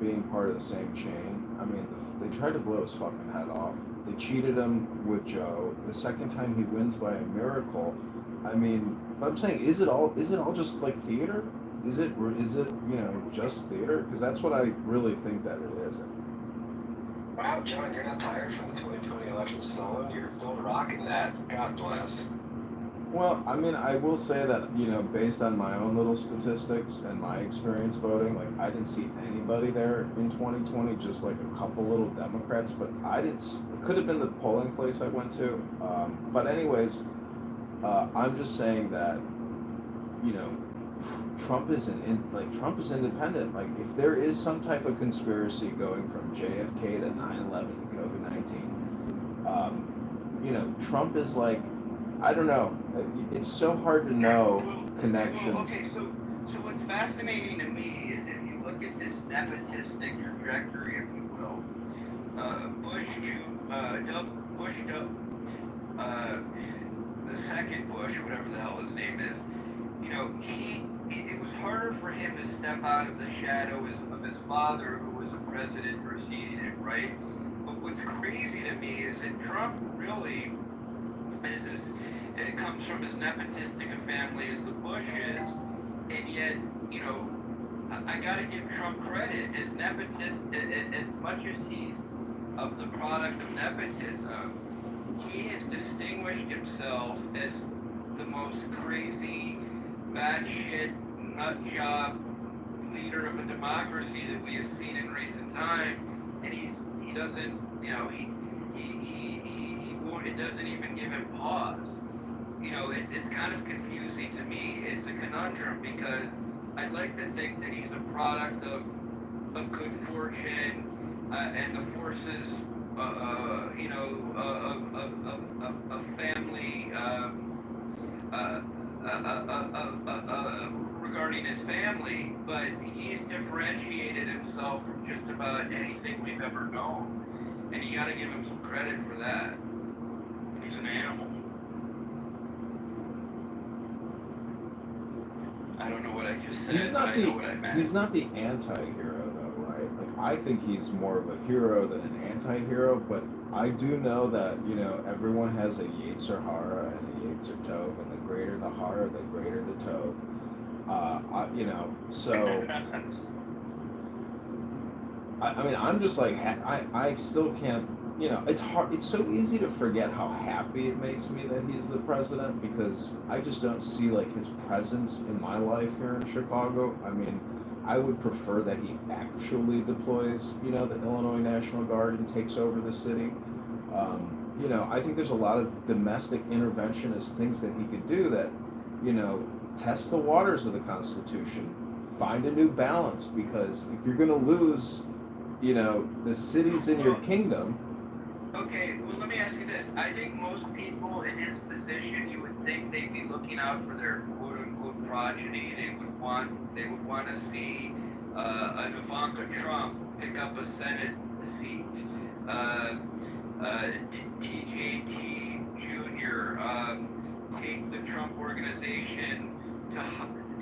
being part of the same chain. I mean, they tried to blow his fucking head off. They cheated him with Joe. The second time he wins by a miracle. I mean, but I'm saying, is it all just like theater? Is it just theater? Because that's what I really think that it is. Wow, John, you're not tired from the 2020 election stolen. You're still rocking that. God bless. Well, I mean, I will say that, based on my own little statistics and my experience voting, like, I didn't see anybody there in 2020, just like a couple little Democrats, but it could have been the polling place I went to. But anyways, I'm just saying that, you know, Trump is independent. Like, if there is some type of conspiracy going from JFK to 9/11 to COVID-19, Trump is like, I don't know. It's so hard to know connections. Okay, so what's fascinating to me is if you look at this nepotistic trajectory, if you will, the second Bush, whatever the hell his name is, it was harder for him to step out of the shadow of his father, who was a president preceding him, right? But what's crazy to me is that Trump really it comes from as nepotistic a family as the Bushes, and yet, I gotta give Trump credit, as much as he's of the product of nepotism, he has distinguished himself as the most crazy, batshit, nutjob leader of a democracy that we have seen in recent time, and he doesn't, it doesn't even give him pause. It's kind of confusing to me. It's a conundrum because I'd like to think that he's a product of good fortune and the forces, of family, regarding his family, but he's differentiated himself from just about anything we've ever known, and you got to give him some credit for that. He's an animal. I don't know what I just said, but I know what I meant. He's not the anti-hero, though, right? Like, I think he's more of a hero than an anti-hero, but I do know that, everyone has a Yetzer Hara and a Yetzer Tov, and the greater the Hara, the greater the Tov. So... I mean, I'm just like, I still can't, it's hard, it's so easy to forget how happy it makes me that he's the president, because I just don't see, like, his presence in my life here in Chicago. I mean, I would prefer that he actually deploys, the Illinois National Guard and takes over the city. I think there's a lot of domestic interventionist things that he could do that, test the waters of the Constitution, find a new balance, because if you're going to lose, the cities in your kingdom. Okay, well, let me ask you this. I think most people in his position, you would think they'd be looking out for their quote-unquote progeny. They would want to see an Ivanka Trump pick up a Senate seat, TJT Jr. Take the Trump organization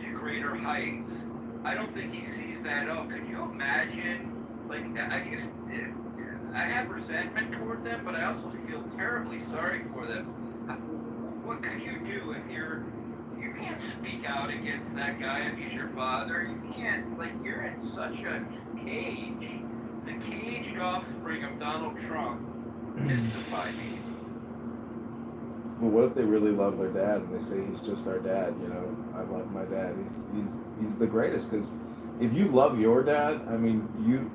to greater heights. I don't think he sees that. Oh, could you imagine? Like, I have resentment toward them, but I also feel terribly sorry for them. What could you do if you can't speak out against that guy if he's your father? You can't, like, you're in such a cage. The caged offspring of Donald Trump mystify me. Well, what if they really love their dad and they say he's just our dad? I love my dad. He's the greatest, because if you love your dad, I mean,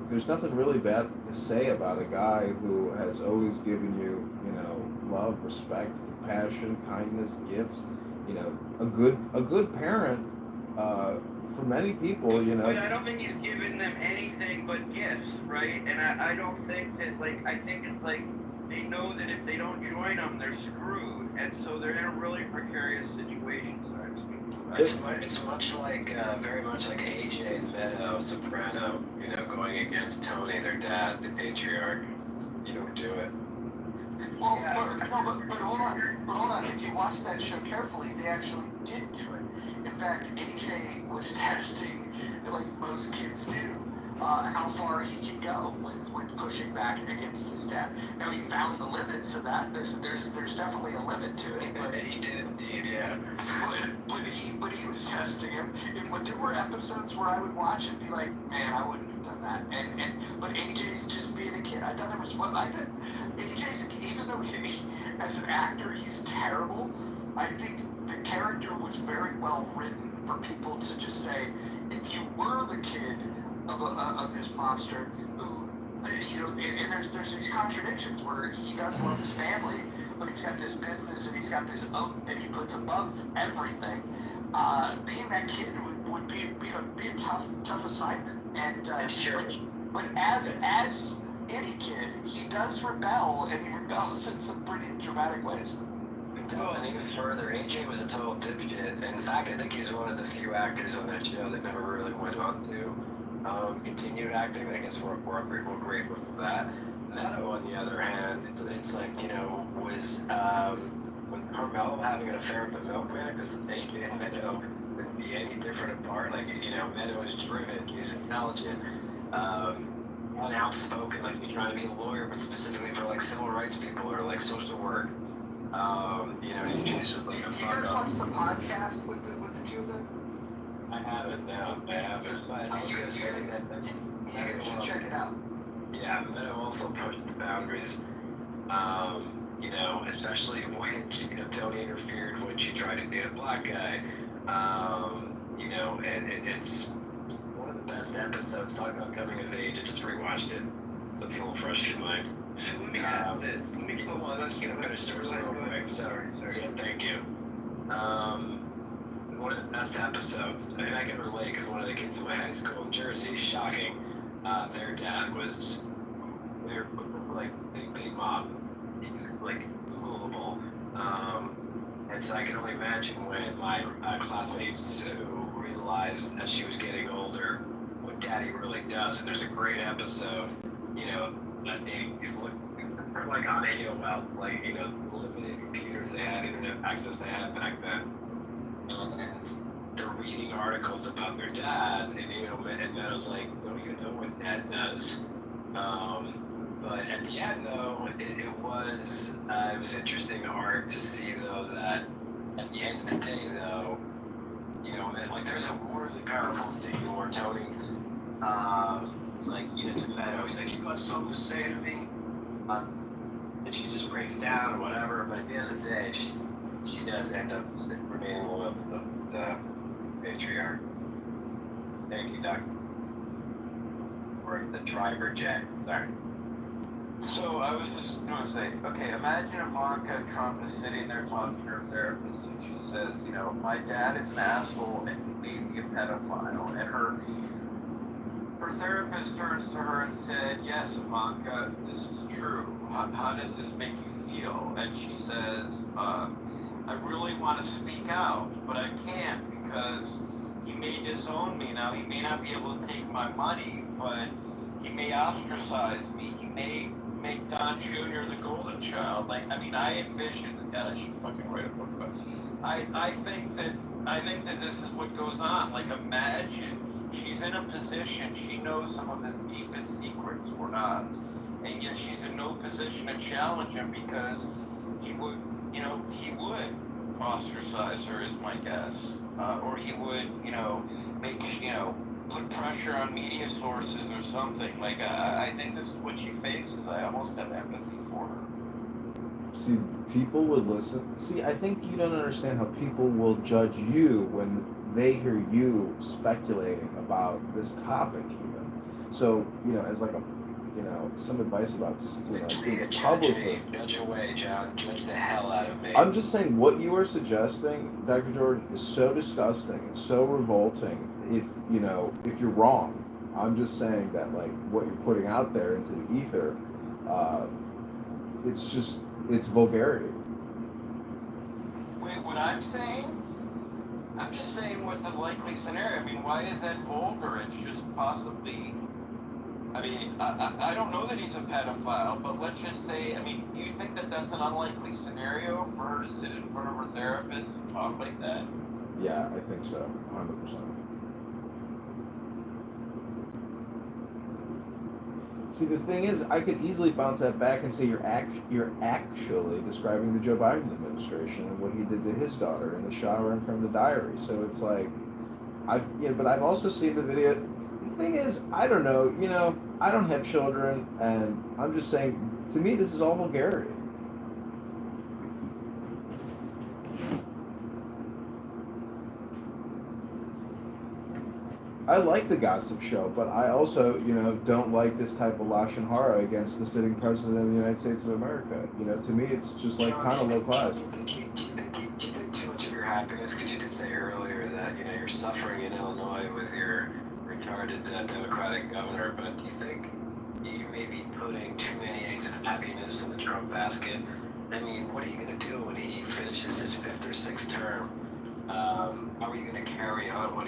there's nothing really bad to say about a guy who has always given you, love, respect, compassion, kindness, gifts. A good parent for many people. But I don't think he's given them anything but gifts, right? And I don't think that, like, I think it's like they know that if they don't join them, they're screwed, and so they're in a really precarious situation. So it's very much like AJ Veto, Soprano, going against Tony, their dad, the patriarch. Do it. Well, but hold on. If you watch that show carefully, they actually did do it. In fact, AJ was testing, like most kids do, how far he can go with pushing back against his dad. Now he found the limits of that. There's definitely a limit to it. But he did indeed, yeah. But he was testing him. And when there were episodes where I would watch and be like, man, I wouldn't have done that. But AJ's just being a kid. I thought it was what I did. AJ's, even though as an actor he's terrible, I think the character was very well written for people to just say, if you were the kid of this monster who, and there's these contradictions where he does love his family, but he's got this business and he's got this oath that he puts above everything. Being that kid would be a tough assignment. And sure. But as any kid, he does rebel, and he rebels in some pretty dramatic ways. And even further, AJ was a total dipshit. And in fact, I think he's one of the few actors on that show that never really went on to continued acting. I guess we're grateful for that. Meadow, on the other hand, it's like, was Carmelo having an affair with the milkman? Because AJ and Meadow couldn't be any different apart. Like, Meadow is driven, he's intelligent, and outspoken, like he's trying to be a lawyer, but specifically for like civil rights people or like social work. He's just like a Do you guys watch the podcast with the two of them? I haven't, but I was going to say that. You should check it out. Yeah, Meadow also pushed the boundaries, especially when, Tony interfered when she tried to date a black guy, and it's one of the best episodes talking about coming of age. I just rewatched it, so it's a little fresh in mind. Let me add this. Let me let's finish the real quick. Sorry. Yeah, thank you. One of the best episodes, and I can relate because one of the kids in my high school in Jersey, shocking, their dad was, they're like big mob, like Googleable. And so I can only imagine when my classmate Sue realized as she was getting older what daddy really does. And there's a great episode, that they like on AOL, like, limited computers they had, internet access they had back then. And they're reading articles about their dad, and and Meadow's like, don't even know what dad does. But at the end, though, it was interesting art to see, though, that at the end of the day, though, like there's a really powerful scene where Tony, it's like, to Meadow, he's like, you got something to say to me? And she just breaks down or whatever, but at the end of the day, she does end up remaining loyal to the patriarch. Thank you, Doc. Or the driver, Jay. Sorry. So I was just going to say, okay, imagine Ivanka Trump is sitting there talking to her therapist, and she says, my dad is an asshole and he made me a pedophile. And her therapist turns to her and said, yes, Ivanka, this is true. How does this make you feel? And she says, I really want to speak out, but I can't because he may disown me. Now, he may not be able to take my money, but he may ostracize me. He may make Don Jr. the golden child. I envision, God, I should fucking write a book about it. I think that this is what goes on. Like, imagine she's in a position, she knows some of his deepest secrets or not, and yet she's in no position to challenge him because he would ostracize her, is my guess, or he would, make, put pressure on media sources or something. Like, I think this is what she faces. I almost have empathy for her. See, people would listen. See, I think you don't understand how people will judge you when they hear you speculating about this topic even. So, as like some advice about, being a publicist. Judge away, John. Judge the hell out of me. I'm just saying what you are suggesting, Dr. Jordan, is so disgusting and so revolting if you're wrong. I'm just saying that, like, what you're putting out there into the ether, it's vulgarity. Wait, what I'm saying? I'm just saying what's a likely scenario. Why is that vulgar? It's just possibly... I don't know that he's a pedophile, but let's just say, do you think that that's an unlikely scenario for her to sit in front of her therapist and talk like that? Yeah, I think so, 100%. See, the thing is, I could easily bounce that back and say you're actually describing the Joe Biden administration and what he did to his daughter in the shower and from the diary. So it's like, but I've also seen the video. The thing is, I don't know, I don't have children, and I'm just saying, to me, this is all vulgarity. I like the gossip show, but I also, don't like this type of lash and horror against the sitting president of the United States of America. To me, it's just like kind of low class. Do you think too much of your happiness, because you did say earlier that, you're suffering in Illinois with your retarded Democratic governor, but do you think you may be putting too many eggs of happiness in the Trump basket? I mean, what are you going to do when he finishes his 5th or 6th term? How are you going to carry on when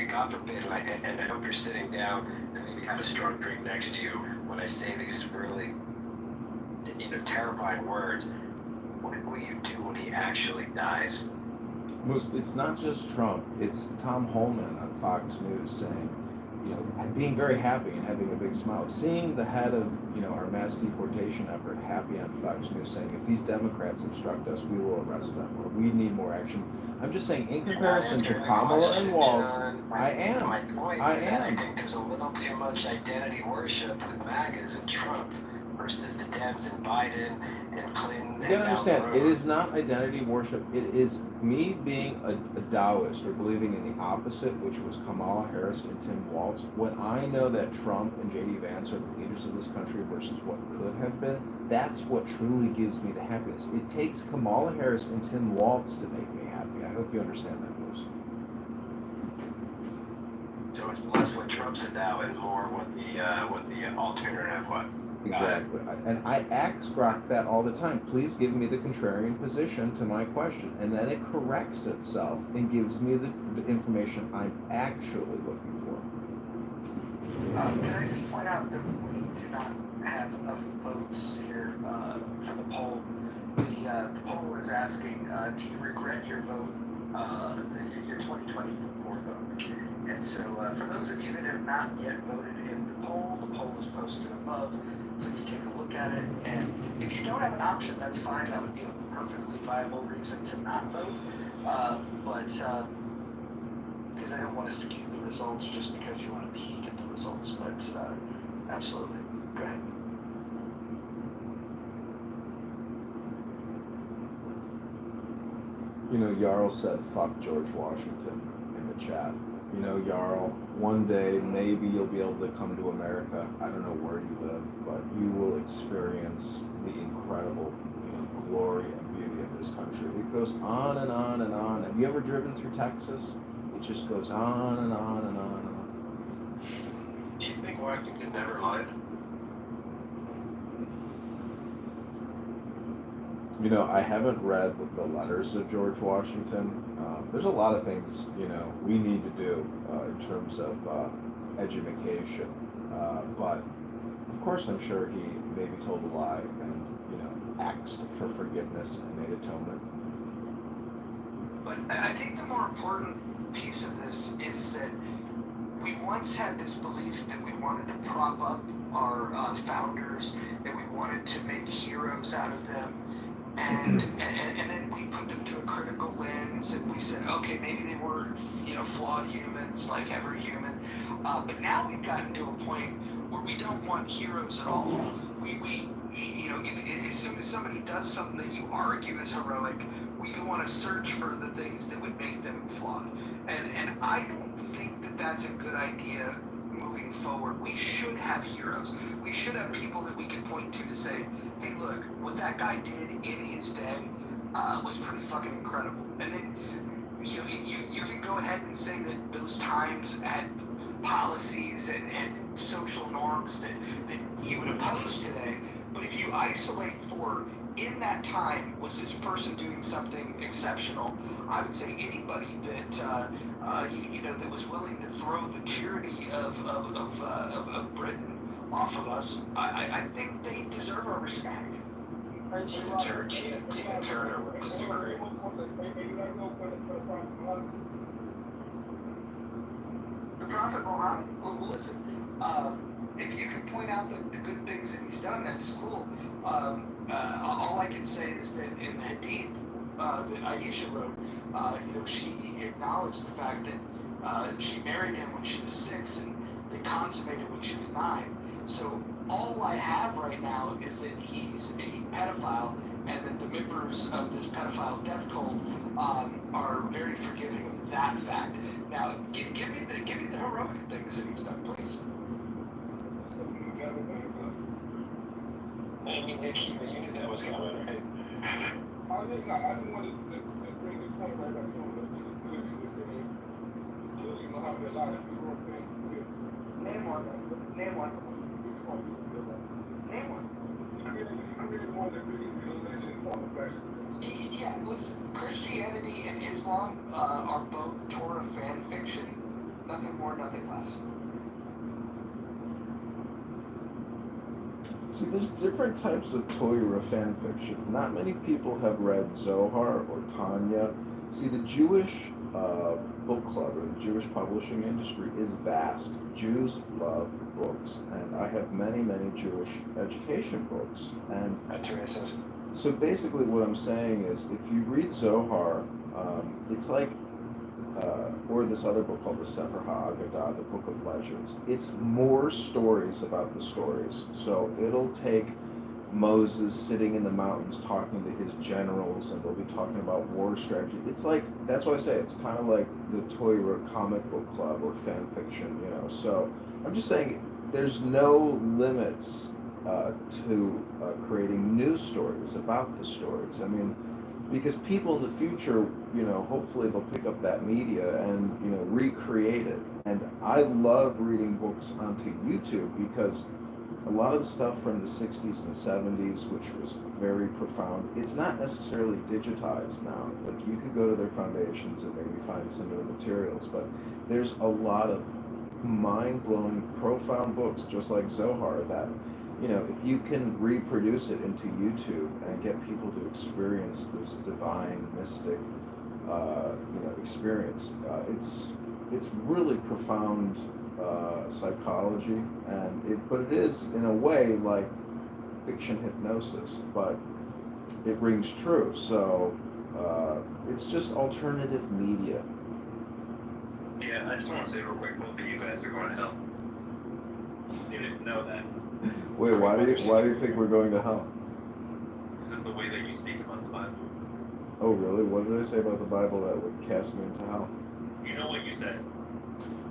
God forbid, and I hope you're sitting down and maybe have a strong drink next to you when I say these really, terrifying words. What will you do when he actually dies? It's not just Trump, it's Tom Holman on Fox News saying, being very happy and having a big smile. Seeing the head of, our mass deportation effort happy on Fox News saying, if these Democrats obstruct us, we will arrest them, or we need more action. I'm just saying, in comparison to Kamala and Waltz, I am. My point is that I think there's a little too much identity worship with MAGAs and Trump versus the Dems and Biden and Clinton. You gotta understand, it is not identity worship. It is me being a Taoist or believing in the opposite, which was Kamala Harris and Tim Walz. When I know that Trump and J.D. Vance are the leaders of this country versus what could have been, that's what truly gives me the happiness. It takes Kamala Harris and Tim Walz to make me happy. I hope you understand that, Bruce. So it's less what Trump's about and more what the alternative was. Exactly. And I ask Grok that all the time. Please give me the contrarian position to my question. And then it corrects itself and gives me the information I'm actually looking for. Can I just point out that we do not have enough votes here for the poll? The poll is asking, do you regret your vote, your 2024 vote? And so for those of you that have not yet voted in the poll is posted above. Please take a look at it, and if you don't have an option, that's fine. That would be a perfectly viable reason to not vote. But because I don't want to skew the results just because you want to peek at the results. But absolutely, go ahead. Jarl said, "Fuck George Washington" in the chat. Jarl, one day maybe you'll be able to come to America. I don't know where you live, but you will experience the incredible, glory and beauty of this country. It goes on and on and on. Have you ever driven through Texas? It just goes on and on and on and on. Do you think Washington never lied? I haven't read the letters of George Washington. There's a lot of things, we need to do in terms of education. But, of course, I'm sure he maybe told a lie and, asked for forgiveness and made atonement. But I think the more important piece of this is that we once had this belief that we wanted to prop up our founders, that we wanted to make heroes out of them. And then we put them to a critical lens, and we said, okay, maybe they were, flawed humans like every human. But now we've gotten to a point where we don't want heroes at all. As soon as somebody does something that you argue is heroic, we want to search for the things that would make them flawed. And I don't think that that's a good idea moving forward. We should have heroes. We should have people that we can point to say, hey, look, what that guy did in his day was pretty fucking incredible. And then you can go ahead and say that those times had policies and social norms that you would oppose today. But if you isolate for in that time was this person doing something exceptional, I would say anybody that that was willing to throw the tyranny of Britain off of us, I think they deserve our respect. Tina Turner would disagree. The Prophet Muhammad, listen, if you can point out the good things that he's done, that's cool. All I can say is that in the Hadith that Aisha wrote, she acknowledged the fact that she married him when she was 6 and they consummated when she was 9. So all I have right now is that he's a pedophile and that the members of this pedophile death cult are very forgiving of that fact. Now, give me the heroic things that he's done, please. I mean, Nick, you knew that was coming, right? I didn't want to bring this point right back home, but you said, Julie Muhammad, a lot of people were saying, name one. Name one. I really want to bring religion on the fashion. Yeah, listen, Christianity and Islam are both Torah fan fiction. Nothing more, nothing less. See, there's different types of Torah fan fiction. Not many people have read Zohar or Tanya. See, the Jewish book club or the Jewish publishing industry is vast. Jews love books, and I have many, many Jewish education books. And That's racist. so basically what I'm saying is, if you read Zohar, it's like, or this other book called the Sefer HaAgadah, the Book of Legends, it's more stories about the stories. So it'll take Moses sitting in the mountains talking to his generals, and they'll be talking about war strategy. It's like, that's why I say it's kind of like the Torah comic book club or fan fiction, So I'm just saying there's no limits to creating news stories about the stories. I mean, because people in the future, hopefully they'll pick up that media and, recreate it. And I love reading books onto YouTube because a lot of the stuff from the 60s and 70s, which was very profound, it's not necessarily digitized now. Like, you could go to their foundations and maybe find some of the materials, but there's a lot of mind-blowing, profound books, just like Zohar, that if you can reproduce it into YouTube and get people to experience this divine, mystic, experience, it's really profound psychology, but it is in a way like fiction hypnosis, but it rings true. So it's just alternative media. Yeah, I just want to say real quick, both of you guys are going to hell. You didn't know that. Wait, why do you think we're going to hell? This is the way that you speak about the Bible. Oh, really? What did I say about the Bible that would cast me into hell? You know what you said.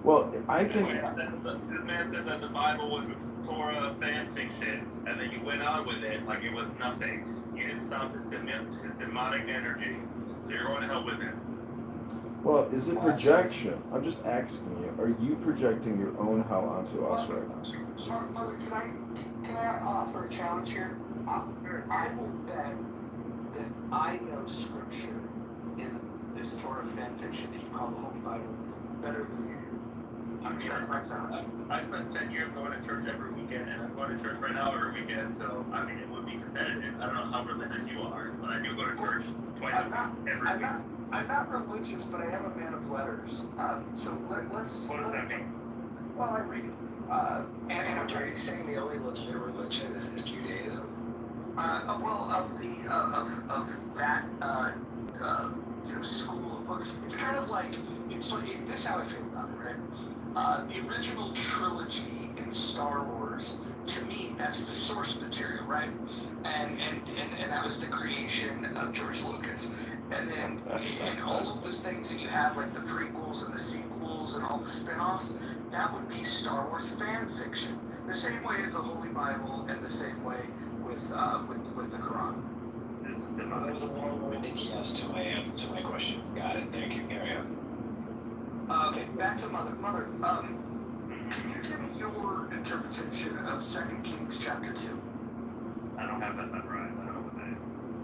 Well, I think... This man said that the Bible was Torah fan fiction, and then you went on with it like it was nothing. You didn't stop his demonic energy, so you're going to hell with him. Well, is it projection? I'm just asking you, are you projecting your own hell onto us right now? Mother, can I offer a challenge here? I will bet that I know scripture in this Torah fan fiction that you call the Holy Bible better than you do. I'm sure. I spent 10 years going to church every weekend, and I'm going to church right now every weekend, so, I mean, it would be competitive. I don't know how religious you are, but I do go to church twice a week every week. I'm not religious, but I am a man of letters. So let's. What does that mean? Well, I read. And are you saying the only legit religion is Judaism? Well, of that school of books, it's kind of like this is how I feel about it, right? The original trilogy in Star Wars, to me, that's the source material, right? And that was the creation of George Lucas. And then, and all of those things that you have, like the prequels and the sequels and all the spin-offs, that would be Star Wars fan fiction. The same way of the Holy Bible, and the same way with the Quran. That was a long-winded yes to my question. Got it. Thank you. Carry on. Okay, back to Mother. Can you give me your interpretation of 2 Kings chapter 2? I don't have that memorized. I don't know what that is.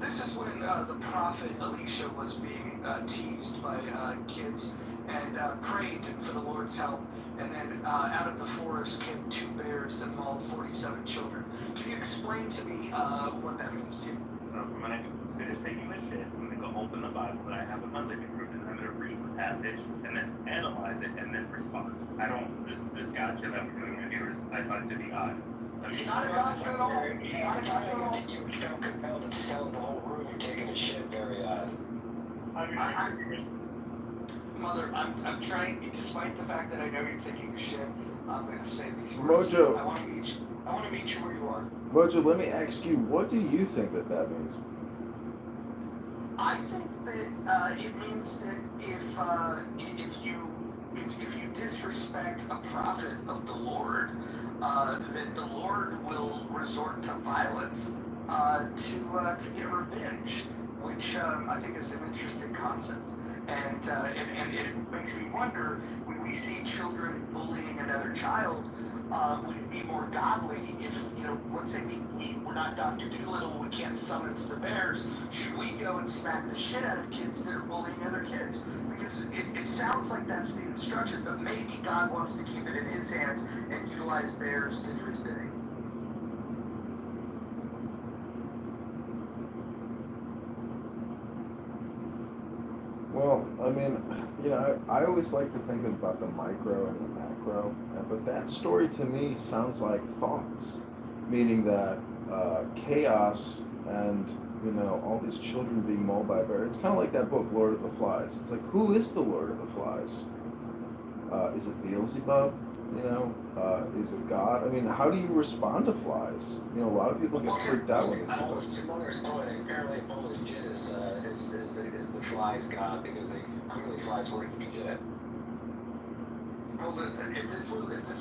This is when the prophet Elisha was being teased by kids, and prayed for the Lord's help. And then out of the forest came 2 bears that mauled 47 children. Can you explain to me what that means to you? So when I finish taking my shit, I'm gonna go open the Bible that I have in my living room, and I'm gonna read the passage, and then analyze it, and then respond. I don't, this gotcha that we're doing right here is, I find to be odd. It's not a gotcha at all. Not a gotcha at all. You feel compelled to tell the whole room you're taking a shit. Very odd. Mother, I'm trying, despite the fact that I know you're taking a shit, I'm gonna say these words. Mojo. I want to meet you where you are. Mojo, let me ask you, what do you think that means? I think that it means that if you disrespect a prophet of the Lord, that the Lord will resort to violence to get revenge, which I think is an interesting concept. And it makes me wonder, when we see children bullying another child, would it be more godly if, let's say we're not Dr. Doolittle, we can't summons the bears, should we go and smack the shit out of kids that are bullying other kids? Because it sounds like that's the instruction, but maybe God wants to keep it in his hands and utilize bears to do his bidding. Well, I mean, I always like to think about the micro and the macro, but that story to me sounds like thoughts, meaning that chaos and, all these children being mauled by a bear. It's kind of like that book, Lord of the Flies. It's like, who is the Lord of the Flies? Is it Beelzebub? Is it God? I mean, how do you respond to flies? A lot of people get freaked out when they see To Mother's point, apparently Polish Jin is the flies god because they clearly flies work legit. Well, listen, if this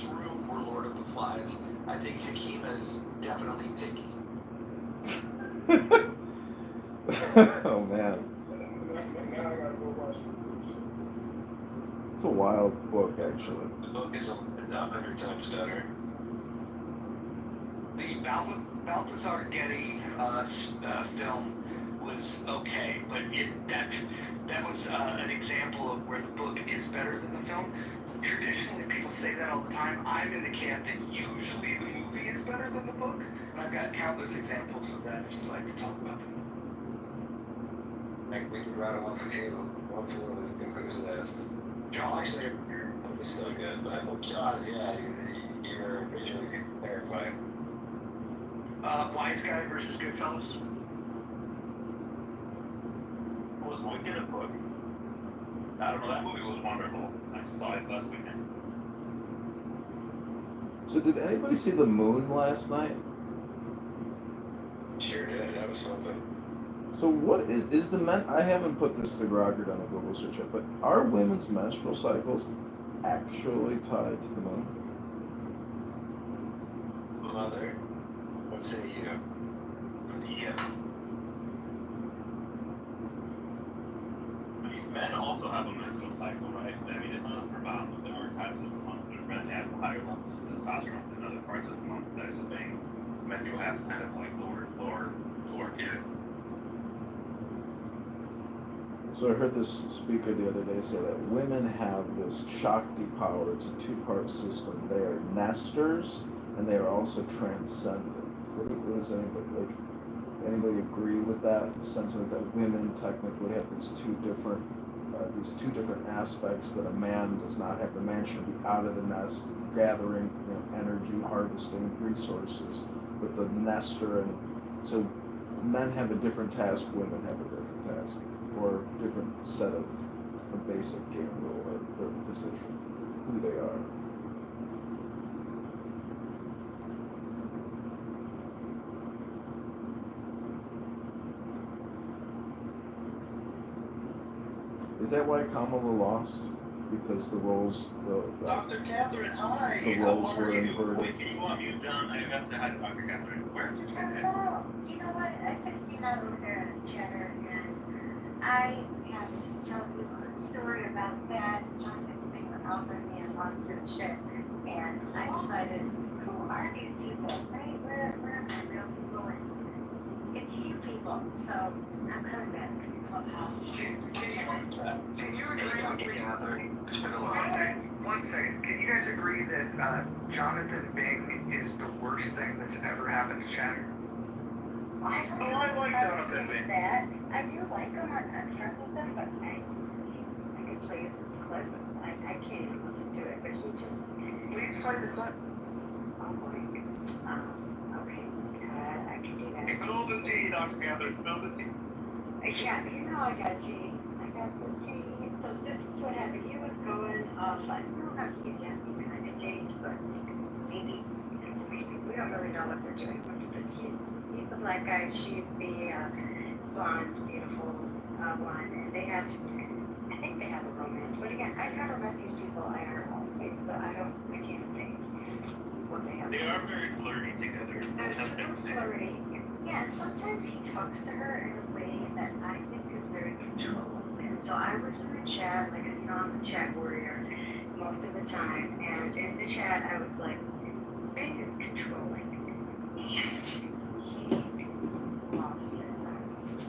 room were Lord of the Flies, I think Hakima's definitely picky. Oh man, Now I gotta go watch it. it's a wild book actually. The book is 100 times better. The Balthazar Getty film was okay, but that was an example of where the book is better than the film. Traditionally, people say that all the time. I'm in the camp that usually the movie is better than the book, and I've got countless examples of that if you'd like to talk about them. Like, we could write one for who's list. Jaws? Actually, it was still good, but Jaws, yeah, you were originally terrified. Wise Guy versus Goodfellas. Was Wicked a book? I don't know, that movie was wonderful. I saw it last weekend. So did anybody see the moon last night? Sure did, that was something. So what is the men? I haven't put this to Roger on a Google search yet, but are women's menstrual cycles actually tied to the moon? Mother, what say you? Yeah. I mean, men also have a menstrual cycle, right? I mean, it's not profound, but there are types of months where men have higher levels of testosterone than other parts of the month. That is a thing. Men do have kind of like lower tier. So I heard this speaker the other day say that women have this Shakti power. It's a 2-part system. They are nesters and they are also transcendent. What does anybody agree with that sentiment that women technically have these two different aspects that a man does not have? The man should be out of the nest, gathering energy, harvesting resources, with the nester, and so men have a different task, women have a different task, or different set of a basic game rule or their position, who they are. Is that why Kamala lost? Because the roles, Dr. Catherine, hi! the roles were inverted. Wait, can you go on mute, John? I have to hide Dr. Catherine. Where did you get that? Oh, you know what? I could see that over there in the chatter, and I have to tell you a story about that. John didn't think about me and lost his shit, and I decided, who are these people? Right? Where are my real people? And it's you people. people. So I'm coming back to Clubhouse. Can you agree with me, Catherine? It's been a long day. One second. Can you guys agree that Jonathan Bing is the worst thing that's ever happened to Chatter? I don't know. I like Jonathan Bing. That. I do like him. I'm friends with him, but I could play his clip. I can't even listen to it, but he just. Please play the clip. Oh boy. Okay. I can do that. Spill the tea, Dr. Catherine, spill the tea. Yeah, you know I got tea. I got the tea. So this is what happened. He was going off on, I don't know if he's having kind of dates, but maybe we don't really know what they're doing. But he's the black guy, she's the blonde, beautiful one, and they have, I think they have a romance. But again, I've never met these people IRL, so I can't say what they have. They are very flirty together. They're super flirty. Yeah, sometimes he talks to her in a way that I think is very controlling. And so I was in the chat, like, you know, I'm a chat warrior most of the time, and in the chat I was like, Bing is controlling. And he lost it.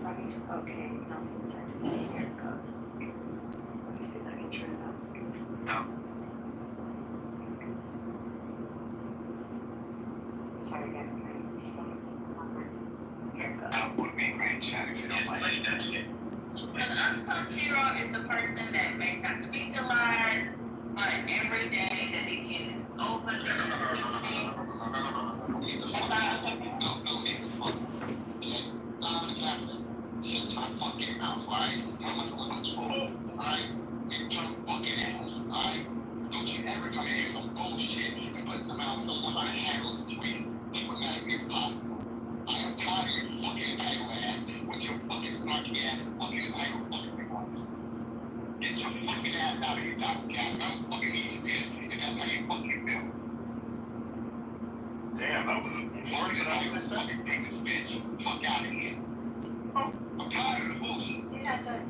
Let me just, okay, Nelson's trying to say, here it goes. Let me see if I can turn it up. No. Sorry, guys. Would be a great chat if you don't mind. That shit. An unsung hero is the person that may not speak a lot, but every day that they can openly Shut my fucking mouth, right? I'm not going to control, right? You dumb fucking ass, right? Don't you ever come in here with some bullshit and put some out so somebody handles the tweet diplomatically as possible. I am tired of your fucking entitled ass with your fucking snarky ass fucking entitled fucking remarks. Get your fucking ass out of here, Dr. Cat. I'm fucking easy if that's how you fucking feel. Damn, that was more than I was fucking take this bitch. Fuck out of here. I'm tired of the bullshit. You're not done.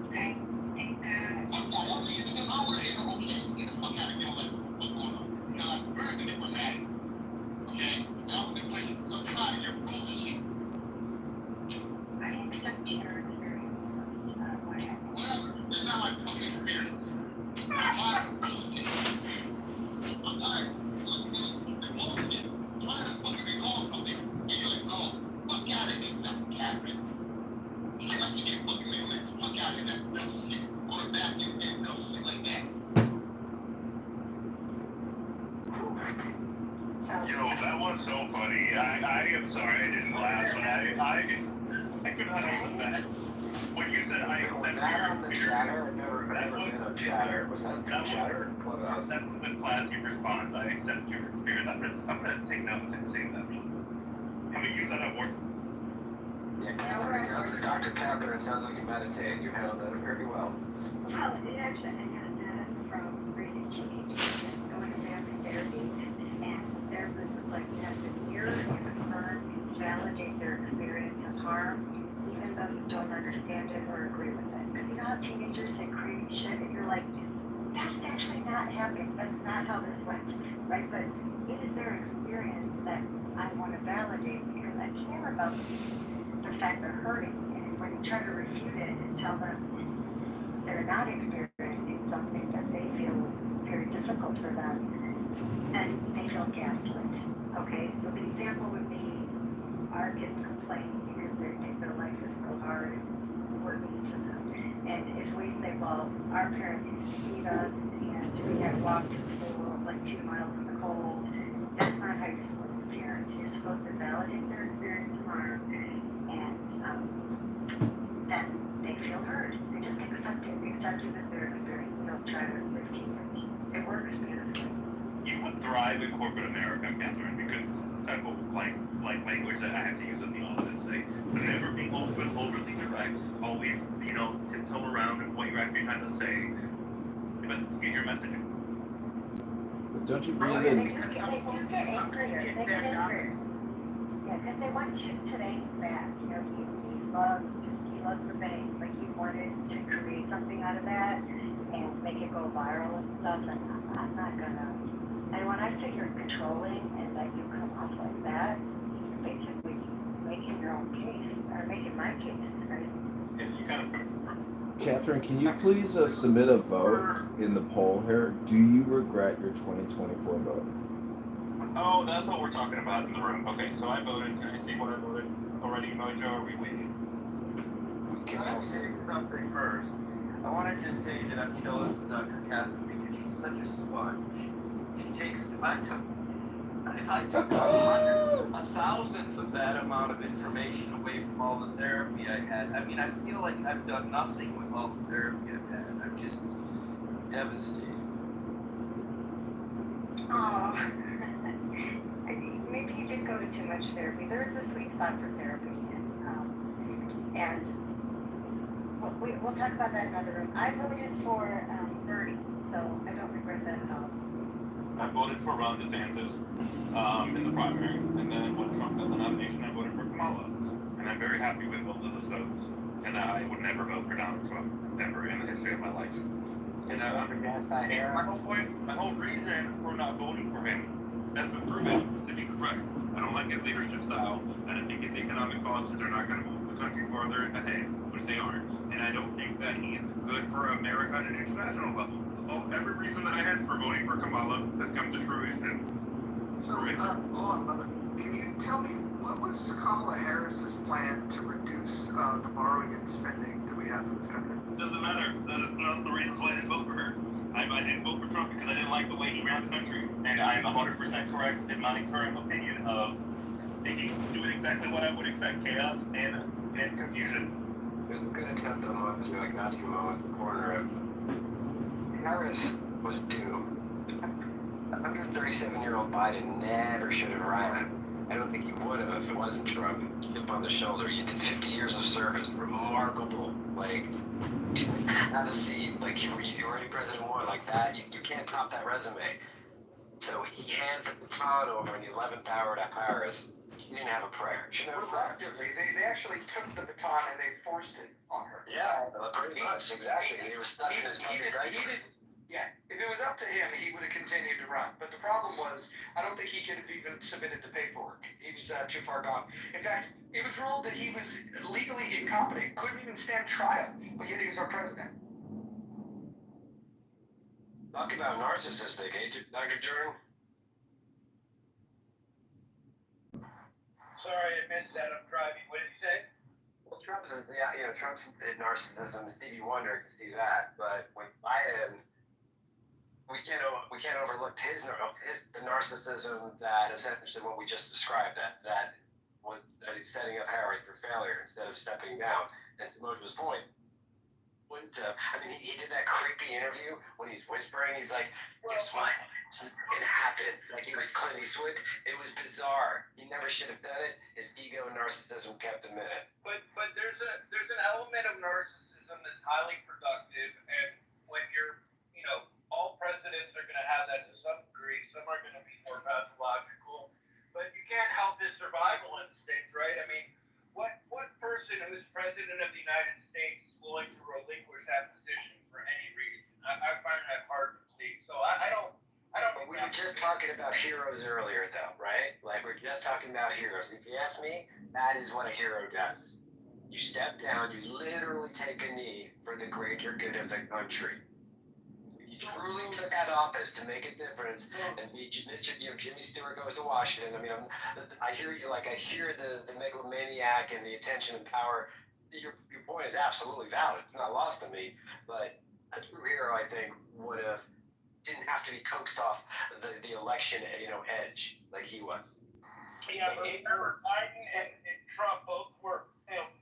Okay. I'm not only using them, I'm ready to okay. Get the fuck out of here. What's going on? Because I'm very diplomatic. Okay? And I was in places so tired of your bullshit. I accept your experience. What happened? Whatever. It's not my fucking experience. I'm tired of bullshit. I'm tired of bullshit. Trying to fucking resolve something. And you're like, oh, fuck out of here, Dr. Catherine. I like to get fucking like fuck out of here, that dumb shit. Or a vacuum and dumb shit like that. Yo, that was so funny. I am sorry I didn't laugh, but I could not help that. When you said I accept Was that your on the experience, chatter? I've never been on chatter. Was that that chatter? was Clubhouse? that's the classy response. I accept your experience. I'm gonna take notes and say that. Can we use that at work? Yeah, Catherine, sounds like Dr. Catherine, sounds like you meditate. You handled that very well. Well, it actually, I got that from raising teenagers and going to family therapy. And the therapist was like, you have to mirror and affirm and validate their experience of harm, even though you don't understand it or agree with it. Because you know how teenagers say crazy shit, and you're like, that's actually not happening. That's not how this went, right? But it is their experience that I want to validate because I care about the fact they're hurting. And when you try to refute it and tell them they're not experiencing something that they feel very difficult for them, and they feel gaslit. Okay, so the example would be our kids complain because they think their life is so hard and we're mean to them. And if we say, well, our parents used to feed us and we had walked to school like 2 miles in the cold, that's not how you're supposed to parent. You're supposed to validate their experience of harm, and then they feel heard. They just accept it as their experience. Don't try to refute it. It works beautifully. You would thrive in corporate America, Catherine, because it's the type of like language that I have to use in the office. Like, never being open, overly direct, always, tiptoe around and what you're actually trying to say. But get your messaging. But don't you Oh, believe yeah, in? they do get angrier. They get angrier. Yeah, because they want you today back. You know, he loves the banks. Like he wanted to create something out of that and make it go viral and stuff. And I'm not gonna. And when I say you're controlling and that you come off like that, you're basically just making your own case. Catherine, can you please submit a vote in the poll here? Do you regret your 2024 vote? Oh, that's what we're talking about in the room. Okay, so I voted. Can I see what I voted already, Mojo? Are we waiting? Can I say something first? I want to just say that I'm jealous of Dr. Catherine because she's such a sponge. She takes, if I took a thousandth of that amount of information away from all the therapy I had, I mean, I feel like I've done nothing with all the therapy I've had. I'm just devastated. Oh, maybe you did go to too much therapy. There's a sweet spot for therapy, and we'll talk about that in another room. I voted for Bertie, so I don't regret that at all. I voted for Ron DeSantis in the primary, and then when Trump got the nomination, I voted for Kamala, and I'm very happy with both of those votes. And I would never vote for Donald Trump, ever in the history of my life. And my whole reason for not voting for him has been proven to be correct. I don't like his leadership style, and I think his economic policies are not going to move the country farther ahead, which they aren't. And I don't think that he's good for America at an international level. Every reason that I had for voting for Kamala has come to fruition. So, hold on, brother. Can you tell me, what was Kamala Harris's plan to reduce the borrowing and spending that we have in this country? Doesn't matter. That's not the reason why I didn't vote for her. I didn't vote for Trump because I didn't like the way he ran the country. And I'm 100% correct in my current opinion of thinking, doing exactly what I would expect, chaos and confusion. There's a good attempt on Monty, like not too low in the corner of Harris was doomed. 137-year-old Biden never should have ran. I don't think he would have if it wasn't Trump. Chip on the shoulder. You did 50 years of service. Remarkable. Like, have a seat. Like, you were any President War like that. You can't top that resume. So he hands the baton over in the 11th hour to Paris. He didn't have a prayer. She didn't have a prayer. They actually took the baton and they forced it on her. Yeah, pretty much. Exactly. He was stuck in his country. Yeah, if it was up to him, he would have continued to run. But the problem was, I don't think he could have even submitted the paperwork. He was too far gone. In fact, it was ruled that he was legally incompetent, couldn't even stand trial, but yet he was our president. Talk about narcissistic, eh, Dr. Jordan? Sorry, I missed that. I'm driving. What did you say? Well, Trump's narcissism. Stevie Wonder can see that, but with Biden, we can't overlook the narcissism that essentially what we just described, that he's setting up Harry for failure instead of stepping down. And to Mojo's point, he did that creepy interview when he's whispering. He's like, guess what? Something's gonna happen. Like he was Clint Eastwood. It was bizarre. He never should have done it. His ego and narcissism kept him in it. But there's an element of narcissism that's highly productive, and when you're, all presidents are going to have that to some degree. Some are going to be more pathological, but you can't help his survival instinct, right? I mean, what person who's president of the United States is willing to relinquish that position for any reason? I find that hard to believe. So I don't. We were just talking about heroes earlier, though, right? Like we're just talking about heroes. If you ask me, that is what a hero does. You step down. You literally take a knee for the greater good of the country. He truly took that office to make a difference, and Jimmy Stewart goes to Washington. I mean, I hear you. Like I hear the megalomaniac and the attention and power. Your point is absolutely valid. It's not lost on me. But a true hero, I think, didn't have to be coaxed off the election, edge like he was. Yeah, but remember, Biden and Trump both were.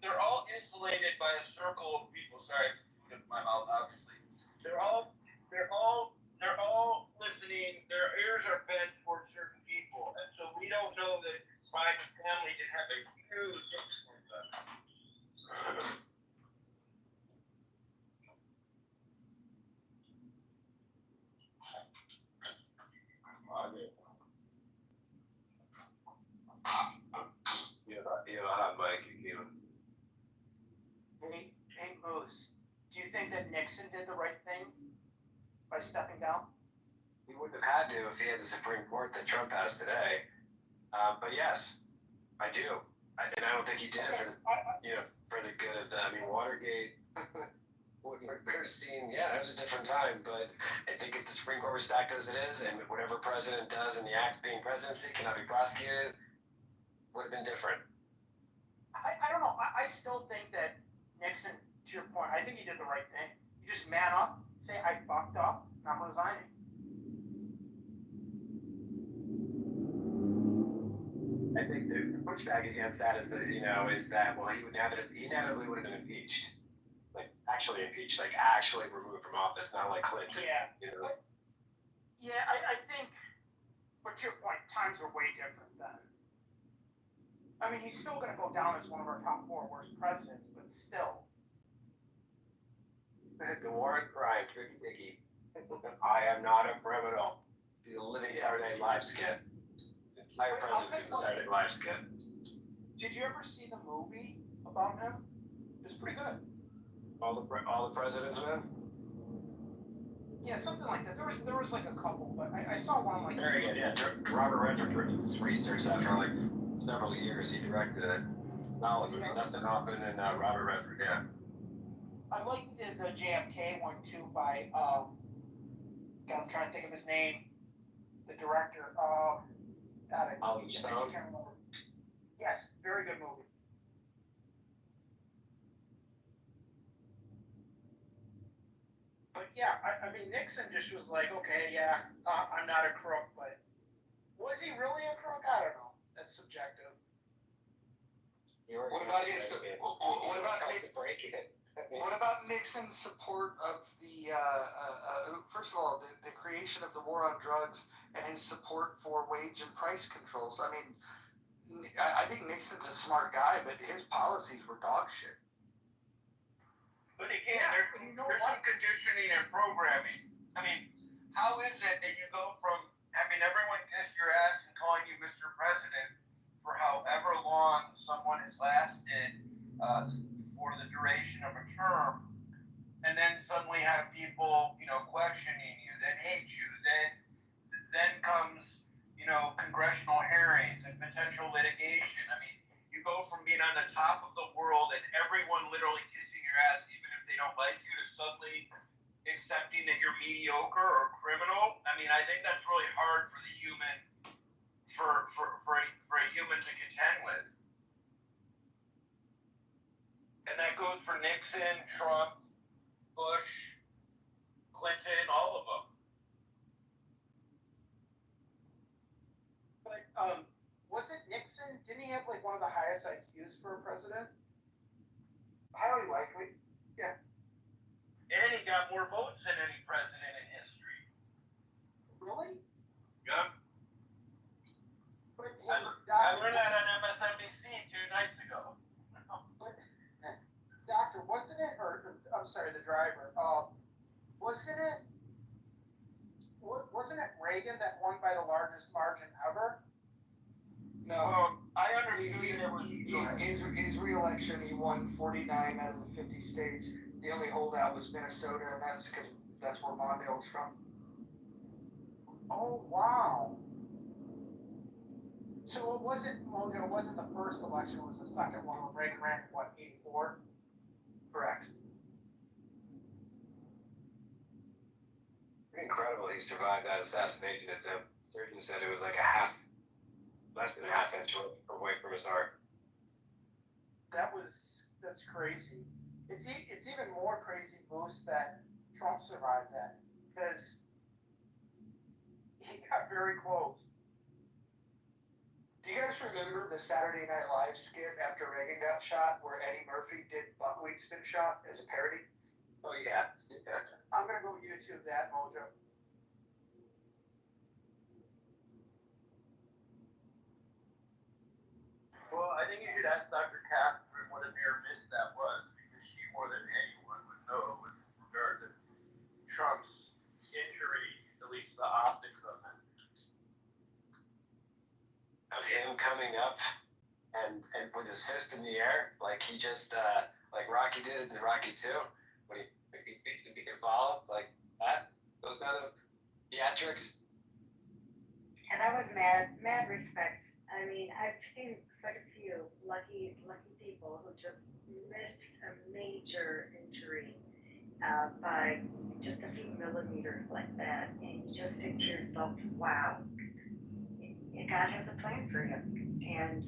They're all insulated by a circle of people. Sorry, I put it in my mouth. Obviously, they're all listening. Their ears are bent towards certain people, and so we don't know that Biden's family didn't have a huge influence on them. You know how Mike you. Hey, Moose, do you think that Nixon did the right thing by stepping down? He wouldn't have had to if he had the Supreme Court that Trump has today. But yes, I do. And I don't think he did it for the good of Watergate. what we're seeing, yeah, it was a different time, but I think if the Supreme Court was stacked as it is, and whatever president does in the act being presidency cannot be prosecuted, would have been different. I don't know. I still think that Nixon, to your point, I think he did the right thing. You just man up, say I fucked up, and I'm resigning. I think the pushback against that is that, is that, well, he inevitably would have been impeached. Like, actually impeached, like, actually removed from office, not like Clinton. Yeah. You know? Yeah, I think, but to your point, times are way different then. I mean, he's still going to go down as one of our top 4 worst presidents, but still. The war on crime, Tricky Dicky. I am not a criminal. He's a living Saturday Night Live skit. The entire presidency is a Saturday Night Live skit. Did you ever see the movie about him? It's pretty good. All the presidents, man? Yeah, something like that. There was like a couple, but I saw one like. Very good, yeah. Robert Redford did this research after like several years. He directed it. Knowledge, Dustin Hoffman and Robert Redford, yeah. I liked the JFK one too by God, I'm trying to think of his name. The director. Oliver Stone. Can't remember. Yes, very good movie. But yeah, I mean Nixon just was like, okay, yeah, I'm not a crook, but was he really a crook? I don't know. That's subjective. What about Nixon's support of the first of all the creation of the war on drugs and his support for wage and price controls? I mean, I think Nixon's a smart guy, but his policies were dog shit. But again, there's some conditioning and programming. I mean, how is it that you go from having everyone kiss your ass and calling you Mr. President for however long someone has lasted for the duration of a term, and then suddenly have people, questioning you, then hate you, then comes, congressional hearings and potential litigation. I mean, you go from being on the top of the world and everyone literally kissing your ass, even if they don't like you, to suddenly accepting that you're mediocre or criminal. I mean, I think that's really hard for the human, for a human to contend with. And that goes for Nixon, Trump, Bush, Clinton, all of them. But was it Nixon? Didn't he have like one of the highest IQs for a president? Highly likely. Yeah. And he got more votes than any president in history. Really? Yep. But I learned that on MSNBC 2 nights ago. Doctor, wasn't it, or I'm sorry, the driver, wasn't it Reagan that won by the largest margin ever? No. I understood there was. His re-election, he won 49 out of the 50 states. The only holdout was Minnesota, and that's because that's where Mondale's from. Oh, wow. So it wasn't the first election, it was the second one when Reagan ran, what, 84? Correct. Incredible he survived that assassination attempt. Surgeon said it was like less than a half inch away from his heart. That's crazy. It's even more crazy, Bruce, that Trump survived that, because he got very close. Do you guys remember the Saturday Night Live skit after Reagan got shot where Eddie Murphy did Buckwheat's Been Shot as a parody? Oh, yeah. I'm going to go YouTube that, Mojo. Well, I think you should ask Dr. Catherine what a near miss that was, because she more than anyone would know with regard to Trump's injury, at least the optics of it. Of him coming up and with his fist in the air, like he just like Rocky did in Rocky 2, when he involved like that, those kind of theatrics. And that was mad respect. I mean, I've seen quite a few lucky people who just missed a major injury leaders like that, and you just think to yourself, wow, God has a plan for you. And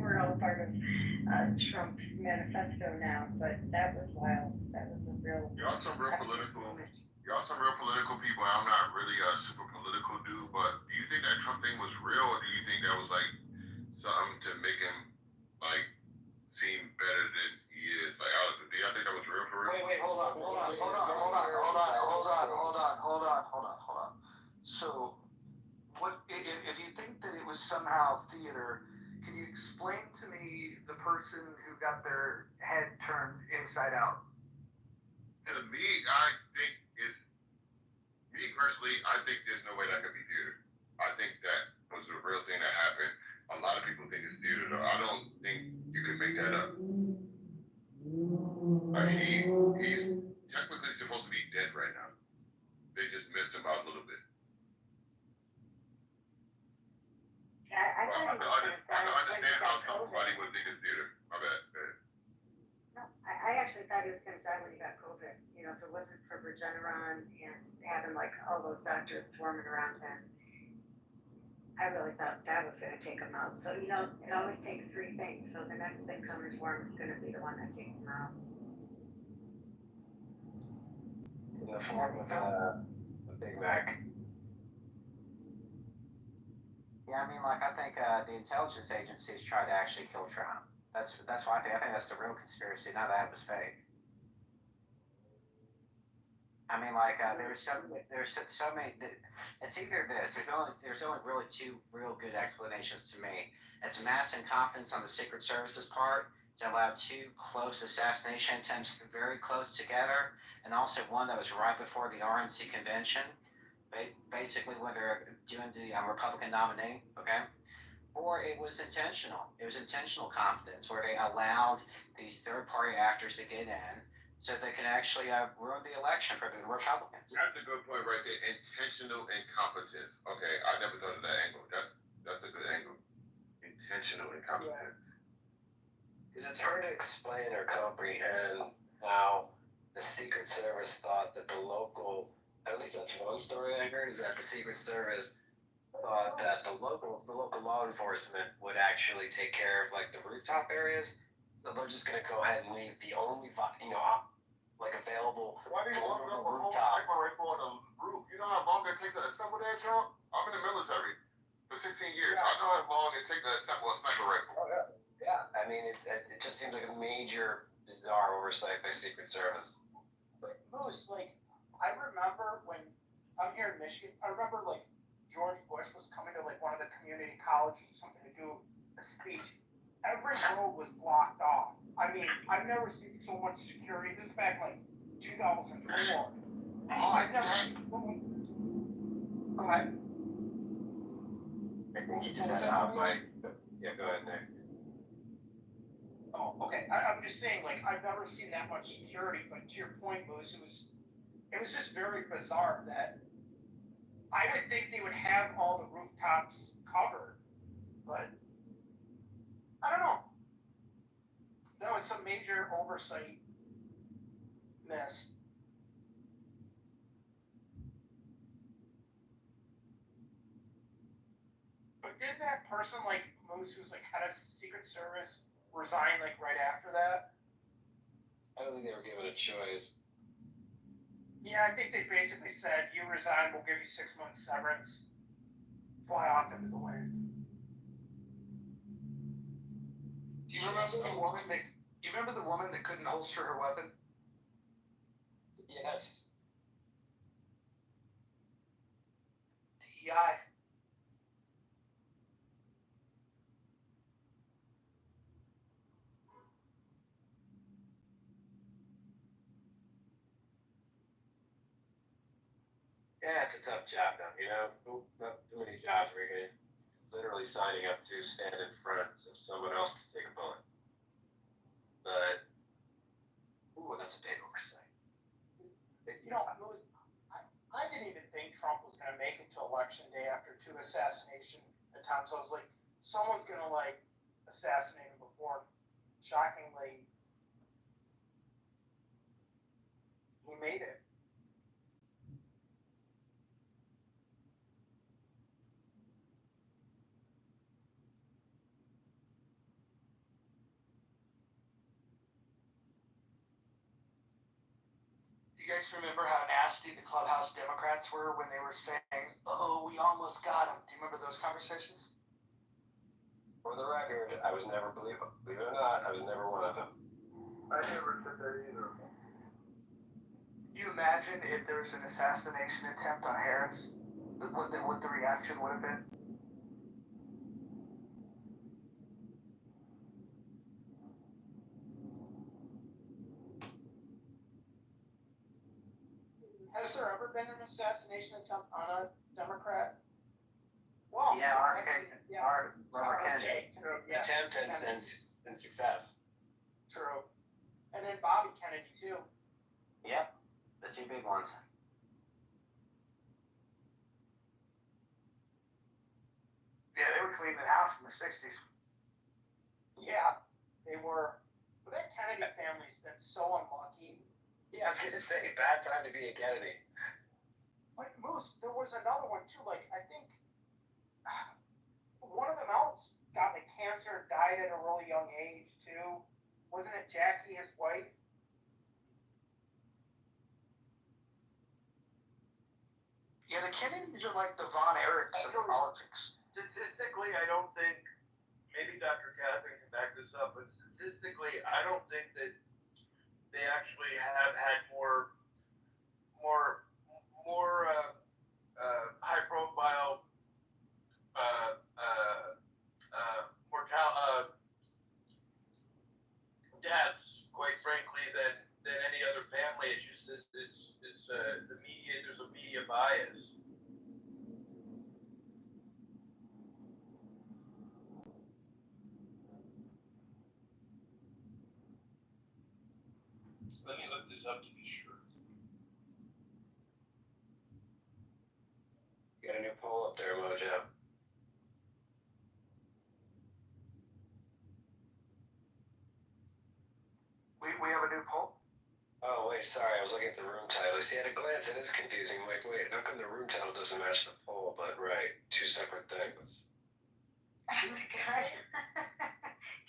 we're all part of Trump's manifesto now, but that was wild. That was a real. Y'all some real political. Y'all some real political people. I'm not really a super political dude, but do you think that Trump thing was real, or do you think that was like something to make him like seem better than he is? Like, do y'all think that was real for real? Wait, hold on. So, what if you think that it was somehow theater? Can you explain to me the person who got their head turned inside out? To me, I think me personally, I think there's no way that could be theater. I think that was a real thing that happened. A lot of people think it's theater, though. I don't think you could make that up. Like, he's technically supposed to be dead right now. They just missed him out a little bit. I I can understand how somebody would think it's theater. My bad. No, I actually thought he was going to die when he got COVID. You know, if it wasn't for Regeneron and having like all those doctors swarming around him, I really thought that was going to take him out. So, you know, it always takes three things. So the next thing coming for him is going to be the one that takes him out. In the form of a Big Mac. Yeah, I mean, like, I think the intelligence agencies tried to actually kill Trump. That's why I think that's the real conspiracy. None of that was fake. I mean, like, there's so many. It's either this. There's only really two real good explanations to me. It's mass incompetence on the Secret Service's part to allow two close assassination attempts very close together, and also one that was right before the RNC convention. Basically, when they're doing the Republican nominee, okay? Or it was intentional. It was intentional competence where they allowed these third-party actors to get in so they can actually ruin the election for the Republicans. That's a good point right there. Intentional incompetence. Okay, I never thought of that angle. That's a good angle. Intentional incompetence. Because it's hard to explain or comprehend how the Secret Service thought that the local, at least that's one story I heard, is that the Secret Service thought that the local law enforcement would actually take care of like the rooftop areas. So they're just gonna go ahead and leave the only, like available Why do you want to vulnerable whole rooftop. sniper rifle on the roof? You know how long it takes to assemble that jump? I'm in the military for 16 years. I know how long it takes to assemble a sniper rifle. Oh, yeah. Yeah, I mean, it just seems like a major, bizarre oversight by Secret Service. But Moose, like, I remember when I'm here in Michigan, I remember like George Bush was coming to like one of the community colleges or something to do a speech. Every road was blocked off. I mean, I've never seen so much security. This is back like 2004. I've never seen. Go ahead. I think you just had a hot mic. Yeah, go ahead, Nick. Oh, okay. I'm just saying, like, I've never seen that much security. But to your point, Moose, it was just very bizarre that I would think they would have all the rooftops covered, but I don't know. That was some major oversight missed. But didn't that person, like Moose, who's like head of Secret Service, resign like right after that? I don't think they were given a choice. Yeah, I think they basically said, you resign, we'll give you 6 months severance. Fly off into the wind. Do you remember the woman that couldn't holster her weapon? Yes. DEI. Yeah, it's a tough job, though. You know, not too many jobs where you're literally signing up to stand in front of someone else to take a bullet. But, ooh, that's a big oversight. You know, I didn't even think Trump was going to make it to election day after 2 assassination attempts. I was like, someone's going to like assassinate him before. Shockingly, he made it. remember how nasty the clubhouse Democrats were when they were saying, "Oh, we almost got him"? Do you remember those conversations? For the record, I was never, believe it or not, I was never one of them. I never said that either. You imagine if there was an assassination attempt on Harris, what the reaction would have been? Has there ever been an assassination attempt on a Democrat? Well, Yeah, actually, Robert Kennedy. True, yeah. Attempt Kennedy. and success. True. And then Bobby Kennedy too. Yep, the two big ones. Yeah, they were cleaning the house in the 60s. Yeah, they were. But that Kennedy family's been so unlucky. Yeah, I was gonna say, bad time to be a Kennedy. But Moose, there was another one too. Like I think one of them else got like cancer, died at a really young age too. Wasn't it Jackie, his wife? Yeah, the Kennedys are like the Von Erichs of politics. Statistically, I don't think, maybe Dr. Catherine can back this up, but statistically, I don't think that they actually have had more high profile deaths, quite frankly, than any other family. It's just it's the media. There's a media bias. Let me look this up to be sure. Got a new poll up there, Mojo. We have a new poll? Oh, wait, sorry, I was looking at the room title. See, at a glance, it is confusing. Like, wait, how come the room title doesn't match the poll? But, right, two separate things. Oh my god.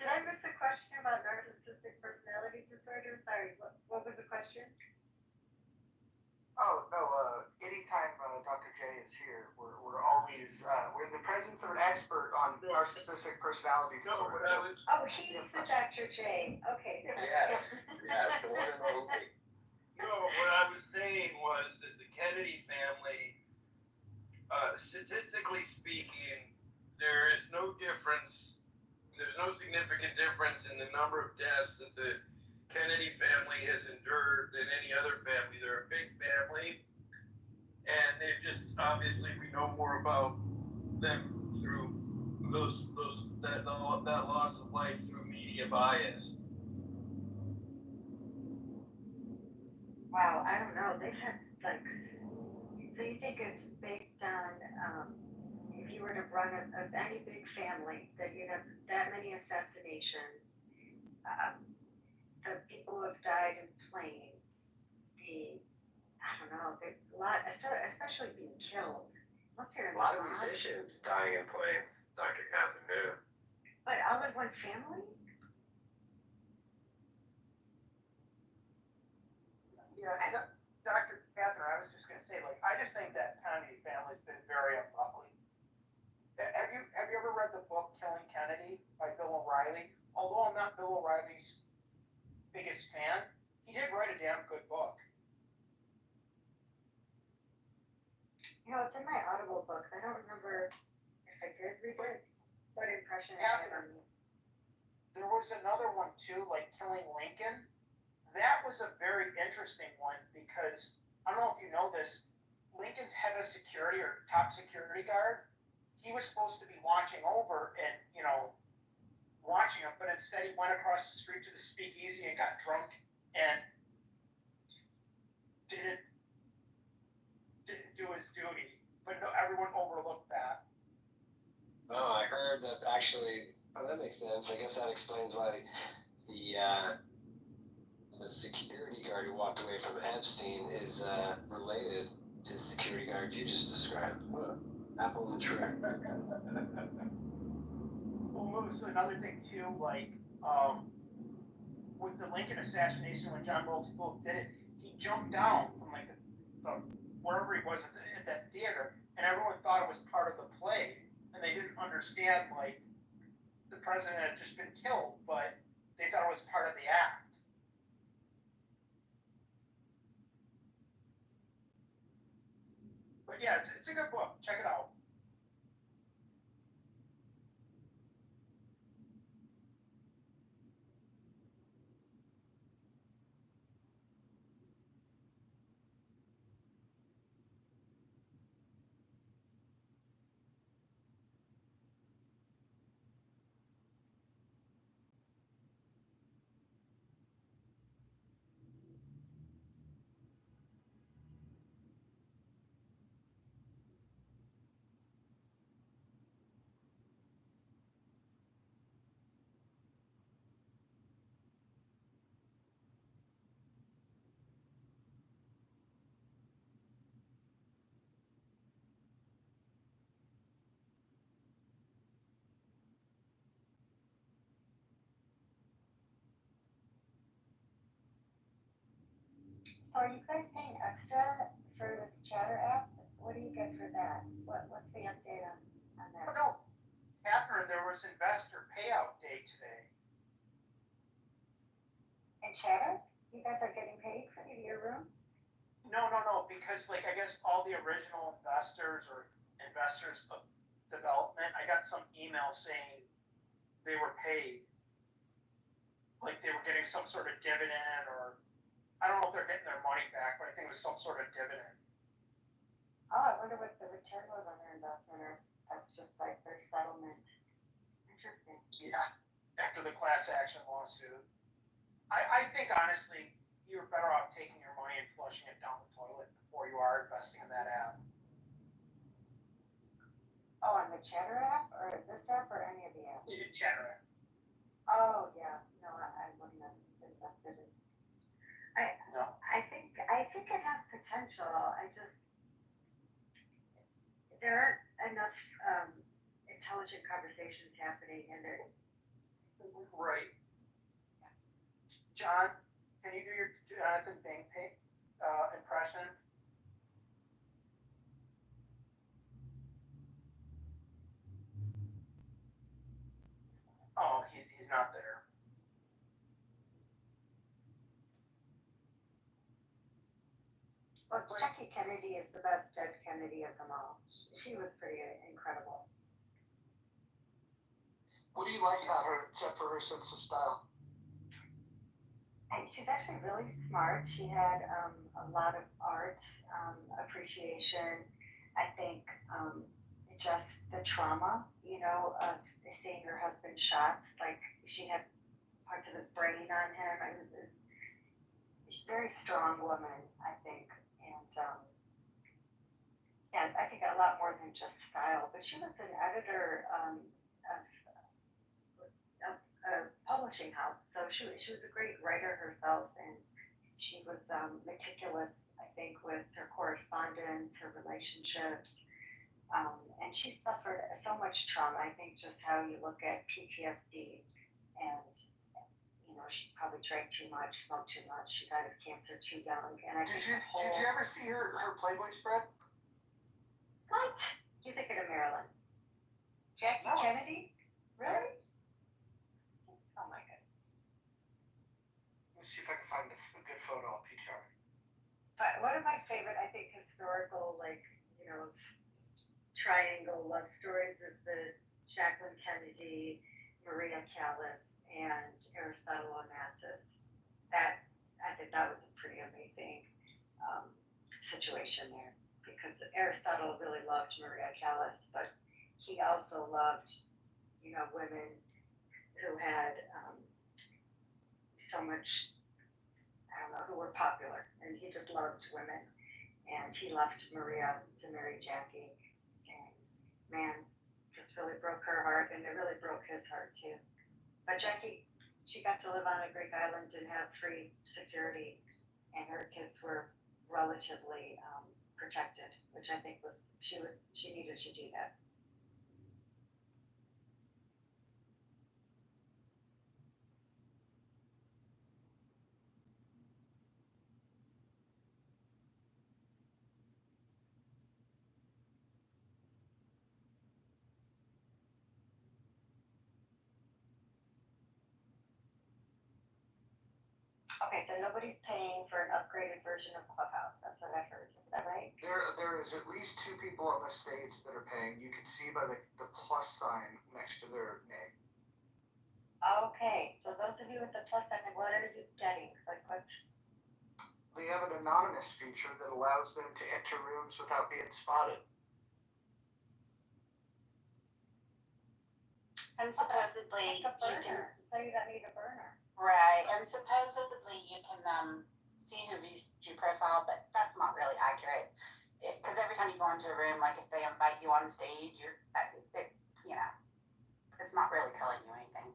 Did I miss the question about narcissistic personality disorder? Sorry, what was the question? Oh, no, anytime Dr. J is here, we're always, we're in the presence of an expert on narcissistic personality disorder. Oh, he's the Dr. J. Okay. Yes, the one and only. No, what I was saying was that the Kennedy family, statistically speaking, there is no difference. There's no significant difference in the number of deaths that the Kennedy family has endured than any other family. They're a big family, and they've just obviously we know more about them through that loss of life through media bias. Wow, I don't know. They've had like, so you think it's based on if you were to run any big family that you have that many assassinations, the people who have died in planes, I don't know, there's a lot, especially being killed. Let's hear A lot of musicians dying in planes, Dr. Catherine knew. But all in one family? Yeah, Dr. Catherine, I was just gonna say, like, I just think that Kennedy family's been very unlucky. Have you ever read the book Killing Kennedy by Bill O'Reilly? Although I'm not Bill O'Reilly's biggest fan, he did write a damn good book. You know, it's in my Audible books. I don't remember if I did read it, what impression it had on me. There was another one too, like Killing Lincoln. That was a very interesting one because, I don't know if you know this, Lincoln's head of security or top security guard, he was supposed to be watching over and, watching him, but instead he went across the street to the speakeasy and got drunk and didn't do his duty. But no, everyone overlooked that. Oh, I heard that actually, that makes sense. I guess that explains why the security guard who walked away from Epstein is related to the security guard you just described. Huh. Apple in the tree. Well, so another thing too, like, with the Lincoln assassination, when John Wilkes Booth did it, he jumped down from like the wherever he was at that theater, and everyone thought it was part of the play, and they didn't understand like the president had just been killed, but they thought it was part of the act. But yeah, it's a good book. Check it out. So are you guys paying extra for this Chatter app? What do you get for that? What's the update on that? Oh, no, Catherine, there was investor payout day today. In Chatter? You guys are getting paid for your rooms? No, because like I guess all the original investors or investors of development, I got some email saying they were paid. Like they were getting some sort of dividend, or I don't know if they're getting their money back, but I think it was some sort of dividend. Oh, I wonder what the return was on their investment, or that's just like their settlement. Interesting. Yeah, after the class action lawsuit. I think honestly, you're better off taking your money and flushing it down the toilet before you are investing in that app. Oh, on the Chatter app, or this app, or any of the apps? Chatter app. Oh, yeah. No, I wouldn't have invested in. No. I think it has potential. There aren't enough intelligent conversations happening in it. Right. John, can you do your Jonathan Bank impression? Oh, he's not there. Well, Jackie Kennedy is the best dead Kennedy of them all. She was pretty incredible. What do you like about her, except for her sense of style? And she's actually really smart. She had a lot of art appreciation. I think just the trauma, of seeing her husband shot. Like she had parts of his brain on him. She's a very strong woman, I think. And yeah, I think a lot more than just style. But she was an editor of a publishing house, so she was a great writer herself, and she was meticulous, I think, with her correspondence, her relationships, and she suffered so much trauma. I think just how you look at PTSD, and she probably drank too much, smoked too much. She died of cancer too young, and I think Did you ever see her Playboy spread? What? You thinking of Marilyn? Jackie Kennedy? Really? Oh my God. Let me see if I can find a good photo of PTR. But one of my favorite, I think, historical, triangle love stories is the Jacqueline Kennedy, Maria Callas, and Aristotle Onassis. I think that was a pretty amazing situation there, because Aristotle really loved Maria Callas, but he also loved, women who had so much, I don't know, who were popular, and he just loved women, and he left Maria to marry Jackie, and man, just really broke her heart, and it really broke his heart too. But Jackie, she got to live on a Greek island and have free security, and her kids were relatively protected, which I think she needed to do that. Okay, so nobody's paying for an upgraded version of Clubhouse. That's what I heard. Is that right? There is at least two people on the stage that are paying. You can see by the plus sign next to their name. Okay, so those of you with the plus sign, what are you getting? Like what's They have an anonymous feature that allows them to enter rooms without being spotted. And supposedly like a you can, burner? So you don't need a burner. right, and supposedly you can see who views your profile, but that's not really accurate. Because every time you go into a room, like if they invite you on stage, you know, it's not really telling you anything.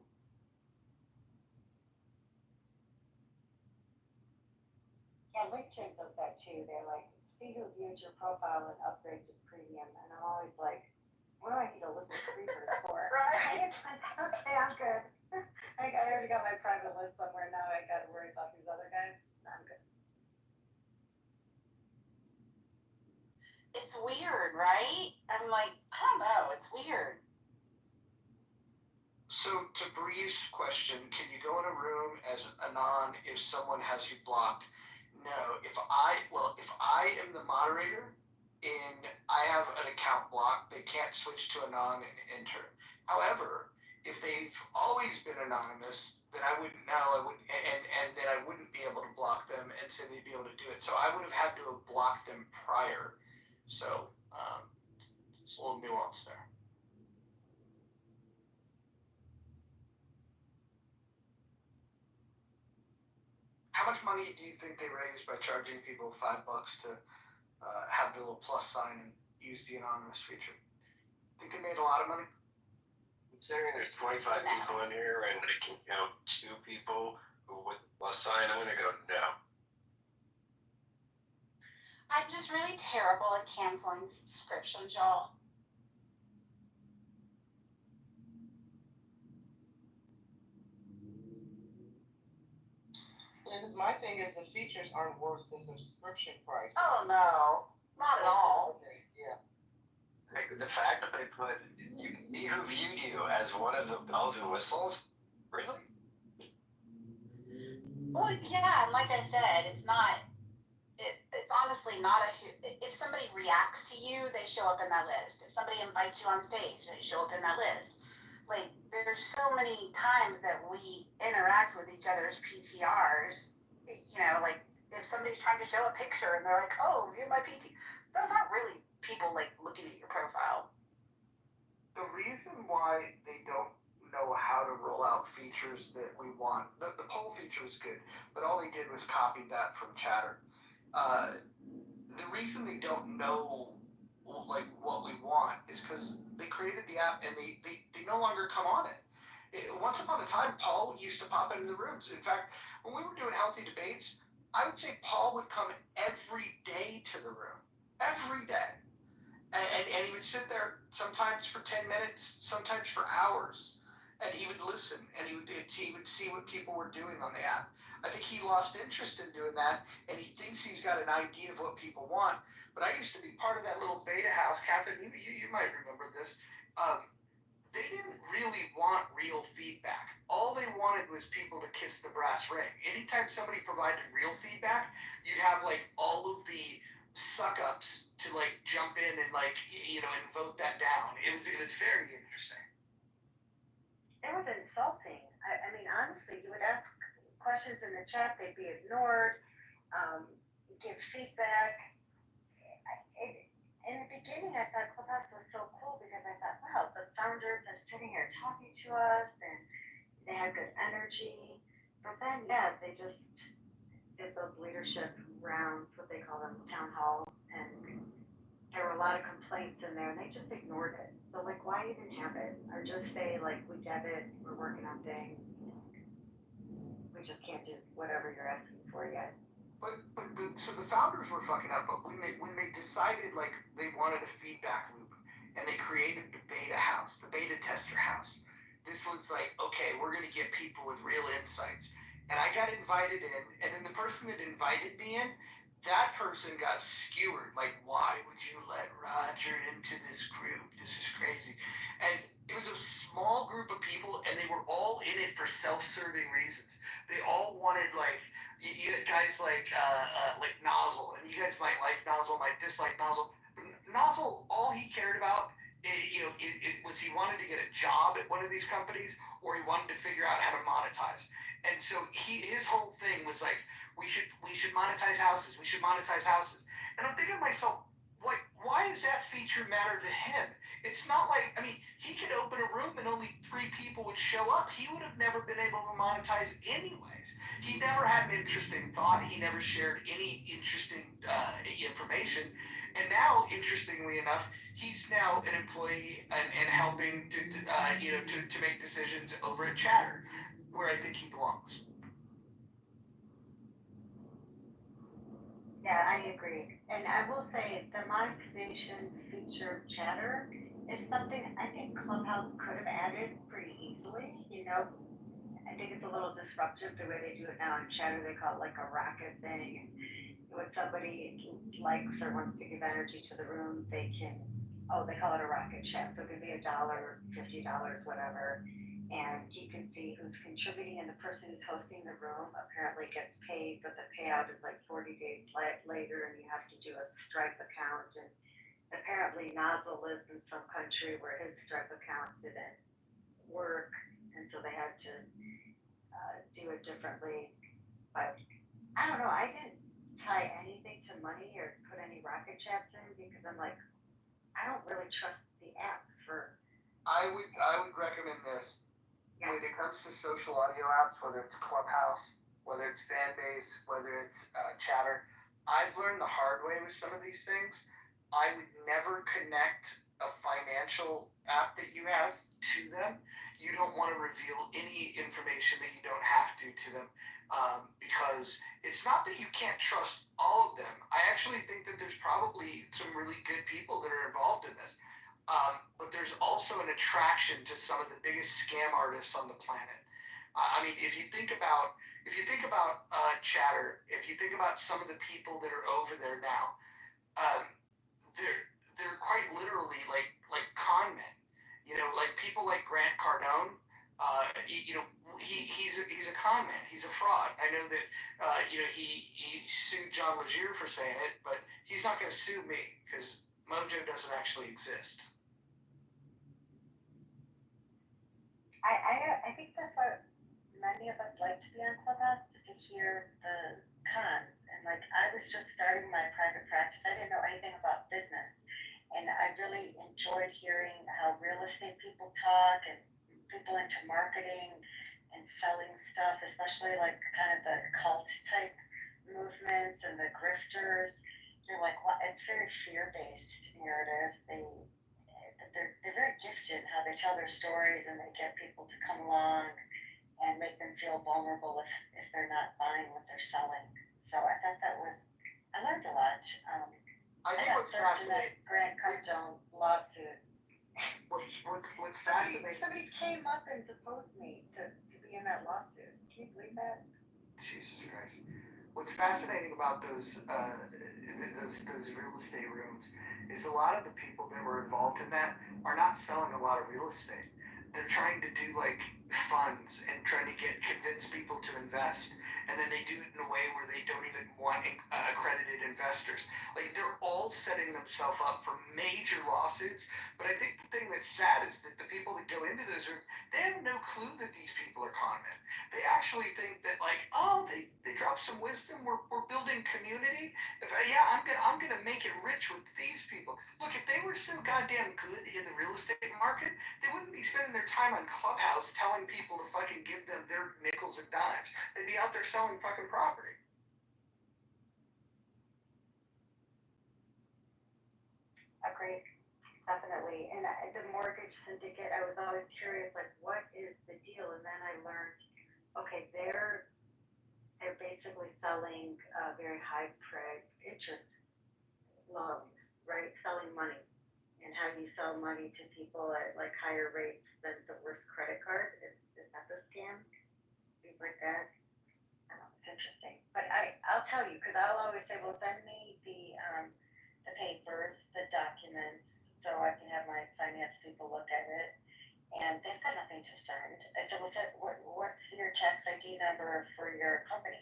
Yeah, LinkedIn does that too. They're like, see who viewed your profile and upgrade to premium. And I'm always like, what do I need to listen to creepers for? Right. Okay, I'm good. I already got my private list somewhere now. I got to worry about these other guys. I'm good. It's weird, right? I'm like, I don't know, it's weird. So to Bree's question, can you go in a room as anon if someone has you blocked? No. If I am the moderator and I have an account blocked, they can't switch to anon and enter. However, if they've always been anonymous, then I wouldn't know. And then I wouldn't be able to block them and say they'd be able to do it. So I would have had to have blocked them prior. So it's a little nuance there. How much money do you think they raised by charging people $5 to have the little plus sign and use the anonymous feature? Think they made a lot of money? Considering there's 25 people in here and it can count 2 people who with the plus sign, I'm gonna go no. I'm just really terrible at canceling subscriptions, y'all. Yeah, because my thing is the features aren't worth the subscription price. Oh no, not at all. Yeah. Like the fact that they put you can see who viewed you as one of the bells and whistles. Really? Well, yeah, and like I said, it's not. It's honestly not a. If somebody reacts to you, they show up in that list. If somebody invites you on stage, they show up in that list. Like there's so many times that we interact with each other's PTRs. You know, like if somebody's trying to show a picture and they're like, "Oh, view my PT," those aren't really people like looking at your profile. The reason why they don't know how to roll out features that we want, the poll feature is good, but all they did was copy that from Chatter. The reason they don't know like what we want is because they created the app and they no longer come on it. Once upon a time, Paul used to pop into the rooms. In fact, when we were doing healthy debates, I would say Paul would come every day to the room. Every day. And he would sit there sometimes for 10 minutes, sometimes for hours. And he would listen and he would see what people were doing on the app. I think he lost interest in doing that, and he thinks he's got an idea of what people want. But I used to be part of that little beta house. Catherine, you might remember this. They didn't really want real feedback. All they wanted was people to kiss the brass ring. Anytime somebody provided real feedback, you'd have like all of the suck-ups to like jump in and like, you know, and vote that down. It was very interesting. It was insulting. I mean, honestly, you would ask questions in the chat, they'd be ignored, give feedback. In the beginning, I thought Clubhouse was so cool because I thought, wow, the founders are sitting here talking to us and they had good energy. But then, yeah, they just did those leadership rounds, what they call them, town halls, and there were a lot of complaints in there and they just ignored it. So, like, why even have it? Or just say, like, we get it, we're working on things. We just can't do whatever you're asking for yet. So the founders were fucking up, but when they decided like they wanted a feedback loop and they created the beta house, the beta tester house, this was like, okay, we're gonna get people with real insights. And I got invited in, and then the person that invited me in, that person got skewered. Like, why would you let Roger into this group? This is crazy. And it was a small group of people, and they were all in it for self-serving reasons. They all wanted like You get guys like Nozzle, and you guys might like Nozzle, might dislike Nozzle. But Nozzle, all he cared about, it was he wanted to get a job at one of these companies, or he wanted to figure out how to monetize. And so his whole thing was like, we should monetize houses, we should monetize houses. And I'm thinking to myself, why does that feature matter to him? It's not like, I mean, he could open a room and only 3 people would show up. He would have never been able to monetize anyways. He never had an interesting thought. He never shared any interesting information. And now, interestingly enough, he's now an employee and helping to make decisions over at Chatter, where I think he belongs. Yeah, I agree. And I will say the monetization feature of Chatter is something I think Clubhouse could have added pretty easily. I think it's a little disruptive the way they do it now in Chatter. They call it like a rocket thing. When somebody likes or wants to give energy to the room, they call it a rocket chat. So it can be $1, $50, whatever. And you can see who's contributing, and the person who's hosting the room apparently gets paid, but the payout is like 40 days later, and you have to do a Stripe account. And apparently, Nozzle lives in some country where his Stripe account didn't work, and so they had to do it differently. But I don't know. I didn't tie anything to money or put any rocket chats in because I'm like, I don't really trust the app for. I would recommend this. Yeah. When it comes to social audio apps, whether it's Clubhouse, whether it's Fanbase, whether it's Chatter, I've learned the hard way with some of these things. I would never connect a financial app that you have to them. You don't want to reveal any information that you don't have to them, because it's not that you can't trust all of them. I actually think that there's probably some really good people that are involved in this. But there's also an attraction to some of the biggest scam artists on the planet. I mean, if you think about Chatter, if you think about some of the people that are over there now, um, they're quite literally like con men. Like people like Grant Cardone. He's a con man. He's a fraud. I know that he sued John Legere for saying it, but he's not going to sue me because Mojo doesn't actually exist. I think that's what many of us like to be on Clubhouse to hear the cons. And like I was just starting my private practice. I didn't know anything about business. And I really enjoyed hearing how real estate people talk and people into marketing and selling stuff, especially like kind of the cult type movements and the grifters. You're like, well, it's very fear based narratives. They're very gifted in how they tell their stories, and they get people to come along and make them feel vulnerable if they're not buying what they're selling. So I thought I learned a lot. I think what's fascinating. Grant Cardone lawsuit. What's fascinating. Somebody came up and deposed me to be in that lawsuit. Can you believe that? Jesus Christ. What's fascinating about those real estate rooms is a lot of the people that were involved in that are not selling a lot of real estate. They're trying to do like funds and trying to convince people to invest, and then they do it in a way where they don't even want accredited investors. Like they're all setting themselves up for major lawsuits. But I think the thing that's sad is that the people that go into those rooms, they have no clue that these people are con men. They actually think that like, oh, they dropped some wisdom. We're building community. I'm gonna make it rich with these people. Look, if they were so goddamn good in the real estate market, they wouldn't be spending their time on Clubhouse telling people to fucking give them their nickels and dimes. They'd be out there selling fucking property. Agreed, definitely. And the mortgage syndicate, I was always curious, like, what is the deal? And then I learned, okay, they're basically selling very high price interest loans, right? Selling money, and how you sell money to people at like higher rates than the worst credit card. Is that the scam? Things like that. It's interesting. But I'll tell you, because I'll always say, well, send me the papers, the documents, so I can have my finance people look at it. And they've got nothing to send. I said, what's your tax ID number for your company?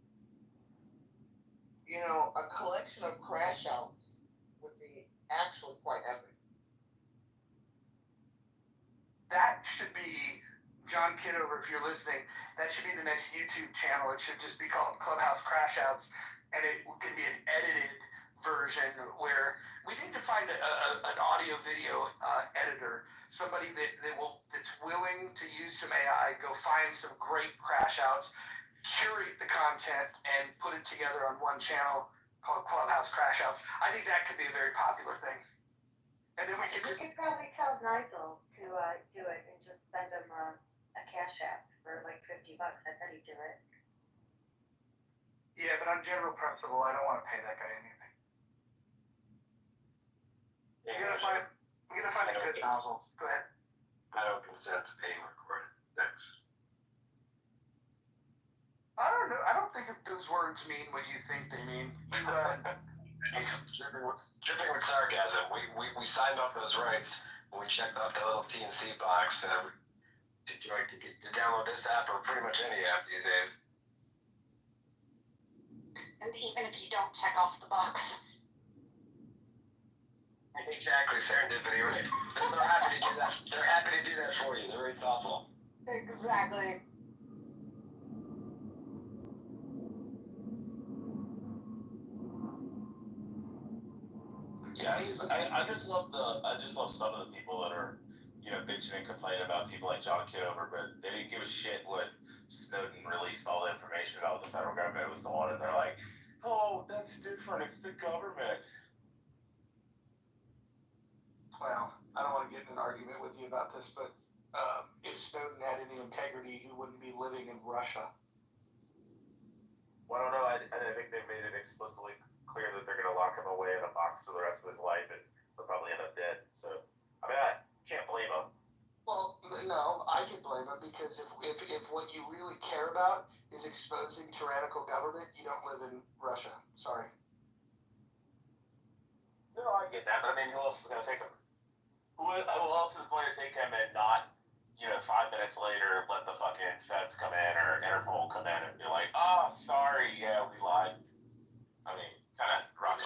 you know, a collection of crash outs would be actually quite epic. That should be John Kitover, if you're listening. That should be the next YouTube channel. It should just be called Clubhouse Crash Outs, and it can be an edited version where we need to find an audio video editor, somebody that's willing to use some AI, go find some great crash outs, curate the content, and put it together on one channel called Clubhouse Crash Outs. I think that could be a very popular thing. And then we could You could probably tell Nigel to do it and just send him a cash app for like $50. I bet he'd do it. Yeah, but on general principle, I don't want to pay that guy anything. Yeah, We gotta find a good nozzle. Go ahead. I don't consent to being recorded. Thanks. I don't know. I don't think that those words mean what you think they mean. Dripping with sarcasm. We signed off those rights when we checked off the little TNC box to download this app or pretty much any app these days. And even if you don't check off the box. Exactly, serendipity, right? They're happy to do that. They're happy to do that for you. They're very thoughtful. Exactly. Yeah, I just love some of the people that are, bitching and complaining about people like John Kitover, but they didn't give a shit when Snowden released all the information about what the federal government was doing, and they're like, oh, that's different, it's the government. Well, I don't want to get in an argument with you about this, but if Snowden had any integrity, he wouldn't be living in Russia. Well, I don't know, I think they made it explicitly clear that they're going to lock him away in a box for the rest of his life, and he'll probably end up dead. So, I mean, I can't blame him. Well, no, I can blame him because if what you really care about is exposing tyrannical government, you don't live in Russia. Sorry. No, I get that, but I mean, who else is going to take him? Who else is going to take him and not, 5 minutes later let the fucking feds come in or Interpol come in and be like, sorry, yeah, we lied. I mean, kind of rock.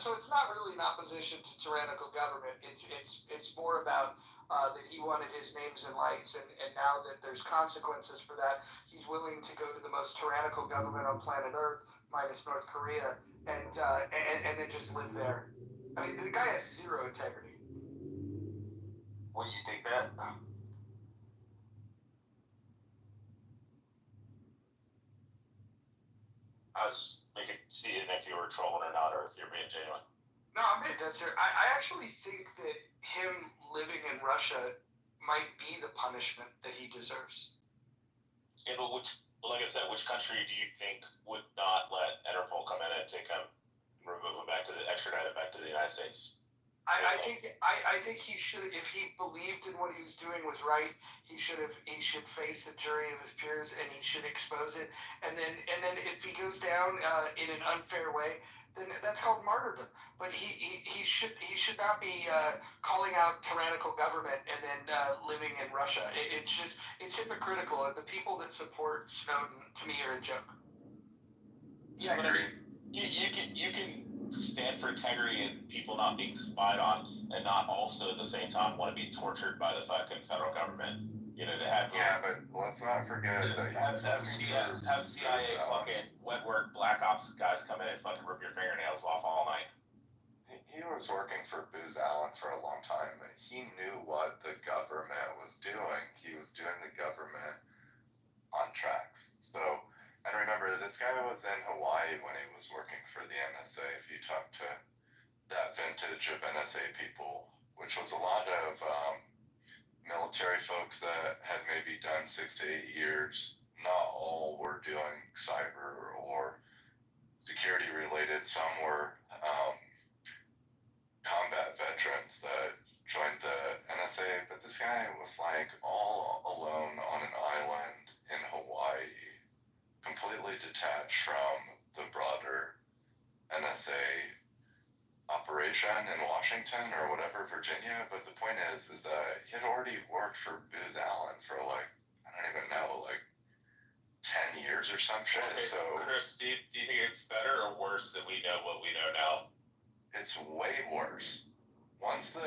So it's not really in opposition to tyrannical government. It's more about that he wanted his names and lights, and now that there's consequences for that, he's willing to go to the most tyrannical government on planet Earth, minus North Korea, and then just live there. I mean, the guy has zero integrity. Well, you think that? I was seeing if you were trolling or not, or if you're being genuine. No, I'm being dead serious. I actually think that him living in Russia might be the punishment that he deserves. Yeah, but like I said, which country do you think would not let Interpol come in and take him, remove him extradite him back to the United States? I think he should, if he believed in what he was doing was right, he should face a jury of his peers and he should expose it. And then if he goes down in an unfair way, then that's called martyrdom. But he should not be calling out tyrannical government and then living in Russia. It's hypocritical, and the people that support Snowden to me are a joke. Yeah, but I mean, you can stand for integrity and people not being spied on, and not also at the same time want to be tortured by the fucking federal government. To have but let's not forget that have CIA fucking wet work black ops guys come in and fucking rip your fingernails off all night. He was working for Booz Allen for a long time. He knew what the government was doing. He was doing the government on tracks. So, and remember, this guy was in Hawaii when he was working for the NSA. If you talk to that vintage of NSA people, which was a lot of military folks that had maybe done 6 to 8 years, not all were doing cyber or security related. Some were combat veterans that joined the NSA, but this guy was like all alone on an island in Hawaii, completely detached from the broader NSA operation in Washington or whatever, Virginia. But the point is that he had already worked for Booz Allen for I don't even know, 10 years or or some shit. Okay, So Chris, do you think it's better or worse that we know what we know now? it's way worse. Once the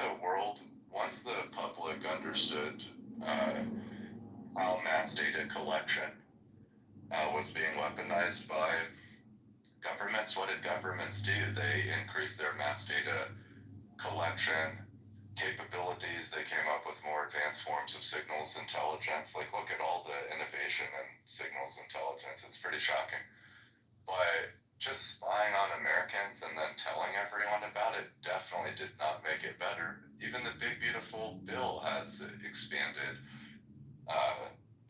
public understood how mass data collection was being weaponized by governments, what did governments do? They increased their mass data collection capabilities. They came up with more advanced forms of signals intelligence. Like, look at all the innovation in signals intelligence. It's pretty shocking. But just spying on Americans and then telling everyone about it definitely did not make it better. Even the big beautiful bill has expanded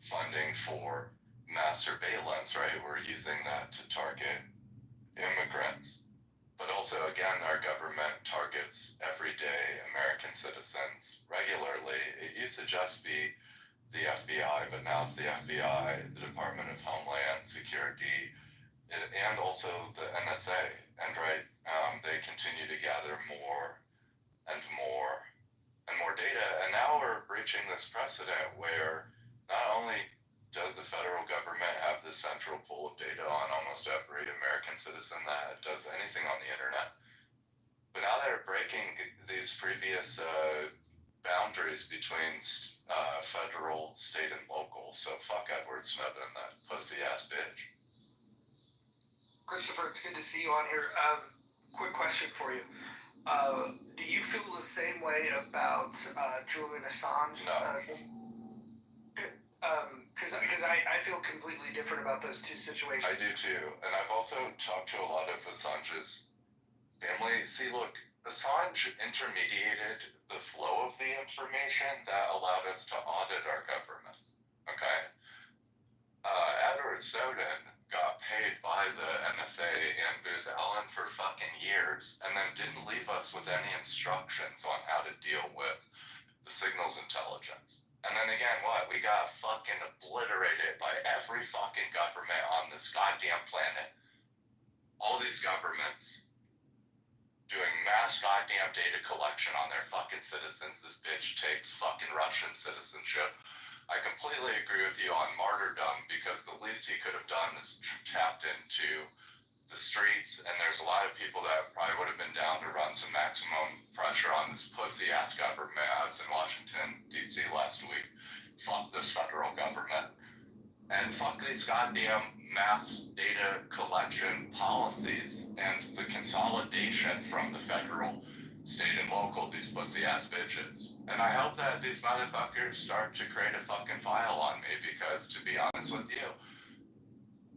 funding for mass surveillance, right? We're using that to target immigrants. But also, again, our government targets everyday American citizens regularly. It used to just be the FBI, but now it's the FBI, the Department of Homeland Security, and also the NSA. And they continue to gather more and more and more data. And now we're reaching this precedent where not only does the federal government have the central pool of data on almost every American citizen that does anything on the internet, but now they're breaking these previous boundaries between federal, state, and local. So fuck Edward Snowden, that pussy ass bitch. Christopher, it's good to see you on here. Quick question for you. Do you feel the same way about Julian Assange? No. Because I feel completely different about those two situations. I do too, and I've also talked to a lot of Assange's family. See, look, Assange intermediated the flow of the information that allowed us to audit our government. Okay? Edward Snowden got paid by the NSA and Booz Allen for fucking years, and then didn't leave us with any instructions on how to deal with the signals intelligence. And then again, what? We got fucking obliterated by every fucking government on this goddamn planet. All these governments doing mass goddamn data collection on their fucking citizens. This bitch takes fucking Russian citizenship. I completely agree with you on martyrdom, because the least he could have done is tapped into the streets, and there's a lot of people that probably would have been down to run some maximum pressure on this pussy ass government. I was in Washington, D.C. last week. Fuck this federal government. And fuck these goddamn mass data collection policies and the consolidation from the federal, state, and local, these pussy ass bitches. And I hope that these motherfuckers start to create a fucking file on me, because to be honest with you,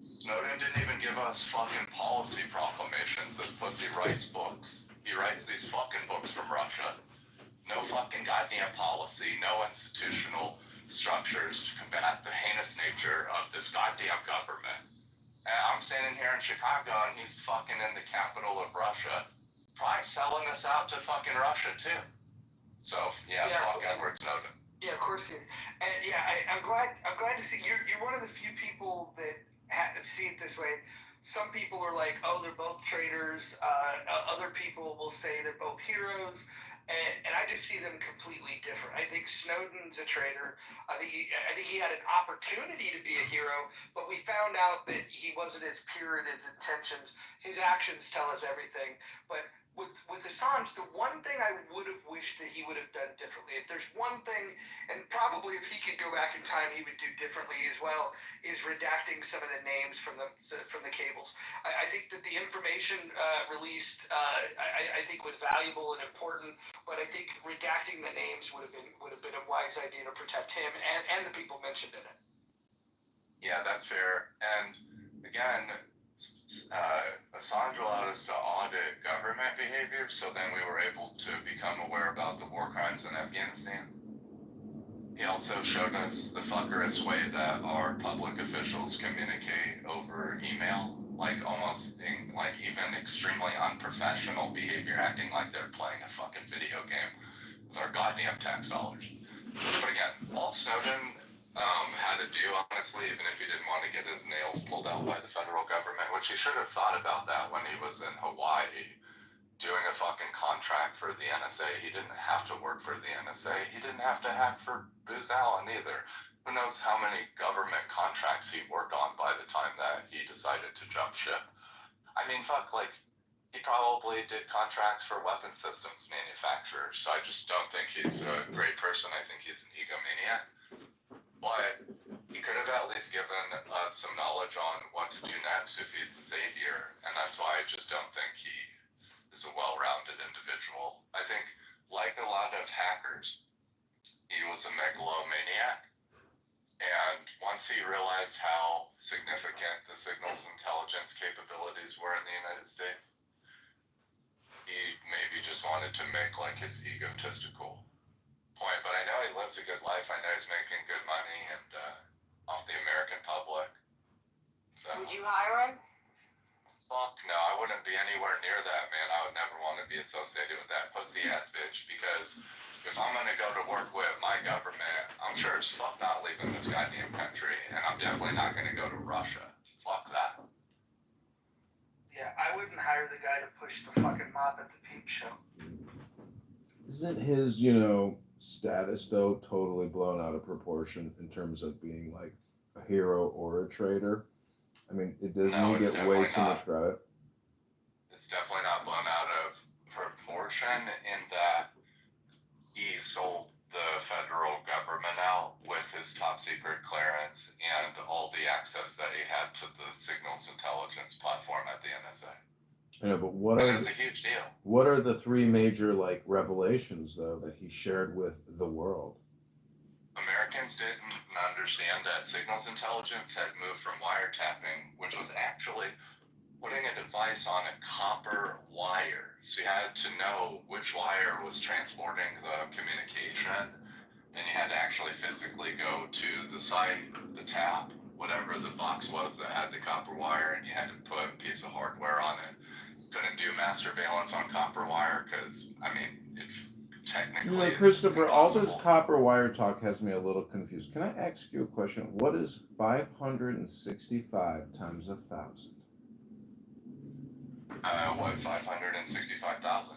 Snowden didn't even give us fucking policy proclamations. This pussy writes books. He writes these fucking books from Russia. No fucking goddamn policy, no institutional structures to combat the heinous nature of this goddamn government. And I'm standing here in Chicago, and he's fucking in the capital of Russia, probably selling us out to fucking Russia too. So yeah. Fuck Edward Snowden. Yeah, of course he is. And yeah, I'm glad to see you're one of the few people that see it this way. Some people are like, oh, they're both traitors. Other people will say they're both heroes. And I just see them completely different. I think Snowden's a traitor. I think he had an opportunity to be a hero, but we found out that he wasn't as pure in his intentions. His actions tell us everything. But with Assange, the one thing I would have wished that he would have done differently, if there's one thing, and probably if he could go back in time, he would do differently as well, is redacting some of the names from the cables. I think that the information released, I think was valuable and important, but I think redacting the names would have been a wise idea to protect him and the people mentioned in it. Yeah, that's fair. And again, Assange allowed us to audit government behavior, so then we were able to become aware about the war crimes in Afghanistan. He also showed us the fuckerous way that our public officials communicate over email, like even extremely unprofessional behavior, acting like they're playing a fucking video game with our goddamn tax dollars. But again, all Snowden had to do, honestly, even if he didn't want to get his nails pulled out by the federal government, which he should have thought about that when he was in Hawaii doing a fucking contract for the NSA. He didn't have to work for the NSA. He didn't have to hack for Booz Allen either. who knows how many government contracts he worked on by the time that he decided to jump ship. I mean, fuck, like, he probably did contracts for weapon systems manufacturers, so I just don't think he's a great person. I think he's an egomaniac. But he could have at least given us some knowledge on what to do next if he's the savior, and that's why I just don't think he is a well-rounded individual. I think, like a lot of hackers, he was a megalomaniac, and once he realized how significant the signals intelligence capabilities were in the United States, he maybe just wanted to make like his egotistical point. But I know he lives a good life. I know he's making good money and off the American public. So Would you hire him? fuck no, I wouldn't be anywhere near that, man. I would never want to be associated with that pussy ass bitch, because if I'm gonna go to work with my government, I'm sure as fuck not leaving this goddamn country, and I'm definitely not gonna go to Russia. Fuck that. Yeah, I wouldn't hire the guy to push the fucking mop at the peep show. Isn't his, status though totally blown out of proportion in terms of being like a hero or a traitor? I mean, doesn't he get way too much credit? It's definitely not blown out of proportion in that he sold the federal government out with his top secret clearance and all the access that he had to the signals intelligence platform at the NSA. I know, but what It's a huge deal. What are the three major revelations though that he shared with the world? Americans didn't understand that signals intelligence had moved from wiretapping, which was actually putting a device on a copper wire. So you had to know which wire was transporting the communication, and you had to actually physically go to the site, the tap, whatever the box was that had the copper wire, and you had to put a piece of hardware on it. Couldn't do mass surveillance on copper wire because, I mean, it's technically Christopher, all this copper wire talk has me a little confused. Can I ask you a question? What is 565 times 1,000? What, 565,000?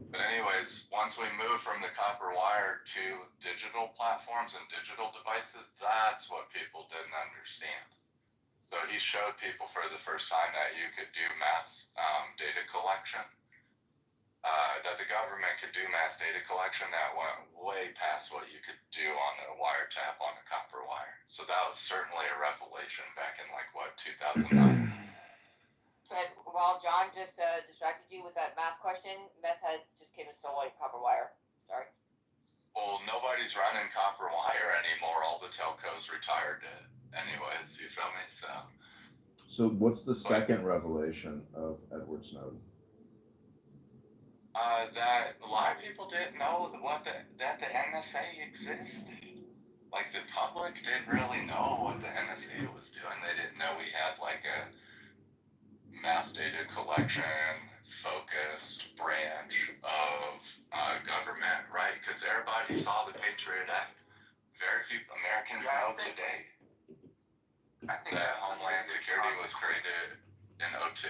But anyways, once we move from the copper wire to digital platforms and digital devices, that's what people didn't understand. So he showed people for the first time that you could do mass data collection, that the government could do mass data collection that went way past what you could do on a wiretap on a copper wire. So that was certainly a revelation back in 2009. But while John just distracted you with that math question, Meth Head just came and stole copper wire. Sorry. Well, nobody's running copper wire anymore. All the telcos retired it anyways, you feel me? So what's the second revelation of Edward Snowden? That a lot of people didn't know that the NSA existed. Like, the public didn't really know what the NSA was doing. They didn't know we had a mass data collection focused branch of government, right? Because everybody saw the Patriot Act. Very few Americans know today that Homeland Security was created in 2002.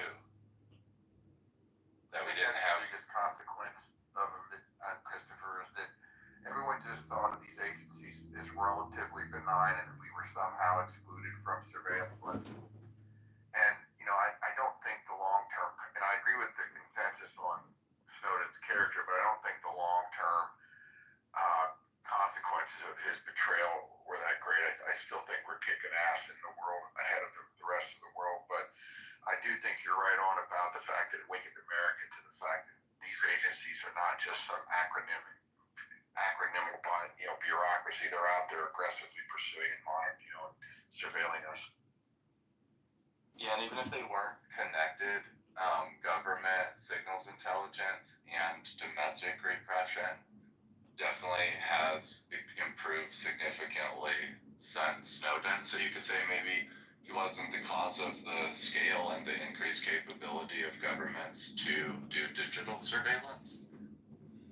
That we didn't have. The biggest consequence of it, Christopher, is that everyone just thought of these agencies as relatively benign and we were somehow excluded from surveillance. And, I don't think the long-term, and I agree with the consensus on Snowden's character, but I don't think the long-term consequences of his betrayal were that great. I still think we're kicking ass in the world ahead of the rest of the world, but I do think you're right on about the fact that it awakened America to the fact that these agencies are not just some acronymal bureaucracy. They're out there aggressively pursuing and monitoring, surveilling us. Yeah, and even if they weren't connected, government, signals intelligence, and domestic repression definitely has improved significantly since Snowden. So you could say maybe he wasn't the cause of the scale and the increased capability of governments to do digital surveillance.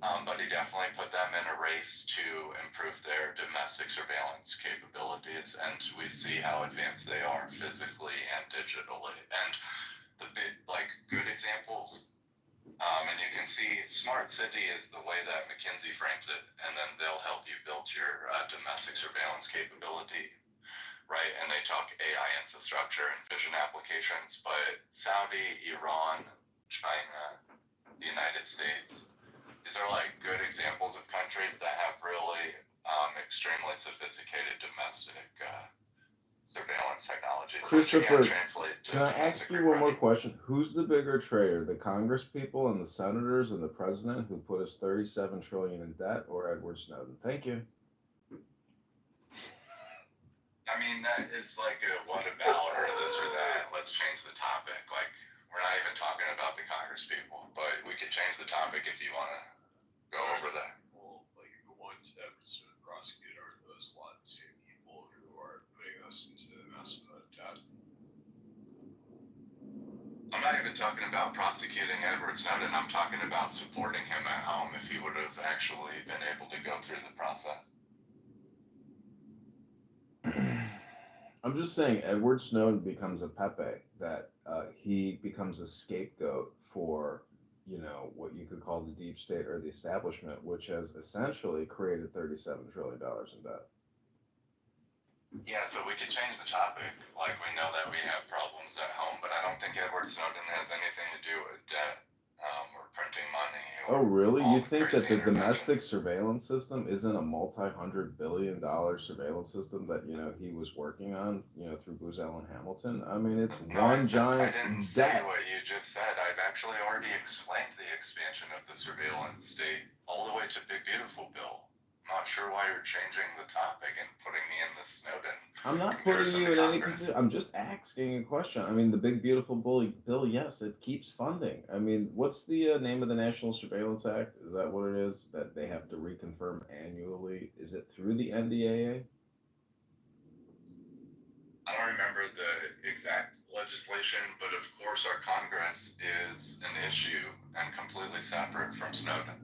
But he definitely put them in a race to improve their domestic surveillance capabilities, and we see how advanced they are physically and digitally. And the big, good examples And you can see smart city is the way that McKinsey frames it, and then they'll help you build your domestic surveillance capability, right? And they talk AI infrastructure and vision applications, but Saudi, Iran, China, the United States, these are like good examples of countries that have really extremely sophisticated domestic surveillance technology. Christopher, Which again translate to can I ask domestic you one more repression. question? Who's the bigger traitor, the Congress people and the senators and the president who put us 37 trillion in debt, or Edward Snowden? Thank you. I mean, that is like a what about or this or that. Let's change the topic. Like, we're not even talking about the Congress people, but we could change the topic if you want to go over that. Well, like the ones that were prosecuted are those a lot of the same people who are putting us into the massive debt. I'm not even talking about prosecuting Edward Snowden. I'm talking about supporting him at home if he would have actually been able to go through the process. I'm just saying Edward Snowden becomes a Pepe, that he becomes a scapegoat for, what you could call the deep state or the establishment, which has essentially created $37 trillion in debt. Yeah, so we could change the topic. Like, we know that we have problems at home, but I don't think Edward Snowden has anything to do with debt or printing money. Oh, really? You think that the crazy domestic surveillance system isn't a multi-hundred-billion-dollar surveillance system that, he was working on, through Booz Allen Hamilton? I mean, it's one giant I didn't say what you just said. I've actually already explained the expansion of the surveillance state all the way to Big Beautiful Bill. I'm not sure why you're changing the topic and putting me in the Snowden. I'm not putting you in any position. I'm just asking a question. I mean, the Big Beautiful Bill, yes, it keeps funding. I mean, what's the name of the National Surveillance Act? Is that what it is? That they have to reconfirm annually? Is it through the NDAA? I don't remember the exact legislation, but of course our Congress is an issue and completely separate from Snowden.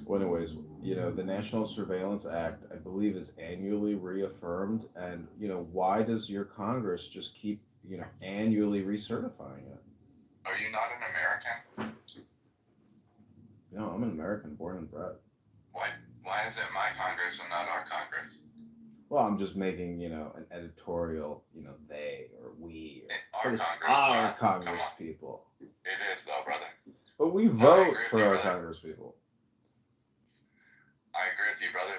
Well, anyways, the National Surveillance Act, I believe, is annually reaffirmed. And, why does your Congress just keep, annually recertifying it? Are you not an American? No, I'm an American, born and bred. Why is it my Congress and not our Congress? Well, I'm just making, an editorial, they or we. Our Congress. Our Congress people. It is, though, brother. But we vote for our Congress people. I agree with you, brother.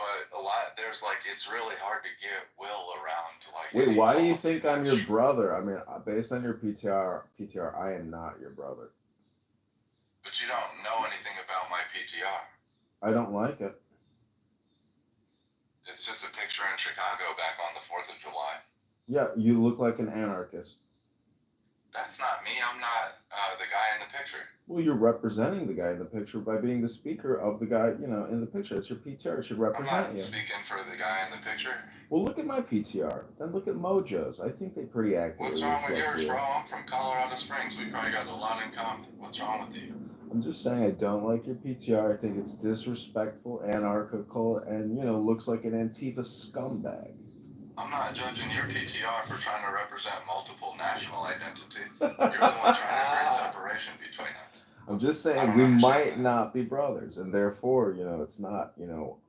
But there's it's really hard to get will around. Wait, why do you think I'm your brother? I mean, based on your PTR, I am not your brother. But you don't know anything about my PTR. I don't like it. It's just a picture in Chicago back on the 4th of July. Yeah, you look like an anarchist. That's not me. I'm not the guy in the picture. Well, you're representing the guy in the picture by being the speaker of the guy, in the picture. It's your PTR. It should represent you. I'm not speaking for the guy in the picture. Well, look at my PTR. Then look at Mojo's. I think they pretty accurately What's wrong with yours, you. bro? I'm from Colorado Springs. We probably got a lot in common. What's wrong with you? I'm just saying I don't like your PTR. I think it's disrespectful, anarchical, and, looks like an Antifa scumbag. I'm not judging your PTR for trying to represent multiple national identities. You're the one trying to create separation between us. I'm just saying we might not be brothers, and therefore, it's not,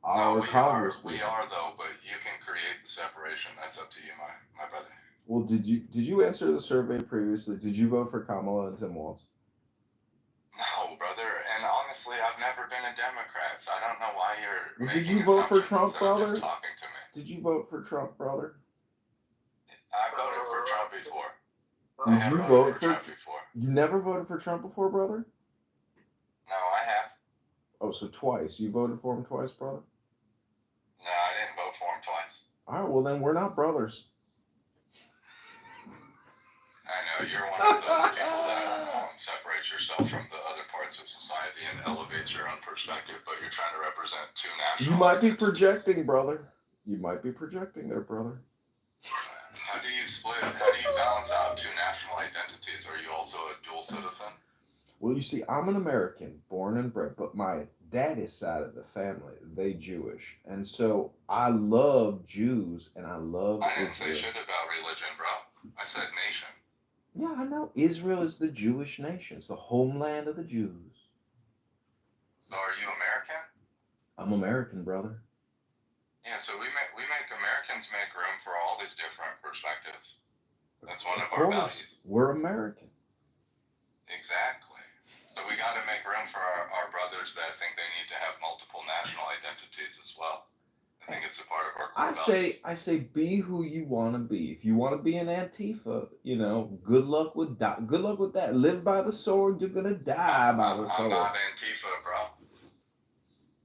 our Congress. We are though, but you can create the separation. That's up to you, my brother. Well, did you answer the survey previously? Did you vote for Kamala and Tim Walz? No, brother. And honestly, I've never been a Democrat, so I don't know why you're. Did you vote for Trump, brother? Just talking to me. Did you vote for Trump, brother? I voted for Trump before. Did you vote for Trump before? You never voted for Trump before, brother? No, I have. Oh, so twice. You voted for him twice, brother? No, I didn't vote for him twice. All right, well then we're not brothers. I know you're one of those people that separates yourself from the other parts of society and elevates your own perspective, but you're trying to represent two national. You might be projecting, brother. You might be projecting there, brother. How do you balance out two national identities? Are you also a dual citizen? Well, you see, I'm an American, born and bred, but my daddy's side of the family, they Jewish. And so I love Jews and I love I didn't Israel. say shit about religion, bro. I said nation. Yeah, I know. Israel is the Jewish nation. It's the homeland of the Jews. So are you American? I'm American, brother. Yeah, so we make Americans make room for all these different perspectives. That's one Of of our course, values. we're American. Exactly. So we got to make room for our brothers that think they need to have multiple national identities as well. I think it's a part of our core values. I say, be who you want to be. If you want to be an Antifa, good luck with that. Good luck with that. Live by the sword. You're gonna die by the I'm sword. not Antifa, bro.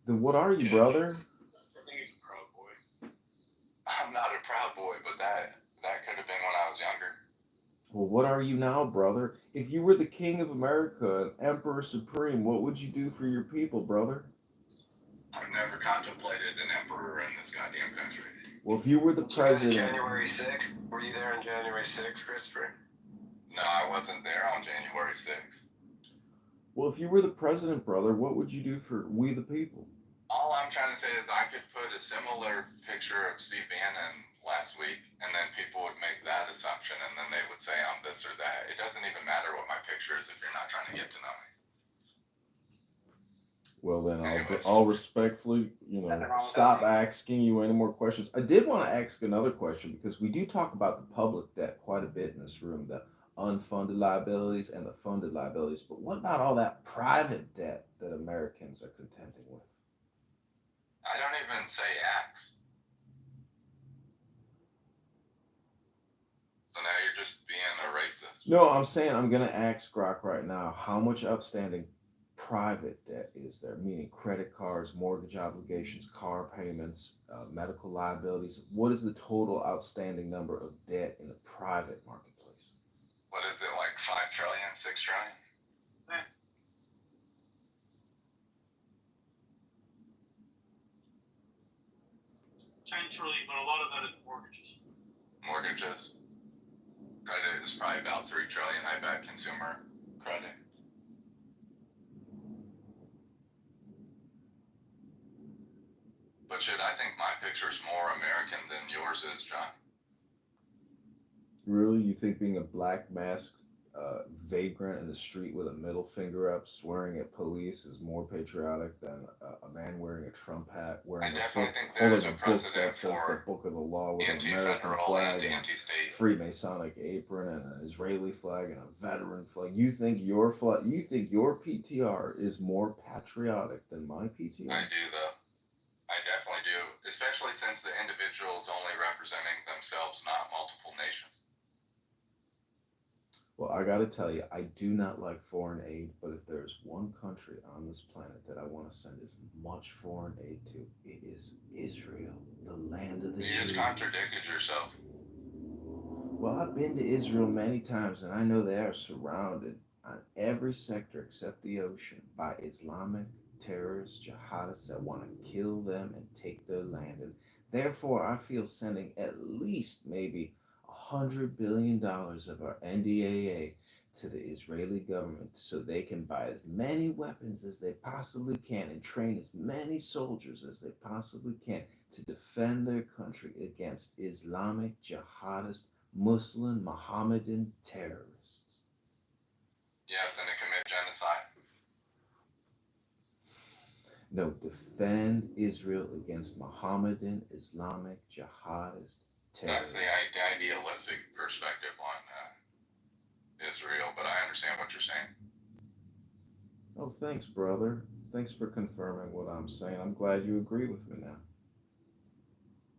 Then what are you, Yeah, brother? I think he's a proud boy. I'm not a proud boy, but that could have been when I was younger. Well, what are you now, brother? If you were the king of America, Emperor Supreme, what would you do for your people, brother? I've never contemplated an emperor in this goddamn country. Well, if you were the Did you go to president, January 6th? Were you there on January 6th, Christopher? No, I wasn't there on January 6th. well, if you were the president, brother, what would you do for we the people? All I'm trying to say is I could put a similar picture of Steve Bannon last week, and then people would make that assumption, and then they would say I'm this or that. It doesn't even matter what my picture is if you're not trying to get to know me. Well, then Anyways. I'll respectfully, Nothing wrong with stop that. asking you any more questions. I did want to ask another question because we do talk about the public debt quite a bit in this room, the unfunded liabilities and the funded liabilities. But what about all that private debt that Americans are contending with? I don't even say X. So now you're just being a racist. No, I'm saying I'm gonna ask Grok right now, how much outstanding private debt is there? Meaning credit cards, mortgage obligations, car payments, medical liabilities. What is the total outstanding number of debt in the private marketplace? What is it, like 5 trillion, 6 trillion? 10 trillion, but a lot of that is mortgages. Mortgages. Credit is probably about 3 trillion, I bet, consumer credit. But shit, I think my picture's more American than yours is, John. Really, you think being a black masked vagrant in the street with a middle finger up, swearing at police, is more patriotic than a man wearing a Trump hat, I wearing a definitely book, think holding there's a a book precedent that says the for Book of the Law with an American anti-federal flag and and a anti-state. Freemasonic apron and an Israeli flag and a veteran flag? You think your PTR is more patriotic than my PTR? I do, though. I definitely do. Especially since the individual's only representing themselves, not multiple nations. Well, I gotta tell you, I do not like foreign aid, but if there's one country on this planet that I want to send as much foreign aid to, it is Israel, the land of the You just Jews. contradicted yourself. Well, I've been to Israel many times, and I know they are surrounded on every sector except the ocean by Islamic terrorists, jihadists that want to kill them and take their land. And therefore, I feel sending at least maybe $100 billion of our NDAA to the Israeli government so they can buy as many weapons as they possibly can and train as many soldiers as they possibly can to defend their country against Islamic jihadist Muslim Mohammedan terrorists. Yes, and to commit genocide. No, defend Israel against Mohammedan Islamic jihadist That's terrorists. the idealistic perspective on Israel, but I understand what you're saying. Oh, thanks, brother. Thanks for confirming what I'm saying. I'm glad you agree with me now.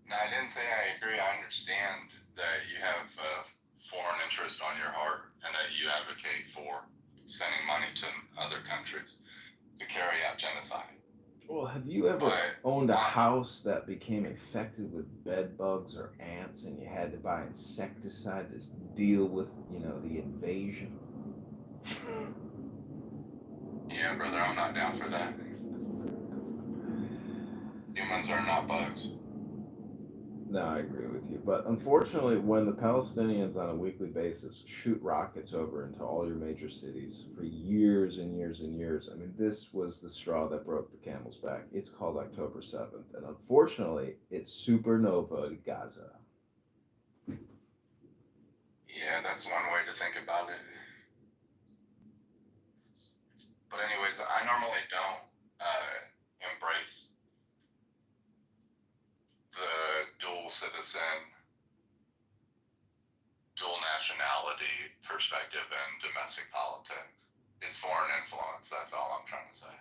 No, I didn't say I agree. I understand that you have foreign interest on your heart and that you advocate for sending money to other countries to carry out genocide. Well, have you ever owned a house that became infected with bed bugs or ants and you had to buy insecticide to deal with, the invasion? Yeah, brother, I'm not down for that. Humans are not bugs. No, I agree with you. But unfortunately, when the Palestinians on a weekly basis shoot rockets over into all your major cities for years and years and years, I mean, this was the straw that broke the camel's back. It's called October 7th. And unfortunately, it's supernova Gaza. Yeah, that's one way to think about it. But anyways, I normally don't embrace the dual citizen, dual nationality perspective in domestic politics. It's foreign influence, that's all I'm trying to say.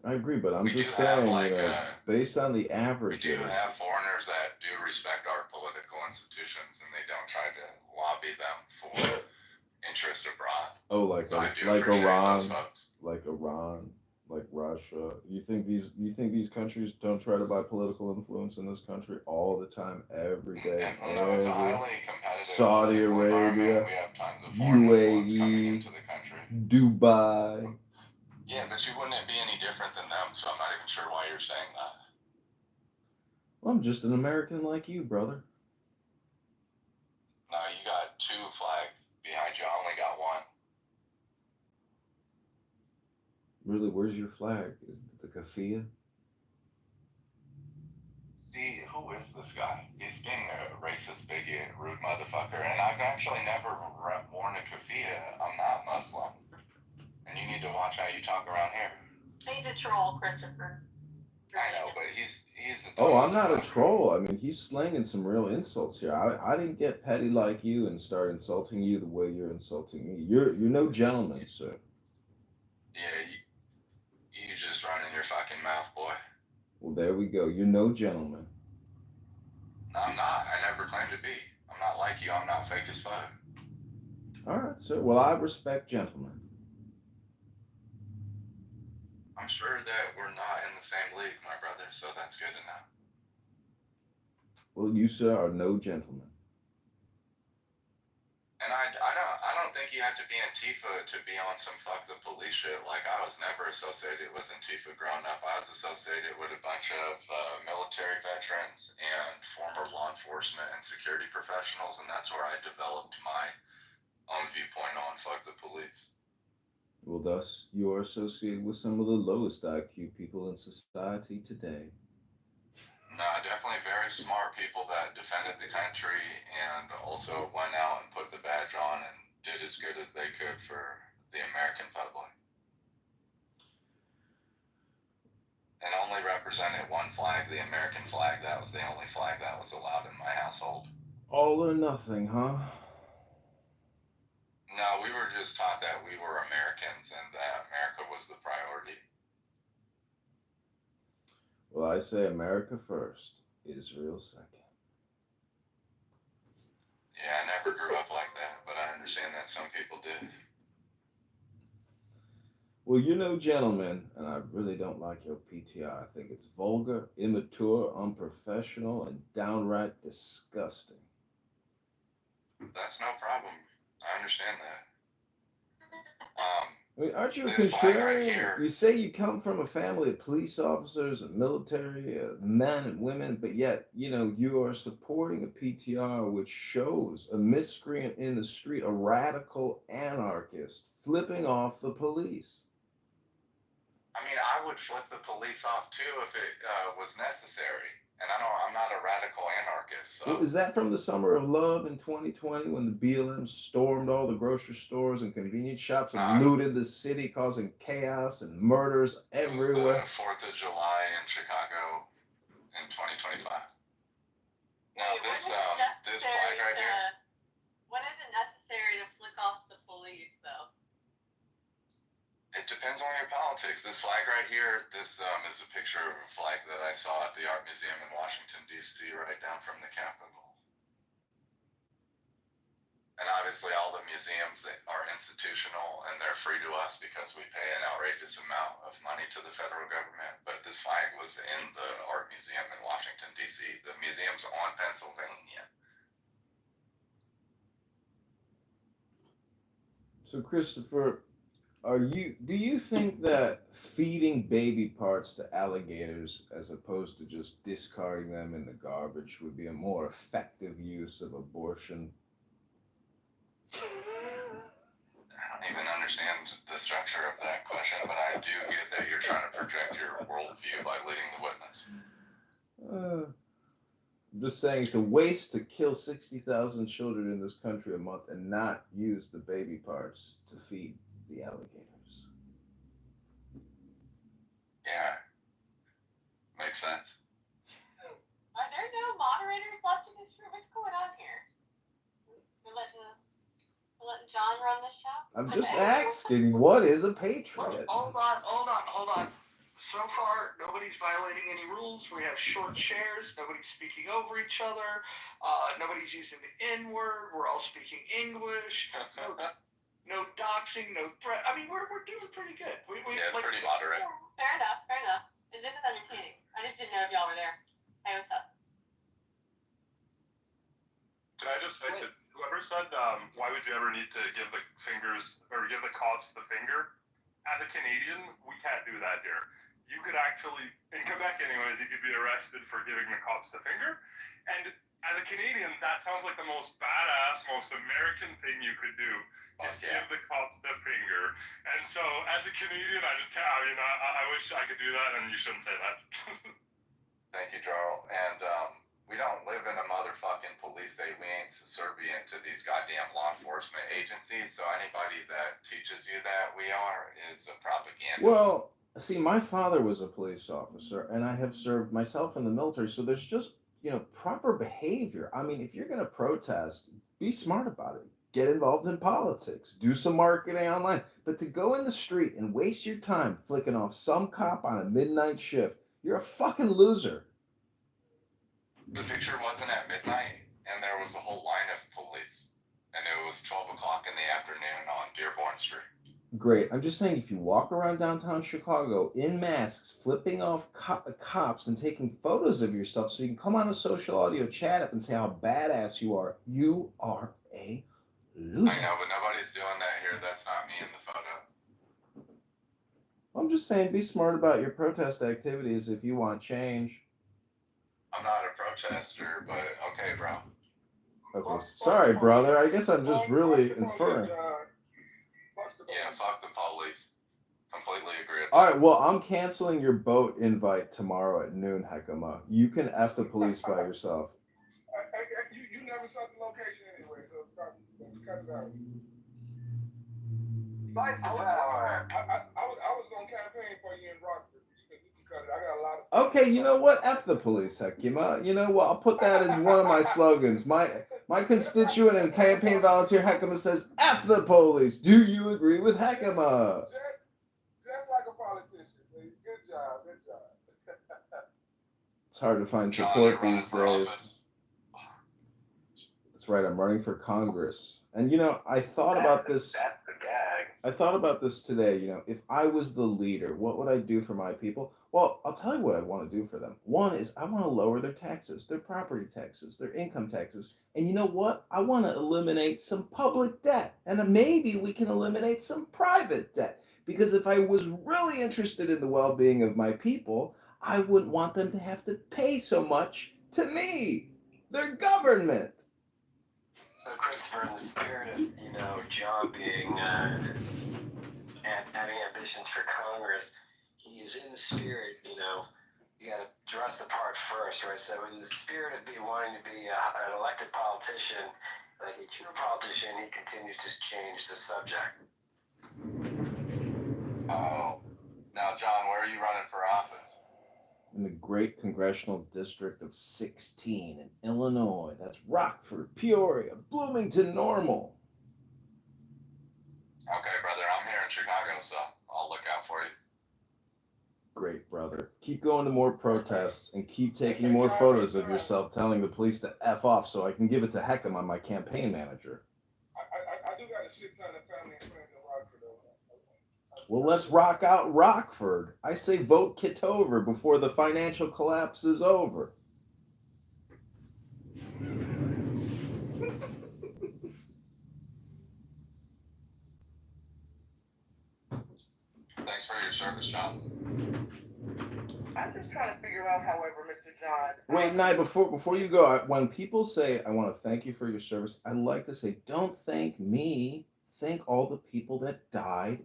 I agree, but I'm We just do have, saying, like, you know, based on the We averages. do have foreigners that do respect our political institutions and they don't try to lobby them for interest abroad. Oh, like So I do like appreciate those Iran, folks. like Russia. You think these countries don't try to buy political influence in this country all the time, every day, And no, it's a highly competitive Saudi political environment. Arabia, We have tons of foreign influence coming UAE, into the country. Dubai. Yeah, but you wouldn't be any different than them, so I'm not even sure why you're saying that. Well, I'm just an American like you, brother. No, you got two flags behind you. I only got one. Really, where's your flag? Is it the kafia? See, who is this guy? He's being a racist, bigot, rude motherfucker, and I've actually never worn a keffiyeh. I'm not Muslim. And you need to watch how you talk around here. He's a troll, Christopher. I know, but he's a Oh, I'm dumb not a motherfucker. troll. I mean, he's slinging some real insults here. I didn't get petty like you and start insulting you the way you're insulting me. You're no gentleman, sir. Yeah, you just running your fucking mouth, boy. Well, there we go. You're no gentleman. No, I'm not. I never claimed to be. I'm not like you. I'm not fake as fuck. All right, sir. Well, I respect gentlemen. I'm sure that we're not in the same league, my brother, so that's good to know. Well, you, sir, are no gentleman. And I don't think you have to be Antifa to be on some fuck the police shit. Like, I was never associated with Antifa growing up. I was associated with a bunch of military veterans and former law enforcement and security professionals, and that's where I developed my own viewpoint on fuck the police. Well, thus, you are associated with some of the lowest IQ people in society today. No, definitely very smart people that defended the country and also went out and put the badge on and did as good as they could for the American public. And only represented one flag, the American flag. That was the only flag that was allowed in my household. All or nothing, huh? No, we were just taught that we were Americans and that America was the priority. Well, I say America first, Israel second. Yeah, I never grew up like that, but I understand that some people did. Well, you're no gentleman, and I really don't like your PTI. I think it's vulgar, immature, unprofessional, and downright disgusting. That's no problem. I understand that. I mean, aren't you a This flag right contrarian? here. You say you come from a family of police officers and military men and women, but yet, you know, you are supporting a PTR which shows a miscreant in the street, a radical anarchist, flipping off the police. I mean, I would flip the police off too if it was necessary. And I'm not a radical anarchist. So. Well, is that from the summer of love in 2020 when the BLM stormed all the grocery stores and convenience shops and looted the city, causing chaos and murders everywhere? It was the 4th of July in Chicago in 2025. Now, this flag right here. When is it necessary to flick off the police, though? It depends on your politics. This flag right here, this is a picture of a flag that I saw at the Art Museum in Washington, D.C., right down from the Capitol. And obviously all the museums are institutional and they're free to us because we pay an outrageous amount of money to the federal government. But this flag was in the Art Museum in Washington, D.C. The museum's on Pennsylvania. So, Christopher, do you think that feeding baby parts to alligators as opposed to just discarding them in the garbage would be a more effective use of abortion? I don't even understand the structure of that question, but I do get that you're trying to project your worldview by leading the witness. I'm just saying it's a waste to kill 60,000 children in this country a month and not use the baby parts to feed the alligators. Yeah, makes sense. Are there no moderators left in this room? What's going on here? We're letting John run this show? I'm just asking, what is a Well, patriot? hold on. So far, nobody's violating any rules. We have short shares. Nobody's speaking over each other. Nobody's using the N word. We're all speaking English. No doxing, no threat. I mean, we're doing pretty good. Yeah, it's pretty moderate. Fair enough. This is entertaining. I just didn't know if y'all were there. Hey, what's up? Can I just say to whoever said, why would you ever need to give the fingers or give the cops the finger? As a Canadian, we can't do that here. You could actually, in Quebec anyways, you could be arrested for giving the cops the finger. And as a Canadian, that sounds like the most badass, most American thing you could do is give the cops the finger. And so, as a Canadian, I just can't, I wish I could do that, and you shouldn't say that. Thank you, Jarl. And we don't live in a motherfucking police state. We ain't subservient to these goddamn law enforcement agencies. So anybody that teaches you that we are is a propaganda. Well, see, my father was a police officer, and I have served myself in the military, so there's just, proper behavior. I mean, if you're going to protest, be smart about it. Get involved in politics. Do some marketing online. But to go in the street and waste your time flicking off some cop on a midnight shift, you're a fucking loser. The picture wasn't at midnight, and there was a whole line of police. And it was 12 o'clock in the afternoon on Dearborn Street. Great. I'm just saying, if you walk around downtown Chicago in masks, flipping off cops and taking photos of yourself so you can come on a social audio chat up and say how badass you are a loser. I know, but nobody's doing that here. That's not me in the photo. I'm just saying, be smart about your protest activities if you want change. I'm not a protester, but okay, bro. Okay, sorry, brother. I guess I'm just really inferring. Yeah, fuck the police. Completely agree. All right, well, I'm canceling your boat invite tomorrow at noon, Hekima. You can F the police by yourself. You never saw the location anyway, so cut it out. I was gonna campaign for you in Rockford. You can cut it. I got a lot of. Okay, you know what? F the police, Hekima. You know what? I'll put that as one of my slogans. My constituent and campaign volunteer Hekima says, F the police. Do you agree with Hekima? Just like a politician. Good job. It's hard to find support these days. That's right, I'm running for Congress. And I thought about this. That's the gag. I thought about this today. If I was the leader, what would I do for my people? Well, I'll tell you what I want to do for them. One is I want to lower their taxes, their property taxes, their income taxes. And you know what? I want to eliminate some public debt. And maybe we can eliminate some private debt. Because if I was really interested in the well-being of my people, I wouldn't want them to have to pay so much to me, their government. So Christopher, in the spirit of, John being, having ambitions for Congress, he's in the spirit, you gotta dress the part first, right? So in the spirit of wanting to be an elected politician, like a true politician, he continues to change the subject. Oh, now John, where are you running for office? In the great congressional district of 16 in Illinois. That's Rockford, Peoria, Bloomington, Normal. Okay, brother, I'm here in Chicago, so I'll look out for you. Great, brother. Keep going to more protests and keep taking more photos of yourself telling the police to F off so I can give it to Heckham on my campaign manager. I do got a shit ton of family and friends in Rockford, though. Well, let's rock out Rockford. I say vote Kitover before the financial collapse is over. Thanks for your service, John. I'm just trying to figure out, however, Mr. John. Wait, Nye, before you go, when people say, I want to thank you for your service, I like to say, don't thank me. Thank all the people that died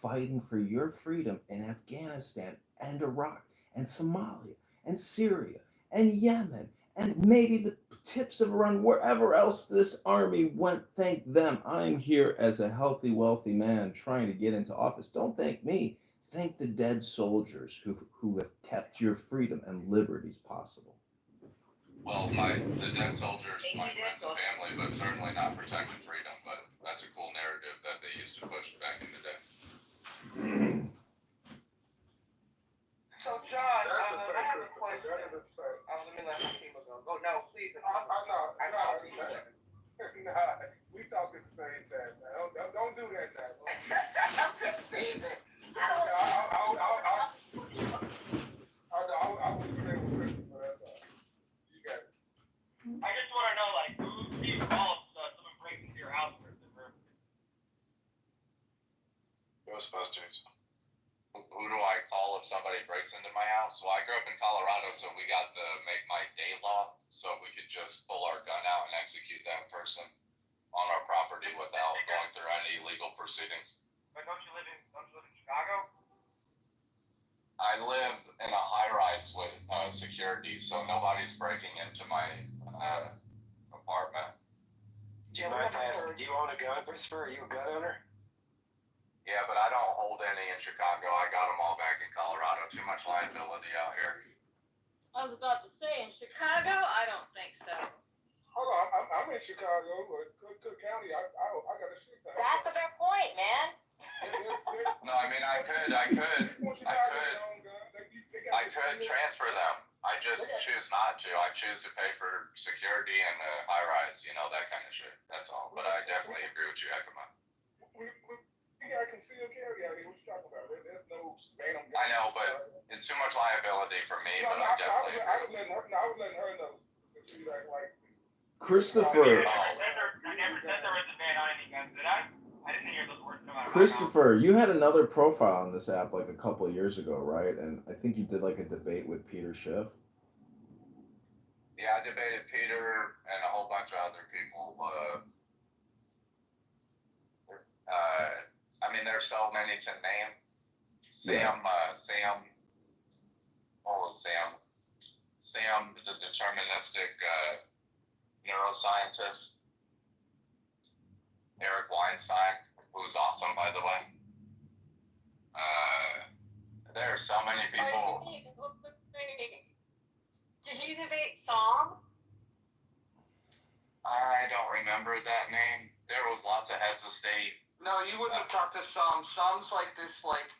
fighting for your freedom in Afghanistan and Iraq and Somalia and Syria and Yemen and maybe the tips have run wherever else this army went. Thank them. I'm here as a healthy, wealthy man trying to get into office. Don't thank me. Thank the dead soldiers who have kept your freedom and liberties possible. Well, the dead soldiers might friends and family, but certainly not protected freedom. But that's a cool narrative that they used to push back in the day. So, John, I have a question. Let me let my people go. Go, no, please. I know. Nah, we talk at the same time. Don't do that now. I'm just saying that. I was playing with Christopher, that's all. You got it. I just want to know, like, who do you call if someone breaks into your house, Christopher? Ghostbusters. Who do I call if somebody breaks into my house? Well, I grew up in Colorado, so we got the make my day law, so we could just pull our gun out and execute that person on our property without going through any legal proceedings. But don't you live in Chicago? I live in a high-rise with security, so nobody's breaking into my apartment. Do you mind if I ask, do you own a gun, Christopher? Are you a gun owner? Yeah, but I don't hold any in Chicago. I got them all back in Colorado. Too much liability out here. I was about to say, in Chicago, I don't think so. Hold on, I'm in Chicago, Cook County. I got a shit. That's a good point, man. No, I mean, I could transfer them. I just choose not to. I choose to pay for security and high rise, that kind of shit. That's all. But I definitely agree with you, Ekama. We got concealed carry out here. What you talking about? There's no ban on guns. I know, but it's too much liability for me. But I definitely I was letting her know. She's like Christopher. I never said there was a ban on any guns, did I? I didn't hear those words come out of my mouth. Christopher, you had another profile on this app like a couple of years ago, right? And I think you did like a debate with Peter Schiff. Yeah, I debated Peter and a whole bunch of other people. I mean, there's so many to name. Sam, what was Sam? Sam, the deterministic neuroscientist. Eric Weinstein, who's awesome, by the way. There are so many people. Did you debate Psalm? I don't remember that name. There was lots of heads of state. No, you wouldn't have talked to Psalm. Psalm's like this,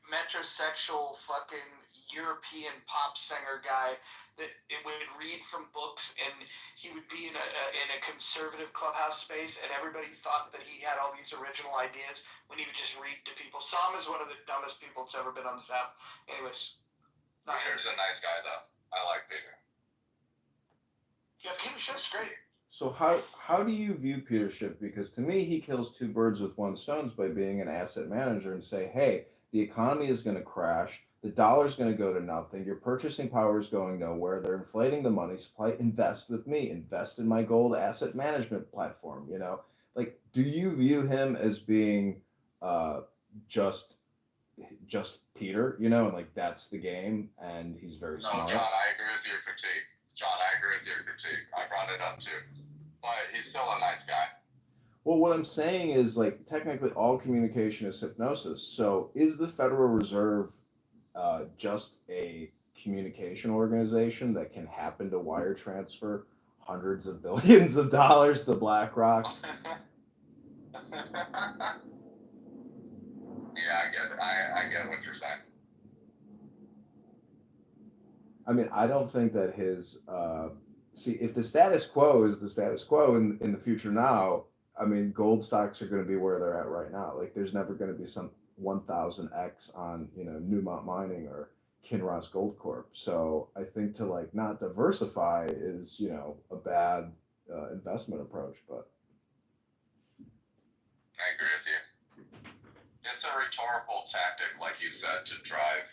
metrosexual fucking European pop singer guy that it would read from books, and he would be in a conservative clubhouse space, and everybody thought that he had all these original ideas when he would just read to people. Psalm is one of the dumbest people that's ever been on this app. Anyways. Peter's a nice guy, though. I like Peter. Yeah, Peter Schiff's great. So how do you view Peter Schiff? Because to me, he kills two birds with one stone by being an asset manager and say, hey, the economy is going to crash. The dollar's going to go to nothing. Your purchasing power is going nowhere. They're inflating the money supply. Invest with me. Invest in my gold asset management platform. Like, do you view him as being just Peter? And like that's the game, and he's very smart. No, John, I agree with your critique. I brought it up too, but he's still a nice guy. Well, what I'm saying is, like, technically all communication is hypnosis. So is the Federal Reserve just a communication organization that can happen to wire transfer hundreds of billions of dollars to BlackRock? Yeah, I get it. I get what you're saying. I mean, I don't think that his if the status quo is the status quo in the future now, I mean, gold stocks are going to be where they're at right now. Like, there's never going to be some 1000x on Newmont Mining or Kinross Gold Corp. So I think to like not diversify is a bad investment approach. But I agree with you. It's a rhetorical tactic, like you said, to drive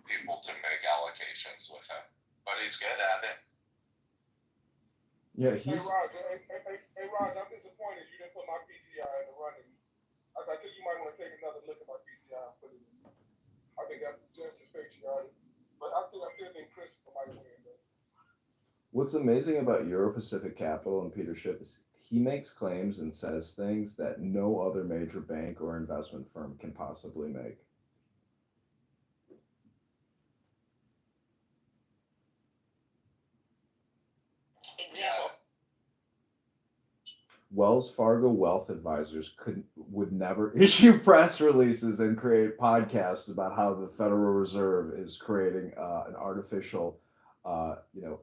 people to make allocations with him. But he's good at it. Yeah, Hey, Raj, I'm disappointed you didn't put my PTI in the running. I think you might want to take another look at my PTI and put it in. I think that's just as patriotic. But I still think Christopher might win, though. What's amazing about Euro Pacific Capital and Peter Schiff is he makes claims and says things that no other major bank or investment firm can possibly make. Example. Wells Fargo Wealth Advisors would never issue press releases and create podcasts about how the Federal Reserve is creating an artificial,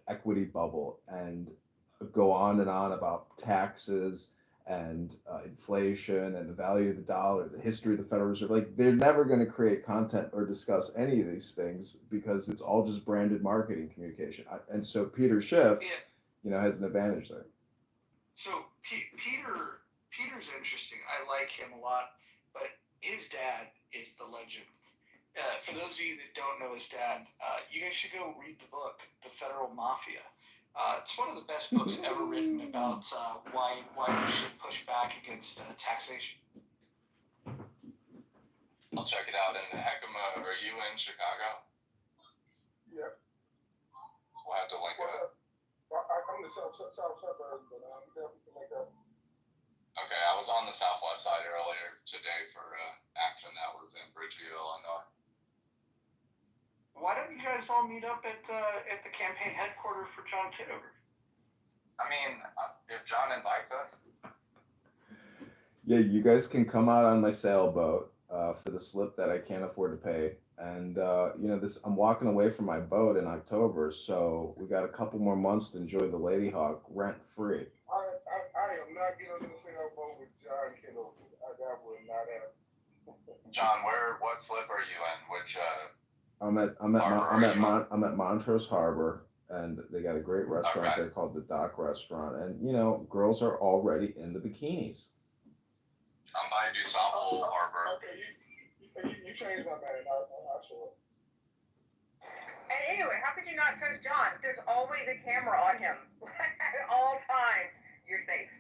equity bubble and go on and on about taxes and inflation and the value of the dollar, the history of the Federal Reserve. Like they're never going to create content or discuss any of these things because it's all just branded marketing communication. And so Peter Schiff, has an advantage there. So Peter's interesting. I like him a lot, but his dad is the legend. For those of you that don't know his dad, you guys should go read the book, The Federal Mafia. It's one of the best books ever written about why we should push back against taxation. I'll check it out. And Heckema, are you in Chicago? Yeah. We'll have to link up. I'm in the south suburbs, but we definitely can link up. Okay, I was on the southwest side earlier today for action that was in Bridgeview, Illinois. Why don't you guys all meet up at the campaign headquarters for John Kitover? I mean, if John invites us. Yeah, you guys can come out on my sailboat for the slip that I can't afford to pay. And I'm walking away from my boat in October, so we got a couple more months to enjoy the Lady Hawk rent free. I am not getting on the sailboat with John Kitover. That would not happen. John, what slip are you in? Which I'm at Montrose Harbor, and they got a great restaurant there called the Dock Restaurant, and girls are already in the bikinis. I'm by DuSable Harbor. Okay, you changed my mind. I'll show up. And anyway, how could you not trust John? There's always a camera on him at all times. You're safe.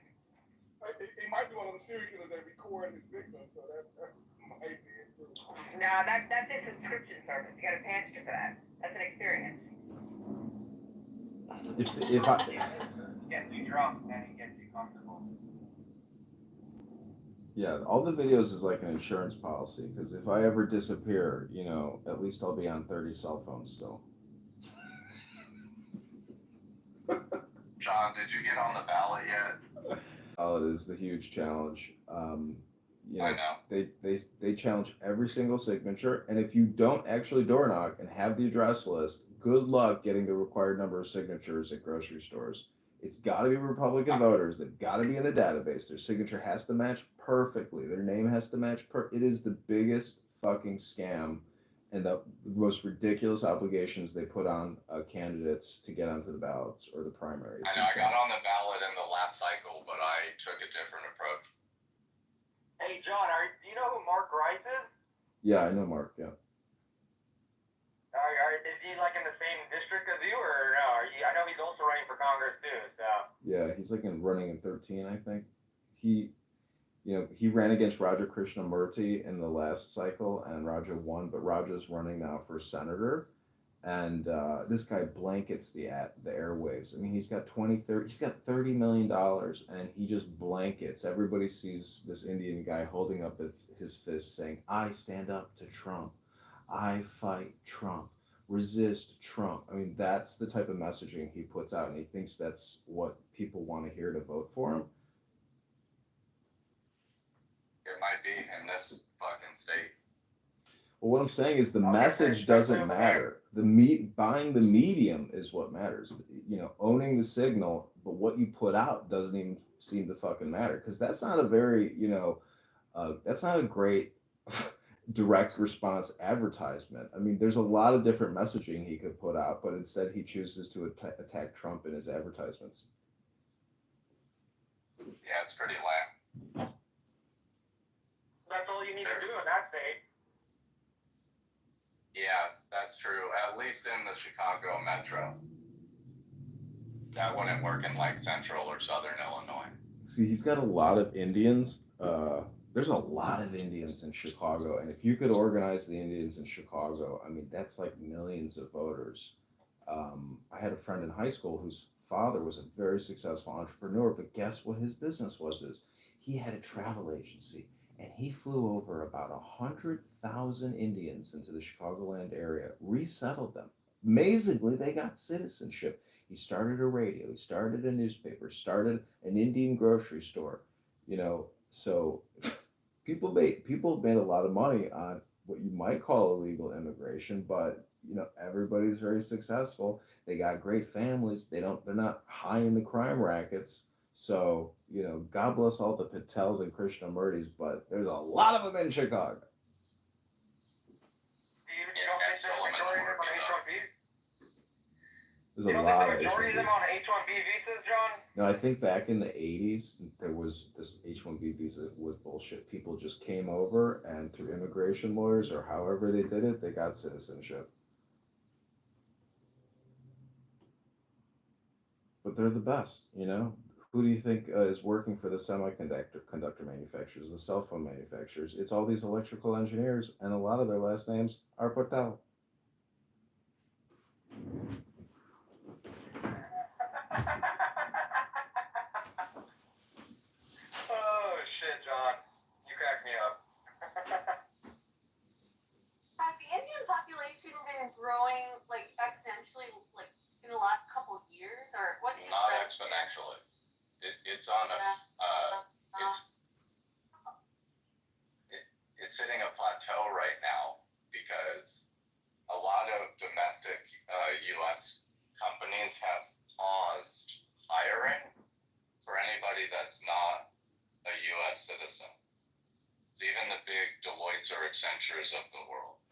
He might be one of them serial killers that record his victims, so that might be it too. No, that's his subscription service. You got to pay extra for that. That's an experience. If I Get too drunk and you get too comfortable. Yeah, all the videos is like an insurance policy because if I ever disappear, at least I'll be on 30 cell phones still. John, did you get on the ballot yet? Ballot is the huge challenge. I know. They challenge every single signature, and if you don't actually door knock and have the address list, good luck getting the required number of signatures at grocery stores. It's got to be Republican voters. They've got to be in the database. Their signature has to match perfectly. Their name has to match It is the biggest fucking scam and the most ridiculous obligations they put on candidates to get onto the ballots or the primary. I know. I got on the ballot in the last cycle, but I took a different approach. Hey, John, do you know who Mark Rice is? Yeah, I know Mark, yeah. Is he like in the same district as you, or no? I know he's also running for Congress too. So. Yeah, he's like running in 13, I think. He ran against Raja Krishnamurti in the last cycle, and Raja won. But Raja's running now for senator, and this guy blankets the airwaves. I mean, he's got $30 million, and he just blankets. Everybody sees this Indian guy holding up his fist, saying, "I stand up to Trump. I fight Trump. Resist Trump." I mean, that's the type of messaging he puts out, and he thinks that's what people want to hear to vote for him. It might be in this fucking state. Well, what I'm saying is the message doesn't matter. Buying the medium is what matters. Owning the signal, but what you put out doesn't even seem to fucking matter because that's not a very, that's not a great direct response advertisement. I mean, there's a lot of different messaging he could put out, but instead he chooses to attack Trump in his advertisements. Yeah, it's pretty lame. That's all you need to do in that state. Yeah, that's true. At least in the Chicago metro. That wouldn't work in like central or southern Illinois. See, he's got a lot of Indians. There's a lot of Indians in Chicago, and if you could organize the Indians in Chicago, I mean, that's like millions of voters. I had a friend in high school whose father was a very successful entrepreneur, but guess what his business was? Is he had a travel agency, and he flew over about 100,000 Indians into the Chicagoland area, resettled them. Amazingly, they got citizenship. He started a radio, he started a newspaper, started an Indian grocery store, you know. So people have made a lot of money on what you might call illegal immigration, but you know, everybody's very successful. They got great families. They're not high in the crime rackets. So, you know, God bless all the Patels and Krishnamurtis, but there's a lot of them in Chicago. You don't think there's a majority of them on H-1B? There's You a don't think lot the of majority of them H-1Bs. on H-1B visas, John? No, I think back in the 80s, there was this H-1B visa was bullshit. People just came over and through immigration lawyers or however they did it, they got citizenship. But they're the best, you know? Who do you think is working for the conductor manufacturers, the cell phone manufacturers? It's all these electrical engineers, and a lot of their last names are Patel. Oh, shit, John. You cracked me up. Has the Indian population been growing like exponentially, like in the last couple of years, or what's the Not trend? exponentially. It's on a it's hitting a plateau right now because a lot of domestic U.S. companies have paused hiring for anybody that's not a U.S. citizen. It's even the big Deloittes or Accentures of the world.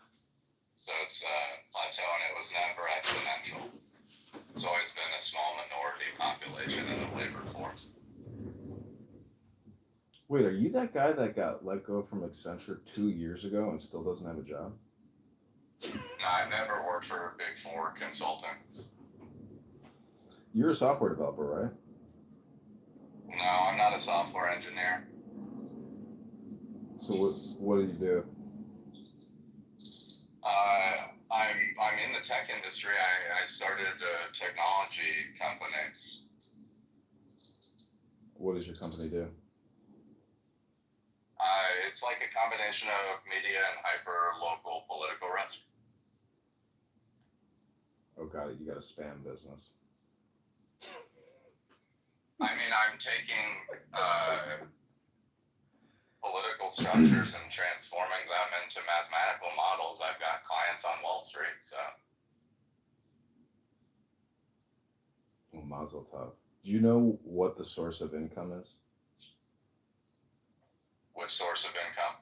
So it's a plateau, and it was never exponential. It's always been a small minority population in the labor force. Wait, are you that guy that got let go from Accenture 2 years ago and still doesn't have a job? No, I've never worked for a Big Four consulting. You're a software developer, right? No, I'm not a software engineer. So what do you do? I'm in the tech industry. I started a technology company. What does your company do? It's like a combination of media and hyper-local political risk. Oh, got it. You got a spam business. I mean, I'm taking political structures and transforming them into mathematical models. I've got clients on Wall Street, so. Well, mazel tov. Do you know what the source of income is? Which source of income?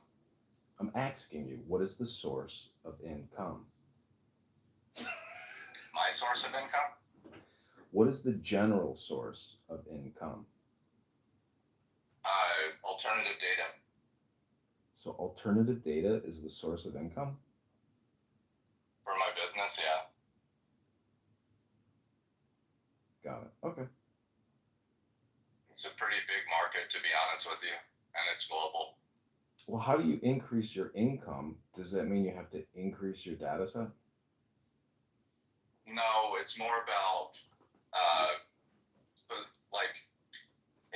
I'm asking you, what is the source of income? My source of income? What is the general source of income? Alternative data. So alternative data is the source of income? For my business, yeah. Got it. Okay. It's a pretty big market, to be honest with you, and it's global. Well, how do you increase your income? Does that mean you have to increase your data set? No, it's more about like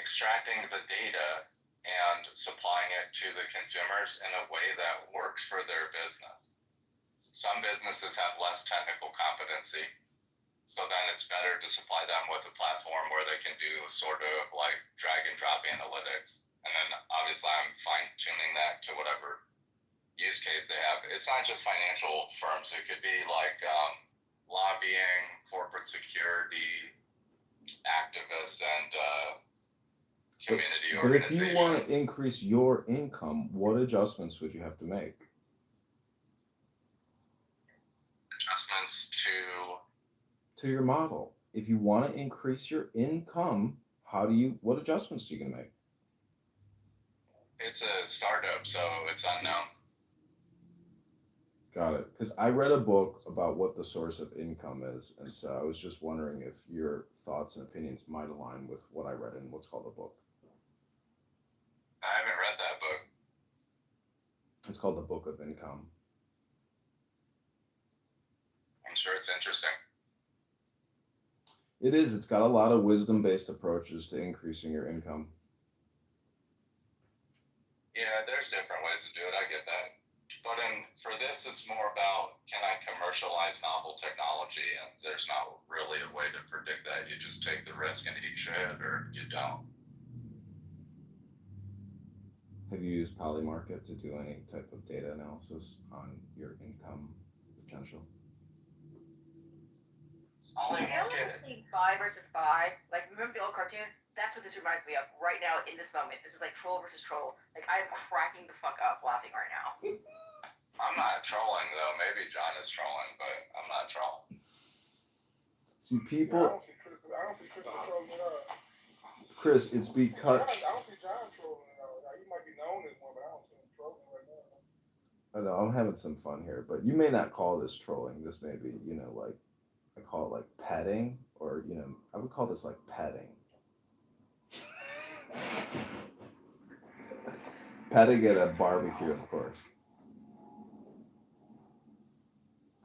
extracting the data and supplying it to the consumers in a way that works for their business. Some businesses have less technical competency, so then it's better to supply them with a platform where they can do sort of like drag and drop analytics. And then obviously I'm fine tuning that to whatever use case they have. It's not just financial firms. It could be like lobbying, corporate security, activist, and community But if organizations. you want to increase your income, what adjustments would you have to make? Adjustments to your model. If you want to increase your income, what adjustments are you going to make? It's a startup, so it's unknown. Got it. Because I read a book about what the source of income is, and so I was just wondering if your thoughts and opinions might align with what I read in what's called a book. I haven't read that book. It's called The Book of Income. I'm sure it's interesting. It is. It's got a lot of wisdom-based approaches to increasing your income. Yeah, there's different ways to do it. I get that. But for this, it's more about can I commercialize novel technology, and there's not really a way to predict that. You just take the risk and eat shit, or you don't. Have you used Polymarket to do any type of data analysis on your income potential? You know when I see buy versus buy, like remember the old cartoon? That's what this reminds me of right now in this moment. This is like troll versus troll. Like I'm cracking the fuck up laughing right now. I'm not trolling though. Maybe John is trolling, but I'm not trolling. See, people. I don't see Chris trolling at all. Chris, it's because. I don't see John trolling at all. Now, he might be known as one, but I don't see him trolling right now. I know I'm having some fun here, but you may not call this trolling. This may be, like I call it like petting, or I would call this like petting. Petting at a barbecue, of course.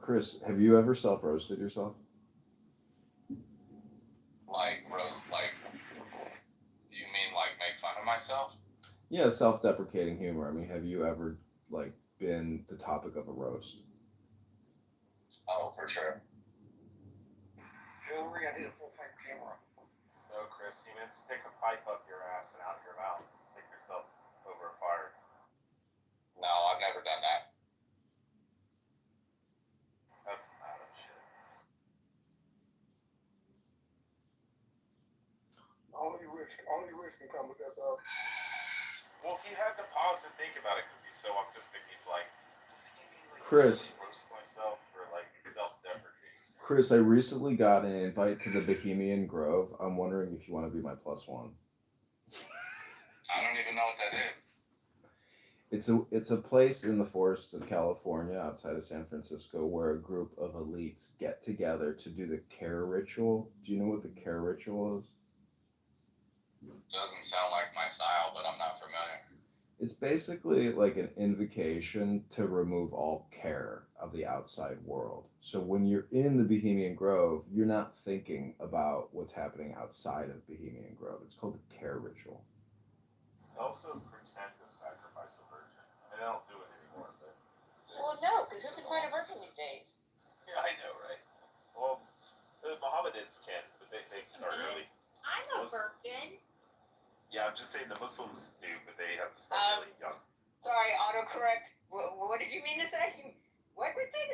Chris, have you ever self-roasted yourself? Like, you mean like make fun of myself? Yeah, self-deprecating humor. I mean, have you ever like been the topic of a roast? Oh, for sure. Jewelry, I need a full-frame camera. No, Chris, you meant stick a pipe up your ass and out your mouth and stick yourself over a fire. No, I've never done that. That's not a shit. Only risk can come with that, though. Well, he had to pause and think about it because he's so autistic. He's like, does he mean like Chris. roast myself or like self-deprecating? Chris, I recently got an invite to the Bohemian Grove. I'm wondering if you want to be my +1. I don't even know what that is. It's a place in the forests of California outside of San Francisco where a group of elites get together to do the care ritual. Do you know what the care ritual is? Doesn't sound like my style, but I'm not familiar. It's basically like an invocation to remove all care of the outside world. So when you're in the Bohemian Grove, you're not thinking about what's happening outside of Bohemian Grove. It's called the care ritual. Also pretend to sacrifice a virgin. I don't do it anymore, but. Well, no, because who can find a virgin these days? Yeah, I know, right? Well, the Mohammedans can, but they start early. I'm a virgin. Yeah, I'm just saying the Muslims do, but they have to start really young. Sorry, autocorrect. What did you mean to say? What was it?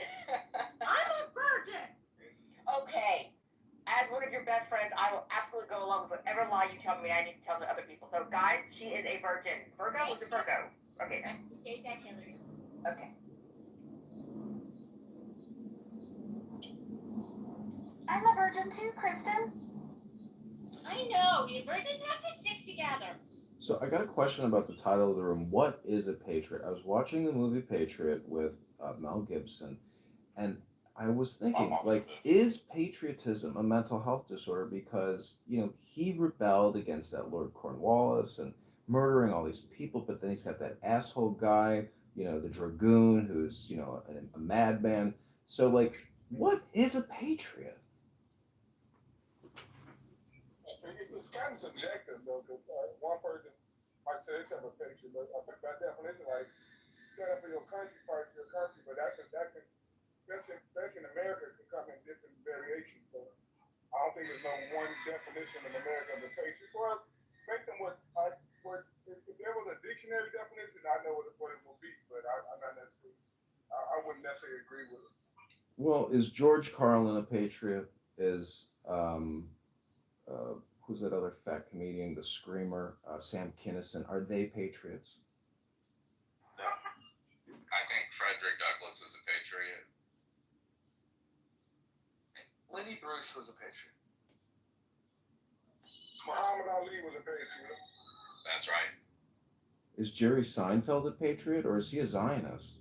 I'm a virgin. Okay. As one of your best friends, I will absolutely go along with whatever lie you tell me I need to tell the other people. So, guys, she is a virgin. Virgo? What's a Virgo? Okay, now. State that, Hillary. Okay. I'm a virgin too, Kristen. I know. You virgins have to stick together. So I got a question about the title of the room. What is a patriot? I was watching the movie Patriot with Mel Gibson, and I was thinking, like, is patriotism a mental health disorder? Because, he rebelled against that Lord Cornwallis and murdering all these people, but then he's got that asshole guy, the dragoon, who's, a madman. So, like, what is a patriot? It's kind of subjective, though, because one person might say they have a picture, but I took that definition, like, stand up for your country, fight for your country, but that can, especially in America, can come in different variations. So I don't think there's no one definition in America of a patriot. Well, make them if there was a dictionary definition, I know what it will be, but I'm not necessarily, I wouldn't necessarily agree with it. Well, is George Carlin a patriot? Is who's that other fat comedian, the screamer, Sam Kinison? Are they patriots? No. I think Frederick Douglass is a patriot. Lenny Bruce was a patriot. Muhammad Ali was a patriot. That's right. Is Jerry Seinfeld a patriot, or is he a Zionist?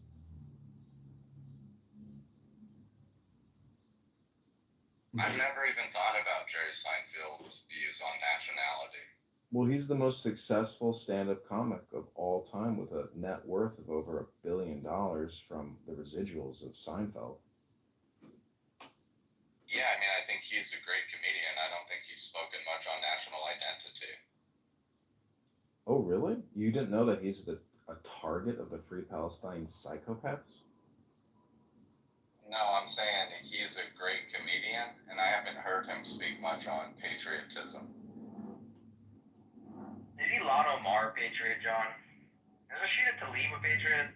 I've never even thought about Jerry Seinfeld's views on nationality. Well, he's the most successful stand-up comic of all time with a net worth of over $1 billion from the residuals of Seinfeld. Yeah, I mean, I think think he's a great comedian. I don't think he's spoken much on national identity. Oh, really? You didn't know that he's a target of the Free Palestine psychopaths? No, I'm saying he's a great comedian, and I haven't heard him speak much on patriotism. Is Ilhan Omar a patriot, John? Isn't she the Talib a patriot?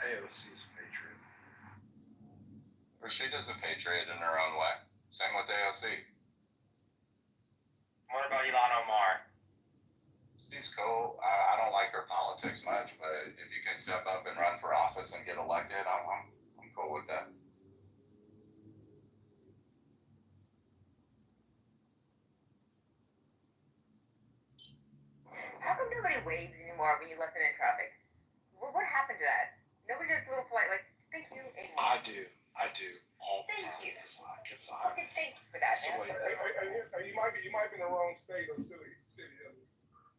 AOC's a patriot. Rashida's a patriot in her own way. Same with AOC. What about Ilhan Omar? She's cool. I don't like her politics much, but if you can step up and run for office and get elected, I'm cool with that. How come nobody waves anymore when you listen in traffic? What happened to that? Nobody just a little polite, like, thank you anymore. I do. All the Thank time. you. It's like, Okay, thank you for that, man. you might be in the wrong state or city.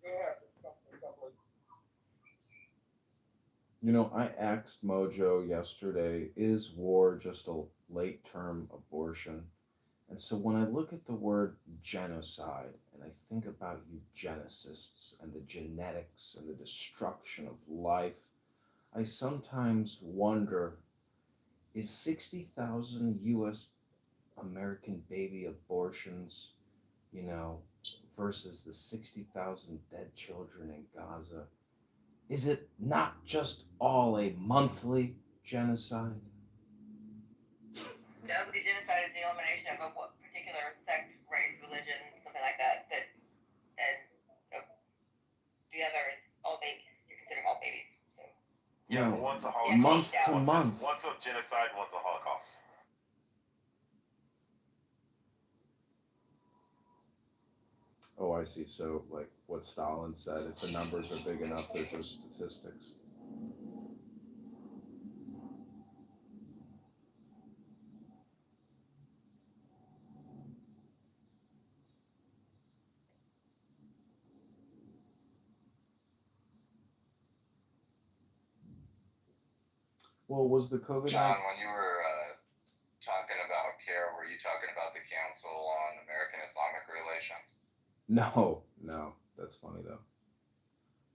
It'll happen. Someplace. You know, I asked Mojo yesterday, is war just a late-term abortion? And so when I look at the word genocide and I think about eugenicists and the genetics and the destruction of life, I sometimes wonder, is 60,000 U.S. American baby abortions, you know, versus the 60,000 dead children in Gaza, is it not just all a monthly genocide? No, because genocide is the elimination of a particular sex, race, religion, something like that. And the other is all babies. You're considering all babies. So. Yeah, No, but one's a Holocaust. month to month. One's a genocide, one's a Holocaust. Oh, I see. So, like what Stalin said, if the numbers are big enough, they're just statistics. Well, was the COVID? John, when you were talking about CARE, were you talking about the Council on American Islamic Relations? No, that's funny though.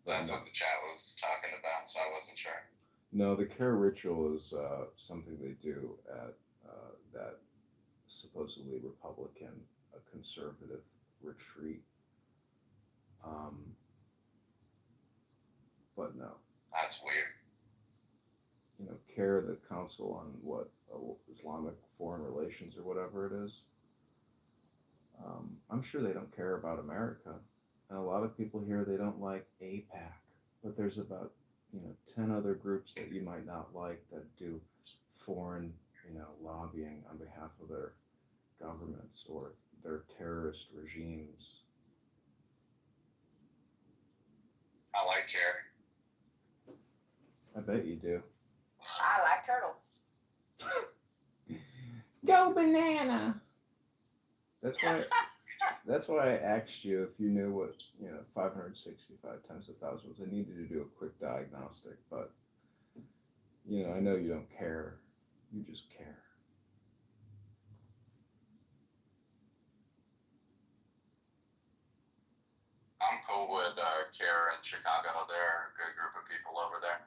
That's what the chat was talking about, so I wasn't sure. No, the care ritual is something they do at that supposedly Republican, conservative retreat. But no. That's weird. You know, CARE, the Council on Islamic Foreign Relations or whatever it is. I'm sure they don't care about America, and a lot of people here, they don't like APAC, but there's about 10 other groups that you might not like that do foreign lobbying on behalf of their governments or their terrorist regimes. I like CARE. I bet you do. I like turtles. Go banana. That's why I asked you if you knew what 565 times 1,000 was. I needed to do a quick diagnostic, but I know you don't care. You just care. I'm cool with CARE in Chicago. They're a good group of people over there.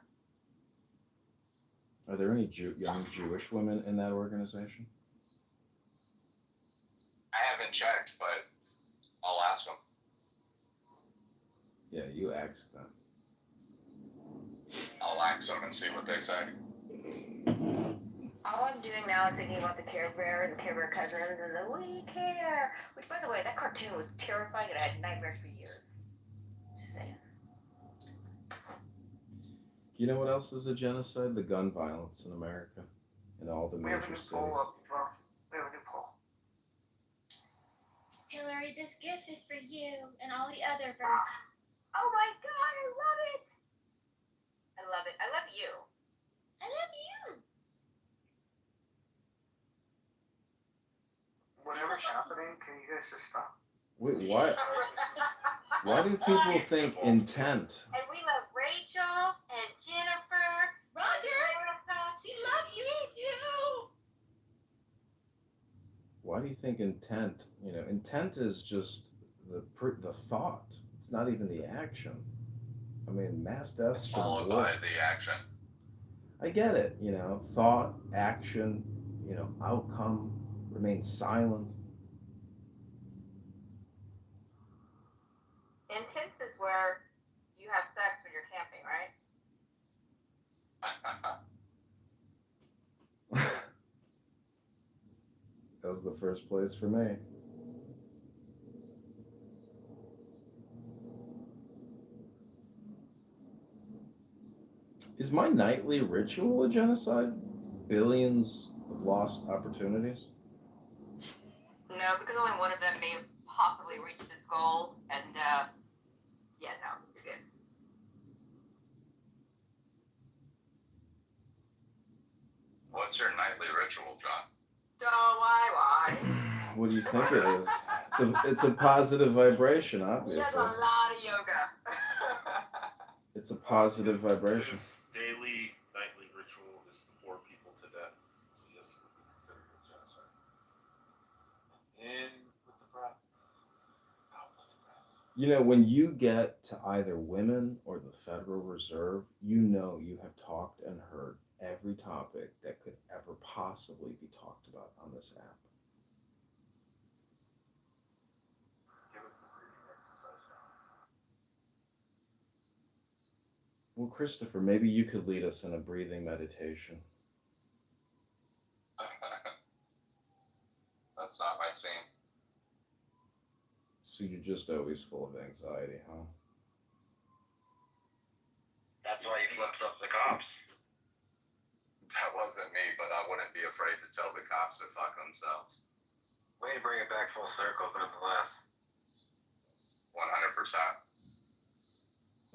Are there any young Jewish women in that organization? I haven't checked, but I'll ask them. Yeah, you ask them. I'll ask them and see what they say. All I'm doing now is thinking about the Care Bear and the Care Bear cousins and the We Care. Which, by the way, that cartoon was terrifying and I had nightmares for years. Just saying. You know what else is a genocide? The gun violence in America, in all the major cities. We have a new poll. Hillary, this gift is for you and all the other birds. Oh my God, I love it! I love it. I love you. I love you. Whatever's happening, can you guys just stop? Wait, why? Why do people think intent? And we love Rachel and Jennifer. Roger, she loves you. Why do you think intent? You know, intent is just the thought. It's not even the action. I mean, mass deaths It's from followed war. by the action. I get it. You know, thought, action. You know, outcome. Remain silent. Intense is where you have sex when you're camping, right? That was the first place for me. Is my nightly ritual a genocide? Billions of lost opportunities? No, because only one of them may have possibly reached its goal, and yeah, no, you're good. What's your nightly ritual, John? So why? What do you think it is? It's a positive vibration, He obviously. does a lot of yoga. It's a positive vibration. His daily, nightly ritual is to bore people to death. So yes, it would be considered a genocide. In with the breath. Out with the breath. You know, when you get to either women or the Federal Reserve, you know you have talked and heard every topic that could ever possibly be talked about on this app. Give us the breathing exercise now. Well, Christopher, maybe you could lead us in a breathing meditation. That's not my scene. So you're just always full of anxiety, huh? That's why he flips up the cops. That wasn't me, but I wouldn't be afraid to tell the cops to fuck themselves. Way to bring it back full circle, nonetheless. 100%.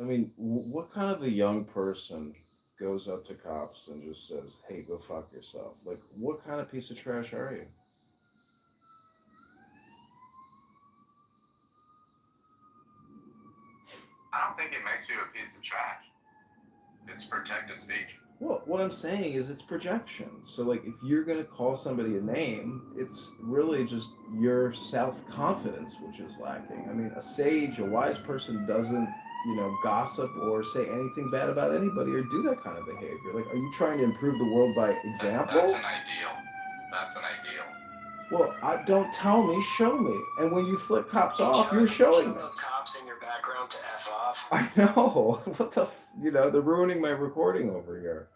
I mean, what kind of a young person goes up to cops and just says, hey, go fuck yourself? Like, what kind of piece of trash are you? I don't think it makes you a piece of trash. It's protected speech. Well, what I'm saying is it's projection. So, like, if you're going to call somebody a name, it's really just your self-confidence which is lacking. I mean, a sage, a wise person doesn't, you know, gossip or say anything bad about anybody or do that kind of behavior. Like, are you trying to improve the world by example? That's an ideal. That's an ideal. Well, don't tell me, show me. And when you flip cops off, you're Show showing me. those cops in your background to F off. I know. What the, you know, they're ruining my recording over here.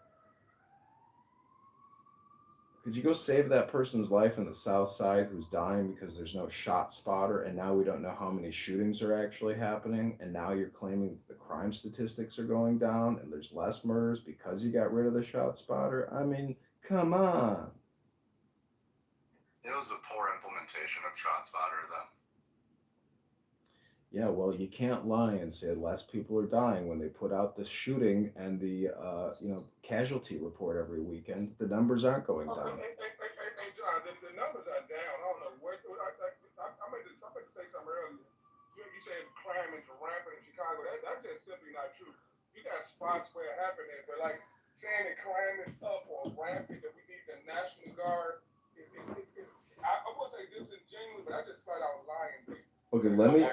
Could you go save that person's life in the South Side who's dying because there's no shot spotter, and now we don't know how many shootings are actually happening, and now you're claiming the crime statistics are going down and there's less murders because you got rid of the shot spotter? I mean, come on. It was a poor implementation of ShotSpotter, though. Yeah, well, you can't lie and say less people are dying when they put out the shooting and the casualty report every weekend. The numbers aren't going down. Hey, John, the numbers are down. I don't know what. I meant to say something earlier. You said crime is rampant in Chicago. That's just simply not true. You got spots where it happening, but like saying that crime is up or rampant, that we need the National Guard is I won't say disingenuous, but I just flat out lying. Okay, let me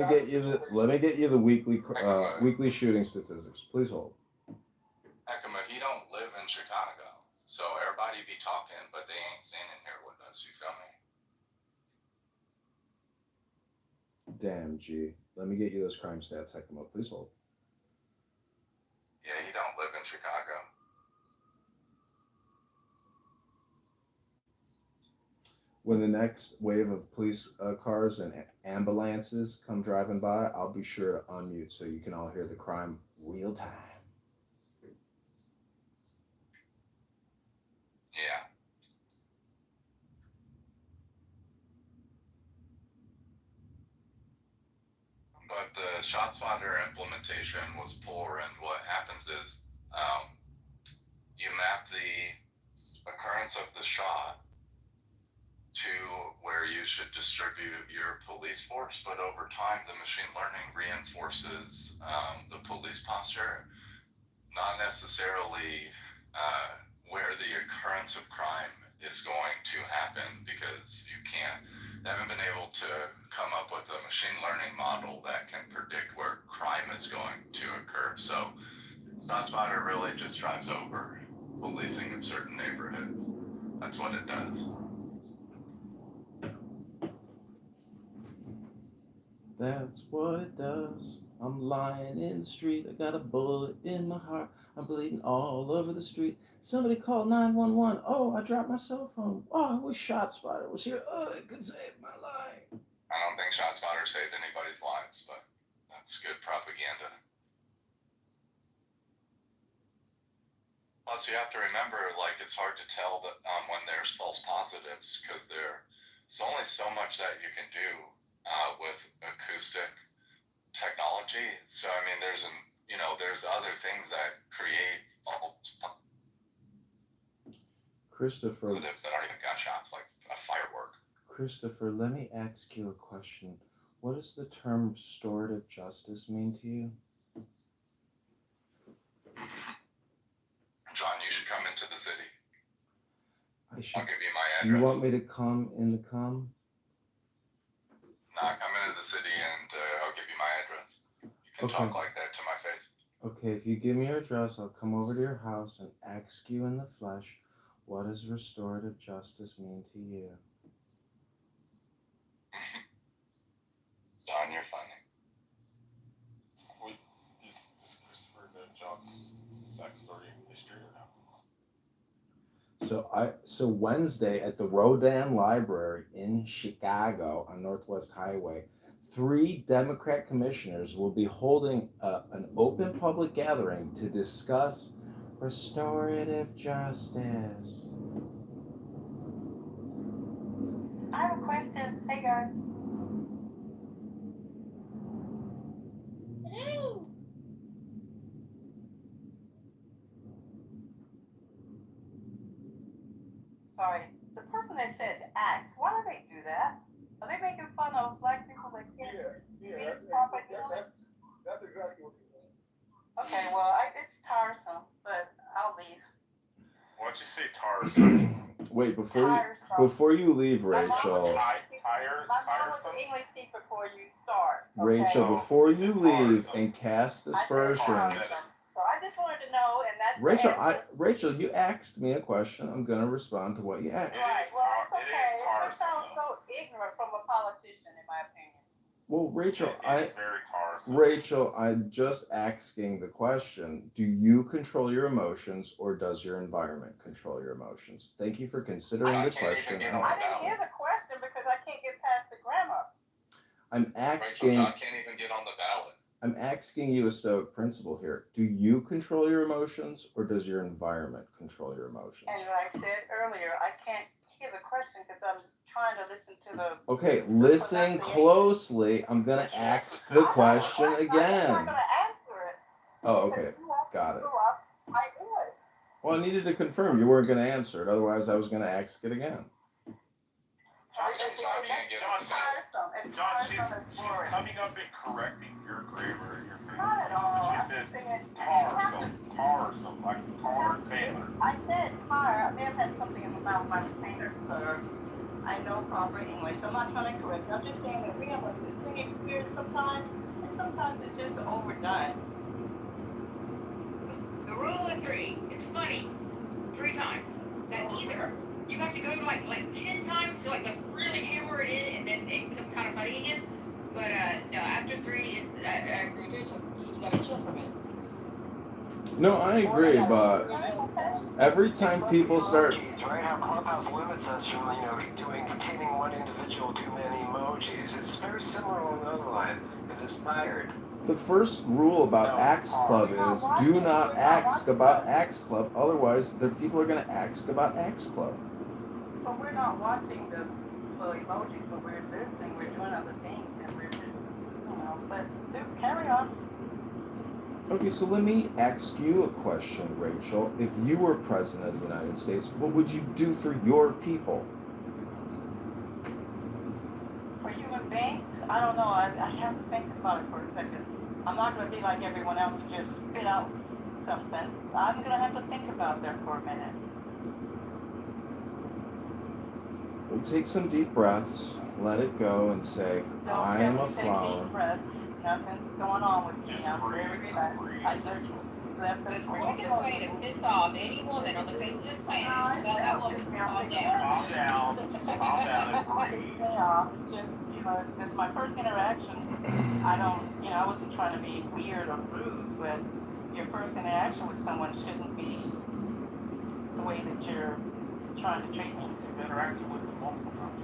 get you the weekly shooting statistics. Please hold. Ekema, he don't live in Chicago, so everybody be talking, but they ain't standing here with us. You feel me? Damn, G. Let me get you those crime stats. Heck 'em up. Please hold. Yeah, he don't live in Chicago. When the next wave of police cars and ambulances come driving by, I'll be sure to unmute so you can all hear the crime real time. Yeah. But the ShotSpotter implementation was poor, and what happens is you map the occurrence of the shot to where you should distribute your police force, but over time the machine learning reinforces the police posture, not necessarily where the occurrence of crime is going to happen because they haven't been able to come up with a machine learning model that can predict where crime is going to occur. So ShotSpotter really just drives over policing in certain neighborhoods. That's what it does. That's what it does. I'm lying in the street. I got a bullet in my heart. I'm bleeding all over the street. Somebody called 911. Oh, I dropped my cell phone. Oh, I wish ShotSpotter was here. Oh, it could save my life. I don't think ShotSpotter saved anybody's lives, but that's good propaganda. Plus, you have to remember, like, it's hard to tell that when there's false positives because there's only so much that you can do with acoustic technology. So, I mean, there's other things that create false Christopher, positives that aren't even gunshots, like a firework. Christopher, let me ask you a question. What does the term restorative justice mean to you? John, you should come into the city. I'll give you my address. You want me to come in the come? Nah, come into the city and I'll give you my address. You can talk like that to my face. Okay, if you give me your address, I'll come over to your house and ask you in the flesh, what does restorative justice mean to you? John, you're funny. Wait, does Christopher know John's backstory and history or no? So Wednesday at the Rodin Library in Chicago on Northwest Highway, 3 Democrat commissioners will be holding an open public gathering to discuss restorative justice. I have a question. Hey guys. Hello. Sorry. The person that says act, why do they do that? Are they making fun of black people that can't That's exactly what you mean. Okay, well, it's tiresome, but I'll leave. Why don't you say tiresome? Wait, before you leave, Rachel. My mom was an English teacher before you start. Okay? Rachel, before you leave and cast aspersions. So I just wanted to know, and that's Rachel, you asked me a question. I'm gonna respond to what you asked. Right. Well, it's okay. It sounds so ignorant from a politician, in my opinion. Well, Rachel, I'm just asking the question, do you control your emotions or does your environment control your emotions? Thank you for considering the question. I didn't hear the question because I can't get past the grammar. I'm asking. Rachel, John can't even get on the ballot. I'm asking you a stoic principle here. Do you control your emotions or does your environment control your emotions? And like I said earlier, I can't hear the question because I'm trying to listen to the... Okay, listen closely. I'm going to ask the question again. I'm not going to answer it. Oh, okay. Got it. I would. Well, I needed to confirm you weren't going to answer it. Otherwise, I was going to ask it again. John, she's coming up and correcting your grammar. Not at all. She says tarsome, like tar Taylor. I said tar. I may have had something in my mouth by the painter, sir. I know proper English, so I'm not trying to correct. I'm just saying that we have a listening experience sometimes, and sometimes it's just overdone. The rule of 3. It's funny. 3 times. That either you have to go like 10 times to like really hammer it in, and then it becomes kind of funny again. But no, after 3, I agree with you. You gotta chill for a minute. No, I agree, but every time people start. Right, how Clubhouse limits us from, containing one individual too many emojis. It's very similar along those lines, because it's tired. The first rule about Axe Club is do not ask about Axe Club, otherwise the people are going to ask about Axe Club. But we're not watching the emojis, but we're listening, we're doing other things, and we're just, but carry on. Okay, so let me ask you a question, Rachel. If you were president of the United States, what would you do for your people? For human beings? I don't know. I have to think about it for a second. I'm not going to be like everyone else and just spit out something. I'm going to have to think about that for a minute. We'll take some deep breaths, let it go, and say, I am a flower. Nothing's going on with me. I'm very relaxed. I just left The this quickest way to piss off any woman on the face of this planet is tell that woman to calm down. Calm down. Calm down and breathe. It's just, it's just my first interaction. I don't, I wasn't trying to be weird or rude, but your first interaction with someone shouldn't be the way that you're trying to treat me. You've interacted with them multiple times.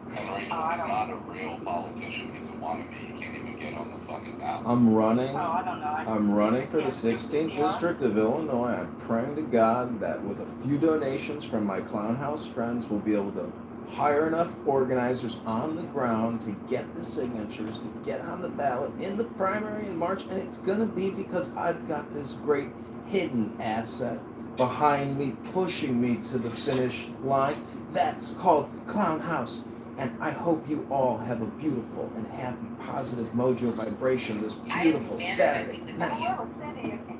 And Rachel, he's not a real politician. He's a wannabe. He can't even get on the fucking ballot. I'm running. I don't know. I'm running for the 16th District of Illinois. I'm praying to God that with a few donations from my Clown House friends, we'll be able to hire enough organizers on the ground to get the signatures, to get on the ballot in the primary in March. And it's going to be because I've got this great hidden asset behind me, pushing me to the finish line. That's called Clown House. And I hope you all have a beautiful and happy, positive mojo vibration this beautiful Saturday night.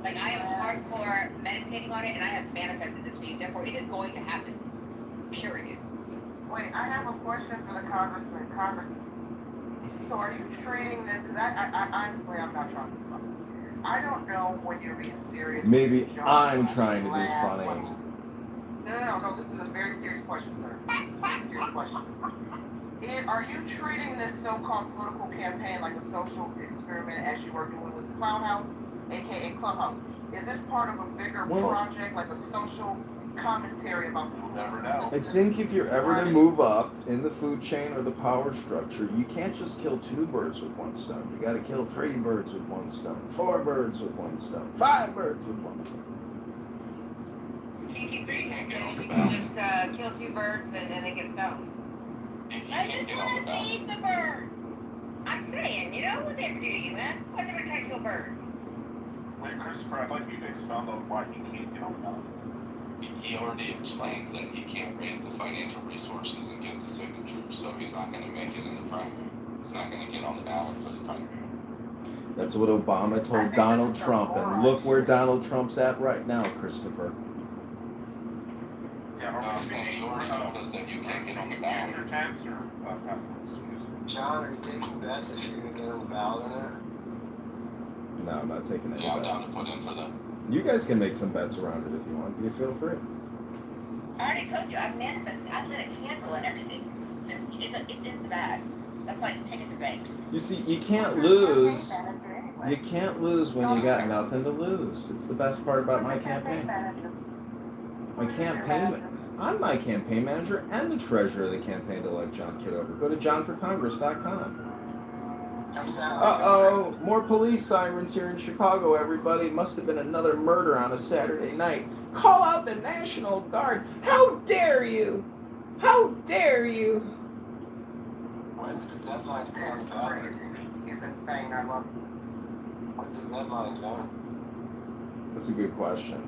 Like, I am hardcore meditating on it, and I have manifested this for you. Therefore, it is going to happen. Period. Wait, I have a question for the Congressman. So are you treating this, because I honestly, I'm not trying to be funny. I don't know when you're being serious. Maybe I'm trying to be funny. No, this is a very serious question, sir. Very serious question. Are you treating this so-called political campaign like a social experiment as you are doing with Clown House, aka Clubhouse? Is this part of a bigger project, like a social commentary about You'll never know. I think if you're ever to move up in the food chain or the power structure, you can't just kill 2 birds with one stone. You got to kill 3 birds with one stone, 4 birds with one stone, 5 birds with one stone. You just kill 2 birds and then they get stoned. I just want to feed the birds. I'm saying, what they ever do to you, man? Why's everybody trying to kill birds? Wait, Christopher, I'd like you to expound on why he can't get on the ballot. He already explained that he can't raise the financial resources and get the signatures, so he's not going to make it in the primary. He's not going to get on the ballot for the primary. That's what Obama told Donald Trump, and look where Donald Trump's at right now, Christopher. Yeah, I'm saying you already told us that you can't get on the ballot. Future tense or past tense? John, are you taking bets if you're gonna get on the ballot or not? No, I'm not taking any Yeah, I'm bets. down to put in for that. You guys can make some bets around it if you want. You feel free. I already told you, I've manifested. I lit a candle and everything. It's in the bag. That's why it's taken to the bank. You see, you can't lose. You can't lose when you got nothing to lose. It's the best part about my campaign. My campaign, I'm my campaign manager and the treasurer of the campaign to elect John Kitover. Go to johnforcongress.com. Uh-oh, more police sirens here in Chicago, everybody. Must have been another murder on a Saturday night. Call out the National Guard. How dare you? How dare you? When's the deadline to call the ballot? You've been saying I love you. When's the deadline, John? That's a good question.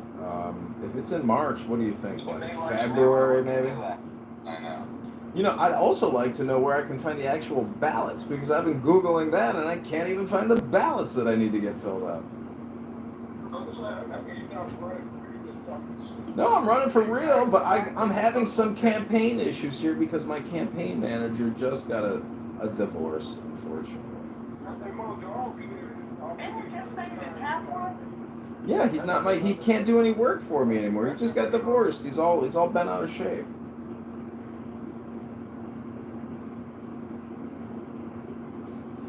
If it's in March, what do you think? Like February, maybe? I know. I'd also like to know where I can find the actual ballots, because I've been Googling that and I can't even find the ballots that I need to get filled out. No, I'm running for real, but I'm having some campaign issues here because my campaign manager just got a divorce, unfortunately. Yeah, he can't do any work for me anymore. He just got divorced. He's all bent out of shape.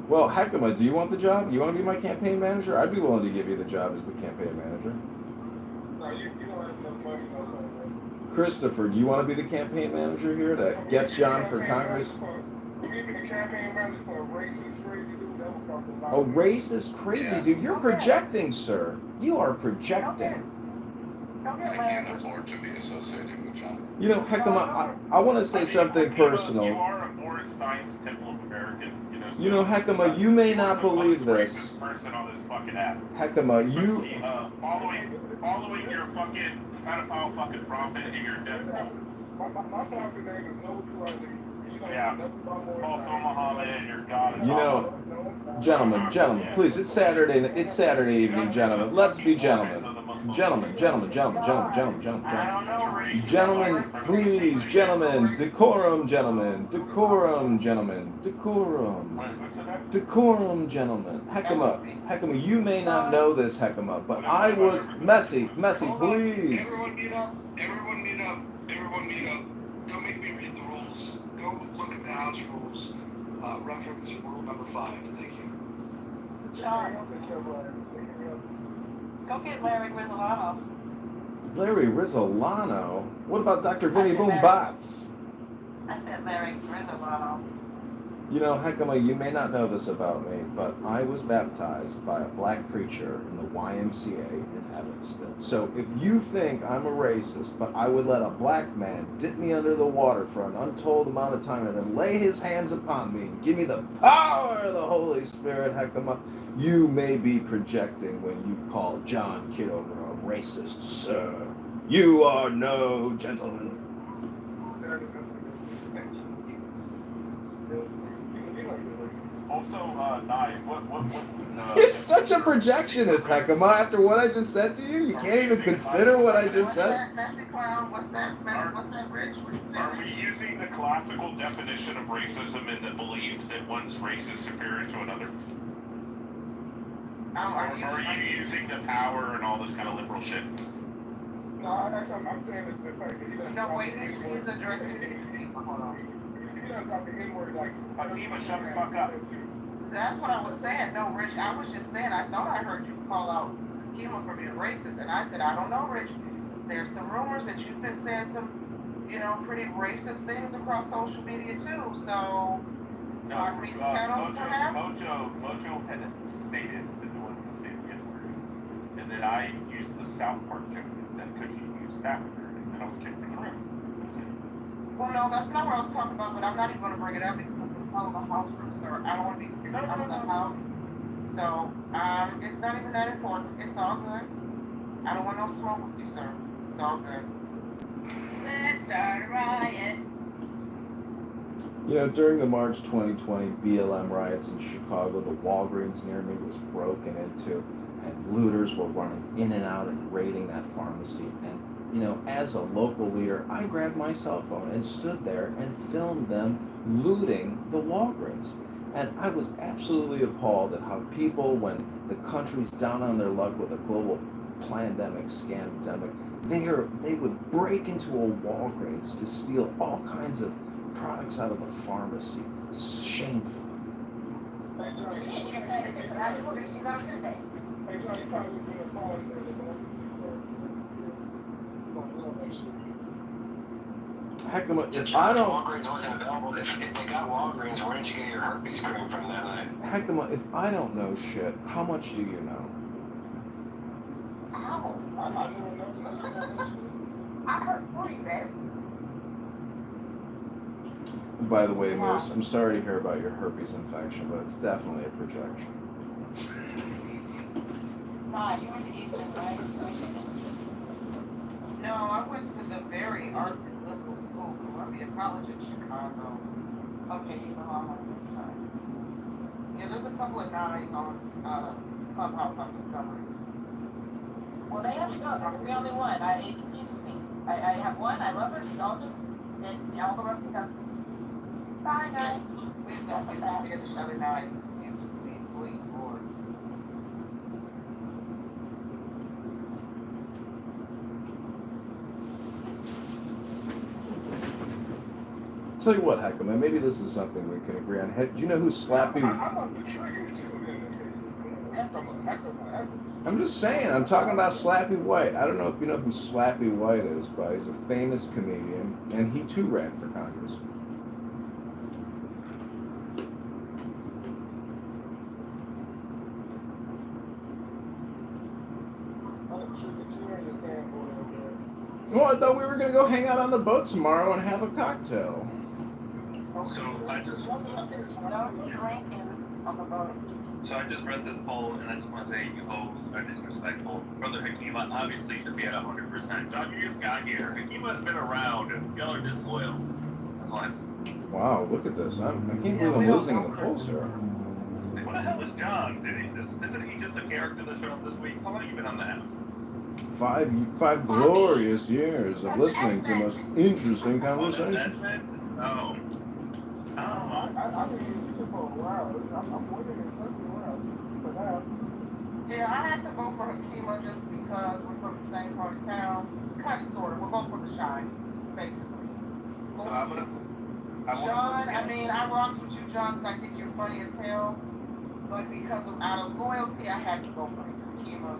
Well, Hekima, do you want the job? You want to be my campaign manager? I'd be willing to give you the job as the campaign manager. No, you don't have enough money, no something. Christopher, do you want to be the campaign manager here that gets John for Congress? You give me the campaign manager for a racist, crazy dude, that would cost a lot. Oh, racist, crazy dude. You're projecting, sir. You are projecting. I can't afford to be associated with John. Hekima, I want to say something personal. You are a Boris Stein's Temple of American. Hekima, you may not believe this. Person on this fucking app. Hekima, you. Following your fucking pedophile fucking prophet and your death. My prophet name is No Trusting. Yeah. Also Muhammad and your God. Gentlemen, please, it's Saturday evening, gentlemen. Let's be gentlemen. Gentlemen, I don't know, Rich. gentlemen, please, gentlemen, decorum, gentlemen, decorum, gentlemen, decorum, decorum, gentlemen. Heckama, you may not know this, Heckama, but I was messy, please. Everyone meet up. Everyone meet up. Don't make me read the rules. Go look at the house rules. Reference rule number 5. Thank you. John, go get Larry Rizzolano. Larry Rizzolano? What about Dr. Vinny Boom Bots? I said Larry Rizzolano. You know, Heckama, you may not know this about me, but I was baptized by a black preacher in the YMCA in Evanston. So if you think I'm a racist, but I would let a black man dip me under the water for an untold amount of time and then lay his hands upon me and give me the power of the Holy Spirit, Heckama, you may be projecting when you call John Kitover a racist, sir. You are no gentleman. Also, Nye, what, You're such a projectionist, Heckama. After what I just said to you, you can't even consider what I just said. What's that, Rich? Are we using the classical definition of racism in the belief that one's race is superior to another? Are you using the power and all this kind of liberal shit? No, I'm saying that the fact that he doesn't No, wait, he's addressing it. Hold on. He doesn't talk the N-word like... Fatima, shut the fuck up. That's what I was saying. No, Rich, I was just saying, I thought I heard you call out Kima for being racist, and I said, I don't know, Rich. There's some rumors that you've been saying some, pretty racist things across social media, too, so... No, Mojo had stated that there wasn't the same N-word, and then I used the South Park joke and said, could you use that word? And then I was kicked from the room. Well, no, that's not what I was talking about, but I'm not even going to bring it up because I'm calling the house room, sir. I don't want to be kicked out of the house. So, it's not even that important. It's all good. I don't want no smoke with you, sir. It's all good. Let's start a riot. You know, during the March 2020 BLM riots in Chicago, the Walgreens near me was broken into, and looters were running in and out and raiding that pharmacy. And, as a local leader, I grabbed my cell phone and stood there and filmed them looting the Walgreens. And I was absolutely appalled at how people, when the country's down on their luck with a global pandemic, scamdemic, they would break into a Walgreens to steal all kinds of products out of a pharmacy. Shameful. Hey, Johnny, probably been a call there. Heckama, if I don't... Walgreens wasn't available. If they got Walgreens, where did you get your herpes cream from that night? Heckama, if I don't know shit, how much do you know? Ow. I heard fully, babe. By the way, Moose, I'm sorry to hear about your herpes infection, but it's definitely a projection. Ma, you went to Eastern, right? No, I went to the very artsy liberal school, Columbia College in Chicago. Okay, you know I'm on the side. Yeah, there's a couple of guys on Clubhouse I'm discovering. Well, they have to go. I'm the only one. It confuses me. I have one. I love her. She's awesome. Then all the rest can go. Bye, guys. Please don't get these other guys. Please, Lord. Tell you what, Heckama, maybe this is something we can agree on. Do you know who Slappy... I'm just saying, I'm talking about Slappy White. I don't know if you know who Slappy White is, but he's a famous comedian, and he too ran for Congress. Well, I thought we were going to go hang out on the boat tomorrow and have a cocktail. So I just read this poll, and I just want to say you hoes are disrespectful. Brother Hakima obviously should be at 100%. John, you just got here. Hakima's been around. Y'all are disloyal. That's all I'm saying. Wow, look at this. I can't believe I'm losing in the polls here. What the hell is John? Isn't he just a character that showed up this week? How long have you been on the app? Five glorious years of listening to most interesting conversations. Edmund? Oh. I've been using it for a while. I'm waiting in circle around for now. Yeah, I had to vote for Hakima just because we're from the same part of town. Kind of, sort of. We're both from the Shine, basically. So I'm gonna. John, I mean, I rocked with you, John, because I think you're funny as hell. But because of out of loyalty, I had to vote for Hakima.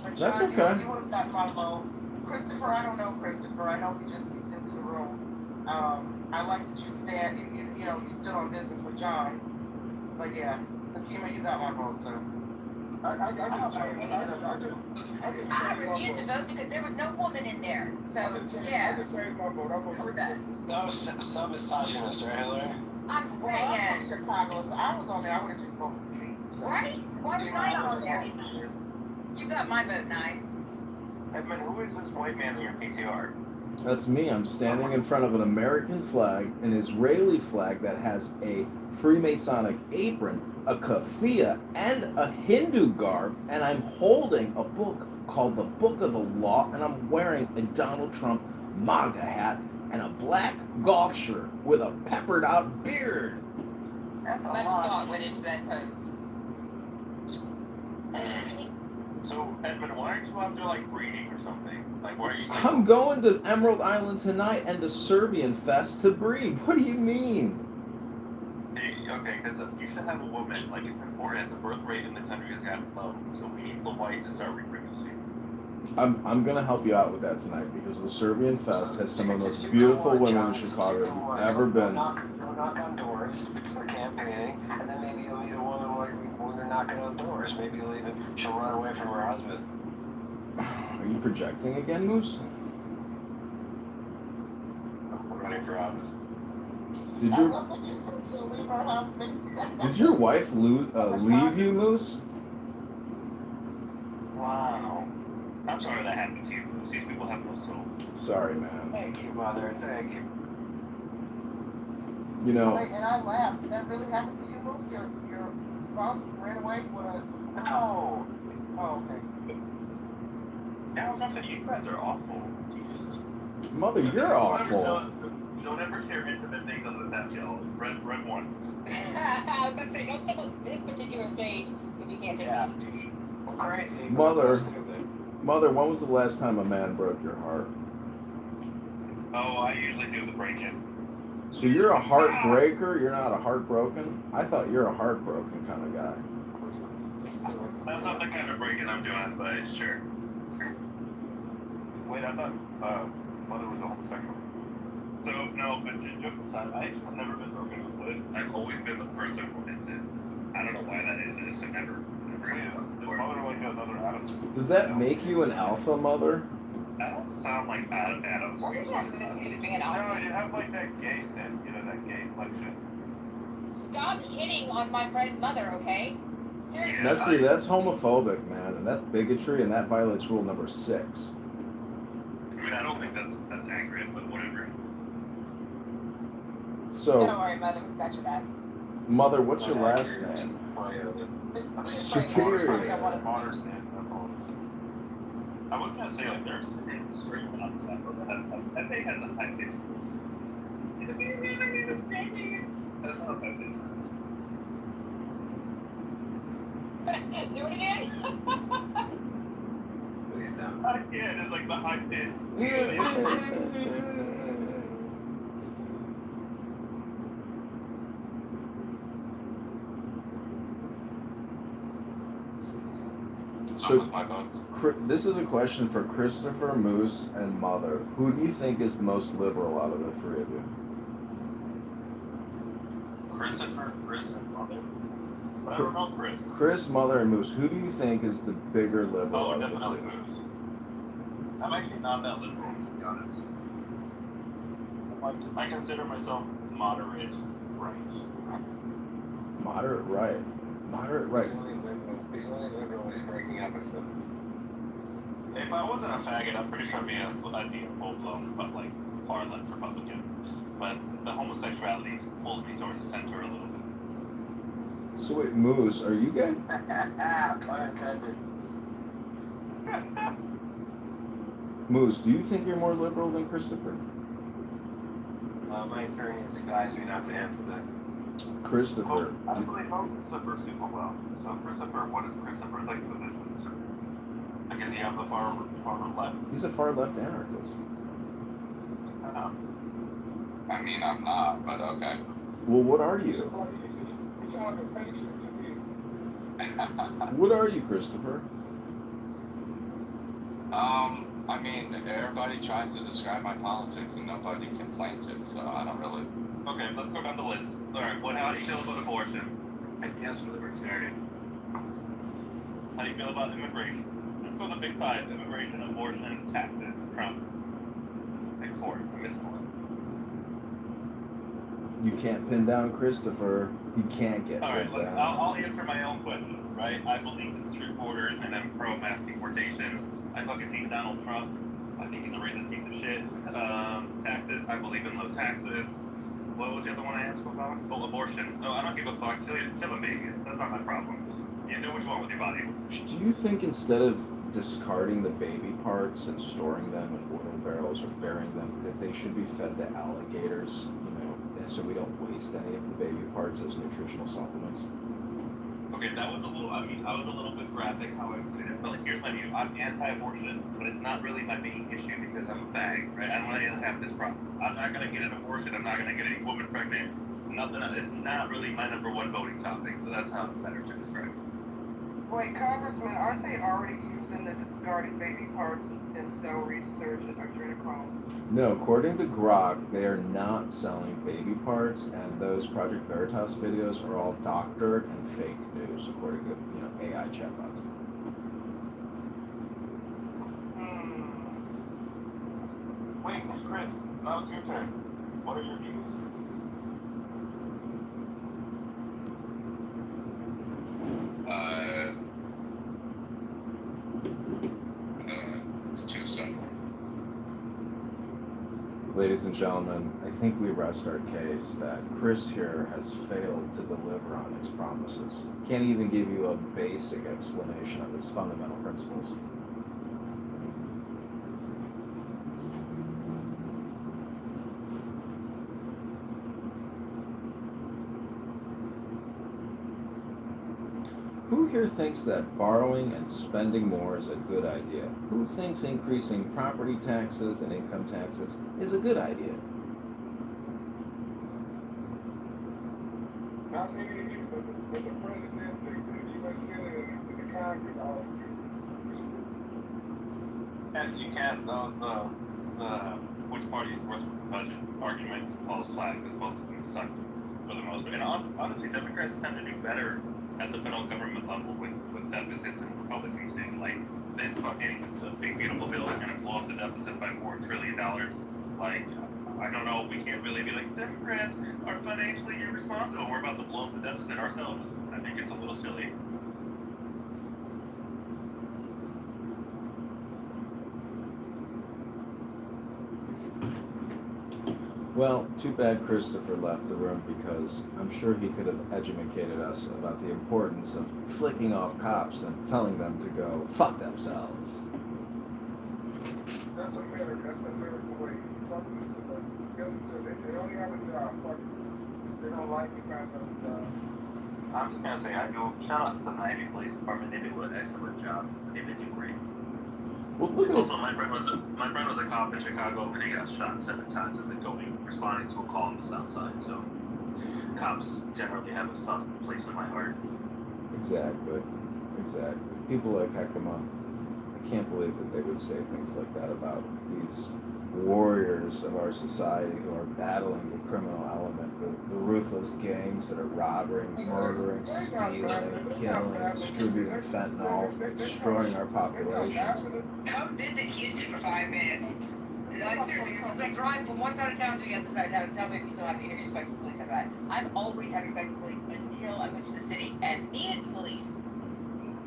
But That's John, okay. you would have gotten my vote. Christopher, I don't know Christopher. I know he just gets into the room. I like that you stand. You know, you stood on business with John. But yeah, Hakima, you got my vote, so. I I refused to vote because there was no woman in there. So, yeah. I just changed my vote. I'm Covered that. So misogynist, right, Hillary? I'm Well, I'm saying. from Chicago, so I was on there. I would have just voted for me. So. Right? Why was I on there? You got my vote, Nine. Edmund, who is this white man in your PTR? That's me. I'm standing in front of an American flag, an Israeli flag that has a Freemasonic apron, a keffiyeh, and a Hindu garb, and I'm holding a book called the Book of the Law, and I'm wearing a Donald Trump MAGA hat and a black golf shirt with a peppered out beard. That's a Much lot. thought went into that pose. So, Edmund, why aren't you out there, like, breeding or something? Like, why are you saying... I'm going to Emerald Island tonight and the Serbian Fest to breed. What do you mean? Okay, because you should have a woman. Like, it's important. The birth rate in the country has gotten low. So we need the whites to start reproducing. I'm gonna help you out with that tonight because the Serbian Fest has some of the most beautiful women in Chicago you've ever been. Go knock on doors for campaigning, and then maybe you'll meet a woman when you're knocking on doors. Maybe she'll run away from her husband. Are you projecting again, Moose? I'm running for office. Did your wife leave you, Moose? Wow. I'm sorry that happened to you. These people have no soul. Sorry, man. Thank you, Mother. Thank you. You know. Wait, and I laughed. Did that really happen to you, Moose? Your spouse ran away with a... No. Oh, okay. Yeah, I was gonna say, you guys are awful. Jesus. Mother, you're awful. Don't ever share intimate things on this app, y'all. Red one. I was going to say, don't come on this particular stage if you can't take it. Well, crazy. Mother, when was the last time a man broke your heart? Oh, I usually do the break-in. So you're a heartbreaker? You're not a heartbroken? I thought you're a heartbroken kind of guy. That's not the kind of break-in I'm doing, but sure. Wait, I thought Mother was a homosexual. So, no, but jokes aside, I actually have never been broken up with. I've always been the person who hits it. I don't know why that is. I just have never Mother like another Adam. Does that make you an alpha, Mother? I don't sound like Adam. Yeah, I don't know, you have like that gay sense, that gay inflection. Stop hitting on my friend's mother, okay? Seriously. That's homophobic, man, and that's bigotry, and that violates rule number 6. I mean, I don't think that's accurate, but whatever. So, don't worry, Mother, we got your back. Mother, what's your last name? Superior. Modern stand, that's all. I was gonna say, like, there's straight on the side, that thing has a high pitch. That's not a high pitch. Do it again? Please don't. Not again, it's like the high pitch. So, this is a question for Christopher, Moose, and Mother. Who do you think is the most liberal out of the three of you? Christopher, Chris, and Mother? I don't know Chris. Chris, Mother, and Moose. Who do you think is the bigger liberal? Oh, out of the definitely three? Moose. I'm actually not that liberal, to be honest. I consider myself moderate right. Moderate right. Moderate right. He's only liberal when he's breaking up and stuff. If I wasn't a faggot, I'm pretty sure I'd be a full-blown, but like, far-left Republican. But the homosexuality pulls me towards the center a little bit. So wait, Moose, are you gay? Pun intended. Moose, do you think you're more liberal than Christopher? My attorney has advised me not to answer that. Christopher. I don't really know Christopher super well. So Christopher, what is Christopher's like positions? Like, is he on the far left? He's a far left anarchist. I mean, I'm not, but okay. Well, what are you? He's like a patriot to me. What are you, Christopher? I mean, everybody tries to describe my politics and nobody can claim it, so I don't really. Okay, let's go down the list. Alright, how do you feel about abortion? I guess libertarian. How do you feel about immigration? Let's go the big five: immigration, abortion, taxes, Trump. Pick four. I missed one. You can't pin down Christopher. He can't get Alright, pinned down. I'll answer my own questions, right? I believe in strict borders and I'm pro mass deportations. I fucking hate Donald Trump. I think he's a racist piece of shit. Taxes, I believe in low taxes. What was the other one I asked about? Oh, abortion. No, I don't give a fuck. Killing babies. That's not my problem. You do what you want with your body. Do you think instead of discarding the baby parts and storing them in oil barrels or burying them, that they should be fed to alligators, so we don't waste any of the baby parts as nutritional supplements? Okay, that was a little, I was a little bit graphic how I explained it, but like, here's my view. I'm anti-abortion, but it's not really my main issue because I'm a fag, right? I don't want to have this problem. I'm not going to get an abortion. I'm not going to get any woman pregnant. Nothing, it's not really my number one voting topic, so that's how it's better to describe it. Wait, Congressman, aren't they already using the discarded baby parts in cell research and adrenochrome? No, according to Grok, they are not selling baby parts, and those Project Veritas videos are all doctored and fake news, according to AI chatbots. Wait, Chris, now it's your turn. What are your views? It's too simple. Ladies and gentlemen, I think we rest our case that Chris here has failed to deliver on his promises. Can't even give you a basic explanation of his fundamental principles. Who here thinks that borrowing and spending more is a good idea? Who thinks increasing property taxes and income taxes is a good idea? Not me, but the president, the U.S. Senate, and the Congress, all of you. And you can't, which party is worse with the budget argument falls flat because both of them suck for the most part. And honestly, Democrats tend to do better at the federal government level with deficits and Republicans do. Like, this fucking big beautiful bill is gonna blow up the deficit by $4 trillion. Like, I don't know, we can't really be like, Democrats are financially irresponsible. We're about to blow up the deficit ourselves. I think it's a little silly. Well, too bad Christopher left the room because I'm sure he could have educated us about the importance of flicking off cops and telling them to go fuck themselves. That's American way. They only have a job. They don't like the kind of job. I'm just gonna say, I do shout out to the Miami Police Department. They do an excellent job. They've been doing great. Well, look at Also, my friend was a cop in Chicago, and he got shot 7 times in responding to a call on the South Side. So, cops generally have a soft place in my heart. Exactly. People like Hekima, I can't believe that they would say things like that about these warriors of our society who are battling the criminal element, the ruthless gangs that are robbing, murdering, stealing, killing, distributing fentanyl, destroying our population. Come visit Houston for 5 minutes. Like, seriously, it's like driving from one side of town to the other side of town and tell me if you still have any respect for police like that. I've always had respect for police until I moved to the city and needed police.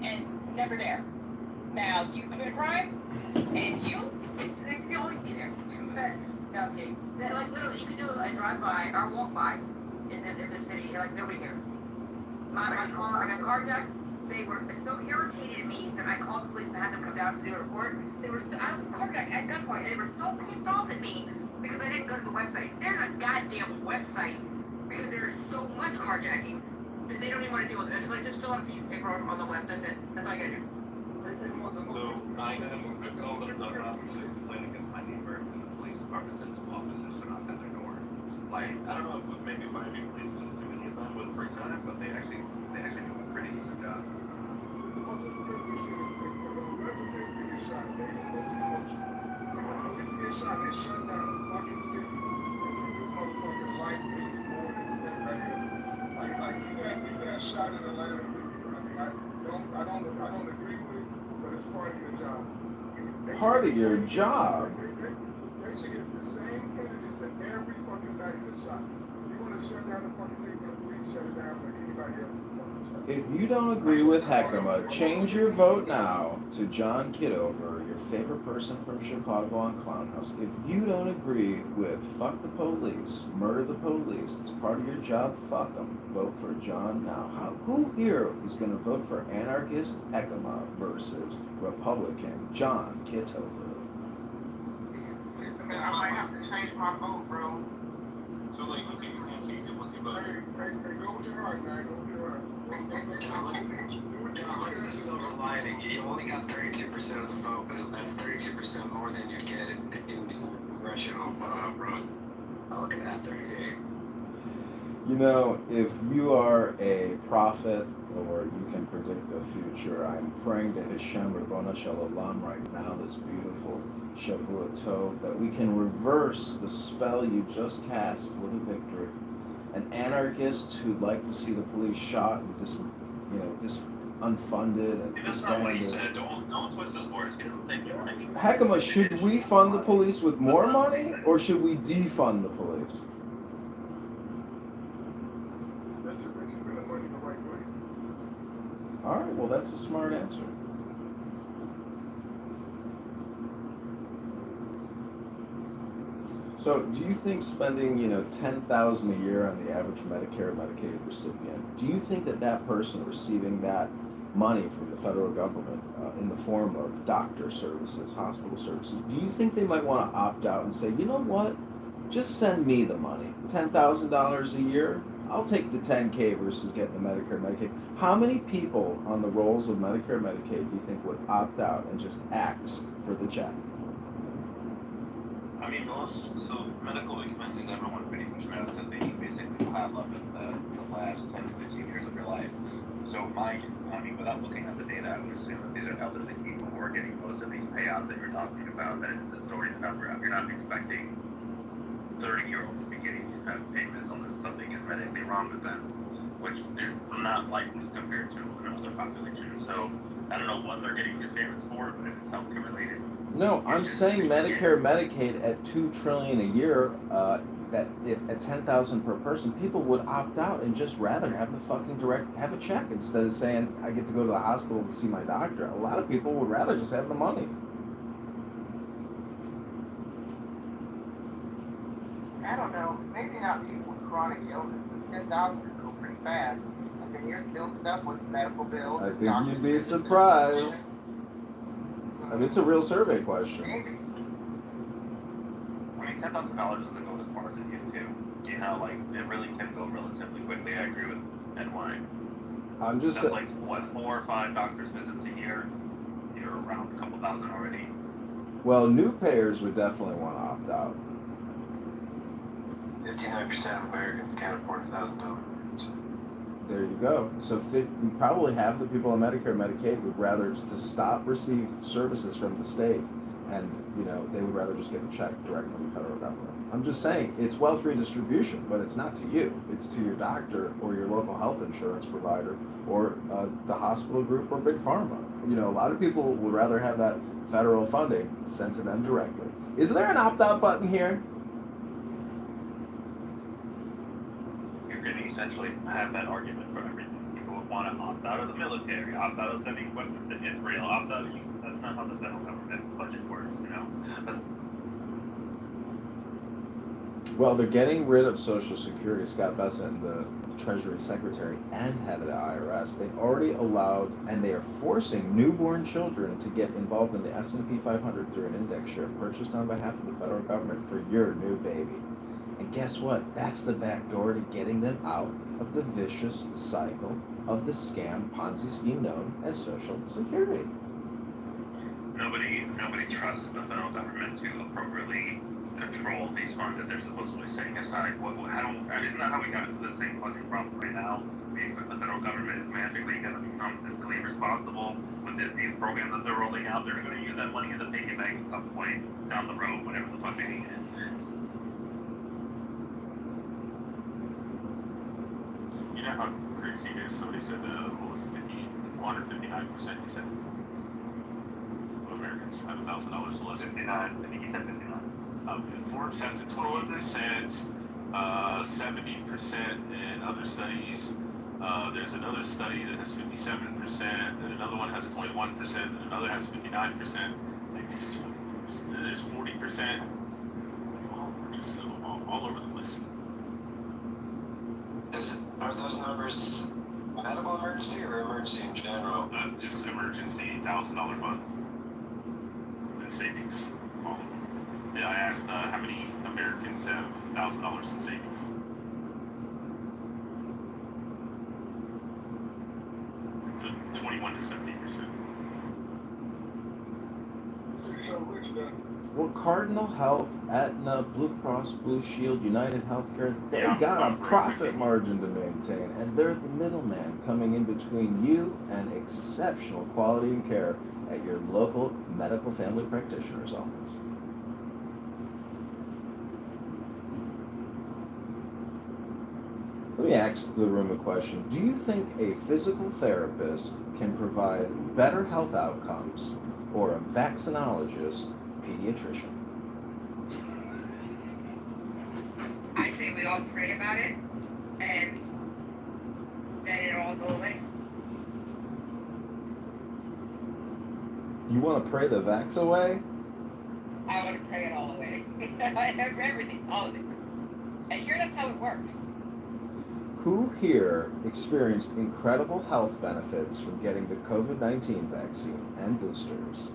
And never there. Now, you commit a crime, and they can always be there. But, no, I'm kidding. Like, literally, you can do a drive-by or walk-by in the city, like, nobody cares. My car, I got carjacked. They were so irritated at me that I called the police and had them come down job to do a report. I was carjacked at gunpoint, and they were so pissed off at me because I didn't go to the website. There's a goddamn website because there is so much carjacking that they don't even want to deal with it. It's like, just fill out a piece of paper on the web. That's it. That's all you gotta do. So I called up the officers complaining against my neighbor, and the police department sent two officers to knock on their door. Like, I don't know if maybe finding police was doing any of them with free time, but they actually do a pretty decent job. They shut down the fucking city. This motherfucking life means more than spend right here. Like you got shot in Atlanta. I don't agree with it, but it's part of your job. Part of your job? They should get the same penalties that every fucking guy gets shot. You want to shut down the fucking city for the police, shut it down for anybody else. If you don't agree with Heckema, change your vote now to John Kitover, your favorite person from Chicago on Clownhouse. If you don't agree with fuck the police, murder the police, it's part of your job, fuck them. Vote for John now. Who here is going to vote for anarchist Heckema versus Republican John Kitover? I might have to change my vote, bro. So like, you can't change it once you vote. Hey, go with your heart, man. Go with your heart. Look at the silver lining. You only got 32% of the vote, but that's 32% more than you'd get in congressional run. I'll look at that 38. You know, if you are a prophet or you can predict the future, I'm praying to Hashem Rabbona Shalom right now, this beautiful Shavua Tov, that we can reverse the spell you just cast with a victory. An anarchist who'd like to see the police shot and unfunded and That's not what he disbanded. said. Don't twist his words. He doesn't say more money. Heckema, should we fund the police with more money or should we defund the police? All right, well, that's a smart answer. So, do you think spending, $10,000 a year on the average Medicare and Medicaid recipient, do you think that person receiving that money from the federal government in the form of doctor services, hospital services, do you think they might want to opt out and say, you know what, just send me the money, $10,000 a year? I'll take the $10K versus getting the Medicare and Medicaid. How many people on the rolls of Medicare and Medicaid do you think would opt out and just ask for the check? I mean, so medical expenses, everyone pretty much knows that they basically pile up in the last 10 to 15 years of your life. So without looking at the data, I would assume that these are elderly people who are getting most of these payouts that you're talking about, that it's the story's number up. You're not expecting 30-year-olds to be getting these type of payments unless something is medically wrong with them, which is not likely compared to an older population. So I don't know what they're getting these payments for, but if it's healthcare related. No, I'm saying Medicare, Medicaid at $2 trillion a year, that if at $10,000 per person, people would opt out and just rather have the fucking have a check instead of saying I get to go to the hospital to see my doctor. A lot of people would rather just have the money. I don't know. Maybe not people with chronic illness, but 10,000 could go pretty fast. And then you're still stuck with medical bills. I think you'd be surprised. I mean, it's a real survey question. Maybe. I mean, $10,000 doesn't go as far as it used to. You know, like, it really can go relatively quickly. I agree with NY. I'm just That's like, what, 4 or 5 doctor's visits a year? You're around a couple thousand already. Well, new payers would definitely want to opt out. 59% of Americans can't afford $1,000. There you go. So probably half the people on Medicare and Medicaid would rather to stop receive services from the state, and they would rather just get the check direct from the federal government. I'm just saying it's wealth redistribution, but it's not to you. It's to your doctor or your local health insurance provider or the hospital group or big pharma. A lot of people would rather have that federal funding sent to them directly. Is there an opt-out button here? You're going to essentially have that argument for everything. People would want to opt out of the military, opt out of sending weapons to Israel, opt out of that's not how the federal government budget works, That's... Well, they're getting rid of Social Security. Scott Bessent, the Treasury Secretary and head of the IRS, they've already allowed, and they are forcing newborn children to get involved in the S&P 500 through an index share purchased on behalf of the federal government for your new baby. And guess what? That's the back door to getting them out of the vicious cycle of the scam Ponzi scheme known as Social Security. Nobody trusts the federal government to appropriately control these funds that they're supposedly setting aside. Isn't that how we got into the same fucking problem right now? We expect the federal government is magically going to become fiscally responsible with this new program that they're rolling out. They're going to use that money as a piggy bank at some point down the road, whenever the fuck they need it. You know how crazy it is? Somebody said, what was it, 51 or 59%, he said, of Americans have $1,000 less. 59, I think he said 59. Forbes has it 21%, 70% in other studies. There's another study that has 57%, and another one has 21%, and another has 59%. There's 40%. We're just all over the place. Are those numbers medical emergency or emergency in general? Just emergency $1,000 fund and savings. Yeah, I asked how many Americans have $1,000 in savings. So 21 to 70%. Well, Cardinal Health, Aetna, Blue Cross, Blue Shield, United Healthcare, they got a profit margin to maintain, and they're the middleman coming in between you and exceptional quality and care at your local medical family practitioner's office. Let me ask the room a question. Do you think a physical therapist can provide better health outcomes or a vaccinologist, pediatrician? I say we all pray about it, and then it'll all go away. You want to pray the vax away? I want to pray it all away. Everything, all of it. And here, that's how it works. Who here experienced incredible health benefits from getting the COVID-19 vaccine and boosters?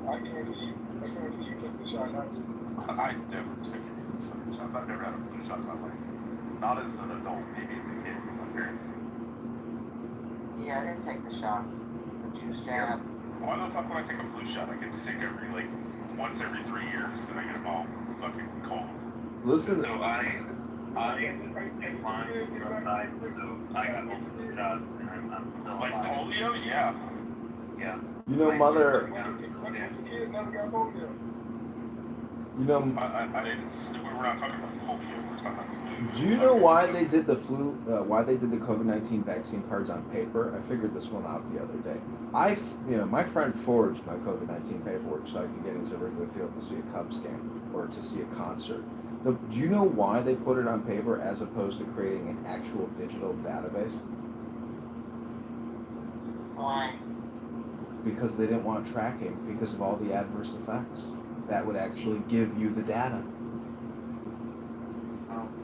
I guarantee you took the shot, not you. I never took any shots. I've never had a flu shot in my life. Not as an adult, maybe as a kid with my parents. Yeah, I didn't take the shots. The juice jab. Why the fuck would I take a flu shot? I get sick once every 3 years, and I get them all fucking cold. Listen. So I declined from side, so I got multiple shots, and I'm still Like alive. polio? Yeah. Yeah. You know, Mother. You know, I didn't. We're not talking about polio. We're talking about flu. do you know why they did the why they did the COVID-19 vaccine cards on paper? I figured this one out the other day. My friend forged my COVID-19 paperwork so I could get into Wrigley Field to see a Cubs game or to see a concert. Do you know why they put it on paper as opposed to creating an actual digital database? Why? Because they didn't want tracking because of all the adverse effects. That would actually give you the data.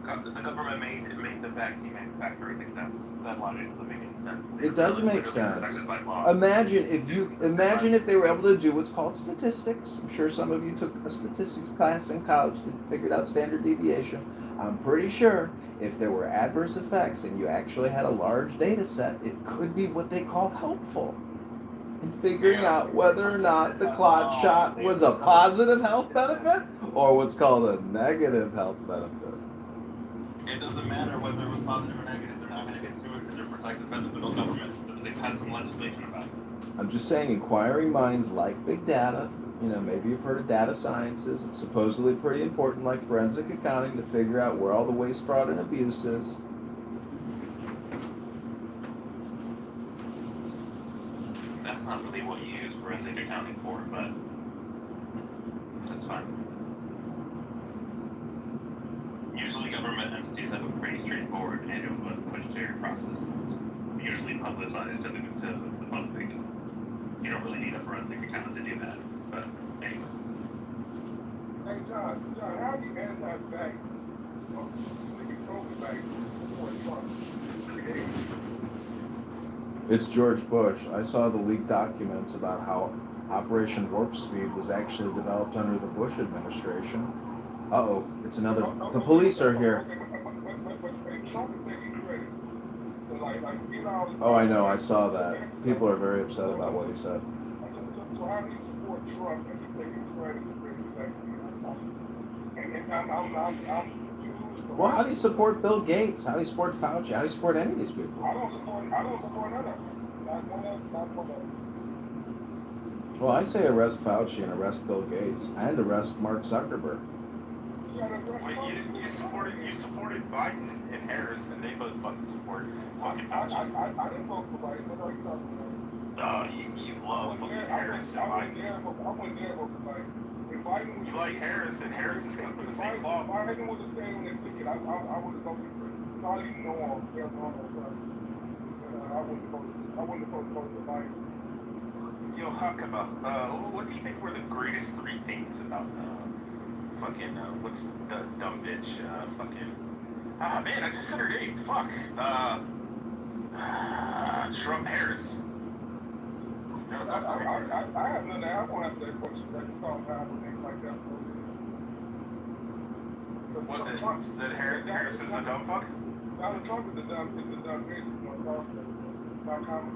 The government made the vaccine manufacturers exempt. That logic doesn't make any sense. It does make sense. Protected by law. Imagine if they were able to do what's called statistics. I'm sure some of you took a statistics class in college that figured out standard deviation. I'm pretty sure if there were adverse effects and you actually had a large data set, it could be what they call helpful in figuring out whether or not the clot shot was a positive health benefit or what's called a negative health benefit. It doesn't matter whether it was positive or negative. They're not going to get sued because they're protected by the federal government. They've passed some legislation about it. I'm just saying, inquiring minds like big data. Maybe you've heard of data sciences. It's supposedly pretty important, like forensic accounting, to figure out where all the waste, fraud, and abuse is. That's not really what you use forensic accounting for, but that's fine. Usually government entities have a pretty straightforward annual budgetary process. It's usually publicized to the public. You don't really need a forensic accountant to do that. But anyway. Hey, John, how do you anti-vax niggas COVID vax before Trump created? It's George Bush. I saw the leaked documents about how Operation Warp Speed was actually developed under the Bush administration. Uh-oh, it's another. The police are here. But Trump is taking credit. So like, get all Oh, I know. I saw that. People are very upset about what he said. So how do you support Trump and he's taking credit for bringing the vaccine? And I'm confused. Well, how do you support Bill Gates? How do you support Fauci? How do you support any of these people? I don't support none of them. Not one of them. Well, I say arrest Fauci and arrest Bill Gates and arrest Mark Zuckerberg. You supported Biden and Harris, and they both fucking support fucking Fauci. I didn't vote for Biden. What are you talking about? You love fucking Harris and Biden. I wouldn't dare vote for Biden. If Biden was You like Harris, and Harris is going to put the same law. If Biden would have stayed on the ticket, I would have voted for him. I didn't even know him. I wouldn't have voted for Biden. Yo, Huck, about, what do you think were the greatest three things about, fucking, what's the dumb bitch, man, I just said her name, fuck, Trump Harris. I have nothing, I want to answer that question, I just thought about things like that. What, that Harris is a dumb fuck? Donald Trump is a dumb bitch, not common.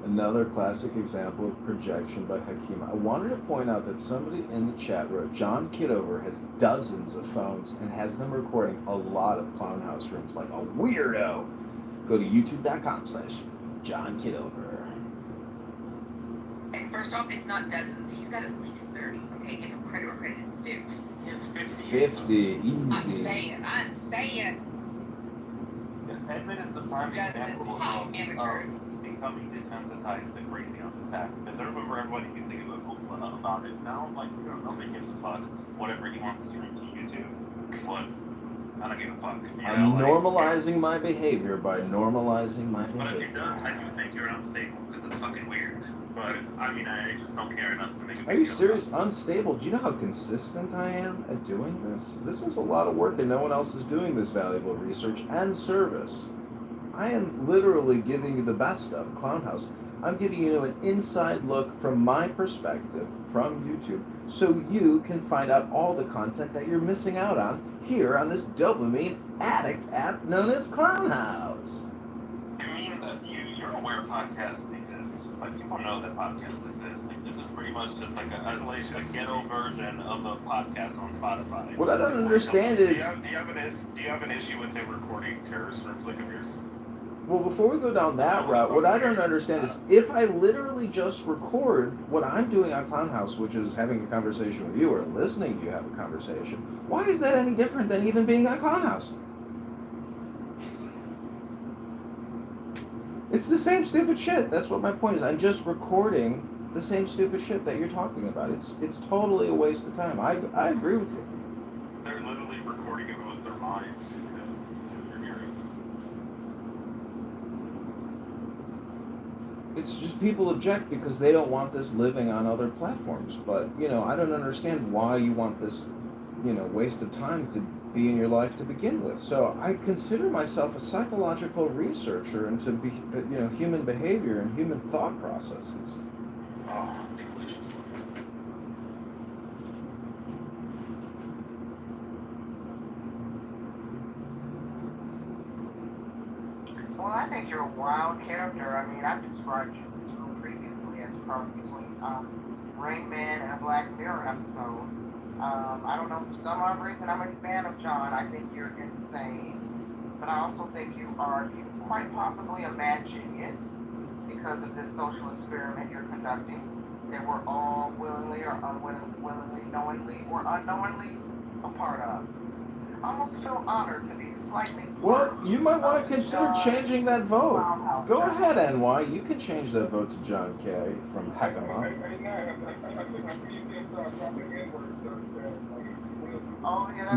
Another classic example of projection by Hakeem. I wanted to point out that somebody in the chat wrote, John Kitover has dozens of phones and has them recording a lot of clown house rooms like a weirdo. Go to youtube.com/John Kitover. And first off, it's not dozens. He's got at least 30. Okay, give him credit where credit is due. He has 50, easy. I'm saying. Edmund is the prime example of amateurs. becoming desensitized to crazy on this app. Because I remember everybody used to give a hoop about it. Now, like, nobody gives a fuck. Whatever he wants to stream to YouTube, what? I don't give a fuck. I'm normalizing my behavior by normalizing my But if behavior. it does, I do think you're unstable because it's fucking weird. But, I mean, I just don't care enough to make a Are big you deal serious? about it. Unstable? Do you know how consistent I am at doing this? This is a lot of work and no one else is doing this valuable research and service. I am literally giving you the best of Clown House. I'm giving you an inside look from my perspective from YouTube so you can find out all the content that you're missing out on here on this dopamine addict app known as Clown House. I mean, you're aware podcasts exist. Like, people know that podcasts exist. Like, this is pretty much just like a ghetto version of a podcast on Spotify. What I don't understand is... Do you have an issue with him recording terrorist rooms like of yours? Well, before we go down that route, what I don't understand is if I literally just record what I'm doing on Clown House, which is having a conversation with you or listening to you have a conversation, why is that any different than even being on Clown House? It's the same stupid shit. That's what my point is. I'm just recording the same stupid shit that you're talking about. It's totally a waste of time. I agree with you. They're literally recording it with their minds. You're hearing. It's just people object because they don't want this living on other platforms. But, I don't understand why you want this, waste of time to be in your life to begin with. So I consider myself a psychological researcher into, human behavior and human thought processes. Oh, delicious. Well, I think you're a wild character. I mean, I've described you in this room previously as a cross between Rain Man and a Black Mirror episode. I don't know, for some odd reason, I'm a fan of John. I think you're insane. But I also think you are quite possibly a mad genius because of this social experiment you're conducting that we're all willingly or unwillingly, knowingly or unknowingly a part of. I almost feel honored to be slightly... Well, you might want to consider changing that vote. Go ahead, NY. You can change that vote to John K. from Heckema.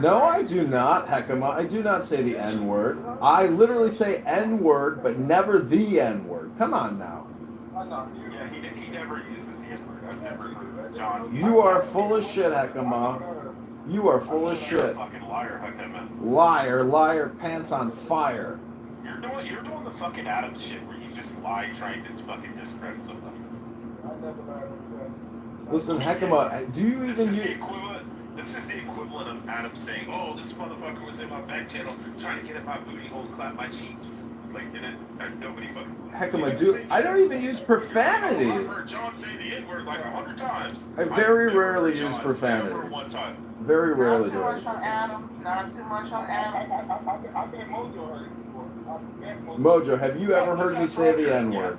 No, I do not, Heckema. I do not say the N-word. I literally say N-word, but never the N-word. Come on now. Yeah, he never uses the N-word. I've never heard John. You are full of shit, Hekima. You are full of You're a shit. fucking liar, Hakema. Liar, liar, pants on fire. You're doing the fucking Adam shit where you just lie trying to fucking discredit somebody. Listen, Hekima, do you even use... This is the equivalent of Adam saying, "Oh, this motherfucker was in my back channel trying to get at my booty hole, clap my cheeks." Like, nobody fucking. Hekima, I don't even use profanity. I've heard John say the N-word like 100 times. I very rarely use profanity. Never one time. Very rarely Not do too I much use on profanity. Adam. Not too much on Adam. I bet Mojo heard it before. I bet Mojo, have you ever heard me say the N-word?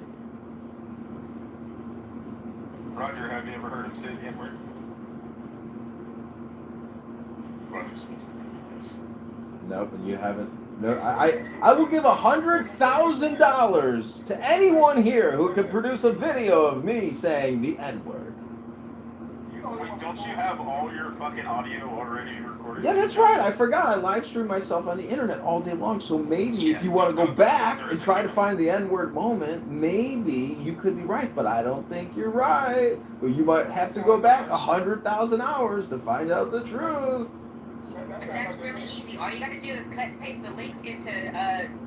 Roger, have you ever heard him say the N-word? Roger's Nope, and you haven't. No, I will give $100,000 to anyone here who could produce a video of me saying the N-word. Wait, don't you have all your fucking audio already recorded? Yeah, that's right. I forgot. I live stream myself on the internet all day long. So maybe if you want to go back and try to find the N-word moment, maybe you could be right. But I don't think you're right. Well, you might have to go back 100,000 hours to find out the truth. That's really easy. All you got to do is cut and paste the link into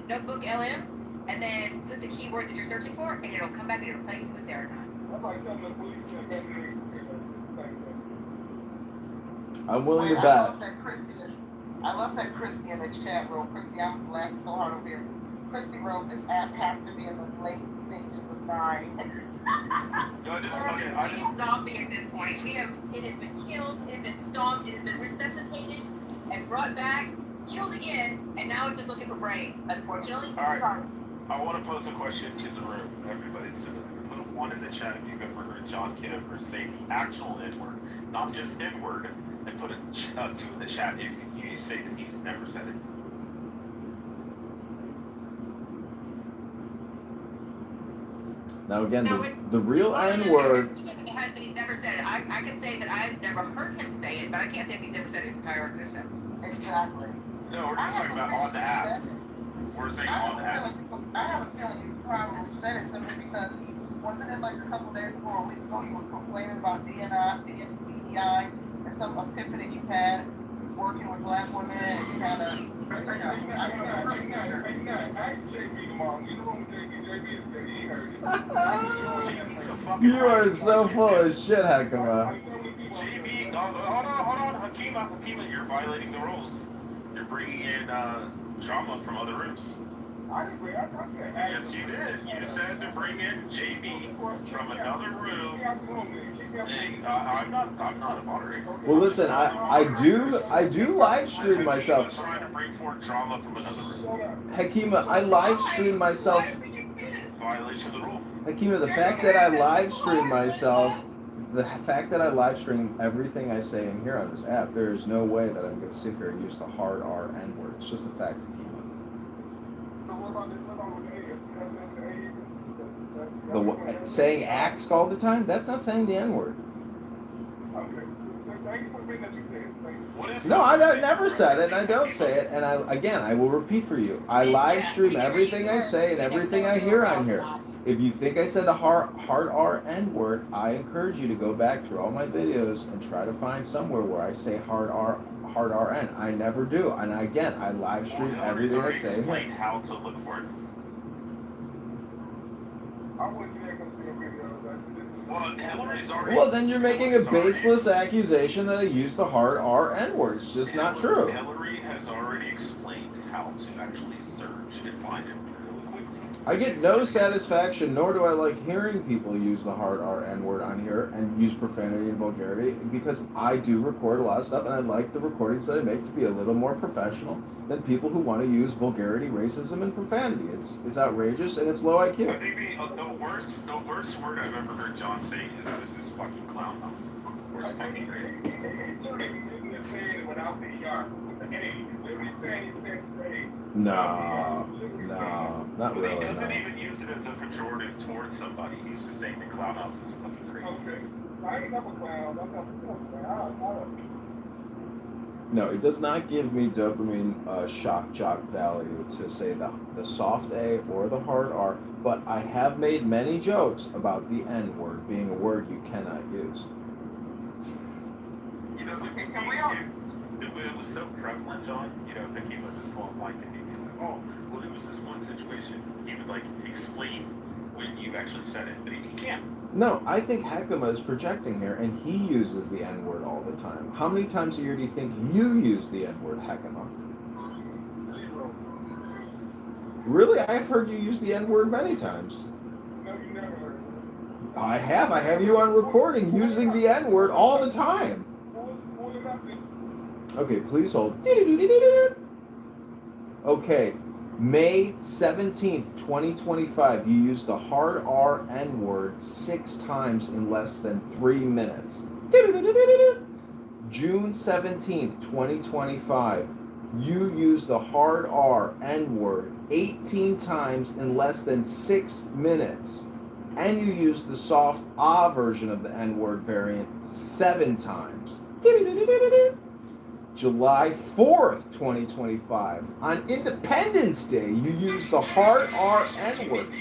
Notebook LM, and then put the keyword that you're searching for, and it'll come back and it'll tell you if it's there or not. I'm willing to I bet. love that Christy in the chat wrote. Christy, I'm laughing so hard over here. Christy wrote, "This app has to be in the late stages of dying." We're zombie at this point. It has been killed, it has been stomped, it has been resuscitated, and brought back, killed again, and now it's just looking for brains. Unfortunately, Alright, I want to pose a question to the room, everybody. So put a 1 in the chat if you've ever heard John Kitover say the actual N-word, not just N-word, and put a 2 in the chat if you say that he's never said it. Now again, the real N-word. He's never said it. I can say that I've never heard him say it, but I can't say if he's ever said it his entire existence. Exactly. No, we're just talking about on the app. We're saying on the app. I have a feeling you probably said it simply because wasn't it like a couple days ago or a week ago you were complaining about DEI and some epiphany you had working with black women and you kind of. You are so full of shit, Hekima. JB, hold on, Hakima, you're violating the rules. You're bringing in drama from other rooms. Yes, you did. You said to bring in JB from another room. And, I'm not a moderator. Well, listen, I do live stream myself. Hakima's trying to bring forth drama from another room. Hakima, I live stream myself. Violation of the rule. Hakima, the fact that I live stream myself, the fact that I live stream everything I say in here on this app, there is no way that I'm going to sit here and use the hard R N-word. It's just a fact, Hakima. Saying axe all the time? That's not saying the N-word. No, I never said it, and I don't say it. And I will repeat for you. I live stream everything I say and everything I hear on here. If you think I said a hard R N-word, I encourage you to go back through all my videos and try to find somewhere where I say hard R N. I never do. And again, I live stream everything I say. Explain how to look for it. Well, then you're making a baseless accusation that I used the hard R N-word. It's just not true. Hillary has already explained how to actually search and find it really quickly. I get no satisfaction, nor do I like hearing people use the hard R N-word on here and use profanity and vulgarity, because I do record a lot of stuff, and I like the recordings that I make to be a little more professional than people who want to use vulgarity, racism, and profanity. It's outrageous and it's low IQ. I think the worst word I've ever heard John say is "this is fucking clown house." Worst fucking crazy. No, not really. He doesn't No. even use it as a pejorative towards somebody. He's just saying the clown house is fucking crazy. I ain't never clown. No, it does not give me dopamine shock jock value to say the soft A or the hard R, but I have made many jokes about the N word being a word you cannot use. You know, it was so prevalent, John, you know, Nikki was just going like, and he'd be like, oh, well, it was this one situation. He would like explain when you actually said it, but he can't. No, I think Heckema is projecting here, and he uses the N word all the time. How many times a year do you think you use the N word, Heckema? Really? I've heard you use the N word many times. No, you never heard it. I have. I have you on recording using the N word all the time. Okay, please hold. Okay, May 17th, 2025, you used the hard R N word 6 times in less than 3 minutes. June 17th, 2025, you used the hard R N word 18 times in less than 6 minutes. And you used the soft ah version of the N word variant 7 times. July 4th, 2025, on Independence Day, you used the hard R N word.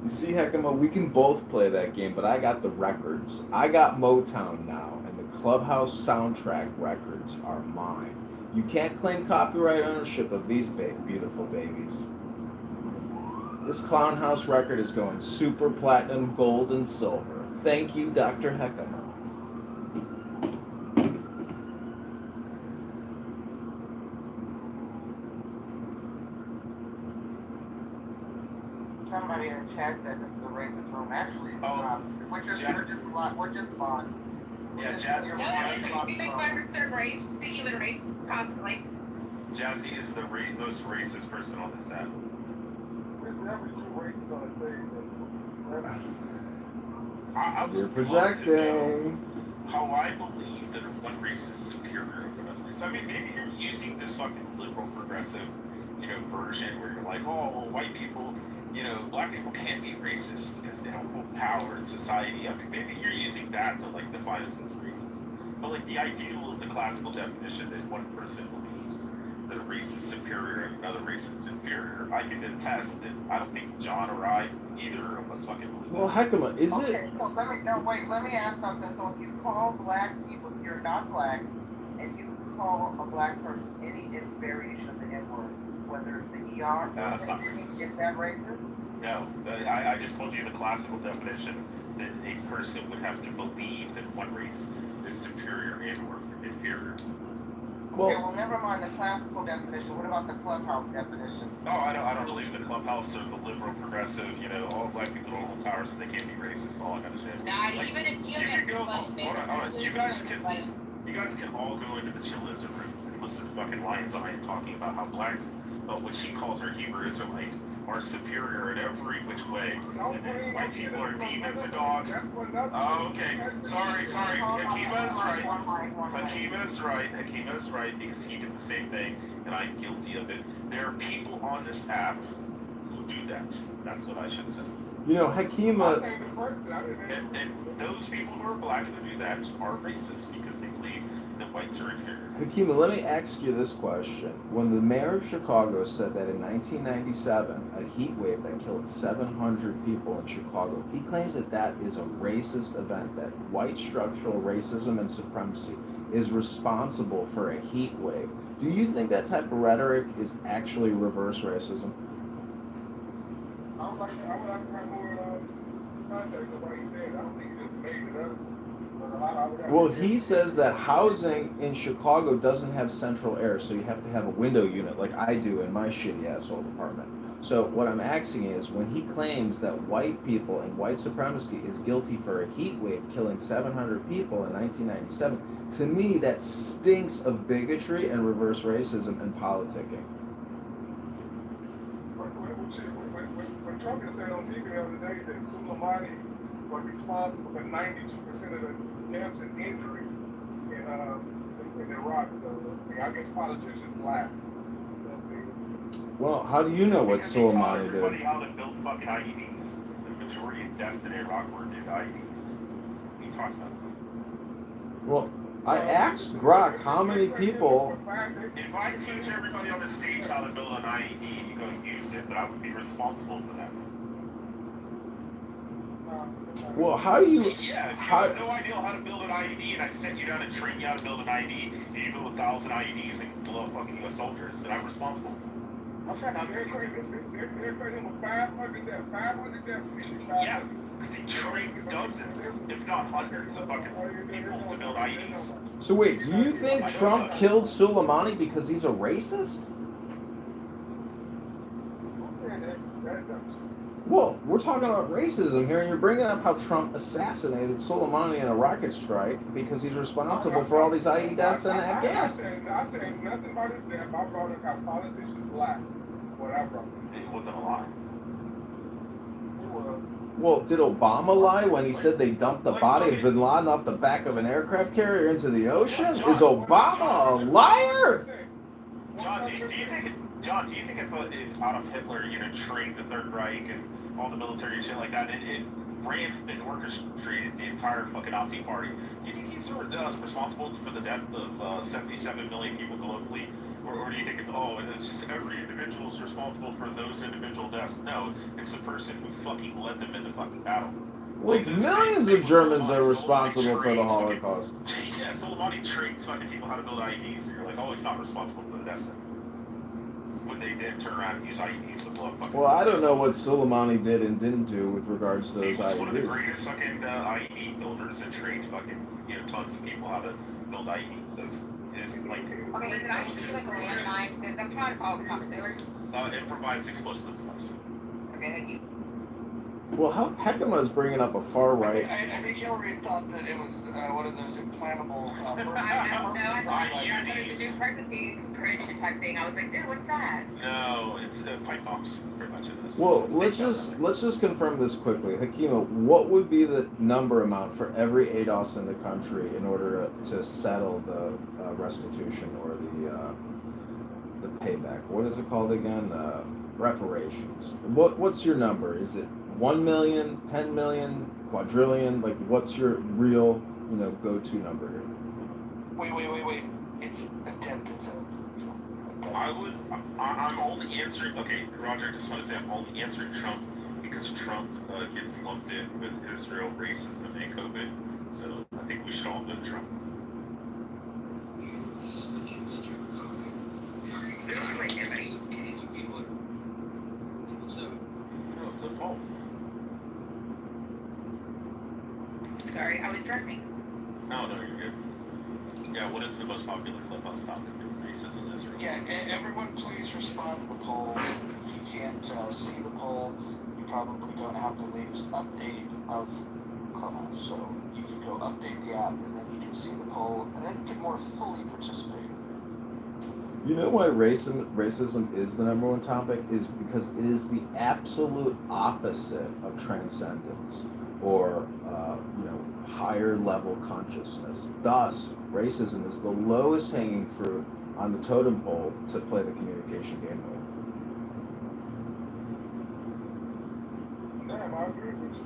You see, Heckema, we can both play that game, but I got the records. I got Motown now, and the Clubhouse soundtrack records are mine. You can't claim copyright ownership of these beautiful babies. This Clown House record is going super platinum, gold, and silver. Thank you, Dr. Heckema. Somebody in the chat said this is a racist room. Actually, we're just fun. Yeah, Jazz. No, we make fun of a certain race, the human race, constantly. Jazzy is the most racist person on this app. You're projecting. How I believe that one race is superior over another race. I mean, maybe you're using this fucking liberal progressive, you know, version where you're like, oh, well, white people, you know, black people can't be racist because they don't hold power in society. I mean, maybe you're using that to like define us as racist. But like the ideal of the classical definition is one person believes that a race is superior and another race is inferior. I can attest that I don't think John or I, either of us fucking believe. Well, Heckema, is okay, it? So let me ask something. So if you call black people, you're not black, and you call a black person any variation of the N-word, whether it's the ER, No, that's not racist. Is that racist? No, I just told you the classical definition that a person would have to believe that one race is superior and or inferior. Okay, well, never mind the classical definition. What about the Clubhouse definition? No, I don't believe the Clubhouse or the liberal progressive, you know, all black people don't hold power, so they can't be racist, all that kind of shit. Nah, like, even if you can go, hold on. You guys can all go into the Chillism room and listen to fucking Lion's Eye talking about how blacks, what she calls her Hebrew Israelite, are superior in every which way. And then white people are demons and dogs. Oh, okay. Sorry. Hakima's right, because he did the same thing, and I'm guilty of it. There are people on this app who do that. That's what I should have said. You know, Hakima. And those people who are black who do that are racist because they believe that whites are inferior. Hakima, let me ask you this question. When the mayor of Chicago said that in 1997, a heat wave that killed 700 people in Chicago, he claims that that is a racist event, that white structural racism and supremacy is responsible for a heat wave. Do you think that type of rhetoric is actually reverse racism? I would like to have more context of what he said. I don't think he just made it up. Well, he says that housing in Chicago doesn't have central air, so you have to have a window unit like I do in my shitty asshole apartment. So what I'm asking is, when he claims that white people and white supremacy is guilty for a heat wave killing 700 people in 1997, to me that stinks of bigotry and reverse racism and politicking. When Trump said on TV the other day that Soleimani was responsible for 92% of the deaths and injuries in Iraq, so I guess politicians laugh. Well, how do you know what Because he taught Soleimani everybody did? how to build fucking IEDs. The majority of deaths in Iraq were due to IEDs. He talks about that. Well, I asked Grok how many people. If I teach everybody on the stage how to build an IED and you go use it, then I would be responsible for that. Well, how do you? Yeah, if you How? have no idea how to build an IED and I send you down and train you how to build an IED and you build 1,000 IEDs and blow up fucking US soldiers, then I'm responsible. How's that not very easy? Yeah, because he trained dozens, if not hundreds of fucking people to build IEDs. So wait, do you think Trump killed Soleimani because he's a racist? Well, we're talking about racism here, and you're bringing up how Trump assassinated Soleimani in a rocket strike because he's responsible for all these IE deaths in Afghanistan. I said nothing about his death. I brought up how politicians lie. What I brought up. It wasn't a lie. Well, did Obama lie when he said they dumped the body of Bin Laden off the back of an aircraft carrier into the ocean? Is Obama a liar? John, do you think if out of Hitler, trained the Third Reich and all the military and shit like that, it ran and orchestrated the entire fucking Nazi party, do you think he's responsible for the death of 77 million people globally? Or do you think it's just every individual is responsible for those individual deaths? No, it's the person who fucking led them into fucking battle. Well, it's millions of Germans are responsible for the Holocaust. Yeah, Soleimani trains fucking people how to build IEDs, so you're like, oh, he's not responsible for the deaths. When they then turn around and use IEDs to blow up fucking... Well, I don't know what Soleimani did and didn't do with regards to those IEDs. He was one of the greatest fucking IED builders and trained fucking, tons of people how to build IEDs. So it's like... Okay, is an IED like a landmine? I'm trying to follow the conversation. It provides explosive device. Okay, thank you. Well, Heckema is bringing up a far right. I think Hillary thought that it was one of those implantable. I thought it was a new pregnancy prevention type thing. I was like, dude, what's that? No, it's pipe bombs, pretty much it is. Well, let's just confirm this quickly. Hakima, what would be the number amount for every ADOS in the country in order to settle the restitution or the payback? What is it called again? Reparations. What's your number? Is it 1 million, 10 million, quadrillion? Like, what's your real, go-to number here? Wait. It's a tenth. I'm only answering, okay, Roger, I just want to say I'm only answering Trump because Trump gets lumped in with Israel racism and COVID. So I think we should all vote Trump. Sorry, I was driving. No, you're good. Yeah, what is the most popular clip on topic of racism in Israel? Yeah, everyone please respond to the poll. If you can't see the poll, you probably don't have the latest update of Clubhouse. So you can go update the app and then you can see the poll and then you can more fully participate. You know why racism is the number one topic? Is because it is the absolute opposite of transcendence or higher level consciousness. Thus, racism is the lowest hanging fruit on the totem pole to play the communication game with. Damn, I agree with you.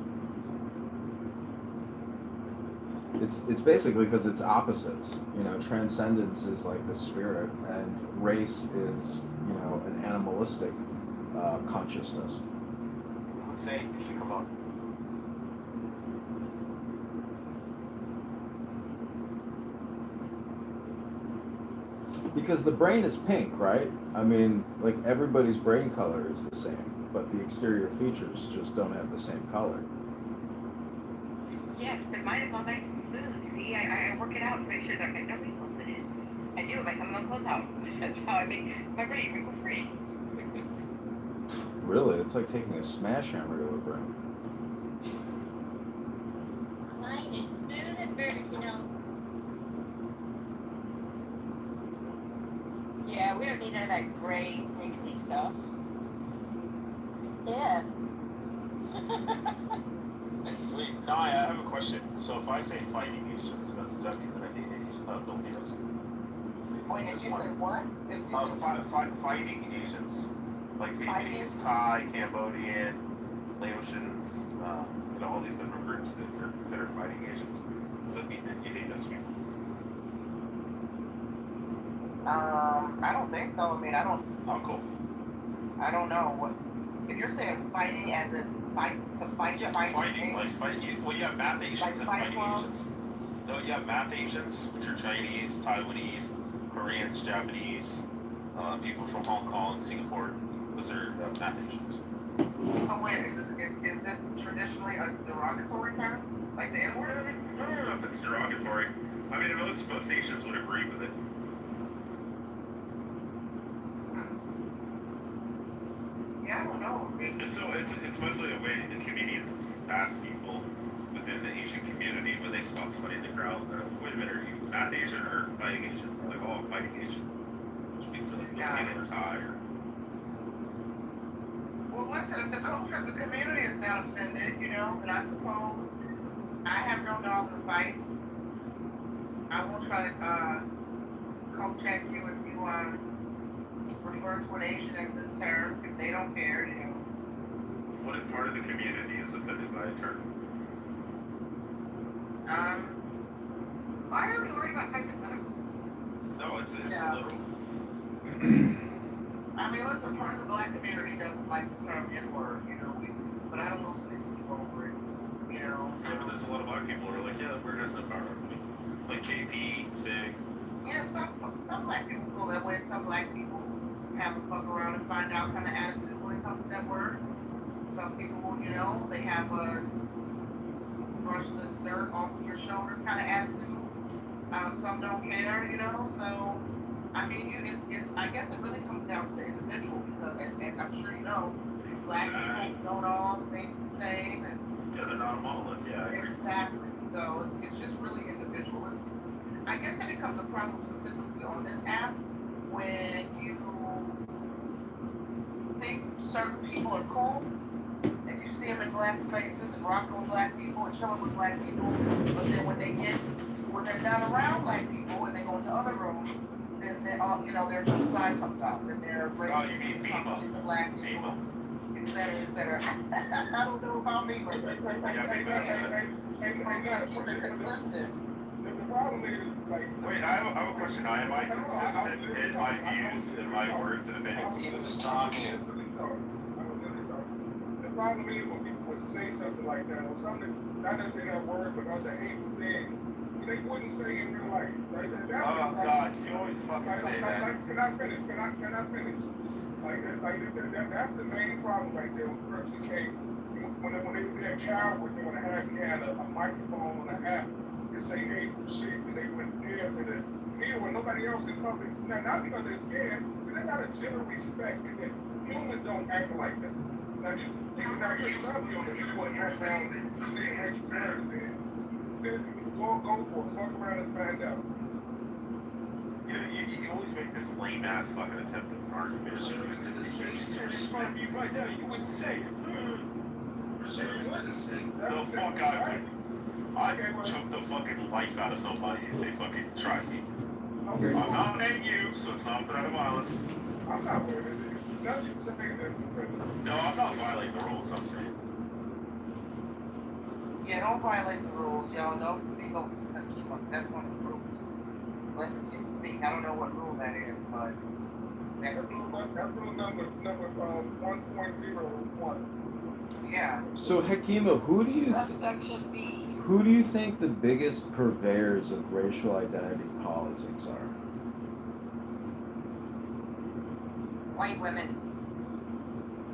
It's basically because it's opposites. Transcendence is like the spirit, and race is an animalistic consciousness. Say, come on. Because the brain is pink, right? I mean, like everybody's brain color is the same, but the exterior features just don't have the same color. Yes, but mine is all nice and smooth. See, I work it out to make sure that no wrinkles in it. I do it by coming on Clubhouse. That's how I make my brain wrinkle free. Really? It's like taking a smash hammer to a brain. Mine is smooth and virginal. Yeah, we don't need none of that gray, wrinkly stuff. Yeah. Wait, no, I have a question. So if I say fighting Asians, does that mean that I hate Filipinos? Wait, did you say what? Fighting Asians. like Vietnamese, Thai, Cambodian, Laotians, all these different groups that are considered fighting Asians. So you hate those people. I don't think so. I mean, I don't. Oh, cool. I don't know what. If you're saying fighting as in fight to fight, Yeah, fighting, like fighting. Well, you have math Asians like and fight fighting club? Asians. No, you have math Asians, which are Chinese, Taiwanese, Koreans, Japanese, people from Hong Kong, Singapore. Those are math Asians. So wait, is this traditionally a derogatory term? Like the N-word? I don't know if it's derogatory. I mean, most Asians would agree with it. Yeah, I don't know. It's mostly a way the comedians ask people within the Asian community when they spot somebody in the crowd. Wait a minute, are you math Asian or fighting Asian? They're like, oh, I'm fighting Asian. Which means they're like Filipino or Thai or. Well, listen, if the culture of the community is not offended, then I suppose I have no dog in the fight. I won't try to coach check you if you refer to an Asian as this term, if they don't care, What part of the community is offended by a term? Why are we worried about hypotheticals? No, it's Yeah. literal. I mean, listen, part of the black community doesn't like the term N-word, but I don't know if it's over it, Yeah, but there's a lot of black people who are like, yeah, we're just empowered. Like KP, SIG. Yeah, some black people feel that way. Some black people have a fuck around and find out kind of attitude when it comes to that word. Some people, they have a brush the dirt off of your shoulders kind of attitude. Some don't care, so, I mean, I guess it really comes down to the individual because, as I'm sure you know, black people don't all think the same. And Yeah, they're not a monolith, yeah. exactly. So it's just really individualistic. I guess it becomes a problem specifically on this app when you think certain people are cool and you see them in black spaces and rocking with black people and chilling with black people, but then when they're not around black people and they go into other rooms, then they all, their true side comes out. Then they're Oh, you mean Bima. Black people, et cetera. I don't know about me, but The problem is, like... Wait, I have a question. Am I consistent in my views and my words and opinions? He was talking. The problem is when people would say something like that, or something, not necessarily that word, but other hateful thing, they wouldn't say in real life. Like, Oh, God, you always fucking say that. Can I finish? That's the main problem right there with person came. When they're cowards, they want to have a microphone on the app and say hateful shit, and they wouldn't dare to the media when nobody else in public. Now, not because they're scared, but that's out of general respect, and that humans don't act like that. Now, you're some humans, you wouldn't have around and say hateful things, then go for it, fuck around and find out. You always make this lame ass fucking attempt at an argument. There's smart of you right now, you wouldn't say it. The fuck I would. I'd choke the fucking life out of somebody if they fucking tried me. Okay. I'm not named you, so it's not threat of violence. I'm not worried. Now you saying that. No, I'm not violating the rules, I'm saying. Yeah, don't violate the rules, y'all. Don't speak over the keep up. That's one of the rules. Let the people speak. I don't know what rule that is, but that's rule number 1.01. Yeah. So Hakima, who do you think the biggest purveyors of racial identity politics are? White women.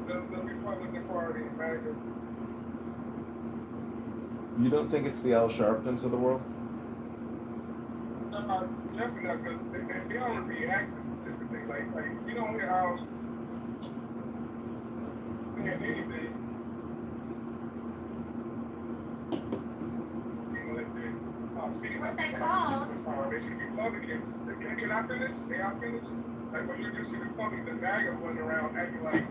The Republican Party, exactly. You don't think it's the Al Sharptons of the world? Definitely not, because they already react to different things. Like you don't hear how they have anything. Speaking What's that called? They see Republicans. Can I finish? May I finish? Like when you see Republicans, MAGA running around acting like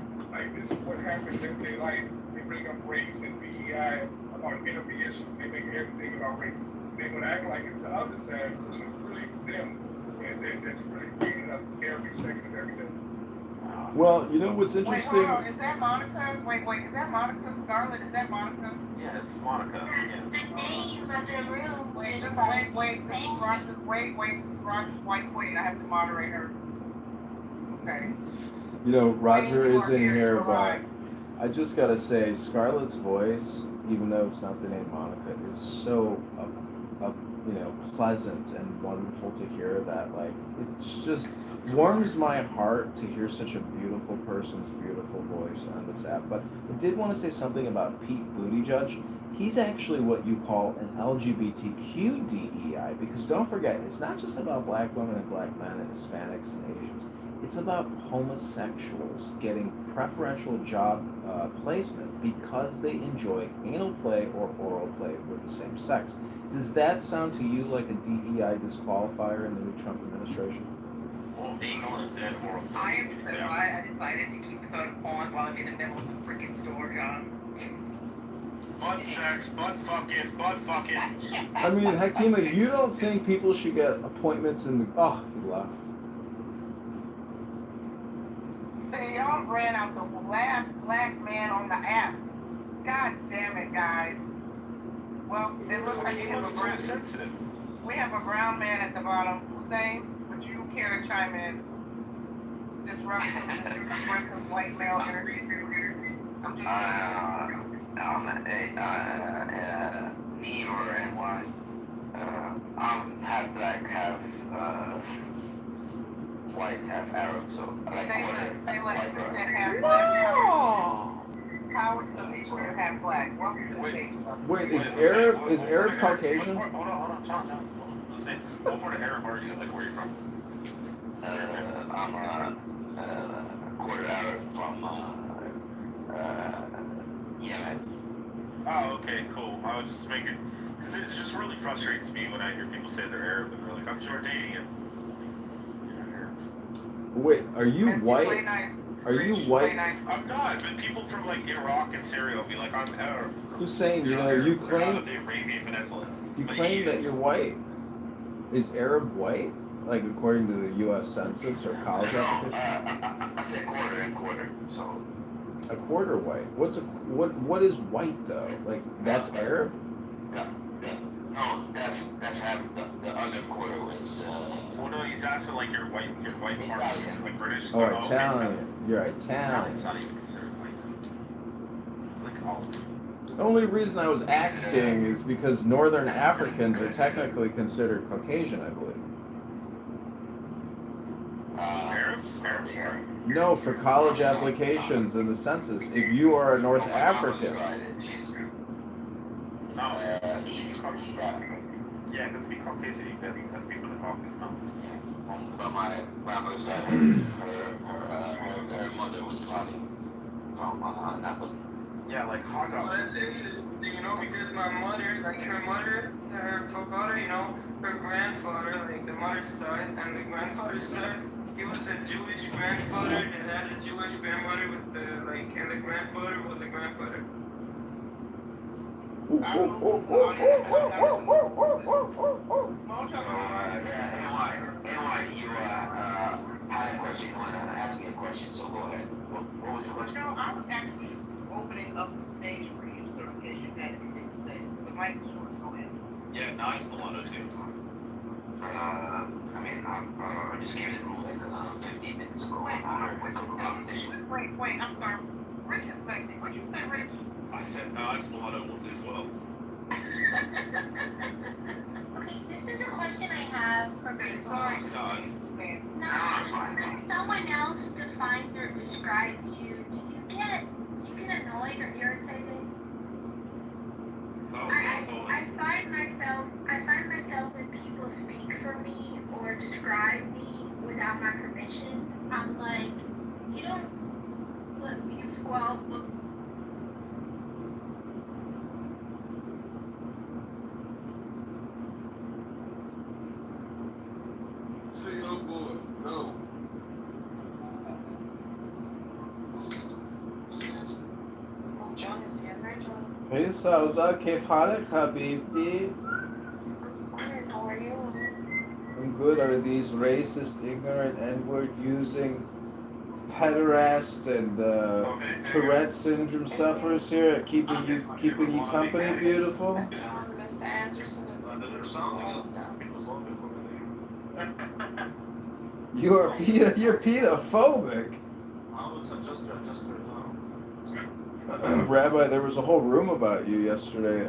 this is what happens in their life. They bring up race and DEI about every issue. They make everything about race. They would act like it's the other side, which is really them, and that's really bringing up every section of everything. Well, you know what's Wait, hold interesting? on. Is that Monica? Wait, is that Monica? Scarlett, is that Monica? Yeah, it's Monica. Yeah. The name of the room Wait, just wait, this is Roger's, this is Roger's white queen. I have to moderate her. Okay. You know, Roger Queen, you is are in here, here, you're but alive. I just gotta say, Scarlett's voice, even though it's not the name Monica, is so, pleasant and wonderful to hear that. Like, it just warms my heart to hear such a beautiful person's beautiful voice on this app. But I did want to say something about Pete Buttigieg. He's actually what you call an LGBTQ DEI, because don't forget, it's not just about black women and black men and Hispanics and Asians. It's about homosexuals getting preferential job placement because they enjoy anal play or oral play with the same sex. Does that sound to you like a DEI disqualifier in the new Trump administration? Well, anal is dead oral. I am so glad I decided to keep the phone on while I'm in the middle of the freaking store, John. Butt sex, butt fucking. I mean, Hakima, you don't think people should get appointments in the... Oh, he left. See, y'all ran out the last black man on the app. God damn it, guys. Well, it looks like you have a brown... We have a brown man at the bottom. Hussein, would you care to chime in? Disrupt some white male energy. I'm just me or anyone, I'm half black, half white, half Arab, so I like white girl. How is the people that have black? Welcome to the stage. Wait, is Arab Caucasian? Hold on, John. What part of Arab are you? Like, where are you from? I'm a quarter Arab from Yemen. Oh, okay, cool. I was just making, because it just really frustrates me when I hear people say they're Arab and they're like, I'm Jordanian. Wait, are you white? Are you white? I'm not, but people from like Iraq and Syria will be like, I'm Arab. Hussein, you know, you claim the Arabian Peninsula. that you're white. Is Arab white? Like according to the U.S. Census or college application? I said quarter and quarter, so. A quarter white. What is white though? Like that's Arab? No, that's half. The other quarter was. Well, no, he's asking like your white part, like British. Oh, Italian. You're Italian. It's not even considered white. Like all. The only reason I was asking is because Northern Africans are technically considered Caucasian, I believe. Arabs? No, for college applications in the census, if you are a North African. No, he's African. Yeah, because to be Caucasian, he doesn't have to be from the Caucasus Mountains. But my grandmother's side, her mother was probably from Napoli. Yeah, like Haga. Well, that's interesting, because my mother, like her mother, her father, her grandfather, like the mother's side, and the grandfather's side, he was a Jewish grandfather that had a Jewish grandmother with and the grandfather was a grandfather. Had a question, you want to ask me a question, so go ahead. What was your question? No, I was actually opening up the stage for you, so in case you had anything to say. The mic was yours, go ahead. Yeah, nice, Milano too. I just came in the room like 15 minutes ago. Wait, I'm sorry. Rick is Lexi. What'd you say, Rick? I said nice, Milano as well. Okay, this is a question I have for people. Now, when someone else defines or describes you, do you get annoyed or irritated? I find myself when people speak for me or describe me without my permission, I'm like, you don't look. Say no, boy, no. John is here, right, John? Hey Sauda, كيف حالك حبيبتي? How are you? I'm good. Are these racist, ignorant, N-word using pederast and Tourette syndrome sufferers here at keeping you company, beautiful. Mr. Anderson is You're pedophobic. Rabbi, there was a whole room about you yesterday.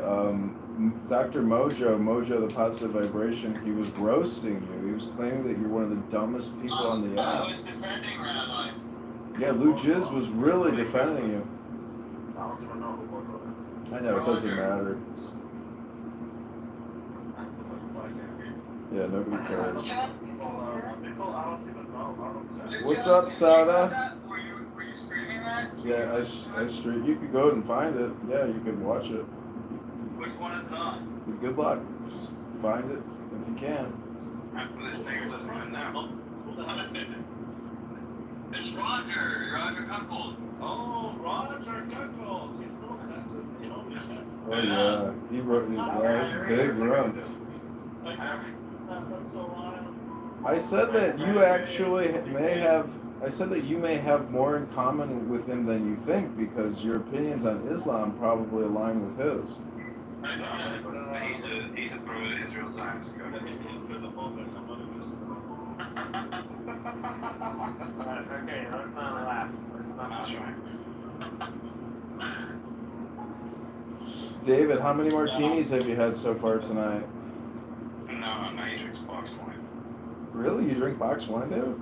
Dr. Mojo, the positive vibration, he was roasting you. He was claiming that you're one of the dumbest people on the app. I was defending Rabbi. Yeah, Lou Jiz was really defending you. I don't even know who Mojo is. I know, it doesn't matter. Yeah, nobody cares. What's up, Sada? Were you streaming that? Yeah, I stream. You could go and find it. Yeah, you could watch it. Which one is it on? Good luck. Just find it if you can. This nigger doesn't even know. It's Roger Cuckold. Oh, Roger Cuckold. He's still obsessed with me. Oh yeah, he wrote it. That's a big run. That's so wild. I said that you actually may have. I said that you may have more in common with him than you think because your opinions on Islam probably align with his. He's a pro-Israel Zionist guy. He's for the moment. I'm not interested. Okay, let's not laugh. That's right. David, how many martinis have you had so far tonight? No, he drinks box wine. Really? You drink box wine, David?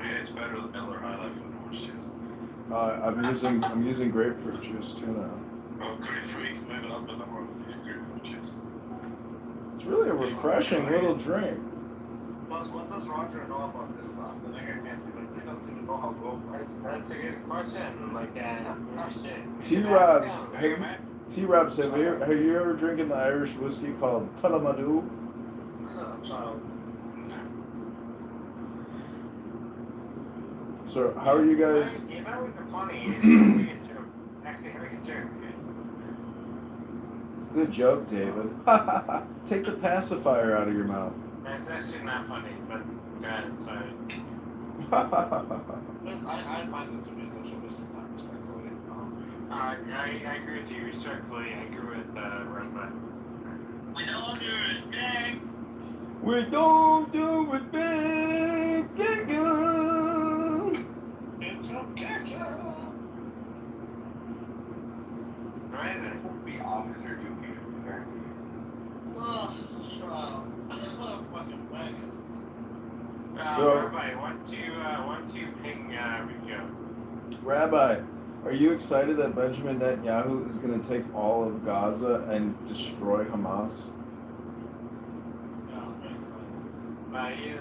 It's better than Miller High Life with orange juice. I'm using grapefruit juice too now. Oh, grapefruit. Maybe I'll put more of these grapefruit juice. It's really a refreshing little drink. Plus, what does Roger know about Islam? The nigger can't even, he doesn't even know how gold works. That's a good question. Like, T-Robs, have you ever drinking the Irish whiskey called Tullamadu? Child. So how are you guys? You know what's funny? Actually, very good joke. Good joke, David. Take the pacifier out of your mouth. That's actually not funny, but go ahead, sorry. I find them to be such a waste of time, respectfully. I agree with you, respectfully. I agree with Rusma. We don't do it big. We don't do it big. Amazing. The officer goofy. Oh, fucking wagon. So, Rabbi, want to ping Rico? Rabbi, are you excited that Benjamin Netanyahu is going to take all of Gaza and destroy Hamas? Yeah, I'm very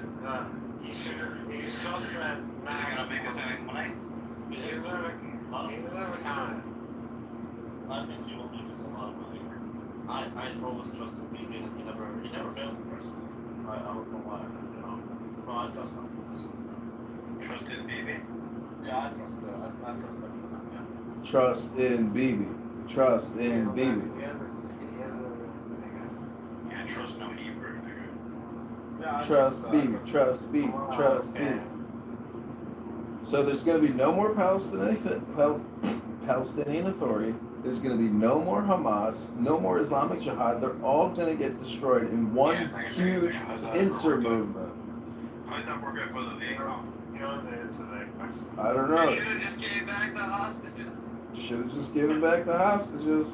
excited. He supposed to Gonna make us any money? he deserves a comment. I think he will make us a lot of money. I always trusted BB and he never failed in person. I don't know why, No, I trust him. Trusted BB? Yeah, I trust Benjamin, yeah. Trust in Bibi. Trust in Bibi. Yeah, trust no Hebrew, nigga. Yeah, Trust Bibi. Trust Bibi. Trust Bibi. So there's going to be no more Palestinian Authority. There's going to be no more Hamas, no more Islamic Jihad. They're all going to get destroyed in one huge pincer movement. How's that working for the vehicle? You know what it is for that question? I don't know. Should have just gave back the hostages. Should have just given back the hostages.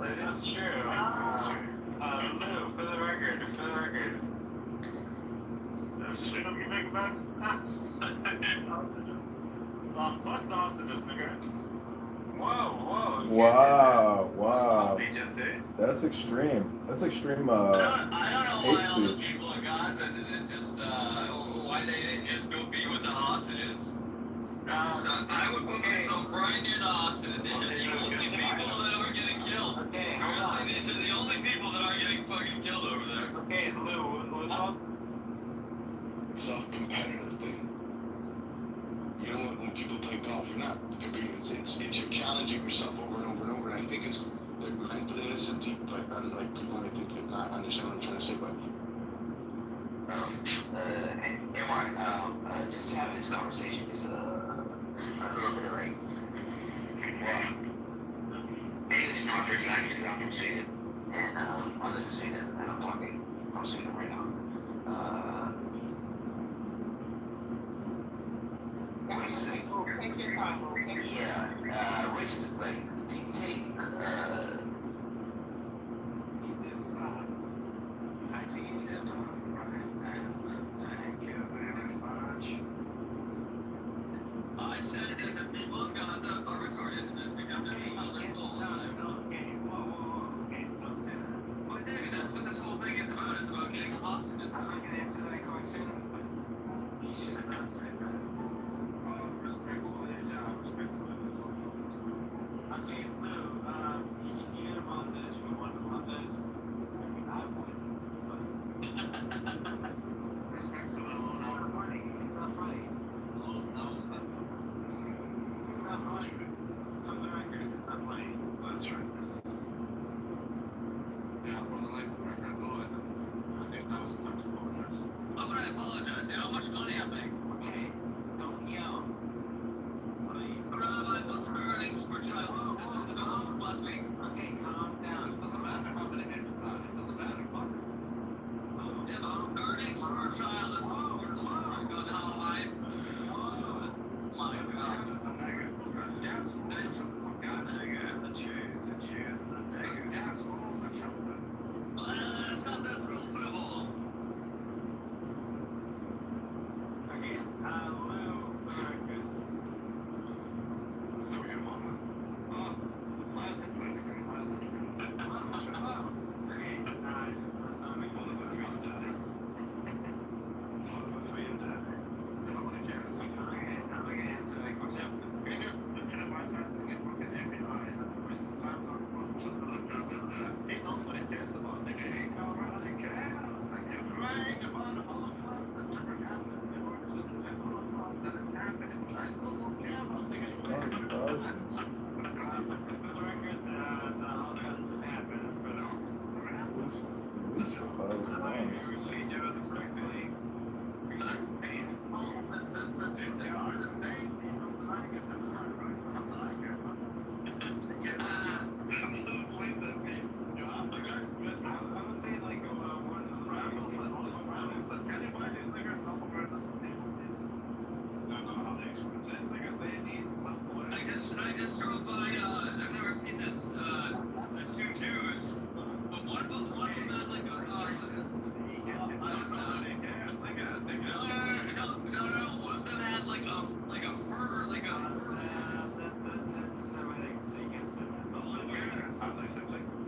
It's true. Lou, for the record. Should have given back hostages. Fuck the hostages, nigga. Whoa. Wow. That's extreme. That's extreme, I don't know hate why all the speech. people in Gaza didn't just, why they didn't just go be with the hostages. I would put myself right near the hostages. These are the only people that are getting killed. Okay, hold on. These are the only people that are getting fucking killed over there. Okay, Lou, what's up? Self-competitive thing. You know, when people play golf, you're not competing. It's you're challenging yourself over and over and over. And I think it's mentally. This is deep, but I don't like people may think not understand what I'm trying to say, but. Just this conversation is a little bit like, wow. Anyways, no, first I just got from Sweden, and I live in Sweden, and I'm talking from Sweden right now. Take your time, bro. Yeah, which is like, do you think, I think you need to talk right now. Thank you very much. I said that the people of Gaza are resorted to this because of the public law. Okay, don't say that. But David, that's what this whole thing is about. It's about getting hostages. I'm not gonna answer that question, but you should not say that. Respectfully, okay, Lou, you get a montage, you want a montage, I would, but respect to the loan, I was funny, it's not funny. It's not funny. It's on the record, it's not funny. That's right. Yeah, for the life of the record, Lord, I think that was time to apologize. Why would I apologize? You know how much money I make? Okay, don't yell. Please. Rabbi, what's the earnings per child? Last week. Okay, calm down. It doesn't matter how many acres are. It doesn't matter. Fuck. If earnings per child is more than how I. My God. It's not that fruitful. Okay, Lou, for the record. For your mama. Oh, well, that's what I'm doing. Okay, let's not make all this about your daddy. For your daddy. Nobody cares. I'm not gonna answer that question. Okay, you're bypassing it fucking every line. Waste of time talking about ain't nobody cares about the game. Nobody cares. Like you're crying about the Holocaust that never happened. In order to do the Holocaust that is happening. I still don't care about the game. For the record, the Holocaust doesn't happen. For the I just drove by, I've never seen this, the two Jews. But one of them had like a, no, one of them had like a fur, like a,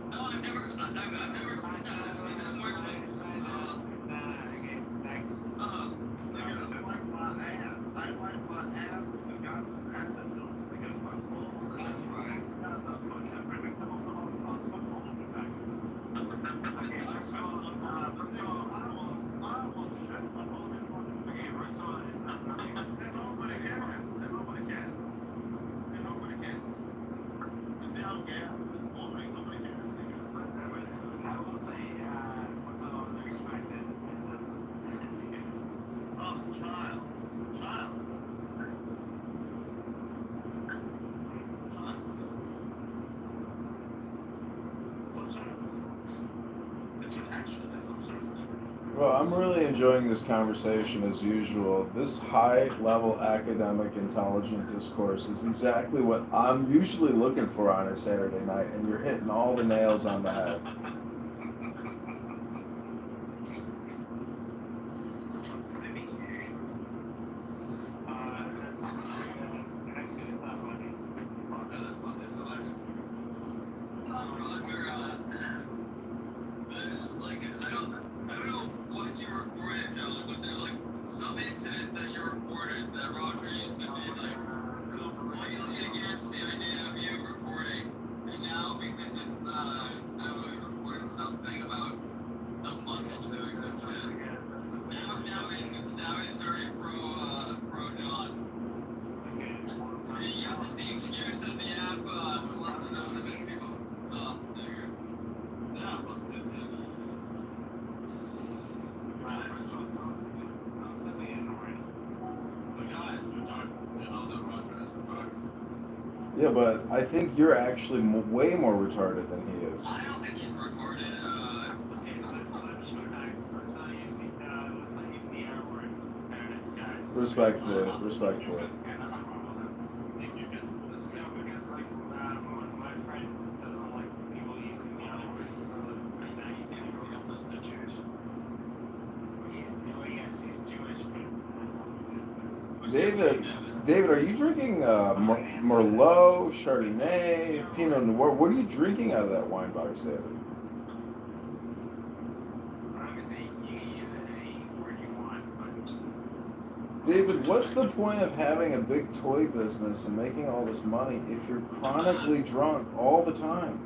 no, I've never seen that. I've seen them where like, Well, I'm really enjoying this conversation as usual. This high-level academic, intelligent discourse is exactly what I'm usually looking for on a Saturday night, and you're hitting all the nails on the head. Yeah, but I think you're actually way more retarded than he is. I don't think he's retarded. Okay, let's use the R word, guys. Respectfully, respectfully. Because like my friend doesn't like people using the other words, so now you take it real. Listen to Jewish. Yes, he's Jewish, but that's not David, David, are you drinking Merlot, Chardonnay, Pinot Noir? What are you drinking out of that wine box, David? Obviously, you can use any word you want, but David, what's the point of having a big toy business and making all this money if you're chronically drunk all the time?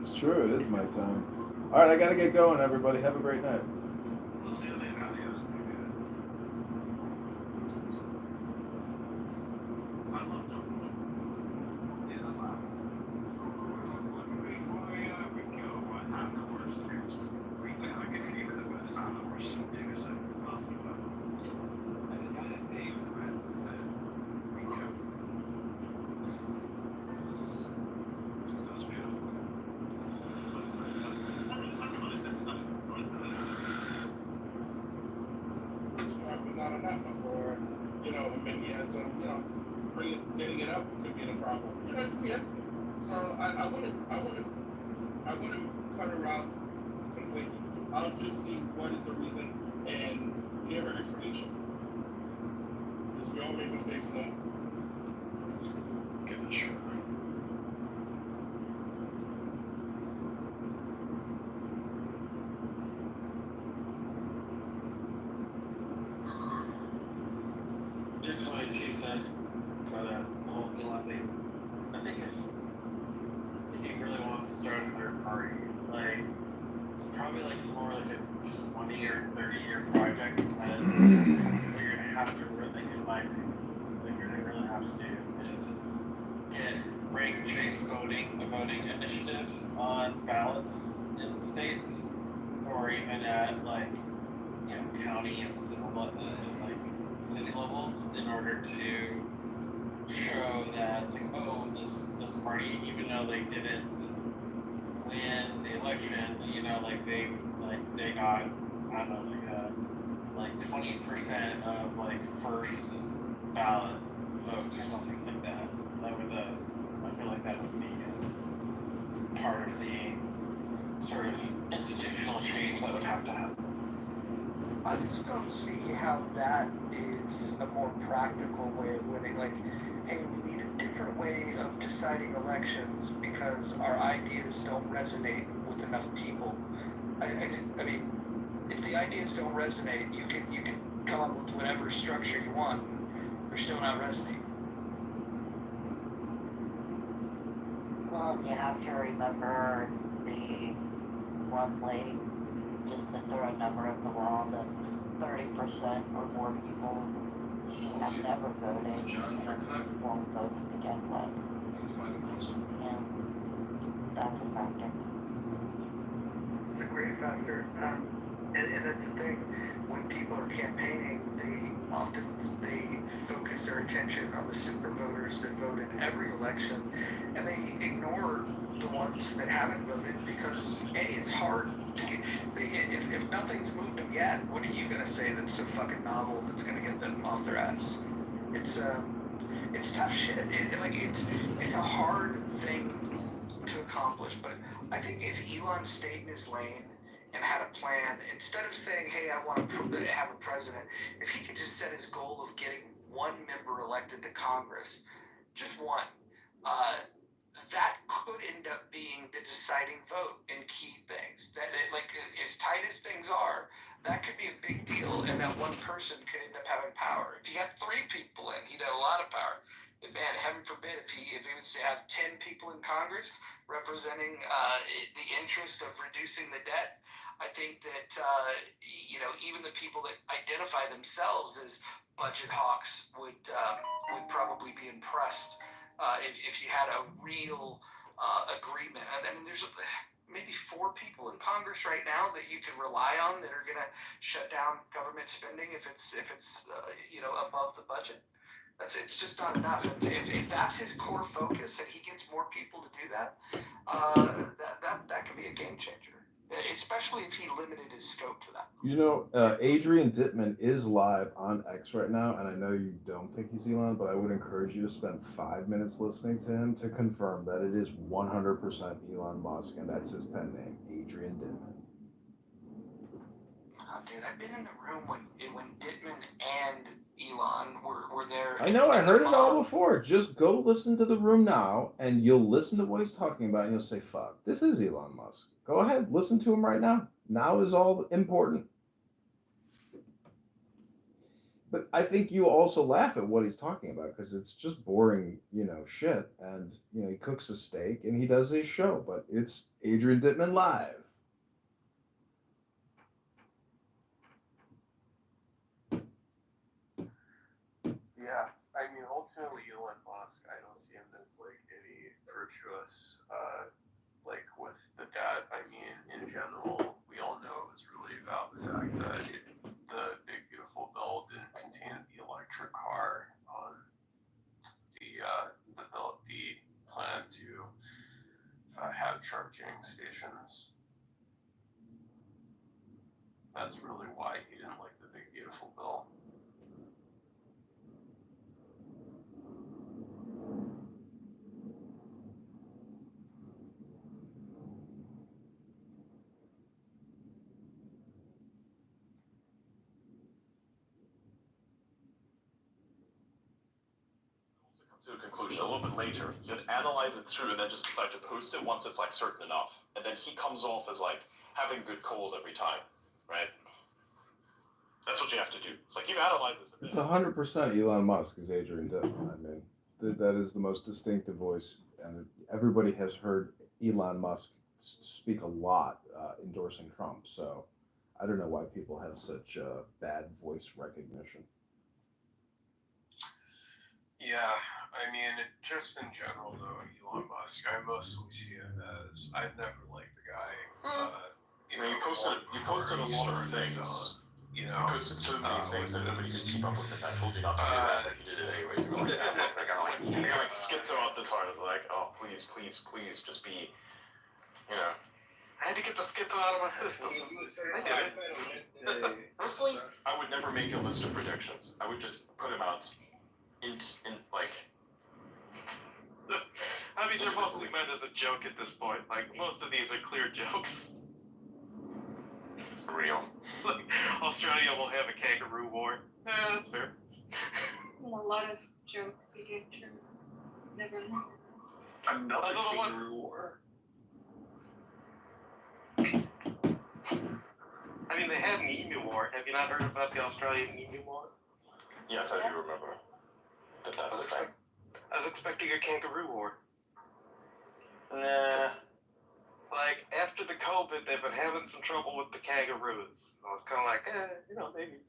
It's true, it is my time. All right, I gotta get going, everybody. Have a great night. We'll see you later. Adios. I love them. Yeah, I love them. I'm the worst. I think he was the best. I'm the worst. Take a second. I didn't say he was the best. I said, Rico. That's beautiful. Was not enough before, and maybe he had some, getting it up could be the problem. Yeah. So I wouldn't cut her out completely. I'll just see what is the reason and give her an explanation. Because we all make mistakes, no? Give it a shot. Just my 2 cents for the whole Elon thing. I think if he really wants to start a third party, like it's probably like more like a 20 or 30-year project because what you're gonna have to really, in my opinion, what you're gonna really have to do is bring a voting initiative on ballots in states or even at like county and city levels in order to show that this party, even though they didn't win the election, they got I don't know like 20% of first ballot votes or something like that. That would I feel like that would be part of the sort of institutional change that would have to happen. I just don't see how that is a more practical way of winning. Like, hey, we need a different way of deciding elections because our ideas don't resonate with enough people. I mean, if the ideas don't resonate, you can come up with whatever structure you want. They're still not resonating. Well, you have to remember the roughly, just to throw a number at the wall, that 30% or more people have never voted and won't vote to get that. And that's a factor. It's a great factor. And that's the thing. When people are campaigning, they focus their attention on the super voters that vote in every election, and they ignore the ones that haven't voted because it's hard to get. If nothing's moved them yet, what are you gonna say that's so fucking novel that's gonna get them off their ass? It's tough shit. It's a hard thing to accomplish, but I think if Elon stayed in his lane and had a plan, instead of saying, hey, I want to have a president, if he could just set his goal of getting one member elected to Congress, just one, that could end up being the deciding vote in key things. As tight as things are, that could be a big deal, and that one person could end up having power. If you had 3 people in, he'd have a lot of power. Man, heaven forbid if he was to have 10 people in Congress representing the interest of reducing the debt, I think that even the people that identify themselves as budget hawks would probably be impressed if you had a real agreement. And I mean, there's maybe 4 people in Congress right now that you can rely on that are going to shut down government spending if it's above the budget. It's just not enough. If that's his core focus and he gets more people to do that, that can be a game changer. Especially if he limited his scope to that. You know, Adrian Dittman is live on X right now, and I know you don't think he's Elon, but I would encourage you to spend 5 minutes listening to him to confirm that it is 100% Elon Musk, and that's his pen name, Adrian Dittman. Dude, I've been in the room when Dittman and Elon were there. I know, I heard it all before. Just go listen to the room now, and you'll listen to what he's talking about, and you'll say, fuck, this is Elon Musk. Go ahead, listen to him right now. Now is all important. But I think you also laugh at what he's talking about because it's just boring, shit. And, he cooks a steak and he does his show, but it's Adrian Dittman live. Yeah, I mean, ultimately, Elon Musk, I don't see him as, any virtuous, with the debt. I mean, in general, we all know it's really about the fact that the Big Beautiful Bill didn't contain the electric car on the plan to have charging stations. That's really why he didn't like the Big Beautiful Bill. To a conclusion a little bit later. You'd analyze it through and then just decide to post it once it's certain enough. And then he comes off as having good calls every time, right? That's what you have to do. It's you analyze this a bit. It's 100% Elon Musk is Adrian Dittman. I mean, that is the most distinctive voice, and everybody has heard Elon Musk speak a lot endorsing Trump. So I don't know why people have such bad voice recognition. Yeah, I mean, just in general, though, Elon Musk, I mostly see him as, I've never liked the guy. You posted a lot of things. You posted so many things that nobody could keep up with it. I told you not to do that, but you did it anyways. You were I got schizo out this hard. I was oh, please, just be, I had to get the schizo out of my system. I did it. Personally, I would never make a list of predictions. I would just put them out. I mean, they're mostly meant as a joke at this point. Most of these are clear jokes. Real. Australia will have a kangaroo war. That's fair. A lot of jokes became true. Never listened. Another kangaroo war. I mean, they had an emu war. Have you not heard about the Australian emu war? Yes, I do remember. That's the thing. I was expecting a kangaroo war. Nah. After the COVID, they've been having some trouble with the kangaroos. I was kind of maybe.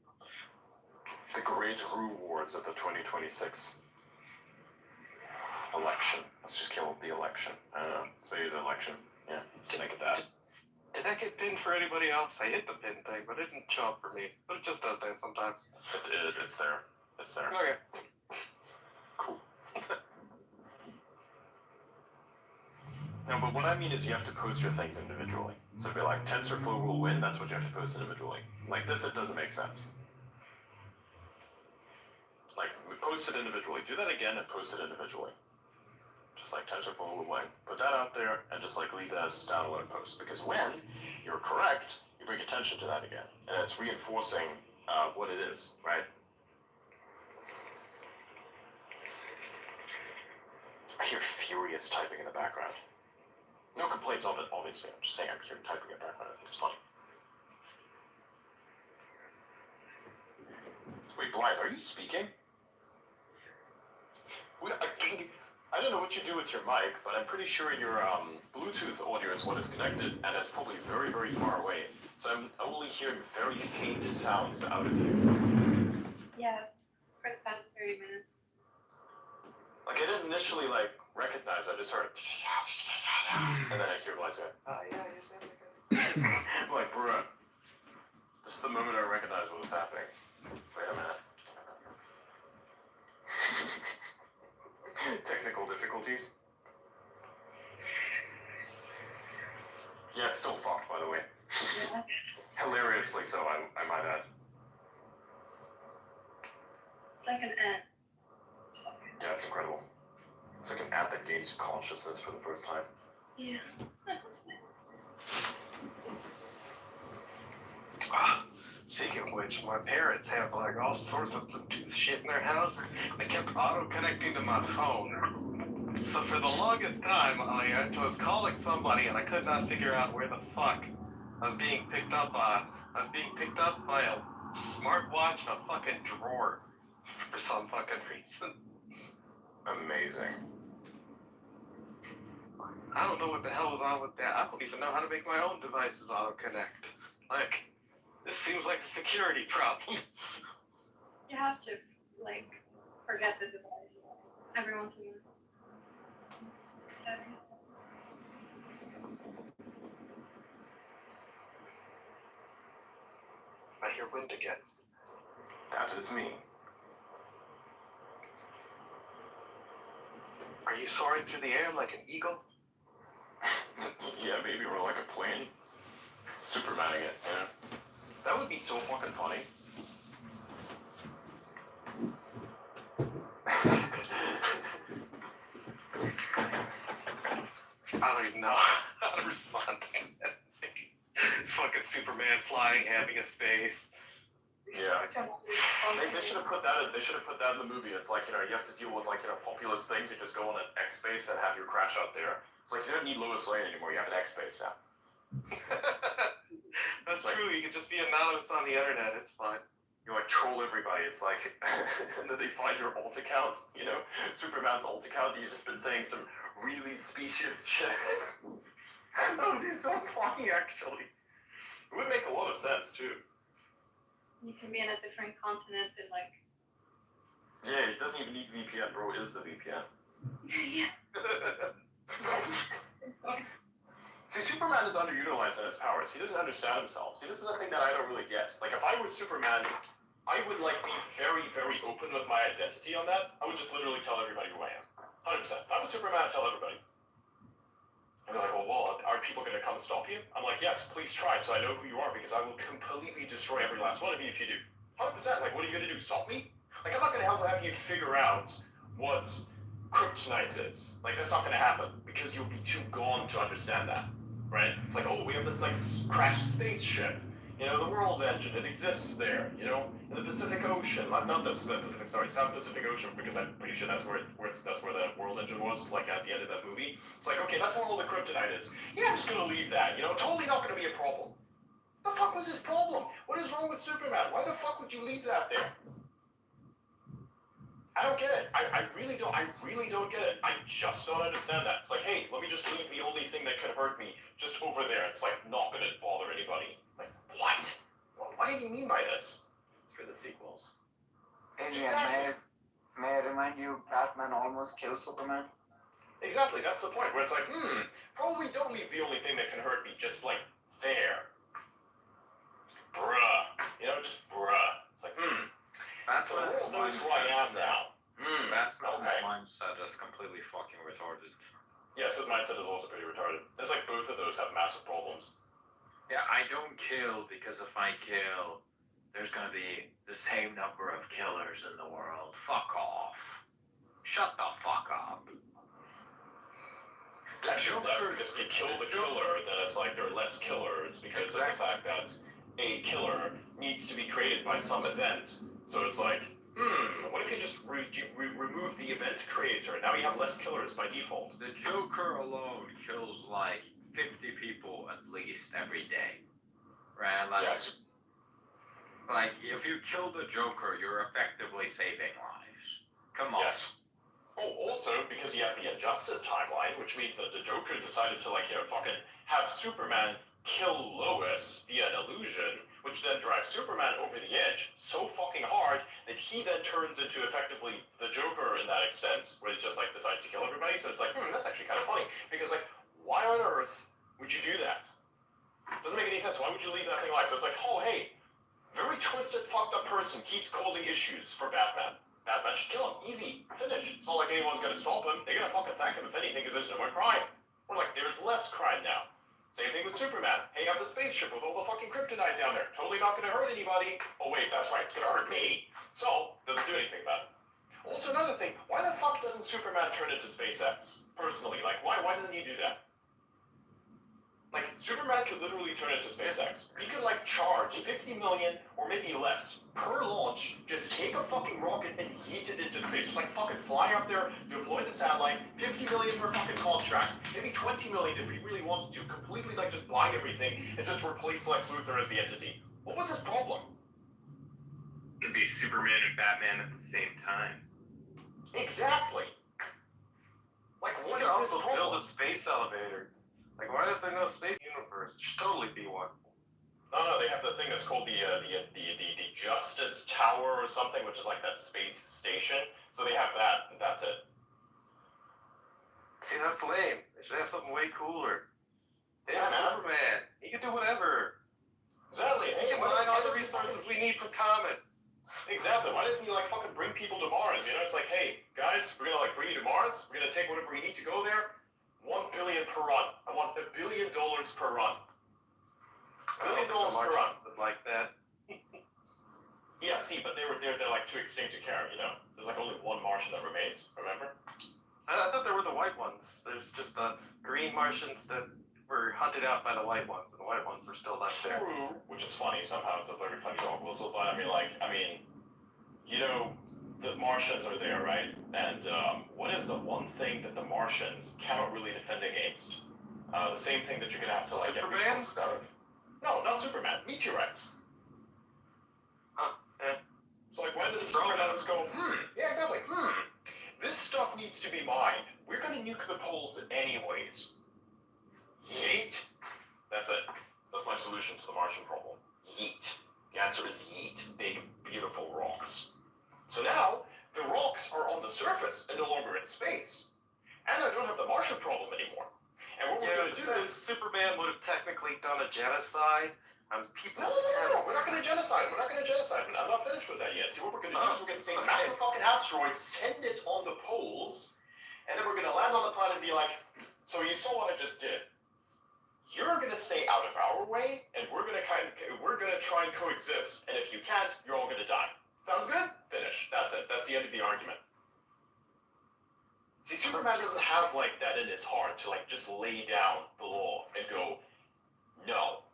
The Great Roo Wars of the 2026 election. Let's just kill the election. I don't know. So use election. Yeah, can I get that? Did that get pinned for anybody else? I hit the pin thing, but it didn't show up for me. But it just does that sometimes. It's there. It's there. Okay. Cool. No, but what I mean is you have to post your things individually. So it'd be TensorFlow will win, that's what you have to post individually. This, it doesn't make sense. Post it individually. Do that again and post it individually. Just TensorFlow will win. Put that out there and just leave that as a standalone post. Because when you're correct, you bring attention to that again. And it's reinforcing what it is, right? I hear furious typing in the background. No complaints of it, obviously. I'm just saying I'm hearing typing in the background. I think it's funny. Wait, Blythe, are you speaking? I don't know what you do with your mic, but I'm pretty sure your Bluetooth audio is what is connected, and it's probably very, very far away. So I'm only hearing very faint sounds out of you. Yeah, for the past 30 minutes. Like, I didn't initially, like, recognize, I just heard, and then I hear Lights go, oh, yeah, you sound like I'm like, bruh, this is the moment I recognized what was happening. Wait a minute. Technical difficulties? Yeah, it's still fucked, by the way. Yeah. Hilariously so, I might add. It's like an ant. Yeah, it's incredible. It's like an ant that gauged consciousness for the first time. Yeah. Speaking of which, my parents have like all sorts of Bluetooth shit in their house. They kept auto-connecting to my phone. So for the longest time, I was calling somebody and I could not figure out where the fuck I was being picked up on. I was being picked up by a smartwatch in a fucking drawer for some fucking reason. Amazing. I don't know what the hell was on with that. I don't even know how to make my own devices auto-connect. Like, this seems like a security problem. You have to, like, forget the device every once in a while. I hear wind again. That is me. Are you soaring through the air like an eagle? Yeah, maybe we're like a plane. Supermaning it, you know? That would be so fucking funny. I don't even know how to respond to that. It's fucking Superman flying, having a space. Yeah. They should have put that in, in the movie. It's like, you know, you have to deal with, like, you know, populous things. You just go on an X space and have your crash out there. It's like you don't need Lois Lane anymore. You have an X space now. That's true. You can just be anonymous on the internet. It's fine. You like troll everybody. It's like, and then they find your alt account. You know, Superman's alt account. You've just been saying some really specious shit. That would be so funny, actually. It would make a lot of sense too. You can be in a different continent in like. Yeah, he doesn't even need VPN. Bro is the VPN. Yeah. See, Superman is underutilized in his powers. He doesn't understand himself. See, this is the thing that I don't really get. Like, if I were Superman, I would, like, be very, very open with my identity on that. I would just literally tell everybody who I am. 100%. If I was Superman, I'd tell everybody. And they're like, well, are people going to come stop you? I'm like, yes, please try, so I know who you are, because I will completely destroy every last one of you if you do. 100%. Like, what are you going to do? Stop me? Like, I'm not going to have you figure out what kryptonite is. Like, that's not going to happen, because you'll be too gone to understand that. Right? It's like, oh, we have this, like, crashed spaceship. You know, the world engine, it exists there, you know? In the Pacific Ocean. Not the Pacific, sorry, South Pacific Ocean, because I'm pretty sure that's where the world engine was, like, at the end of that movie. It's like, okay, that's where all the kryptonite is. Yeah, I'm just gonna leave that, you know? Totally not gonna be a problem. The fuck was his problem? What is wrong with Superman? Why the fuck would you leave that there? I don't get it. I really don't get it. I just don't understand that. It's like, hey, let me just leave the only thing that could hurt me just over there. It's like not gonna bother anybody. Like, what? What do you mean by this? It's for the sequels. Adrian, may I remind you, Batman almost killed Superman? Exactly, that's the point, where it's like, probably don't leave the only thing that can hurt me just, like, there. Bruh. You know, just bruh. It's like, So the world knows who I am now. Batman's mindset is completely fucking retarded. Yes, his mindset is also pretty retarded. It's like both of those have massive problems. Yeah, I don't kill because if I kill, there's gonna be the same number of killers in the world. Fuck off. Shut the fuck up. Actually, less, because if you kill the killer, then it's like there are less killers because of the fact that a killer needs to be created by some event. So it's like, what if you just remove the event creator? Now you have less killers by default. The Joker alone kills like 50 people at least every day. Right? Like, yes. Like, if you kill the Joker, you're effectively saving lives. Come on. Yes. Oh, also, because you have the Injustice timeline, which means that the Joker decided to, like, you know, fucking have Superman kill Lois via an illusion, which then drives Superman over the edge so fucking hard that he then turns into effectively the Joker in that extent, where he just like decides to kill everybody. So it's like, that's actually kind of funny, because like, why on earth would you do that? Doesn't make any sense. Why would you leave that thing alive? So it's like, oh hey, very twisted, fucked up person keeps causing issues for Batman. Batman should kill him. Easy. Finish. It's not like anyone's gonna stop him. They're gonna fucking thank him if anything, because there's no more crime. Or like, there's less crime now. Same thing with Superman. Hey, you have the spaceship with all the fucking kryptonite down there. Totally not gonna hurt anybody. Oh wait, that's right, it's gonna hurt me. So, doesn't do anything about it. Also another thing, why the fuck doesn't Superman turn into SpaceX? Personally, like, why doesn't he do that? Like, Superman could literally turn into SpaceX. He could, like, charge 50 million, or maybe less, per launch, just take a fucking rocket and yeet it into space. Just, like, fucking fly up there, deploy the satellite, 50 million per fucking contract, maybe 20 million if he really wants to, completely, like, just buy everything, and just replace Lex Luthor as the entity. What was his problem? It'd be Superman and Batman at the same time. Exactly. Like, what is his problem? Build a space elevator. Like, why is there no space universe? There should totally be one. No, they have the thing that's called the Justice Tower or something, which is like that space station. So they have that, and that's it. See, that's lame. They should have something way cooler. Hey, Yeah, man. Superman. He can do whatever. Exactly. Hey, He can mine all the resources we need from comets. Exactly. Why doesn't he like fucking bring people to Mars? You know, it's like, hey, guys, we're gonna like bring you to Mars. We're gonna take whatever we need to go there. $1 billion per run. I want $1 billion per run. $1 billion per run. Like that. Yeah, see, but they're like too extinct to care. You know, there's like only one Martian that remains. Remember? I thought there were the white ones. There's just the green Martians that were hunted out by the white ones, and the white ones were still left there. True. Which is funny somehow. It's a very funny dog whistle, but I mean, you know, the Martians are there, right? And what is the one thing that the Martians cannot really defend against? The same thing that you're gonna have to like get resources out of. No, not Superman. Meteorites. Huh? Yeah. So like, when does Superman just go? Yeah, exactly. This stuff needs to be mined. We're gonna nuke the poles anyways. Yeet. That's it. That's my solution to the Martian problem. Yeet. The answer is yeet. Big, beautiful rocks. So now, the rocks are on the surface and no longer in space. And I don't have the Martian problem anymore. And what we're going to do is... Superman would have technically done a genocide on people... No, we're not going to genocide. We're not going to genocide. I'm not finished with that yet. See, what we're going to do is we're going to take a massive fucking asteroid, send it on the poles, and then we're going to land on the planet and be like, so you saw what I just did. You're going to stay out of our way, and we're going to try and coexist. And if you can't, you're all going to die. Sounds good? Finish. That's it. That's the end of the argument. See, Superman doesn't have, like, that in his heart to, like, just lay down the law and go, no.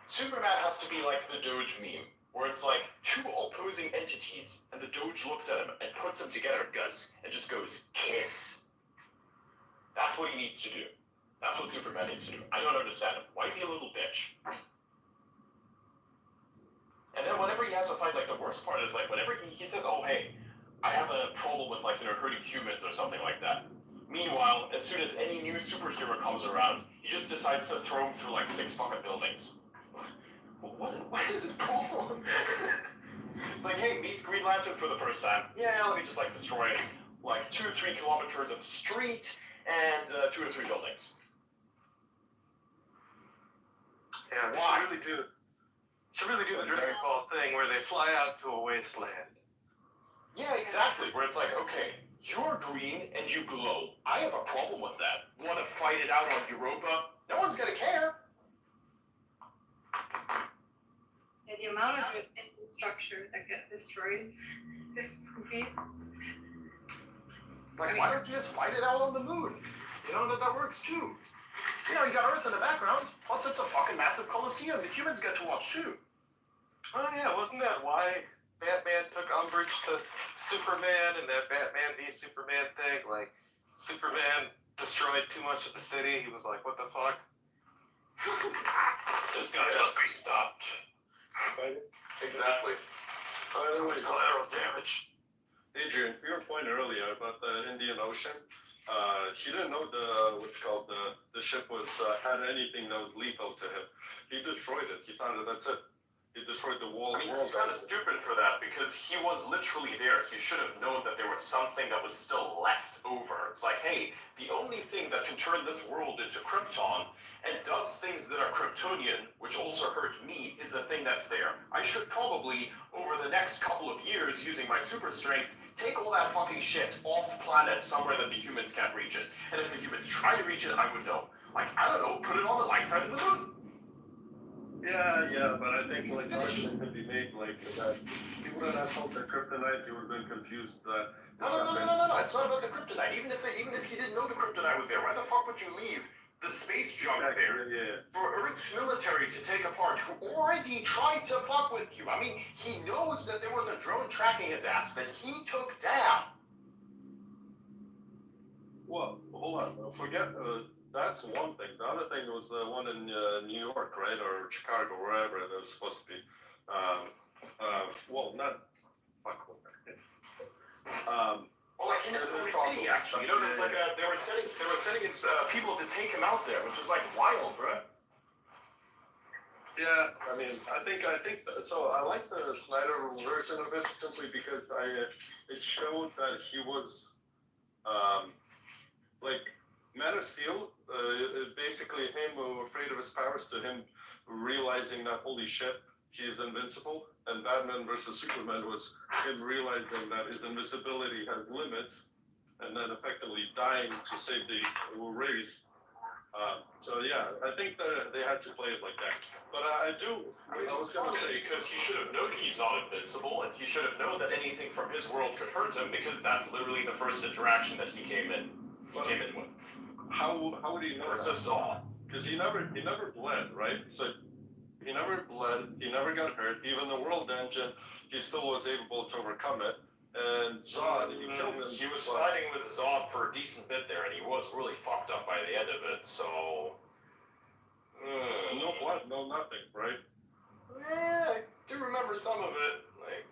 Superman has to be like the Doge meme, where it's like two opposing entities, and the Doge looks at him and puts them together, and just goes, kiss. That's what he needs to do. That's what Superman needs to do. I don't understand him. Why is he a little bitch? And then whenever he has to fight, like, the worst part is, like, whenever he says, oh, hey, I have a problem with, like, you know, hurting humans or something like that. Meanwhile, as soon as any new superhero comes around, he just decides to throw him through, like, 6 fucking buildings. What is his problem? It's like, hey, meets Green Lantern for the first time. Yeah, let me just, like, destroy, like, 2 or 3 kilometers of street and 2 or 3 buildings. Yeah, they should really do the Dragon Ball thing where they fly out to a wasteland. Yeah, exactly. Where it's like, okay, you're green and you glow. I have a problem with that. Want to fight it out on Europa? No one's gonna care. Yeah, the amount of infrastructure that gets destroyed in this movie. Like, why don't you just fight it out on the moon? You know, that works too. You know, you got Earth in the background. Plus, it's a fucking massive coliseum. The humans get to watch too. Oh yeah, wasn't that why Batman took umbrage to Superman and that Batman v Superman thing? Like, Superman destroyed too much of the city. He was like, what the fuck? This guy must be stopped. Exactly. Collateral damage. Adrian, to your point earlier about the Indian Ocean, he didn't know the ship was had anything that was lethal to him. He destroyed it. He thought that's it. He destroyed the wall. I mean, he's kind of stupid for that because he was literally there. He should have known that there was something that was still left over. It's like, hey, the only thing that can turn this world into Krypton and does things that are Kryptonian, which also hurt me, is the thing that's there. I should probably, over the next couple of years, using my super strength, take all that fucking shit off planet somewhere that the humans can't reach it. And if the humans try to reach it, I would know. Like, I don't know, put it on the light side of the moon. Yeah, but I think like something could be made like that. He wouldn't have felt the kryptonite. He would have been confused that. No. It's not about the kryptonite. Even if he didn't know the kryptonite was there, why the fuck would you leave the space junk there for Earth's military to take apart, who already tried to fuck with you? I mean, he knows that there was a drone tracking his ass that he took down. Well, hold on. Forget. That's one thing. The other thing was the one in New York, right, or Chicago, wherever it was supposed to be. Well, not. Fuck. Well, like in his own city, actually. You know, it's like they were sending people to take him out there, which was like wild, bro. Yeah, I mean, I think so. I like the Snyder version of it simply because it showed that he was, like, Man of Steel. Basically him afraid of his powers to him realizing that holy shit, he is invincible. And Batman versus Superman was him realizing that his invisibility has limits, and then effectively dying to save the race. So yeah, I think that they had to play it like that. But I was gonna say because he should have known he's not invincible, and he should have known that anything from his world could hurt him, because that's literally the first interaction that he came in with. How would he know that? Because he never bled, right? So he never bled, he never got hurt. Even the World Engine, he still was able to overcome it. And Zod, he killed him. He was fighting with Zod for a decent bit there, and he was really fucked up by the end of it, so... No blood, no nothing, right? Yeah, I do remember some of it. Like...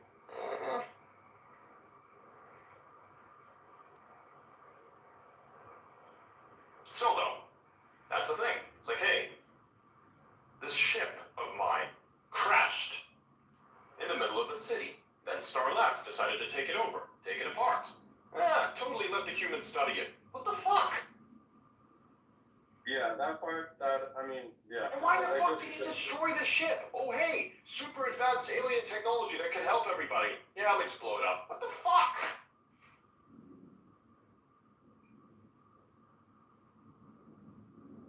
So, though, that's the thing. It's like, hey, this ship of mine crashed in the middle of the city. Then Star Labs decided to take it over, take it apart. Totally let the humans study it. What the fuck? Yeah, that part, yeah. And why the fuck did he destroy the ship? Oh, hey, super advanced alien technology that can help everybody. Yeah, let's blow it up. What the fuck?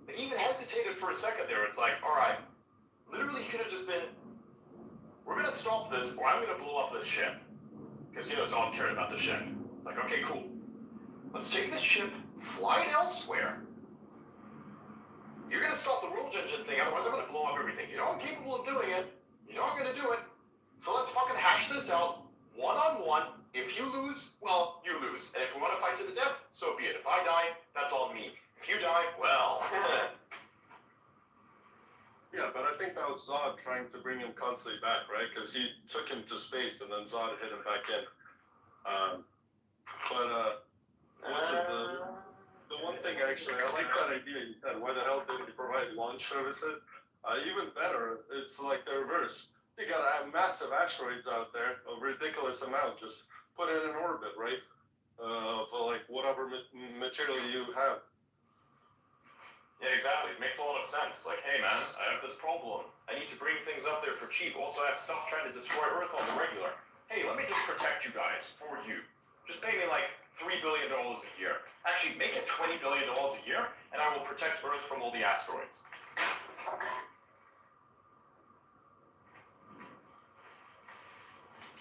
He even hesitated for a second there. It's like, alright, literally he could have just been, we're gonna stop this, or I'm gonna blow up this ship. Because, Zod cared about the ship. It's like, okay, cool. Let's take this ship, fly it elsewhere. You're gonna stop the World Engine thing, otherwise I'm gonna blow up everything. You know I'm capable of doing it. You know I'm gonna do it. So let's fucking hash this out, one-on-one. If you lose, well, you lose. And if we want to fight to the death, so be it. If I die, that's on me. If you die, well... Yeah, but I think that was Zod trying to bring him constantly back, right? Because he took him to space and then Zod hit him back in. The one thing actually, I like that idea you said. Why the hell didn't he provide launch services? Even better, it's like the reverse. You gotta have massive asteroids out there, a ridiculous amount. Just put it in orbit, right? For like whatever material you have. Yeah, exactly. It makes a lot of sense. Like, hey man, I have this problem. I need to bring things up there for cheap. Also, I have stuff trying to destroy Earth on the regular. Hey, let me just protect you guys for you. Just pay me like $3 billion a year. Actually, make it $20 billion a year, and I will protect Earth from all the asteroids.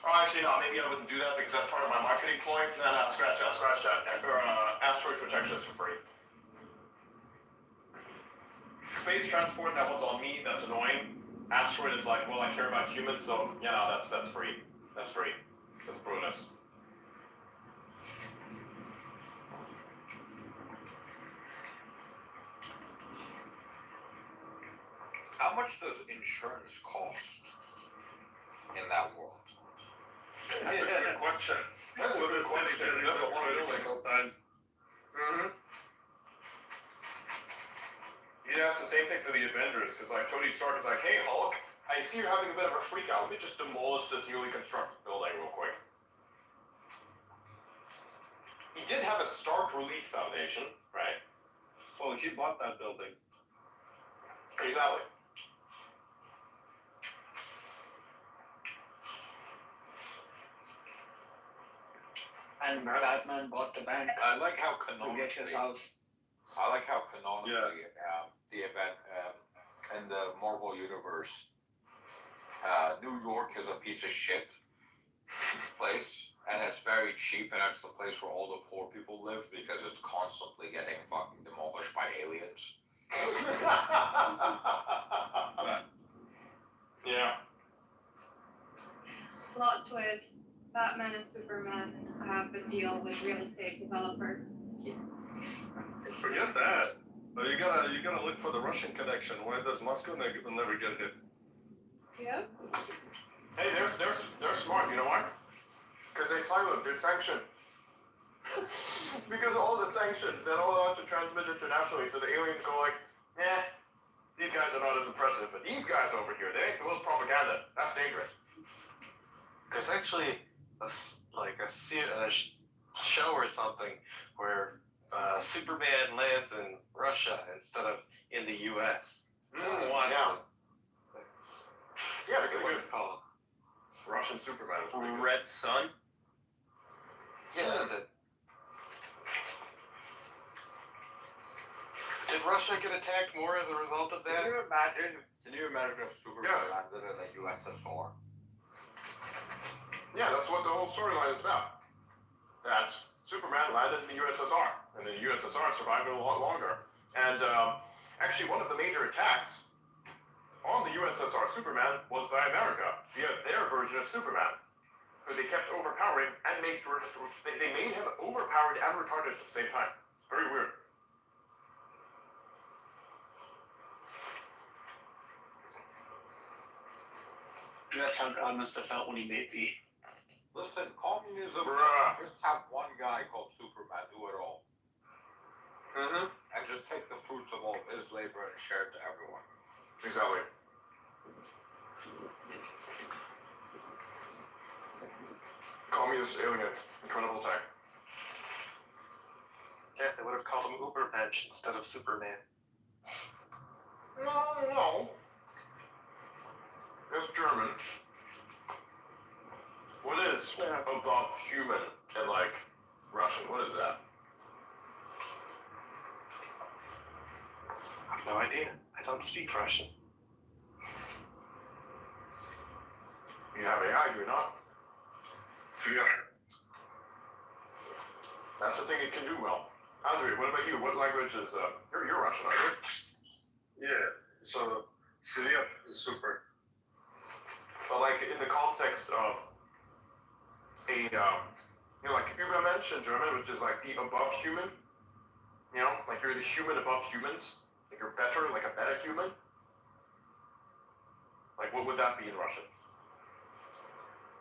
Oh, actually, no, maybe I wouldn't do that because that's part of my marketing ploy. No, scratch that. Asteroid protection is for free. Space transport, that one's on me, that's annoying. Asteroid is like, well, I care about humans, so, yeah, no, that's free. That's free. That's bonus. How much does insurance cost in that world? That's a good question. That's a good question. Times. Mm-hmm. He asked the same thing for the Avengers, because like Tony Stark is like, hey Hulk, I see you're having a bit of a freak out. Let me just demolish this newly constructed building real quick. He did have a Stark Relief Foundation, right? Well, he bought that building. Exactly. And Batman bought the bank I like how to canonically. get his house. I like how canonically the event in the Marvel universe, New York is a piece of shit place, and it's very cheap, and it's the place where all the poor people live because it's constantly getting fucking demolished by aliens. Yeah. Plot twist. Batman and Superman have a deal with real estate developer. Forget that. But you gotta look for the Russian connection. Why does Moscow never get hit? Yeah. Hey, they're smart. You know why? Because they're sanctioned. Because of all the sanctions, they're not allowed to transmit internationally. So the aliens go like, these guys are not as impressive, but these guys over here, they make the most propaganda. That's dangerous. There's actually a show or something where Superman lands in Russia instead of in the U.S. Yeah. Yeah, it's What good. it's called. Russian Superman was pretty good. Red Sun? Yeah, that's it. Did Russia get attacked more as a result of that? Can you imagine if Superman landed in the USSR? Yeah, that's what the whole storyline is about. That Superman landed in the USSR, and the USSR survived a lot longer. And actually, one of the major attacks on the USSR Superman was by America via their version of Superman, who they kept overpowering and they made him overpowered and retarded at the same time. Very weird. That's how God must have felt when he made me. Listen, communism, just have one guy called Superman do it all. Mm-hmm. And just take the fruits of all of his labor and share it to everyone. Exactly. Communist aliens, incredible tech. Yeah, they would have called him Ubermensch instead of Superman. No. It's German. What is above human in like Russian? What is that? I have no idea. I don't speak Russian. You have AI, do you not? Yeah. That's the thing it can do well. Andrei, what about you? What language is you're Russian, aren't you? Yeah. So Syria is super. But like in the context of a like Übermensch in German, which is like the above human. You know, like you're the human above humans. Like you're better, like a better human. Like what would that be in Russian?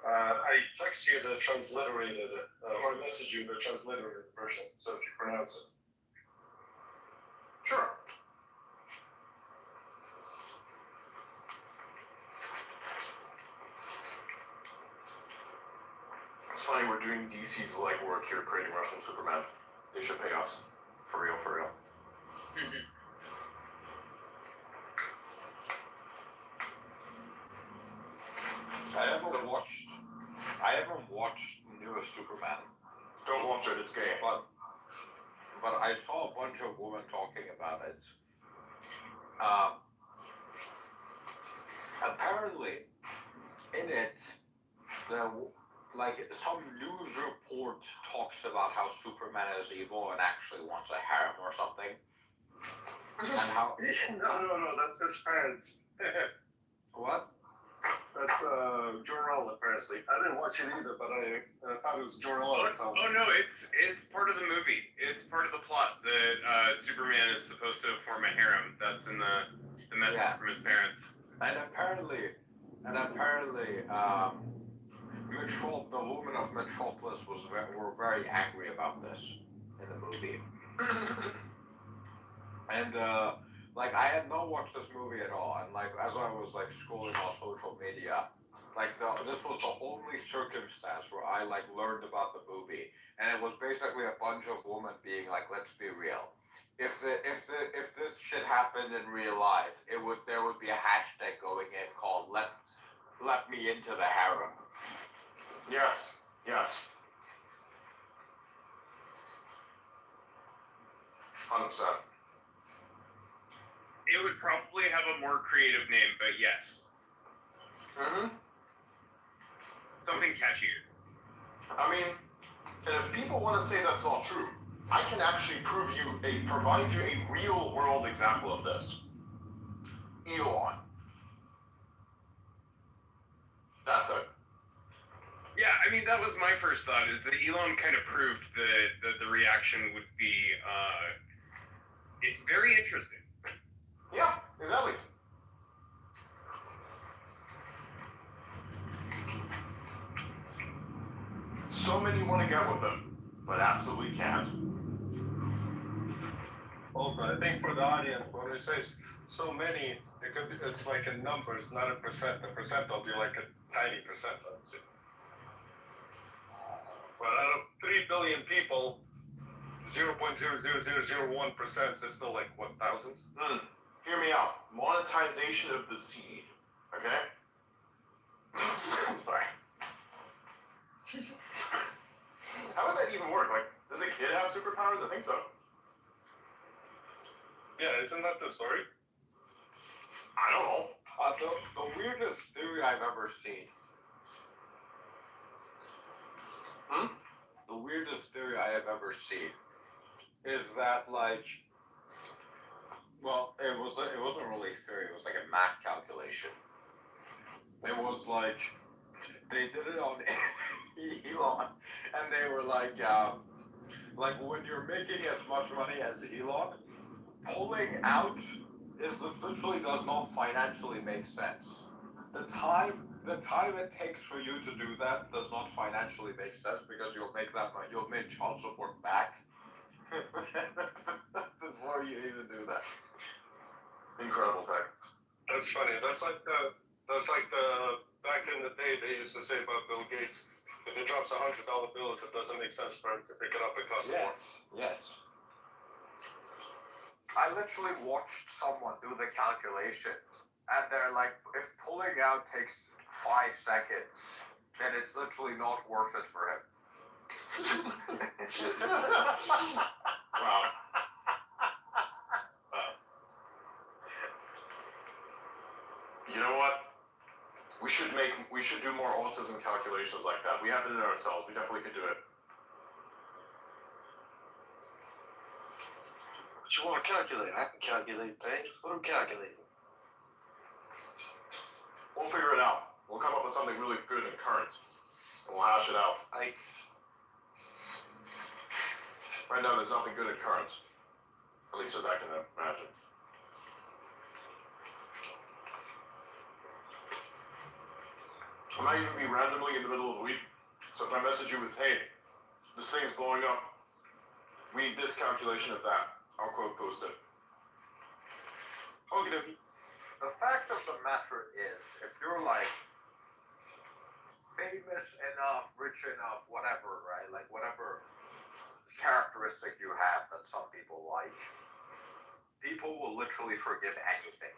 I text you the transliterated, or message you the transliterated version, so if you pronounce it. Sure. It's funny, we're doing DC's legwork here creating Russian Superman. They should pay us. For real, for real. I haven't watched newest Superman. Don't watch it, it's gay. But I saw a bunch of women talking about it. Apparently, in it, some news report talks about how Superman is evil and actually wants a harem or something. And how? No, that's his parents. What? That's Jor-El apparently. I didn't watch it either, but I thought it was Jor-El. Oh no, it's part of the movie. It's part of the plot that Superman is supposed to form a harem. That's in the message from his parents. And apparently, the women of Metropolis were very angry about this in the movie. And like I had not watched this movie at all, and like as I was like scrolling on social media, like this was the only circumstance where I like learned about the movie, and it was basically a bunch of women being like, "Let's be real. If this shit happened in real life, there would be a hashtag going in called let me into the harem." Yes. Yes. 100%. It would probably have a more creative name, but yes. Something catchier. I mean, and if people want to say that's not true, I can actually provide you a real world example of this. Elon. That's it. Yeah, I mean, that was my first thought, is that Elon kind of proved that the reaction would be, it's very interesting. Yeah, exactly. So many want to get with them, but absolutely can't. Also, I think for the audience, when we say so many, it's like in numbers, not a percent. A percent will be like a tiny percent, I would say. But out of 3 billion people, 0.00001% is still like what, thousands? Hear me out. Monetization of the seed. Okay? I'm sorry. How would that even work? Like, does a kid have superpowers? I think so. Yeah, isn't that the story? I don't know. The weirdest theory I've ever seen. The weirdest theory I have ever seen is that like, well, it wasn't really a theory. It was like a math calculation. It was like they did it on Elon, and they were like when you're making as much money as Elon, pulling out literally does not financially make sense. The time it takes for you to do that does not financially make sense because you'll make child support back before you even do that. Incredible tech. That's funny. That's like the back in the day they used to say about Bill Gates. If he drops $100 bills, it doesn't make sense for him to pick it up and cost more. Yes. I literally watched someone do the calculation, and they're like, if pulling out takes 5 seconds, then it's literally not worth it for him. Wow. You know what? We should do more autism calculations like that. We have it in ourselves. We definitely could do it. What you want to calculate? I can calculate things. What am I calculating? We'll figure it out. We'll come up with something really good in current, and we'll hash it out. Right now, there's nothing good in current. At least as I can imagine. I might even be randomly in the middle of the week. So if I message you with, hey, this thing's blowing up, we need this calculation of that, I'll quote post it. Okie dokie. The fact of the matter is, if you're like famous enough, rich enough, whatever, right? Like whatever characteristic you have that some people like, people will literally forgive anything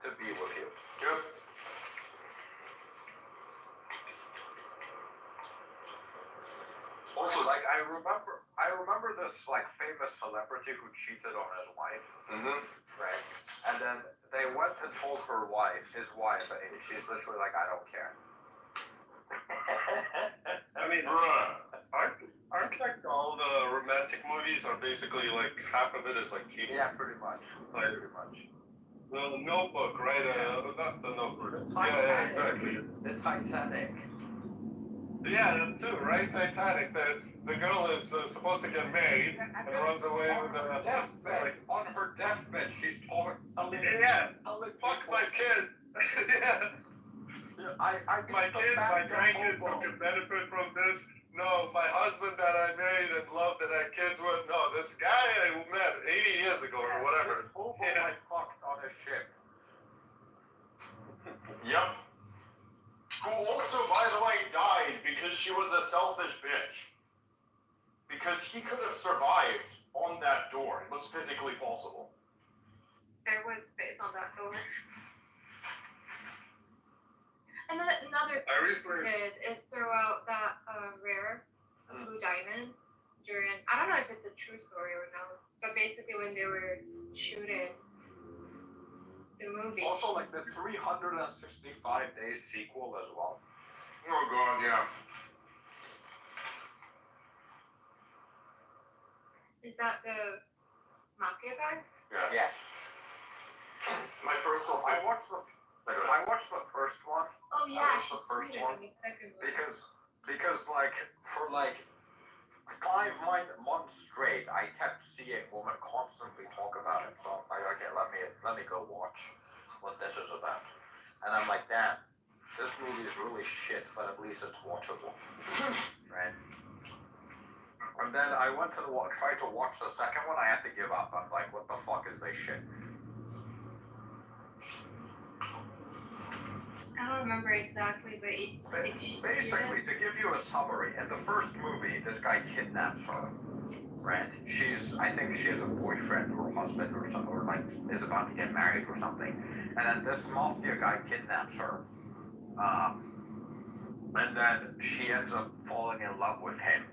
to be with you. Yep. Also, like I remember this like famous celebrity who cheated on his wife, right? And then they went and told his wife, and she's literally like, I don't care. I mean, aren't like all the romantic movies are basically like half of it is like cheating? Yeah, pretty much. Like, pretty much. The Notebook, right? Not the Notebook. Yeah, exactly. The Titanic. Yeah, that too, right? Titanic. The girl is supposed to get married and runs away with the deathbed. On her deathbed, she's told, fuck my kid. Yeah. My kids, my grandkids who can benefit from this. no, my husband that I married and loved and had kids with. No, this guy I met 80 years ago or whatever. Hobo I fucked on a ship. Yep. Who also, by the way, died because she was a selfish bitch. Because he could have survived on that door. It was physically possible. There was space on that door. And then another I thing recently- they did is throw out that rare blue diamond during, I don't know if it's a true story or not, but basically when they were shooting the movie. Also, like the 365 days sequel as well. Oh god, yeah. Is that the mafia guy? Yes. Yes. My personal I watched the first one. Oh yeah, watched she's the first shooting one in the second one. because like for like 5 months straight, I kept seeing women constantly talk about it. So I'm like, okay, let me go watch what this is about. And I'm like, damn, this movie is really shit, but at least it's watchable, right? And then I went to try to watch the second one. I had to give up. I'm like, what the fuck is this shit? I don't remember exactly, but Basically, to give you a summary, in the first movie, this guy kidnaps her, right? I think she has a boyfriend or husband or something, or like is about to get married or something. And then this mafia guy kidnaps her. And then she ends up falling in love with him.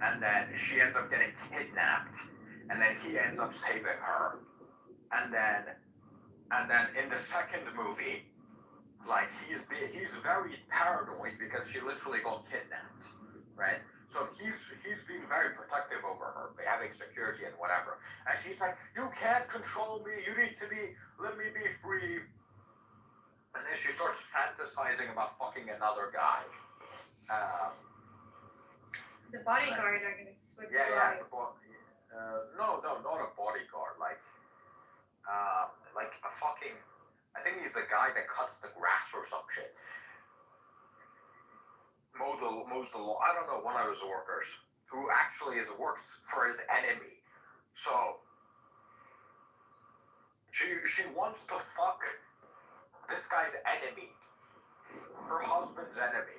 And then she ends up getting kidnapped. And then he ends up saving her. And then in the second movie, like he's very paranoid because she literally got kidnapped, right? So he's being very protective over her, having security and whatever. And she's like, you can't control me. You need to let me be free. And then she starts fantasizing about fucking another guy. The bodyguard are gonna switch Yeah. No, not a bodyguard. Like a fucking. I think he's the guy that cuts the grass or some shit. Mows the lawn. I don't know, one of his workers who actually works for his enemy. So she wants to fuck this guy's enemy, her husband's enemy.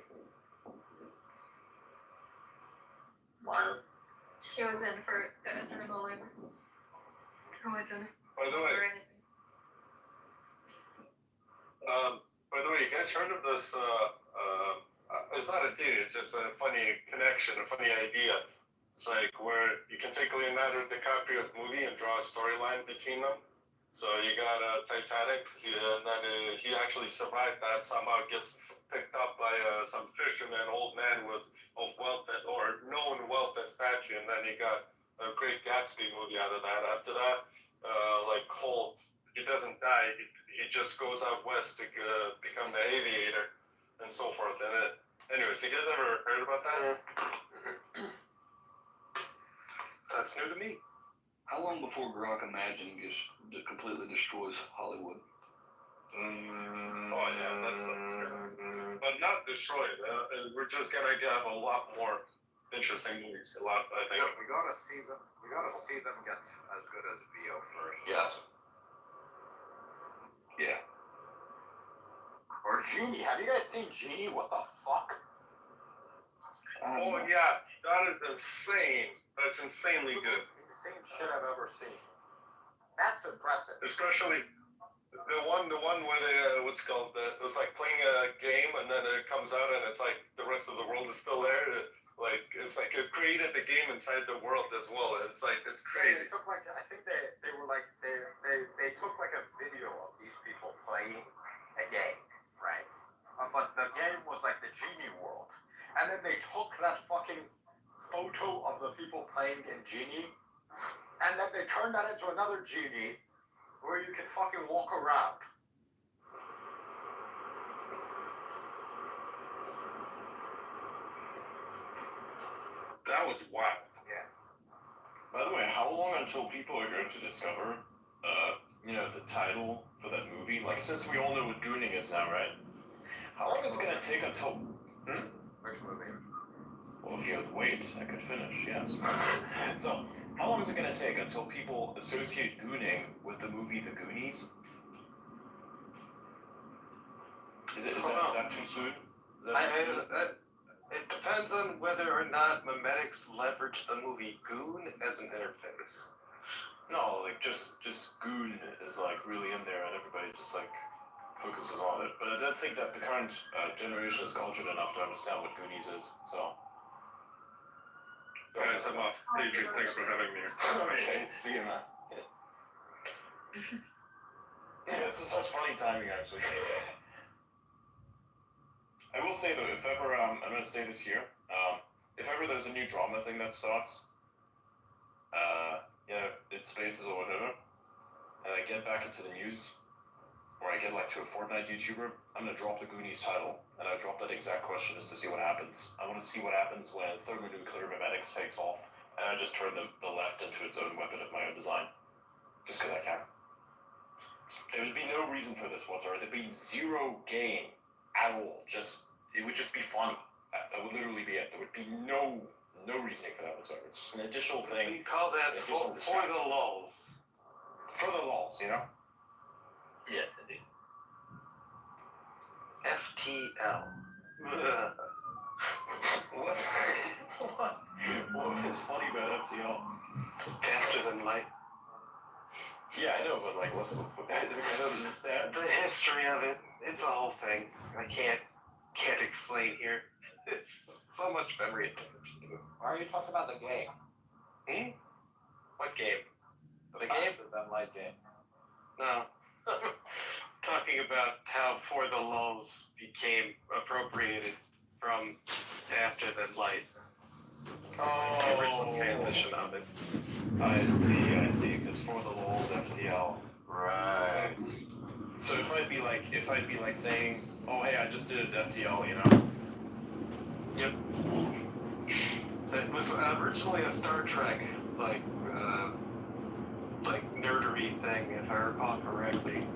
Wow. She was in for the adrenaline. Who was in By the way, for anything. by the way, you guys heard of this? It's not a theory. It's just a funny connection, a funny idea. It's like where you can take Leonardo DiCaprio's movie and draw a storyline between them. So you got Titanic, and then he actually survived that. Somehow gets picked up by some fisherman, old man of wealth or known wealth and stature, and then he got a Great Gatsby movie out of that. After that, like Cole, he doesn't die. He just goes out west to become the aviator and so forth. And anyways, you guys ever heard about that? That's new to me. How long before Grok Imagine completely destroys Hollywood? Oh yeah, that's true. But not destroyed. We're just gonna have a lot more interesting movies. I think. Yeah, we gotta see them. We gotta see them get as good as VO first. Yes. Yeah. Or Genie. Have you guys seen Genie? What the fuck? Oh yeah, that is insane. That's insanely good. Insane shit I've ever seen. That's impressive. Especially the one where they what's it called? It was like playing a game and then it comes out and it's like the rest of the world is still there. It's like it created the game inside the world as well. It's like it's crazy. They took I think they were like they took like a video of these people playing a game, right? But the game was like the Genie world, and then they took that fucking photo of the people playing in Genie, and then they turned that into another Genie where you can fucking walk around. That was wild. Yeah. By the way, how long until people are going to discover, the title for that movie? Like, since we all know what Gooning is now, right? How long is it going to take until... Which movie? Well, if you would wait, I could finish, yes. So, how long is it going to take until people associate gooning with the movie The Goonies? Is that too soon? It depends on whether or not memetics leverage the movie Goon as an interface. No, like just goon is like really in there and everybody just like focuses on it. But I don't think that the current generation is cultured enough to understand what Goonies is, so. Guys, I'm off. Adrian, thanks for having me. Okay, see you, man. Yeah, this is such funny timing, actually. I will say though, if ever, I'm gonna say this here, if ever there's a new drama thing that starts, it's Spaces or whatever, and I get back into the news, or I get like to a Fortnite YouTuber, I'm gonna drop the Goonies title, and I drop that exact question just to see what happens. I want to see what happens when thermonuclear memetics takes off, and I just turn the left into its own weapon of my own design. Just because I can. There would be no reason for this whatsoever. There'd be zero gain at all. It would just be fun. That would literally be it. There would be no reasoning for that whatsoever. It's just an additional thing. We call that for the lulz. For the lulz, you know? Yes, indeed. FTL. What? What is funny about FTL? Faster than light. Yeah, I know, but like, what's I don't understand. The history of it, it's a whole thing. I can't explain here. It's so much memory attached to it. Why are you talking about the game? What game? The game? That light game. No. Talking about how For the Lulz became appropriated from Faster Than Light. Oh. The original transition of it. I see, because For the Lulz FTL. Right. So if I'd be like saying, oh hey, I just did it FTL, you know? Yep. It was originally a Star Trek, like nerdery thing, if I recall correctly.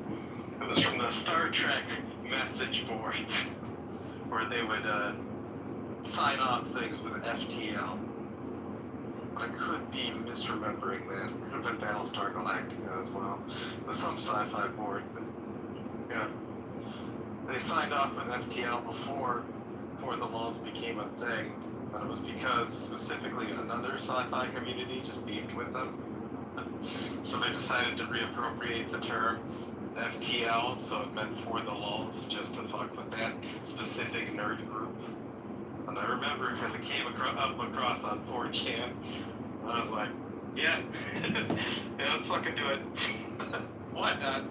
It was from the Star Trek message boards, where they would sign off things with FTL. I could be misremembering that. Could have been Battlestar Galactica as well. It was some sci-fi board, but yeah. They signed off with FTL before For the Lulz became a thing, but it was because specifically another sci-fi community just beefed with them. So they decided to reappropriate the term FTL, so it meant For the Lulz, just to fuck with that specific nerd group. And I remember because it came across on 4chan, and I was like, yeah, yeah, let's fucking do it. Why not?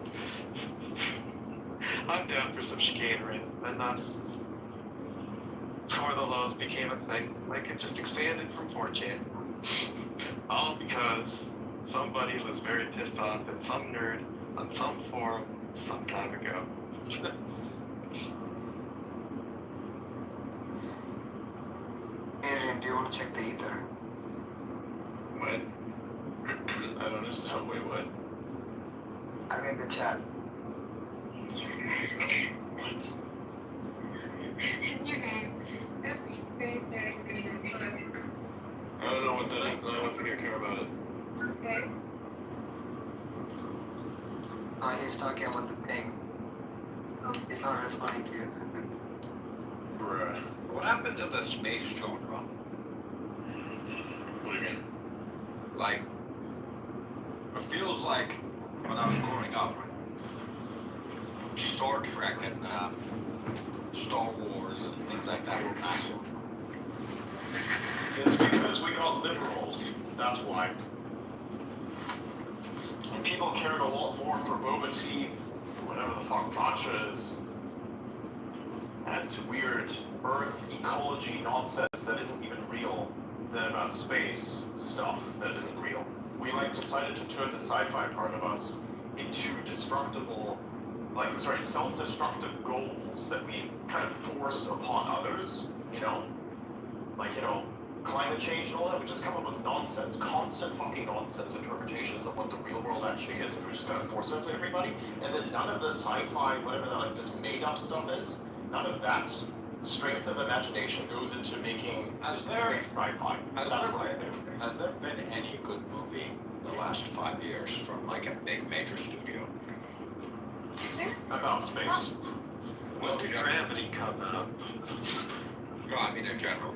I'm down for some chicanery, and thus, For the Lulz became a thing. Like, it just expanded from 4chan. All because somebody was very pissed off at some nerd on some forum some time ago. Adrian, do you want to check the ether? What? I don't understand. Wait, what? I'm in the chat. What? In your name, every space there is going to be I don't know what that is. I don't think I care about it. Okay. He's talking about the ping. He's not responding to you. Bruh. What happened to the space genre? What do you mean? Like, it feels like when I was growing up, Star Trek and Star Wars and things like that were massive. It's because we got liberals. That's why. And people cared a lot more for boba tea, whatever the fuck matcha is, and weird Earth ecology nonsense that isn't even real, than about space stuff that isn't real. We decided to turn the sci-fi part of us into self-destructive goals that we kind of force upon others, climate change and all that. We just come up with nonsense, constant fucking nonsense interpretations of what the real world actually is, and we're just gonna force it to everybody, and then none of the sci-fi, whatever that this made-up stuff is, none of that strength of imagination goes into making Has space there- sci-fi. Has That's there what I been- think. Has there been any good movie the last 5 years from like a big major studio? About space. When did Gravity come out? No, I mean in general.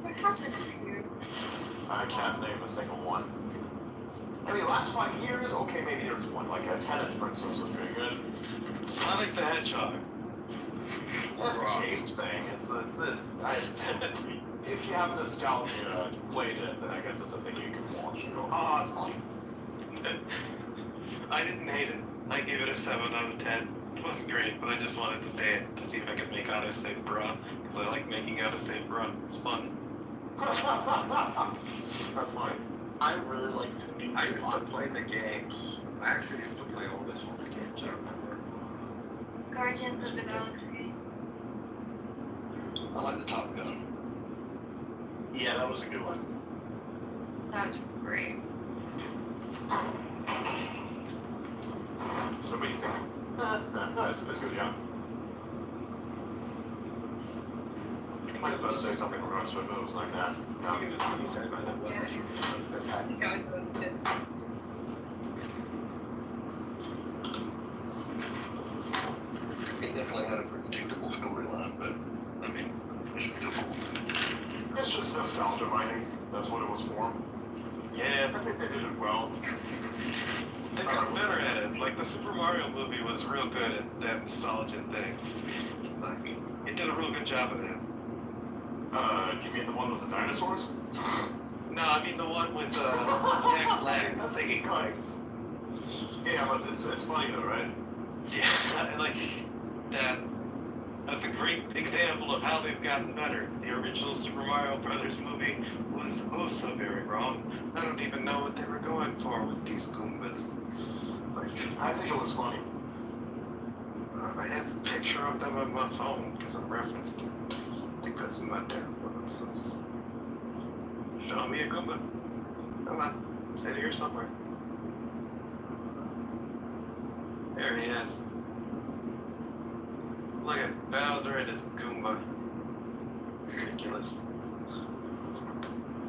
I can't name a single one. I mean, last 5 years, okay, maybe there's one. Like Tenet, for instance, was pretty good. Sonic the Hedgehog. That's a game thing. If you have nostalgia, you played it, then I guess it's a thing you can watch and go, oh, it's funny. I didn't hate it. I gave it a 7 out of 10. It wasn't great, but I just wanted to say it to see if I could make autosave bra. Because I like making autosave bra. It's fun. That's funny. I really like the I used to play the games. I actually used to play all this on the games, I remember. Guardians of the Galaxy. I like the Top Gun. Yeah, that was a good one. That was great. So what do you think? No, it's good, yeah. I was about to say something about certain moves like that. No. He said about that wasn't It definitely had a predictable storyline, but I mean, it's still cool. It's just nostalgia mining. That's what it was for. Yeah, I think they did it well. they got better at it. Like the Super Mario movie was real good at that nostalgia thing. Like, it did a real good job of it. You mean the one with the dinosaurs? No, I mean the one with Jack Black singing Nice. Yeah, but it's funny though, right? Yeah, like that. That's a great example of how they've gotten better. The original Super Mario Brothers movie was oh so very wrong. I don't even know what they were going for with these Goombas. Like, I think it was funny. I have a picture of them on my phone because I'm referenced it. I think that's in my downloads. Show me a Goomba. Come on, sit here somewhere. There he is. Look at Bowser and his Goomba. Ridiculous.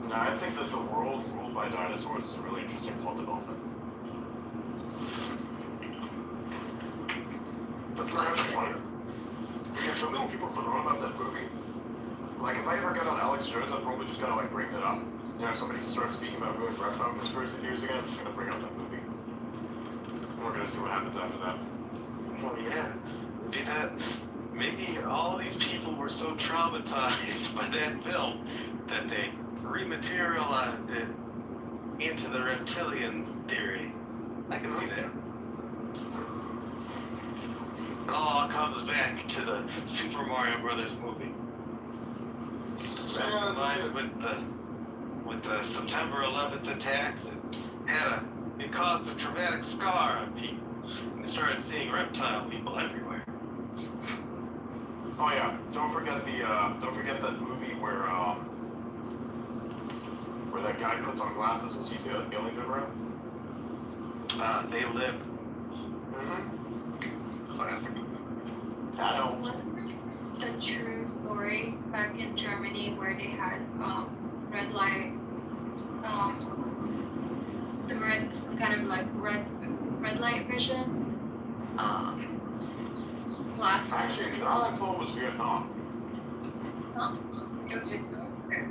No, I think that the world ruled by dinosaurs is a really interesting plot development. But they're actually funny. Because so many people forgot about that movie. Like, if I ever got on Alex Jones, I'd probably just gonna, like, bring it up. You know, if somebody starts speaking about who reptile conspiracy theories again, I'm just gonna bring up that movie. And we're gonna see what happens after that. Well, yeah. Maybe that. Maybe all these people were so traumatized by that film that they rematerialized it into the reptilian theory. I can see that. It all comes back to the Super Mario Brothers movie. Combined with the September 11th attacks, it caused a traumatic scar on people. And they started seeing reptile people everywhere. Oh yeah, don't forget that movie where that guy puts on glasses and sees aliens around. They Live. Mm-hmm. Classic. That helps. The true story back in Germany where they had red light, kind of like red light vision, glasses. Actually, all I thought was Vietnam. Huh? It was Vietnam. Okay.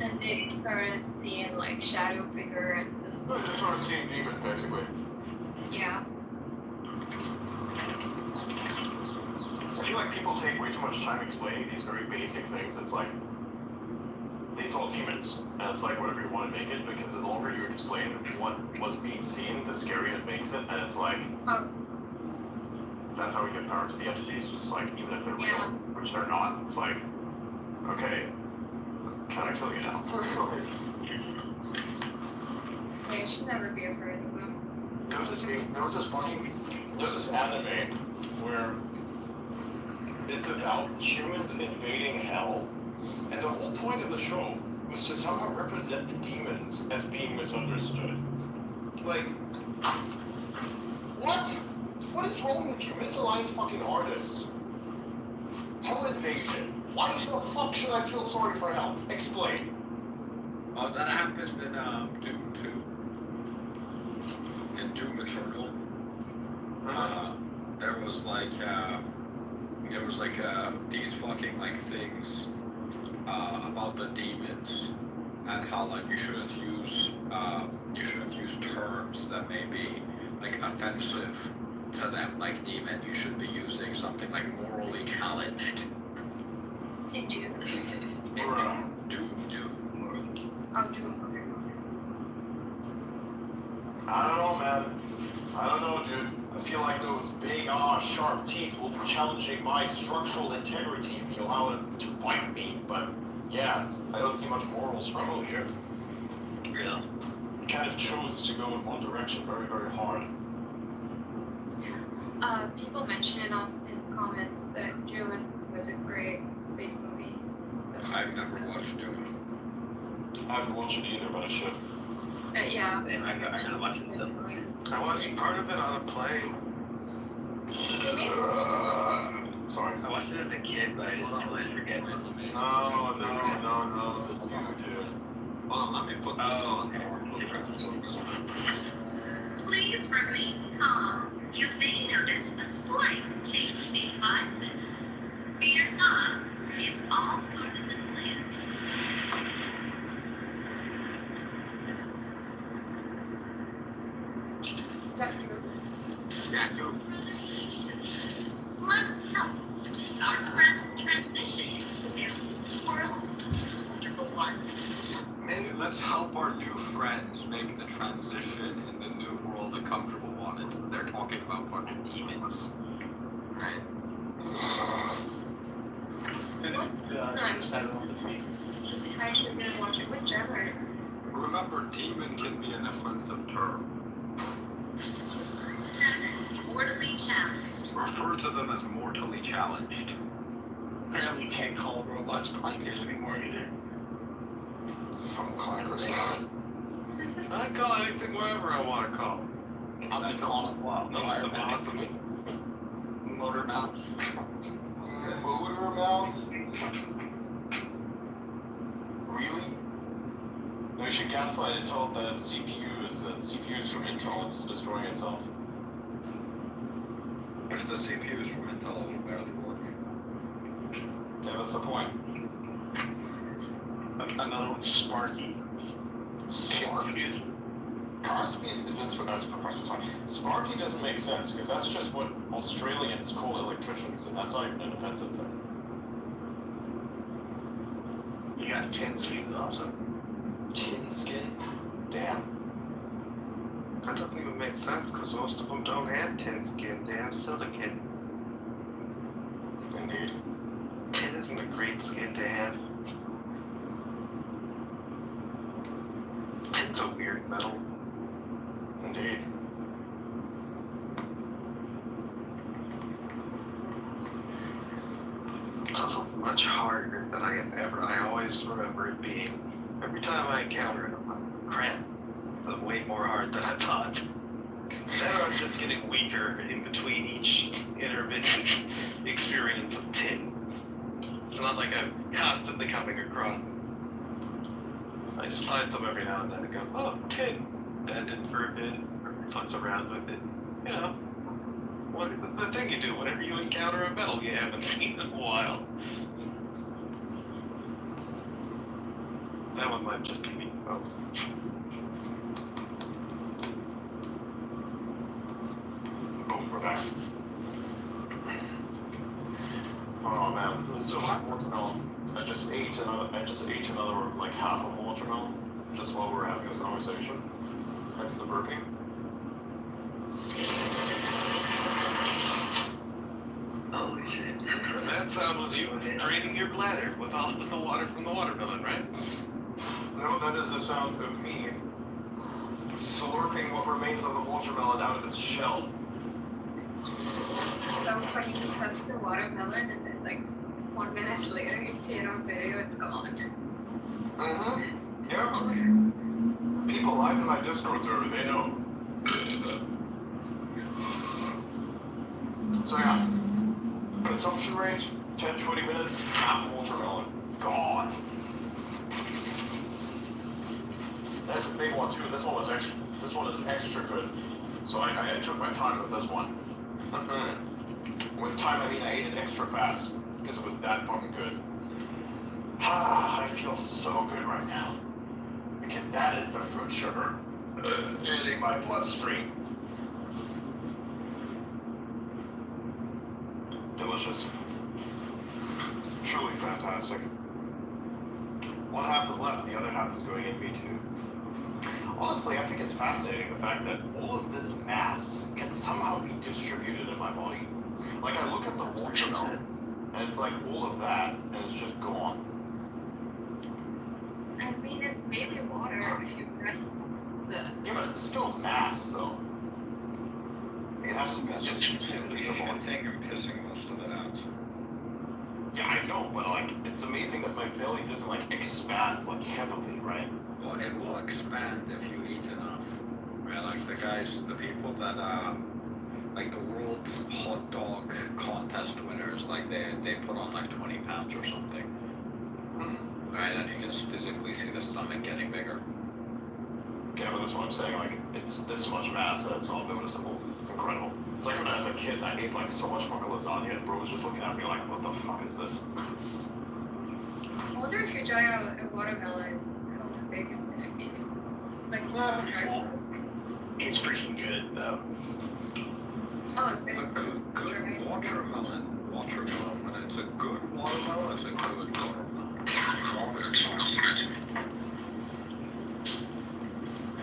And they started seeing like shadow figure and this. No, just started seeing demons basically. Yeah. I feel like people take way too much time explaining these very basic things. It's like, they saw demons, and it's like whatever you want to make it, because the longer you explain what was being seen, the scarier it makes it, and it's like, that's how we give power to the entities, just like, even if they're real, which they're not, it's like, okay, can I kill you now? Yeah, you should never be afraid of them. There's this anime where it's about humans invading hell, and the whole point of the show was to somehow represent the demons as being misunderstood. Like, what? What is wrong with you? Misaligned fucking artists. Hell Invasion. Why the fuck should I feel sorry for Hell? Explain. That happened in Doom 2. In Doom Eternal. There was these fucking like things about the demons and how like you shouldn't use terms that may be like offensive to them, like demon. You should be using something like morally challenged. In Doom? Doom. Oh, Doom, okay. I don't know, man. I don't know, dude. I feel like those big, sharp teeth will be challenging my structural integrity if you allow it to bite me, but yeah, I don't see much moral struggle here. Yeah. You kind of chose to go in one direction very, very hard. People mentioned in comments that Dune was a great space movie. I've never watched Dune. I haven't watched it either, but I should. Yeah. I gotta watch it still. I watched part of it on a plane. Sorry. I watched it as a kid, but I just totally forget it. No, the dude. Hold on, let me put Please remain calm. You may notice a slight change in 5 minutes. Fear not, it's all part of the plan. That's true. Let's help our friends transition to their world number 1. Maybe let's help our new friends make the transition in the new world a comfortable one. They're talking about fucking demons. Right? I actually didn't watch it with Jenner. Remember, demon can be an offensive term. 7. Mortally challenged. Refer to them as mortally challenged. Apparently you can't call robots clankers anymore either. From clankers. I call anything whatever I want to call. I've been calling it wild. No, it's awesome. Motor mouth. Motor mouth? Really? No, you should gaslight it, tell it that CPU is from Intel and it's destroying itself. If the CPU is from Intel, it will barely work. Yeah, that's the point. Another one's Sparky. Sparky? Sparky doesn't make sense, because that's just what Australians call electricians, and that's not even an offensive thing. You got tin skins also. Tin skin? Damn. That doesn't even make sense because most of them don't have tin skin, they have silicon. Indeed. Tin isn't a great skin to have. Tin's a weird metal. Indeed. It's also much harder than I always remember it being. Every time I encounter it, I'm like, crap, that's way more hard than I thought. Then I'm just getting weaker in between each intermittent experience of tin. It's not like I'm constantly coming across it. I just find some every now and then and go, oh, tin. Bend it for a bit, or futz around with it. You know, the thing you do whenever you encounter a metal you haven't seen in a while. That one might just be me. Oh. Boom, we're back. Oh man, this is so much watermelon. I just ate another like half of a watermelon just while we were having this conversation. That's the burping. Holy shit. And that sound was you draining your bladder with all the water from the watermelon, right? No, that is the sound of me slurping what remains of the watermelon out of its shell. So funny, you touch the watermelon and then like 1 minute later you see it on video, it's gone. Mm-hmm. Yeah. People live in my Discord server, they know. So yeah, consumption rate, 10-20 minutes, half watermelon, gone. That's a big one too. This one was extra. This one is extra good. So I took my time with this one. With time, I mean I ate it extra fast because it was that fucking good. I feel so good right now because that is the fruit sugar hitting my bloodstream. Delicious. Truly fantastic. One half is left, the other half is going in me too. Honestly, I think it's fascinating the fact that all of this mass can somehow be distributed in my body. Like I look at the watermelon, and it's like all of that, and it's just gone. I mean, it's mainly water if you press the... Yeah, but it's still mass, though. It has to be just simply shitting and pissing most of it out. Yeah, I know, but like, it's amazing that my belly doesn't like expand like heavily, right? Well, it will expand if you eat enough. Right? Like the people that like the world hot dog contest winners, like they put on like 20 pounds or something. Right, and you can just physically see the stomach getting bigger. Yeah, but that's what I'm saying, like, it's this much mass that it's all noticeable. It's incredible. It's like when I was a kid and I ate like so much fucking lasagna and bro was just looking at me like, what the fuck is this? I wonder if you try out a watermelon, how big it's gonna be. Like, It's freaking good though. Oh, A good watermelon, when it's a good watermelon, it's a good watermelon.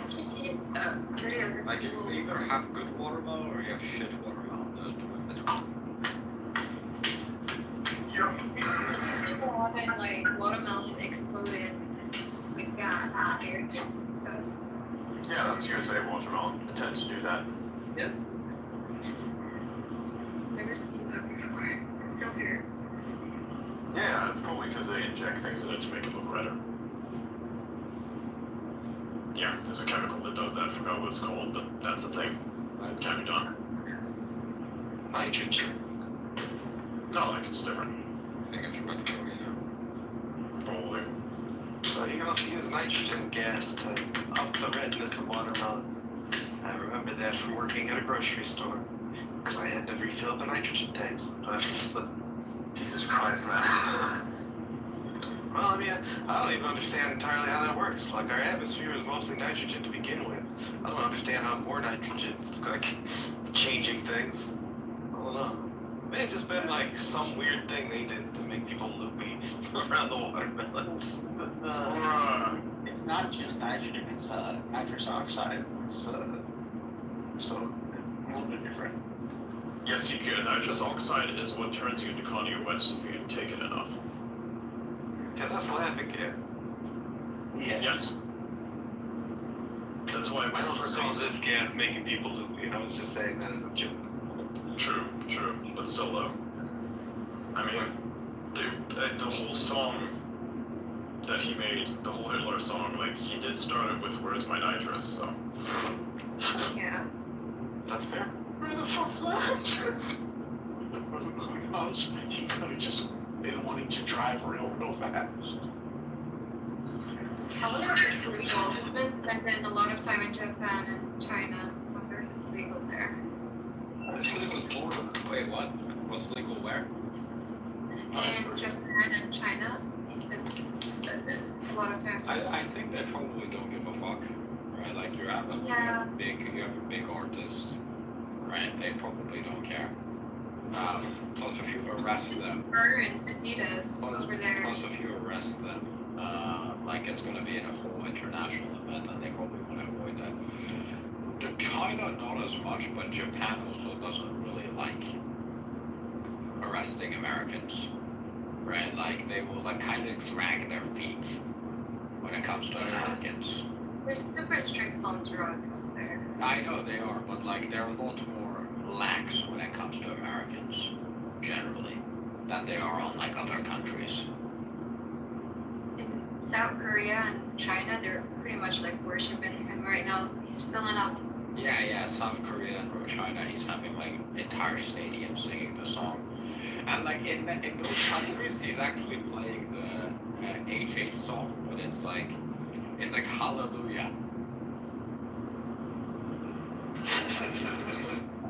I've seen videos of Like you people... either have good watermelon or you have shit watermelon. Those two in between. People having like watermelon exploded with gas and stuff. Yeah, that's USA watermelon. It tends to do that. Yep. Never seen that before. It's so weird. Yeah, it's probably because they inject things in it to make it look redder. Yeah, there's a chemical that does that. I forgot what it's called, but that's a thing. It can be done. Nitrogen. No, like it's different. I think it's red for you. Probably. So you can also use nitrogen gas to up the redness of watermelon. I remember that from working at a grocery store because I had to refill the nitrogen tanks. Jesus Christ, man. Well, I mean, I don't even understand entirely how that works. Like, our atmosphere is mostly nitrogen to begin with. I don't understand how more nitrogen is, like, changing things. I don't know. It may have just been, like, some weird thing they did to make people loopy around the watermelons. It's not just nitrogen, it's nitrous oxide. It's so a little bit different. Yes, you can. Nitrous oxide is what turns you into Kanye West if you take it enough. Yeah, that's laughing gas. Yeah. Yes. That's why I don't recall this gas making people loopy. I was just saying that as a joke. True, but still though. I mean, the whole song that he made, the whole Hitler song, like, he did start it with "Where's my nitrous," so. Yeah. That's fair. Where the fuck's my nitrous? Who knows? He could have just been wanting to drive real fast. I wonder if it's legal. It's been spending a lot of time in Japan and China. I wonder if it's legal there. Wait, what? What's legal where? In Japan and China, it's been spending a lot of time. I think they probably don't give a fuck, right? Like you have a big artist, right? They probably don't care. Plus if you arrest them. And Adidas over there. Plus if you arrest them, like it's gonna be in a whole international event, and they probably want to avoid that. China not as much, but Japan also doesn't really like arresting Americans, right? Like they will like kind of drag their feet when it comes to Americans. They're super strict on drugs there. I know they are, but like they're a lot more lax when it comes to Americans, generally, than they are on like other countries. In South Korea and China, they're pretty much like worshiping him right now. He's filling up Yeah, South Korea or China, he's having like entire stadium singing the song. And like in those countries, he's actually playing the HH song, but it's like Hallelujah.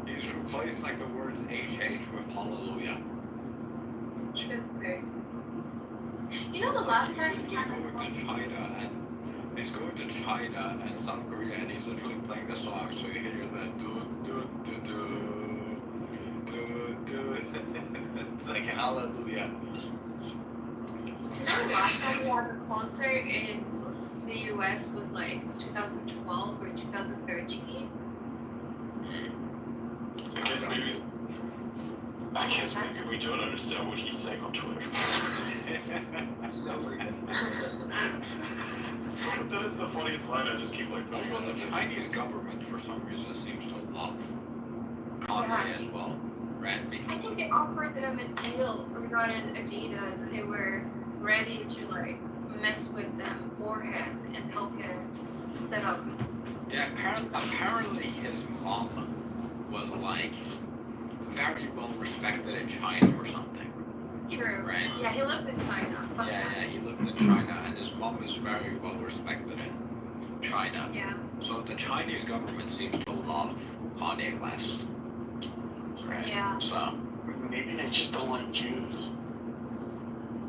He's replaced like the words HH with Hallelujah. Interesting. You know the last time he had He's going to China and South Korea, and he's literally playing the song, so you hear the do. It's like Hallelujah. You know the last time we had a concert in the US was like 2012 or 2013? I guess maybe we don't understand what he's saying on Twitter. That is the funniest line. I just keep like. Also, the Chinese government for some reason seems to love Kanye as well, right? I think they offered them a deal regarding Adidas. They were ready to like mess with them for him and help him set up. Yeah, apparently his mom was like very well respected in China or something. True. Right? Yeah, he lived in China. Yeah, he lived in China, and his mom is very well respected in China. Yeah. So the Chinese government seems to love Kanye West. Right? Yeah. So maybe they just don't like Jews.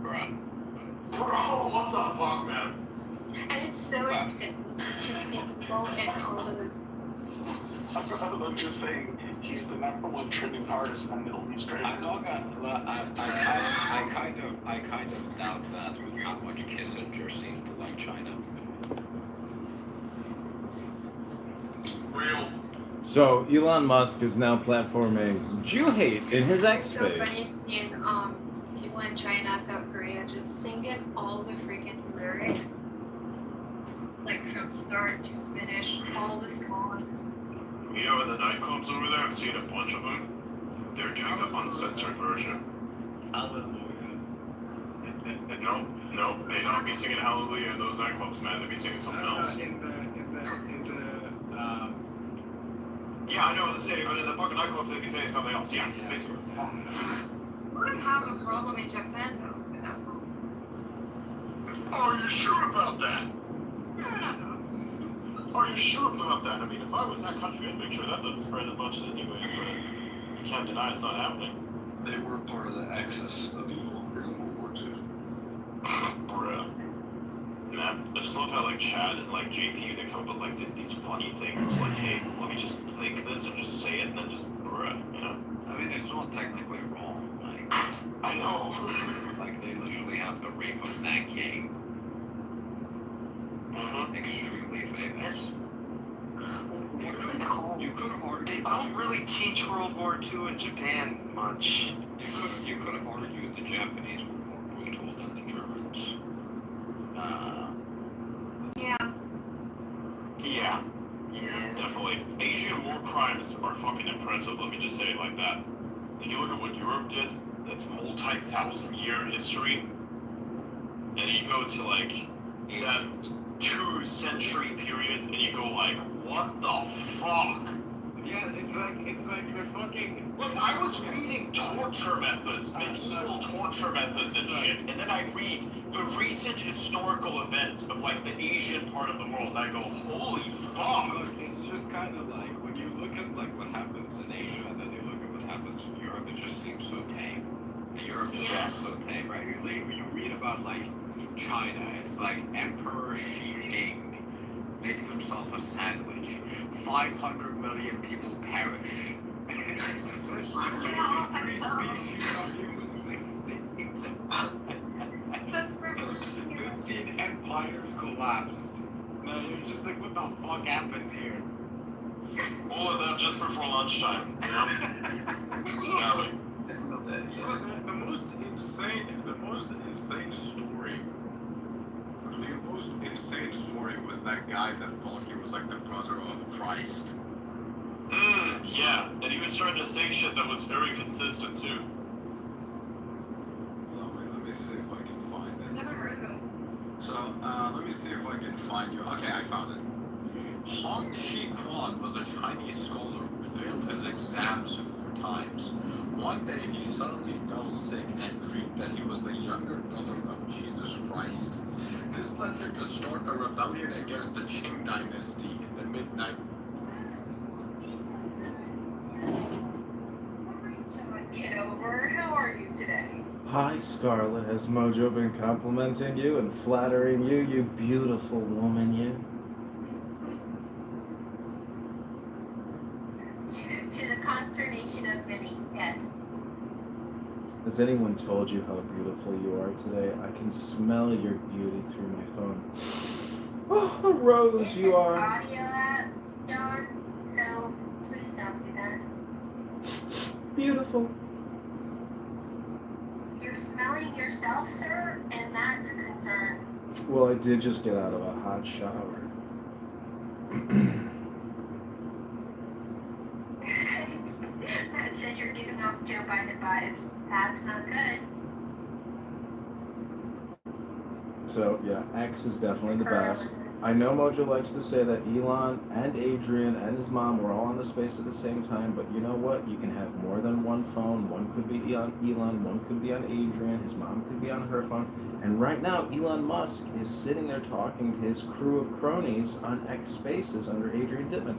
Bro, what the fuck, man? And it's so interesting to see people in all the. I'm just saying, he's the #1 trending artist in the Middle East right now. I'm not gonna. I kind of doubt that with how much Kissinger seemed to like China. Real. So Elon Musk is now platforming Jew hate in his X So space. funny seeing people in China, South Korea just singing all the freaking lyrics, like from start to finish, all the songs. You know, in the nightclubs over there, I've seen a bunch of them. They're doing the uncensored version. Hallelujah. No, they don't be singing Hallelujah in those nightclubs, man. They be singing something else. Yeah, I know in the city, but in the fucking nightclubs, they be saying something else. Yeah, basically. Wouldn't have a problem in Japan though with that song. Are you sure about that? Are you sure about that? I mean, if I was that country, I'd make sure that doesn't spread as much anyway, but you can't deny it's not happening. They were part of the Axis of evil during World War II. Bruh. Man, I just love how like Chad and like JP, they come up with like these funny things. It's like, hey, let me just think this or just say it and then just bruh, you know? I mean, it's not technically wrong. Like, I know. like they literally have the rape of Nat King. Extremely famous. You could have argued. They don't really teach World War II in Japan much. You could have argued the Japanese were more brutal than the Germans. Yeah. Yeah, definitely. Asian war crimes are fucking impressive, let me just say it like that. If you look at what Europe did, that's multi-thousand-year history, and you go to like that 2-century period, and you go like, what the fuck? Yeah, it's like the fucking. Look, I was reading torture methods, medieval torture methods and shit, and then I read the recent historical events of like the Asian part of the world, and I go, holy fuck! Look, it's just kind of like when you look at like what happens in Asia, and then you look at what happens in Europe, it just seems so tame. And Europe just seems so tame, right? When you read about like China, it's like Emperor Xi Jinping makes himself a sandwich. 500 million people perish. Three species of humans extinct. 15 empires collapsed. No, you're just like, what the fuck happened here? All of that just before lunchtime, you know? Exactly. The most insane story was that guy that thought he was like the brother of Christ. Yeah, and he was trying to say shit that was very consistent too. Let me see if I can find it. Never heard of it. So, let me see if I can find you. Okay, I found it. Hong Shi Quan was a Chinese scholar who failed his exams 4 times. One day he suddenly fell sick and dreamed that he was the younger brother of Jesus Christ. This led him to start a rebellion against the Qing dynasty in the mid-90s. Kitover, how are you today? Hi, Scarlett. Has Mojo been complimenting you and flattering you, you beautiful woman, you? To the consternation of many, yes. Has anyone told you how beautiful you are today? I can smell your beauty through my phone. Oh, a rose you are. Audio app, John, so please don't do that. Beautiful. You're smelling yourself, sir, and that's a concern. Well, I did just get out of a hot shower. That says you're giving off Joe Biden vibes. That's not good. So, yeah, X is definitely the best. I know Mojo likes to say that Elon and Adrian and his mom were all on the space at the same time, but you know what? You can have more than one phone. One could be on Elon, one could be on Adrian, his mom could be on her phone. And right now, Elon Musk is sitting there talking to his crew of cronies on X Spaces under Adrian Dittman.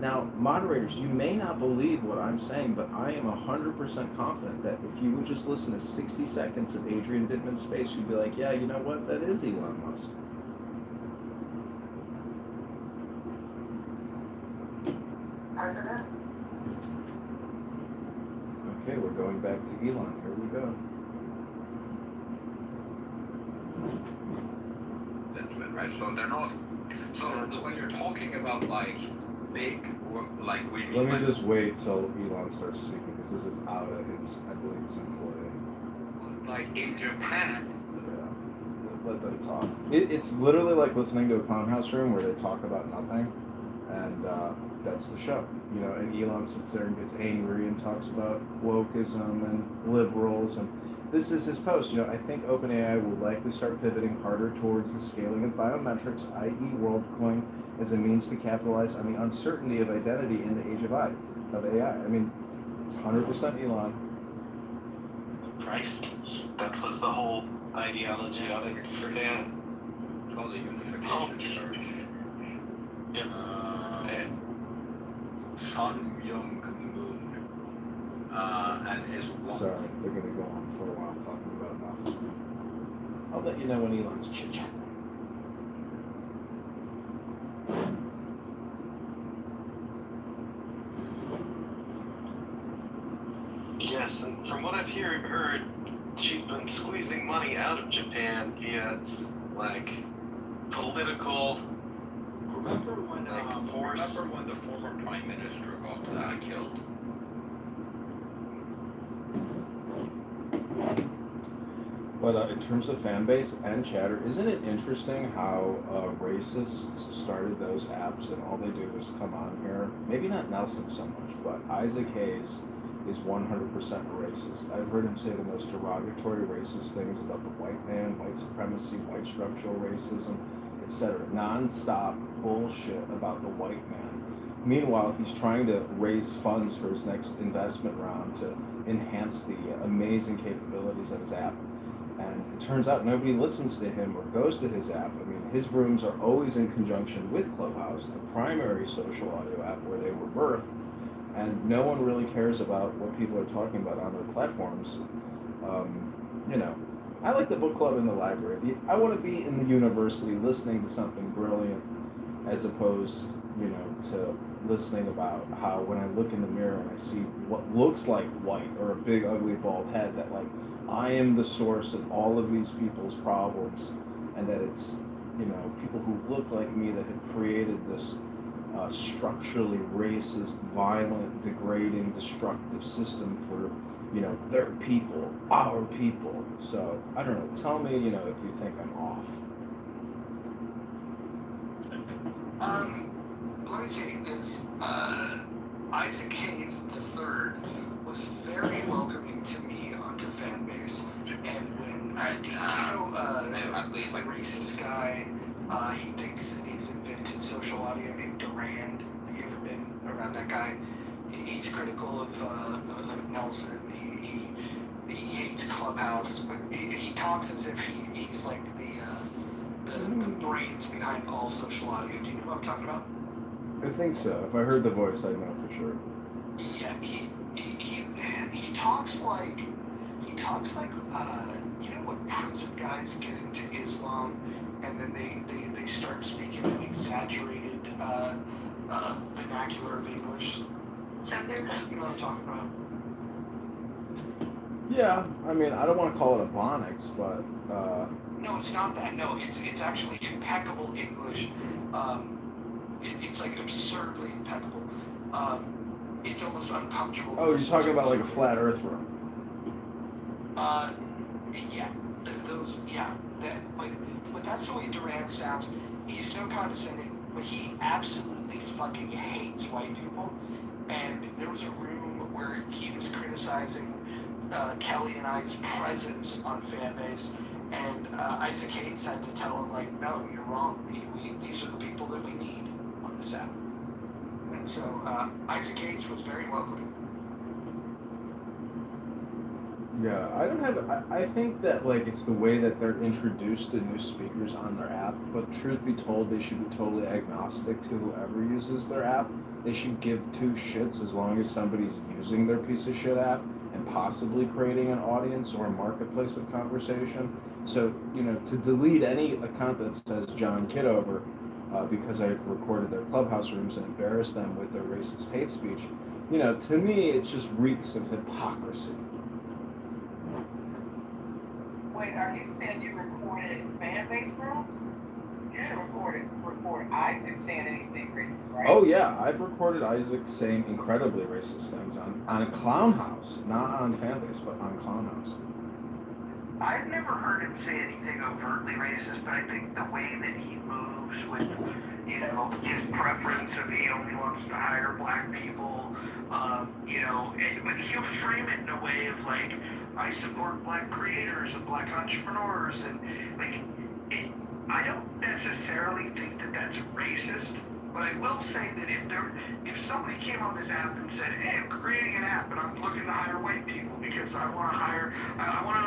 Now, moderators, you may not believe what I'm saying, but I am 100% confident that if you would just listen to 60 seconds of Adrian Dittman's space, you'd be like, yeah, you know what? That is Elon Musk. Okay, we're going back to Elon. Here we go. Right, so they're not. So when you're talking about like big, like we need. Let me just wait till Elon starts speaking because this is out of his, I believe, his employee. Like in Japan. Yeah, let them talk. It's literally like listening to a clownhouse room where they talk about nothing, and that's the show. You know, and Elon sits there and gets angry and talks about wokeism and liberals, and this is his post. You know, I think OpenAI will likely start pivoting harder towards the scaling of biometrics, i.e. WorldCoin, as a means to capitalize on the uncertainty of identity in the age of AI. I mean, it's 100% Elon. Christ, that was the whole ideology of it. Yeah. Called the unification church. Yeah. Sun Myung Moon. And his wife. Sorry, they're going to go on for a while talking about nothing. I'll let you know when Elon's chit-chat. Yes, and from what I've heard, she's been squeezing money out of Japan via, like, political. Remember when the former prime minister got killed? But in terms of fan base and chatter, isn't it interesting how racists started those apps and all they do is come on here? Maybe not Nelson so much, but Isaac Hayes is 100% racist. I've heard him say the most derogatory racist things about the white man, white supremacy, white structural racism, etc. Non-stop bullshit about the white man. Meanwhile, he's trying to raise funds for his next investment round to enhance the amazing capabilities of his app. And it turns out nobody listens to him or goes to his app. I mean, his rooms are always in conjunction with Clubhouse, the primary social audio app where they were birthed. And no one really cares about what people are talking about on their platforms. You know, I like the book club in the library. I want to be in the university listening to something brilliant as opposed, you know, to listening about how when I look in the mirror and I see what looks like white or a big ugly bald head, that like I am the source of all of these people's problems, and that it's, you know, people who look like me that have created this structurally racist, violent, degrading, destructive system for, you know, their people, our people. So, I don't know, tell me, you know, if you think I'm off. Let me say this, Isaac Hayes III was very welcoming to me onto Fanbase, and when at least like racist guy, he thinks that he's invented social audio behind that guy. He's critical of Nelson. He hates Clubhouse, but he talks as if he's like the brains behind all social audio. Do you know what I'm talking about? I think so. If I heard the voice, I'd know for sure. Yeah, he talks like you know what prison guys get into Islam, and then they start speaking an exaggerated vernacular of English. You know what I'm talking about? Yeah, I mean, I don't want to call it Ebonics, but No, it's not that. No, it's actually impeccable English. It's like absurdly impeccable. It's almost uncomfortable. oh, you're talking about like a flat Earth room. Yeah, but that's the way Duran sounds. He's so condescending, but he absolutely fucking hates white people. And there was a room where he was criticizing Kelly and I's presence on Fanbase, and Isaac Hayes had to tell him, like, no, you're wrong. These are the people that we need on this app. And so Isaac Hayes was very welcoming. Yeah, I think that, like, it's the way that they're introduced to new speakers on their app, but truth be told, they should be totally agnostic to whoever uses their app. They should give two shits as long as somebody's using their piece of shit app and possibly creating an audience or a marketplace of conversation. So, you know, to delete any account that says John Kitover because I've recorded their Clubhouse rooms and embarrassed them with their racist hate speech, you know, to me, it just reeks of hypocrisy. Wait, are you saying you recorded fan-based rooms? You didn't record Isaac saying anything racist, right? Oh yeah, I've recorded Isaac saying incredibly racist things on a Clown House, not on Fanbase, but on Clown House. I've never heard him say anything overtly racist, but I think the way that he moves with, you know, his preference of he only wants to hire black people, you know, but he'll frame it in a way of like, I support black creators and black entrepreneurs, and like, I don't necessarily think that that's racist, but I will say that if somebody came on this app and said, hey, I'm creating an app and I'm looking to hire white people because I want to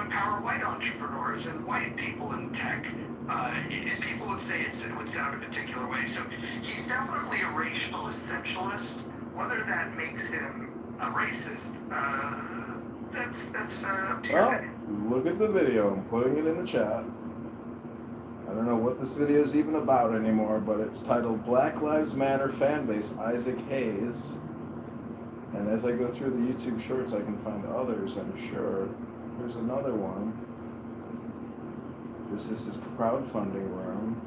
empower white entrepreneurs and white people in tech, and people would say it would sound a particular way. So he's definitely a racial essentialist. Whether that makes him a racist, that's up to your head. Look at the video. I'm putting it in the chat. I don't know what this video is even about anymore, but it's titled Black Lives Matter Fanbase Isaac Hayes. And as I go through the YouTube shorts, I can find others, I'm sure. There's another one. This is his crowdfunding room.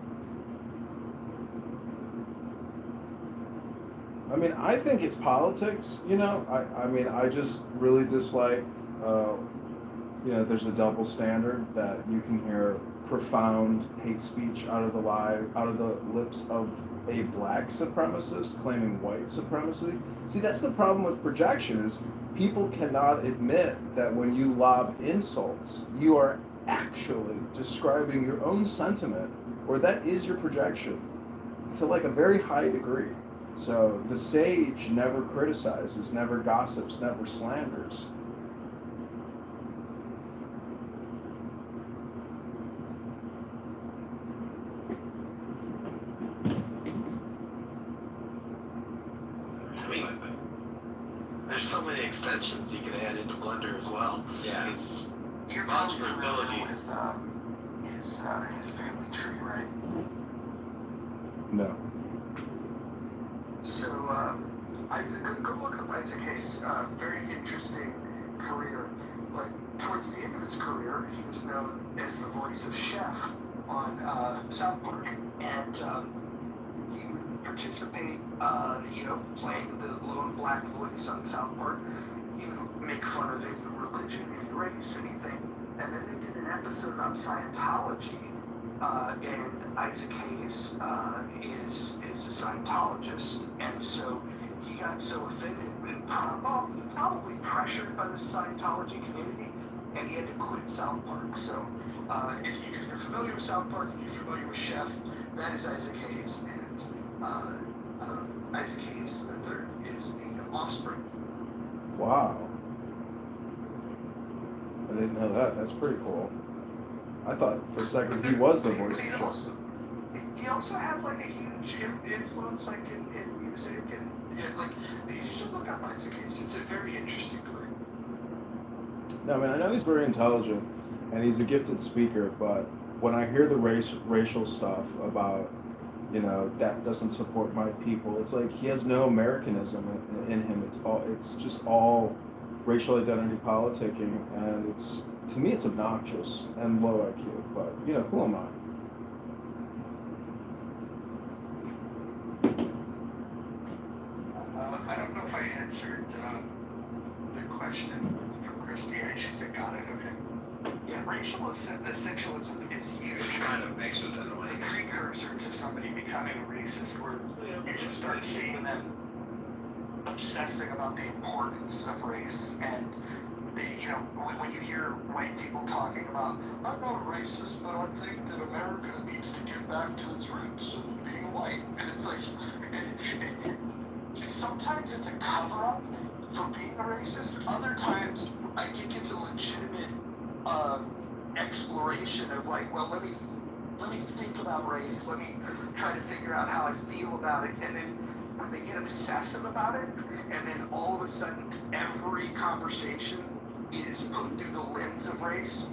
I mean, I think it's politics, you know? I mean, I just really dislike, you know, there's a double standard that you can hear profound hate speech out of the lips of a black supremacist claiming white supremacy. See, that's the problem with projection, is people cannot admit that when you lob insults, you are actually describing your own sentiment, or that is your projection, to like a very high degree. So the sage never criticizes, never gossips, never slanders. There's so many extensions you can add into Blender as well. Yeah. It's You're probably familiar with his family tree, right? No. So, Isaac, go look up Isaac Hayes. Very interesting career. But towards the end of his career, he was known as the voice of Chef on South Park. And he would participate, you know, playing the lone black voice on South Park. He would make fun of any religion, any race, anything. And then they did an episode about Scientology. And Isaac Hayes is a Scientologist, and so he got so offended and probably pressured by the Scientology community, and he had to quit South Park. So if you're familiar with South Park and you're familiar with Chef, that is Isaac Hayes, and Isaac Hayes III is the offspring. Wow. I didn't know that. That's pretty cool. I thought for a second he was the voice of justice. He also had like a huge influence like in music and like you should look up Isaac Hayes. It's a very interesting career. No, I mean I know he's very intelligent and he's a gifted speaker, but when I hear the racial stuff about, you know, that doesn't support my people, it's like he has no Americanism in him. It's just all racial identity politicking, and it's, to me, it's obnoxious and low IQ. But you know, who am I? I don't know if I answered the question from Christina. She said, "Got it." Okay. Yeah, racialism, essentialism is huge. Which kind of makes it annoying. The precursor to somebody becoming a racist, where you just start seeing them obsessing about the importance of race, and you know, when you hear white people talking about, I'm not a racist, but I think that America needs to get back to its roots of being white, and it's like, sometimes it's a cover-up for being a racist. Other times, I think it's a legitimate exploration of like, well, let me think about race. Let me try to figure out how I feel about it, and then when they get obsessive about it, and then all of a sudden every conversation is put through the lens of race.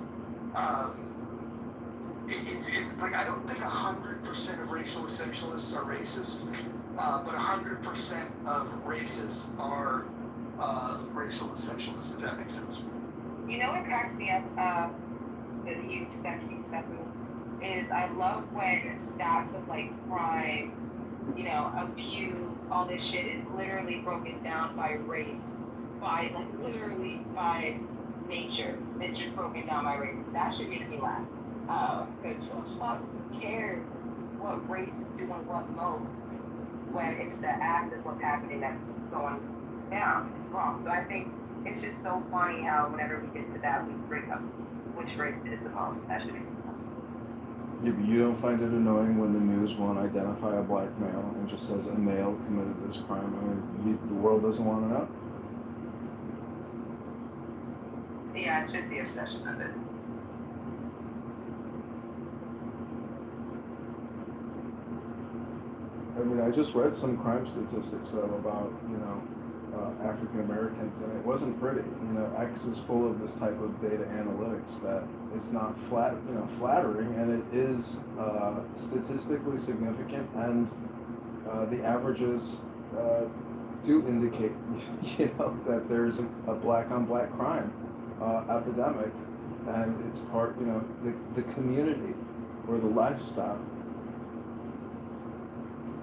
It's like, I don't think 100% of racial essentialists are racist, but 100% of racists are racial essentialists, if that makes sense. You know what cracks me up, the huge specimen, is I love when stats of like crime, you know, abuse, all this shit is literally broken down by race, by like literally by nature. It's just broken down by race. That should make me laugh. Because who cares what race is doing what most when it's the act of what's happening that's going down. It's wrong. So I think it's just so funny how whenever we get to that, we bring up which race is the most. That should make sense. Yeah, but you don't find it annoying when the news won't identify a black male and just says a male committed this crime? I mean, the world doesn't want to know? Yeah, it's just the obsession of it. I mean, I just read some crime statistics though about, you know, African Americans, and it wasn't pretty. You know, X is full of this type of data analytics that it's not flattering, and it is statistically significant, and the averages do indicate, you know, that there's a black on black crime epidemic, and it's part, you know, the community or the lifestyle.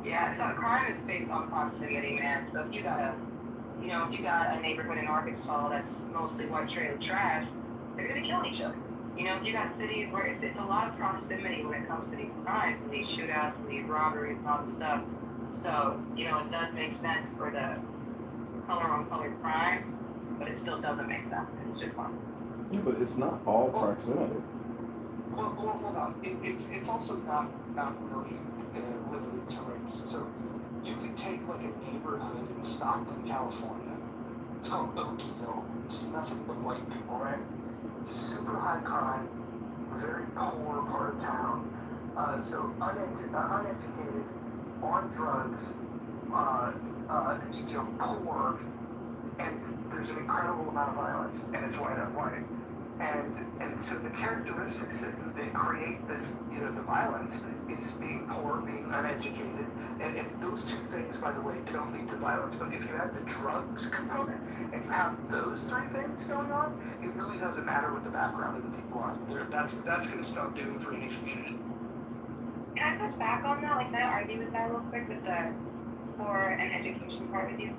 Yeah, so crime is based on proximity, man. So if you got a neighborhood in Arkansas that's mostly white trailer trash, they're gonna be killing each other. You know, if you got cities where it's a lot of proximity when it comes to these crimes and these shootouts and these robberies and all this stuff. So, you know, it does make sense for the color on color crime, but it still doesn't make sense. It's just possible. Yeah, but it's not all proximity. Well, hold on. It's also not really limited to race. So you could take like a neighborhood in Stockton, California, called Oakville. It's nothing but white people, right? Super high crime, very poor part of town. So uneducated, on drugs, you know, poor, and there's an incredible amount of violence, and it's white on white. And so the characteristics that create the violence is being poor, being uneducated, and those two things, by the way, don't lead to violence. But if you have the drugs component and you have those three things going on, it really doesn't matter what the background of the people are. That's going to stop doing for any community. Can I push back on that? Like, can I argue with that real quick with the poor and education part with you?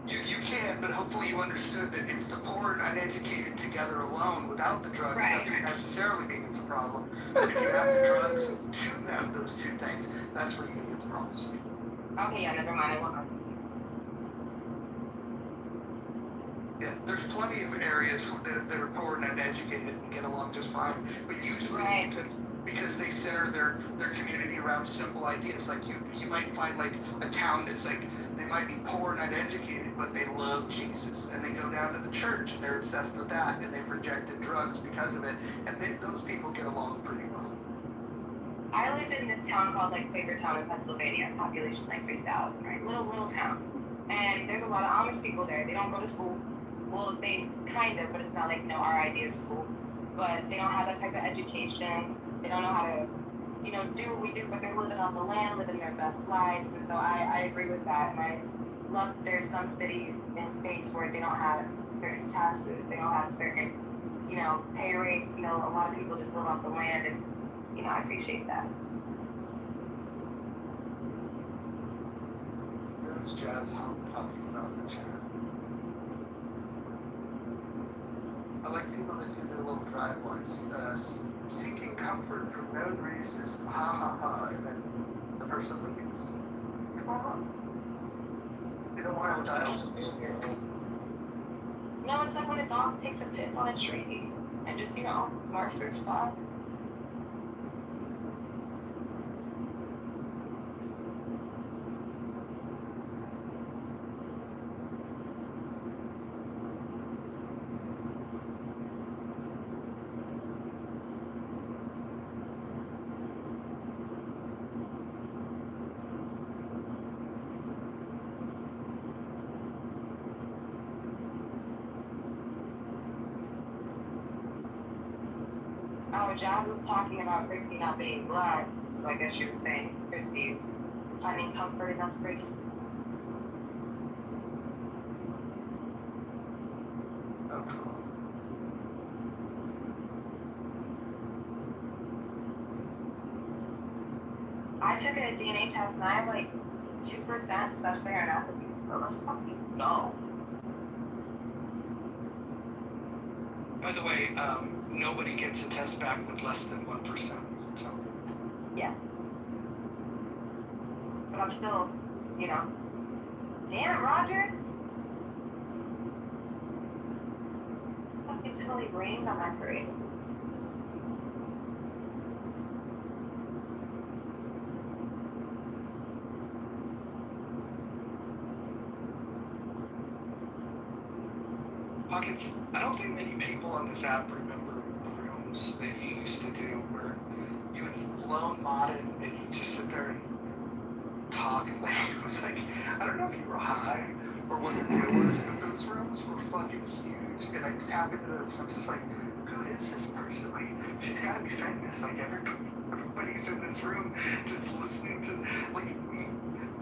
You can, but hopefully you understood that it's the poor and uneducated together alone without the drugs. Right. Doesn't necessarily mean it's a problem. But if you have the drugs to have those two things, that's where you're going to get the problems. Okay, yeah, never mind. I won't argue. Yeah, there's plenty of areas that are poor and uneducated and get along just fine, but usually because they center their community around simple ideas. Like you might find like a town that's like they might be poor and uneducated, but they love Jesus and they go down to the church and they're obsessed with that and they've rejected drugs because of it, and those people get along pretty well. I lived in this town called like Quakertown in Pennsylvania, population like 3,000, right? Little town. And there's a lot of Amish people there. They don't go to school. Well, they kind of, but it's not like, our idea of school. But they don't have that type of education. They don't know how to, do what we do, but they're living off the land, living their best lives. And so I agree with that. And I love there's some cities and states where they don't have certain taxes. They don't have certain, pay rates. A lot of people just live off the land. And, I appreciate that. That's Jazz talking about the chat. I like people that do their little driveways. Seeking comfort from known racism, ha ha ha, and then the person leaves. What's going on? You don't want to dial? No, it's like when a dog takes a piss on a tree and just, marks their spot. Jazz was talking about Christy not being black, so I guess she was saying Christy's finding comfort in us races. I took a DNA test and I have like 2% sub-Saharan so let's fucking go. By the way, nobody gets a test back with less than 1%. So. Yeah. But I'm still, damn, Roger. Fucking totally rained on my parade. Pockets, I don't think many people on this app remember the rooms that you used to do where you would loan mod and you just sit there and talk. And it was like, I don't know if you were high or what the deal was, but those rooms were fucking huge. And I tap into those and I'm just like, who is this person? Like, she's gotta be famous. Like, everybody's in this room just listening to, like,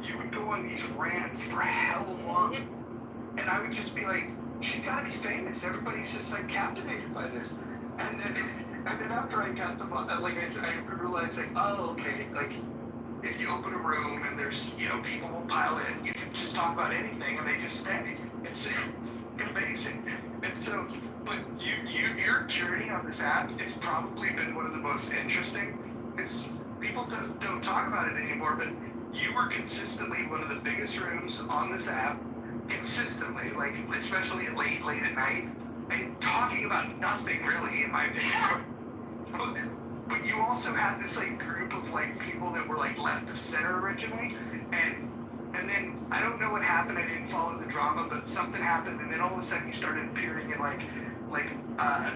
you would go on these rants for hell long. And I would just be like, she's gotta be famous. Everybody's just like captivated by this. And then after I got the I realized like, oh, okay, like if you open a room and there's people will pile in, you can just talk about anything and they just stay. It's amazing. And so, but your journey on this app has probably been one of the most interesting. It's people don't talk about it anymore, but you were consistently one of the biggest rooms on this app. Consistently, like especially late at night, and talking about nothing really, in my opinion. But you also had this like group of like people that were like left of center originally, and then I don't know what happened. I didn't follow the drama, but something happened, and then all of a sudden you started appearing in like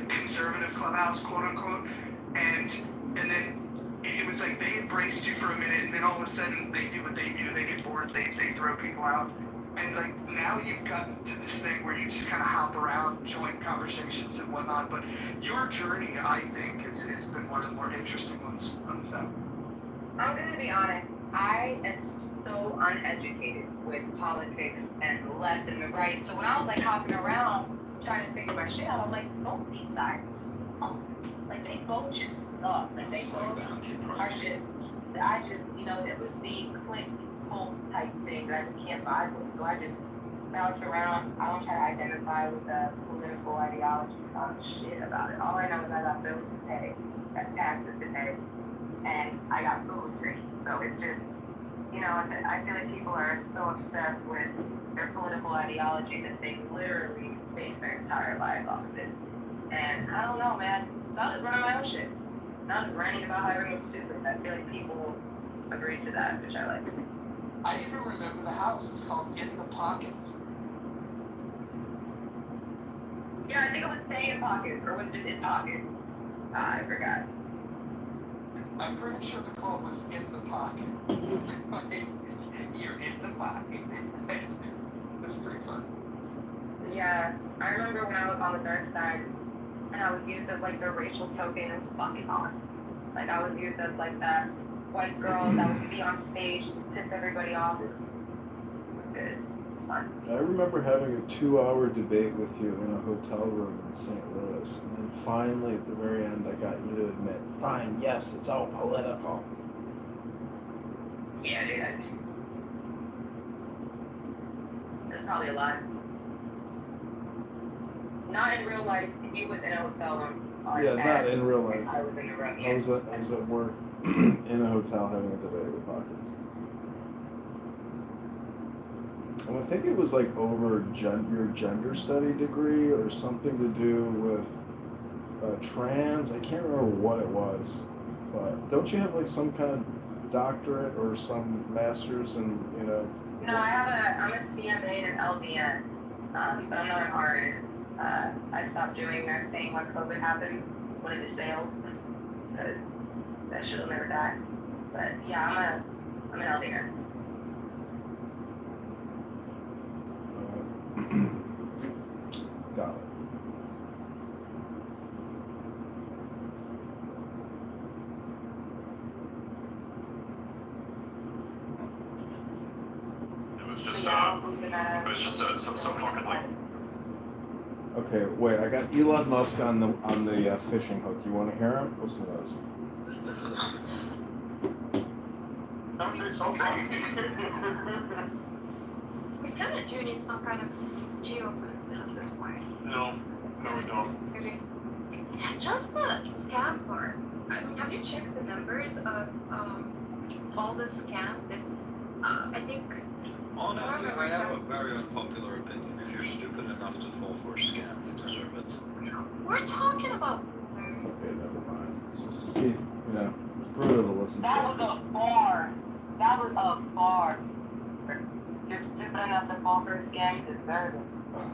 conservative clubhouse, quote unquote, and then it was like they embraced you for a minute, and then all of a sudden they do what they do. They get bored. They throw people out. And like now you've gotten to this thing where you just kind of hop around, join conversations and whatnot. But your journey, I think, has been one of the more interesting ones on that. I'm gonna be honest. I am so uneducated with politics and the left and the right. So when I was like hopping around trying to figure my shit out, I'm like, both these sides, like they both just suck. Like they both are just. I just, it was the click type thing that I can't vibe with, so I just bounce around. I don't try to identify with the political ideology, so I'm shit about it. All I know is I got bills to pay, got taxes to pay, and I got food to eat. So it's just, I feel like people are so obsessed with their political ideology that they literally base their entire lives off of it. And I don't know, man. So I'm just running my own shit. And I'm just ranting about how everyone's stupid. I feel like people agree to that, which I like. I even remember the house. It was called In the Pocket. Yeah, I think it was Stay in Pocket, or was it just In Pocket? I forgot. I'm pretty sure the quote was In the Pocket. Like, you're in the pocket. That's pretty fun. Yeah, I remember when I was on the dark side, and I was used as like the racial token. It's fucking awesome. Like I was used as like that white girl that would be on stage and piss everybody off. It was good. It was fun. I remember having a 2-hour debate with you in a hotel room in St. Louis, and then finally at the very end I got you to admit, fine, yes, it's all political. Yeah, dude. That's probably a lie. Not in real life. You was in a hotel room. Yeah, not in real life. I was in the room. I was at work in a hotel having a debate with Pockets. And I think it was like over your gender study degree or something to do with trans. I can't remember what it was. But don't you have like some kind of doctorate or some master's in, you know? No, I'm a CMA in LDN, but I'm not an RN. I stopped doing nursing when COVID happened, went into sales, because that shit will never die. But yeah, I'm an LDN. Got it. It was just some fucking like. Okay, wait. I got Elon Musk on the fishing hook. You want to hear him? Listen to this. It's okay. We kind of do need some kind of geopolitics at this point. No, we don't. Just the scam part. I mean, have you checked the numbers of all the scams? It's I think. Honestly, I have a very unpopular opinion. If you're stupid enough to fall for a scam, you deserve it. We're talking about. Okay, never mind. It's just, see, you know, it's brutal to listen That to. was a bar. That was a bar. You're stupid enough to fall for a scam, you deserve it.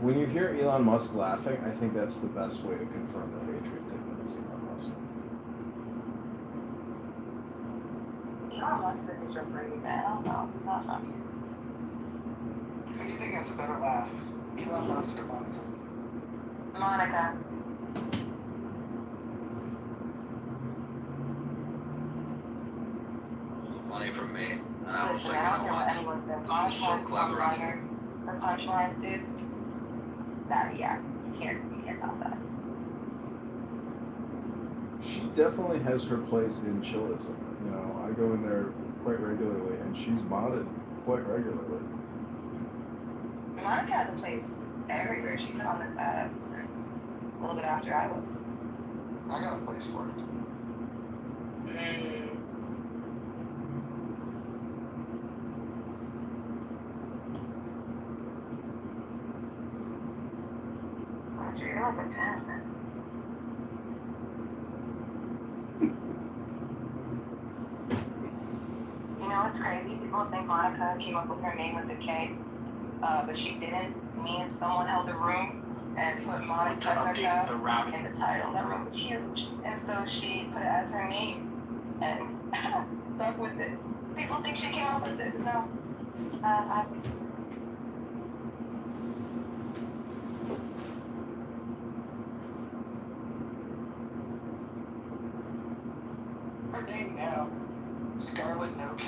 When you hear Elon Musk laughing, I think that's the best way to confirm the hatred that is Elon Musk. Elon Musk is your brain, man. I don't know. It's not funny. Who do you think has a better laugh? Elon Musk or Monica? Monica. Money from me. And I was Listen, like, I you don't know care what what? anyone says. This Monica is so has clever. one-liners. Her punchlines, dude. That, yeah. You can't top that. She definitely has her place in chillism. You know, I go in there quite regularly, and she's modded quite regularly. Monica has a place everywhere. She's been on this app since a little bit after I was. I got a place for it. Roger, you're like a 10. You know what's crazy? People think Monica came up with her name with a K, but she didn't. Me and someone held the room and put Monica in the title. That room was huge, and so she put it as her name and stuck with it. People think she came up with it. No, Her name now, Scarlet No K.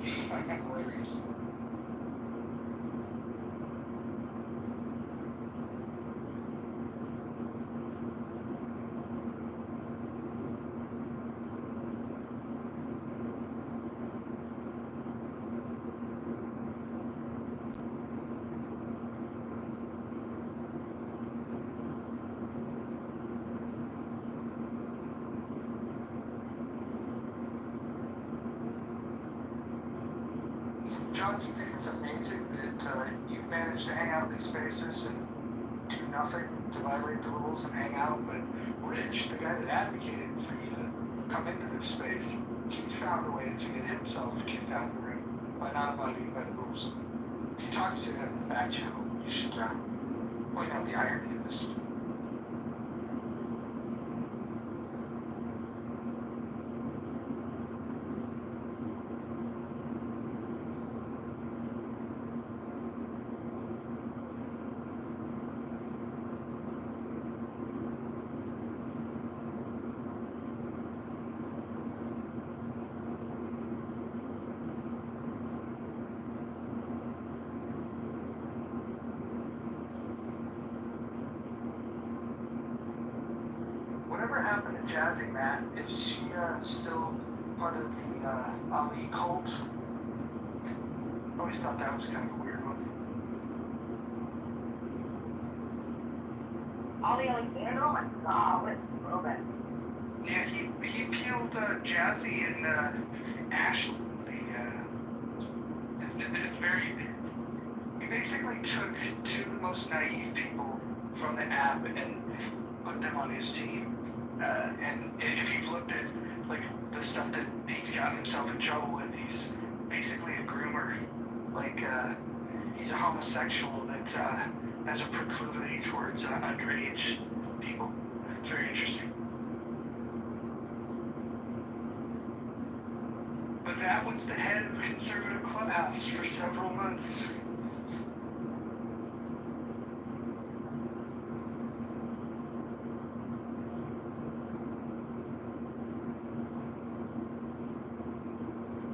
Hilarious. John, do you think it's amazing that you've managed to hang out in these spaces and do nothing to violate the rules and hang out, but Rich, the guy that advocated for you to come into this space, he's found a way to get himself kicked out of the room by not abiding by the rules. If you talk to him in the back channel, you should point out the irony of this. Whatever happened to Jazzy, Matt? Is she still part of the Ali cult? I always thought that was kind of a weird one. Ali Alexander? Oh my god, let's throw that. Yeah, he killed Jazzy and Ashley. It's very. He basically took two of the most naive people from the app and put them on his team. And if you've looked at like the stuff that he's gotten himself in trouble with, he's basically a groomer. Like he's a homosexual that has a proclivity towards underage people. It's very interesting. But that was the head of the conservative clubhouse for several months.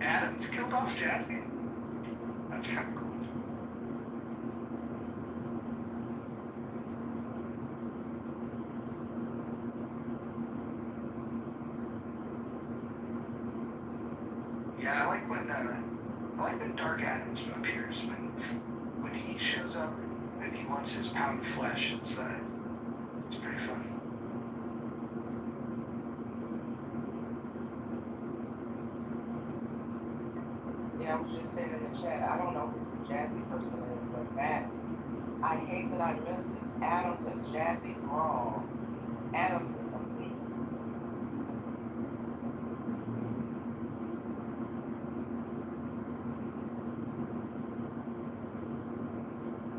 Adams killed off Jazzy? That's kind of cool. Yeah, I like when Dark Adams appears, when he shows up and he wants his pound of flesh. It's pretty fun. Yeah, I was just saying in the chat, I don't know who this Jazzy person is, but Matt, I hate that I missed it. Adams and Jazzy wrong. Adams is a beast.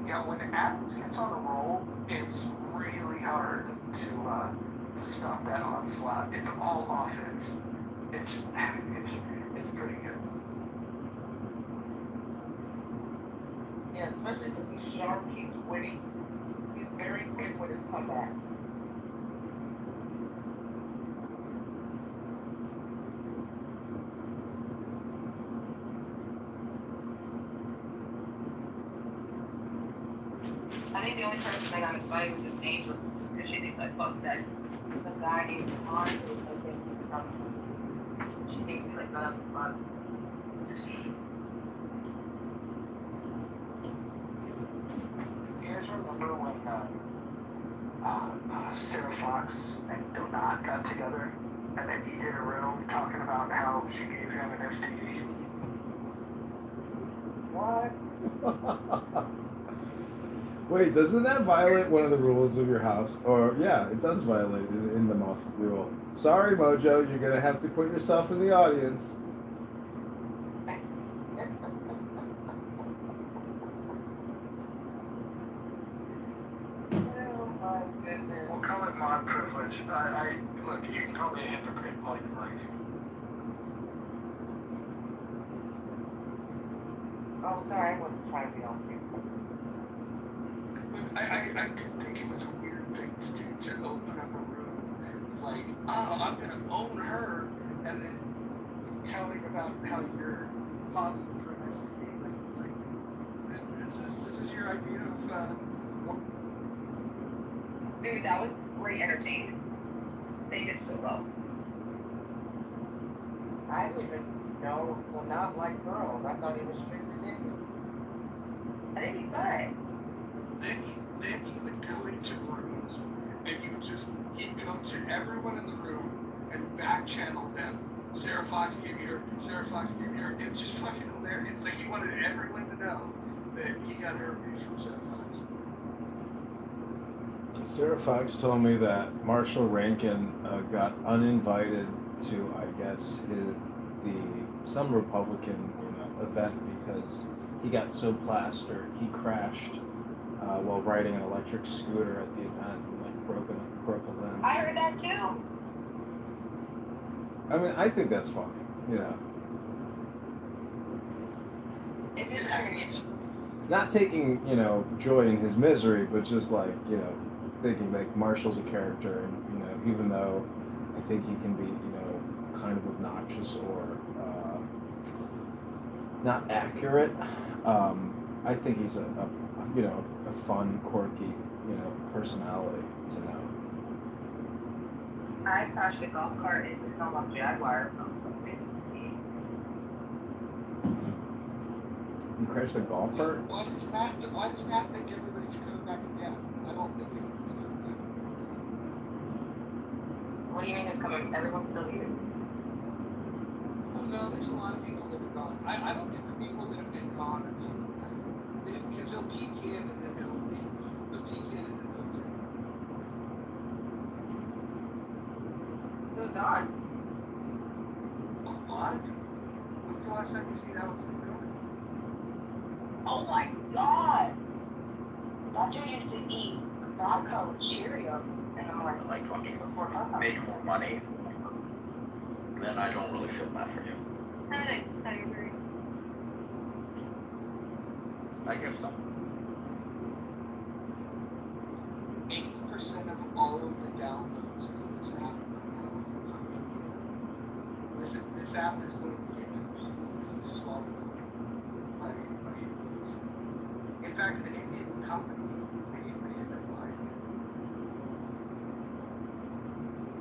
Yeah, when Adams gets on a roll, it's really hard to stop that onslaught. It's all offense. It's pretty good. Yeah, especially because he's sharp, he's witty, he's very quick with his comebacks. I think the only person that got excited was his name was because she thinks I fucked that. The guy named Ron who was like, she thinks we like got up the fuck. So she's. You guys remember when Sarah Fox and Donat got together and then he did a room talking about how she gave him an STD? What? Wait, doesn't that violate one of the rules of your house? Or, yeah, it does violate it in the Muff rule. Sorry, Mojo, you're going to have to put yourself in the audience. We'll call it mod privilege. Look, you can call me a hypocrite all you like. Oh, sorry, I wasn't trying to be on mute. I did think it was a weird thing to open up a room. Like, oh, I'm going to own her, and then telling about how you're positive for an STD. Like, it's like, this is your idea of, Dude, that was great entertainment. They did so well. I didn't even know not like girls. I thought he was strictly naked. I think he's fine. Then he would go into rooms and he'd go to everyone in the room and back channel them. Sarah Fox gave me her, Sarah Fox gave me her. It's just fucking hilarious. Like he wanted everyone to know that he got her abuse from Sarah Fox. Sarah Fox told me that Marshall Rankin got uninvited to, I guess, some Republican event because he got so plastered he crashed while riding an electric scooter at the event and like broke a limb. I heard that too. I mean, I think that's funny, you know. It is serious. Not taking, you know, joy in his misery, but just like, you know, thinking like Marshall's a character, and you know, even though I think he can be, you know, kind of obnoxious or not accurate, I think he's a you know, a fun, quirky, you know, personality to know. I crashed a golf cart into a Snowball Jaguar from something. You crashed a golf cart? Why does Matt think everybody's coming back again? I don't think everybody's coming back. What do you mean it's coming? Everyone's still here. Oh no, there's a lot of people that are gone. I don't think the people that have been gone are coming back. Because they'll peek in and then they'll peek in and then they'll leave. Who's gone? A lot of people. When's the last time you seen Alex McMillan? Oh my god! That dude used to eat vodka with Cheerios in the morning, Like fucking before vodka. make more money, then I don't really feel bad for you. I agree. I guess so. 80% of all of the downloads of this app right now are from India. This app is going to get completely swallowed up by Indians. In fact, an Indian company may end up buying it.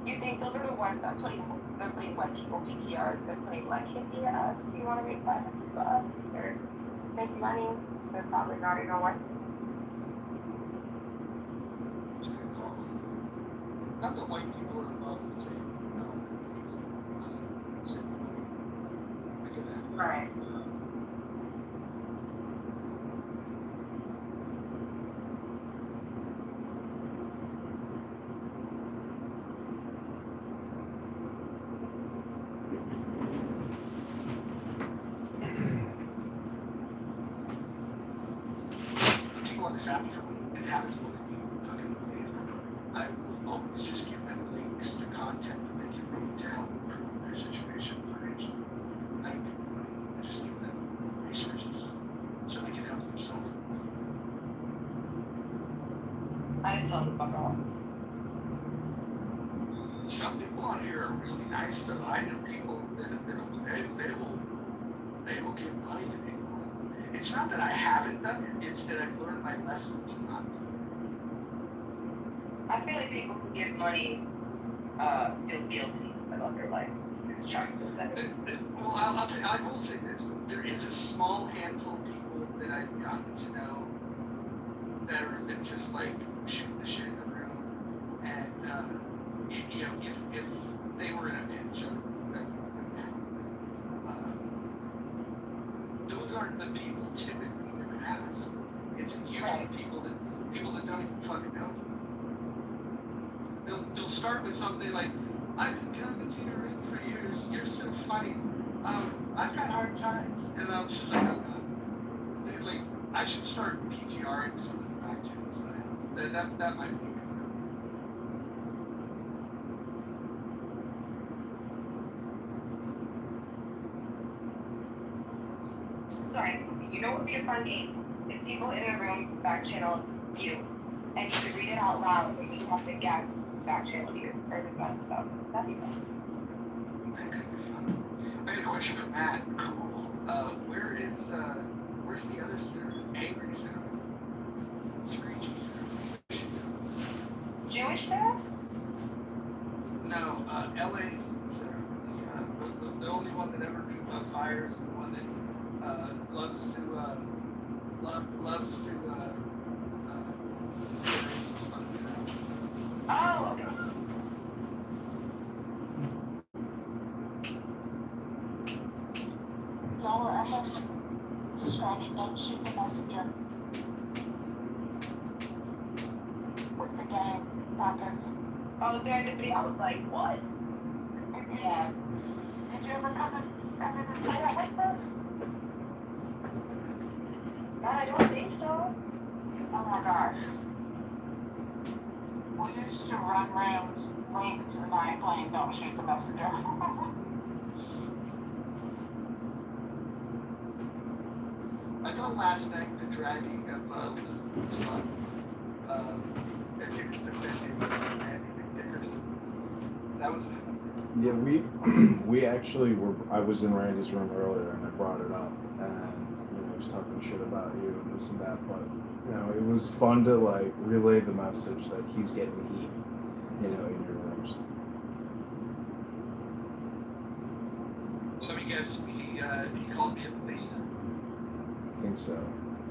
You think those are the ones that they're putting white people PTRs, they're putting like Hindi ads, if you want to make $500 or make money, they're probably not even worth it. It's a good call. Not that white people are above the same, same money. I get that. Right. People on this app, it happens more than you fucking believe. I will always just give them links to content that they can read to help improve their situation financially. I don't give them money. I just give them resources so they can help themselves. I just tell them to fuck off. Some people on here are really nice though. I know people that they will give money to people. It's not that I haven't done it, it's that I've learned my lesson to not do it. I feel like people who give money feel guilty about their life. It's trying to feel better. Well, I'll tell you, I will say this. There is a small handful of people that I've gotten to know that just like shoot the shit in the room. And, you know, if they were in a pinch, that wouldn't happen. Those aren't the people typically that ask. It's usually people that don't even fucking know. They'll start with something like, I've been coming to your room for years. You're so funny. I've got hard times, and I'm just like, oh god. Like, I should start PTRing some of the back channels that I have. That might be good. Sorry, you know what would be a fun game? If people in a room back channel you, and you could read it out loud, and you have to guess back channel you, or discuss about it. That'd be fun. I got a question for Matt. Cool. Where's the other Sarah? Angry Sarah? Screechy Sarah? Jewish Sarah? No, LA's Sarah. The only one that ever knew about fires, the one that loves to Oh, okay. Lower efforts describing don't shoot the messenger. With the gang. Poppins. Oh, serendipity. I was like, what? Yeah. Did you ever come and play that with us? I don't think so. Oh my gosh. We used to run rooms link to the night playing Don't Shoot the Messenger. I thought last night the dragging of Lou was fun. As he was defending Randy McDickerson. That was fun. Yeah, we actually were. I was in Randy's room earlier and I brought it up, and he was talking shit about you and this and that. But it was fun to like relay the message that he's getting heat, in your rooms. Let me guess. He called me a beta. I think so.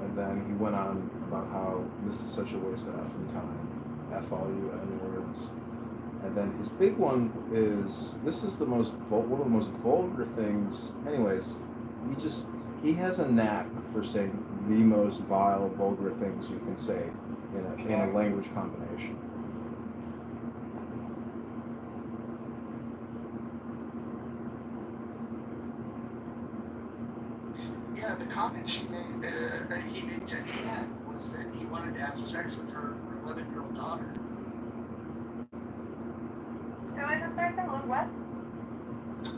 And then he went on about how this is such a waste of effing time. F all you N-words. And then his big one is, this is one of the most vulgar things. Anyways, he has a knack for saying the most vile, vulgar things you can say in a language combination. Yeah, the comment he made to Anne was that he wanted to have sex with her 11-year-old daughter. Who is this person? Luke what?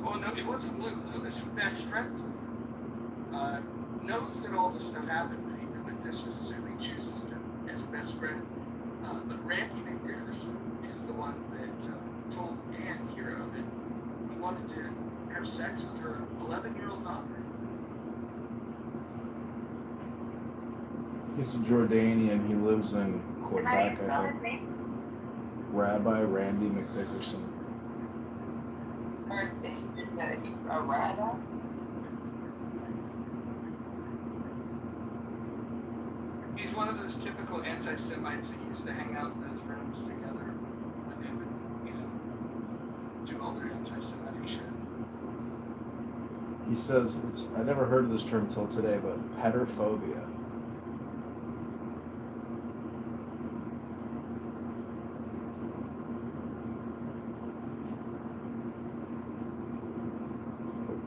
Oh no, it wasn't Luke. His best friend knows that all this stuff happened, but he really dismisses it. He chooses to as a best friend. But Randy McDickerson is the one that told Anne Hero that he wanted to have sex with her 11-year-old daughter. He's a Jordanian. He lives in Quebec, I think. Rabbi Randy McDickerson. Is that a rabbi? He's one of those typical anti-Semites that used to hang out in those rooms together when they would, do all their anti-Semitic shit. He says, I never heard of this term till today, but pedophobia.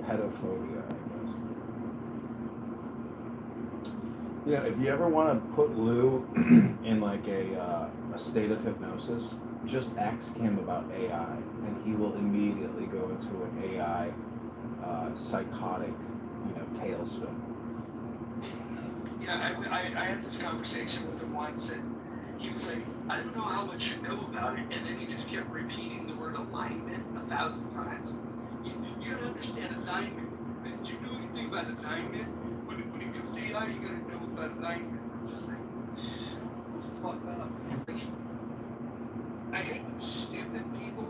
Pedophobia, I guess. If you ever want to put Lou in like a state of hypnosis, just ask him about AI, and he will immediately go into an AI psychotic, tailspin. Yeah, I had this conversation with him once, and he was like, I don't know how much you know about it, and then he just kept repeating the word alignment 1,000 times. You gotta understand alignment. Do you know anything about alignment? When it comes to AI, you gotta know about alignment. It's just like, fuck up. I hate when stupid people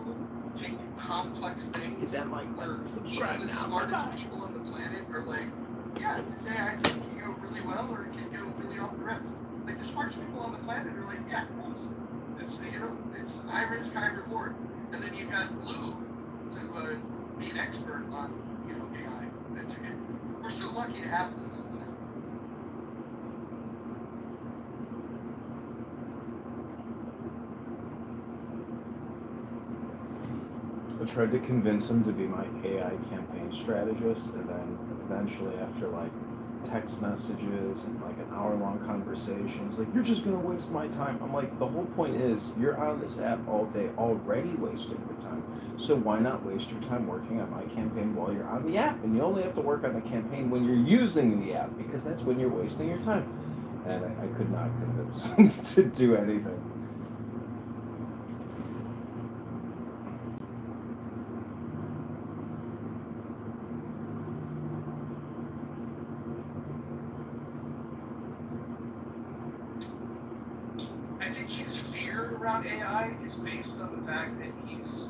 take complex things. Hit that like button, subscribe even the now. smartest people on the planet are like, yeah, this AI can go really well or it can go really off the rails. Like the smartest people on the planet are like, yeah, cool. It's high risk, high reward. And then you've got Lou to be an expert on, AI. We're so lucky to have Lou. I tried to convince him to be my AI campaign strategist, and then eventually after like text messages and like an hour-long conversations, like, you're just gonna waste my time. I'm like, the whole point is you're on this app all day already wasting your time, so why not waste your time working on my campaign while you're on the app? And you only have to work on the campaign when you're using the app, because that's when you're wasting your time. And I could not convince him to do anything. I think his fear around AI is based on the fact that he's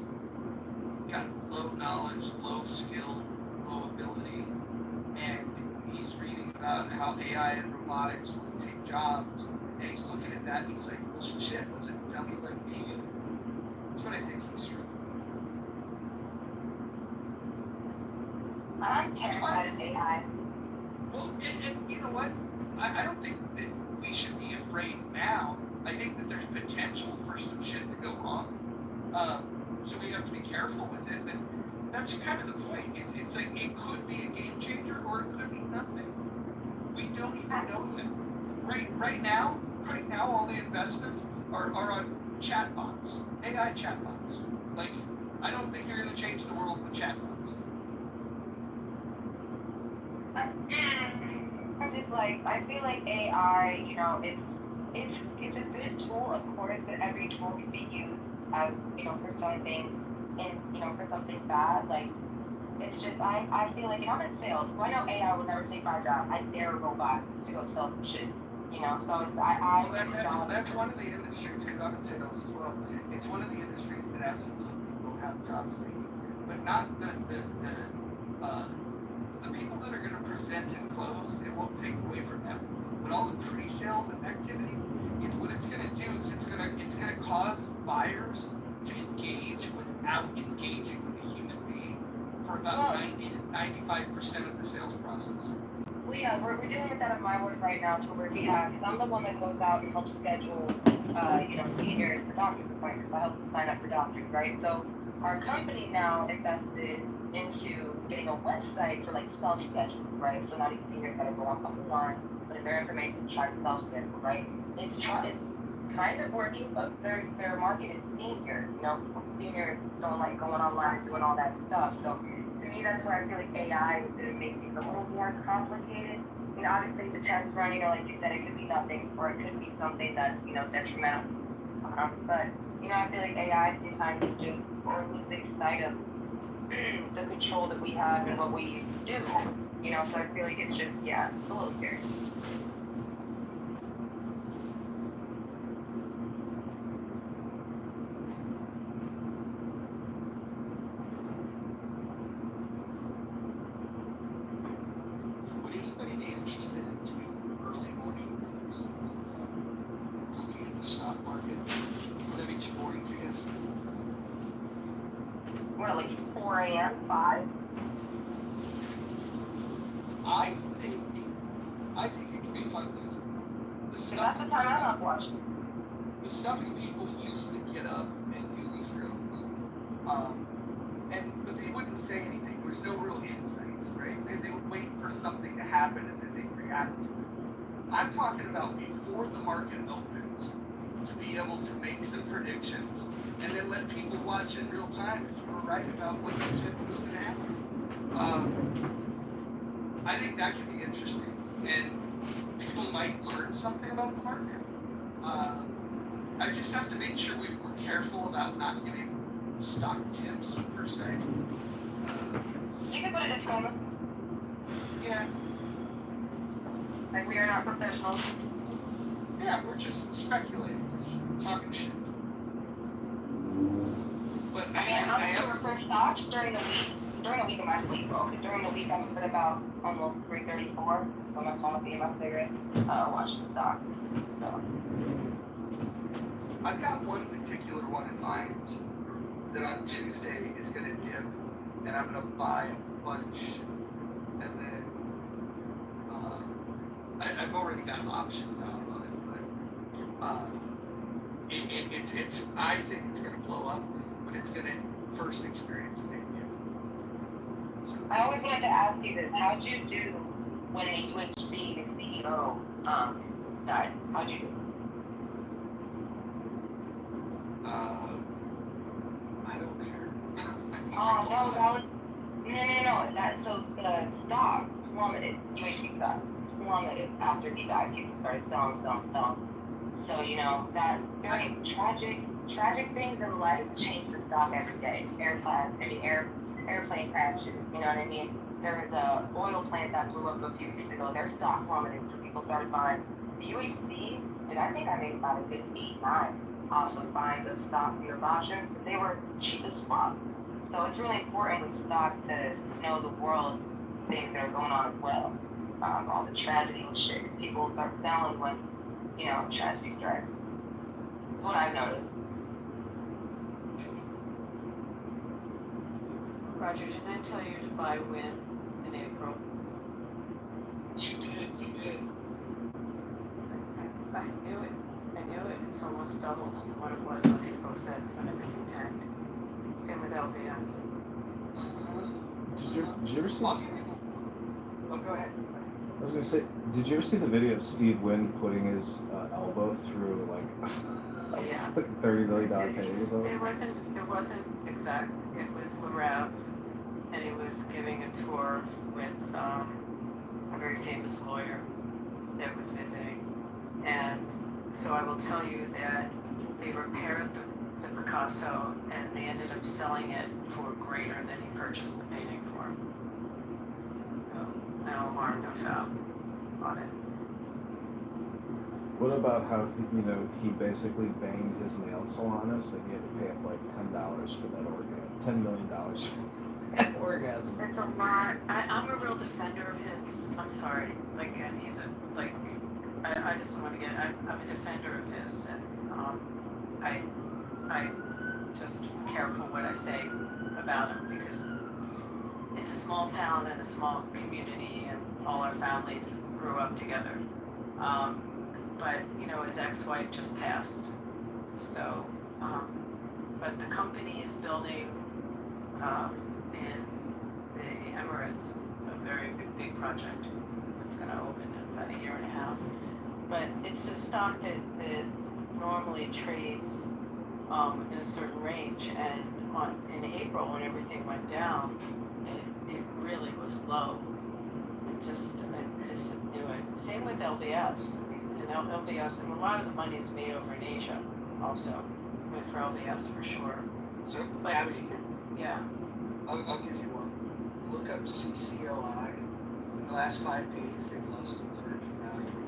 got low knowledge, low skill, low ability, and he's reading about how AI and robotics will take jobs, and he's looking at that and he's like, well shit, what's a dummy like me? That's what I think he's true. I'm terrified of AI. Well, and you know what? I don't think that we should be afraid now. I think that there's potential for some shit to go wrong. So we have to be careful with it. But that's kind of the point. It's like it could be a game changer or it could be nothing. We don't even know yet. Right now, all the investments are on chatbots, AI chatbots. Like, I don't think you're going to change the world with chatbots. I'm just like, I feel like AI, you know, it's a good tool, of course, but every tool can be used as, you know, for something, for something bad. Like, it's just, I feel like, I'm in sales, so I know AI will never take my job. I dare a robot to go sell some shit, you know, so it's, That's one of the industries, because I'm in sales as well, it's one of the industries that absolutely will have jobs taken, but not the people that are going to present and close. It won't take away from them, but all the pre-sales activity, what it's going to do is it's going to cause buyers to engage without engaging with a human being for about 90 to 95% of the sales process. Well, yeah, we're dealing with that at my work right now, to where we have, because I'm the one that goes out and helps schedule, seniors for doctor's appointments. I help them sign up for doctors, right? So our company now invested into getting a website for like self-schedule, right? So now these seniors gotta go online, put in their information, try to self-schedule, right? It's kind of working, but their market is senior. You know, seniors don't like going online and doing all that stuff. So to me, that's where I feel like AI is gonna make things a little more complicated. You know, obviously the test run, you know, like you said, it could be nothing, or it could be something that's, you know, detrimental. But you know, I feel like AI sometimes is just, we're losing sight of the control that we have and what we do. You know, so I feel like it's just, yeah, it's a little scary. Would anybody be interested in doing early morning news, looking at the stock market? Would that be too boring for you guys? What, like 4 a.m., 5? I think it could be fun. That's the time I'm not watching. The stuffy people used to get up and do these rooms, but they wouldn't say anything. There's no real insights, right? They would wait for something to happen and then they'd react to it. I'm talking about before the market opens, to be able to make some predictions and then let people watch in real time if you were right about what you said was going to happen. I think that could be interesting, and people might learn something about the market. I just have to make sure we're careful about not giving stock tips per se. You can put a disclaimer. Yeah. Like, we are not professionals. Yeah, we're just speculating. We're just talking shit. But I'm going to refer stocks during the week. During the week, I'm actually broke. During the week, I'm up at about almost 3:34 on my coffee and my cigarette, watching stocks. So. I've got one particular one in mind that on Tuesday is going to dip, and I'm going to buy a bunch, and then I've already got options out on it, but I think it's going to blow up, but it's going to first experience a big dip. So, I always wanted to ask you this: how'd you do when the UHC CEO died? How'd you do? I don't care. Oh, no, that was, no. So the stock plummeted, UHC stock plummeted after he died. People started selling. So, you know, that very tragic things in life change the stock every day. Airplane crashes, you know what I mean? There was a oil plant that blew up a few weeks ago. Their stock plummeted, so people started buying. The UHC, and I think I made about a good 8-9 off of buying the stock in the options, but they were cheap as fuck. So it's really important with stock to know the world things that are going on as well. All the tragedy and shit. People start selling when, you know, tragedy strikes. That's what I've noticed. Roger, didn't I tell you to buy when in April? You did. I knew it. almost doubled from what it was on April 5th when everything tanked. Same with LVS. Did you ever see? Oh, go ahead. I was gonna say, did you ever see the video of Steve Wynn putting his elbow through like Yeah. $30 million case or something? It wasn't exact. It was Larav, and he was giving a tour with a very famous lawyer that was visiting. And so I will tell you that they repaired the Picasso, and they ended up selling it for greater than he purchased the painting for. No harm, no foul on it. What about how he basically banged his nail salonist and he had to pay him like $10 for that orgasm, $10 million for that orgasm? It's a lot. I'm a real defender of his. I'm sorry. Like, and he's I just don't want to get. I'm a defender of his, and I just careful what I say about him because it's a small town and a small community, and all our families grew up together. But his ex-wife just passed. So, but the company is building in the Emirates a very big project. It's going to open in about a year and a half. But it's a stock that normally trades in a certain range, and in April when everything went down, it really was low. I just knew it. Same with LVS. LVS, and a lot of the money is made over in Asia, also. Went for LVS for sure. So, but yeah. I'll give you one. Look up CCOI. In the last 5 days, they've lost a third of value.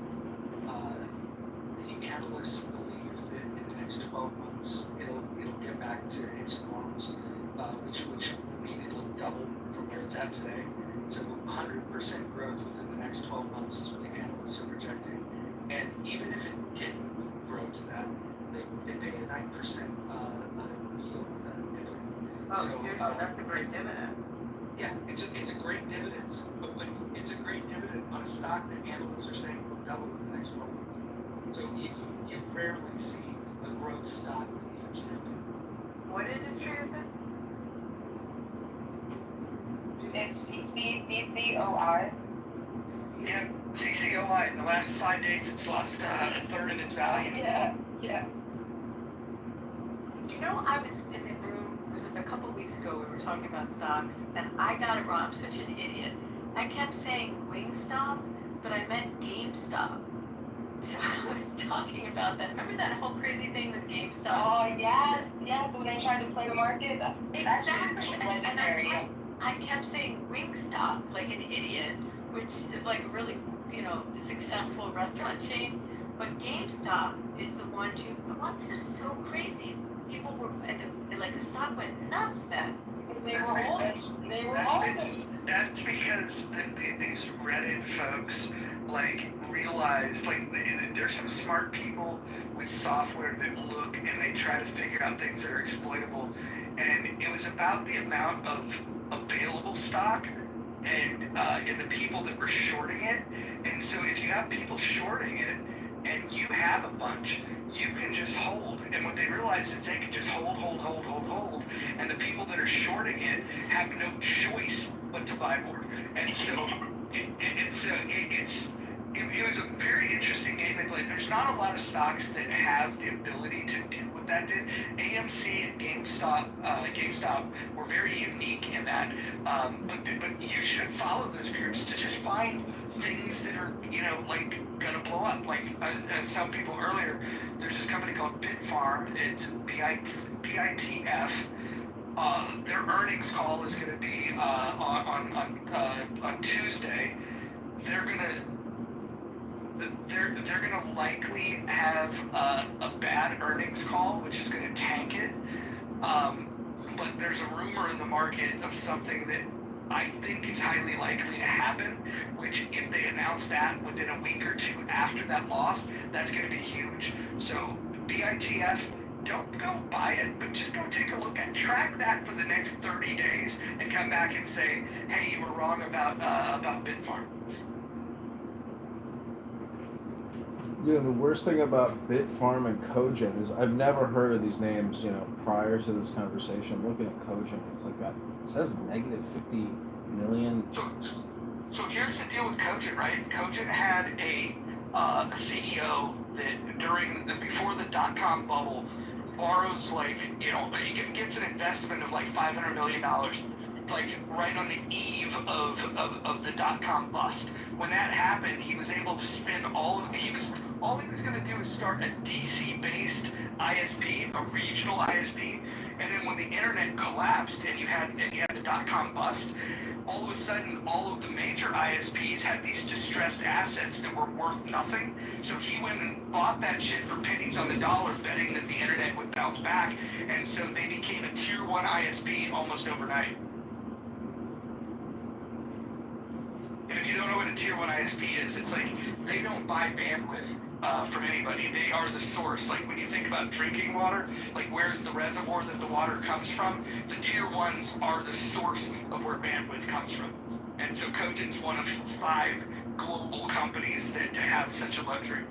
The analysts believe that in the next 12 months, it'll get back to its norms, which will mean it'll double from where it's at today. So 100% growth within the next 12 months is what the analysts are projecting. And even if it didn't grow to that, they pay a 9% yield dividend. Oh, seriously, that's a great dividend. Yeah, it's a great dividend, but it's a great dividend on a stock that analysts are saying will double in the next 12 months. So you rarely see a growth stock with a huge dividend. What industry is it? It's CCOI. Yeah, CCOI, in the last 5 days, it's lost a third of its value. Yeah. I was in the room, it was a couple weeks ago, we were talking about stocks, and I got it wrong, I'm such an idiot. I kept saying Wingstop, but I meant GameStop. So I was talking about that. Remember that whole crazy thing with GameStop? Oh, yes, when they tried to play the market, that's exactly. legendary. I kept saying Wingstop like an idiot, which is like a really, successful restaurant chain. But GameStop is the one that's so crazy. People were, and the stock went nuts then. They were holders. That's because these Reddit folks, realized, there's some smart people with software that look and they try to figure out things that are exploitable. And it was about the amount of available stock and the people that were shorting it. And so if you have people shorting it and you have a bunch, you can just hold. And what they realize is they can just hold. And the people that are shorting it have no choice but to buy more. And so it was a very interesting game they played. There's not a lot of stocks that have the ability to do what that did. AMC and GameStop were very unique in that. But you should follow those groups to just find things that are, gonna blow up. I saw people earlier, there's this company called Bitfarm. It's BITF. Their earnings call is gonna be on Tuesday. They're gonna likely have a bad earnings call, which is gonna tank it. But there's a rumor in the market of something that I think is highly likely to happen, which if they announce that within a week or two after that loss, that's going to be huge. So BITF, don't go buy it, but just go take a look at, track that for the next 30 days and come back and say, hey, you were wrong about Bitfarm. You know, the worst thing about Bitfarm and Cogent is I've never heard of these names, you know, prior to this conversation. I'm looking at Cogent, it's like that, it says negative 50 million. So here's the deal with Cogent, right? Cogent had a CEO that before the dot-com bubble borrows like, you know, he gets an investment of like $500 million, like right on the eve of the dot-com bust. When that happened, he was able to spend all he was going to do is start a DC-based ISP, a regional ISP, and then when the internet collapsed and you had the dot-com bust, all of a sudden, all of the major ISPs had these distressed assets that were worth nothing. So he went and bought that shit for pennies on the dollar, betting that the internet would bounce back. And so they became a tier 1 ISP almost overnight. And if you don't know what a tier 1 ISP is, it's like they don't buy bandwidth from anybody. They are the source. Like when you think about drinking water, like where's the reservoir that the water comes from? The tier 1s are the source of where bandwidth comes from. And so Cogent's one of 5 global companies that to have such a luxury.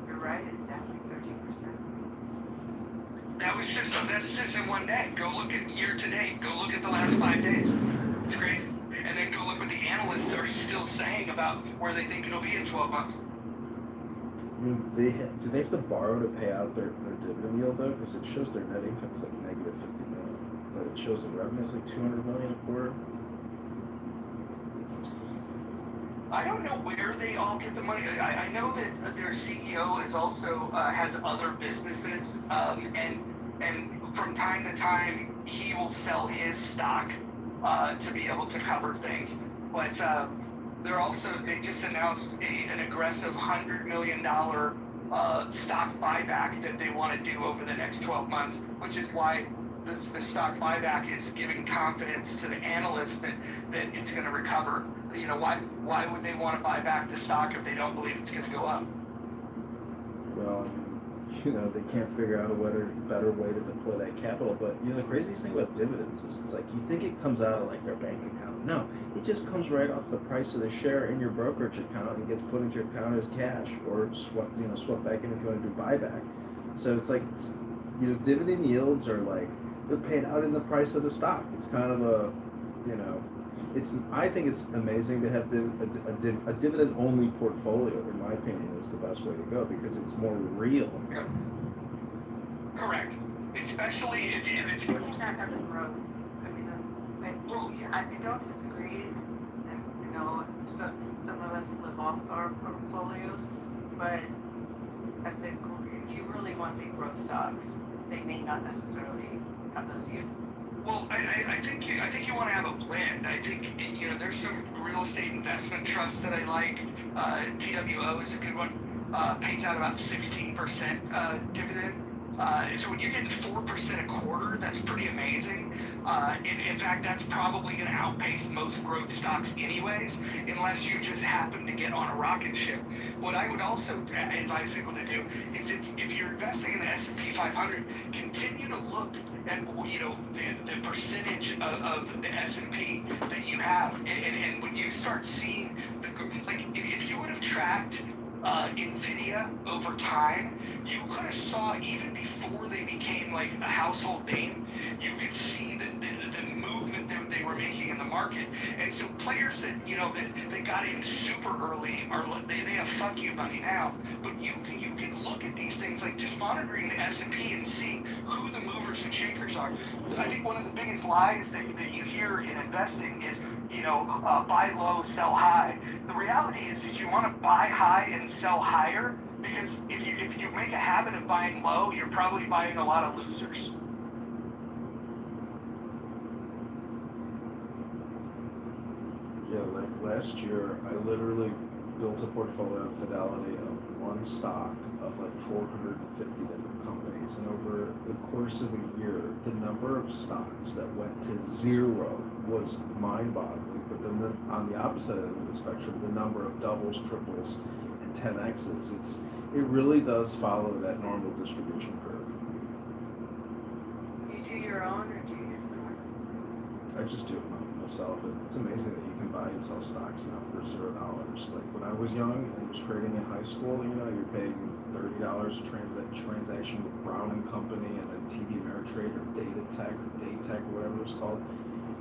You're right, it's definitely 13%. That's just in one day. Go look at year to date. Go look at the last 5 days. It's crazy. And then go look what the analysts are still saying about where they think it'll be in 12 months. I mean, do they have to borrow to pay out their dividend yield though? Because it shows their net income is like negative 50 million, but it shows the revenue is like 200 million a quarter. I don't know where they all get the money. I know that their CEO is also has other businesses, and from time to time he will sell his stock to be able to cover things. But they just announced an aggressive $100 million stock buyback that they want to do over the next 12 months, which is why the stock buyback is giving confidence to the analysts that it's going to recover. You know, why would they want to buy back the stock if they don't believe it's going to go up? Well, you know, they can't figure out a better way to deploy that capital. But, you know, the craziest thing about dividends is it's like you think it comes out of like their bank account. No, it just comes right off the price of the share in your brokerage account and gets put into your account as cash or swept back in if you want to do buyback. So it's like, you know, dividend yields are like, they're paid out in the price of the stock. It's kind of a, you know, I think it's amazing to have a dividend-only portfolio, in my opinion, is the best way to go because it's more real. Yeah. Correct. Especially if it's... He's not going to grow. I mean, I don't disagree. And, you know, some of us live off our portfolios, but I think if you really want the growth stocks, they may not necessarily have those yields. Well, I think you want to have a blend. I think, you know, there's some real estate investment trusts that I like. TWO is a good one. Pays out about 16% dividend. So when you're getting 4% a quarter, that's pretty amazing. In fact, that's probably going to outpace most growth stocks anyways, unless you just happen to get on a rocket ship. What I would also advise people to do is if you're investing in the S&P 500, continue to look at, you know, the percentage of the S&P that you have. And when you start seeing, if you would have tracked NVIDIA over time, you could have saw even before they became like a household name, you could see the movement that they were making in the market. And so players that, you know, that got in super early they have fuck you money now. But you can look at these things like just monitoring the S&P and see who the movers and shakers are. I think one of the biggest lies that you hear in investing is, you know, buy low, sell high. The reality is you want to buy high and sell higher, because if you make a habit of buying low, you're probably buying a lot of losers. Yeah, like last year, I literally built a portfolio of Fidelity of one stock of like 450 different companies, and over the course of a year, the number of stocks that went to zero was mind-boggling. But then on the opposite end of the spectrum, the number of doubles, triples, and 10x's, it really does follow that normal distribution curve. You do your own, or do you use someone? I just do it my own. myself, and it's amazing that you can buy and sell stocks now for $0. Like when I was young and was trading in high school, you're paying $30 a transaction with Brown and Company, and then TD Ameritrade or Daytech or whatever it's called.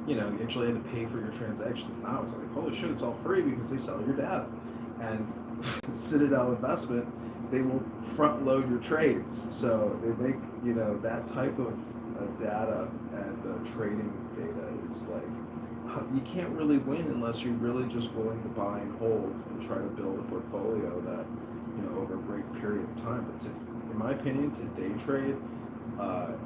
You actually had to pay for your transactions. Now it's like, holy shit, it's all free because they sell your data. And Citadel Investment, they will front load your trades. So they make, that type of data and trading data is like, you can't really win unless you're really just willing to buy and hold and try to build a portfolio that, over a great period of time. But in my opinion, to day trade,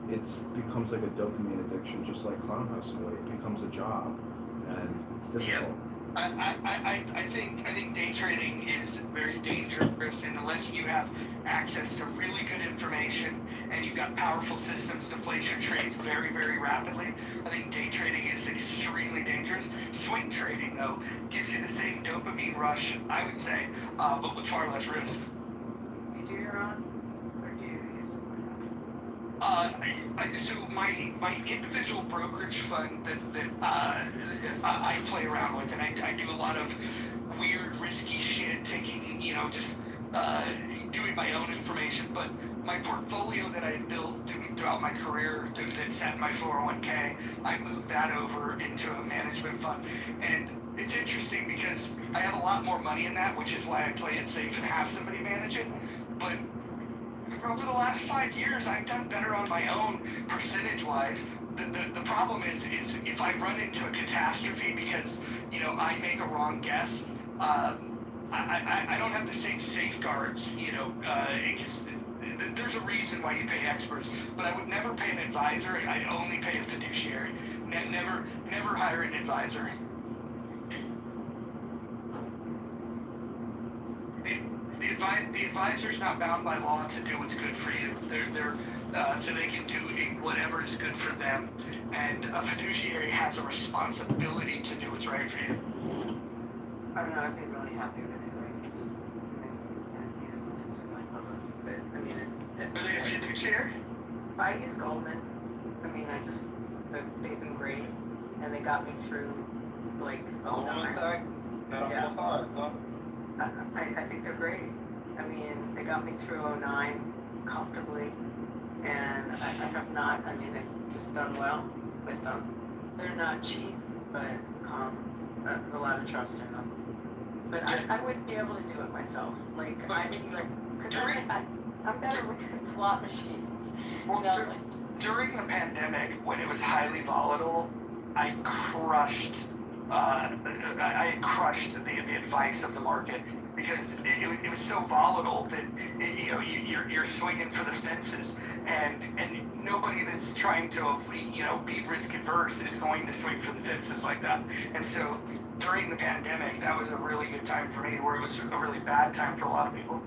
it becomes like a dopamine addiction, just like clown house in a way. It becomes a job, and it's difficult. I think day trading is very dangerous, and unless you have access to really good information and you've got powerful systems to place your trades very, very rapidly, I think day trading is extremely dangerous. Swing trading, though, gives you the same dopamine rush, I would say, but with far less risk. You do your own, or do you use So my individual brokerage fund that I play around with, and I do a lot of weird, risky shit, taking, just doing my own information. But my portfolio that I built throughout my career that sat in my 401k, I moved that over into a management fund. And it's interesting because I have a lot more money in that, which is why I play it safe and have somebody manage it. But over the last 5 years, I've done better on my own percentage-wise. The problem is if I run into a catastrophe because, I make a wrong guess, I don't have the same safeguards, there's a reason why you pay experts, but I would never pay an advisor. I'd only pay a fiduciary. Never hire an advisor. The advisor's not bound by law to do what's good for you. They're so they can do whatever is good for them, and a fiduciary has a responsibility to do what's right for you. I don't know, I've been really happy with it. I've used them since we went public, but I mean, Are they a fiduciary? I use Goldman. I mean, they've been great, and they got me through like Goldman Sachs? Yeah. Huh? I think they're great. I mean, they got me through 2009 comfortably, and I have not, they've just done well with them. They're not cheap, but a lot of trust in them. But I wouldn't be able to do it myself. Because I'm better with the slot machine. During the pandemic, when it was highly volatile, I crushed the advice of the market because it was so volatile that you're swinging for the fences, and nobody that's trying to be risk adverse is going to swing for the fences like that. And so during the pandemic, that was a really good time for me, where it was a really bad time for a lot of people.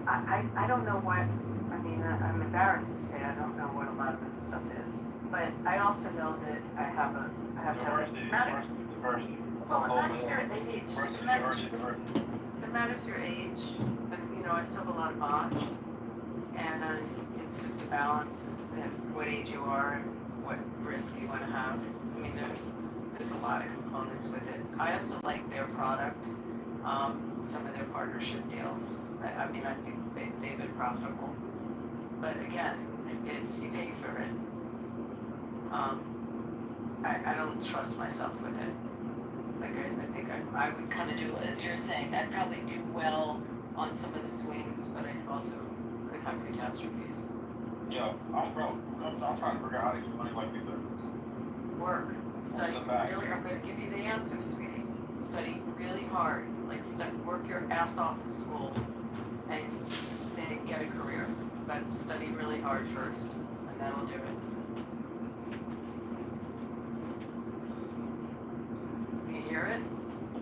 I don't know what, I'm embarrassed to say I don't know what a lot of this stuff is, but I also know that I have to have Diversity. Well, it matters your age. It matters your age, but I still have a lot of bonds, and it's just a balance of what age you are and what risk you want to have. There's a lot of components with it. I also like their product, some of their partnership deals. I think they've been profitable, but again, you pay for it. I don't trust myself with it. I think I would kind of do as you're saying. I'd probably do well on some of the swings, but I also could have catastrophes. Yeah, I'm broke. I'm trying to figure out how to get money like you do. Work. Study really. I'm going to give you the answer, sweetie. Study really hard. Work your ass off in school, and then get a career. But study really hard first, and that'll do it. You hear it?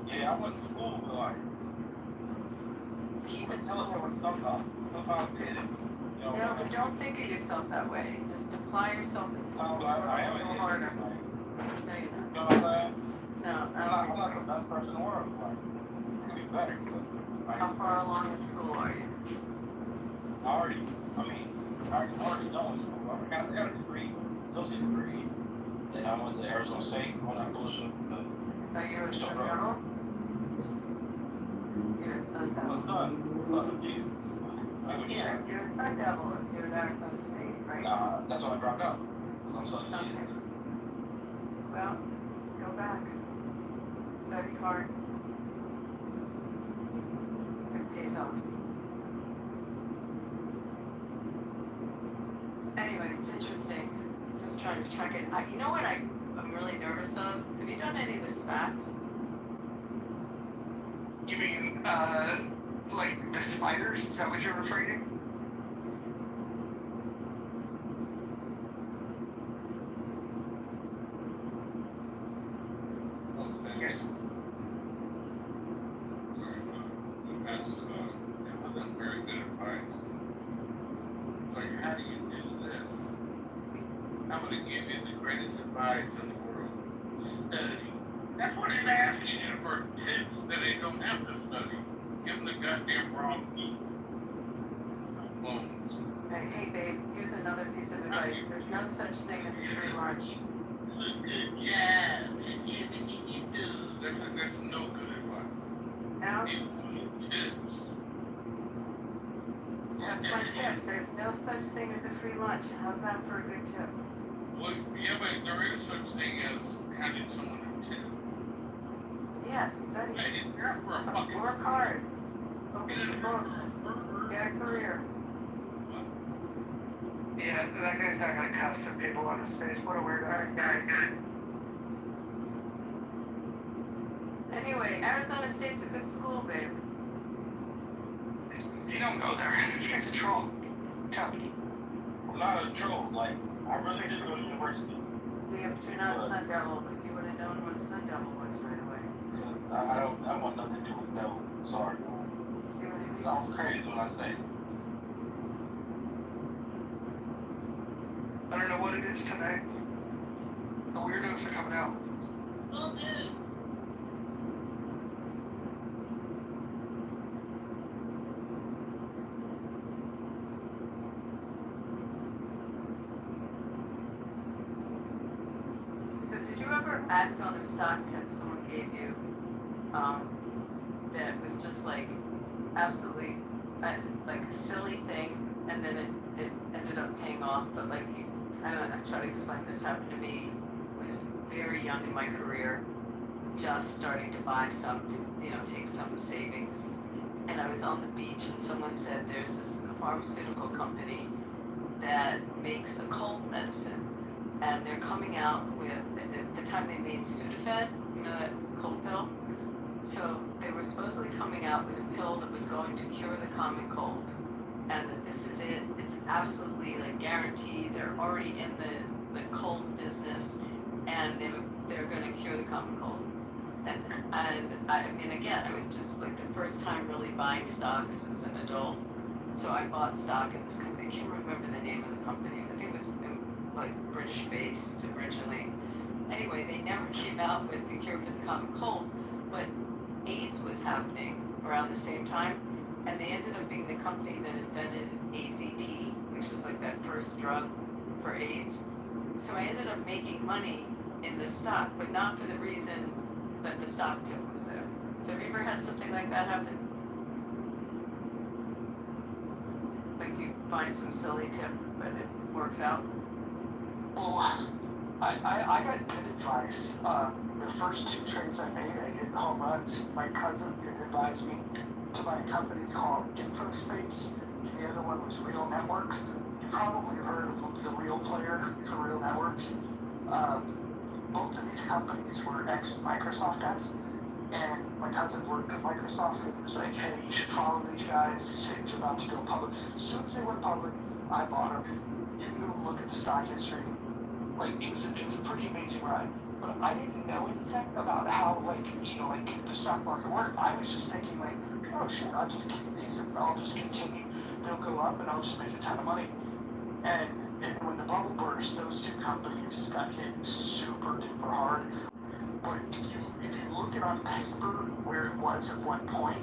Yeah, I went to school, but keep it telling me what sometimes it is. No, but don't think of yourself that way. Just apply yourself in school. I am a little harder. No, you're not. You know what I'm saying? No, I'm not the best person in the world. I can be better. How far along in school are you? I already done with school. I got a degree, associate degree Then I went to Arizona State, all that bullshit. Oh, you're a Still Sun broke. Devil? You're a Sun Devil. Son of Jesus. Yeah, you're a Sun Devil if you're at Arizona State, right? Nah, that's why I dropped out. Because I'm son of Jesus. Well, go back. Study hard. It pays off. Anyway, it's interesting. Just trying to track it. You know what I'm really nervous of? Have you done any of the SPACs? You mean, like the spiders? Is that what you're referring to? Yes. That's it wasn't very good advice. It's like, how do you do this? I'm gonna give you the greatest advice in the world. Study. That's what they're asking you for tips that they don't have to study. Give them the goddamn wrong key. Bones. Hey, babe, here's another piece of advice. There's no such thing as free lunch. Good job. Everything you do. That's no good advice. No? People want tips. That's my tip. There's no such thing as a free lunch. How's that for a good tip? Well, yeah, but there is such thing as handing someone a tip. Yes, study. I didn't care for a fucking Work hard. Open some books. Get a career. Yeah, that guy's not gonna cuss at people on the stage. What a weirdo. Anyway, Arizona State's a good school, babe. You don't go there. This guy's a troll. Tell me. I'm not a troll. Like, I really should go to university. Yeah, but you're not a Sun Devil, because you would have known what a Sun Devil was right away. I want nothing to do with devil. Sorry. See what I mean? Sounds crazy when I say it. I don't know what it is tonight. The weirdos are coming out. Oh, good. So did you ever act on a stock tip someone gave you, that was just like absolutely like a silly thing, and then it ended up paying off, but like you, I don't know, I try to explain this happened to me when I was very young in my career, just starting to buy some, to, take some savings, and I was on the beach and someone said there's this pharmaceutical company that makes a cold medicine, and they're coming out with, at the time they made Sudafed, that cold pill. So they were supposedly coming out with a pill that was going to cure the common cold, and that this is it. It's absolutely like guaranteed. They're already in the cold business, and they're going to cure the common cold. And I mean, again, it was just like the first time really buying stocks as an adult. So I bought stock in this company. I can't remember the name of the company. I think it was like British based originally. Anyway, they never came out with the cure for the common cold, but AIDS was happening around the same time, and they ended up being the company that invented AZT, which was like that first drug for AIDS. So I ended up making money in the stock, but not for the reason that the stock tip was there. So have you ever had something like that happen? Like you find some silly tip, but it works out? Well, I got good advice. The first two trades I made, I hit home runs. My cousin advised me to buy a company called InfoSpace. The other one was Real Networks. You probably heard of the Real Player for Real Networks. Both of these companies were ex-Microsoft guys. And my cousin worked at Microsoft and was like, hey, you should follow these guys. These things are about to go public. As soon as they went public, I bought them. Didn't go look at the stock history. Like, it was a pretty amazing ride. But I didn't know anything about how, the stock market worked. I was just thinking, like, oh shit, I'll just keep these and I'll just continue. They'll go up and I'll just make a ton of money. And when the bubble burst, those two companies got hit super duper hard. But if you look at on paper where it was at one point,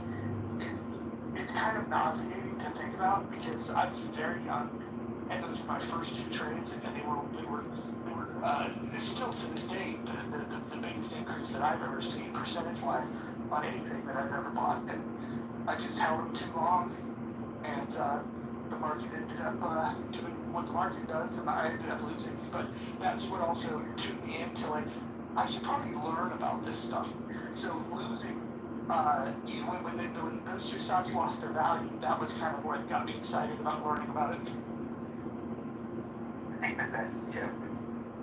it's kind of nauseating to think about because I was very young and those were my first two trades, and they were still to this day the biggest increase that I've ever seen percentage-wise on anything that I've ever bought, and I just held them too long, and the market ended up doing what the market does, and I ended up losing. But that's what also tuned me into, like, I should probably learn about this stuff. So losing, when those two stocks lost their value, that was kind of what got me excited about learning about it. I think the best tip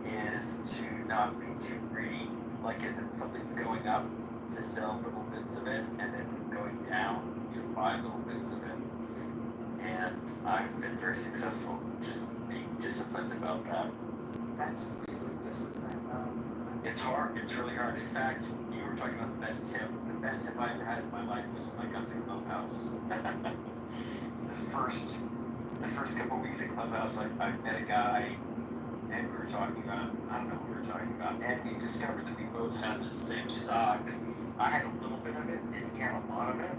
is to not be too greedy. Like, if something's going up, to sell little bits of it, and if it's going down, to buy little bits of it. And I've been very successful just being disciplined about that. That's really disciplined. It's hard. It's really hard. In fact, you were talking about the best tip. The best tip I ever had in my life was when I got to Clubhouse. the first couple of weeks at Clubhouse, I met a guy, and we were talking about, I don't know what we were talking about, and we discovered that we both had the same stock. I had a little bit of it, and he had a lot of it.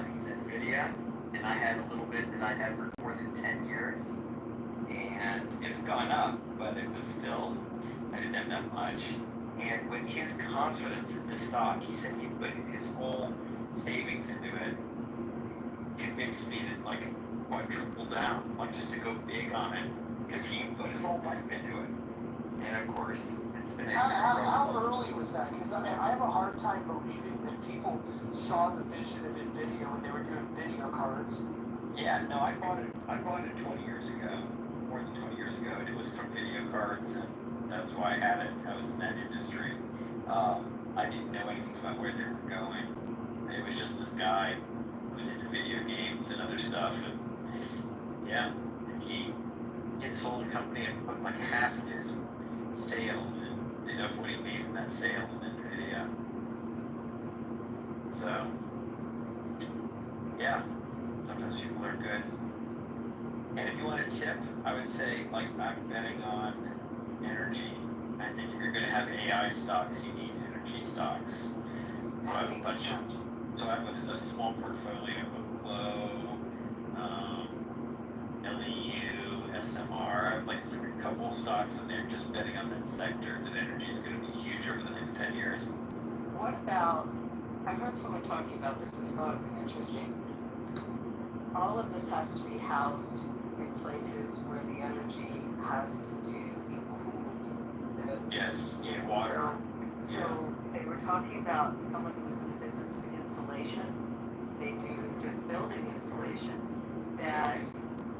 He's NVIDIA, and I had a little bit that I had for more than 10 years. And it's gone up, but it was still, I didn't have that much. And with his confidence in the stock, he said he put his whole savings into it, convinced me to, like, quadruple down, like, just to go big on it, because he put his whole life into it. And of course, it's been How early was that? Because I mean, I have a hard time believing that people saw the vision of NVIDIA when they were doing video cards. Yeah, no, I bought it 20 years ago, more than 20 years ago, and it was from video cards, and that's why I had it. I was in that industry. I didn't know anything about where they were going. It was just this guy who was into video games and other stuff, and yeah, he had sold a company and put like half of his sales and of what he made in that sale in NVIDIA. So, yeah, sometimes people are good. And if you want a tip, I would say, like, I'm betting on energy. I think if you're going to have AI stocks, you need energy stocks. So I have a bunch of, a small portfolio of Glow, LEU, SMR. I have like a couple of stocks in there just betting on that sector that energy is going to be huge over the next 10 years. What about, I've heard someone talking about this, I thought it was interesting. All of this has to be housed in places where the energy has to be cooled. Yes, you need water. So they were talking about someone who was in the business of insulation. They do just building insulation. That,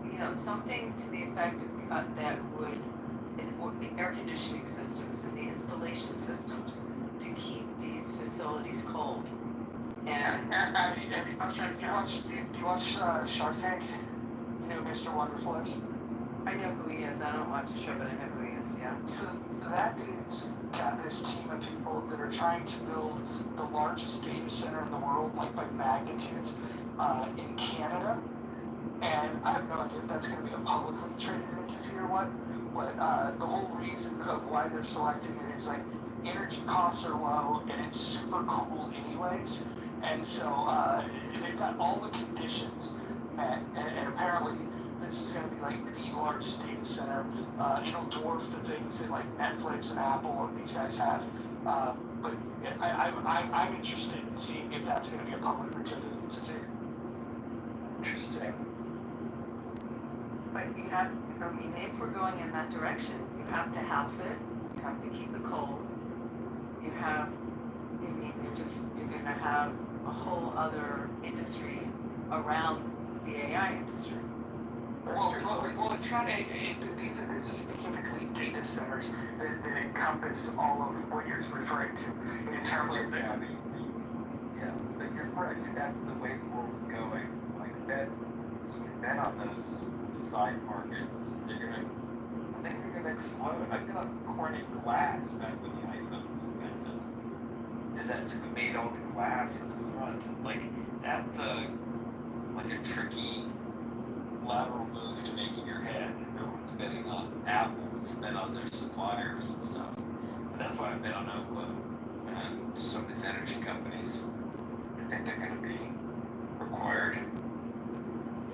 you know, something to the effect of that would the air conditioning systems and the installation systems to keep these facilities cold. And do you watch Shark Tank? You know who Mr. Wonderful is? I know who he is. I don't watch the show, but I know who he is, yeah. So that dude's got this team of people that are trying to build the largest data center in the world, like by magnitude, in Canada. And I have no idea if that's going to be a publicly traded entity or what. But the whole reason of why they're selecting it is like energy costs are low and it's super cool anyways. And so they've got all the conditions met, and apparently this is going to be like the largest data center. It'll dwarf the things that like Netflix and Apple and these guys have. But I'm interested in seeing if that's going to be a publicly traded entity. Interesting. But you have, I mean, if we're going in that direction, you have to house it, you have to keep it cold, you have, I mean, you're going to have a whole other industry around the AI industry. It's not these are specifically data centers that encompass all of what you're referring to in terms of yeah, but you're correct. That's the way the world is going. Like you can bet on those side markets. They're gonna explode. I feel like Corning glass back when the iPhone was invented. Is that who made all the glass in the front? Like that's a tricky lateral move to make in your head. Everyone's betting on Apple to bet on their suppliers and stuff. But that's why I bet on Oklo and some of these energy companies. I think they're going to be required.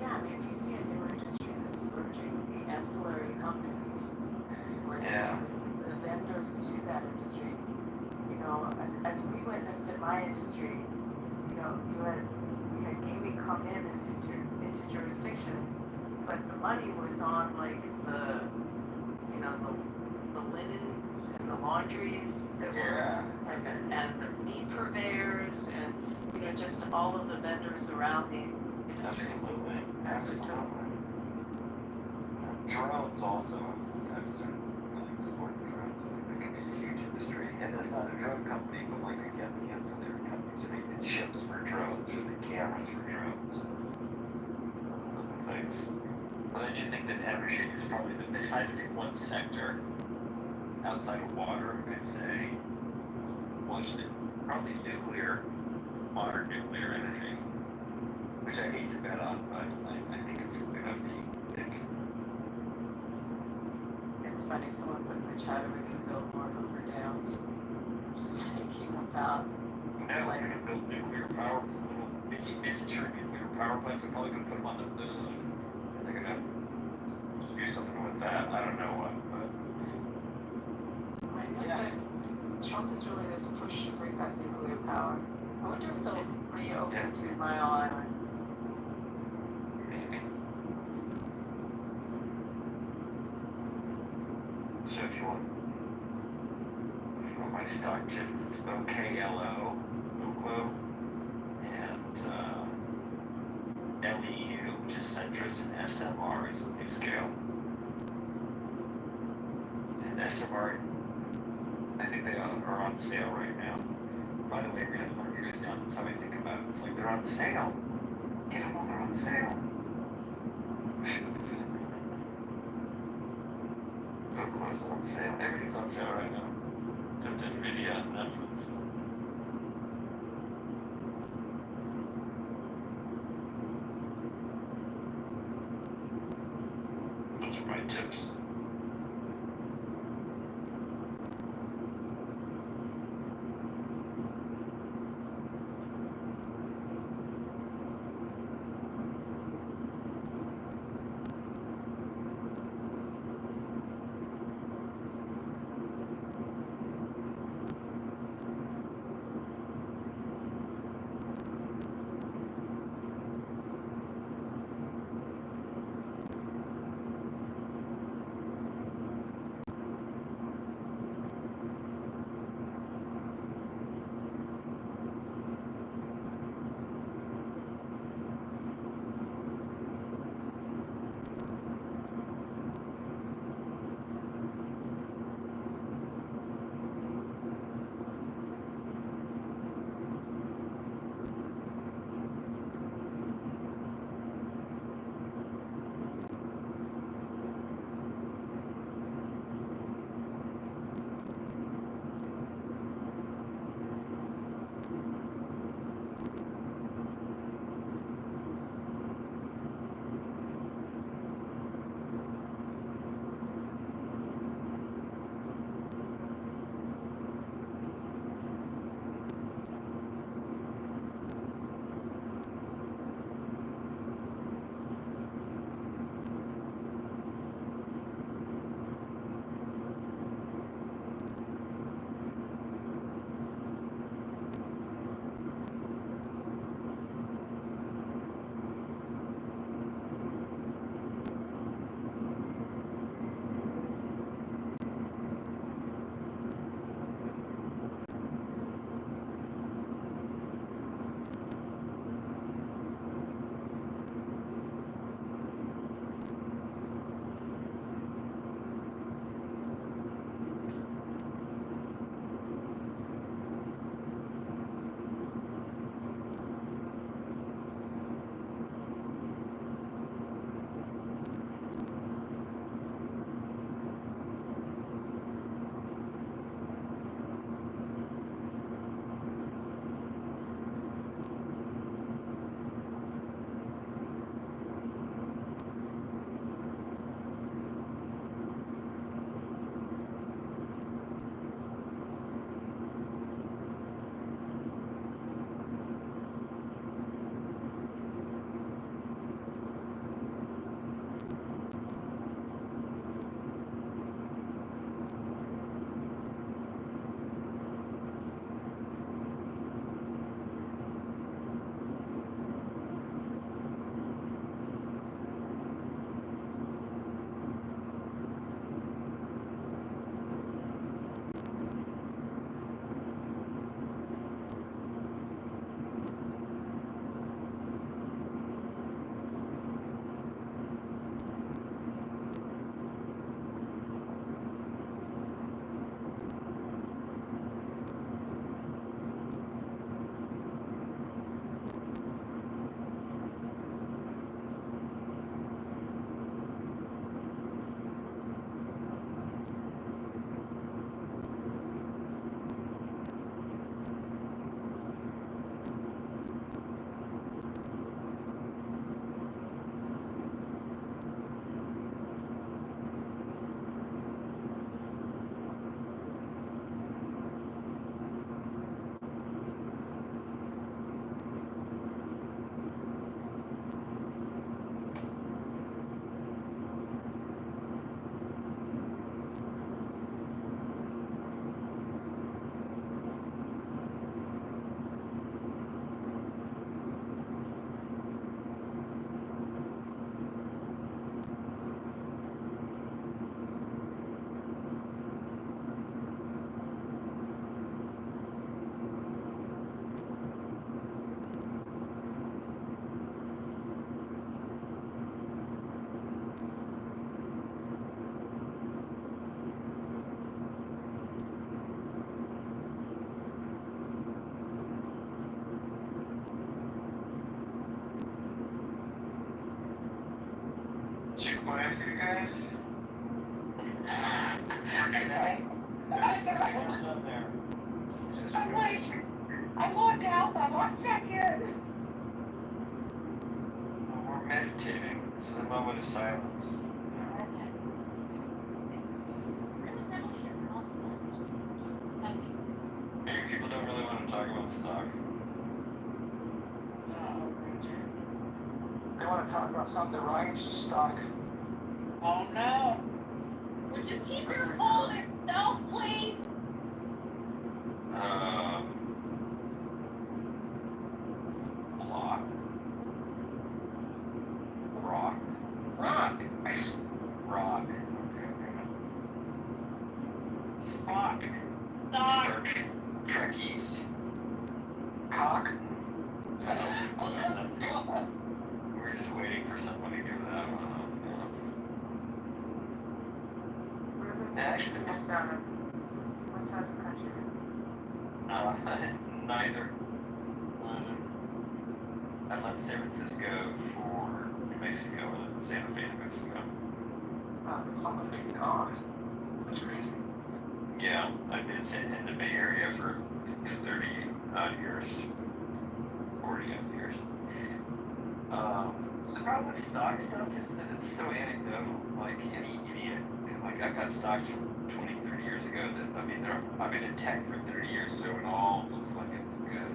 Yeah, I mean, if you see a new industry that's emerging, my industry, you know, we had gaming come into jurisdictions, but the money was on like the, you know, the linens and the laundries that were, and the meat purveyors and, you know, just all of the vendors around the industry. Absolutely. Drones also, I've started really exploring drones. I think that could be a huge industry. And that's not a drone company, but like again, the ancillary companies are making the chips for drones or the cameras for drones. Other things. But I do think that energy is probably the kind of one sector outside of water, I'd say, was probably nuclear, modern nuclear energy, which I hate to bet on, but I think it's gonna be big. It's funny, someone put in the chat, we need to build more Hoover dams. Just thinking about. Yeah, we're gonna build nuclear power, little miniature nuclear power plants. They're probably gonna put them on the moon. They're gonna do something with that. I don't know what, but. I know that Trump is really this push to bring back nuclear power. I wonder if they'll reopen 3 Mile Island. Maybe. So if you want my stock tips, it's OKLO, Oklo, and LEU, which is centrist, and SMR is a big scale. And SMR, I think they are on sale right now. By the way, we're gonna mark you guys down. That's how I think about it. It's like they're on sale. Get them while they're on sale. Oklo's on sale. Everything's on sale right now. Except Nvidia and Netflix. Those are my tips. Too quiet for you guys? I'm like, I logged out, I logged back in. Well, we're meditating. This is a moment of silence. Maybe people don't really want to talk about the stock. They want to talk about something wrong, it's just stock. Oh no. Would you keep your folder self, please? Block. Rock. Rock. Rock. Spock. Stock. Trek East. Cock. We're just waiting for somebody to do that one. Actually, What side of the country? neither. I left San Francisco for New Mexico. I lived in Santa Fe, New Mexico. Oh my god. That's crazy. Yeah, I've been in the Bay Area for 30 odd years. 40 odd years. The problem with stock stuff is that it's so anecdotal. Like, any idiot, like, I've got stocks from 20, 30 years ago that, I mean, I've been in tech for 30 years, so it all looks like it's good.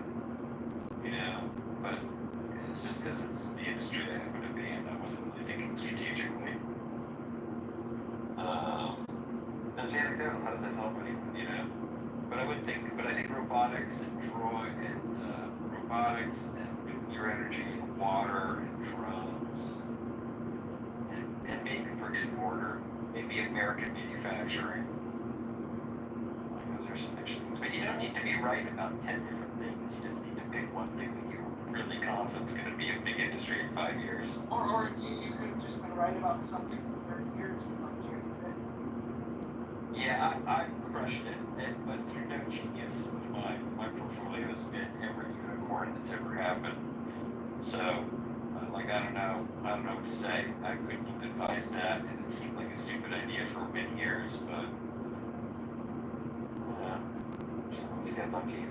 You know, but it's just because it's the industry I happen to be in. I wasn't really thinking strategically. That's anecdotal. How does that help anyone, you know? But I think robotics and robotics and nuclear energy and water and drones and maybe bricks and mortar, maybe American manufacturing. Like, those are some interesting things. But you don't need to be right about 10 different things. You just need to pick one thing that you're really confident is going to be a big industry in 5 years. Or you could have just been right about something for 30 years. Yeah, I crushed it, but through no genius of mine. My portfolio has been every unicorn that's ever happened. So, like, I don't know what to say. I couldn't have advised that, and it seemed like a stupid idea for many years, but someone's got lucky.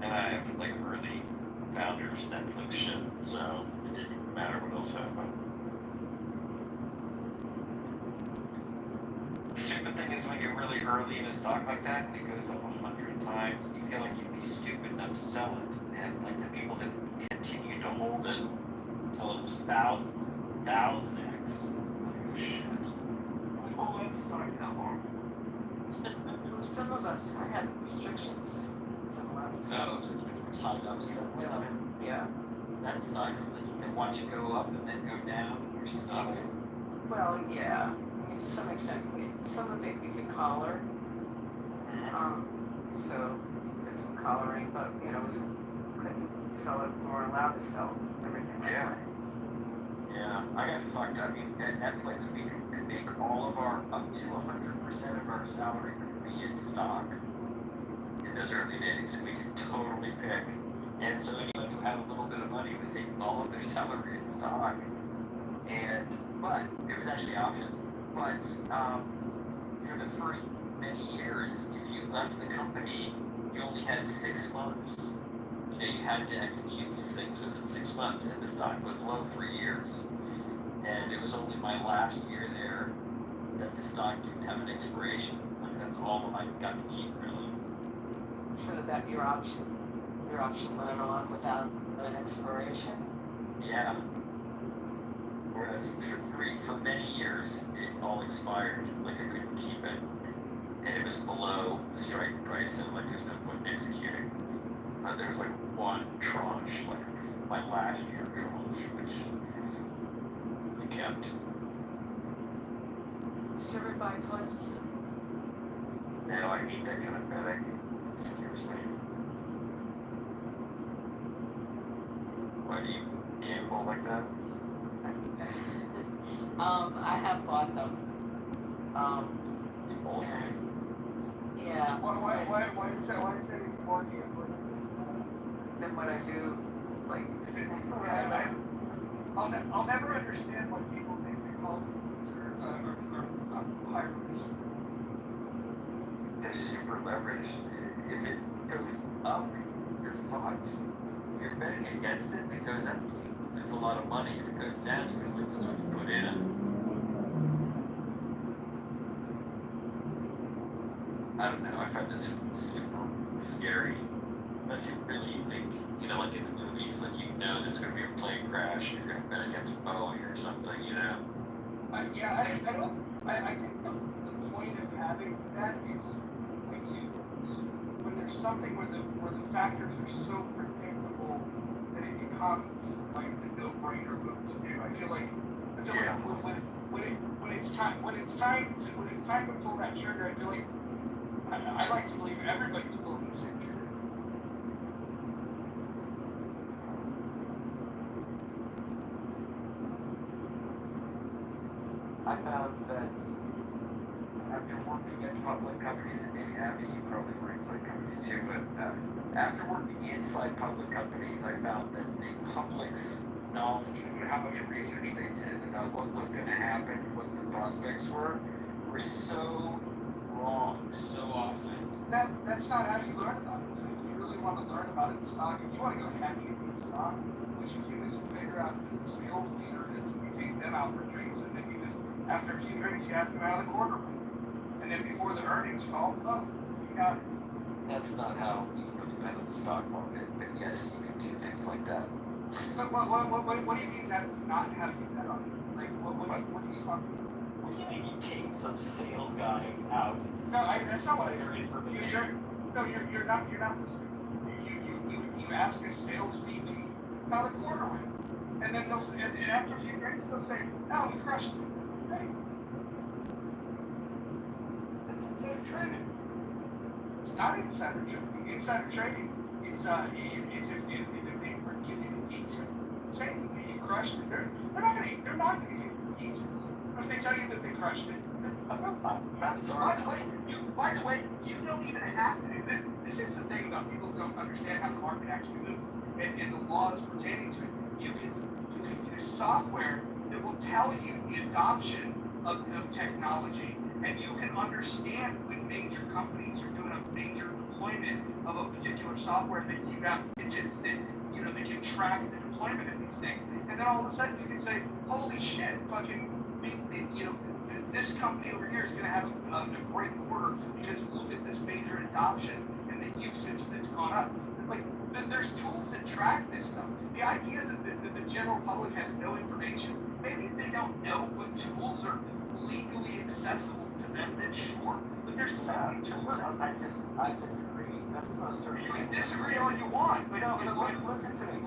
And I have, like, early founders Netflix shit, so it didn't even matter what else happened. The stupid thing is when you're really early in a stock like that and it goes up 100 times, you feel like you'd be stupid enough to sell it. And like the people that continued to hold it until it was 1000x. Like, shit. Why hold that stock that long? Some of us, I had restrictions. Some of us. No, tied up stuff. Yeah. That sucks. That you can watch it go up and then go down. You're stuck. Well, yeah. I mean, to some extent, some of it we could collar. So did some collaring, but you know, couldn't sell it. We weren't allowed to sell everything. Yeah. Yeah, I got fucked. I mean, at Netflix, we could make all of our up to 100% of our salary could be in stock in those early days. We could totally pick. And so anyone who had a little bit of money was taking all of their salary in stock. But there was actually options. But for the first many years, if you left the company, you only had 6 months. You know, you had to execute these things within 6 months, and the stock was low for years. And it was only my last year there that the stock didn't have an expiration. Like, that's all I got to keep, really. So that your option went on without an expiration? Yeah. Whereas for many years, it all expired. Like, I couldn't keep it. And it was below the strike price, and like, there's no point in executing. There was like one tranche, like my last year tranche, which I kept. Served by funds. No, I need that kind of betting. Seriously. Why do you gamble like that? I have bought them. Bullshit. Yeah. Why is that more gambling than what I do Like, I'll never understand why people think that college students are higher risk. They're super leveraged. If it goes up, you're fucked. If you're betting against it, it goes up, you lose a lot of money. If it goes down, you can lose what you put in. I don't know, I find this super scary. Unless you really think, you know, like in the movies, like you know there's going to be a plane crash, you're going to bet against Boeing or something, you know? I think the point of having that is when there's something where the factors are so predictable that it becomes like the no-brainer move to do. I feel like when it's time to pull that trigger, I feel like I like to believe everybody's pulling the same trigger. I found that after working at public companies, and maybe Abby, you probably work inside companies too, but after working inside public companies, I found that the public's knowledge of how much research they did about what was going to happen, what the prospects were so wrong so often. That's not how you learn about it. If you really want to learn about it in stock, if you want to go heavy in stock, what you do is you figure out who the sales leader is, and you take them out for drinks, and then you just, after a few drinks, you ask them how the quarter went. And then before the earnings call, you got it. That's not how you really bet on the stock market, but yes, you can do things like that. But what do you mean that's not how you bet on it? Like, what are you talking about? What do you mean you take some sales guy out? No, that's not what I heard. You're not listening. You ask a sales VP how the quarter went, and then and after a few drinks they'll say, "Oh, we crushed it." Hey, that's insider trading. It's not insider trading. Insider trading is if they give you the details, saying that you crushed it. They're not gonna give you the details. If they tell you that they crushed it, I'm sorry. By the way, you don't even have to do this. This is the thing about people who don't understand how the market actually moves and the laws pertaining to it. You can use software that will tell you the adoption of technology, and you can understand when major companies are doing a major deployment of a particular software that you have widgets that they can track the deployment of these things, and then all of a sudden you can say, holy shit, fucking, this company over here is going to have a great quarter because look at this major adoption and the usage that's gone up. Like, there's tools that track this stuff. The idea that the general public has no information, maybe they don't know what tools are legally accessible to them, then sure. But there's so many tools. I disagree. That's not certain. You can disagree all you want, but listen to me.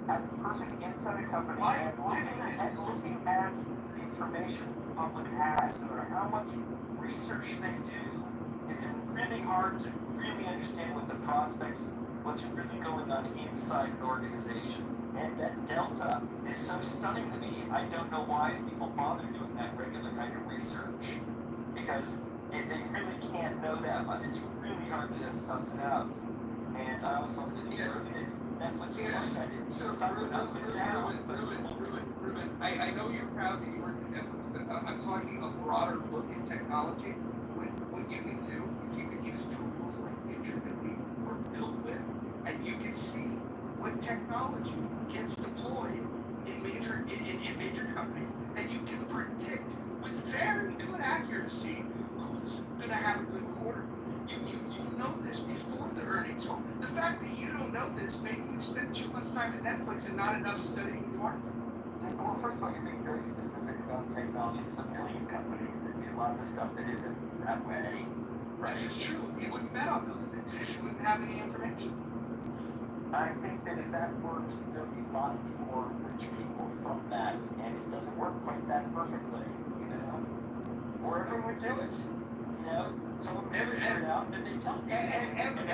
As a person inside a company, looking at the information the public has, no matter how much research they do, it's really hard to really understand what the prospects, what's really going on inside an organization. And that delta is so stunning to me. I don't know why people bother doing that regular kind of research, because they really can't know that much. It's really hard to suss it out. And I also think Netflix So, Ruben, I know you're proud that you worked at Netflix, but I'm talking a broader look at technology. What you can do is you can use tools like Distrct that we were built with, and you can see what technology gets deployed in major companies, and you can predict with very good accuracy who's going to have a good quarter. You know this before the earnings call. The fact that you don't know this, maybe you spend too much time at Netflix and not enough studying the market. Well, first of all, you're being very specific about technology. There's a million companies that do lots of stuff that isn't that way. Right, it's true. You wouldn't bet on those things because you wouldn't have any information. I think that if that works, there'll be lots more rich people from that, and it doesn't work quite that perfectly, or everyone would do it, Someone would figure it out, and they tell me. Everyone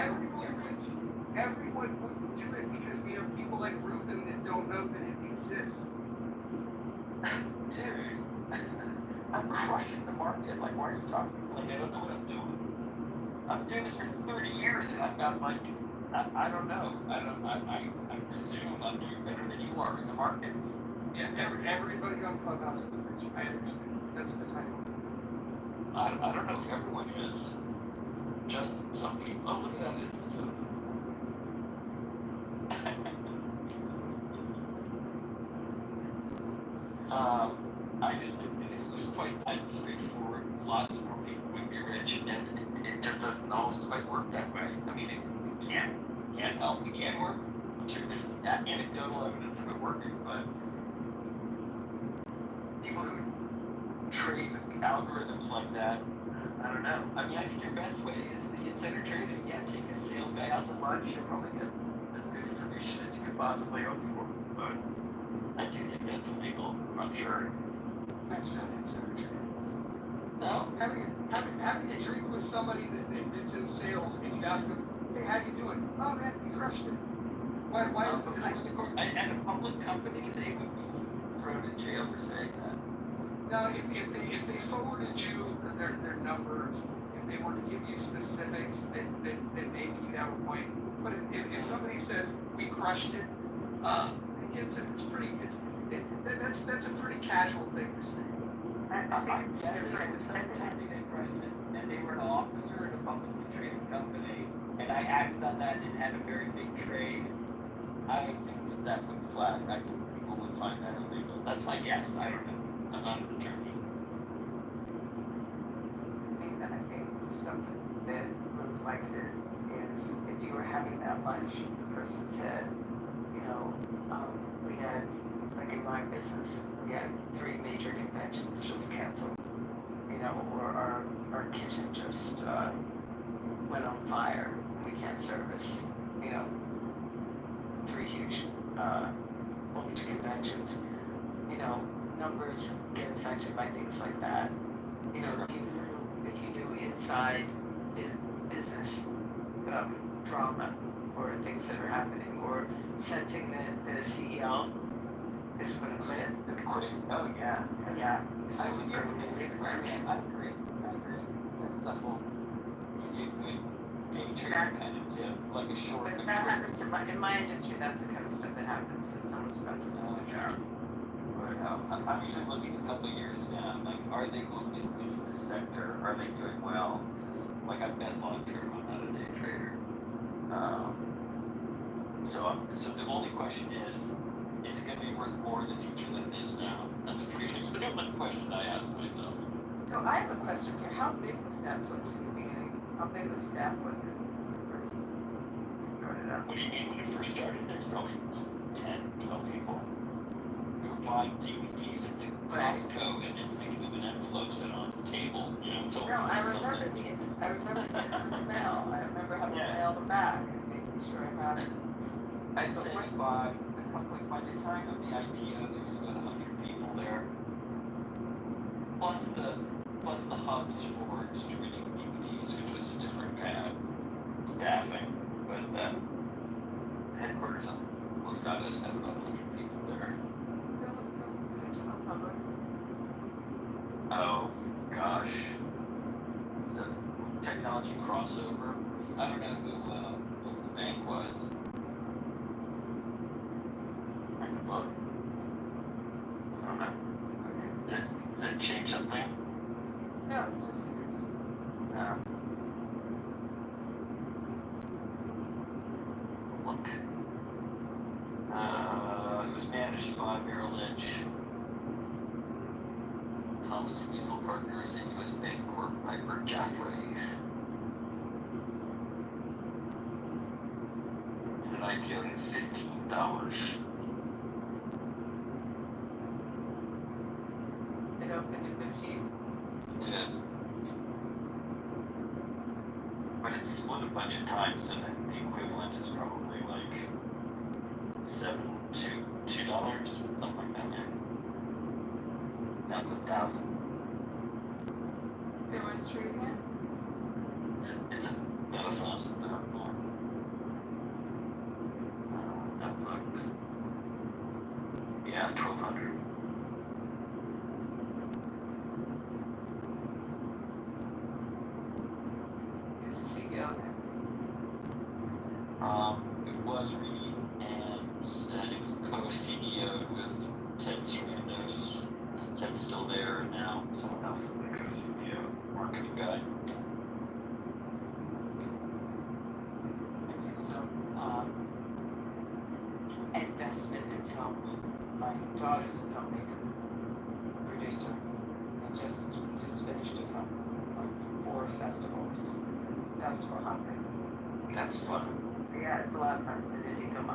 would do it because we have people like Ruben that don't know that it exists. Dude, I'm crushing the market. Like, why are you talking? Like, I don't know what I'm doing. I'm doing this for 30 years, and I've got like I don't know. I presume I'm doing better than you are in the markets. Yeah, everybody on Clubhouse is rich. I understand. That's the title. I don't know if everyone is. Just some people. Oh, look at that. It's I just think that if it was quite that straightforward, lots more people would be rich, and it just doesn't always quite work that way. I mean, it can't help. It can work. I'm sure there's anecdotal evidence of it working, but people who trade with algorithms like that, I don't know. I mean, I think your best way is the insider trading. Yeah, take a sales guy out to lunch. You'll probably get as good information as you could possibly hope for. But I do think that's illegal. I'm sure. That's not insider trading. No. Having a drink with somebody that's in sales and you ask them, hey, how you doing? Oh man, you crushed it. Why is it like at a public company, they would be thrown in jail for saying that. Now, if they forwarded you their numbers, if they were to give you specifics, then maybe you'd have a point. But if somebody says we crushed it, that's a pretty casual thing to say. I guess they crushed it, and they were an officer in a publicly traded company, and I acted on that and had a very big trade. I think that would flag. I think people would find that illegal. That's my guess. I don't know. I'm not an attorney. I think something that reflects it is if you were having that lunch, the person said, we had, like in my business, we had 3 major conventions just canceled, or our kitchen just went on fire. We can't service, 3 huge conventions. Numbers get affected by things like that. If you knew inside business drama or things that are happening, or sensing that the CEO is going to quit. Oh yeah. I would believe that. I agree. That stuff will give you a good day trade kind of tip, like a short. But that happens in my industry. That's the kind of stuff that happens. That someone's about to lose their job. I'm usually looking a couple years down, like, are they going to win in this sector? Are they doing well? Like, I've bet long term, I'm not a day trader. So the only question is it going to be worth more in the future than it is now? That's a pretty legitimate question I ask myself. So I have a question for you. How big was Netflix in the beginning? How big of a staff was it when it first started out? What do you mean when it first started? There's probably 10, 12 people. We were buying DVDs at the Costco and then sticking them in envelopes and on the table, until I remember getting the mail. I remember having to mail them back and making sure I got it. I'd say by the time of the IPO, there was about 100 people there. Plus the hubs for distributing DVDs, which was a different kind of staffing. But the headquarters on Los Gatos had about 100 people there. Oh gosh, the technology crossover. I don't know who the bank was. Look. I don't know. Does it change something? No, it's just yours. No. Look. It was managed by Merrill Lynch. Thomas Weasel Partners and U.S. Bancorp Piper Jaffray. And an IPO at $15. It opened at 15. It did. But it's split a bunch of times, and I think the equivalent is probably like $2, something like that, maybe. Now it's 1,000. There was true again? It's about 1,000 now more. That looked. Yeah, 1,200. Who's the CEO there? daughter's a filmmaker, producer, and just finished a film, like 4 festivals, festival hopping. That's fun. Yeah, it's a lot of fun. It's an indie film.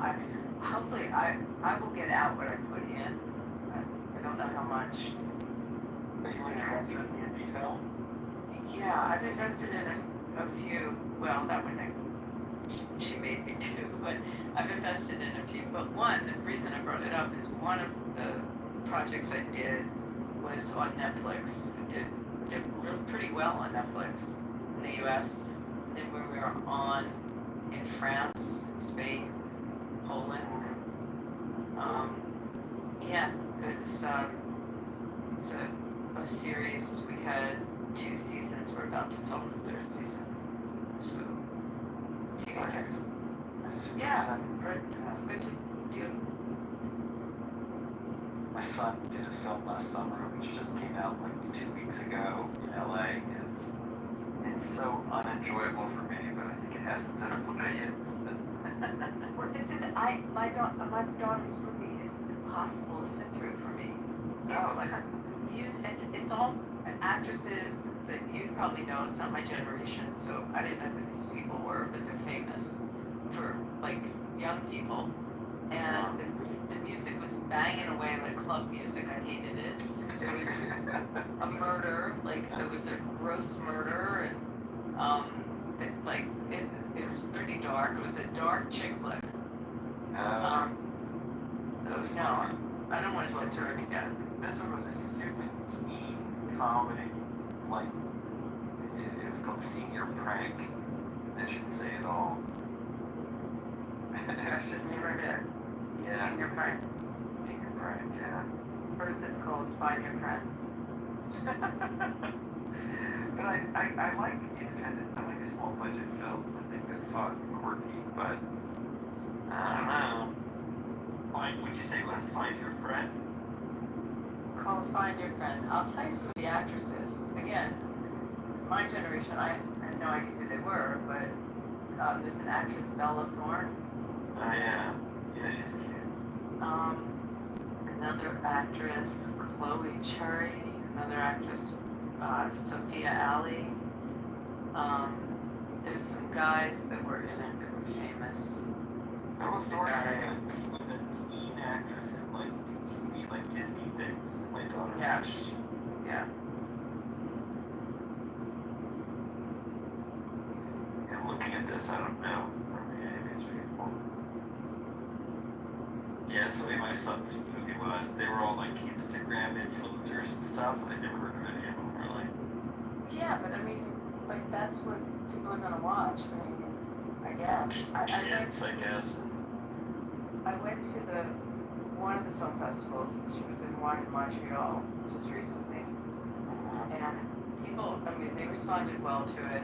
Hopefully I will get out what I put in. I don't know how much. Are you interested in the indie film? Yeah, I've invested in a few. Well, that one she made me do, but I've invested in a few. But one, the reason I brought it up is one of the projects I did was on Netflix. It did pretty well on Netflix in the U.S. Then we were on in France, Spain, Poland. Yeah, it's a series. We had 2 seasons. We're about to film the 3rd season. So, TV series. Yeah, it's good to do. My son did a film last summer, which just came out like 2 weeks ago in LA. It's so unenjoyable for me, but I think it has its own brilliance. Well, this is my daughter's movie is impossible to sit through for me. Oh, like it's all actresses that you probably know. It's not my generation, so I didn't know who these people were, but they're famous for like young people. And the music was banging away like club music. I hated it. There was a murder, like there was a gross murder, and it was pretty dark. It was a dark chick flick. So no, I don't want to sit through it again. This one was a stupid teen comedy. Like it was called Senior Prank. That should say it all. That's just never did. Yeah. Senior Prank. Senior Prank, yeah. Or is this called Find Your Friend? But I like independent, I like small budget films. I think they're fun, quirky, but I don't know. Would you say let's Find Your Friend? Called Find Your Friend. I'll tell you some of the actresses. Again, my generation, I had no idea who they were, but there's an actress, Bella Thorne. Oh yeah. Yeah, she's cute. Another actress, Chloe Cherry. Another actress, Sophia Ali. There's some guys that were in it that were famous. Bella Thorne was a teen actress in like TV, like Disney things. My daughter. Yeah. Yeah. I'm looking at this. I don't know. Any of these people. Yeah, so my son's movie was. They were all like Instagram influencers and stuff. I never heard of any of them really. Yeah, but I mean, like that's what people are gonna watch. I mean, I guess. I went to one of the film festivals. She was in one in Montreal just recently, and people. I mean, they responded well to it.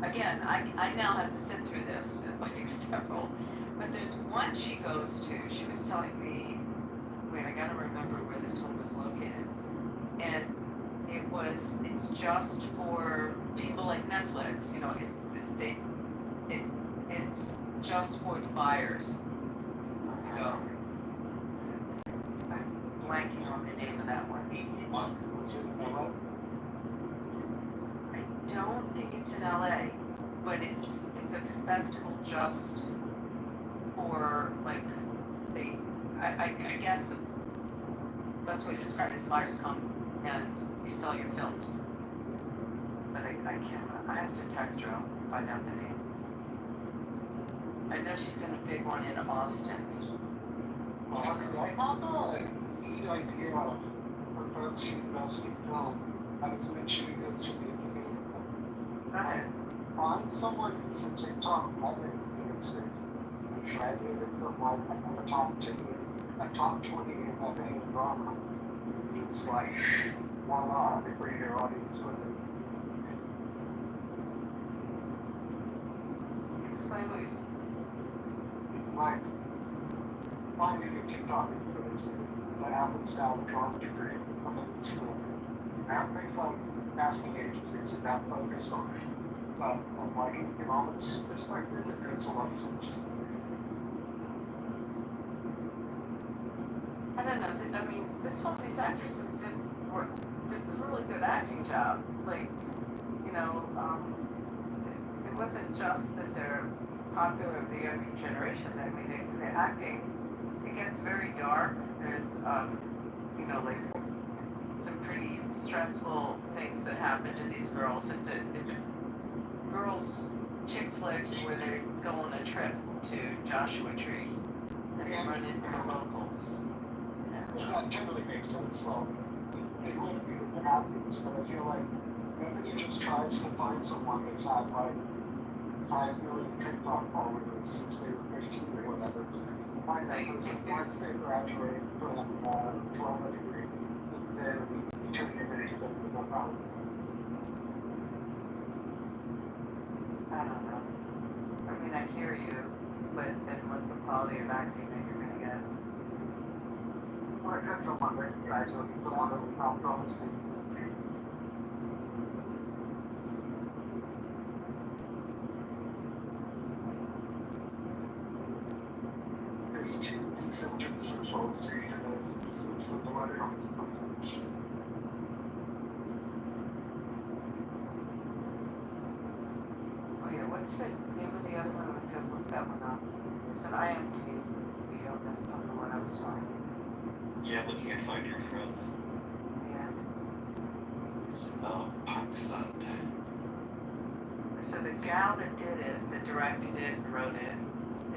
Again, I now have to sit through this, like several. But there's one she goes to. She was telling me. Wait, I gotta remember where this one was located. And it's just for people like Netflix, you know, it's just for the buyers to go. I'm blanking on the name of that one. I don't think it's in LA, but it's a festival just for like I guess the best way to describe it is buyers come and you sell your films. But I can't. I have to text her and find out the name. I know she's in a big one in Austin. Well, I mean, I have a neat idea for folks who invest in film. I was mentioning this in the beginning. Go ahead. Find someone who's a TikTok mother influencer and try to get into like a top 20 in that drama. It's like, voila, they bring your audience with it. Explain what you're saying. Like, finding a TikTok influencer that happens to have a drama degree from a school. That makes like asking agencies about focus on like economics perspective, it makes a lot of sense. I I don't know. I mean, these actresses did a really good acting job. Like, you know, it wasn't just that they're popular with the younger generation. I mean, the acting, it gets very dark. There's, you know, like some pretty stressful things that happen to these girls. It's a girls chick flick where they go on a trip to Joshua Tree and they run into the locals. That totally makes sense. So it wouldn't be the athletes, but I feel like nobody just tries to find someone that's had like 5 million TikTok followers since they were 15 or whatever. Find that person once they graduate from drama degree, then turn them into no problem. I don't know. I mean, I hear you, but then what's the quality of acting that you're gonna get? Well, except someone that gradually, the one that we found promising. There's 2 eccentric social it's with the letter on the Oh yeah, what's the name of the other one? I'm gonna look that one up. It's an IMT video, that's not the one I was finding. Yeah, but you can find your friends. Yeah. Pakistan. So the gal that did it, that directed it, wrote it,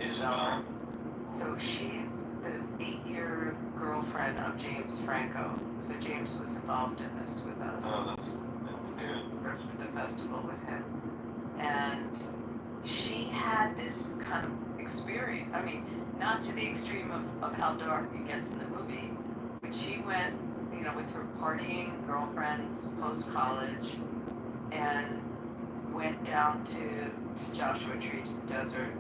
is so she's the 8-year girlfriend of James Franco. So James was involved in this with us. Oh, that's good. The festival with him. And she had this kind of experience. I mean, not to the extreme of how dark it gets in the movie, but she went, you know, with her partying girlfriends post-college and went down to Joshua Tree, to the desert,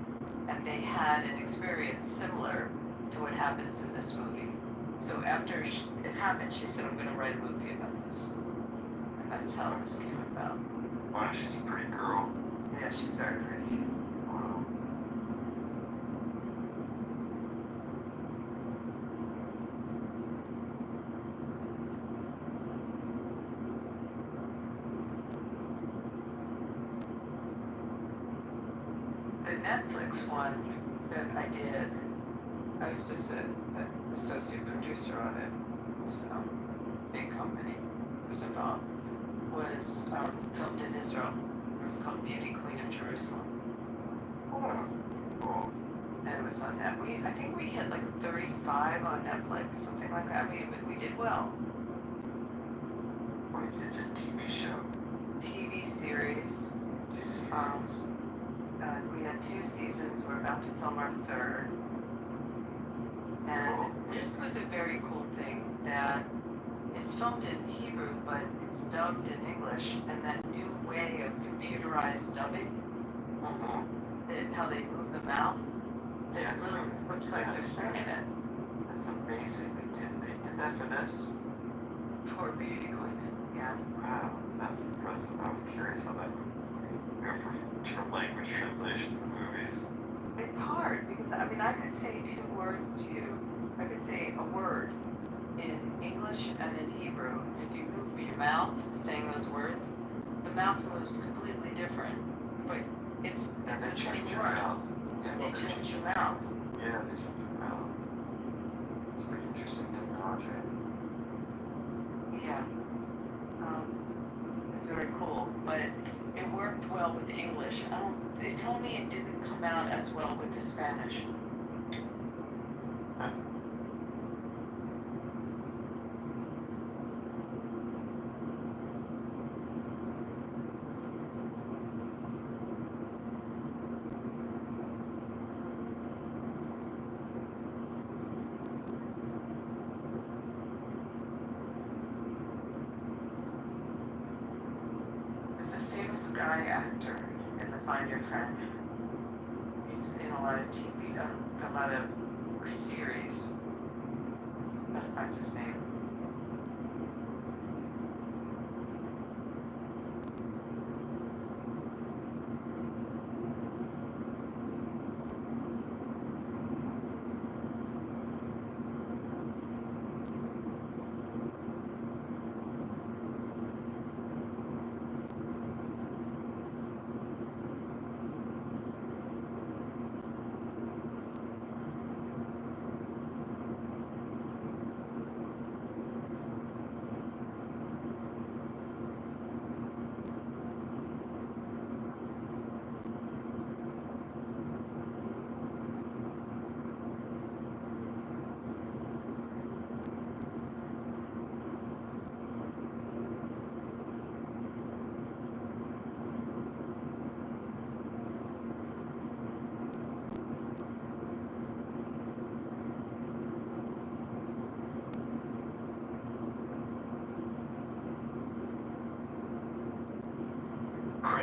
and they had an experience similar to what happens in this movie. So after it happened, she said, I'm going to write a movie about this. And that's how this came about. Wow, she's a pretty girl. Yeah, she's very pretty. Wow. The Netflix one that I did, I was just an associate producer on it. So, big company was involved. Was filmed in Israel. It was called Beauty Queen of Jerusalem. Oh, cool. And it was on that. I think we hit like 35 on Netflix, something like that. We did well. Wait, it's a TV show? TV series. 2 seasons. We had 2 seasons. We're about to film our 3rd. And this was a very cool thing that it's filmed in Hebrew, but it's dubbed in English. And that new way of computerized dubbing, how they move the mouth, it really looks like they're saying it. That's amazing. They did that for this? For Beauty Queen, yeah. Wow, that's impressive. I was curious how that would go for language translations of movies. It's hard because, I mean, I could say 2 words to you. I could say a word in English and in Hebrew. If you move your mouth saying those words, the mouth moves completely different. But it's they the change same your word. mouth. Yeah, They change your mouth. Yeah, they change your mouth. It's pretty interesting technology. Yeah. It's very cool, but it worked well with English. They told me it didn't come out as well with the Spanish. Guy actor in the Find Your Friend. He's in a lot of TV, a lot of series. I gotta find his name.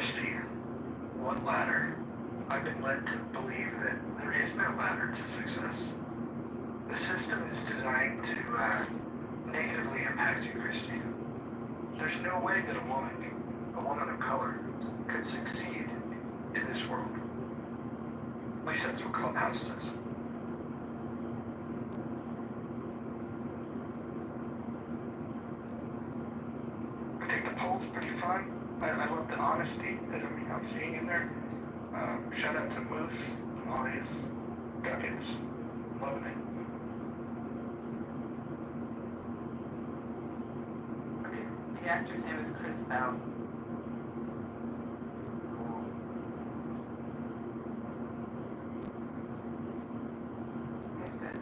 honesty, one ladder. I've been led to believe that there is no ladder to success. The system is designed to negatively impact you, Christine. There's no way that a woman of color, could succeed in this world. At least that's what Clubhouse says. I think the poll's pretty fun. I love the honesty that I'm seeing in there. Shout out to Moose and all his nuggets. Loving it. The actor's name is Chris Bell. He's good.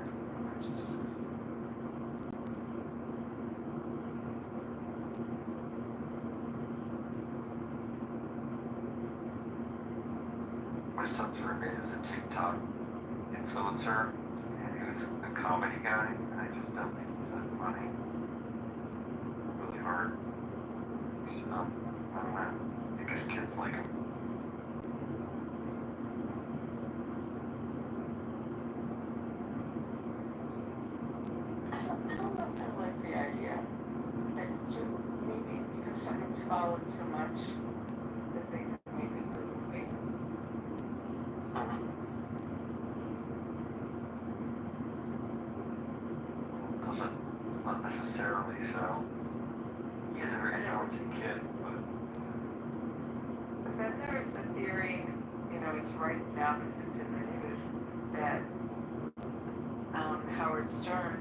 My son's roommate is a TikTok influencer, and he was a comedy guy, and I just don't think he's that funny. Really hard. So, I don't know. I think his kids like him. I don't know if I like the idea that maybe because someone's followed so much that they can make a good movie. It's not necessarily so. He is a very talented kid, but then there is a theory, it's right now because it's in the news, that Howard Stern,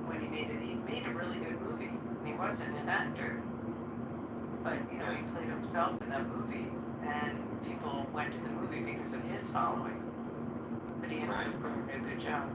when he made a really good movie. He wasn't an actor, but, he played himself in that movie, and people went to the movie because of his following. But he ended up doing a good job.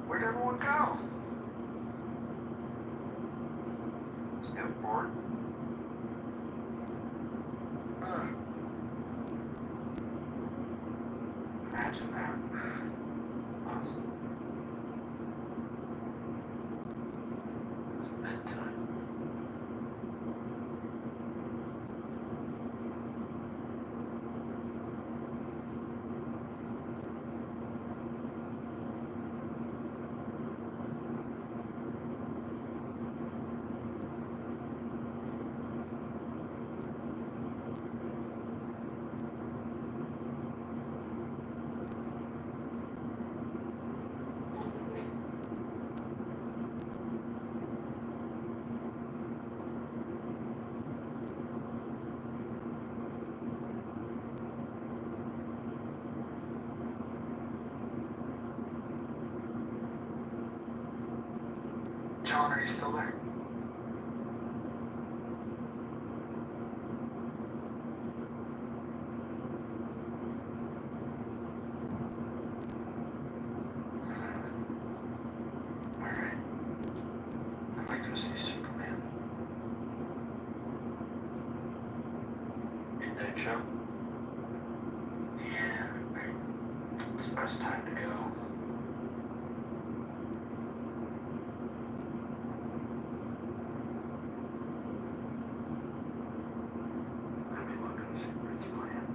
Where'd everyone go? it's getting bored. Imagine that. Awesome. It's bedtime. Sean, are you still there? Alright. I might go see Superman. Midnight show? Yeah. It's the best time to go. Let me look and see where it's playing.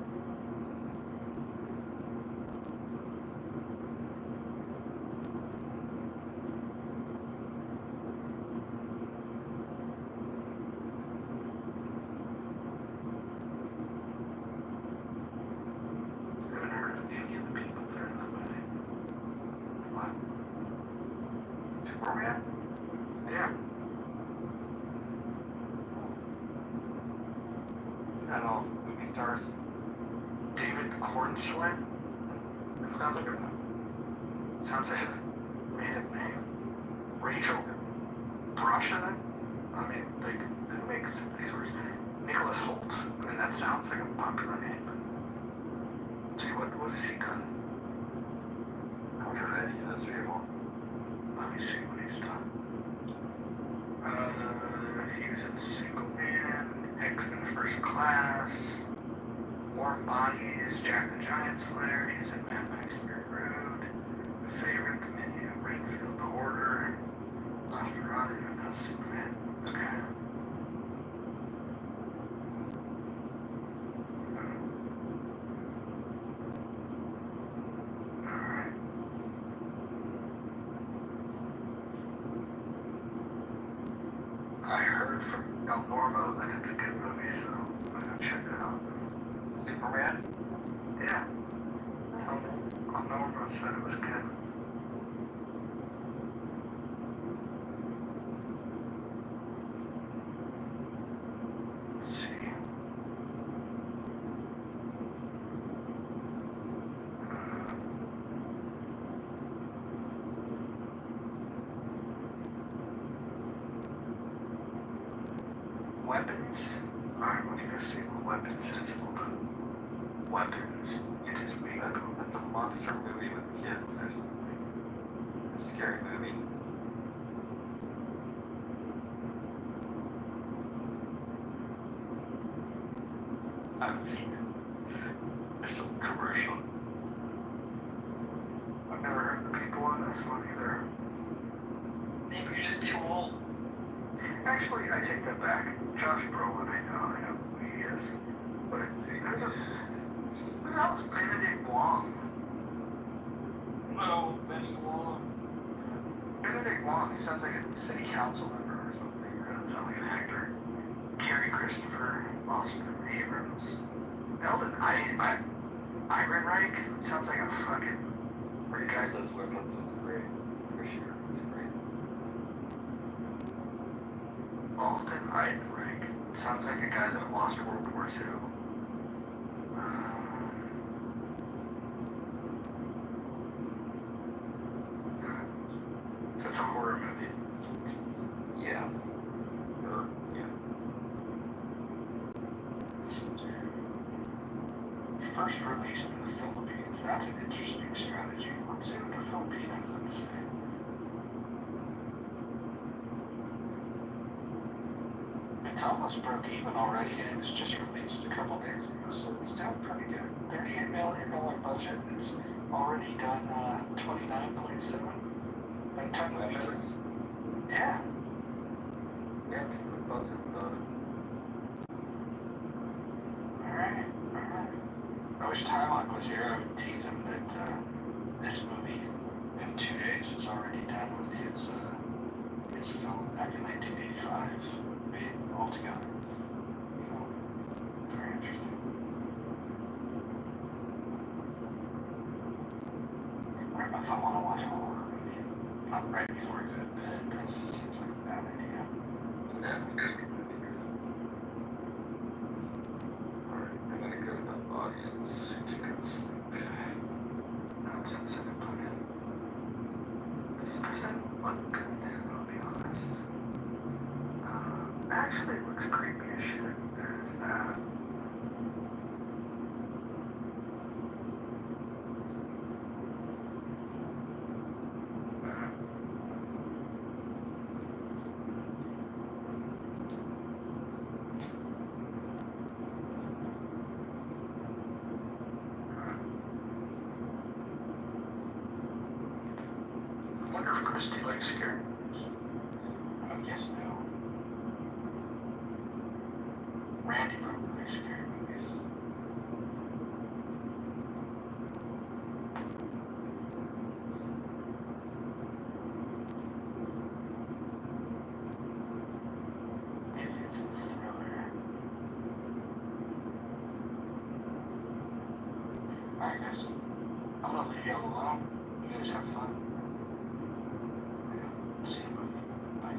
Haven't heard of any of the people that are in the movie. What? Superman? Yeah. That all movie stars. David Cornswin? Sounds like a maiden name. Rachel Brosnahan? I mean, like, it makes these words. Nicholas Holt. I mean, that sounds like a popular name. See, what has he done? I've heard any of those people. Let me see what he's done. He was in Single Man, X-Men First Class, Warm Bodies, Jack the Giant Slayer, he's in Mad Max Fury Road, The Favorite, Dominion, Renfield, The Order, Nosferatu, and now Superman. Okay. Alright. I heard from El Normo that it's a good movie, so I'm gonna check it out. Superman? Yeah. El Normo said it was good. Let's see. Weapons? Alright, let me go see what Weapons is. Hold on. Weapons. It is weird. That's a monster movie with kids or something. A scary movie. I haven't seen it. It's a commercial. I've never heard the people on this one either. Maybe you're just too old. Actually, I take that back. Josh Brolin, I know who he is. But it could have. Who else? Benedict Wong. No, Benny Wong. Benedict Wong, he sounds like a city council member or something. He doesn't sound like an actor. Carrie Christopher, Austin Abrams. Eldon Ehrenreich sounds like a fucking. Where you guys those weapons was great. For sure, it's great. Alden Ehrenreich sounds like a guy that lost World War II. So it's a horror movie. Yes. Yeah. First released in the Philippines. That's an interesting strategy. Let's see what the Filipinos have to say. It's almost broke even already, and it was just released a couple days ago, so it's doing pretty good. $38 million budget. It's already done 29.7. By the time we do. Yeah. Yeah, people are buzzing about it. Alright. I wish Tylock was here. I would tease him that this movie in 2 days is already done with his film back in 1985 made altogether. So, very interesting. I don't know if I want to watch a horror movie. Not right before I go to bed. That seems like a bad idea. Yeah, because alright, I'm gonna go to the audience to go to sleep. Nonsense I can put in. This doesn't look good, I'll be honest. actually looks creepy as shit. There's that. I wonder if Christy likes scary movies. I guess no. Randy probably likes scary movies. Maybe it's a thriller. Alright guys, I'm gonna leave y'all alone. You guys have fun. See you, buddy. Bye.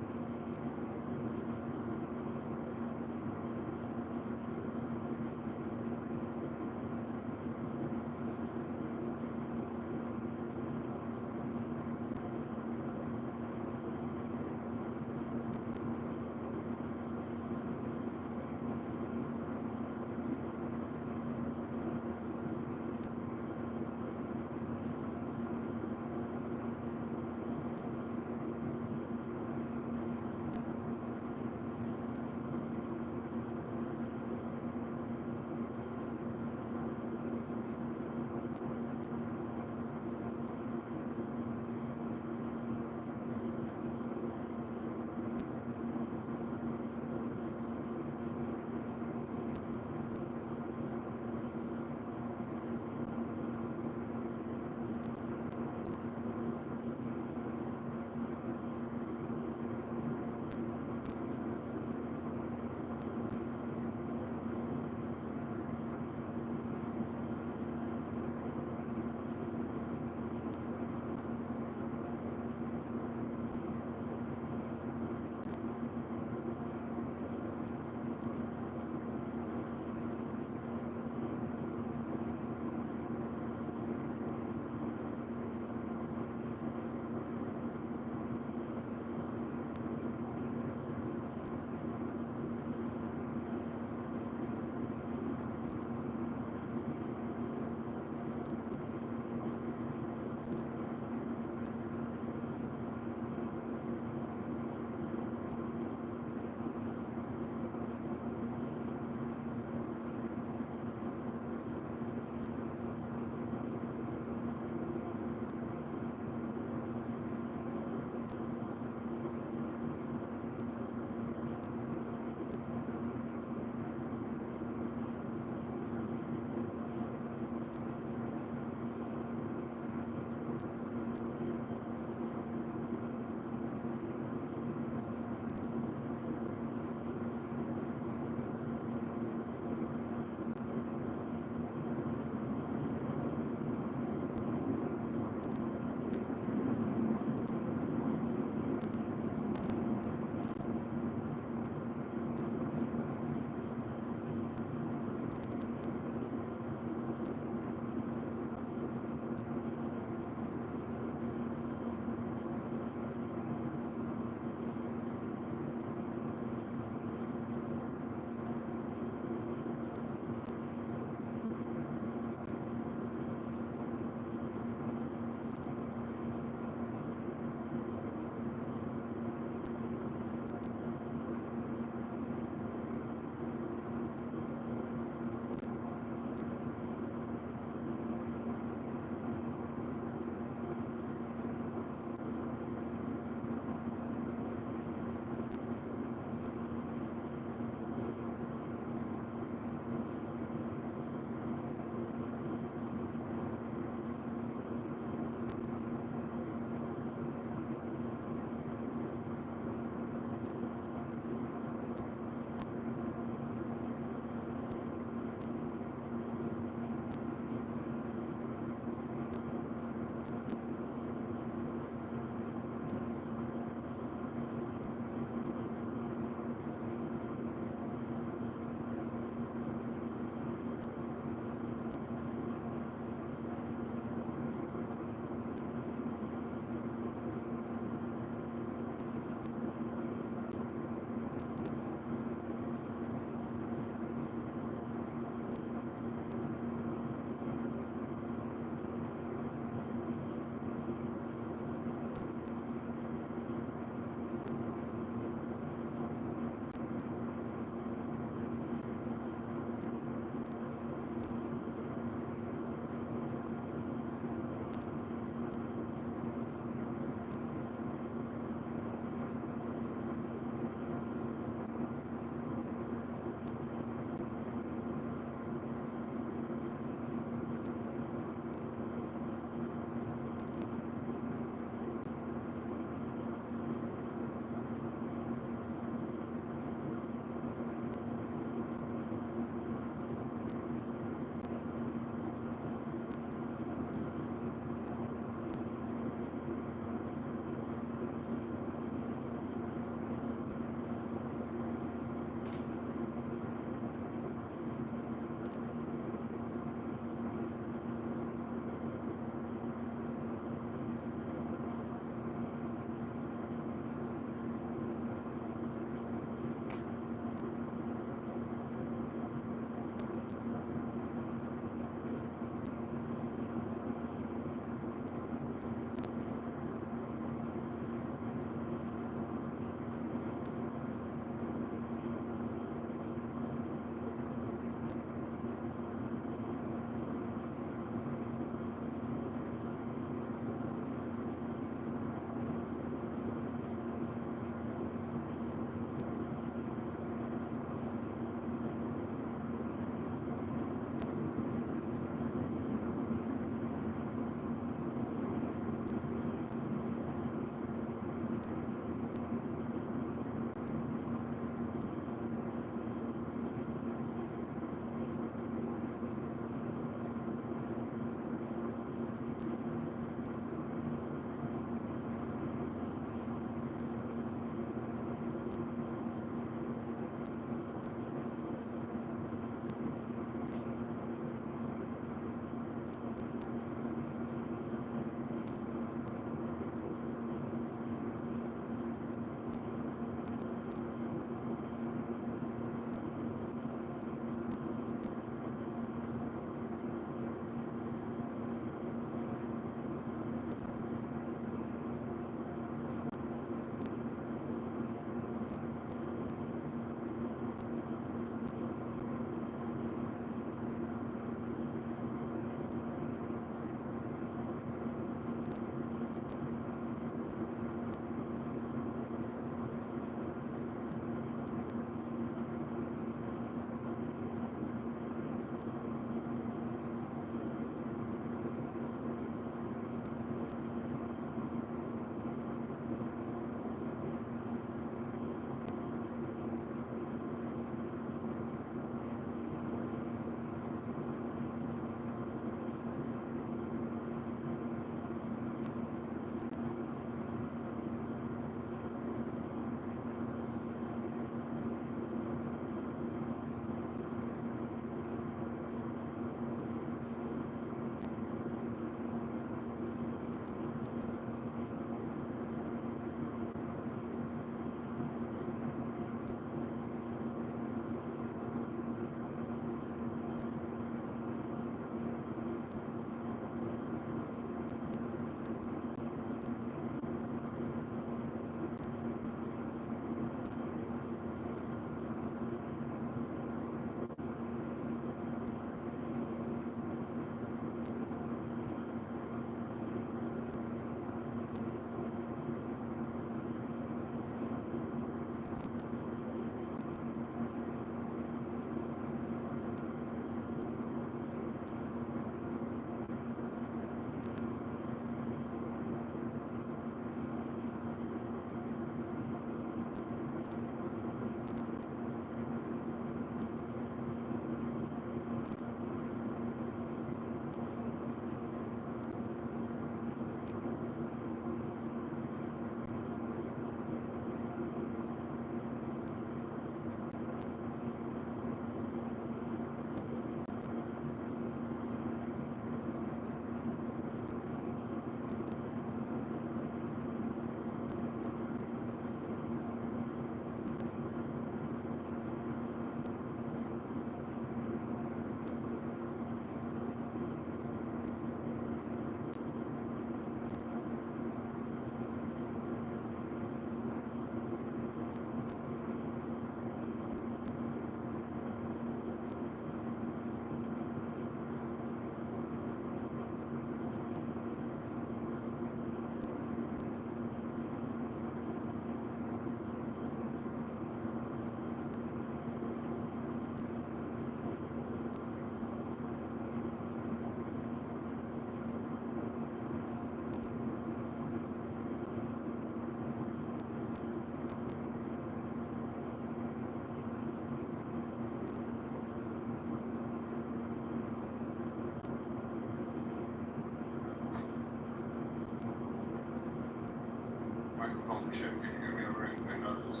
Chip, can you hear me all right? I know this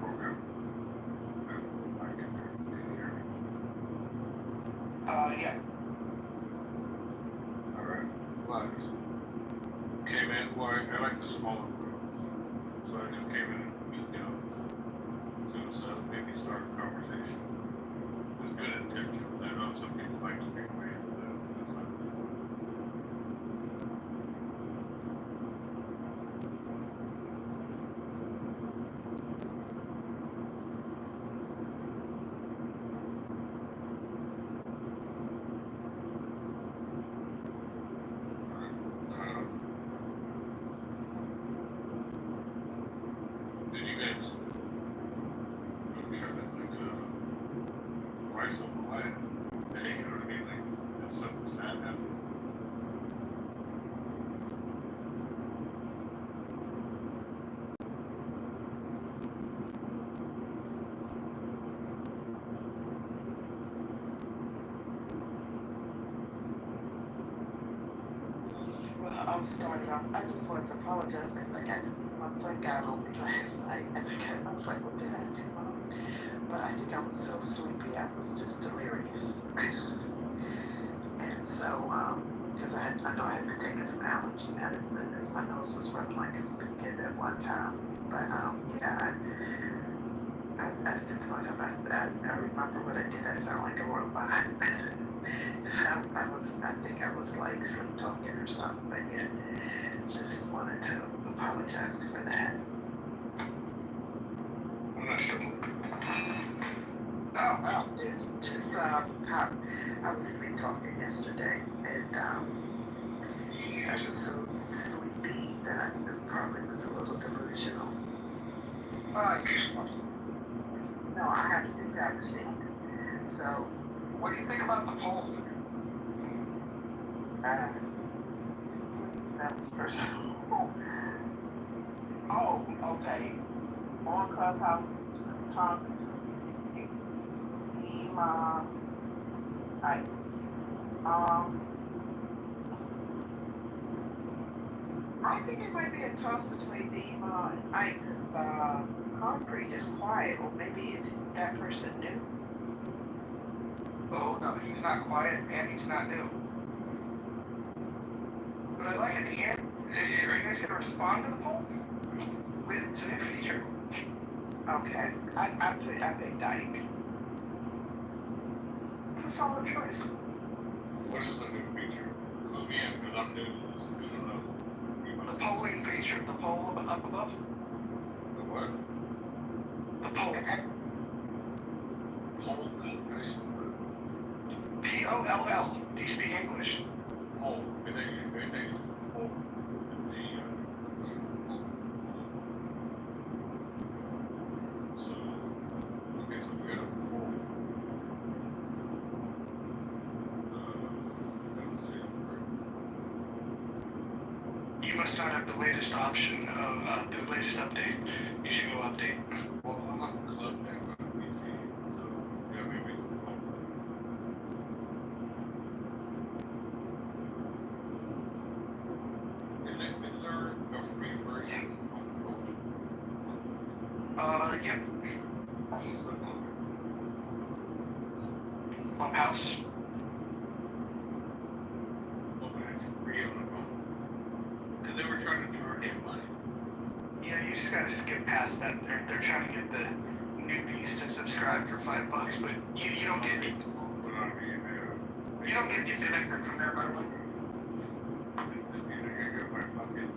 program. I can you hear me? Yeah. Alright, relax. Came in, well, I like the smaller rooms. So I just came in and, to maybe start a conversation with good intention. I know some people like to make way into that. That's not. Did you guys try to write something like that? You know what I mean? Like, if something sad happened. Well, I'll start off. I just wanted to apologize because my friend got on me last night, and I was like, what did I do wrong? But I think I was so sleepy, I was just delirious. And so, because I know I had been taking some allergy medicine, as my nose was running like a spigot at one time. But yeah, I said to myself, I remember what I did. I sound like a robot. I think I was like sleep talking or something, but yeah, just wanted to apologize for that. I'm not sure. Oh, wow. Just how I was sleep talking yesterday, and I was so sleepy that I probably was a little delusional. No, I have a sleep machine. So, what do you think about the poll? That was personal. Oh, okay. On Clubhouse, I think it might be a toss between Dima and Ike, because Concrete is quiet, or maybe is that person new? Oh, no, he's not quiet and he's not new. But I'd like to hear, are you guys going to respond to the poll? With a new feature? Okay, I picked Ike. It's a solid choice. What is the new feature? Clue me in, because I'm new to this. I don't know. The polling feature, the poll up above. The what? The poll. Poll? Nice. P-O-L-L. Do you speak English? Poll. I think it's poll. So we got a poll. You must not have the latest option of the latest update. You should go update. Well, I'm on club now, but PC, so yeah, maybe it's a poll. Is there a free version on Chrome? Yes. Clubhouse. Open it free on the phone. Because they were trying to charge you money. Yeah, you just gotta skip past that. They're trying to get the newbies to subscribe for $5, but you don't get it. But I mean, You don't get anything from there, by the way. I got my fucking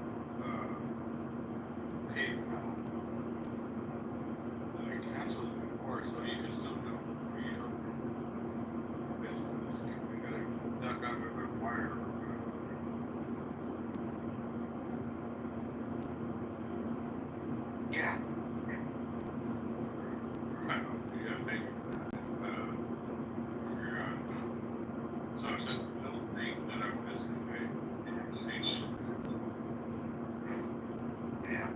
PayPal. And I canceled it before, so you can still do business. You gotta duck under the wire or whatever. Yeah. Yeah, thank you. So it's a little thing that I'm missing, right? Yeah.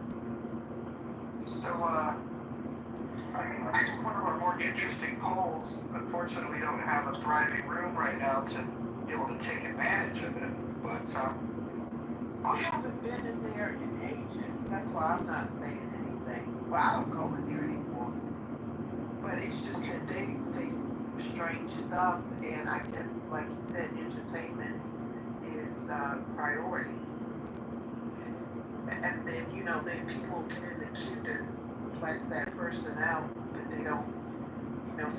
So, I mean, this is one of our more interesting polls. Unfortunately, we don't have a thriving room right now to be able to take advantage of it. But, I haven't been in there in ages. That's why I'm not saying anything. Well, I don't go in there anymore. But it's just that they say strange stuff, and I guess, like you said, entertainment is priority. And then, then people get in the queue to bless that person out, but they don't,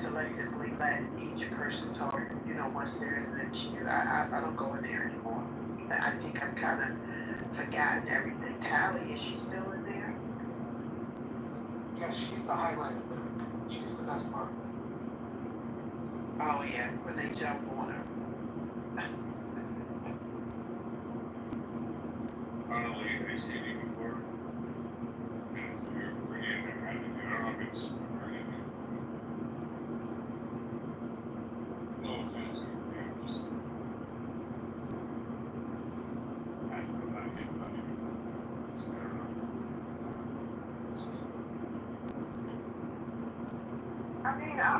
selectively let each person talk, once they're in the queue. I don't go in there anymore. I think I've kind of forgotten everything. Tally, is she still in there? Yes, she's the highlight of it. She's the best part. Oh yeah, when they jump on her. Finally, I see you before. And you're bringing it and I don't know if it's bringing it. No offense, I'm just. I'm not getting money. I mean, I'm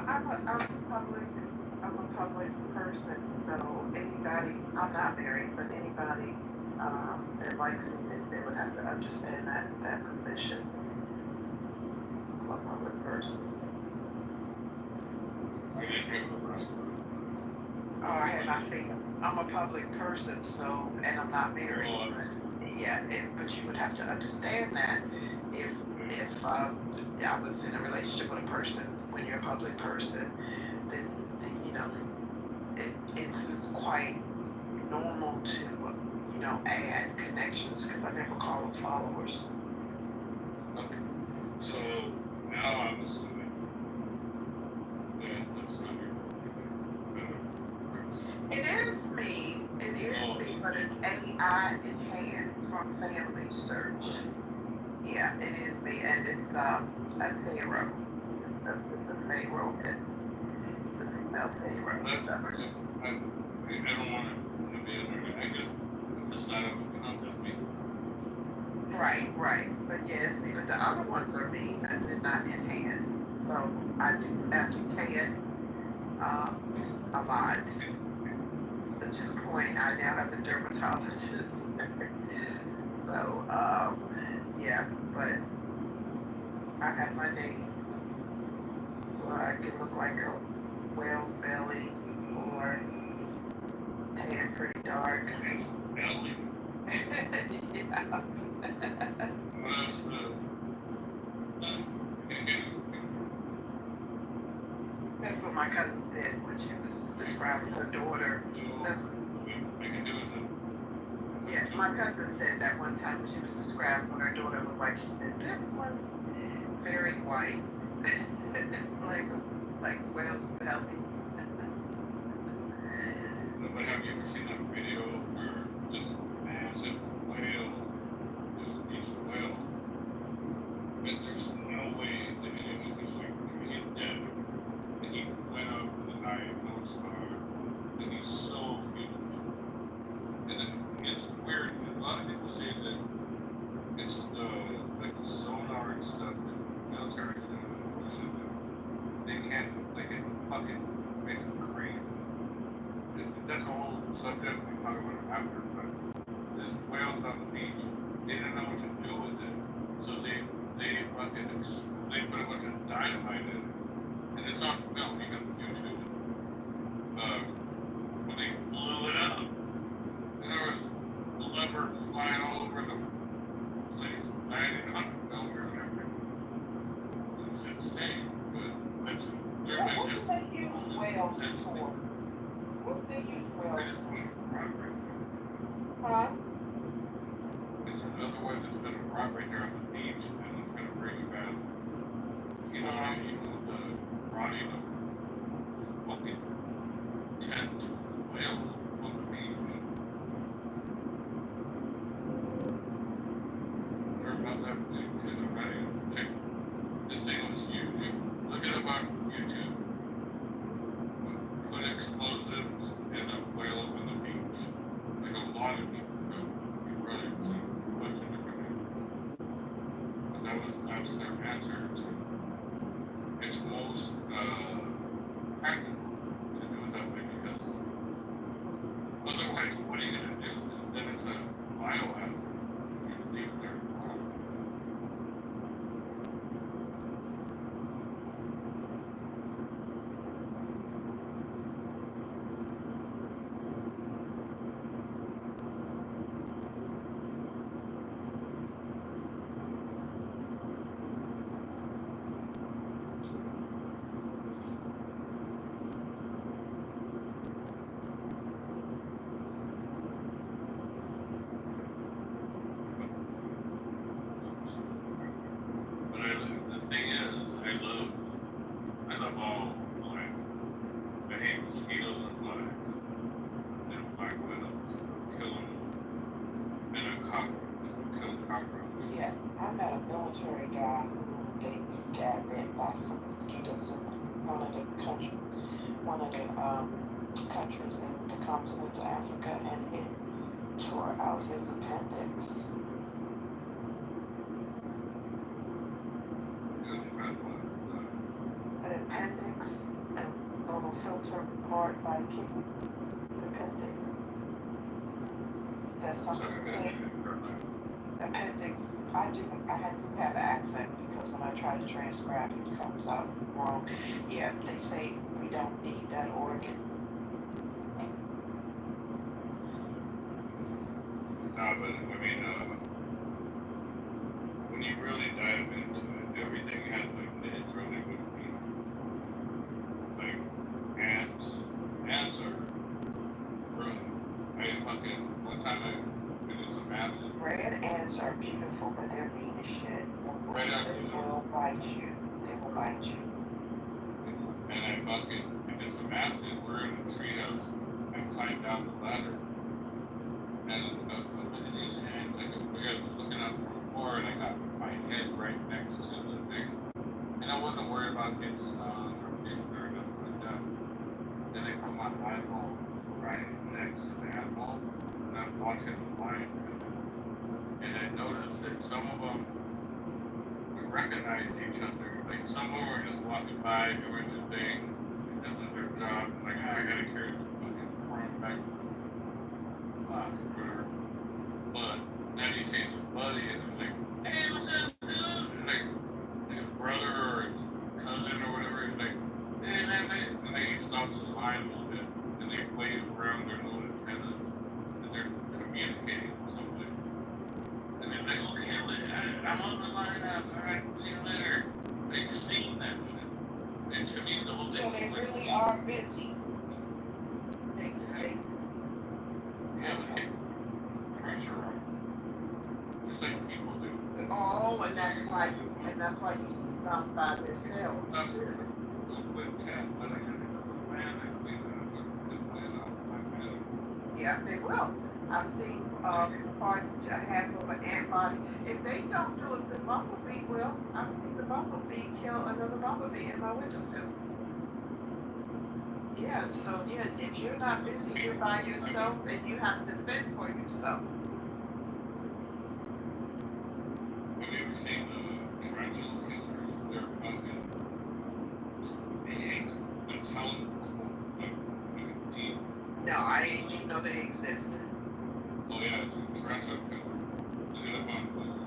a public person, so anybody, I'm not married, but anybody that likes me, they would have to understand that position. I'm a public person. I didn't hear the rest of it. Oh, I had my finger. I'm a public person, so, and I'm not married. Yeah, but you would have to understand that if I was in a relationship with a person, when you're a public person, then it's quite normal to add connections, because I never call them followers. Okay. So now I'm assuming that that's not your It is me, but it's AI enhanced from Family Search. Yeah, it is me, and it's a pharaoh. It's a pharaoh. It's a female pharaoh. I don't want to be under it. I just thought it was just me. Right. But yeah, it's me. But the other ones are me, and they're not enhanced. So I do educate a lot. But to the point, I now have a dermatologist. So, yeah, but I have my days where I can look like a whale's belly or tan pretty dark. Belly? Yeah. That's what my cousin said when she was describing her daughter. Yeah, my cousin said that one time when she was describing what her daughter looked like. She said, "This one's very white, like whale's belly." But have you ever seen that video where this massive whale is a beach whale? And there's no way that it was just like he's dead. And he went up in the night, no star, and he's so huge. And then it's weird. A lot of people say that it's the sonar and stuff that military's doing in the ocean that they can't, like, it fucking makes them crazy. That's a whole subject we can talk about it after, but there's whales on the beach. They didn't know what to do with it, so they put a bunch of dynamite in it, and it's on film. You can YouTube it. When they blew it up, and there was blubber flying all over the place, landing on the film or whatever. It's insane, but that's What do they use whales for? What do they use whales for? Huh? It's another one that's gonna rock right there on the beach, and it's gonna bring you back. You know, the rotting of fucking tent whales on the beach. They're about that big to the right. This thing was huge. Look it up on YouTube. Put explosives in a whale on the beach. Like a lot of people go. You run into a bunch of different animals. But that's their answer to it's most practical to do it that way, because otherwise what are you gonna do? Then it's a biohazard. I met a military guy who they got bit by some mosquitoes in one of the countries in the continent of Africa, and it tore out his appendix. An appendix, a little filter part by kidney appendix. That's something. Appendix. I had to have an accent because when I try to transcribe it comes out wrong. Yeah, they say we don't need that organ. No, but I mean, when you really dive into it, everything has like the intro they would be like ants. Ants are really. One time I did some acid. Red ants are beautiful, but they're mean as shit. They will bite you. They will bite you. And I did some acid. We're in a treehouse. I climbed down the ladder. And look at these ants. Like I was looking up from the floor, and I got my head right next to the thing. And I wasn't worried about getting stung or getting or nothing like that. Then I put my eyeball right next to the eyeball, and I'm watching the line. And I noticed that some of them would recognize each other. Like some of them were just walking by doing their thing. And this is their job. It's like, I gotta carry this fucking front back to the block or whatever. But then he sees his buddy and he's like, hey, what's up, dude? And like his brother or his cousin or whatever, he's like, hey, man, and then he stops the line a little bit and they wave around their little antennas and they're communicating with somebody. And they're like, okay, I'm on the line up. All right, see you later. They've seen that shit. And to me, the whole thing. So they really are busy. They yeah, but they pressure on. Just like people do. Oh, and that's why you see some by themselves too. Yeah, they will. I've seen half of an ant body. If they don't do it, the bumblebee will. I've seen the bumblebee kill another bumblebee in my windowsill. Yeah, so yeah, if you're not busy, you're by yourself, and you have to fend for yourself. Have you ever seen the tarantula killers? They're fucking. They ain't the talent like deep. No, I didn't even know they existed. Oh yeah, it's a tarantula killer. Look it up on Google.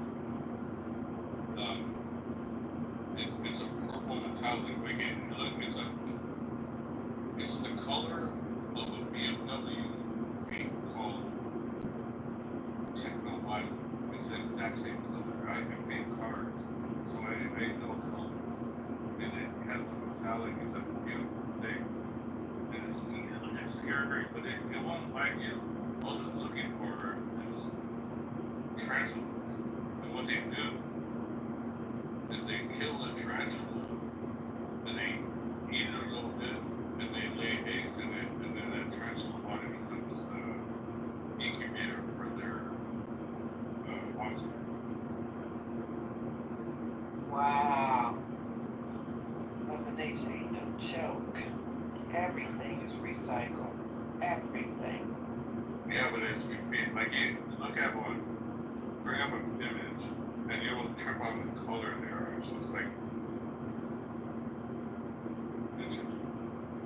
It's a purple metallic. It's the color of a BMW paint called Techno White. It's the exact same color. I can paint cars, so I know colors. And it has a metallic. It's a beautiful thing. And it's scary, but it won't bite you. All it's looking for is tarantulas. And what they do is they kill the tarantula and they eat it a little bit and they lay eggs in it, and then that tarantula body becomes the incubator for their monster. Wow. Mother Nature ain't no joke. Everything is recycled. Everything. Yeah, but it's like you look at one, bring up an image, and you will trip on the color they are. So it's like interesting.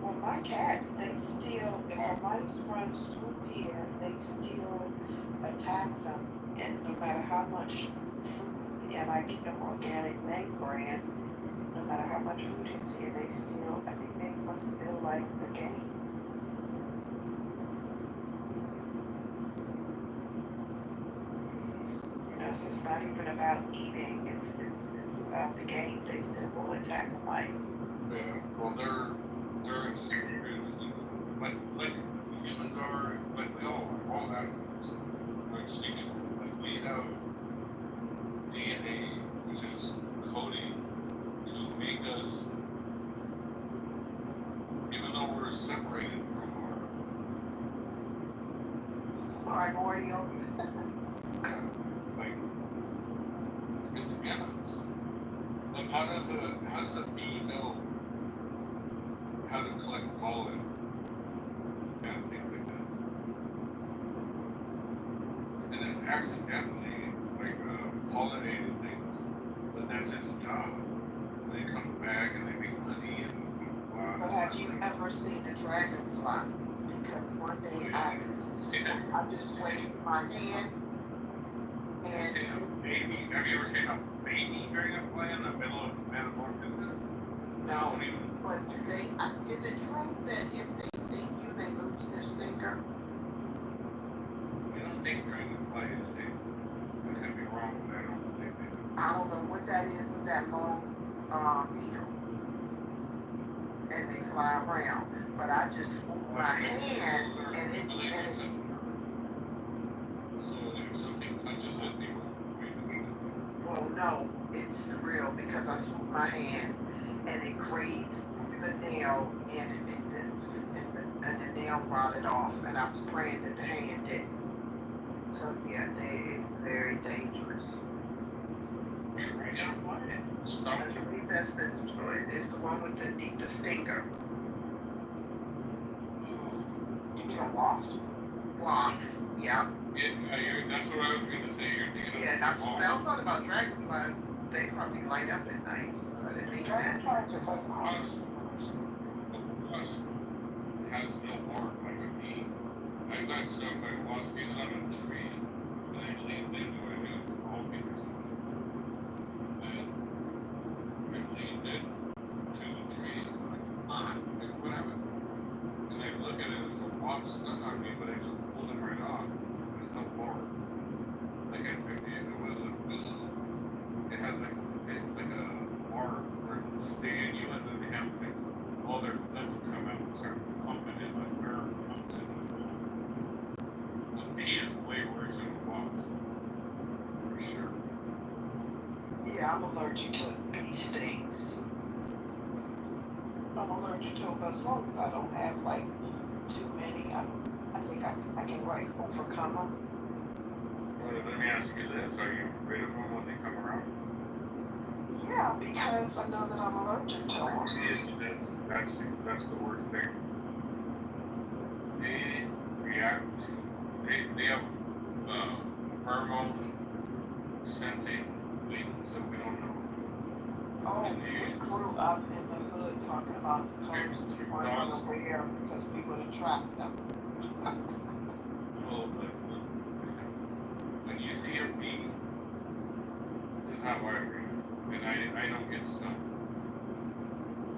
Well, my cats, they still, if a mice runs through here, they still attack them. And no matter how much food, and I keep them organic name brand, no matter how much food is here, they still, I think they must still like the game. You know, so it's not even about eating, it's about the game. They still will attack a mice. Yeah, well, they're instincts, like humans are, like we all animals are instinctual. Like we have DNA which is coding to make us, even though we're separated from primordial. like It's ants. Like how does the bee know how to collect pollen and things like that? And it's accidentally like pollinating things, but that's its job. They come back and they make honey and blah. But have you ever seen a dragonfly? Because one day I just waved my hand and Have you ever seen a baby dragonfly in the middle of metamorphosis? no, but do they, is it true that if they sting you, they lose their stinger? I don't think dragonflies sting. I could be wrong, but I don't think they do. I don't know what that is with that long needle. And they fly around. But I just swoop my hand and it So if something touches it, they will breathe. well, no, it's real because I swooped my hand and it grazed the nail and the nail rotted off and I was praying that the hand didn't. So yeah, it's very dangerous. I believe that's it's the one with the stinger. You know, wasp. Wasp, yeah. Yeah, that's what I was going to say. You're thinking yeah, I thought about dragonflies. They probably light up at night, so I didn't mean that. Dragonflies are like wasp. Wasp has no mark like a bee. I got stung by a wasp. He was on a tree, and I leaned into it. It was hoping or something. And I leaned in to the tree. Like, what happened? And I look at it, there's a wasp stuck on me, but I just pulled it right off. There's no mark. Like it was a whistle. It has like a mark where it will stay in you, and then they have like all their lips come out and start pumping in the nerve comes in the middle. The bee is way worse than the wasp. For sure. Yeah, I'm allergic to bee stings. I'm allergic to them as long as I don't have like too many. I think I can like overcome them. Well, let me ask you this: are you afraid of them when they come around? Yeah, because I know that I'm allergic to them. That's the worst thing. They react. They have pheromone sensing things that we don't know. Oh, we grew up in the hood talking about the colors we weren't going to wear because we would attract them. Well, when you see a bee, this is how I read it, and I don't get stung.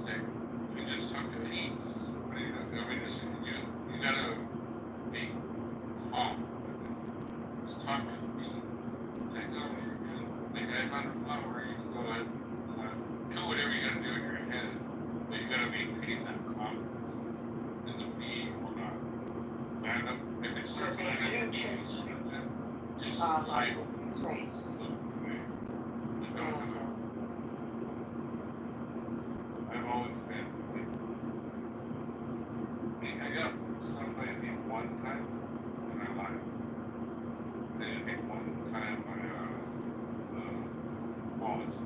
Say, you just talk to me. What do you know? I mean, you gotta be calm. Just talk to me. Say, no, you're good. Like, I found a flower, you can go ahead. Do whatever you gotta do in your head, but you gotta maintain that confidence. And the bee will not land up. If it starts landing on you, just lie open. Face. I've always been like, I got stung by a bee one time in my life. I didn't think one time by wasp.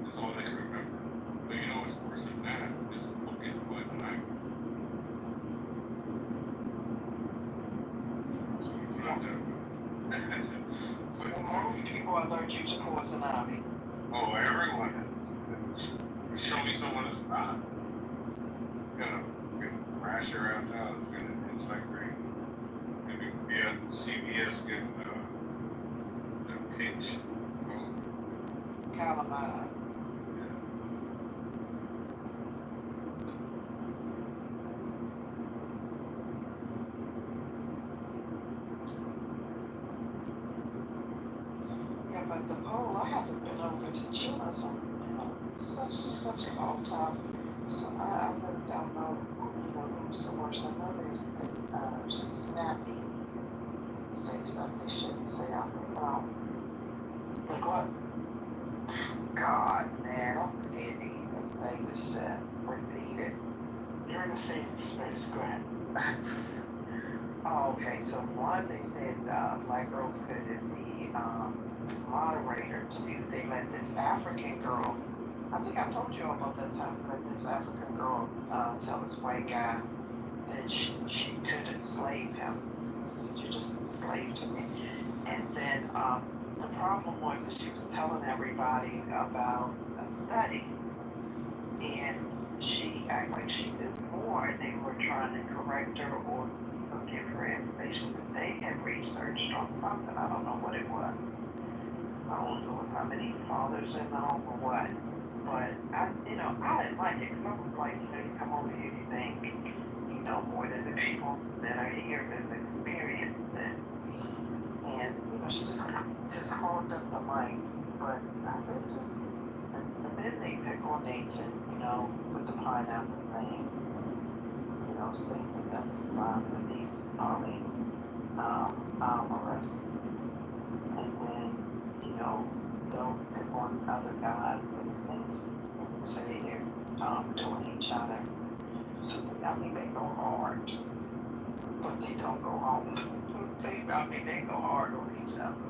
That's all I can remember. But you know what's worse than that is looking poison ivy. So you can't have Most people are allergic to poison ivy. Oh, everyone is. Show me someone who's not. It's gonna crash your ass out. It's gonna itch like crazy. Maybe be at CVS getting the pinch. Calamine. Yeah, but the pole, I haven't been over to Chile such a long time. So I really don't know, who's the worst. I know they are snappy. Say stuff they shouldn't say out loud. Like what? God, man, I'm scared to even say this shit. Repeat it. You're in a safe space. Go ahead. Oh, okay, so one, they said, black girls couldn't be, moderator too. They let this African girl, I think I told you about that time, let this African girl, tell this white guy that she could enslave him. She said, you're just a slave to me. And then, the problem was that she was telling everybody about a study, and she acted like she knew more, and they were trying to correct her or give her information that they had researched on something. I don't know what it was. I don't know if it was how many fathers in the home or what. But I didn't like it because I was like, you come over here, you think you know more than the people that are here that's experienced it. And she just hogged up the mic. But I think and then they pick on Nathan, with the pineapple thing. Saying that that's a sign that he's army arrest. And then, they'll pick on other guys and say they're doing each other. So they go hard, but they don't go home. They go hard on each other.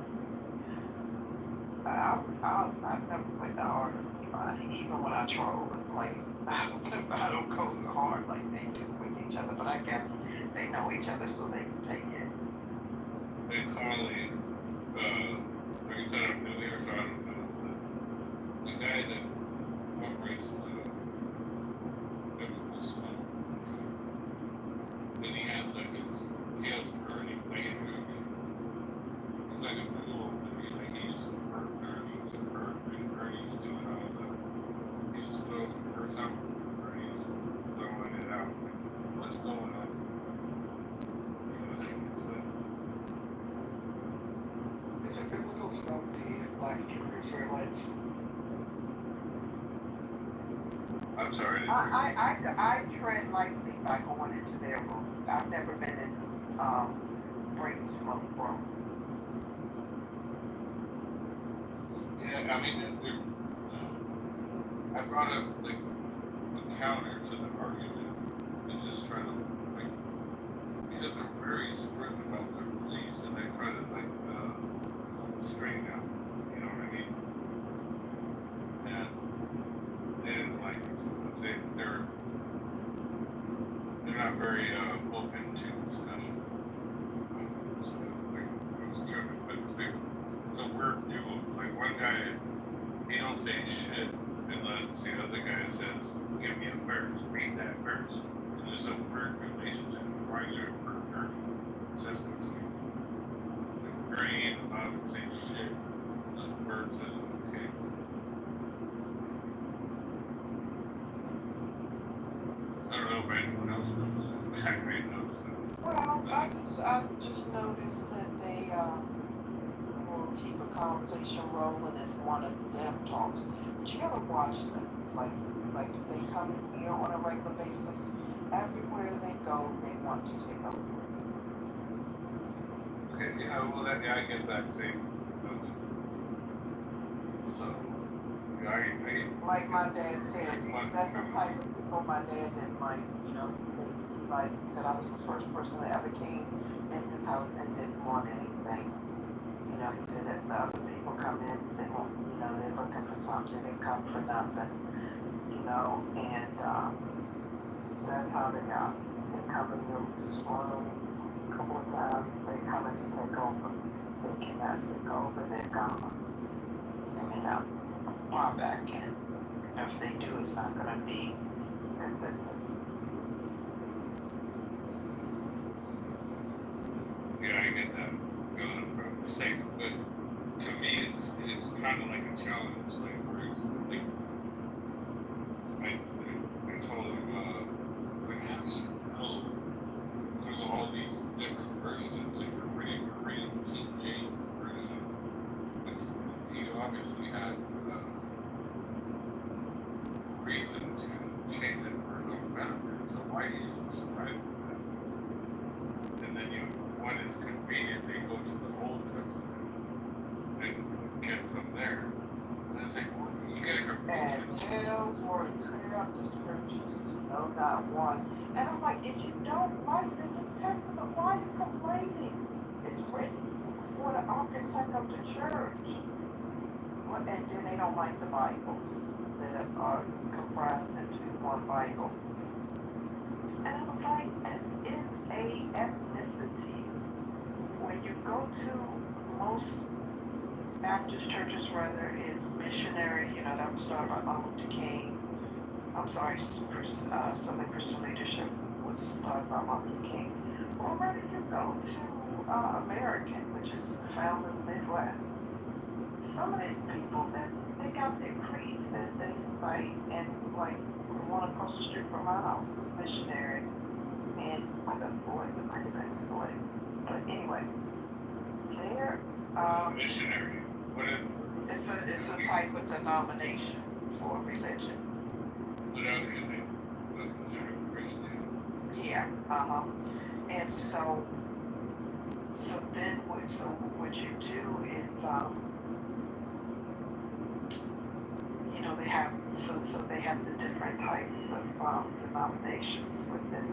I've never went hard on anybody, even when I troll. Like, I don't go so hard like they do with each other, but I guess they know each other so they can take it. Hey, Carly, like I said, I'm new here, so I don't know. But the guy that operates the chemical smell, then he has Ernie, like in the movie. He's like a little movie, like he's Ernie's doing all the, he's just throws the first time, Ernie's throwing it out, like, what's going on? It's a biblical smoke to eat black Israelites. I'm sorry. I tread lightly by going into their room. I've never been in this bring smoke room. Yeah, I mean, I brought up like the counter to the argument and just try to like, because they're very strict about their beliefs and they try to like straighten out, you know what I mean? And like they're not very open to discussion. So like I was trying to put it's a weird view. Like one guy, he don't say shit unless the other guy says, give me a verse, read that verse. And there's a weird relationship. Why is there a weird consistency? Like Ernie ain't allowed to say shit unless the bird says okay. I don't know if anyone else knows it. I may notice it. Well, I just noticed that they will keep a conversation rolling if one of them talks. But you gotta watch them. It's like they come in here on a regular basis. Everywhere they go, they want to take over. Okay, yeah, well, I get that same notion. So, yeah, like my dad said, that's the type of people my dad didn't like. He said I was the first person that ever came in his house and didn't want anything. He said that the other people come in, they want, they're looking for something, they come for nothing. And that's how they got. They come in this room a couple of times, they come in to take over. They cannot take over, they're gone. Pop back in. If they do, it's not going to be consistent. Yeah, I get that. For the sake of it, to me, it's kind of like a challenge. Like, where it's, like, I told him, like, how do you know through all these different versions, if you're reading King James version, which he obviously had reason to change it for his own benefit. So why do you subscribe to that? And then when it's convenient, they go to the Old Testament and get from there. And it's like, well, you guys are and tells or clear up the scriptures to know not one. And I'm like, if you don't like the New Testament, why you come writing. It's written for the architect of the church. And then they don't like the Bibles that are comprised into one Bible. And I was like, this is a ethnicity. When you go to most Baptist churches, whether it's missionary, that was started by Martin Luther King. I'm sorry, Southern Christian Leadership was started by Martin Luther King. Or whether you go to American, which is found in the Midwest. Some of these people, they got their creeds that they cite, and like the one across the street from my house was missionary, and I got Floyd, the mighty best Floyd. But anyway, they're missionary. What is? It's a type of denomination for religion. What else is it? Considered Christian. Yeah. And so then what you do is they have the different types of denominations within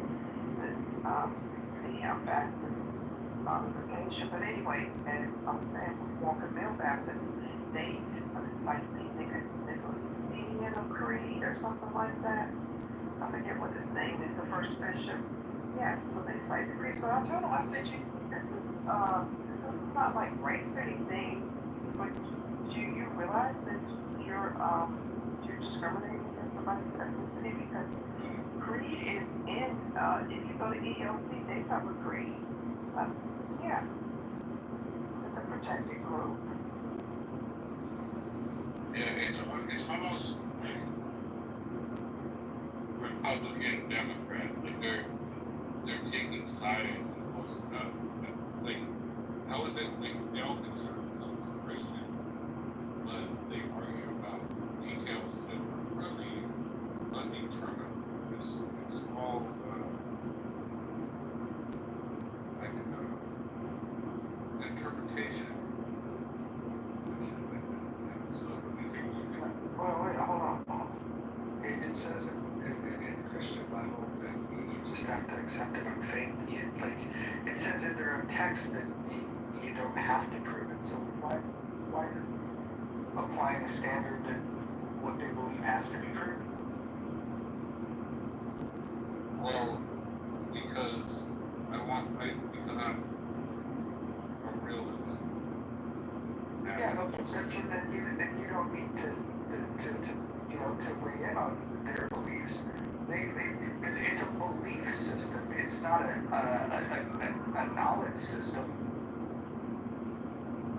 the Baptist congregation. But anyway, and I'm saying Walker Mill Baptist, they cite the Nicholasian Creed or something like that. I forget what his name is, the first bishop. Yeah, so they cite the creed. So I told him, I said, this is not like race or anything, but do you realize that you're discriminating against somebody's ethnicity? Because creed is in, if you go to ELC, they cover creed. Yeah, it's a protected group. Yeah, it's almost like Republican, Democrat, like they're taking sides and most stuff. Like, how is it like they all consider themselves Christian, but they argue about details that are really undetermined. It's all like interpretation. Wait, hold on. It says in the Christian Bible that you just have to accept it on faith. It says in there a text that you don't have to prove it. So why applying a standard that what they believe has to be proved? Well, because I'm a realist. Yeah, okay, so then you don't need to weigh in on their beliefs. It's a belief system. It's not a knowledge system.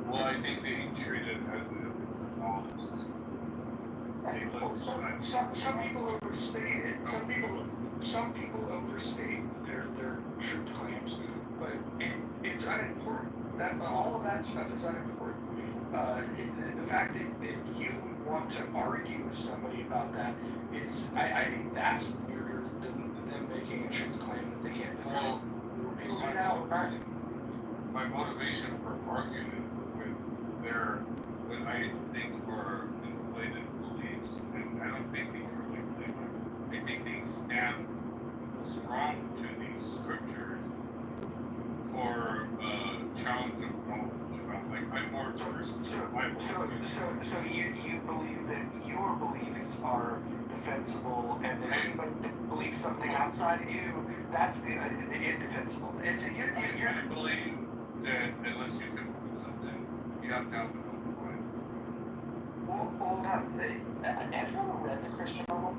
Well, I think they treat it as if it's a knowledge system. Some people overstate it. Some people overstate their truth claims, but it's unimportant. All of that stuff is unimportant. The fact that you want to argue with somebody about that is, I think that's weirder than them making a truth claim that they can't defend. My motivation for arguing with what I think were inflated beliefs, and I don't think they truly believe it. I think they stand strong to these scriptures for challenge of knowledge about, like, I'm more towards the Bible. So you believe that your beliefs are defensible, and that anybody that believes something outside of you, that's indefensible. I believe that unless you can prove something, you have to have an open mind. Well, hold on. Have you ever read the Christian Bible?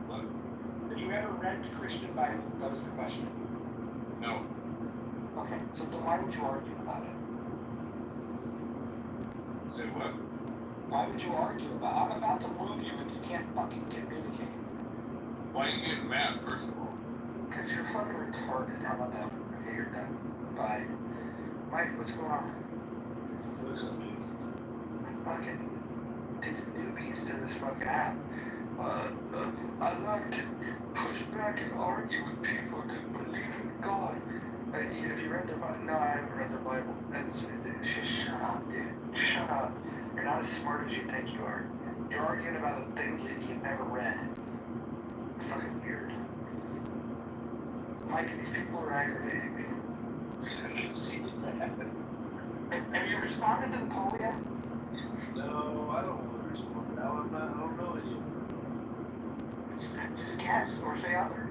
What? Have you ever read the Christian Bible? That was the question. No. Okay, so then why would you argue about it? Say what? Why would you argue about it? I'm about to move you if you can't fucking communicate. Why are you getting mad, first of all? Because you're fucking retarded. How about that? Okay, you're done. Bye. Mike, what's going on? Fucking these newbies to this fucking app. I like to push back and argue with people that believe in God. Have you read their Bible? No, I haven't read their Bible. Shut up, dude. Shut up. You're not as smart as you think you are. You're arguing about a thing that you've never read. It's fucking weird. Mike, these people are aggravating me. I can see that. Have you responded to the poll yet? No, I don't want to respond. Now I don't know any of them. Just guess or say other.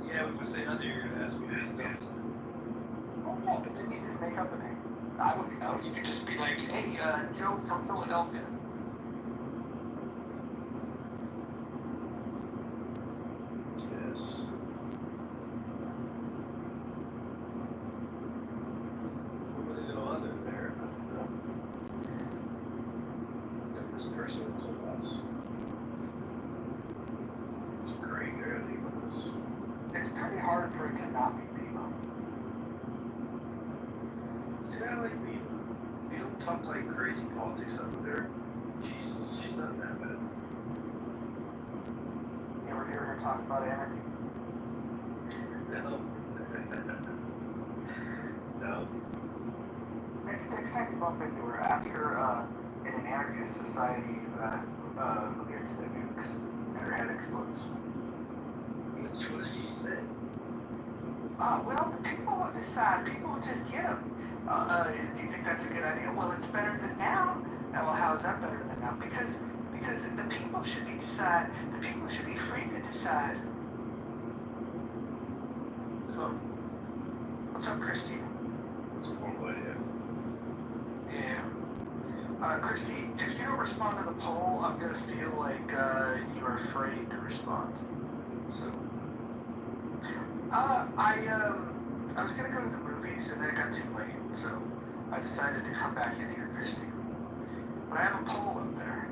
Yeah, if I say other, you're gonna ask me to stuff. Oh yeah, but then you didn't make up a name. I wouldn't know. You could just be like, hey, Joe from Philadelphia. Yes. Nobody know other there. I don't know. Got this person that's a loss. It's great, they're gonna leave us. It's pretty hard for it to not be Bebo. See, I like Bebo. You don't talk like crazy politics over there. She's not that bad. You ever hear her talk about anarchy? No. No. Next time you bump into her, ask her in an anarchist society who gets the nukes and her head explodes. What did she say? Well, the people will decide. People will just get them. Do you think that's a good idea? Well, it's better than now. Well, how is that better than now? Because the people should be decide. The people should be free to decide. Oh. What's up, Christy? That's a horrible idea. Yeah. Christy, if you don't respond to the poll, I'm gonna feel like you are afraid to respond. So, I was gonna go to the movies and then it got too late, so I decided to come back in here, Christy. But I have a poll up there.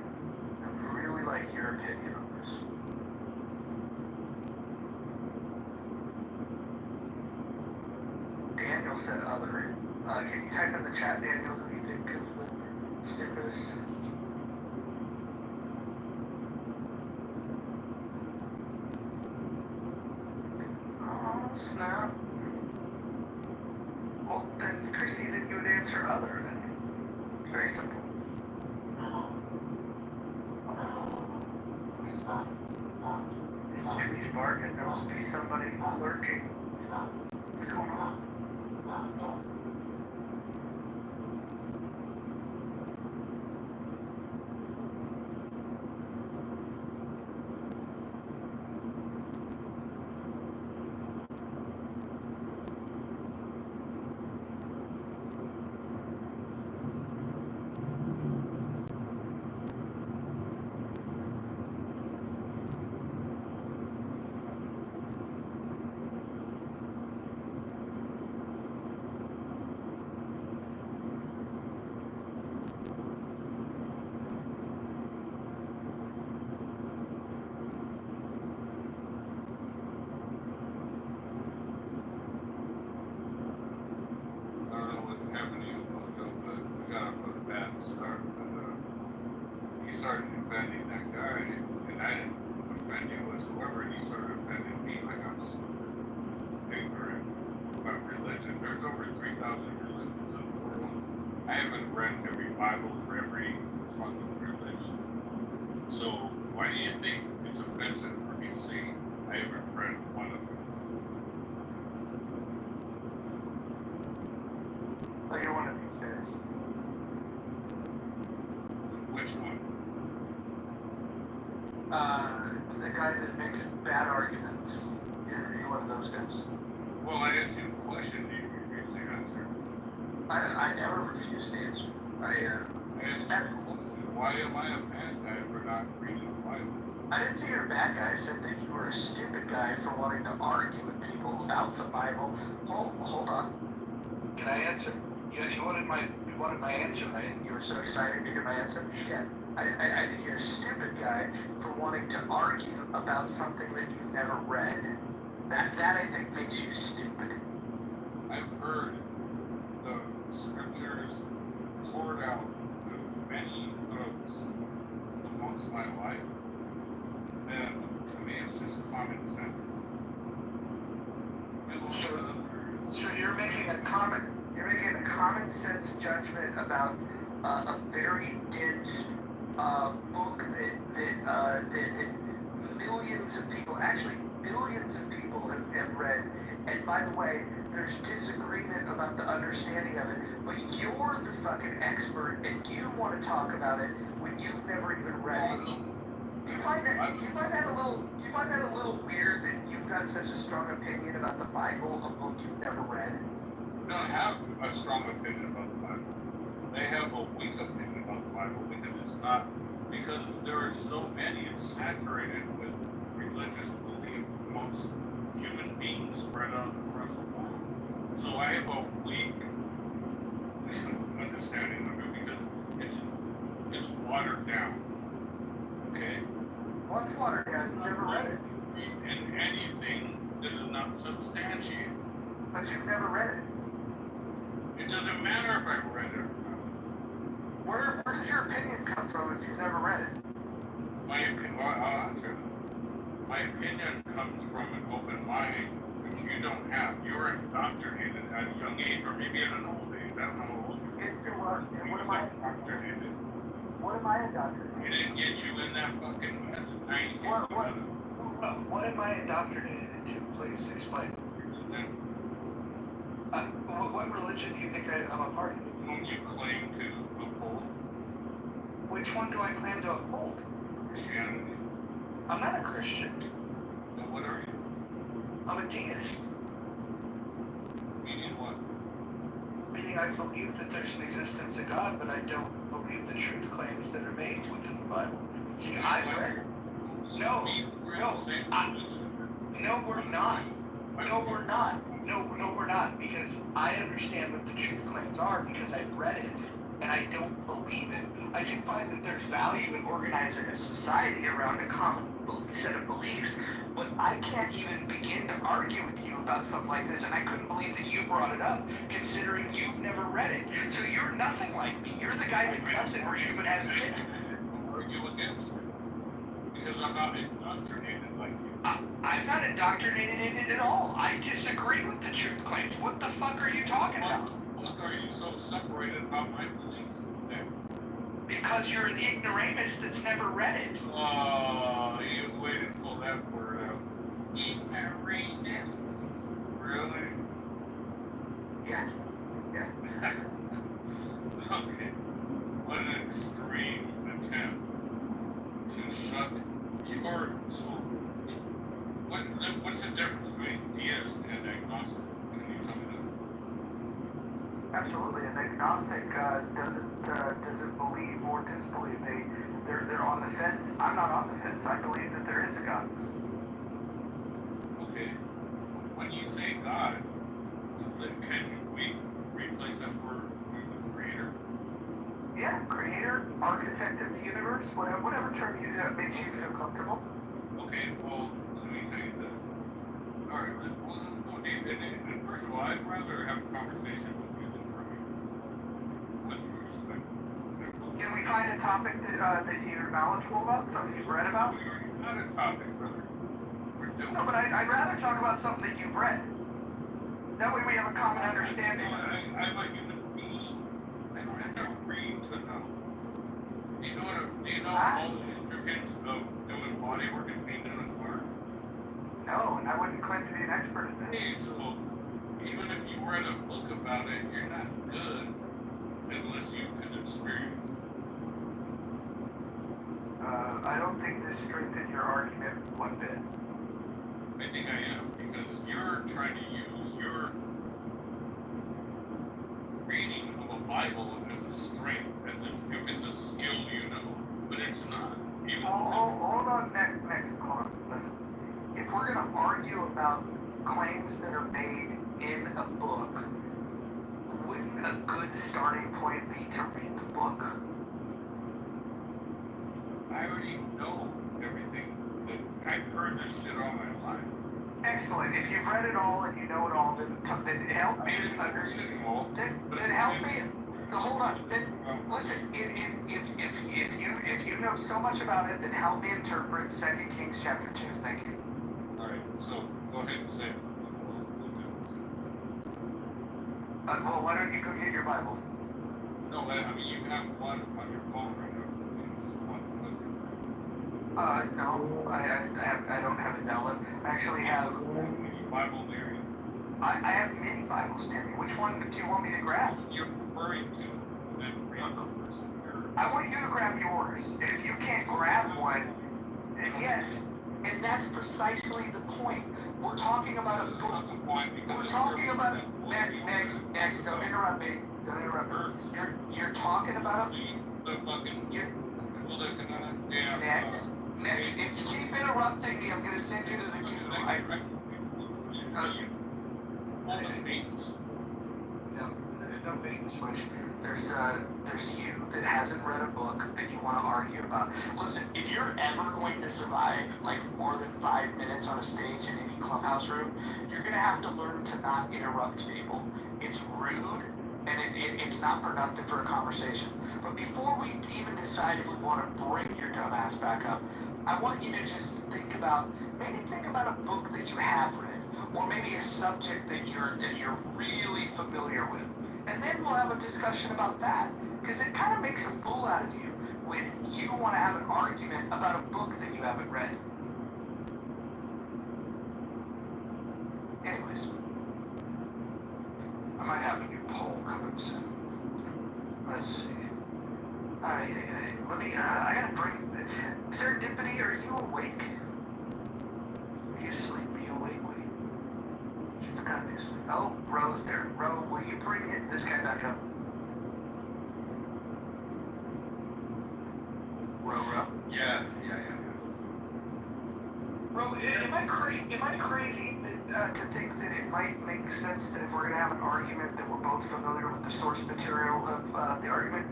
I'd really like your opinion on this. Daniel said other. Can you type in the chat, Daniel, who you think is the stupidest? Oh, snap. Well, then, Chrissy, then you would answer other, then. It's very simple. This tree's barking. There must be somebody lurking. What's going on? Started defending that guy, and I didn't defend him whatsoever, and he started defending me like I was ignorant about religion. There's over 3,000 religions in the world. I haven't read every Bible for every fucking religion. So why do you think it's offensive for me to say I haven't read one of them? Like you're one of these days. Which one? The guy that makes bad arguments. You're one of those guys. Well, I asked you a question, you refused to answer. I never refuse to answer. I asked you a question. Why am I a bad guy for not reading the Bible? I didn't say you're a bad guy. I said that you were a stupid guy for wanting to argue with people about the Bible. Hold on. Can I answer? You wanted my answer, right? You were so excited to hear my answer? Yeah. I think you're a stupid guy for wanting to argue about something that you've never read. That I think makes you stupid. I've heard the scriptures poured out to many throats amongst my life, and to me it's just common sense. So you're making a common sense judgment about a very dense book that millions of people, actually billions of people have read, And by the way, there's disagreement about the understanding of it, but you're the fucking expert and you want to talk about it when you've never even read it. Do you find that a little weird that you've got such a strong opinion about the Bible, a book you've never read? They don't have a strong opinion about the Bible. They have a weak opinion about the Bible because there are so many. It's saturated with religious belief amongst human beings spread out across the world. So I have a weak understanding of it because it's watered down. Okay? What's watered down? You've never read it. And anything that is not substantiated. But you've never read it. It doesn't matter if I've read it or not. Where does your opinion come from if you've never read it? I'll answer that. My opinion comes from an open mind, which you don't have. You're indoctrinated at a young age, or maybe at an old age. I don't know how old you are. What am I indoctrinated? What am I indoctrinated? It didn't get you in that fucking mess. What am I indoctrinated into? Please explain. What religion do you think I'm a part of? Whom you claim to uphold? Which one do I claim to uphold? Christianity. I'm not a Christian. Then what are you? I'm a deist. Meaning what? Meaning I believe that there's an existence of God, but I don't believe the truth claims that are made within the Bible. See, I've read. No, we're not. No, we're not. Because I understand what the truth claims are because I've read it, and I don't believe it. I do find that there's value in organizing a society around a common set of beliefs, but I can't even begin to argue with you about something like this, and I couldn't believe that you brought it up, considering you've never read it. So you're nothing like me. You're the guy that doesn't read it but has it. Argue against it. Because I'm not indoctrinated like you. I'm not indoctrinated in it at all. I disagree with the truth claims. What the fuck are you talking about? What are you so separated about my beliefs then? Because you're an ignoramus that's never read it. Oh, you waited for that word out. Ignoramus? Really? Yeah. Okay. What an extreme attempt to shut your soul. What's the difference between deist and agnostic? Can you tell me that? Absolutely. An agnostic doesn't believe or disbelieve. They're on the fence. I'm not on the fence. I believe that there is a God. Okay. When you say God, can we replace that word with the creator? Yeah, creator, architect of the universe, whatever term makes you feel comfortable. Okay, well, let me tell you this. Alright, let's go deep. And first of all, I'd rather have a conversation with you than from you. With respect. Can we find a topic that you're knowledgeable about, something you've read about? Not a topic, brother. No, but I'd rather talk about something that you've read. That way we have a common understanding. I'm a human being. I don't have to read to know. Do you know all the intricacies of doing body work and being doing work? No, and I wouldn't claim to be an expert in that. Hey, so even if you read a book about it, you're not good unless you can experience it. I don't think this strengthened your argument one bit. I think I am, because you're trying to use your reading of a Bible as a strength, as if it's a skill you know, but it's not. Hold on, hold on, listen. If we're gonna argue about claims that are made in a book, wouldn't a good starting point be to read the book? I already know everything. I've heard this shit all my life. Excellent. If you've read it all and you know it all, then help me understand. Then help me. Hold on. Then listen. If you know so much about it, then help me interpret 2 Kings chapter 2. Thank you. All right. So go ahead and say it. Well, why don't you go get your Bible? No, I mean you have one on your phone right now. No, I don't have it downloaded. I actually have. Bible there. I have many Bibles near me. Which one do you want me to grab? You're referring to that random person. I want you to grab yours. And if you can't grab one, then yes. And that's precisely the point. We're talking about a book. We're talking about next. Don't interrupt me. Don't interrupt me. You're talking about next. If you keep interrupting me, I'm gonna send you to the queue. Don't make the switch. There's you that hasn't read a book that you want to argue about. Listen, if you're ever going to survive like more than 5 minutes on a stage in any clubhouse room, you're gonna have to learn to not interrupt people. It's rude and it's not productive for a conversation. But before we even decide if we want to bring your dumb ass back up, I want you to just think about a book that you have read, or maybe a subject that you're really familiar with. And then we'll have a discussion about that. Because it kind of makes a fool out of you when you want to have an argument about a book that you haven't read. Anyways, I might have a new poll coming soon. Let's see. Let me, I gotta bring, Serendipity, are you awake? Are you asleep? Are you awake? She's gotta be asleep. Oh, Ro's there. Ro, will you bring this guy back up? Ro? Yeah. Ro, am I crazy to think that it might make sense that if we're gonna have an argument that we're both familiar with the source material of the argument?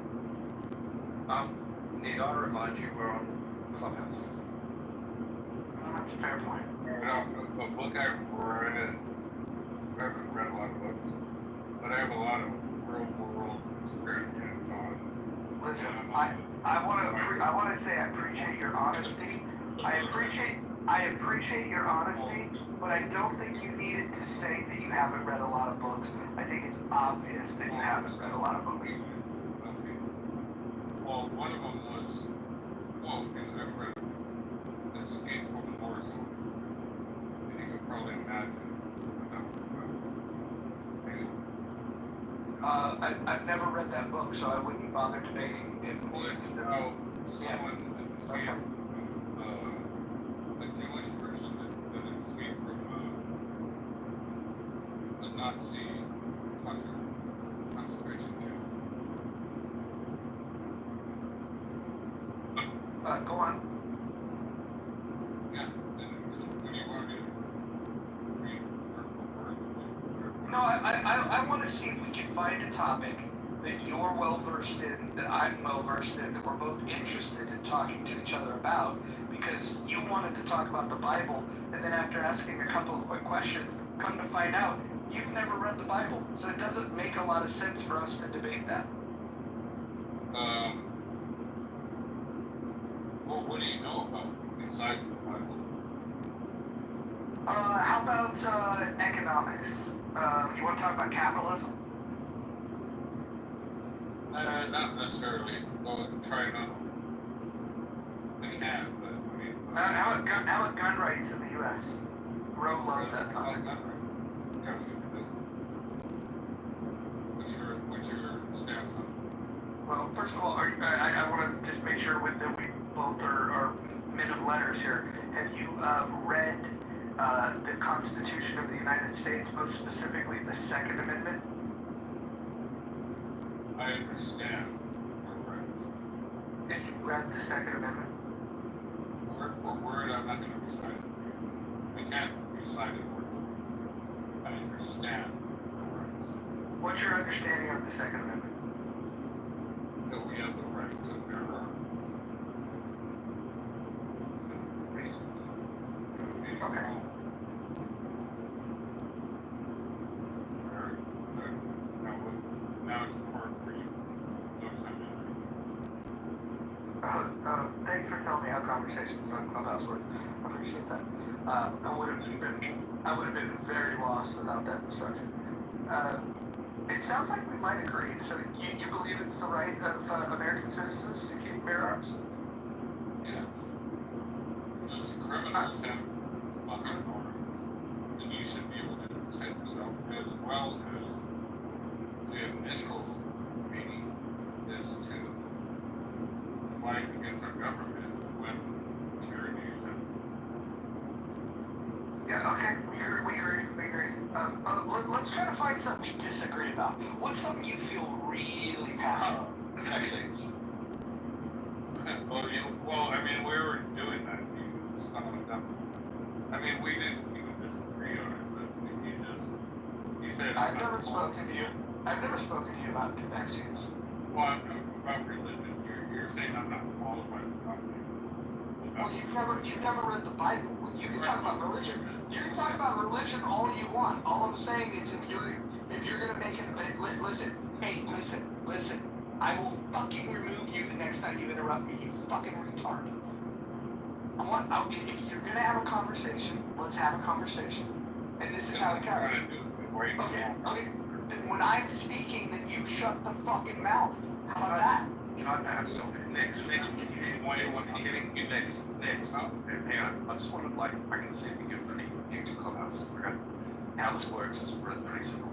Need I remind you we're on Clubhouse? That's a fair point. A book I've read, I haven't read a lot of books, but I have a lot of real world experience on. Listen, I want to say I appreciate your honesty. I appreciate your honesty, but I don't think you needed to say that you haven't read a lot of books. I think it's obvious that you haven't read a lot of books. Okay. Well, one of them was, I read Escape from the War Zone. And you could probably imagine what that was about. Anyway. I've never read that book, so I wouldn't bother debating it. Well, it's about someone escaped a Jewish person that escaped from a Nazi concentration camp. Go on. Yeah, what do you want to read word? No, I want to see if we can find a topic that you're well versed in, that I'm well versed in, that we're both interested in talking to each other about, because you wanted to talk about the Bible, and then after asking a couple of quick questions, come to find out, you've never read the Bible, so it doesn't make a lot of sense for us to debate that. Well, what do you know about besides the Bible? How about economics? You want to talk about capitalism? Not necessarily. Well, try not. I can, but I mean. How about gun rights in the U.S.? Ro loves that topic. Yeah, we can do. What's your stance on it? Well, first of all, I want to just make sure that we both are men of letters here. Have you read the Constitution of the United States, most specifically the Second Amendment? I understand your rights. Did you read the Second Amendment? Word for word, I'm not going to recite it. I can't recite it word for word. I understand your rights. What's your understanding of the Second Amendment? That we have the right to bear arms. Basically. Okay. Now it's hard for you. Thanks for telling me how conversations on Clubhouse work. I appreciate that. I would have been very lost without that instruction. It sounds like we might agree. So you believe it's the right of American citizens to keep and bear arms? Yes. Those criminals have fucking arms, and you should be able to set yourself as well as the initial meaning is to fight against our government when tyranny is in. Yeah, okay, we agree. Let's try to find something we disagree about. What's something you feel really passionate about? Vaccines. Well, I mean, we were doing that. It's not like that. I mean, we didn't even disagree on it, but you said. I've never spoken to you about vaccines. Well, I'm about religion. You're saying I'm not qualified to talk to you. Well, you've never read the Bible. You can talk about religion. You can talk about religion all you want. All I'm saying is if you're gonna make it, listen. I will fucking remove you the next time you interrupt me, you fucking retard. If you're gonna have a conversation, let's have a conversation. And this is how it goes. Okay. Then when I'm speaking, then you shut the fucking mouth. How about that? Can I add something? Next, can you hear me? Next. Hang on. I just want to, I can see that you're pretty new to Clubhouse. Okay? How this works is pretty simple.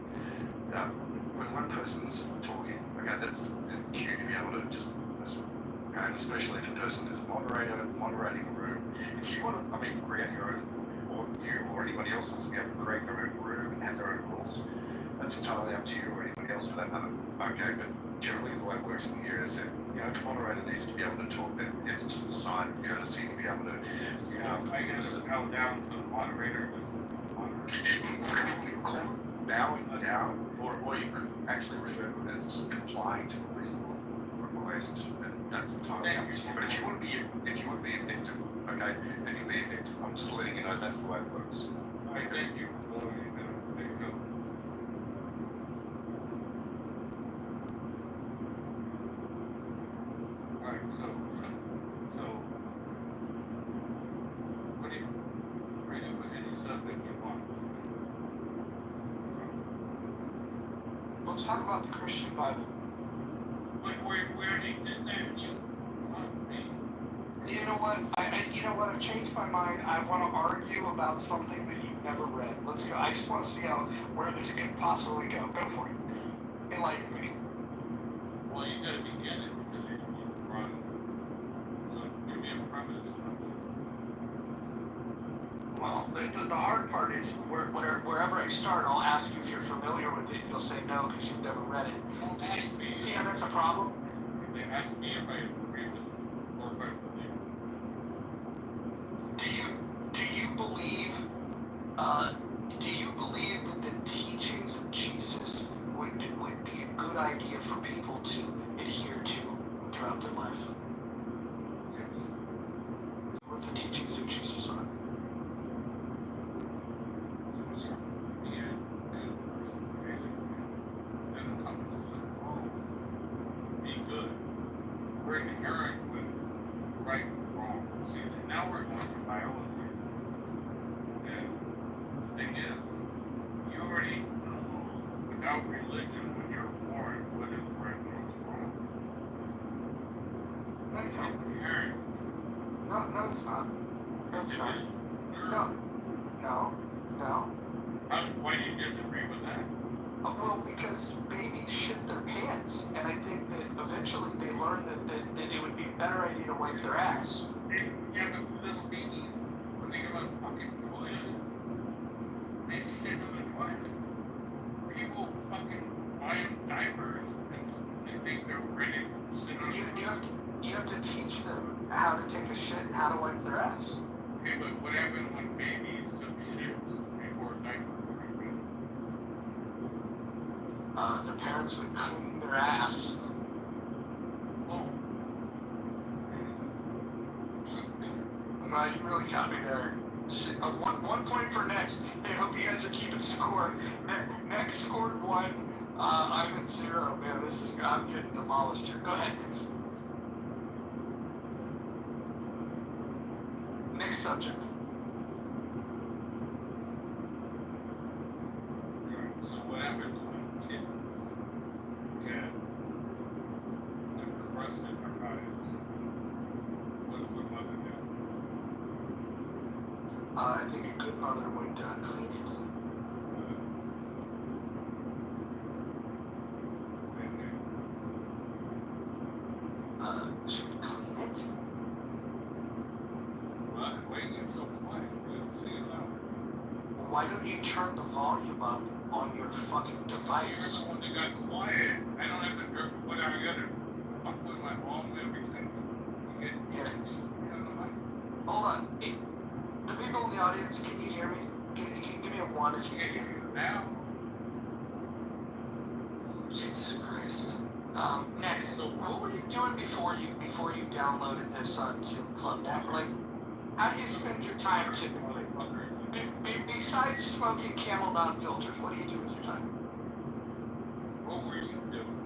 When one person's talking, okay, that's the cue to be able to just listen. Okay? And especially if a person is moderating a room. If you want to, create your own, or you or anybody else wants to be able to create their own room and have their own rules, that's entirely up to you or anybody else for that matter. Okay, but generally the way it works in here is that, if the moderator needs to be able to talk, then it's just a sign of courtesy to be able to, I guess bow down to the moderator. Bowing down, or you could actually refer to it as just complying to a reasonable request, and that's entirely up to you. But if you want to be a victim, okay, then you'll be a victim. I'm just letting you know that's the way it works. I thank you. Alright, so what do you read it with any stuff that you want? Let's talk about the Christian Bible. We already did that. You know what? I've changed my mind. I want to argue about something that you've never read. Let's go. I just want to see where this could possibly go. Go for it. Enlighten me. Well, you gotta begin it because you can run. So give me a premise. Well, the hard part is wherever I start, I'll ask you if you're familiar with it. You'll say no because you've never read it. See how that's a problem? They ask me if I agree with it or if I believe it. Do you believe that the teachings of Jesus would be a good idea for people to adhere to throughout their life? Yes. What the teachings of Jesus are? Be good. We're inherent with right and wrong. See, now we're going to biology. And the thing is, you already know without religion when you're born what is right and what is wrong. It's inherent. No, it's not. No, it's not. No. Why do you disagree with that? Well, because babies shit their pants, and I think that eventually they learn that it would be a better idea to wipe their ass. Yeah, but little babies, when they get a fucking toilet, they shit in the toilet. People fucking buy them diapers and they think they're ready to sit on You have to teach them how to take a shit and how to wipe their ass. Okay, but what happened when babies took shits before diapers? Their parents would clean their ass. Oh. You really got me there. One point for next. Hey, hope you guys are keeping score. Next scored 1. I'm at 0. Man, I'm getting demolished here. Go ahead, Nick. Next subject. So what happens when kids get a crust in their eyes? What does the mother do? I think a good mother would clean it. Should we clean it? What? Why you get so quiet? We don't see it loud. Why don't you turn the volume up on your fucking device? You're the one that got quiet. I don't have to, whatever, you gotta fuck with my phone and everything. Yeah. Hold on. Hey, the people in the audience, can you hear me? Give me a 1 if you can hear me. Now? Jesus Christ. Next, so what were you doing before you downloaded this onto Club Deck? Like, how do you spend your time typically? Besides smoking Camel non-filters, what do you do with your time? What were you doing?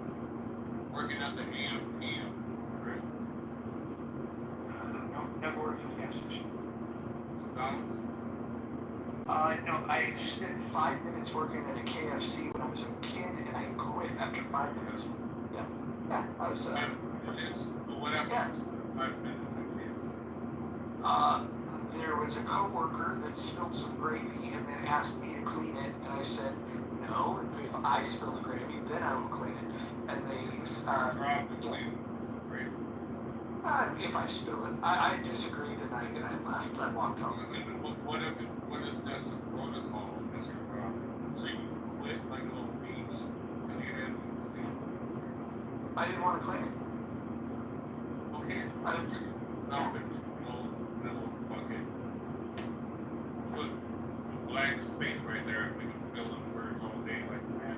Working at the AM, PM, right? No, never worked for the gas station. McDonald's? No, I spent 5 minutes working at a KFC when I was a kid, and I quit after 5 minutes. Yeah, I was, What happened? 5 minutes. There was a coworker that spilled some gravy and then asked me to clean it, and I said, no, if I spill the gravy, then I will clean it. And they, if I spill it, I disagreed, and I left. I walked home. What is this protocol, Mr. So you quit like a little beast because you didn't clean it? I didn't want to clean it. Okay. I didn't. No, but no fucking put a blank space right there and we can fill in words all day like that.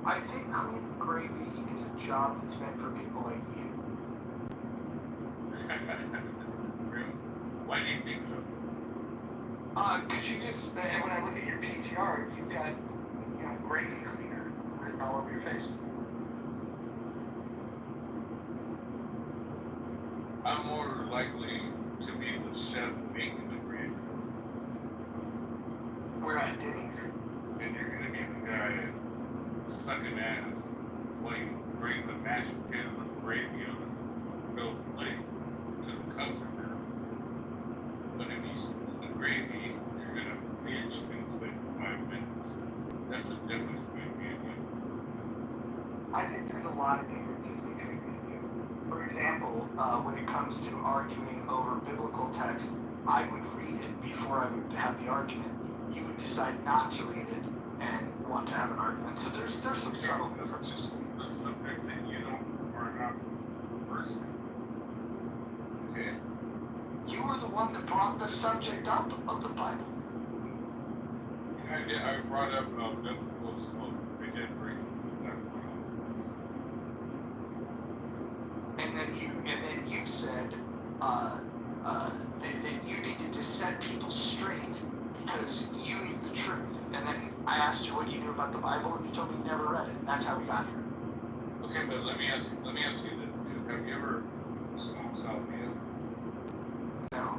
I think cleaning gravy is a job that's meant for people like you. Really? Why do you think so? Because you just, and when I look at your PTR, you've got, gravy cleaner written all over your face. I'm more likely to be the chef making the gravy. We're at Denny's. And you're gonna be the guy sucking ass while you bring the mashed potato and gravy on a filled plate to the customer. But if you spoon the gravy, you're gonna binge things like 5 minutes. That's the difference between me and you. I think there's a lot of differences between me and you. For example, when it comes to arguing over biblical text, I would read it before I would have the argument. You would decide not to read it and want to have an argument. So there's some subtle differences. There's some things that you don't are not person. Okay. You were the one that brought the subject up of the Bible. I brought up biblical smoke. They did bring that one up. And then you said that you needed to set people straight because you knew the truth. And then I asked you what you knew about the Bible, and you told me you never read it. And that's how we got here. Okay, but let me ask you this, dude. Have you ever smoked salvia? No.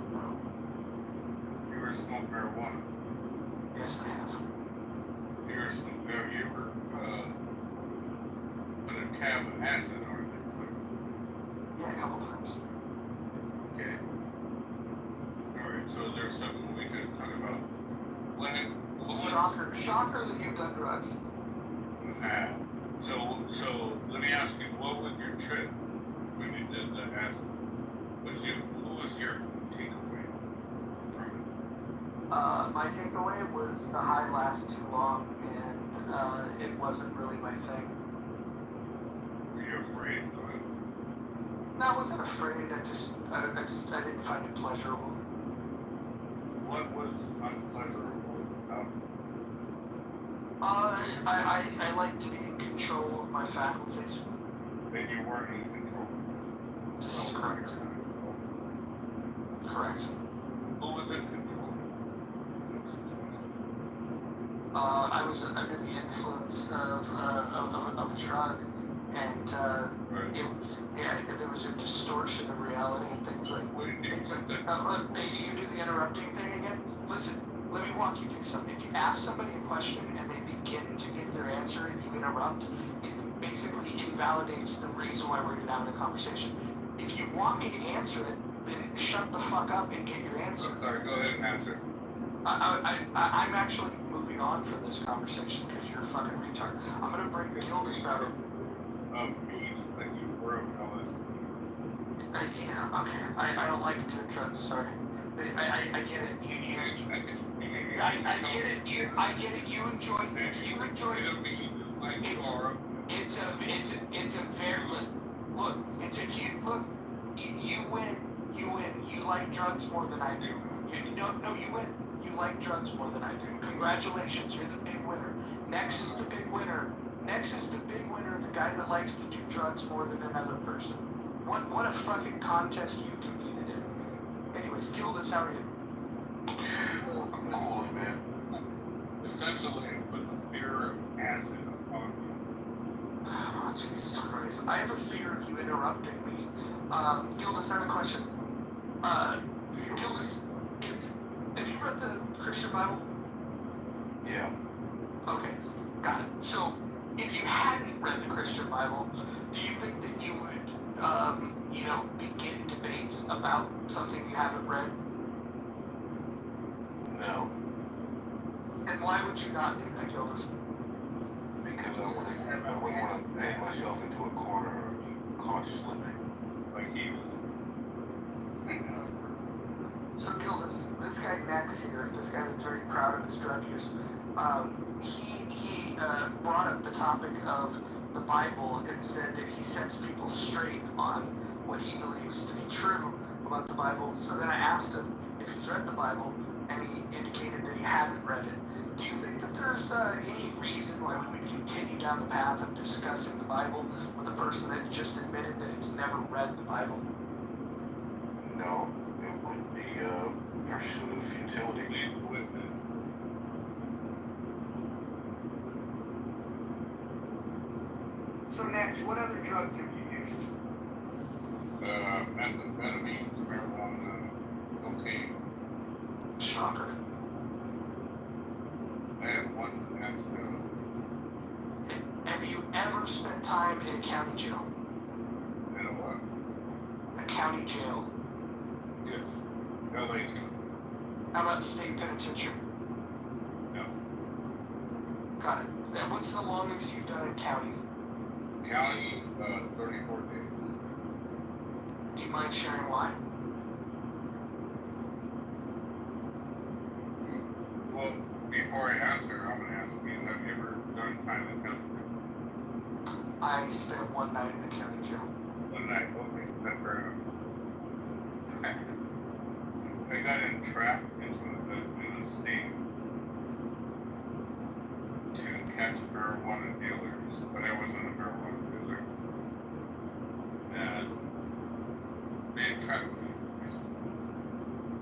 You ever smoked marijuana? Yes, I have. Have you ever put a tab of acid on it? Yeah, a couple times. Okay. Alright, so there's something we could talk about. Shocker that you've done drugs. So let me ask you, what was your trip when you did the acid? What was your takeaway from it? My takeaway was the high lasts too long, and it wasn't really my thing. Were you afraid of it? No, I wasn't afraid. I didn't find it pleasurable. What was unpleasurable about it? I like to be in control of my faculties. Then you weren't in control. This is correct. Correct. Who was in control? I was under the influence of a drug, and there was a distortion of reality and things like. You do the interrupting thing again. Listen, let me walk you through something. If you ask somebody a question and they begin to give their answer and you interrupt, it basically invalidates the reason why we're having a conversation. If you want me to answer it, then shut the fuck up and get your answer. Sorry, go ahead and answer. I'm actually moving on from this conversation because you're a fucking retard. I'm gonna bring Gildas out of. Me, like you were all this. Yeah, okay. I don't like doing drugs, sorry. I get it. I get it. You enjoy. It's a very look. You win. You like drugs more than I do. You win. You like drugs more than I do. Congratulations, you're the big winner. Next is the big winner. The guy that likes to do drugs more than another person. What a fucking contest you competed in. Anyways, Gildas, how are you? I'm cool, man. Essentially, put the fear of acid upon you. Oh, Jesus Christ. I have a fear of you interrupting me. Gildas, I have a question. Gildas, have you read the Christian Bible? Yeah. Okay, got it. So, if you hadn't read the Christian Bible, do you think that you would, begin debates about something you haven't read? No. And why would you not do that, Gildas? Because I wouldn't want to paint myself into a corner or be caught slipping like he was. So Gildas, this guy Max here, this guy that's very proud of his drug use, he brought up the topic of the Bible and said that he sets people straight on what he believes to be true about the Bible. So then I asked him if he's read the Bible, and he indicated that he hadn't read it. Do you think that there's any reason why we would continue down the path of discussing the Bible with a person that just admitted that he's never read the Bible? No, it would be pursuit of futility. Witness. So next, what other drugs have you used? Methamphetamine, marijuana, cocaine. Shocker. I had one accident. Have you ever spent time in a county jail? In a what? A county jail. Yes. LA. How about state penitentiary? No. Got it. And what's the longest you've done in county? County, 34 days. Do you mind sharing why? Well, before I answer, I'm going to ask you, have you ever done time in county? I spent one night in the county jail. One night, okay, that's fair enough. I got entrapped into a sting to catch marijuana dealers, but I wasn't a marijuana dealer. And they entrapped me.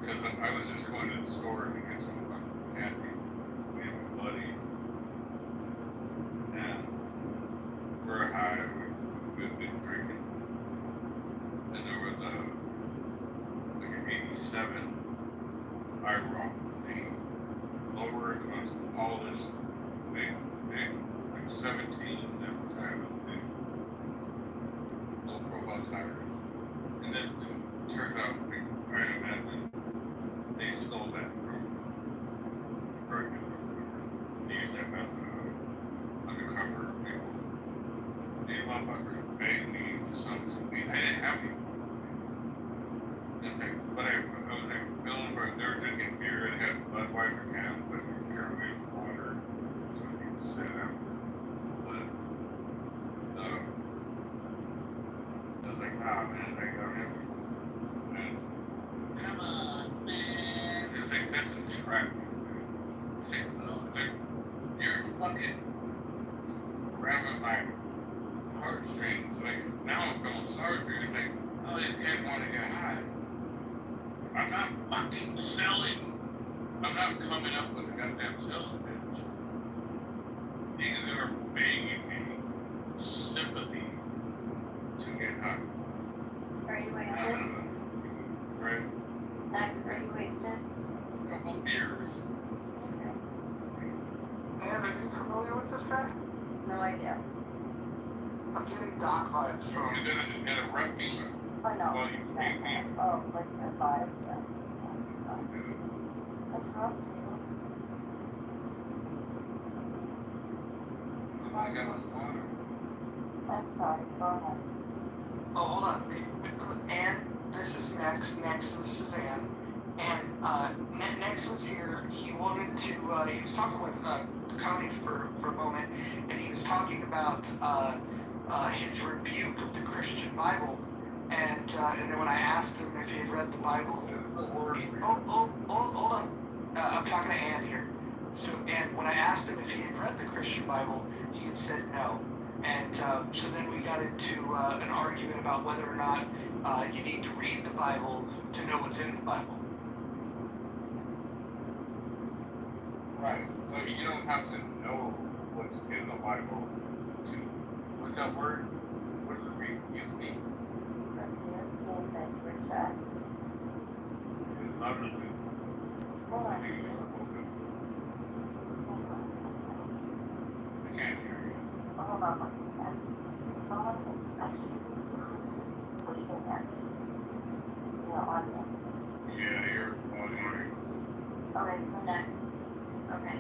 Because I was just going to the store to get some fucking candy. Me and my buddy. And we're high, we've been drinking. And there was like an 87 IROC thing. Lower, it was polished, big, like 17 at the time, big, low profile tires. And then it turned out, I imagine, they stole that from drug dealers. They used that method of undercover people. These motherfuckers begged me to sell some weed. I didn't have any. But I was like, feeling for, they were drinking beer and had Budweiser cans, but carbonated water, so you could sit out. But, I was like, nah, man, I got him. And, come on, man. It's like, that's a trap. It's like, you're fucking grabbing my heartstrings. Like, now I'm feeling sorry for you. It's like, oh, these guys want to get high. I'm not fucking selling. I'm not coming up with a goddamn sales pitch. These are begging me sympathy to get high. Are you wasted? Right? Are you wasted? A couple beers. And are you familiar with this guy? No idea. I'm getting Doc vibes from. You're gonna rep me. Oh no. Well, you beat me. Oh, like a vibe, yeah. What's wrong? I got my water. I'm sorry, go ahead. Oh, hold on. And Next was Suzanne, and Next was here. He wanted to. He was talking with Connie for a moment, and he was talking about his rebuke of the Christian Bible, and then when I asked him if he had read the Bible, hold on. I'm talking to Ann here. So, and when I asked him if he had read the Christian Bible, he had said no. And so then we got into an argument about whether or not you need to read the Bible to know what's in the Bible. Right. So you don't have to know what's in the Bible to. What's that word? What does it mean? Rebuke? It's not really. Hold on. I can't hear you. Hold on one second. Someone is actually pushing at me in the audience. Yeah, you're audio. Okay, so next. Okay,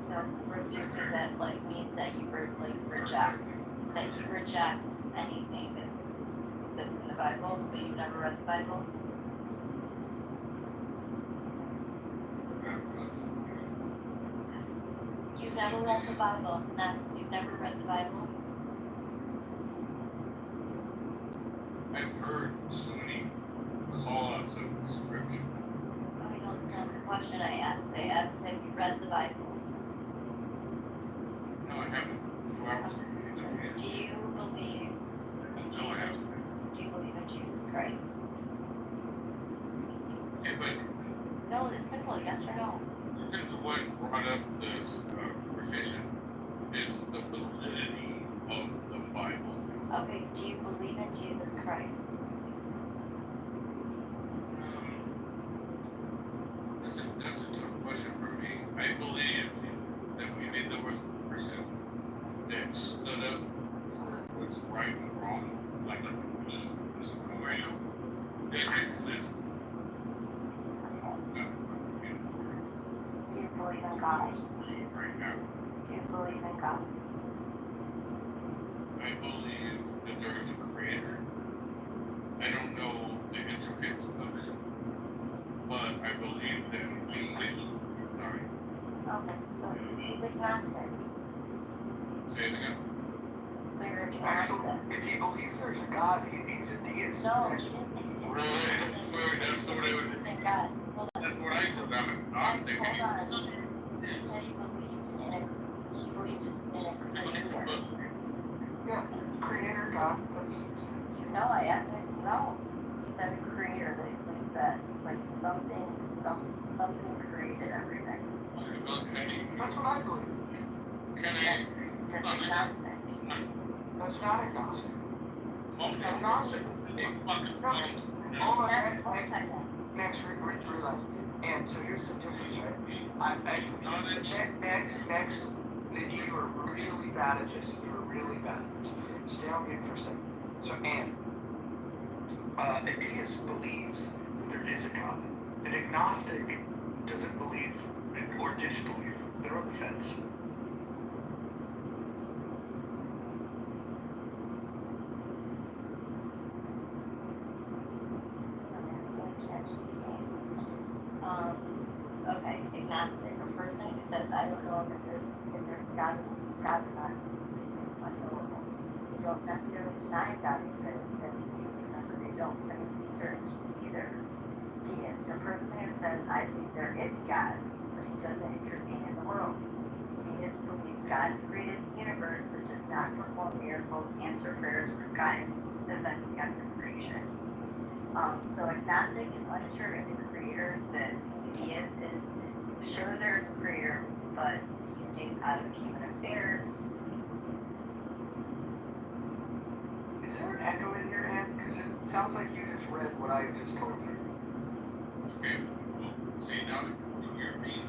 so rebuke is that like means that you reject anything that's in the Bible, but you've never read the Bible. You've never read the Bible. You've never read the Bible. I've heard so many call-outs of scripture. I don't know the question I asked. I asked have you read the Bible. No, I haven't. 2 hours ago. Do you believe in No, I Jesus? haven't. Do you believe in Jesus Christ? Yeah, but No, it's simple. Yes or no. this is what brought up this conversation is the validity of the Bible. Okay, do you believe in Jesus Christ? That's a tough question for me. I believe that maybe there was a person that stood up for what's right and wrong, like me, this scenario. They exist. Do you believe in God? Right now. Do you believe in God? I believe that there is a creator. I don't know the intricacies of it, but I believe that sorry. Okay, so he's agnostic. Say it again. So you're Actually, agnostic. if he believes there's a God, he's a deist. No, Right, that's what I would. thank God. Hold on. That's what I said. I'm agnostic. Hold on. He said he believed in a creator. Yeah, creator, God. That's. No, I asked him, no. He said a creator, that he believes that, like, something created everything. That's what I believe. That's agnostic. That's not agnostic. Agnostic. Hold on. Next, realize. And so here's the difference, right? Next, you are really bad at this. You are really bad at this. Stay on mute for a second. So, Ann, a deist believes that there is a God. An agnostic doesn't believe or disbelieve. They're on the fence. Okay, agnostic, a person who says, I don't know if there's God or not, is unknowable. They don't necessarily deny God because they don't research either. Deist, a person who says, I think there is God, but he doesn't intervene in the world. Deist believes God created the universe, but does not perform miracles, answer prayers, or guide events beyond the creation. So agnostic is unsure if the creator exists. Deist is sure there's a creator, but he stays out of human affairs. Is there an echo in your head? Because it sounds like you just read what I just told you. Okay. Well, see, now you hear me.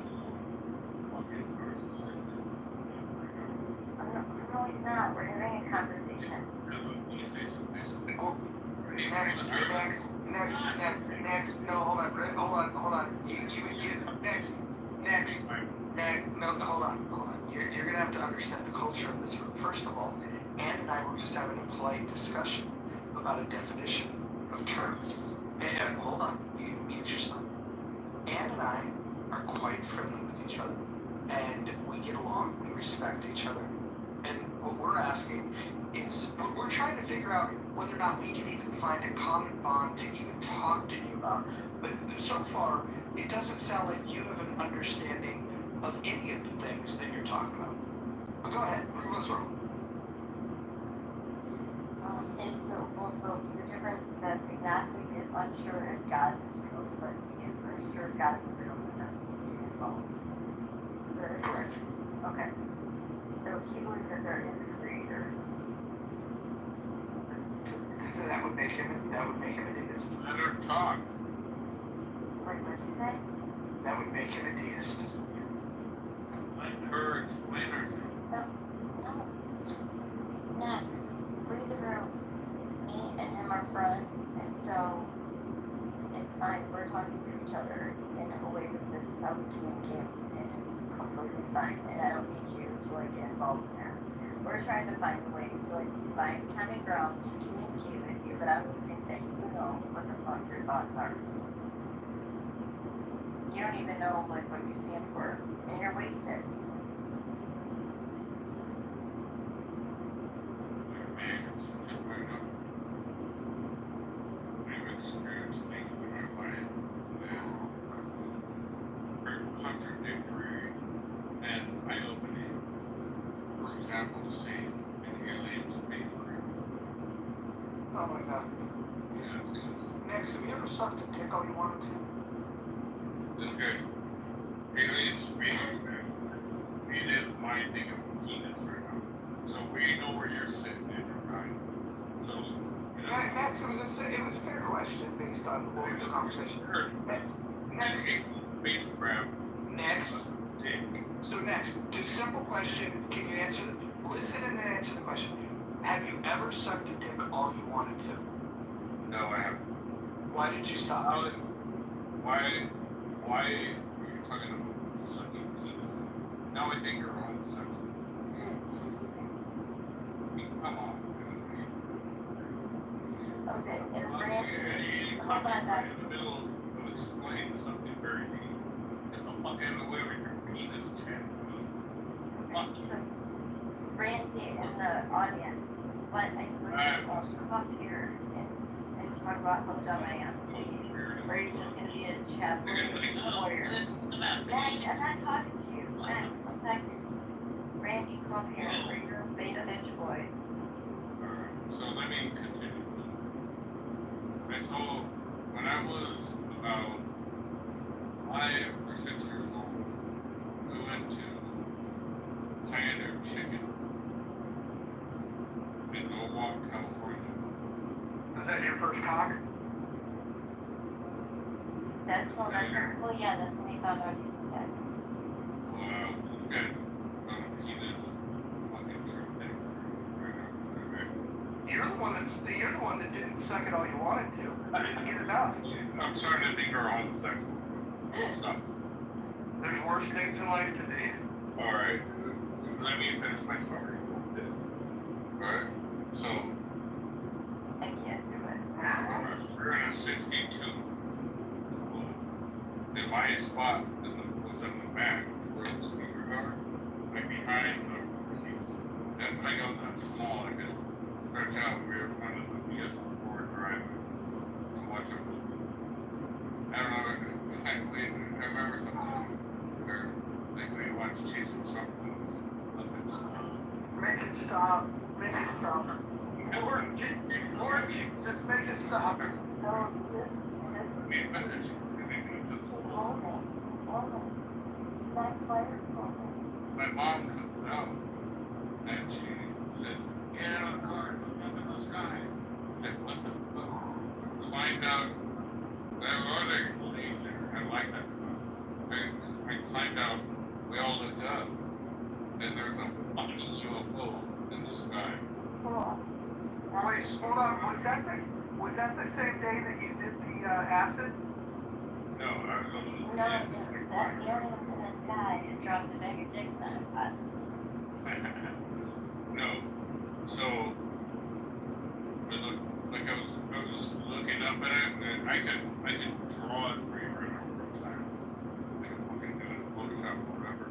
No, he's not. We're having a conversation. Next. No, hold on. No, hold on. You're gonna have to understand the culture of this room. First of all, Ann and I were just having a polite discussion about a definition of terms. And hold on, you mute yourself. Ann and I are quite friendly with each other, and we get along, we respect each other. And what we're asking is, we're trying to figure out whether or not we can even find a common bond to even talk to you about. But so far, it doesn't sound like you have an understanding of any of the things that you're talking about. But go ahead, prove us wrong. And so the difference that exactly is unsure if God is real, but he is for sure God is real and doesn't need to involve. Correct. Okay. So he believes that there is a creator. So that would make him a deist. Let her talk. What did you say? That would make him a deist. Let her explain herself. No. Next, read the room. Me and him are friends, and so it's fine. We're talking to each other in a way that this is how we communicate, and it's completely fine. And I don't need you to get involved in that. We're trying to find a way to find common ground to communicate with you, but I don't even think that you know what the fuck your thoughts are. You don't even know what you stand for, and you're wasted. I've experienced things in my life that are contradictory and eye-opening. For example, seeing an alien spacecraft. Oh my god. Next, have you ever sucked a dick all you wanted to? This guy's alien spacecraft. It is my thing of penis right now. So we know where you're sitting in your mind. So, you know. Next, it was a fair question based on what the conversation. Next. Spacecraft. Next. So next, just simple question. Can you listen and then answer the question. Have you ever sucked a dick all you wanted to? No, I haven't. Why did you stop? Why are you talking about sucking penis? Now I think you're homosexual. Come on. Okay, and You hold on, guys. in the middle of explaining something very deep. Get the fuck out of the way with your penis chat. Fuck you. Brandy in the audience, but I think also come up here and talk about how dumb I am. Or are you just going to be a chat warrior? Next, I'm not talking to you. Next, 1 second. Randy, come up here, or you're a beta bitch boy. Alright, so let me continue. So, when I was about 5 or 6 years old, we went to Pioneer Chicken in Norwalk, California. Was that your first cock? Well, yeah, that's when he found out he was dead. Well, you guys on a penis fucking true thing right now, right? You're the one that didn't suck it all you wanted to. You didn't get enough. I'm starting to think you're homosexual. Stop. There's worse things in life to be. Alright, let me finish my story. Alright, so I can't do it. we're in a 62. And my spot was in the back where the speakers are, like behind the seats. And when I got that small, I could stretch out we were in front of the PS4 driving to watch a movie. I don't know, I remember something like we watched Chasing Something. Make it stop. Make it stop. Lord Jesus, make it stop. My mom couldn't know. And she said, get out of the car, look up in the sky. I said, what the fuck? Climbed out. There were other believe there. I like that stuff. I climbed out. We all looked up. And there's a fucking UFO in the sky. Wait, hold on. Was that the same day that you did the acid? No, I was on the that alien in the sky and dropped a bag of dicks on his butt. No. So, I was looking up at it, and I I can draw it for you right now real time. I can fucking do it in Photoshop or whatever.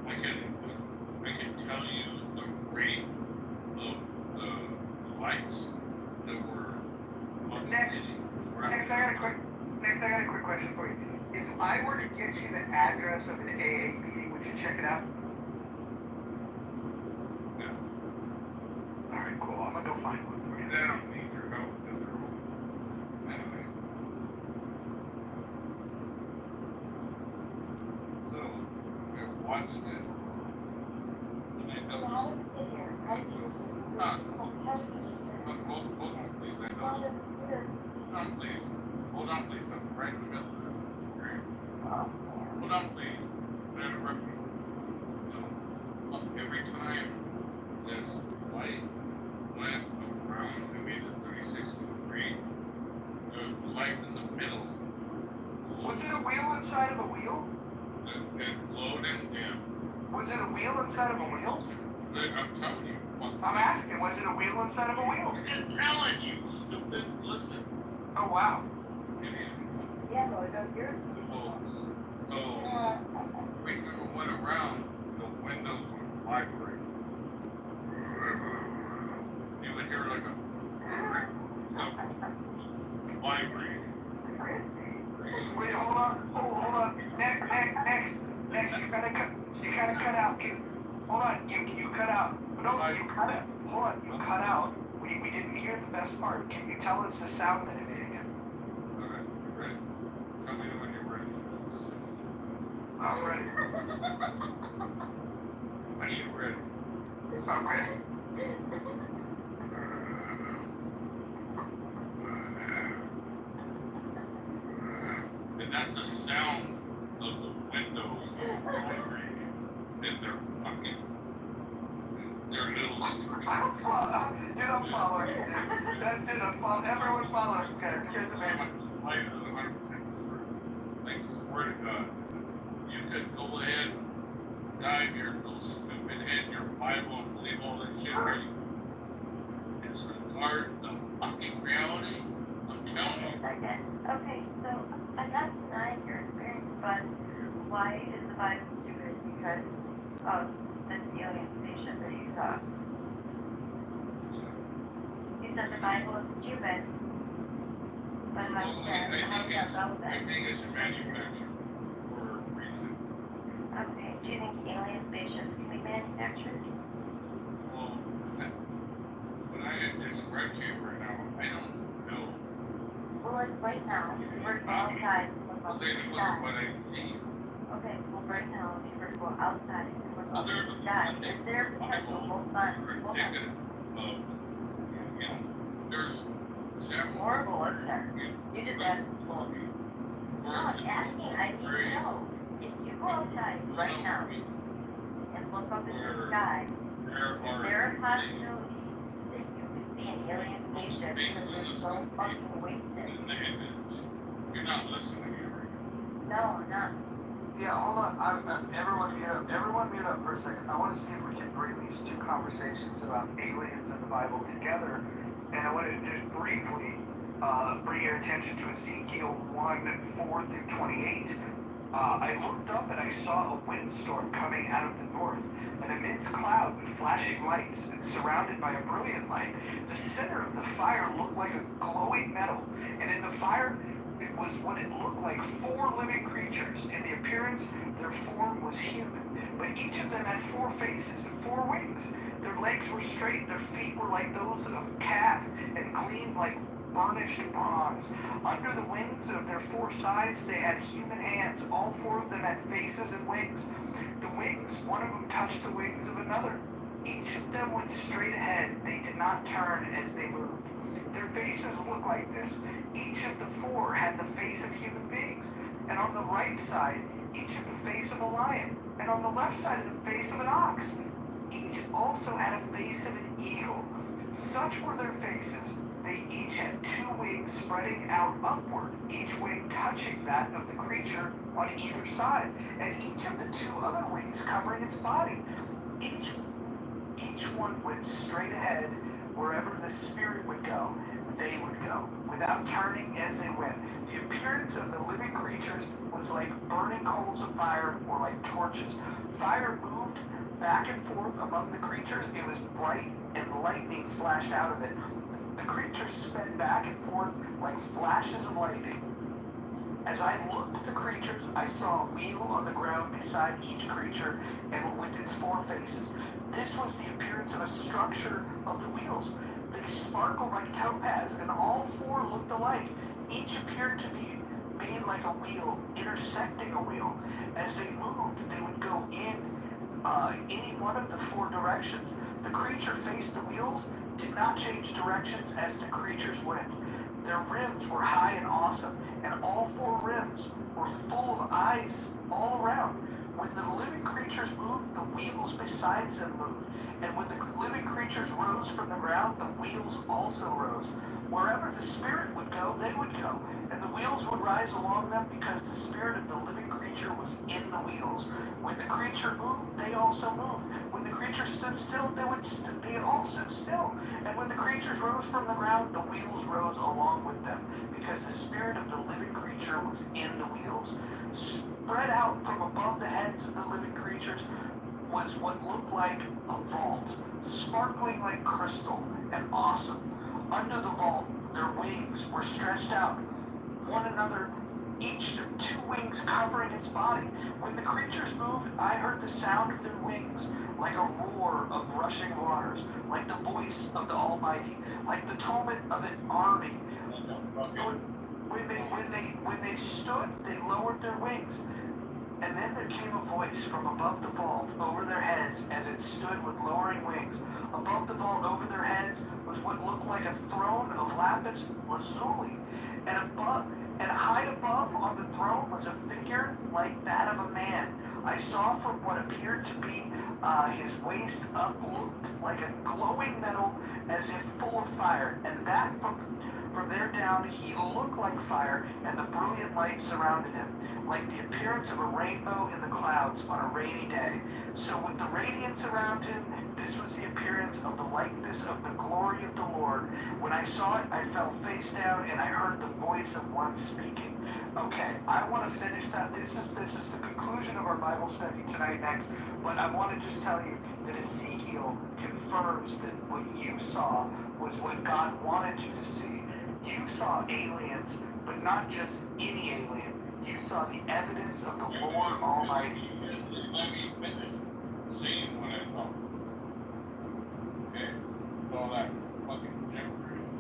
I can tell you the rate of the likes that were Next, I got a quick question for you. If I were to get you the address of an AA meeting, would you check it out? Yeah. Alright, cool. I'm gonna go find one for you. They don't need your help because they're old. Anyway. So, I watched it. And I know hold on, please. I know hold on, please. Hold on, please. I'm right in the middle of this. Okay? Hold on, please. I'm gonna interrupt you. Every time this light went around, I made a 360 degree, the light in the middle. Was it a wheel inside of a wheel? It glowed and dim. Was it a wheel inside of a wheel? I'm telling you. I'm asking, was it a wheel inside of a wheel? I'm just telling you, stupid. Listen. Oh, wow. Yeah, no, yours. So, every time it went around, the windows would vibrate. You would hear like a vibrate. Wait, hold on. Next, you kinda cut out. Hold on, you cut out. No, you cut it. Hold on, you cut out. We didn't hear the best part. Can you tell us the sound that it made again? Alright, you ready? Tell me when you're ready. I'm ready. When are you ready? I'm ready. And that's the sound of the windows vibrating in their fucking, their little Dude, I'm following you. That's it, I'm following. Everyone follows this guy. This guy's amazing. Light is 100% true. I swear to God, you could go ahead, dive your little stupid head in your Bible and believe all this shit where you disregard the fucking reality. I'm telling you. Okay, so I'm not denying your experience, but why is the Bible stupid? Because of this alien spaceship that you saw. You said the Bible is stupid, but how is that relevant? I think it's manufactured for a reason. Okay, do you think alien spaceships can be manufactured? Well, what I had described to you right now, I don't know. Well, like right now, if you were to go outside and look up Well, at then the it sky. was what I see. Okay, well right now, if you were to go outside and look up at the sky, is there potential, hold on. You know, there's several. Horrible, isn't there? You did that in school. No, I'm asking, I need to know. If you go outside right now and look up at the sky, is there a possibility that you could see an alien spaceship because they're so fucking wasted? You're not listening to me right No, I'm not. Yeah, hold on. Everyone mute up for a second. I want to see if we can bring these two conversations about aliens and the Bible together. And I want to just briefly bring your attention to Ezekiel 1:4 through 28. I looked up and I saw a windstorm coming out of the north, an immense cloud with flashing lights and surrounded by a brilliant light. The center of the fire looked like a glowing metal, and in the fire it was what it looked like 4 living creatures. In the appearance, their form was human, but each of them had 4 faces and 4 wings. Their legs were straight, their feet were like those of a calf, and gleamed like burnished bronze. Under the wings of their 4 sides, they had human hands. All 4 of them had faces and wings. The wings, one of them touched the wings of another. Each of them went straight ahead. They did not turn as they moved. Their faces looked like this. Each of the 4 had the face of human beings. And on the right side, each had the face of a lion. And on the left side, the face of an ox. Each also had a face of an eagle. Such were their faces. They each had 2 wings spreading out upward, each wing touching that of the creature on either side, and each of the 2 other wings covering its body. Each one went straight ahead. Wherever the spirit would go, they would go. Without without turning as they went. The appearance of the living creatures was like burning coals of fire or like torches. Fire moved back and forth among the creatures. It was bright and lightning flashed out of it. The creatures sped back and forth like flashes of lightning. As I looked at the creatures, I saw a wheel on the ground beside each creature and with its four faces. This was the appearance of a structure of the wheels. They sparkled like topaz, and all four looked alike. Each appeared to be made like a wheel, intersecting a wheel. As they moved, they would go in any one of the four directions. The creature faced the wheels did not change directions as the creatures went. Their rims were high and awesome, and all four rims were full of eyes all around. When the living creatures moved, the wheels besides them moved. And when the living creatures rose from the ground, the wheels also rose. Wherever the spirit would go, they would go, and the wheels would rise along them because the spirit of the living creature was in the wheels. When the creature moved, they also moved. When the creature stood still, they all stood still. And when the creatures rose from the ground, the wheels rose along with them, because the spirit of the living creature was in the wheels. Spread out from above the heads of the living creatures was what looked like a vault, sparkling like crystal and awesome. Under the vault, their wings were stretched out, one another, each of two wings covering its body. When the creatures moved, I heard the sound of their wings, like a roar of rushing waters, like the voice of the Almighty, like the tumult of an army. When they stood, they lowered their wings. And then there came a voice from above the vault over their heads as it stood with lowering wings. Above the vault over their heads was what looked like a throne of lapis lazuli. And high above on the throne was a figure like that of a man. I saw from what appeared to be his waist up looked like a glowing metal as if full of fire. And that from there down he looked like fire, and the brilliant light surrounded him, like the appearance of a rainbow in the clouds on a rainy day. So with the radiance around him, this was the appearance of the likeness of the glory of the Lord. When I saw it, I fell face down, and I heard the voice of one speaking. Okay, I want to finish that. This is the conclusion of our Bible study tonight next, but I want to just tell you that Ezekiel confirms that what you saw was what God wanted you to see. You saw aliens, but not just any alien. You saw the evidence of the Lord Almighty. Let me finish seeing what I saw. Okay? So that fucking gibberish.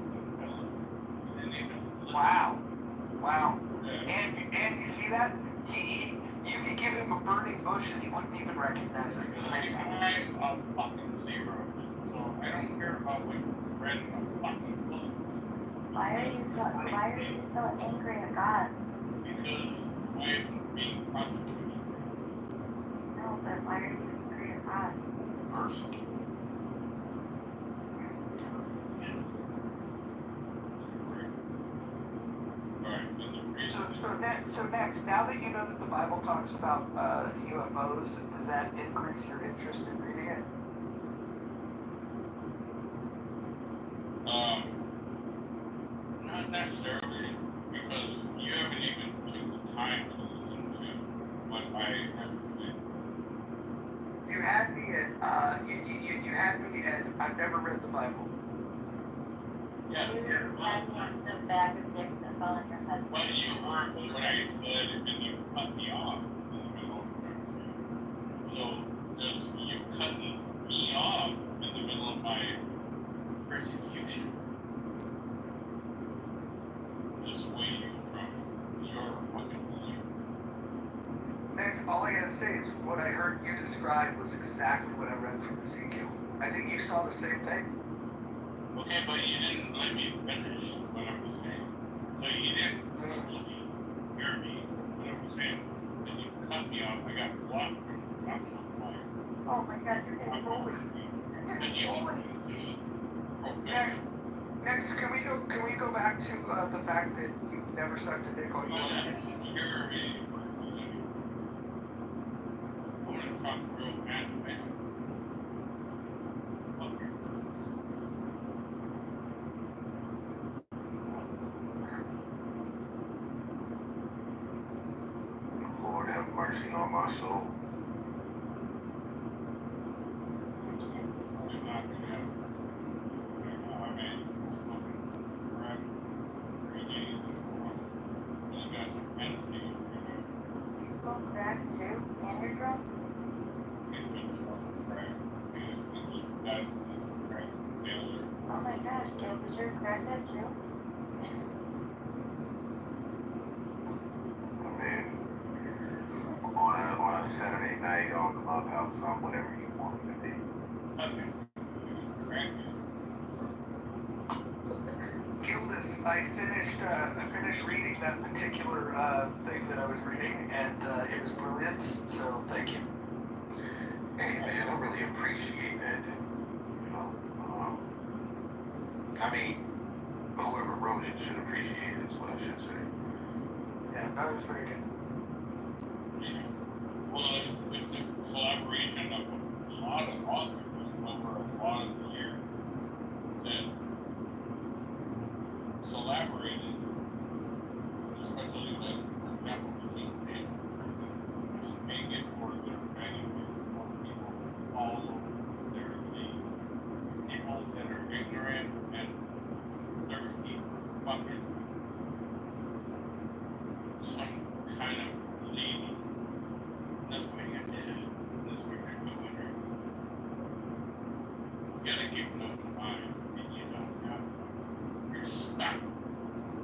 Wow. Wow. And you see that? You could give him a burning bush and he wouldn't even recognize it. It's amazing. I'm a fucking zero. So I don't care about what red in a fucking bush. Why are you so angry at God? Because I'm being prosecuted. No, but why are you angry at God? Person. So next, now that you know that the Bible talks about UFOs, does that increase your interest in reading it? Not necessarily, because you haven't even taken the time to listen to what I have to say. You had me at you had me at I've never read the Bible. Yes. You had me at the bag of dicks that fell on your head. But you heard what I said and you cut me off in the middle of what I was saying. So just you cutting me off in the middle of my persecution dissuade you from your fucking belief. Next, all I gotta say is what I heard you describe was exactly what I read from Ezekiel. I think you saw the same thing. Okay, but you didn't let me finish what I was saying. So you didn't actually hear me what I was saying. And you cut me off. I got blocked from talking on the mic. Oh my God, you're getting bullied. And you Next, can we go back to the fact that you've never sucked a dick all your life? You're a person. I want to talk real man to man. Okay. mercy on my soul. You smoke crack too, and you're drunk? Oh my gosh, Gail, was your crackhead too? I mean, on a Saturday night on Clubhouse, I'm whatever you want me to be. Gildas, I finished reading that particular thing that I was reading, and it was brilliant. So thank you. Hey man, I really appreciate that. You know, I mean, whoever wrote it should appreciate it, is what I should say. Yeah, that was very good. Well, it's a collaboration of a lot of authors over a lot of years that collaborated, especially with, for example, the King James, to make it for their benefit for people all over. There's the people that are ignorant and thirsty for fucking some kind of lady. That's what you did. That's what you're doing here. You gotta keep an open mind, and you don't have. You're stuck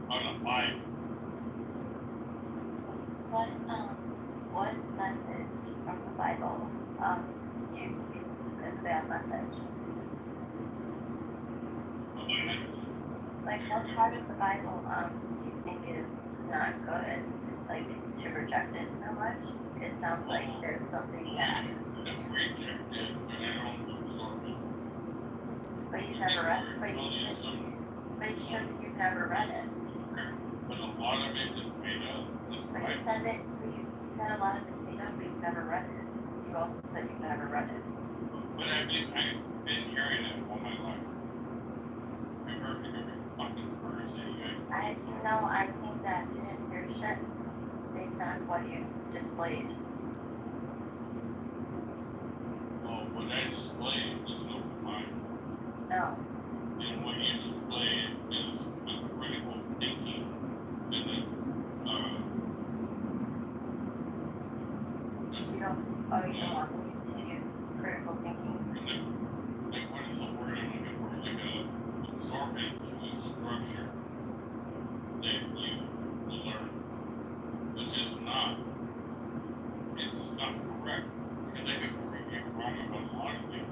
on a Bible. What message from the Bible, you is a bad message? Like, what part of the Bible, do you think is not good? Like, to reject it so much? It sounds like there's something that. But you've never read it. But you've never read it. But a lot of it is made up. But you said a lot of it's made up, but you've never read it. You also said you've never read it. But I've been hearing it all my life. I've heard every fucking verse that you guys. I think that you didn't hear shit based on what you displayed. Well, what I displayed is no mind. No. And what you displayed is a critical thinking. And then, you don't want to use critical thinking. Like, what is the word I'm looking for? Like absorbing to a structure that you learn, which is not. It's not correct. Because I could prove you wrong about a lot of things.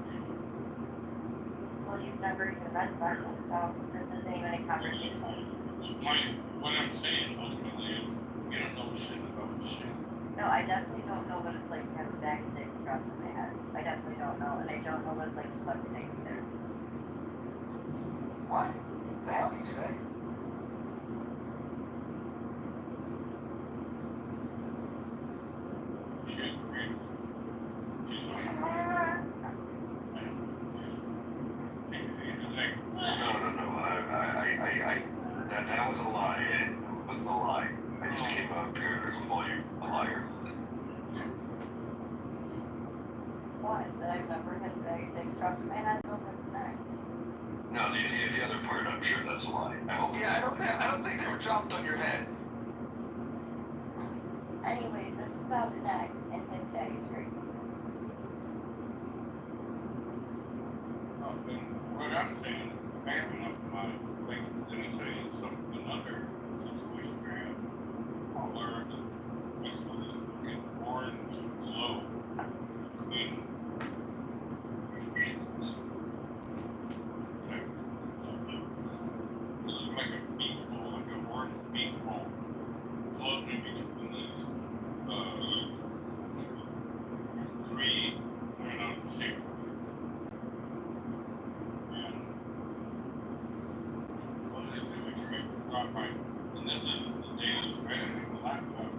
Well, you've never even read the Bible, so this isn't even a conversation. What I'm saying ultimately is, you don't know shit about shit. No, I definitely don't know what it's like to have a bag of dicks dropped in my head. I definitely don't know, and I don't know what it's like to suck a dick either. What the hell do you say? That was a lie. It was a lie. I just came up here to call you a liar. What? That I've never had a bag of dicks dropped in my head? No, that's not. No, the other part, I'm sure that's a lie. I hope. Yeah, I don't think they were dropped on your head. Anyways, this is about Nick and his bigotry. What I'm saying, backing up my, like, let me tell you another situation where I learned I saw this fucking orange glow between it looked like a beach ball, like an orange beach ball floating between these three coming out of the shape. And this is the day I was writing on the laptop.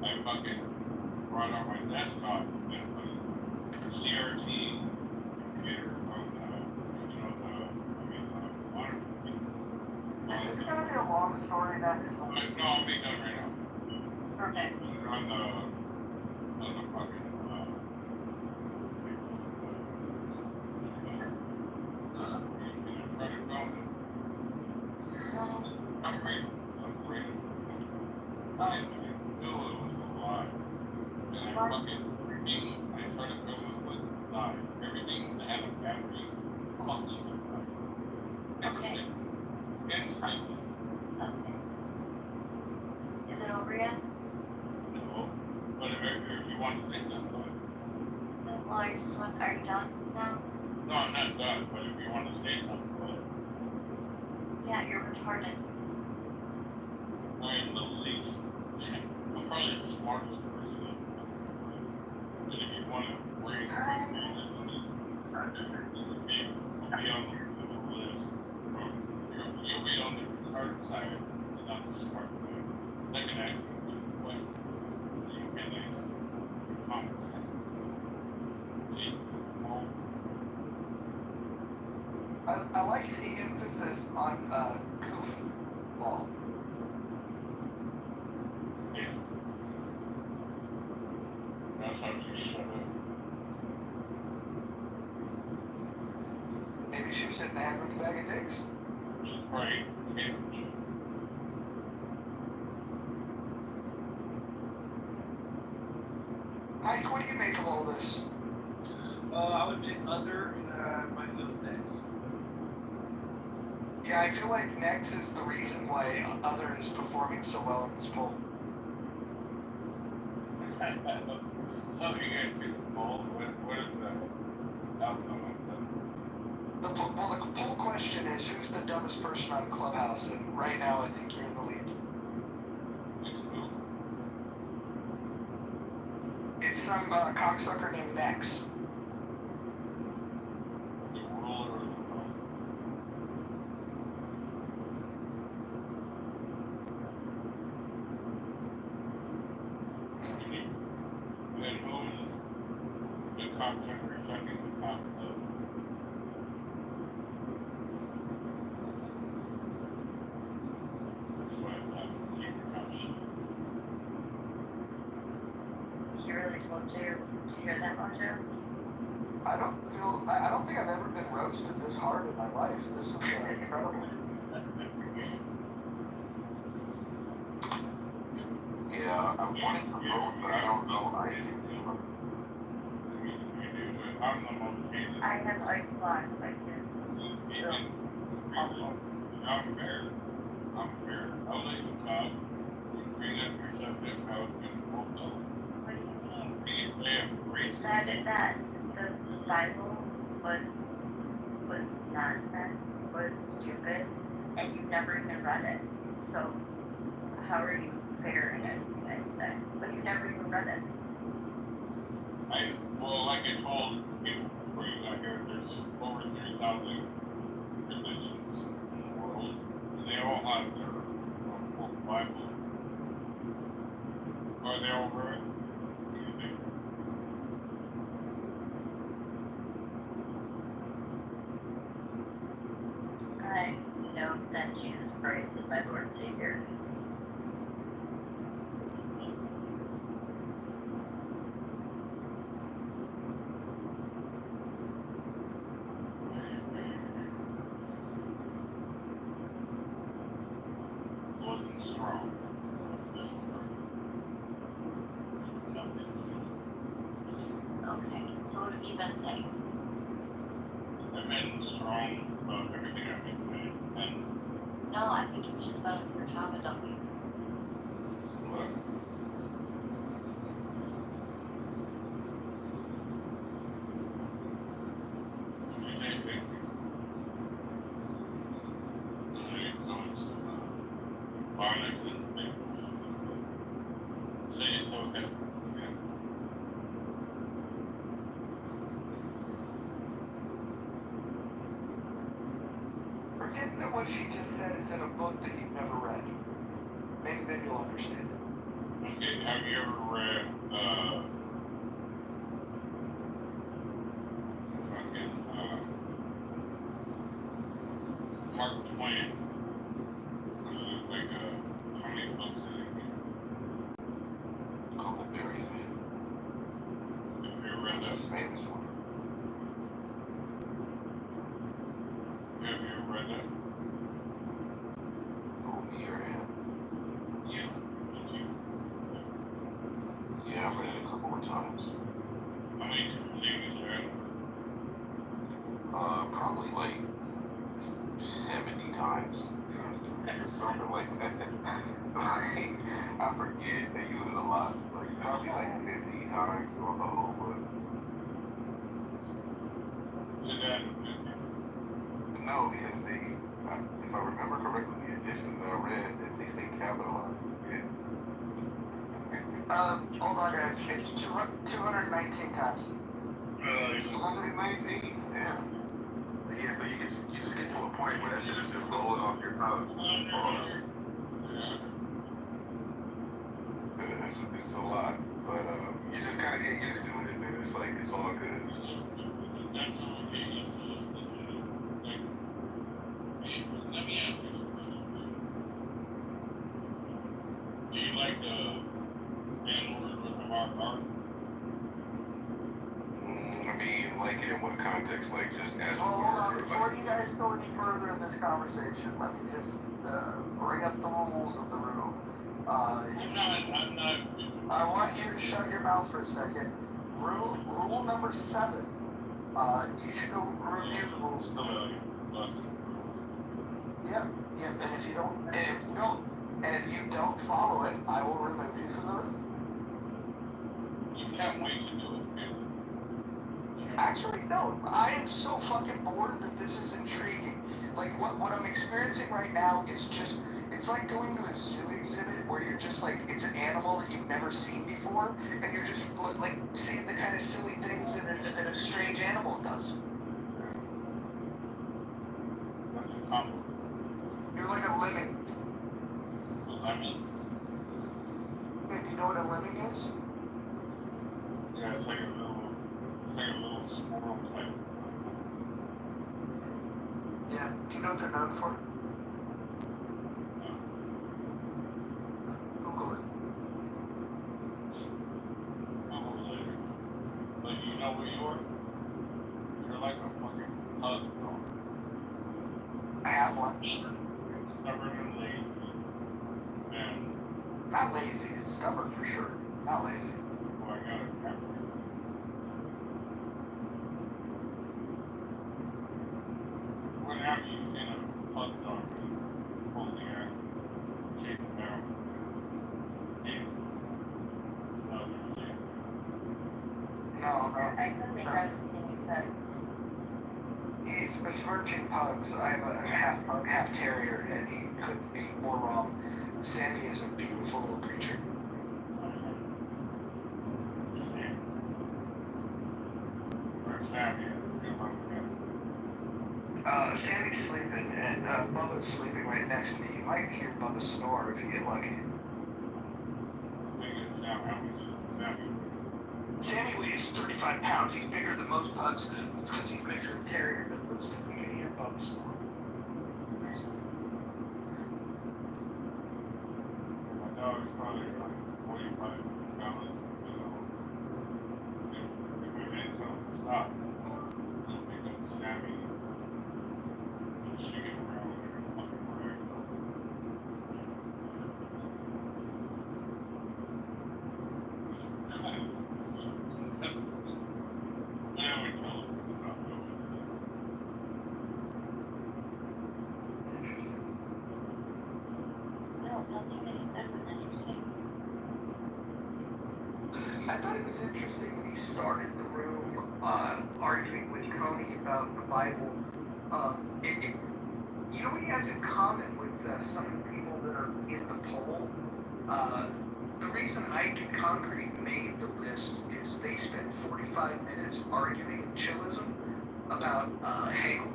I fucking brought out my desktop and put a CRT computer on the monitor. Is this gonna be a long story next? No, I'll be done right now. Okay. On the reason. I knew it was a lie. And I started filming with lie. Everything that had a battery, I'm off the lie. Okay. Instantly. Okay. Is it over yet? No. But if you want to say something, go ahead. Well, are you done now? No, I'm not done, but if you want to say something, go ahead. Yeah, you're retarded. I am the least. I'm probably the smartest person. And if you want to bring it, be on the list. You'll be on the retarded side, and not the smart side. They can ask you questions that you can answer. Common sense. I like the emphasis on goofball. Yeah. That's how she shut up. Maybe she was sitting there with a bag of dicks. Right. Yeah. Mike, what do you make of all this? I would pick other, and might go next. Yeah, I feel like Nex is the reason why Other is performing so well in this poll. How do you guys see the poll? What is the outcome of The poll question is, who's the dumbest person on Clubhouse? And right now, I think you're in the lead. It's who? It's some cocksucker named Nex. The ruler of the vote. And who is the cocksucker sucking the cock of? That's why I'm talking. Keep your mouth shut. She really told you. Did you hear that, Mojo? I don't think I've ever been roasted this hard in my life. This is incredible. Yeah, I wanted to vote, but I don't know. I'm the most hated. I have like blocked like this. I'm fair. I'll let you talk. You bring up your subject, I'll get moved on. What do you mean? Please say I'm great. That the Bible was nonsense, was stupid, and you've never even read it. So how are you fair in it, I'd say? But you've never even read it. Well, like I told people before you got here, there's over 3,000 religions in the world, and they all have their own Bible. Are they all right? What do you think? I know that Jesus Christ is my Lord and Savior. Wasn't strong. This one. Okay, so what have you been saying? I've been strong about everything I've been saying. And No, I think you've just been your trauma dummy. what? Did you say anything? Violence and things. Say it's okay. Yeah. Pretend that what she just said is in a book that you've never read. Maybe then you'll understand it. Okay, have you ever read, Mark Twain? Like, how many books did he get? Huckleberry Man. Have you ever read that? Famous one. Have you ever read that? Oh, here. times. How many things, right? Probably like 70 times. Something like that. Like, I forget, they use it a lot. Like, probably like 50 times on the whole book. Is that No, because if I remember correctly, the editions that I read, they capitalized it. Hold on guys, it's 219 times. 219? Yeah. Yeah, so you just get to a point where that shit is just rolling off your tongue. It's a lot, but you just kind of get used to it, and it's like, it's all good. that's all okay? Like, let me ask you a question. Do you like the N-word with the hard R? I mean, like in what context? Like just as Well, hold on, before you guys go any further in this conversation, let me just bring up the rules of the room. I'm not. I want you to shut your mouth for a second. Rule number 7. You should go review the rules of the room. Yeah, and if you don't follow it, I will remove you from the room. You can't wait to do it, man. Actually, no. I am so fucking bored that this is intriguing. Like, what I'm experiencing right now is just, it's like going to a zoo exhibit where you're just like, it's an animal that you've never seen before, and you're just like seeing the kind of silly things that a strange animal does. That's a compliment. You're like a lemming. A lemon? Hey, do you know what a lemming is? Yeah, it's like a little squirrel type. Yeah. Do you know what they're known for? Google it. But you know where you are? You're like a fucking hug dog. I have one. Stubborn and lazy. And Not lazy, stubborn for sure. Not lazy. oh, I got it. When have you seen a hug dog holding a chasing down? No, I couldn't make out anything you said. He's besmirching pugs. I have a half pug, half terrier, and he couldn't be more wrong. Sammy is a beautiful little creature. Sammy. Sammy's sleeping, and Bubba's sleeping right next to me. You might hear Bubba snore if you get lucky. Sammy weighs 35 pounds. He's bigger than most pugs. It's because he's bigger than terrier, but you can hear Bubba snore. My dog's probably like 45 pounds, if we didn't tell him to stop, he'll pick up Sammy and shake it around like a fucking rag. Yeah, we told him to stop doing I thought it was interesting when he started the room arguing with Coney about the Bible. You know what he has in common with some of the people that are in the poll? The reason Ike and Concrete made the list is they spent 45 minutes arguing in chillism about Hegel.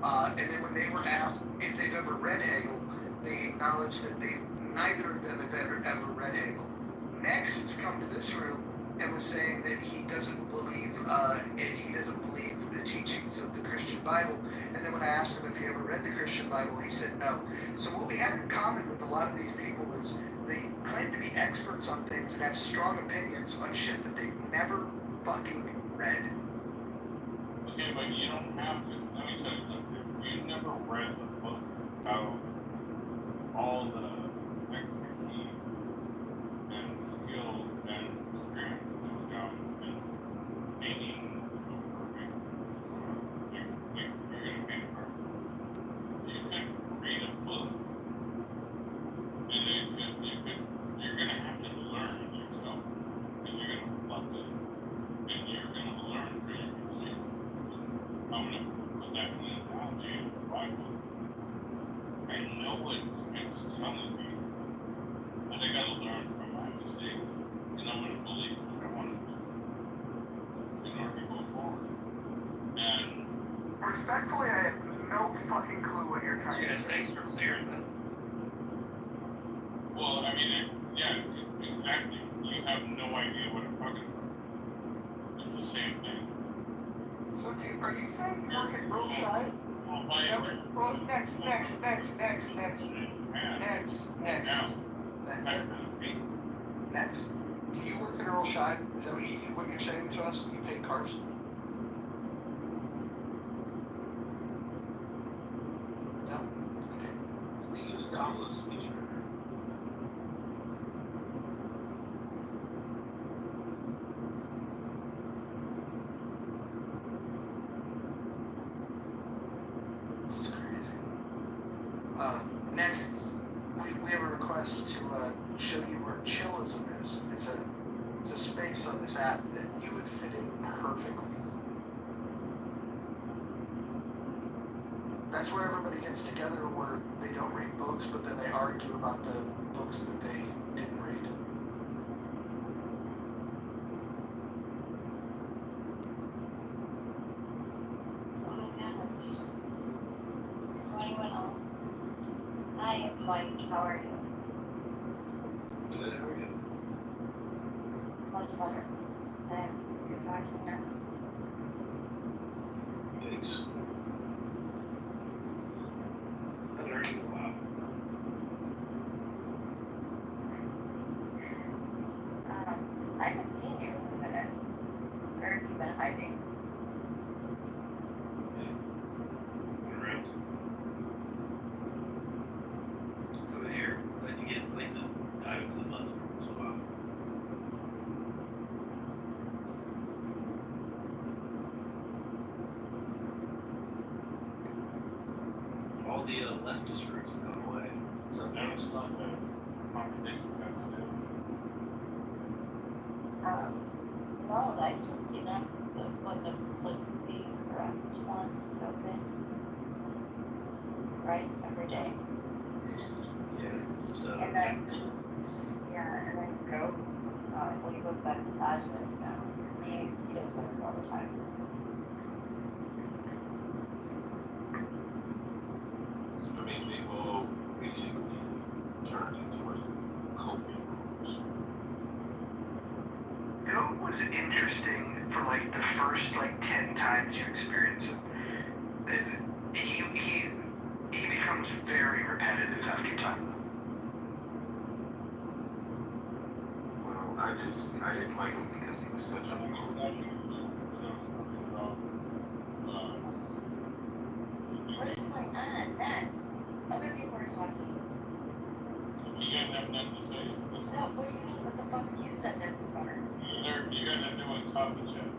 And then when they were asked if they've ever read Hegel, they acknowledged that neither of them have ever read Hegel. Next come to this room and was saying that he doesn't believe the teachings of the Christian Bible. And then when I asked him if he ever read the Christian Bible, he said no. So what we have in common with a lot of these people is they claim to be experts on things and have strong opinions on shit that they've never fucking read. Okay, but you don't have to. Let me tell you something. You never read the book about all the expertise and skill and experience that was going know what makes telling me, but I gotta learn from my mistakes, and I'm gonna believe what I want to do in order to go forward. And respectfully, I have no fucking clue what you're trying to say. thanks for clearing that. Well, I mean, exactly. You have no idea what I'm talking about. It's the same thing. So are you saying you work at Brookside? Well, Well, next. Do you work at Earl Scheib? Is that what you're saying to us? You pay cars? No? Okay. I think he was Kamala's speechwriter. This is crazy. Next, we have a request to show you where chillism is. It's a space on this app that you would fit in perfectly. That's where everybody gets together where they don't read books, but then they argue about the books that they didn't read. Anyone else? Hi, Mike. How are you? Good, how are you? Much better than you're talking now. Thanks. I haven't heard you in a while. I haven't seen you in a minute. Where have you been hiding? Around. Over here. I like to get the dive into the mud once in a while. All the leftist groups have gone away. So Now it's not the conversation that's it. No, I still see them. The flip fees are up each one. It's open. Right? Every day. yeah, so And then go. Well, he goes by misogynist now. He does work all the time. I mean, they've all basically turned into like coping groups. You know what was interesting for like the first like 10 times you experience it? He becomes very repetitive after time. Well, I didn't like him because he was such a What is going on? Next. Other people are talking. You guys have nothing to say. No, what do you mean? What the fuck you said that's smart? You guys are doing coffee chat.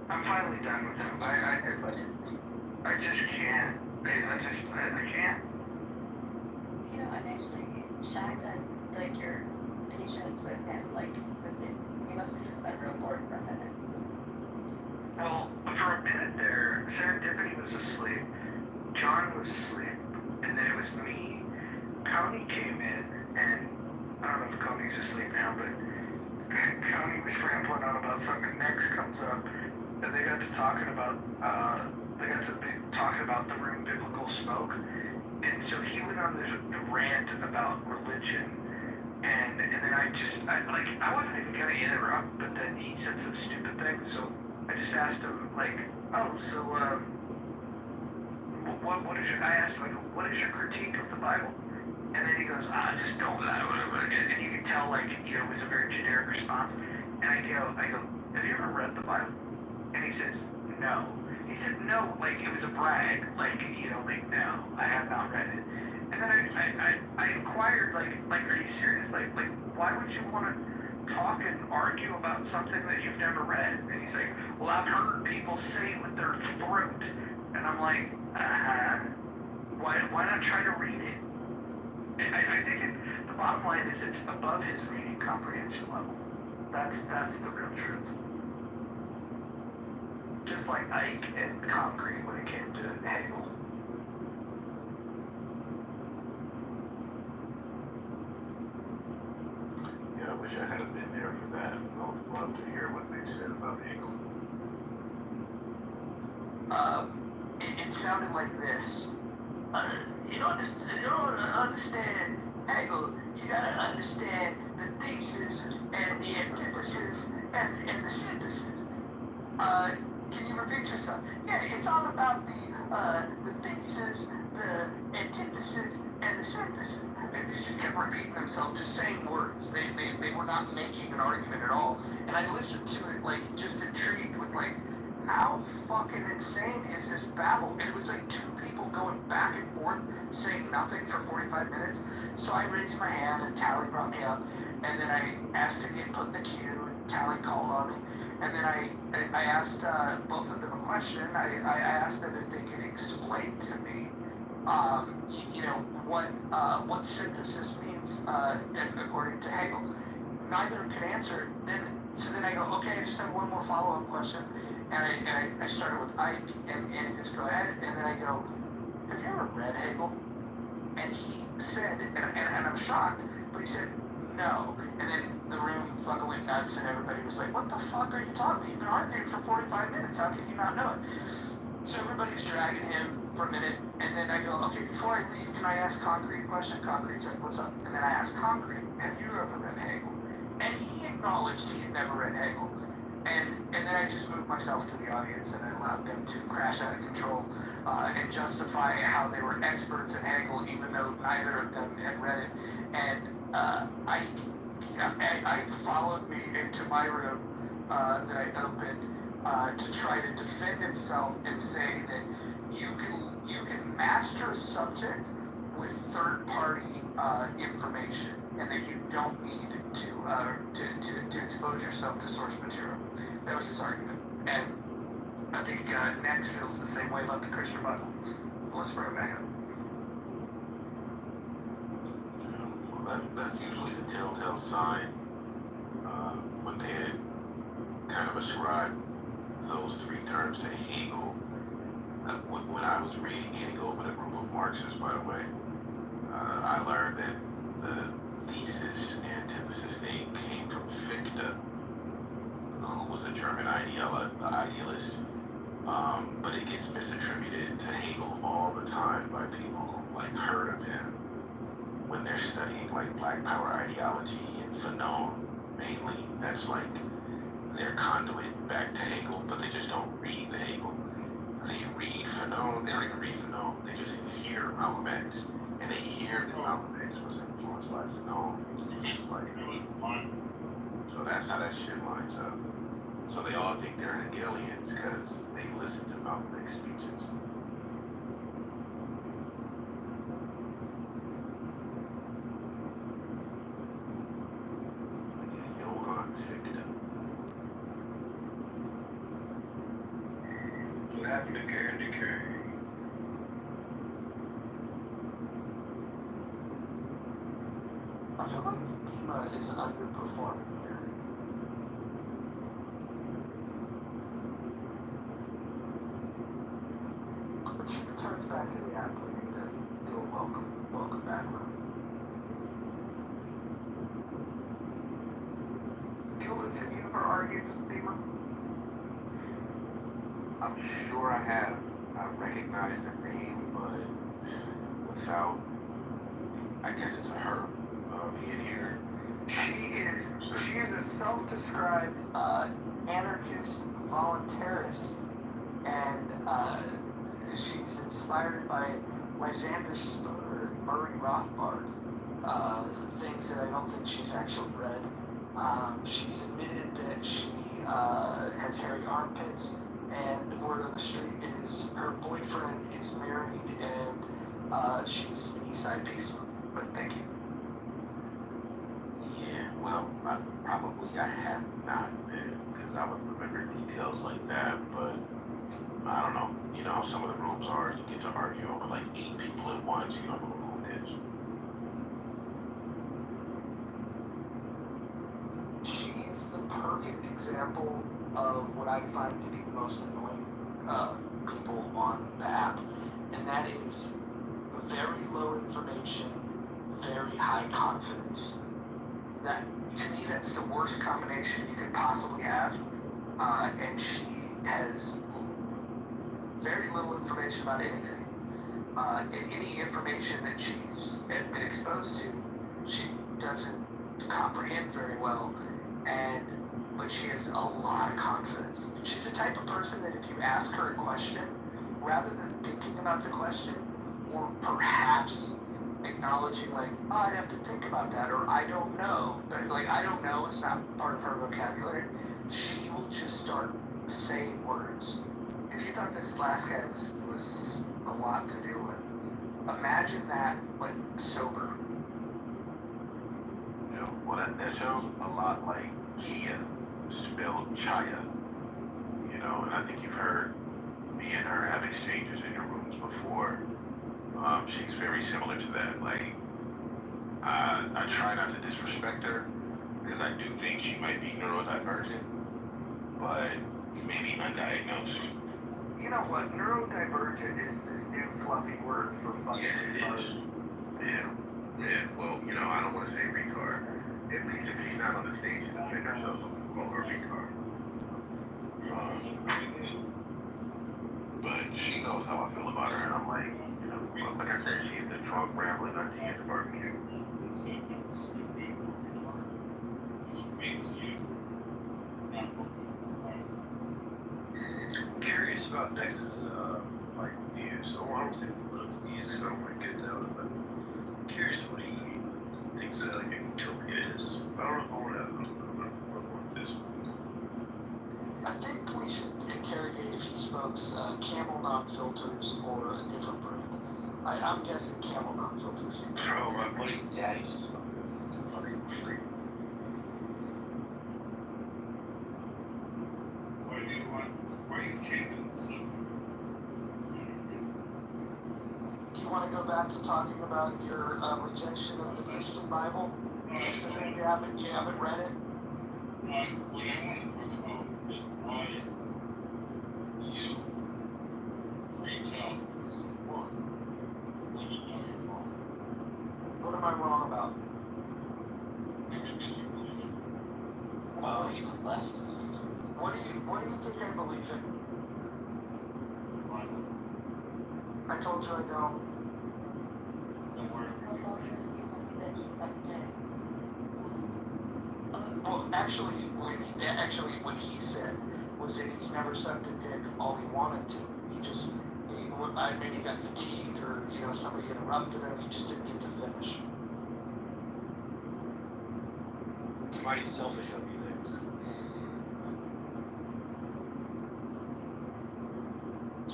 I'm finally done with him. I just can't. I can't. You know, I'm actually shocked at like your patience with him. Like, he must have just been real bored for a minute. Well, for a minute there, Serendipity was asleep, John was asleep, and then it was me. Coney came in, and I don't know if Coney's asleep now, but Coney was rambling on about something. Next comes up, and they got to talking about the room biblical smoke, and so he went on this rant about religion, and then I wasn't even gonna interrupt, but then he said some stupid thing, so I just asked him like, oh, so I asked him, like, what is your critique of the Bible? And then he goes, just don't lie, whatever. And you can tell, like, it was a very generic response. And I go, have you ever read the Bible? And he says, no. He said, no, like, it was a brag, like, no, I have not read it. And then I inquired, like, are you serious? Like, why would you want to talk and argue about something that you've never read? And he's like, well, I've heard people say with their throat. And I'm like, why not try to read it? And I think the bottom line is it's above his reading comprehension level. That's the real truth. Just just like Ike and Concrete when it came to Hegel. Yeah, I wish I had been there for that. I would love to hear what they said about Hegel. It sounded like this. You don't understand Hegel. You gotta understand the thesis and the antithesis and the synthesis. Can you repeat yourself? Yeah, it's all about the thesis, the antithesis, and the synthesis. And they just kept repeating themselves, just saying words. They were not making an argument at all. And I listened to it like just intrigued with like, how fucking insane is this babble? It was like two people going back and forth, saying nothing for 45 minutes. So I raised my hand and Tally brought me up, and then I asked to get put in the queue, and Tally called on me. And then I asked both of them a question. I asked them if they could explain to me, what synthesis means according to Hegel. Neither could answer. So then I go, okay, I just have one more follow-up question. And I started with Ike, and he goes, go ahead. And then I go, have you ever read Hegel? And he said, and I'm shocked, but he said, no. And then the room fucking went nuts, and everybody was like, what the fuck are you talking about? You've been arguing for 45 minutes. How can you not know it? So everybody's dragging him for a minute, and then I go, okay, before I leave, can I ask Concrete a question? Concrete's like, what's up? And then I asked Concrete, have you ever read Hegel? And he acknowledged he had never read Hegel. And then I just moved myself to the audience and I allowed them to crash out of control and justify how they were experts in Hegel, even though neither of them had read it. And Ike followed me into my room that I opened to try to defend himself and say that you can master a subject with third-party information, and that you don't need to expose yourself to source material. That was his argument. And I think Next feels the same way about the Christian Bible. Let's bring it back up. Well, that's usually the telltale sign when they had kind of ascribed those three terms to Hegel. When I was reading Hegel with a group of Marxists, by the way, I learned that the thesis and antithesis thing came from Fichte, who was a German idealist, but it gets misattributed to Hegel all the time by people who like heard of him when they're studying like Black Power ideology and Fanon mainly. That's like their conduit back to Hegel, but they just don't read the Hegel. They read Fanon, they don't even read Fanon, they just hear Malcolm X, and they hear that Malcolm X was influenced by Fanon. So that's how that shit lines up. So they all think they're Hegelians because they listen to Malcolm X speeches. Johann Fichte. What happened to Candy Cane? I feel like Pima is underperforming here. When she returns back to the app, we need to do a welcome back room. Gildas, have you ever argued with Pima? I'm sure I have. I recognize the name, but without, I guess it's a her being here. She is a self-described anarchist voluntarist, and she's inspired by Lysander Spooner and Murray Rothbard, things that I don't think she's actually read. She's admitted that she has hairy armpits, and word on the street is her boyfriend is married, and she's an Eastside Peace. But thank you. Yeah, well, I have not been, because I would remember details like that, but I don't know. You know how some of the rooms are, you get to argue over like 8 people at once, you don't know who it is. She's the perfect example of what I find to be the most annoying people on the app, and that is very low information, very high confidence. That, to me, that's the worst combination you could possibly have. And she has very little information about anything. And any information that she's been exposed to, she doesn't comprehend very well. But she has a lot of confidence. She's the type of person that if you ask her a question, rather than thinking about the question, or perhaps acknowledging like, oh, I'd have to think about that, or I don't know. But like, I don't know is not part of her vocabulary. She will just start saying words. If you thought this last guy was a lot to deal with, imagine that, like, sober. You know, well, that shows a lot like Kia spelled Chaya. You know, and I think you've heard me and her have exchanges in your rooms before. She's very similar to that. Like, I try not to disrespect her because I do think she might be neurodivergent, but maybe undiagnosed. You know what? Neurodivergent is this new fluffy word for fucking retard. Yeah. Well, you know, I don't want to say retard. At least if she's not on the stage to defend herself, I'm call her retard. But she knows how I feel about her, and I'm like, you know, like I said, she's the drunk rambling auntie at the barbecue. Curious about Nex's like views. So I don't say political views because I don't want to get down, but I'm curious what he thinks that like a utopia is. I don't know if I want to this. I think we should interrogate if he smokes Camel non-filters or a different brand. I'm guessing Camel non-filters. Oh, my buddy's daddy smokes. Fucking free. Why are you changing the subject? Do you want to go back to talking about your rejection of the Christian Bible? Considering you haven't read it? What I want to talk about is why you reach out for support when you know you're wrong. What am I wrong about? Everything you believe in. Oh, he's a leftist. What do you think I believe in? I told you I don't. Well, actually, what he said was that he's never sucked a dick all he wanted to. Maybe he got fatigued or, you know, somebody interrupted him. He just didn't get to finish. It's mighty selfish of you, Nix.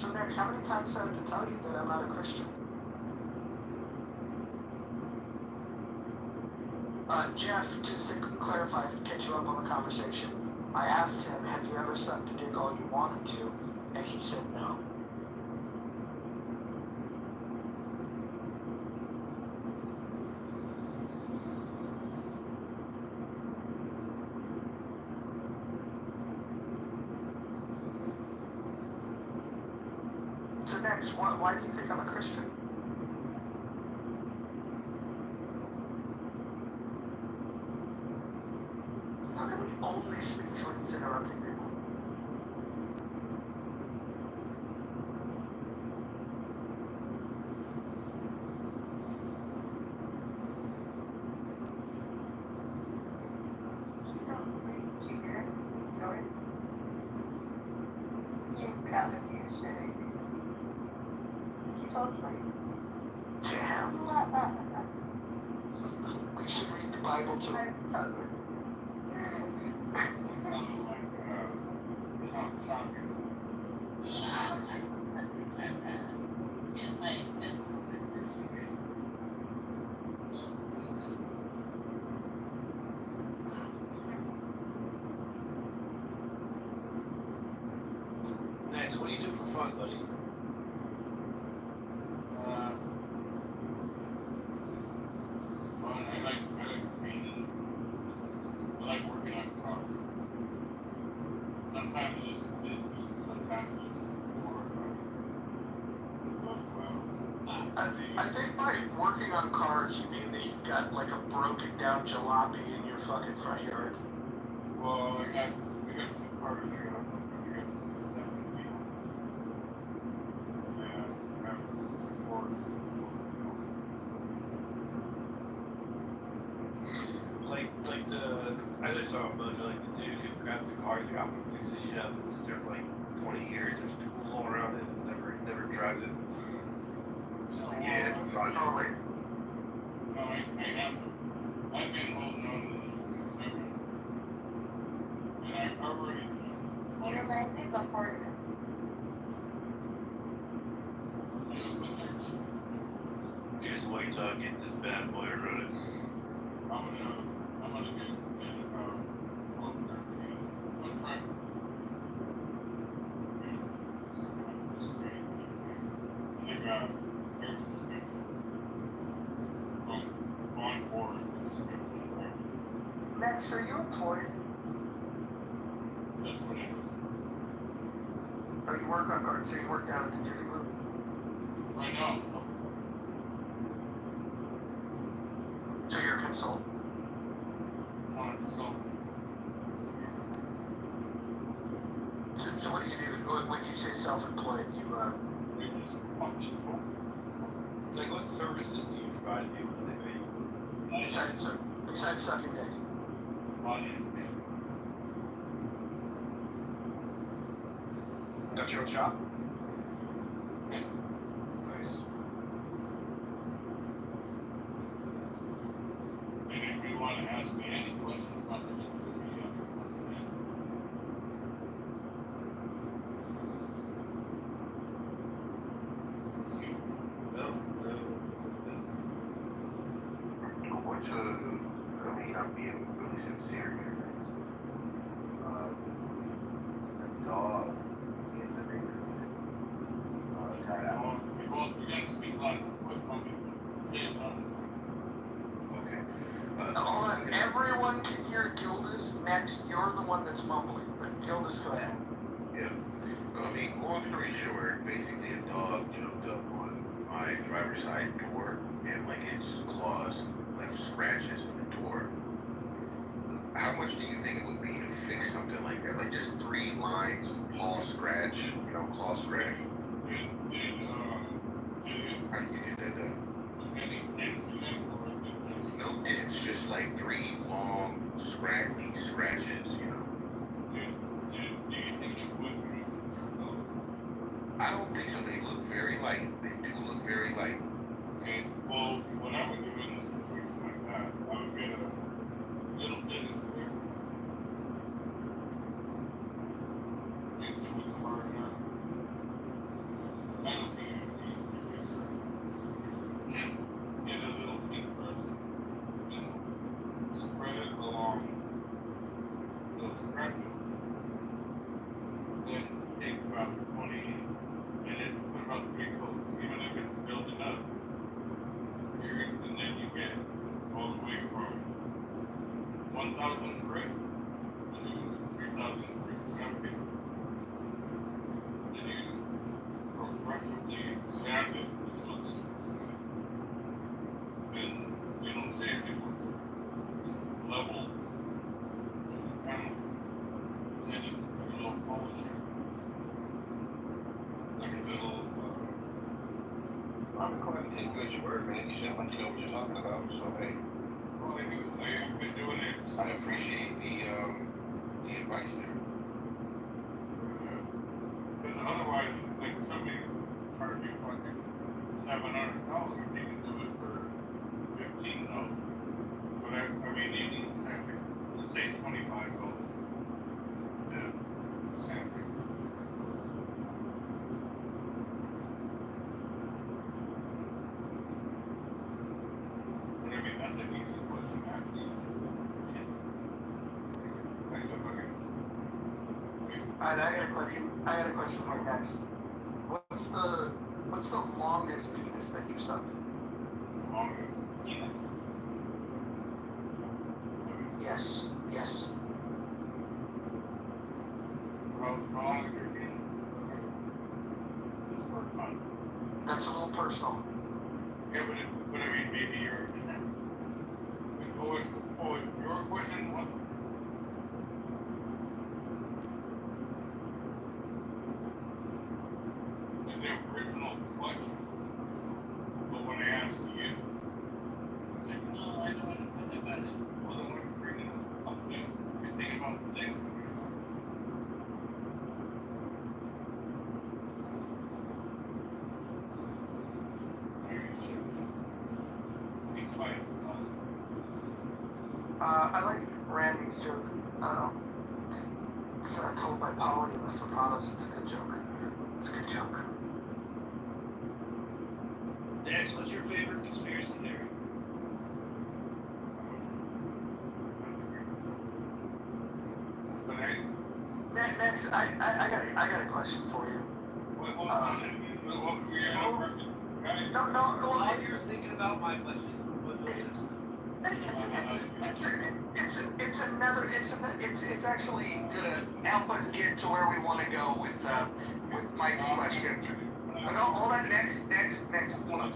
So next, how many times do I have to tell you that I'm not a Christian? Jeff, just to clarify, to catch you up on the conversation, I asked him, have you ever sucked a dick all you wanted to? And he said no. So next, why do you think I'm a Christian? How can we only speak when he's interrupting people? You've got to be shitting me. Totally. Damn. We should read the Bible too. Next, what do you do for fun, buddy? I like painting. I like working on cars. Sometimes it's business, sometimes it's more I think by working on cars, you mean that you've got like a broken down jalopy in your fucking front yard. Well, we got two cars here. We got 67 vehicles. And we have 64. Like the, I just saw a photo, like the dude who grabs the cars, got one, fixes the shit up, and sits there for like 20 years, there's tools all around it, it's never drives it. Just like, yeah, it's a project. Totally. No, I've been holding on to the 67. And I already. What reminds me of a partner. Just wait till I get this bad boy running. I'm gonna get 113. One time. They got Texas speaks. On board with speaks. Max, are you employed? That's what it is. Or you work on cars? So you work down at the Jiffy Lube? Right now, So you're a consultant? So what do you do? When you say self-employed, you we just pump people. Like, what services do you provide people for the day? besides sucking dick? Got your own shop? Nice. And if you want to ask me any questions about the industry, What's I mean, I'm being really sincere here. The dog in the neighborhood. we gotta speak like quick on it. Say it loud. Okay. Hold on, everyone can hear Gildas. Max, you're the one that's mumbling, but Gildas, go ahead. Yeah. I mean, long story short, basically a dog jumped up on my driver's side door and like its claws left scratches in the door. How much do you think it would be to fix something like that? Like just 3 lines, paw scratch, claw scratch. How do you get that done? No dents, just like 3 long, scraggly scratches, I don't think so. They look very light. They do look very light. Okay, well, when I was doing a situation like that, I would get a little bit of clear. Mix it with the hardener. I don't think it would be get a little paintbrush and spread it along the scratches. Then take about 20 minutes, put about 3 coats, even if it's building up. And then you get all the way from 1,000 brick to 3,000 brick stamping. Then you progressively sand it until it's smooth. And you don't say it would level the panel. And then you put a little polisher. Like a little I'm going to take you at your word, man. You sound like you know what you're talking about. So hey, well, I've been doing it. I appreciate the advice there. Because otherwise, like somebody charge you fucking $700, you can do it for $15. But I mean, you need something. Let's say $25 to something. But I mean, that's an easy question to ask you. Alright, I got a question for you guys. What's the longest penis that you've sucked? Longest penis? Yes. How long is your penis? Just for fun. That's a little personal. Yeah, but I mean, maybe you're. Your question, what? The original question. But when I asked you, it's like, no, I don't think about it. Well, then what bring it up? You're thinking about things. Be quiet. I like Randy's joke. So I told my Polly in The Sopranos it's a good joke. It's a good joke. Dex, what's your favorite conspiracy theory? Next, I got a question for you. Wait, hold on. No. You're thinking about my question. It's actually gonna help us get to where we want to go with Mike's question. But no, hold on. Next. Hold on.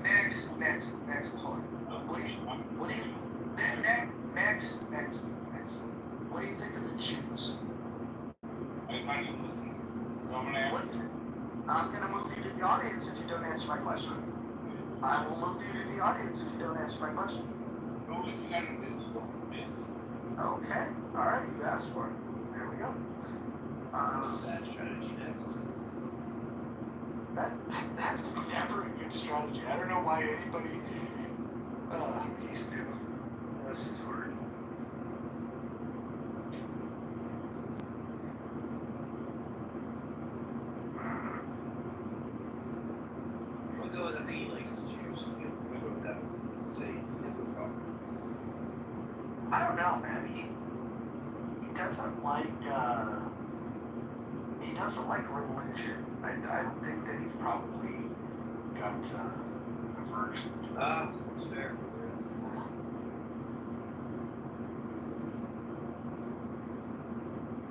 Next. Hold on. What do you? Next. What do you think of the Jews? I didn't listen. So I'm gonna ask. I'm gonna move you to the audience if you don't answer my question. I will move you to the audience if you don't answer my question. No, it's not a bit. Okay. All right. You asked for it. There we go. Bad strategy next. That's never a good strategy. I don't know why anybody. He's new. That's his word. I'll go with I think he likes to choose. I'll go with that. Let's say he has no problem. I don't know, man. He doesn't like. He doesn't like religion. I don't think that he's probably got aversion. That's fair.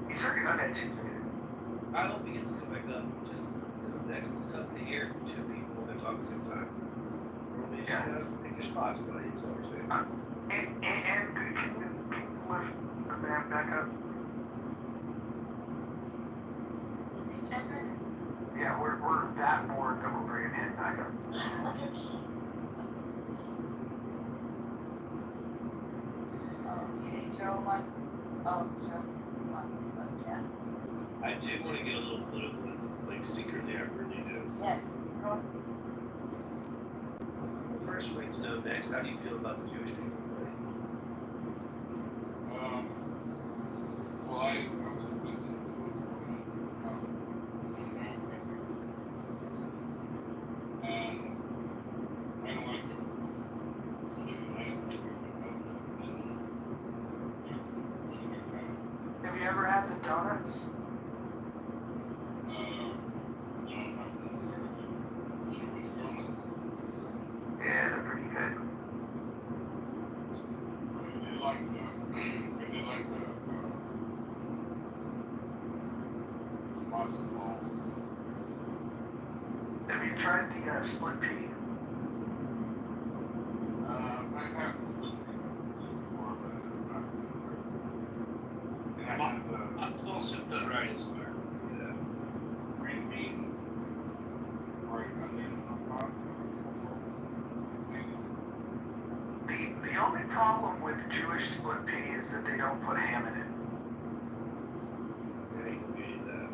He's certainly not educated. I hope he gets to come back up. Just next stuff to hear from two people when they're talking at the same time. Normally, you guys pick your spots, but it's always fair. And can you lift the man back up? Yeah, we're that bored that we're bringing him back up. I do want to get a little political, like secretly, I really do. Yeah. First, we need to know next, how do you feel about the Jewish people? Well, I was thinking what's going on. And I don't like it. Have you ever had the donuts? Yeah, they're pretty good. Have you tried the split pea? I've had split pea before, but it's not and I had the Also done right is smart. Yeah. green bean, right onion on top. The only problem with Jewish split pea is that they don't put ham in it. I ain't gonna get that.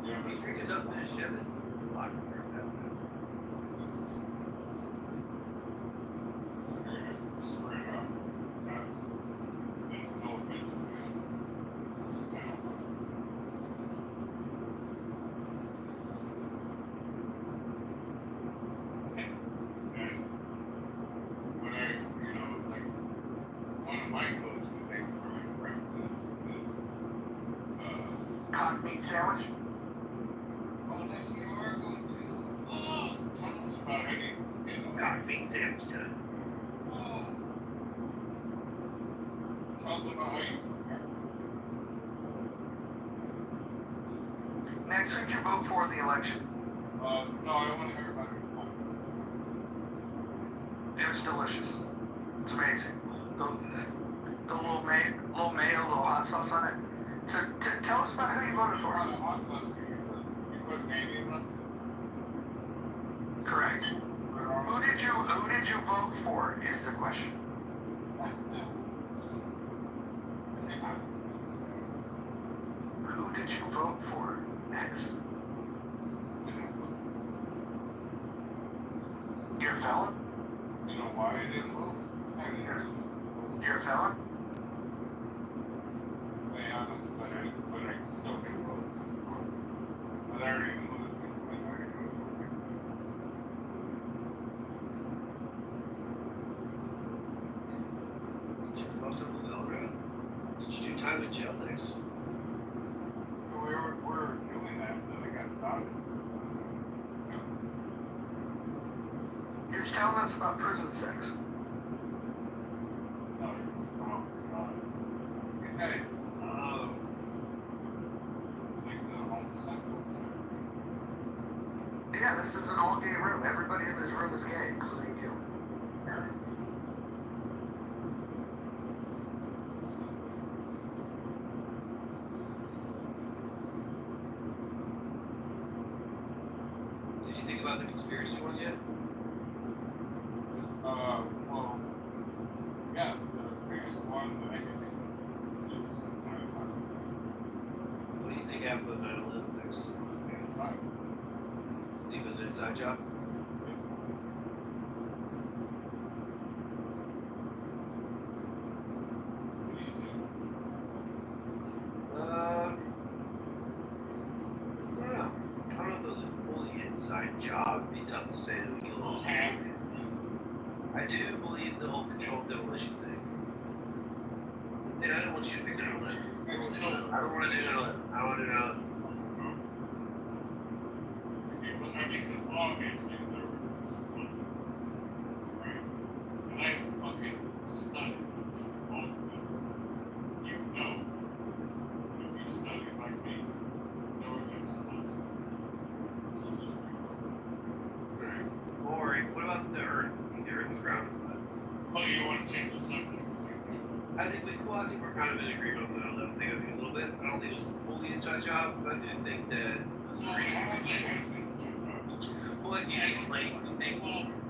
Yeah, but You drink enough of that shit, this is a lot of concern about that. straight up. No offense to him. Just kind of. And when I, like, one of my go-to things for like breakfast is, Cotton meat sandwich? oh, that's your go-to. Oh, tell us about any, Cotton bean sandwich time. oh. Tell us about how you prepare. Next, who'd you vote for in the election? No, I want to hear about it. It's delicious. It's amazing. The little mayo, little hot sauce on it. So tell us about who you voted for. You put mayonnaise on it? Correct. Who did you vote for? Is the question. Who did you vote for? X. You're a felon? You know why I didn't vote? You're a felon? Yeah, but I still can vote. But I already voted. Most of the felon. Did you do time in jail next? We're doing that, then I got started. You're just telling us about prison sex. Hey, like the homosexual. Yeah, this is an all gay room. Everybody in this room is gay, including you. Did you think about the conspiracy one yet? Well, yeah, the biggest one that I can think of is 9/11. What do you think happened with 9/11 next? Inside. Think it was an inside job? Yeah. I don't know if it was a fully inside job. It'd be tough to say that we killed all those people. I do believe the whole controlled demolition thing. And I don't want you to pick 9/11. I don't want to do 9/11. I want to do 9/11. I mean, because obviously there was consequences, right? And I fucking studied all of them. You know, if you study like me, there were consequences. So just Right. Or what about the Earth? The Earth was grounded. oh, you want to change the subject? I think I think we're kind of in agreement on the 9/11 thing. I think a little bit. I don't think it was a fully inside job, but I do think that it was a reason. What do you think, Blake? You think?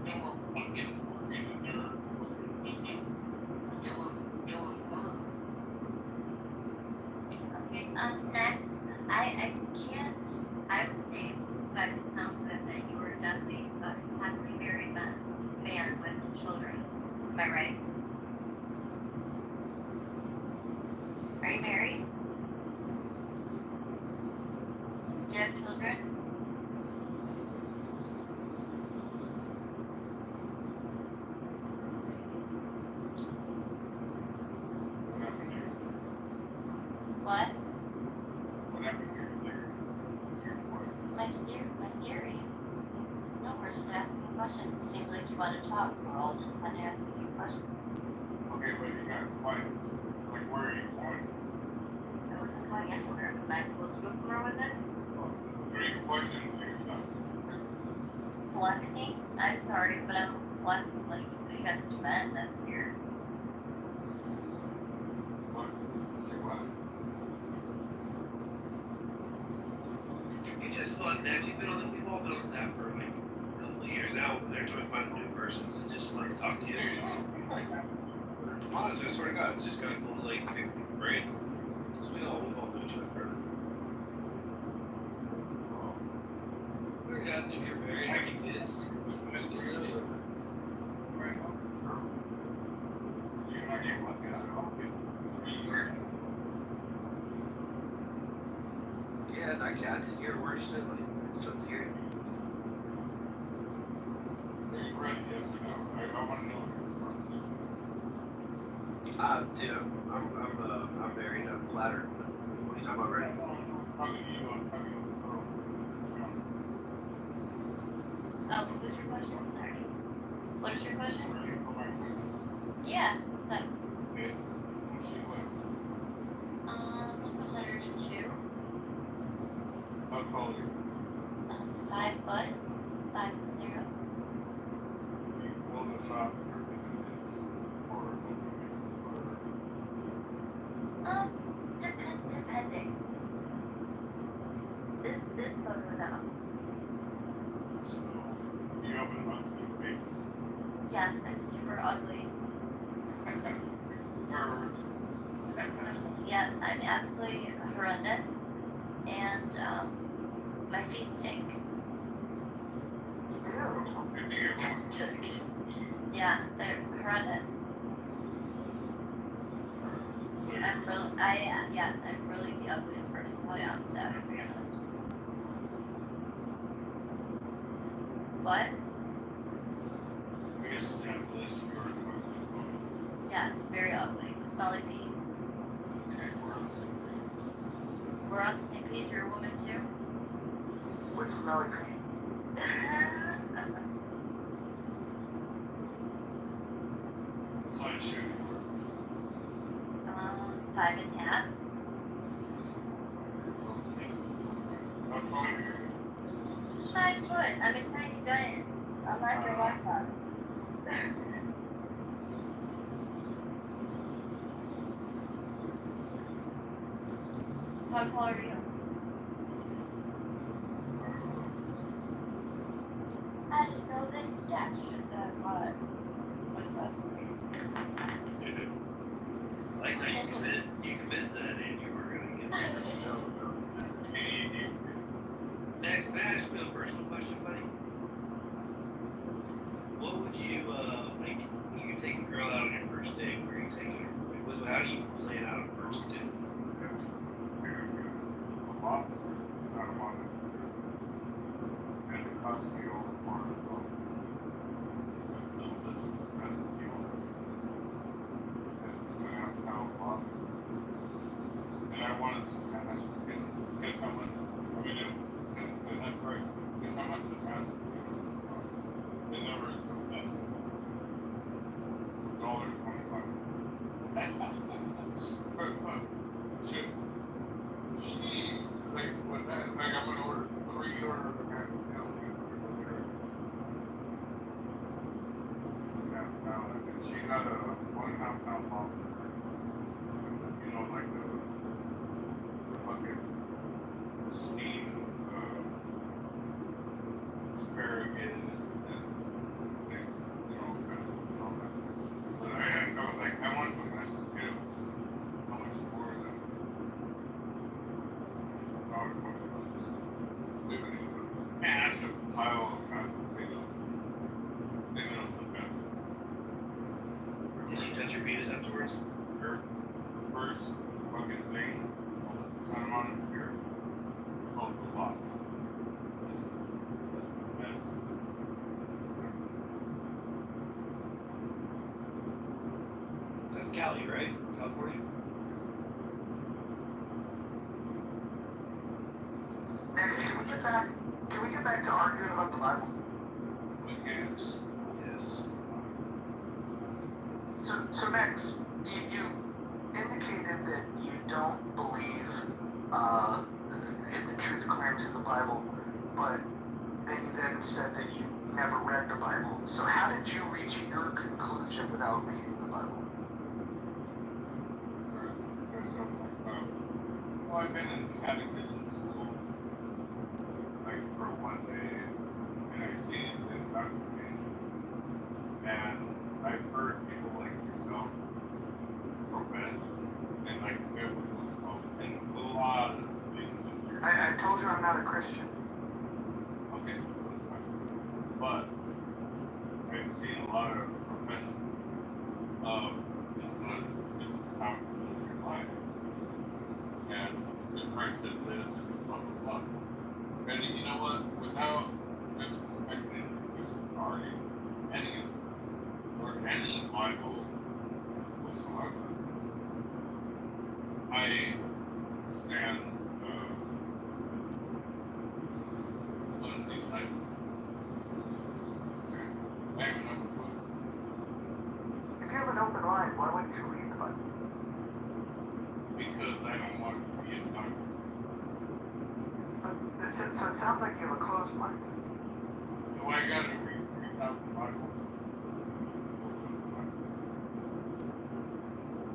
They were fucking working in there. They were murdered. Okay, next, I can't, I would say, by the sound of it, that you were definitely a happily married man with children. Am I right? Are you married? Do you have children? What? What happened here? My theory. No, we're just asking questions. It seems like you want to talk, so I'll just kind of ask you questions. Okay, but you got quiet. Like, where are you going? I wasn't going anywhere. Am I supposed to go somewhere with it? What are you flexing things up? Flexing? I'm sorry, but I'm flexing like you got to men. That's weird. What? Say what? You just thought that we've all been on Zap for like a couple of years now. They're trying to find a new person to just like talk to you. Honestly, I swear to God, it's just kind of cool to like pick brains. Because we all know each other. We were asking if you're married, how many kids? Yeah, I didn't hear a word you said, but it's tough to hear. Are you ready? Yes or no? I want to know. Dude, I'm married. I'm flattered. What are you talking about, right? Oh, so what's your question? Sorry. What is your question? Yeah, what's that? 102. How tall are you? 5 foot, 5'0". Well, the soft Depending. This photo now. So, you have an ugly face. Yeah, I'm super ugly. Yeah, I'm absolutely horrendous. And, my feet stink. Just kidding. Yeah, they're horrendous. I'm really the ugliest person probably on set, to be honest. What? Yeah, it's very ugly. Smelly feet. We're on the same page. You're a woman too? With smelly feet. Size shoe. 5.5. How tall are you? 5 foot. I'm a tiny giant. I'm not your laptop. How tall are you? I didn't know this statue that much. Like how you committed that and you were going to get Next, can I ask you a personal question, buddy? What would you, like, you could take a girl out on your first date, where are you taking her? Like, how do you play it out on first date? And it costs me over $400. And I wanted some kind of guess how much, I mean, at that price, guess how much the master they never come back. $1.25. Shit. Like, with that, like, I'm gonna order 3 orders of master meal. And she got a 1.5 pound lobster. You know, like the fucking steamed asparagus and you know, vegetables and all that. But I was like, I want some mashed potatoes. How much more than living in a massive pile of mashed potatoes? They know the best. Did she touch your penis afterwards? Her first fucking thing on the Santa Monica Pier called the lot. That's the best. That's Cali, right? California? Next, can we get back to arguing about the Bible? Yes. Yes. So next, you indicated that you don't believe in the truth claims in the Bible, but then you said that you never read the Bible. So how did you reach your conclusion without reading the Bible? Well, I've been in catechism school, like, for one day, and I see it in indoctrination. And I've heard people like yourself profess and, like, biblical stuff, and a lot of things. I told you I'm not a Christian. Okay, that's fine. But I've seen a lot of professions of this is how to live your life. And the Christ said this and blah blah blah. And you know what? Without disrespecting, disregarding any Bible whatsoever, I stand undecisive. I have an open book. If you have an open mind, why wouldn't you read the Bible? Because I don't want to be indoctrinated. So it sounds like you have a closed mind. Do I gotta read out the Bible?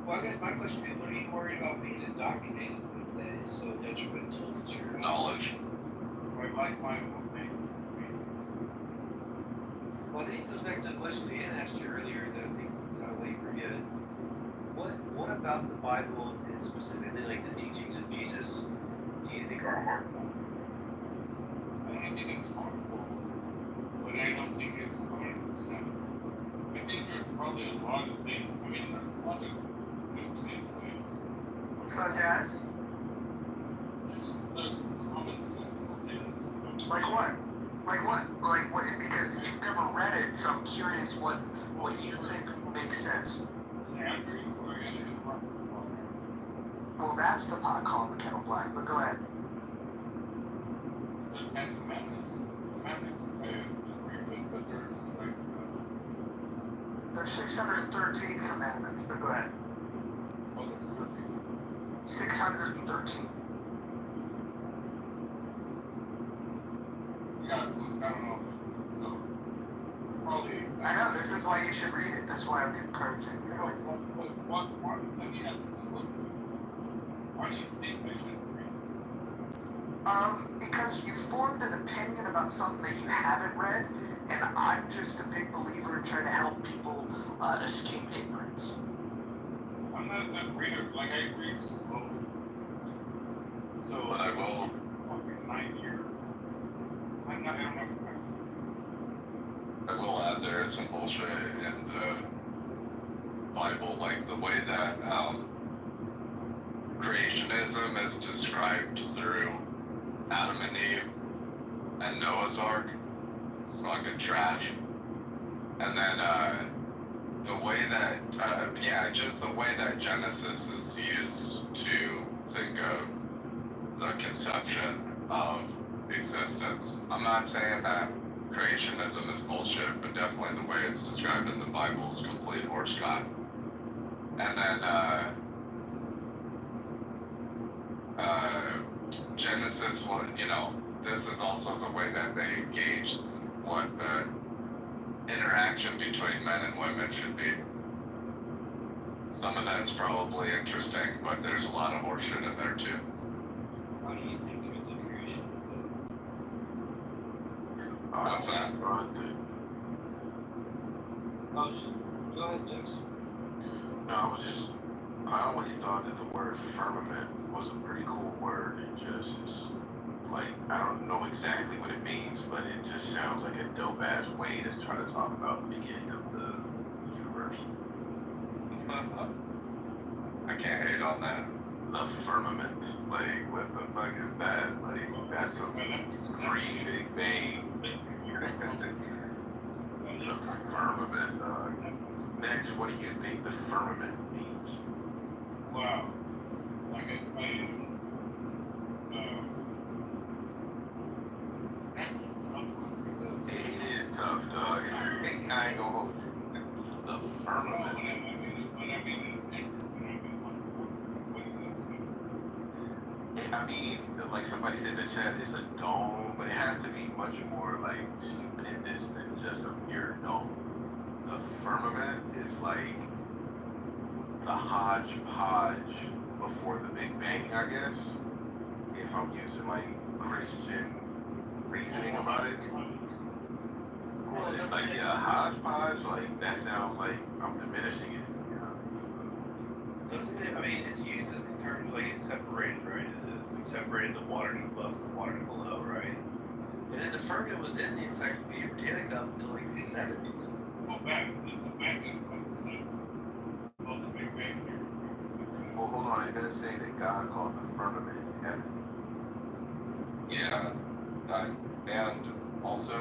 Well, I guess my question is, what are you worried about being indoctrinated with that is so detrimental to your Knowledge. My thing. Well, I think it goes back to the question Ian asked you earlier that I think we forget. What about the Bible and specifically like the teachings of Jesus do you think are harmful? I don't think it's harmful, but I don't think it's 100%. I think there's probably a lot of things. I mean, there's a lot of good things. Such as? Just the common sensible things. Like what? Like what? Like what? Because you've never read it, so I'm curious what you think makes sense. Well, that's the pot calling the kettle black, but go ahead. The Ten Commandments. Commandments, I agree with, but there's like... There's 613 commandments, but go ahead. Oh, that's 13. 613. Yeah, I don't know. So, probably... I know, this is why you should read it. That's why I'm encouraging you. What, let me ask you, why do you think I should read it? Because you formed an opinion about something that you haven't read, and I'm just a big believer in trying to help people escape ignorance. I'm not a good reader, like I read slowly. So, but I will. Fucking 9 years. I don't know. I will add there is some bullshit in the Bible, like the way that creationism is described through Adam and Eve and Noah's Ark. It's fucking trash. And then the way that, just the way that Genesis is used to think of the conception of existence. I'm not saying that creationism is bullshit, but definitely the way it's described in the Bible is complete horseshit. And then Genesis, this is also the way that they gauge what the interaction between men and women should be. Some of that's probably interesting, but there's a lot of horseshit in there too. How do you think of the creation of What's that? Go ahead, Dex. No, I always thought that the word firmament was a pretty cool word. It just, like, I don't know exactly what it means, but it just sounds like a dope ass way to try to talk about the beginning of the universe. I can't hate on that. The firmament. Like, what the fuck is that? Like, that's a pretty big bang. The firmament, dog. Next, what do you think the firmament means? Wow. Like that's a tough one. It is tough, dog. I ain't gonna hold you. The firmament. I mean, like somebody said in the chat, it's a dome, but it has to be much more like stupendous than just a mere dome. The firmament is like the hodgepodge before the Big Bang, I guess. If I'm using like Christian reasoning about it. It's like, yeah, hodgepodge, like that sounds like I'm diminishing it. Doesn't it, I mean, it's used as in terms like it's separated, right? It's like separated the water above and the water below, right? And then the firmament was in the Encyclopedia Britannica up until like the 70s. Well, hold on, it does say that God called the firmament heaven. Yeah, and also,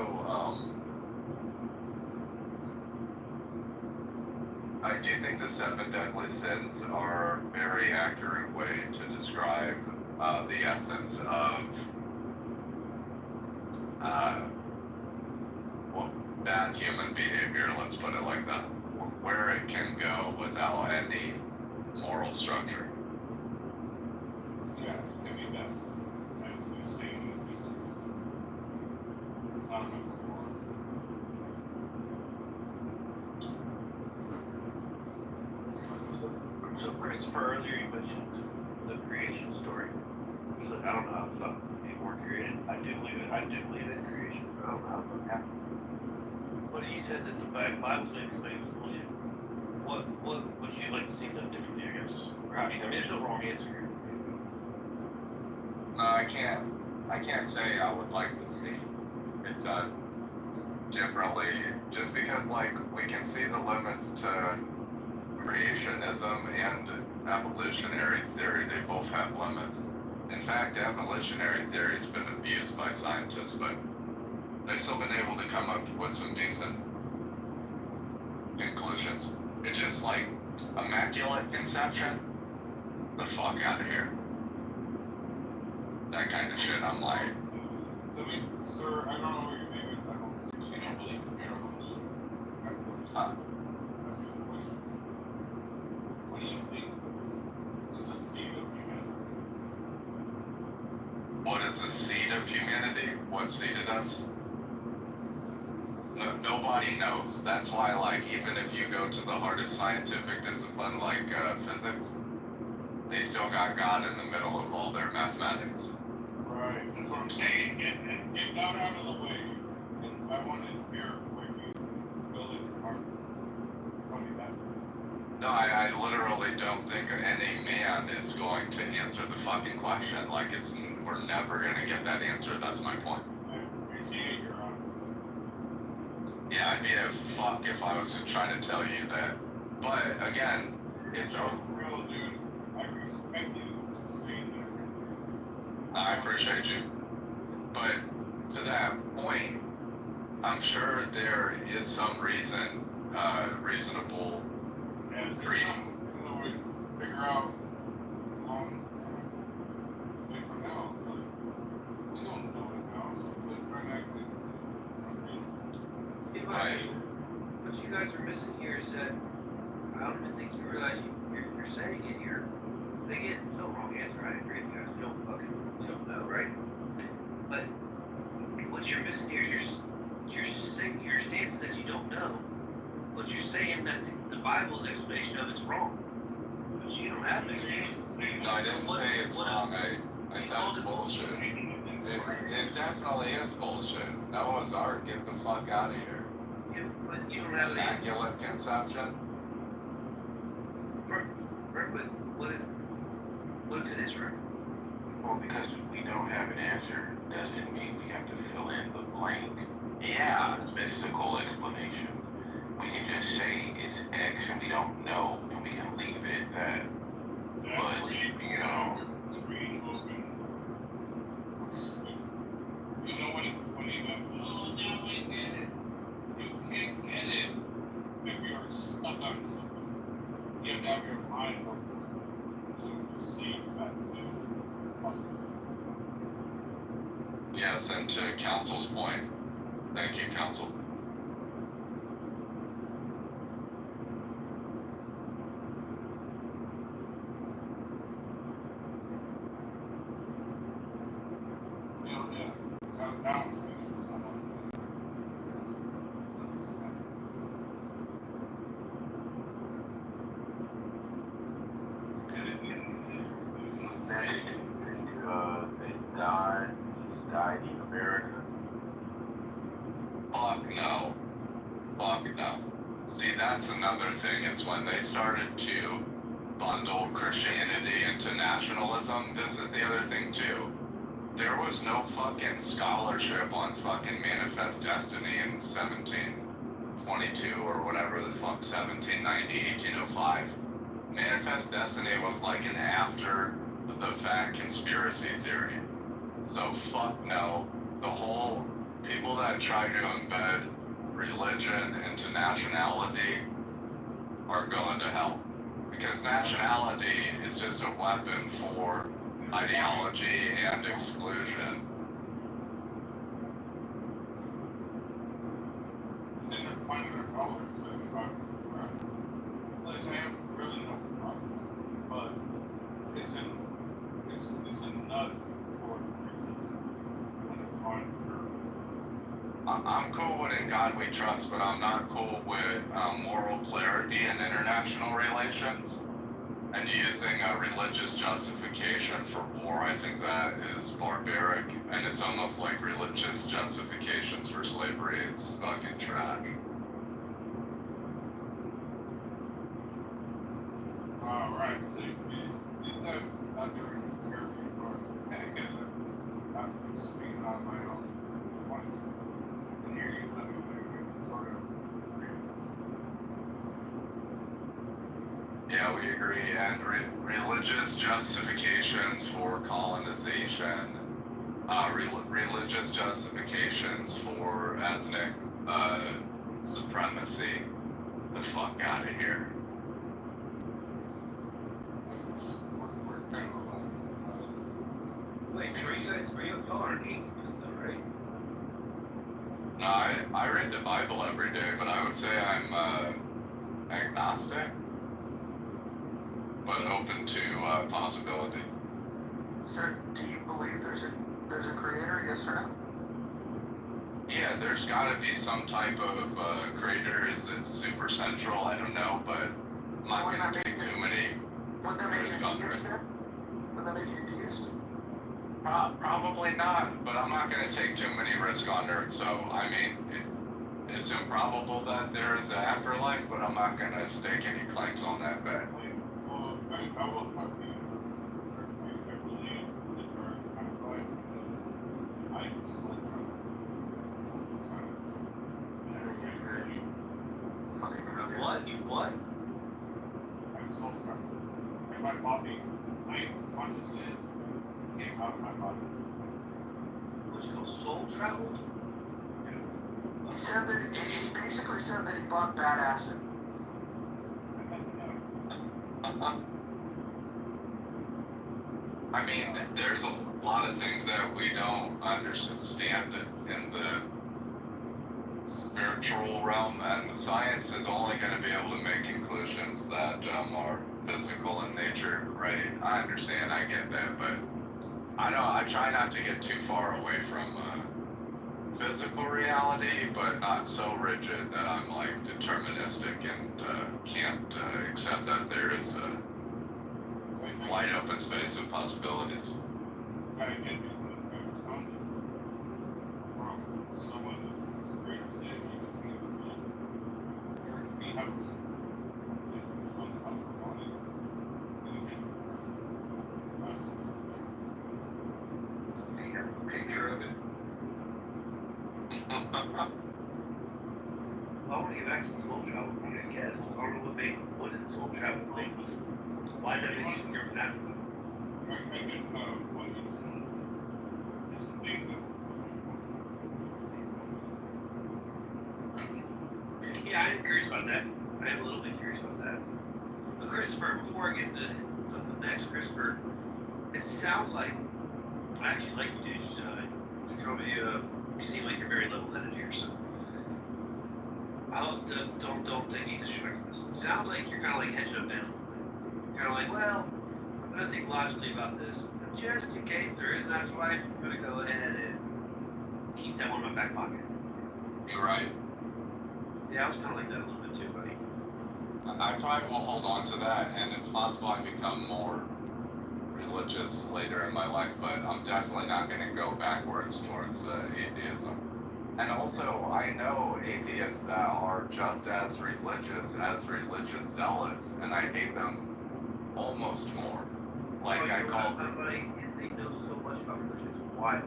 I do think the 7 deadly sins are a very accurate way to describe the essence of bad human behavior, let's put it like that, where it can go without any moral structure. Yeah, I mean that. As you say, don't know. So Christopher, earlier you mentioned the creation story. So I don't know how some people were created. I do believe it. I do believe in creation. I don't know how it happened. But you said that the Bible says it's bullshit. What would you like to see done differently, I guess? Or how do you, I mean, there's no wrong answer here. No, I can't say I would like to see it done differently, just because, like, we can see the limits to creationism and evolutionary theory. They both have limits. In fact, evolutionary theory has been abused by scientists, but they've still been able to come up with some decent conclusions. It's just like immaculate conception, the fuck out of here. That kind of shit, I'm like. I mean, sir, I don't know what you mean with that. You don't believe in miracles. What do you think is the seed of humanity? What is the seed of humanity? What seeded us? No, nobody knows. That's why, like, even if you go to the hardest scientific discipline like physics, they still got God in the middle of all their mathematics. Right, that's what I'm saying. Get God out of the way. And I want to hear where you build it your heart. Tell me that. No, I literally don't think any man is going to answer the fucking question. Like, we're never going to get that answer. That's my point. I appreciate your honesty. Yeah, I'd be a fuck if I was trying to tell you that. But, again, it's a real dude. I respect you for saying that. I appreciate you. But to that point, I'm sure there is some reason, reasonable reason. Figure out way from now, but we don't know it now, so we're trying to actually. What you guys are missing here is that I don't even think you realize you're saying it here. Again, no wrong answer. I agree with you guys. You don't know, right? But what you're missing here is your stance is that you don't know, but you're saying that the Bible's explanation of it's wrong. But you don't have an explanation. No, I didn't say it's wrong. I said it's bullshit. It definitely is bullshit. Noah's Ark, get the fuck out of here. Yeah, but you don't have an answer. Immaculate conception. Right, but what if it is right? Well, because we don't have an answer doesn't mean we have to fill in the blank. Yeah. Mystical explanation. We can just say it's X and we don't know, and we can leave it at that. But, you know. You know, when you go, oh, now I get it. You can't get it if you're stuck on something. You have to have your mind open to receive that new possibility. Yes, and to Council's point, thank you, Council. Died in America? Fuck no. Fuck no. See, that's another thing, is when they started to bundle Christianity into nationalism, this is the other thing too. There was no fucking scholarship on fucking Manifest Destiny in 1722 or whatever the fuck, 1790, 1805. Manifest Destiny was like an after the fact conspiracy theory. So fuck no. The whole people that try to embed religion into nationality are going to hell. Because nationality is just a weapon for ideology and exclusion. It's in their finding their colors and for us. Like, I have really no problem, but it's a nut for when it's hard for I'm cool with In God We Trust, but I'm not cool with moral clarity in international relations. And using a religious justification for war, I think that is barbaric. And it's almost like religious justifications for slavery. It's fucking trash. Right. So is that not doing therapy for, and again, not speaking on my own points. And here you live in sort of agreements. Yeah, we agree. And religious justifications for colonization, religious justifications for ethnic supremacy. The fuck out of here. Wait, Teresa, y'all aren't atheists though, right? No, I read the Bible every day, but I would say I'm agnostic, but open to possibility. Sir, do you believe there's a creator, yes or no? Yeah, there's gotta be some type of creator. Is it super central? I don't know, but I'm not gonna take too many risk under it. Would that make you a deist? Probably not, but I'm not gonna take too many risks under it. So, I mean, it's improbable that there is an afterlife, but I'm not gonna stake any claims on that bet. Well, I will talk to you. I believe that there is an afterlife. I soul travel. What? You what? I soul travel. And my body, my consciousness came out of my body. What's called soul travel? He said that he basically said that he bought bad acid. I mean, there's a lot of things that we don't understand in the spiritual realm, and the science is only going to be able to make conclusions that are physical in nature, right? I understand, I get that, but I try not to get too far away from physical reality, but not so rigid that I'm like deterministic and can't accept that there is a wide open space of possibilities. I get it from someone that's greater than you can be helps from the body. Picture of it. I want to get back to soul travel, I guess. I don't know what is soul travel like? Why did I use your map? I get what you're saying. It's a thing that. Yeah, I am curious about that. I am a little bit curious about that. But Christopher, before I get to something next, Christopher, it sounds like I actually like you, dude. You seem like you're very level-headed here, so don't take any disrespect from this. It sounds like you're kind of like hedging up down. You're kind of like, well, I'm gonna think logically about this. But just in case there is an afterlife, I'm gonna go ahead and keep that one in my back pocket. You're right. Yeah, I was kind of like that a little bit too, buddy. I probably will hold on to that, and it's possible I become more religious later in my life, but I'm definitely not going to go backwards towards atheism. And also, I know atheists that are just as religious zealots, and I hate them almost more. Like I call them. Atheists, they know so much about religion, it's wild.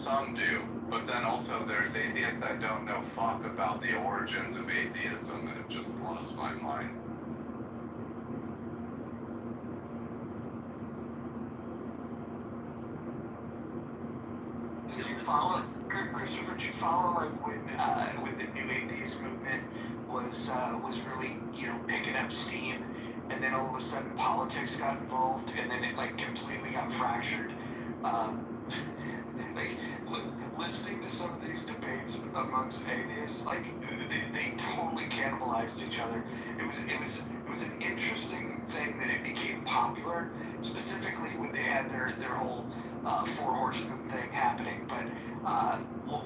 Some do, but then also there's atheists that don't know fuck about the origins of atheism, and it just blows my mind. Did you follow, Christopher? Did you follow like when the new atheist movement was really picking up steam, and then all of a sudden politics got involved, and then it like completely got fractured. Like listening to some of these debates amongst atheists, like they totally cannibalized each other. It was an interesting thing that it became popular, specifically when they had their whole Four Horsemen thing happening. But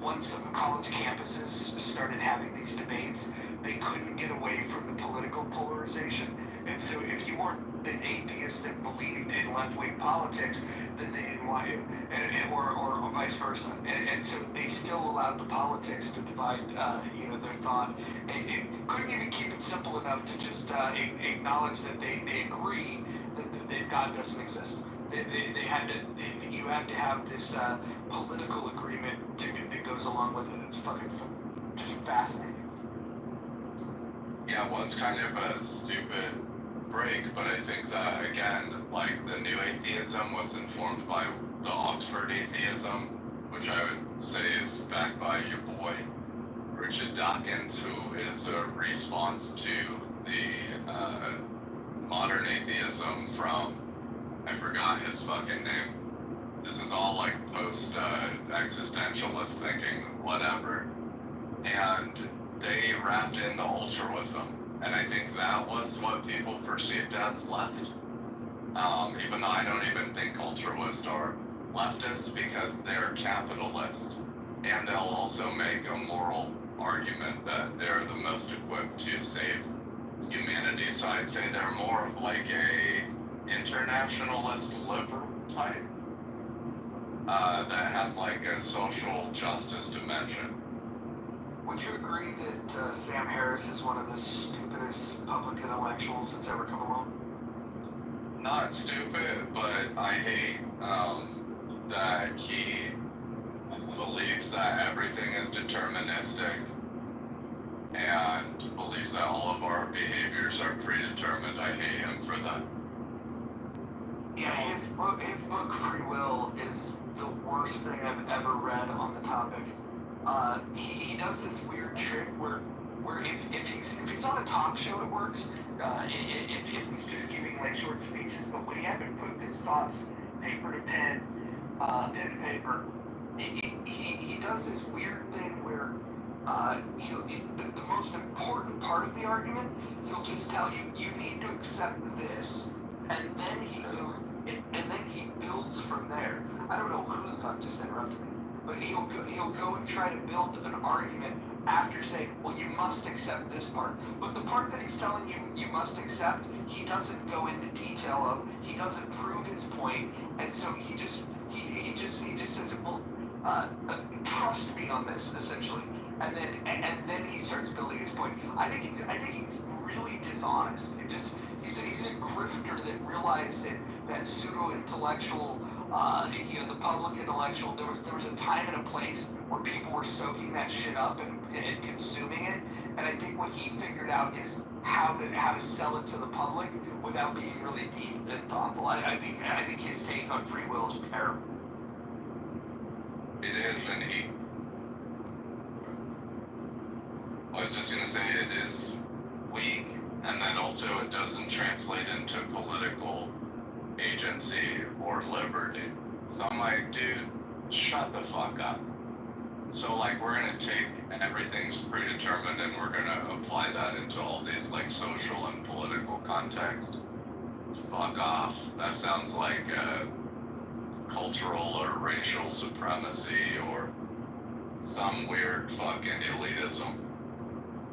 once once college campuses started having these debates, they couldn't get away from the political polarization. And so if you weren't an atheist that believed in left-wing politics, then they didn't want you, or vice versa. And so they still allowed the politics to divide, their thought. And couldn't even keep it simple enough to just acknowledge that they agree that God doesn't exist. They had to. You had to have this political agreement that goes along with it. It's fucking just fascinating. Yeah, well, it's kind of a stupid break, but I think that, again, like, the new atheism was informed by the Oxford atheism, which I would say is backed by your boy, Richard Dawkins, who is a response to the modern atheism from, I forgot his fucking name. This is all, like, post-existentialist thinking, whatever. And they wrapped in the altruism, and I think that was what people perceived as left. Even though I don't even think altruists are leftists because they're capitalist, and they'll also make a moral argument that they're the most equipped to save humanity. So I'd say they're more of like a internationalist liberal type that has like a social justice dimension. Would you agree that Sam Harris is one of the stupidest public intellectuals that's ever come along? Not stupid, but I hate that he believes that everything is deterministic and believes that all of our behaviors are predetermined. I hate him for that. Yeah, his book Free Will is the worst thing I've ever read on the topic. He does this weird trick where if he's on a talk show, it works. If he's just giving like short speeches, but when he had to put his thoughts paper to pen to paper, he does this weird thing where the most important part of the argument, he'll just tell you need to accept this, and then he goes and then he builds from there. I don't know who the fuck just interrupted me. But he'll go and try to build an argument after saying, well, you must accept this part. But the part that he's telling you you must accept, he doesn't go into detail of. He doesn't prove his point, and so he just says, well, trust me on this, essentially. And then he starts building his point. I think he's really dishonest. He's a grifter that realized that pseudo-intellectual, the public intellectual, there was a time and a place where people were soaking that shit up and consuming it, and I think what he figured out is how to sell it to the public without being really deep and thoughtful. I think his take on free will is terrible. It is, and I was just gonna say it is weak, and then also it doesn't translate into political agency or liberty. So I'm like, dude, shut the fuck up. So like, we're gonna take everything's predetermined and we're gonna apply that into all these like social and political context. Fuck off. That sounds like cultural or racial supremacy or some weird fucking elitism.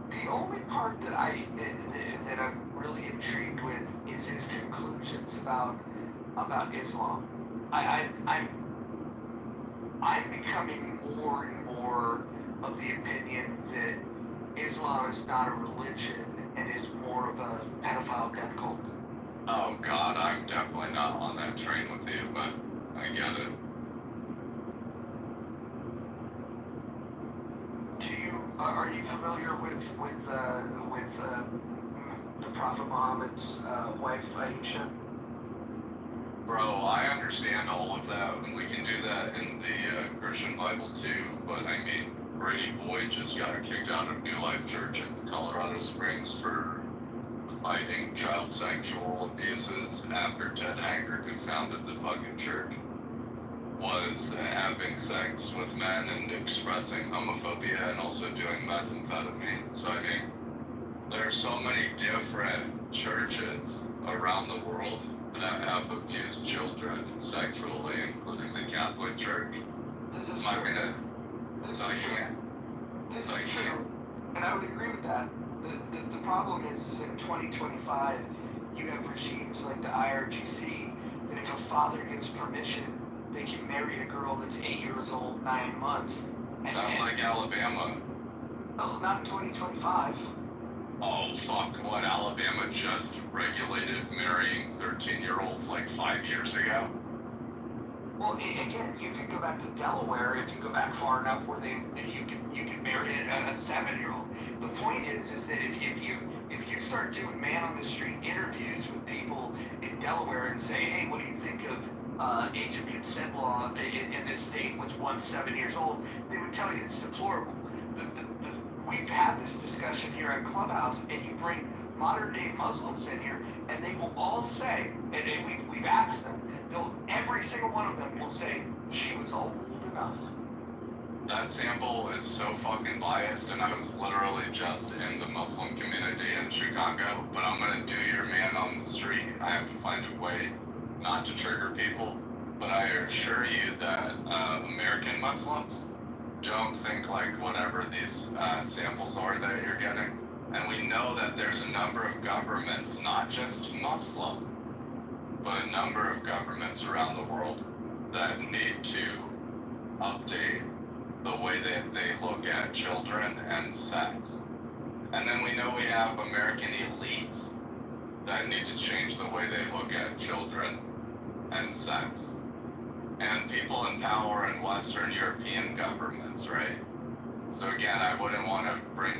The only part that I'm really intrigued with is his conclusions about Islam. I'm becoming more and more of the opinion that Islam is not a religion and is more of a pedophile death cult. Oh God, I'm definitely not on that train with you, but I get it. Are you familiar with the Prophet Muhammad's wife Aisha? Bro, I understand all of that, and we can do that in the Christian Bible too, but I mean, Brady Boyd just got kicked out of New Life Church in Colorado Springs for fighting child sexual abuses after Ted Haggard, who founded the fucking church, was having sex with men and expressing homophobia and also doing methamphetamine. So I mean, there are so many different churches around the world that have abused children sexually, including the Catholic Church. I'm not gonna I would agree with that. The problem is in 2025, you have regimes like the IRGC that if a father gives permission, they can marry a girl that's 8 years old, 9 months. Sounds like Alabama. Oh, not in 2025. Oh, fuck, what, Alabama just regulated marrying 13-year-olds like 5 years ago? Well, again, you could go back to Delaware if you go back far enough where you could marry a 7-year-old. The point is that if you start doing man on the street interviews with people in Delaware and say, hey, what do you think of age of consent law in this state was 7 years old, they would tell you it's deplorable. We've had this discussion here at Clubhouse, and you bring modern day Muslims in here, and they will all say, and we've asked them, every single one of them will say she was old enough. That sample is so fucking biased, and I was literally just in the Muslim community in Chicago, but I'm gonna do your man on the street. I have to find a way not to trigger people, but I assure you that American Muslims don't think like whatever these samples are that you're getting. And we know that there's a number of governments, not just Muslim, but a number of governments around the world that need to update the way that they look at children and sex. And then we know we have American elites that need to change the way they look at children and sex. And people in power in Western European governments, right? So again, I wouldn't want to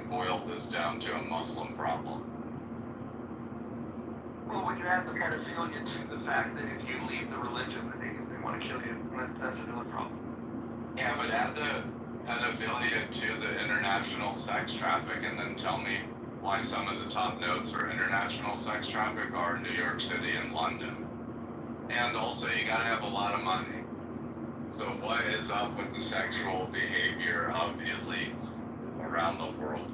boil this down to a Muslim problem. Well, when you add the pedophilia to the fact that if you leave the religion, then they want to kill you, that's another problem. Yeah, but add the pedophilia to the international sex traffic and then tell me why some of the top notes for international sex traffic are New York City and London. And also, you gotta have a lot of money. So what is up with the sexual behavior of elites around the world?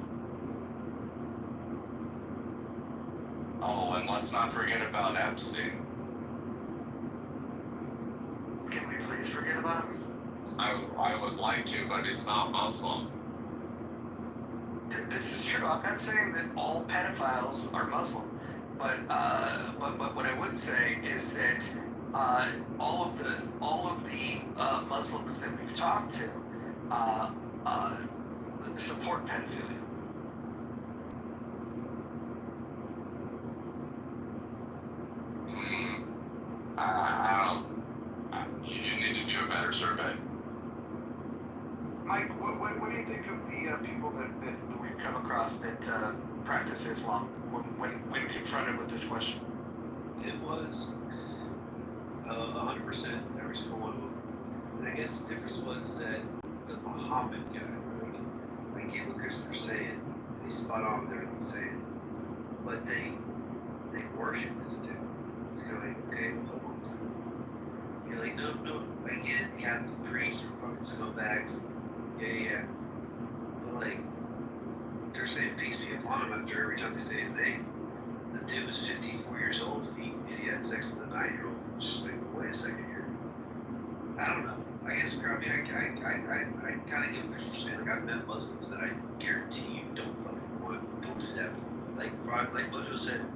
Oh, and let's not forget about Epstein. Can we please forget about him? I would like to, but he's not Muslim. This is true. I'm not saying that all pedophiles are Muslim, but what I would say is that all of the Muslims that we've talked to support pedophilia. You need to do a better survey. Mike, what do you think of the people that we've come across that practice Islam when confronted with this question? It was 100% every single one of them. And I guess the difference was that the Muhammad guy, I get what Christopher's saying, and he's spot on with everything he's saying, but they worship this dude. It's going, okay, well, hold on. You're like, no, I get it, Catholic priests are fucking scumbags. Yeah. But like, they're saying peace be upon him after every time they say his name. The dude was 54 years old and he had sex with a 9-year-old. It's just like, wait a second here. I don't know. I guess, I mean, I kind of get what you're saying. Like, I've met Muslims that I guarantee you don't do that. Like Mojo said,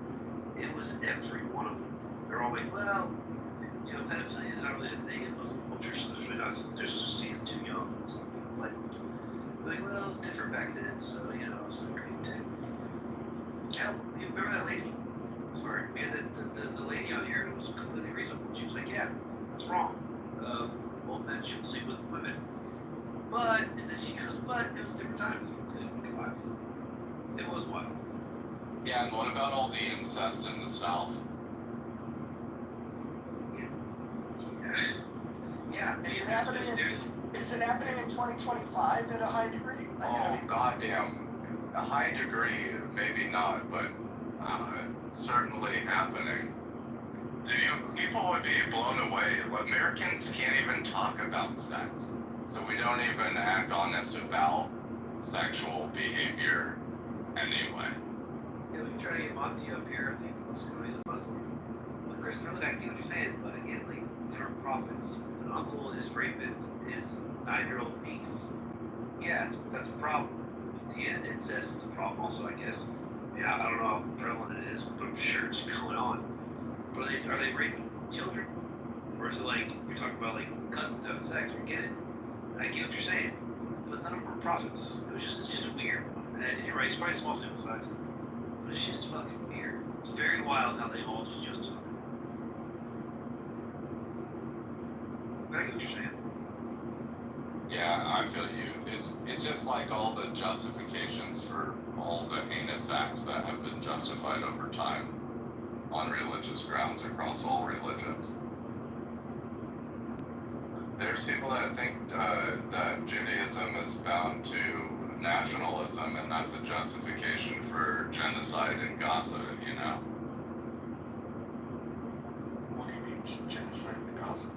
it was every one of them. They're all like, well, you know, pedophilia is not really a thing in Muslim culture, so there's really not, there's just seen as too young. So, what? Like, well, it was different back then, so, you know, it's like great too. Yeah, you remember that lady? Sorry, we had the lady out here, and it was completely reasonable. She was like, yeah, that's wrong. Old men shouldn't sleep with women. But, and then she goes, but it was different times. It was 25. It was wild. Yeah, and what about all the incest in the South? Yeah. Is it happening in 2025 at a high degree? Oh, goddamn. A high degree, maybe not, but certainly happening. People would be blown away. Americans can't even talk about sex. So we don't even act honest about sexual behavior anyway. Yeah, we try to get Monty up here. I think he's a Muslim. But Chris, really, I get what you're saying, but again, like, these are prophets. An uncle is raping his 9-year-old niece. Yeah, that's a problem. yeah, incest is a problem also, I guess. Yeah, I don't know how prevalent it is, but I'm sure it's going on. But are they raping children? Or is it like, you're talking about like cousins having sex? I get it. I get what you're saying. But none of them are prophets. It's just weird. And you're right, it's probably small sample size. But it's just fucking weird. It's very wild how they all just justify it. But I get what you're saying. Yeah, I feel you. It's just like all the justifications for all the heinous acts that have been justified over time on religious grounds across all religions. There's people that think that Judaism is bound to nationalism, and that's a justification for genocide in Gaza, you know? What do you mean, genocide in Gaza?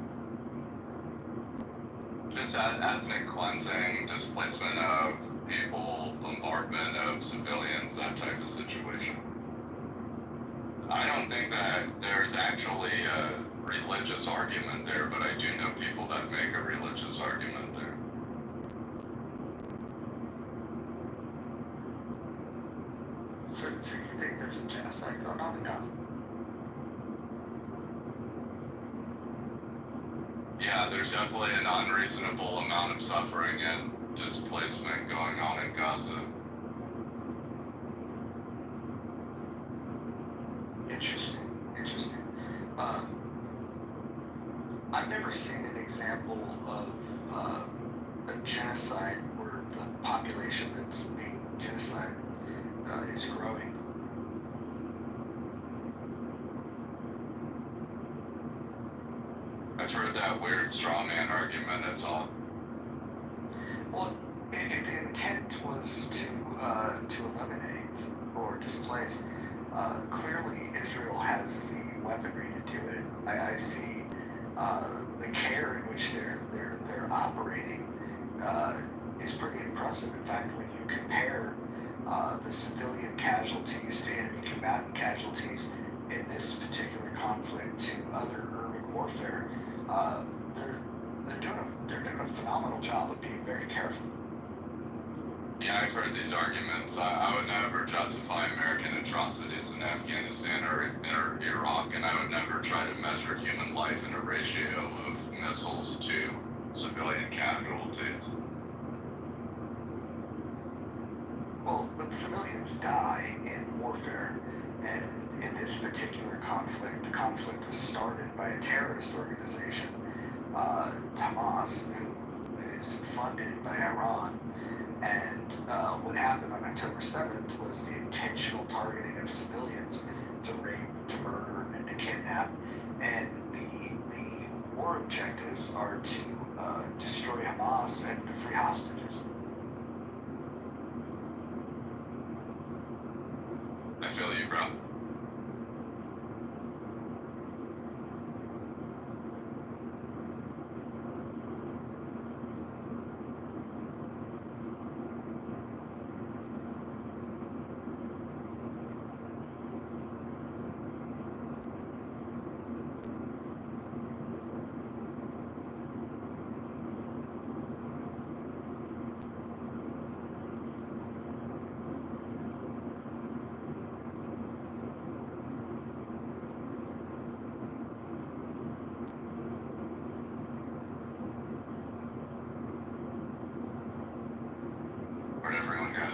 Just ethnic cleansing, displacement of people, bombardment of civilians, that type of situation. I don't think that there's actually a religious argument there, but I do know people that make a religious argument there. So you think there's a genocide going on in Gaza? Yeah, there's definitely an unreasonable amount of suffering and displacement going on in Gaza. Interesting. I've never seen an example of a genocide where the population that's being genocide is growing. I've heard that weird straw man argument, it's all. Well, if the intent was to eliminate or displace, clearly Israel has the weaponry to do it. I see the care in which they're operating is pretty impressive. In fact, when you compare the civilian casualties to enemy combatant casualties in this particular conflict to other urban warfare, they're doing a phenomenal job of being very careful. Yeah, I've heard these arguments. I would never justify American atrocities in Afghanistan or Iraq, and I would never try to measure human life in a ratio of missiles to civilian casualties. Well, but civilians die in warfare, and in this particular conflict, the conflict was started by a terrorist organization, Hamas, who is funded by Iran. And what happened on October 7th was the intentional targeting of civilians to rape, to murder, and to kidnap. And the war objectives are to destroy Hamas and to free hostages. I feel you, bro. Where'd everyone go?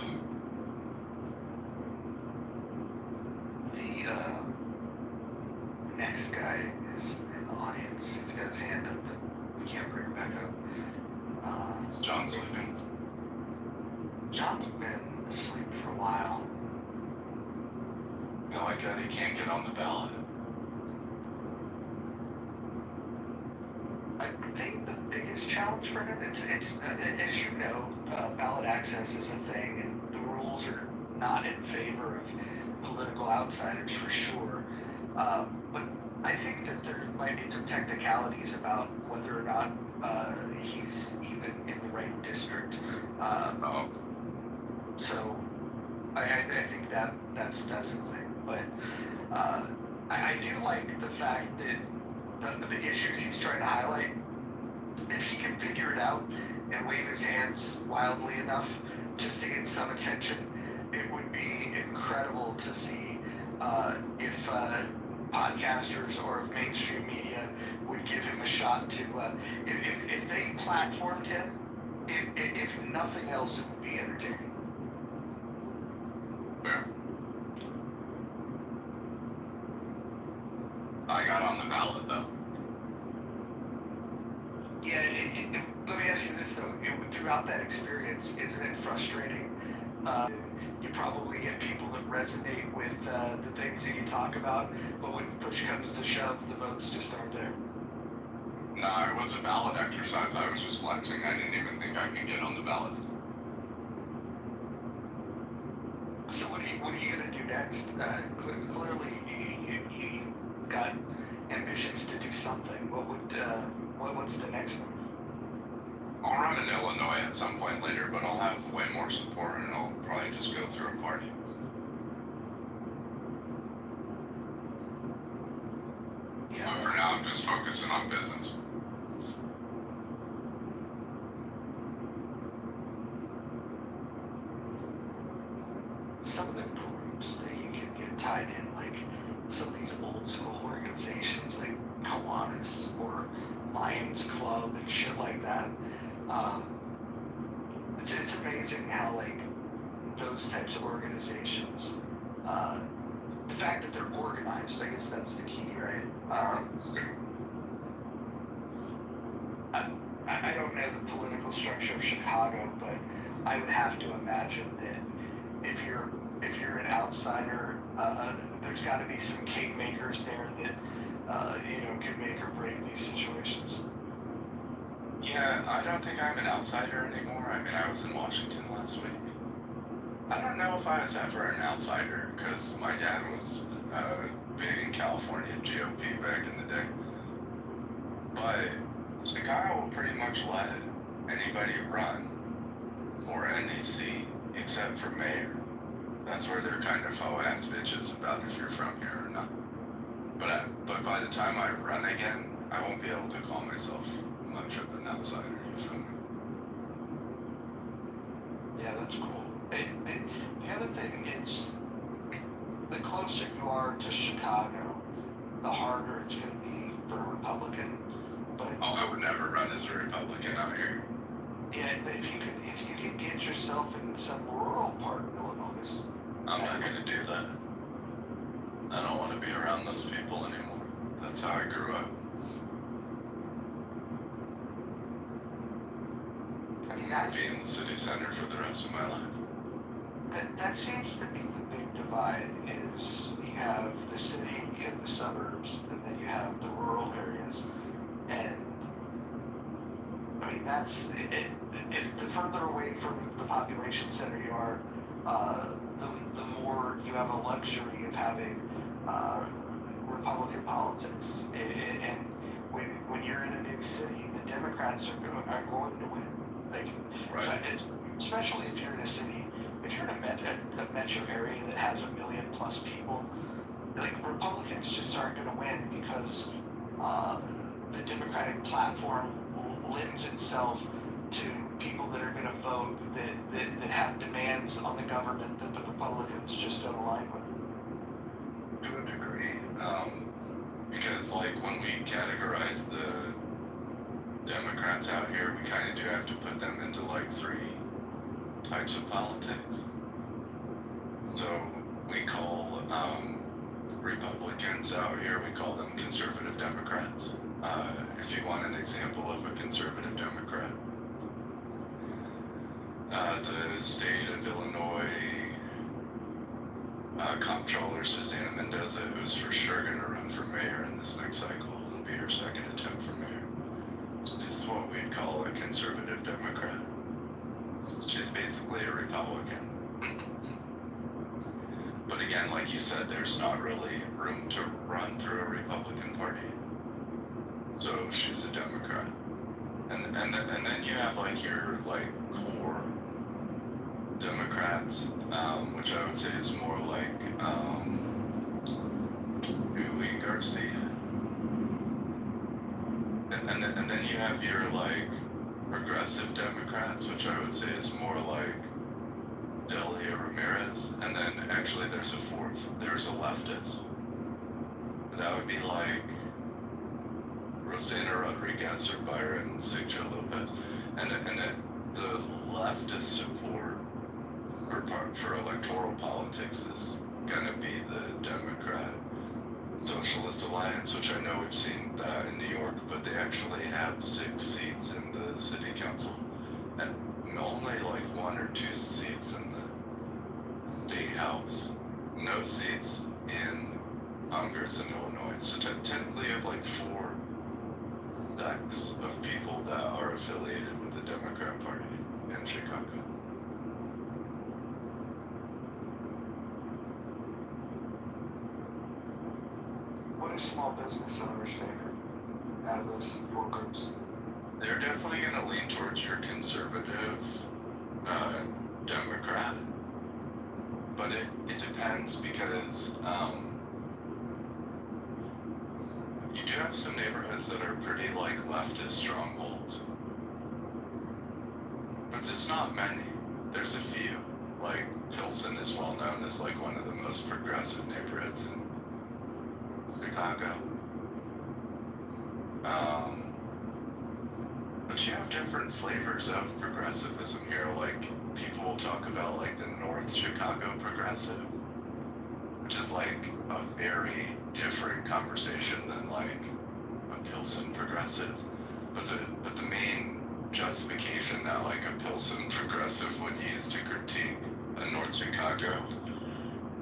The next guy is in the audience. He's got his hand up, but we can't bring him back up. Is John sleeping? John's been asleep for a while. I like that he can't get on the ballot. I think the biggest challenge for him, it's as you know, ballot access is a thing, and the rules are not in favor of political outsiders for sure. But I think that there might be some technicalities about whether or not he's even in the right district. So I think that's a thing. But I do like the fact that the issues he's trying to highlight if he can figure it out and wave his hands wildly enough just to get some attention, it would be incredible to see if podcasters or if mainstream media would give him a shot to, if they platformed him, if nothing else, it would be entertaining. Fair. I got on the ballot though. Yeah, let me ask you this though, throughout that experience, isn't it frustrating? You probably get people that resonate with the things that you talk about, but when push comes to shove, the votes just aren't there. No, it was a ballot exercise. I was just flexing. I didn't even think I could get on the ballot. So what are you gonna do next? Clearly, you got ambitions to do something. What's the next move? I'll run in Illinois at some point later, but I'll have way more support and I'll probably just go through a party. Yeah. But for now, I'm just focusing on business. Some of the groups that you can get tied in, like some of these old school organizations like Kiwanis or Lions Club and shit like that. It's amazing how like those types of organizations, the fact that they're organized, I guess that's the key, right? I don't know the political structure of Chicago, but I would have to imagine that if you're an outsider, there's got to be some kingmakers there that can make or break these situations. Yeah, I don't think I'm an outsider anymore. I mean, I was in Washington last week. I don't know if I was ever an outsider, because my dad was big in California GOP back in the day. But Chicago pretty much let anybody run for any seat except for mayor. That's where they're kind of faux-ass bitches about if you're from here or not. But by the time I run again, I won't be able to call myself much of an outsider, you feel me? Yeah, that's cool. The other thing is, the closer you are to Chicago, the harder it's going to be for a Republican. But I would never run as a Republican out here. Yeah, but if you could get yourself in some rural part of Illinois. I'm not going to do that. I don't want to be around those people anymore. That's how I grew up. I mean, I'll be in the city center for the rest of my life. That seems to be the big divide, is you have the city, you have the suburbs, and then you have the rural areas. And, I mean, that's, if the further away from the population center you are, the more you have a luxury of having Republican politics. And when you're in a big city, the Democrats are going to win. Like, right. Especially if you're in a city, if you're in a metro area that has 1 million plus people, like Republicans just aren't going to win because the Democratic platform lends itself to people that are going to vote that have demands on the government that the Republicans just don't align with. To a degree, because like when we categorize the Democrats out here, we kind of do have to put them into like 3 types of politics. So we call Republicans out here, we call them conservative Democrats. If you want an example of a conservative Democrat, the state of Illinois comptroller Susanna Mendoza, who's for sure going to run for mayor in this next cycle. It'll be her second attempt for mayor. This is what we'd call a conservative Democrat. She's basically a Republican. But again, like you said, there's not really room to run through a Republican Party. So she's a Democrat. And then you have like your like core Democrats, which I would say is more like Louis Garcia. And then you you have your, like, progressive Democrats, which I would say is more like Delia Ramirez, and then actually there's a fourth. There's a leftist. That would be like Rosana Rodriguez or Byron Sigcho Lopez. And then the leftist support for electoral politics is going to be the Democrat Socialist Alliance, which I know we've seen that in New York, but they actually have 6 seats in the city council and only like 1 or 2 seats in the state house. No seats in Congress in Illinois. So technically you have like 4 sects of people that are affiliated with the Democrat Party in Chicago. What do small business owners favor out of those 4 groups? They're definitely going to lean towards your conservative Democrat, but it depends because you do have some neighborhoods that are pretty like leftist strongholds, but it's not many. There's a few. Like Pilsen is well known as like one of the most progressive neighborhoods in Chicago. But you have different flavors of progressivism here. Like people will talk about like the North Chicago progressive, which is like a very different conversation than like a Pilsen progressive. But the main justification that like a Pilsen progressive would use to critique a North Chicago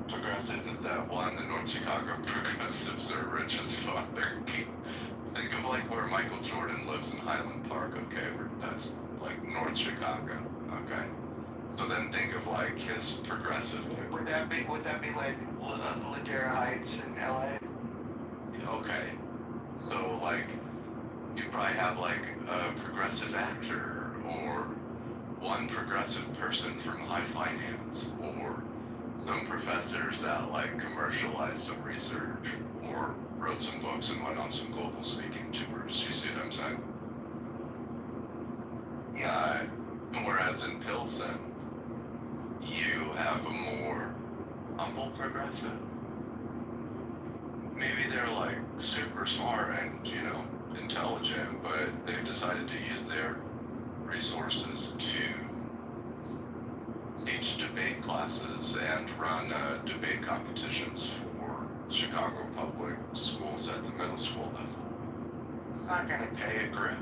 progressive is that one, the North Chicago progressives are rich as fuck. Think of like where Michael Jordan lives in Highland Park, okay? That's like North Chicago, okay? So then think of like his progressive. Would that be like Ladera Heights in LA? Okay. So like you probably have like a progressive actor or one progressive person from high finance or some professors that like commercialized some research or wrote some books and went on some global speaking tours. You see what I'm saying? Yeah. Whereas in Pilsen, you have a more humble progressive. Maybe they're like super smart and, you know, intelligent, but they've decided to use their resources to teach debate classes and run debate competitions for Chicago public schools at the middle school level. It's not going to pay a grip,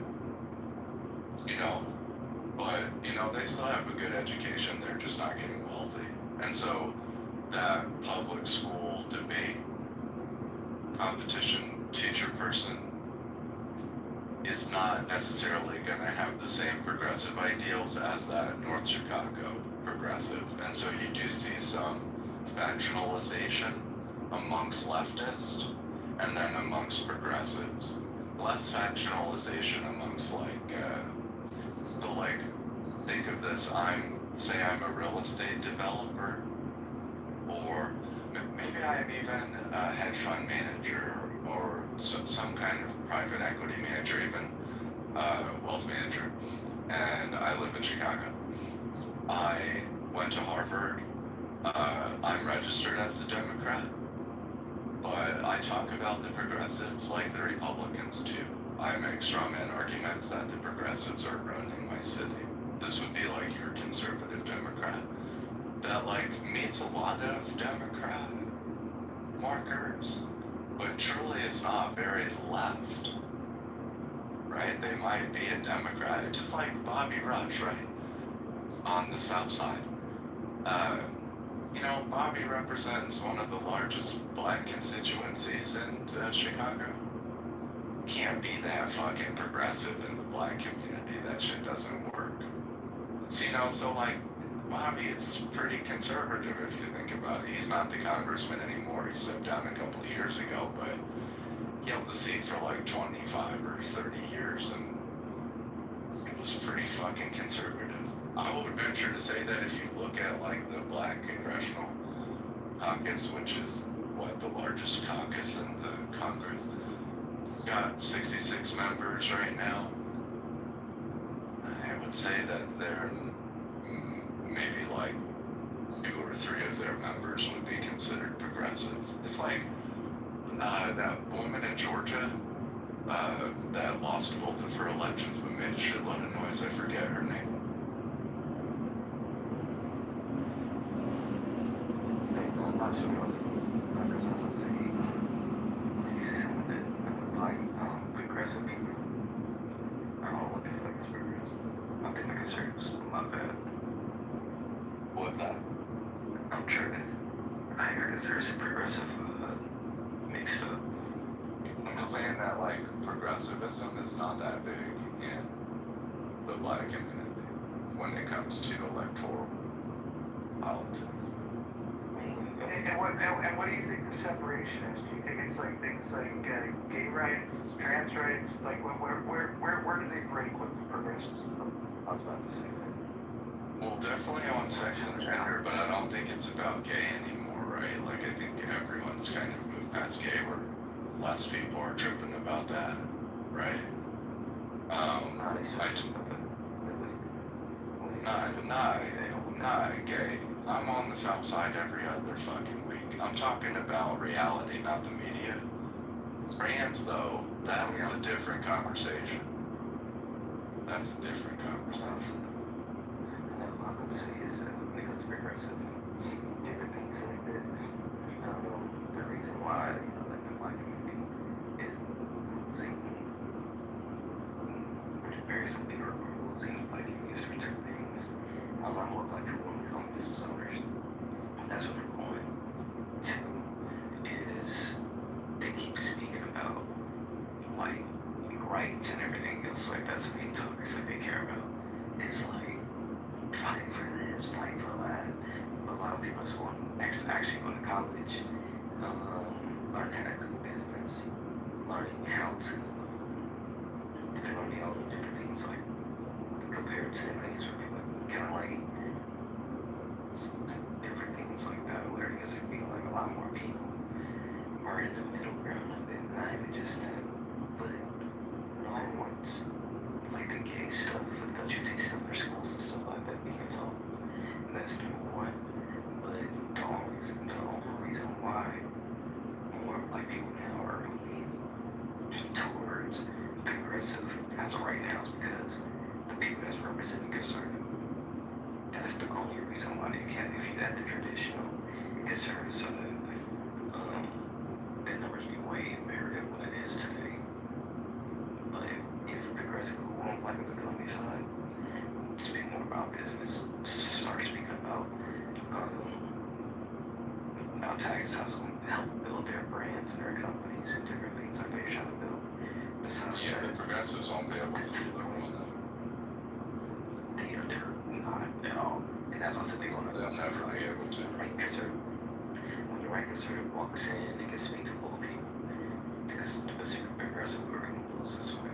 you know, but, you know, they still have a good education. They're just not getting wealthy. And so that public school debate competition teacher person is not necessarily going to have the same progressive ideals as that North Chicago progressive. And so you do see some factionalization amongst leftists and then amongst progressives. Less factionalization amongst like, so like, think of this, I'm a real estate developer, or maybe I'm even a hedge fund manager or some kind of private equity manager, even wealth manager, and I live in Chicago. I went to Harvard. I'm registered as a Democrat, but I talk about the progressives like the Republicans do. I make strawman arguments that the progressives are ruining my city. This would be like your conservative Democrat that like meets a lot of Democrat markers, but truly is not very left, right? They might be a Democrat, just like Bobby Rush, right? On the South Side. You know, Bobby represents one of the largest black constituencies in Chicago. Can't be that fucking progressive in the black community. That shit doesn't work. So, you know, so like, Bobby is pretty conservative if you think about it. He's not the congressman anymore. He stepped down a couple of years ago, but he held the seat for like 25 or 30 years, and it was pretty fucking conservative. I would venture to say that if you look at like the Black Congressional Caucus, which is what the largest caucus in the Congress, it's got 66 members right now. would say that they're maybe like 2 or 3 of their members would be considered progressive. It's like that woman in Georgia that lost both of her elections but made a shitload of noise. I forget her name. Progressive people. I don't know what the fuck is progressive. I think the conservatives, my bad. What's that? I'm tripping. I hear conservatives and progressive mixed up. I'm just saying that like progressivism is not that big in the black community when it comes to electoral politics. And what do you think the separation is? Do you think it's like things like gay rights, trans rights? Like where do they break with the progressives? I was about to say that. Well, definitely on sex and gender, but I don't think it's about gay anymore, right? Like I think everyone's kind of moved past gay, where less people are tripping about that, right? Not gay. I'm on the south side every other fucking week. I'm talking about reality, not the media. Trans, though, that was a different conversation. That's a different conversation. And what I'm gonna say is that because progressive different things like that, I don't know the reason why, like the black community is losing various people are losing the black community for certain things. A lot more black people want to become business owners. That's what they're going to, is they keep speaking about like rights and everything else like that's the main topics that they care about. It's like fight for this, fight for that. But a lot of people just want actually going to college, learning how to do business, learning how to depend on all the different things like compared to things where people kind of like different things like that, where I guess it'd be like a lot more people are in the middle ground of it. Not even just that, but no one wants like the gay stuff, like LGBT stuff for schools and stuff like that being taught. And that's number one. But the only reason why more black people now are leaning towards progressive as of right now is because the people that's representing conservative. That's the only reason why if you had the traditional conservatives, so the numbers be way bigger than what it is today. But if progressive who won't like the economy side, speak more about business, start speaking about taxes, how it's going to help build their brands and their companies and different things that they're trying to build. Yeah, the progressives won't be able to do their own though. They're not at all. And that's what they're going to do. They'll never be able to. Right conservative. When the right conservative walks in, they can speak to all people. Because the progressive are going to lose this way.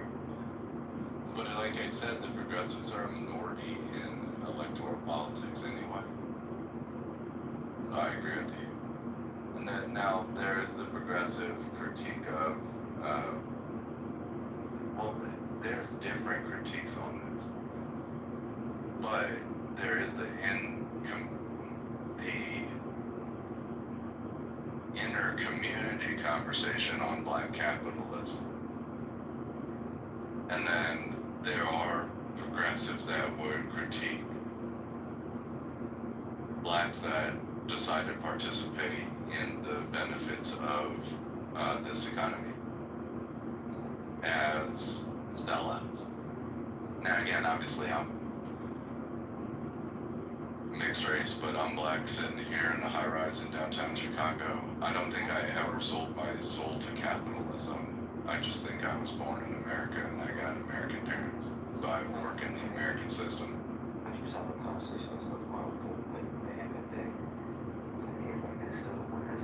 But like I said, the progressives are a minority in electoral politics anyway. So I agree with you. And then now there is the progressive critique of, well, there's different critiques on this. But there is the inner community conversation on black capitalism. And then there are progressives that would critique blacks that decide to participate in the benefits of this economy as sellouts. Now again, obviously I'm mixed race, but I'm black sitting here in a high rise in downtown Chicago. I don't think I ever sold my soul to capitalism. I just think I was born in America and I got American parents. So I work in the American system. I was having a conversation with stuff about the end of the day. It's like this stuff when I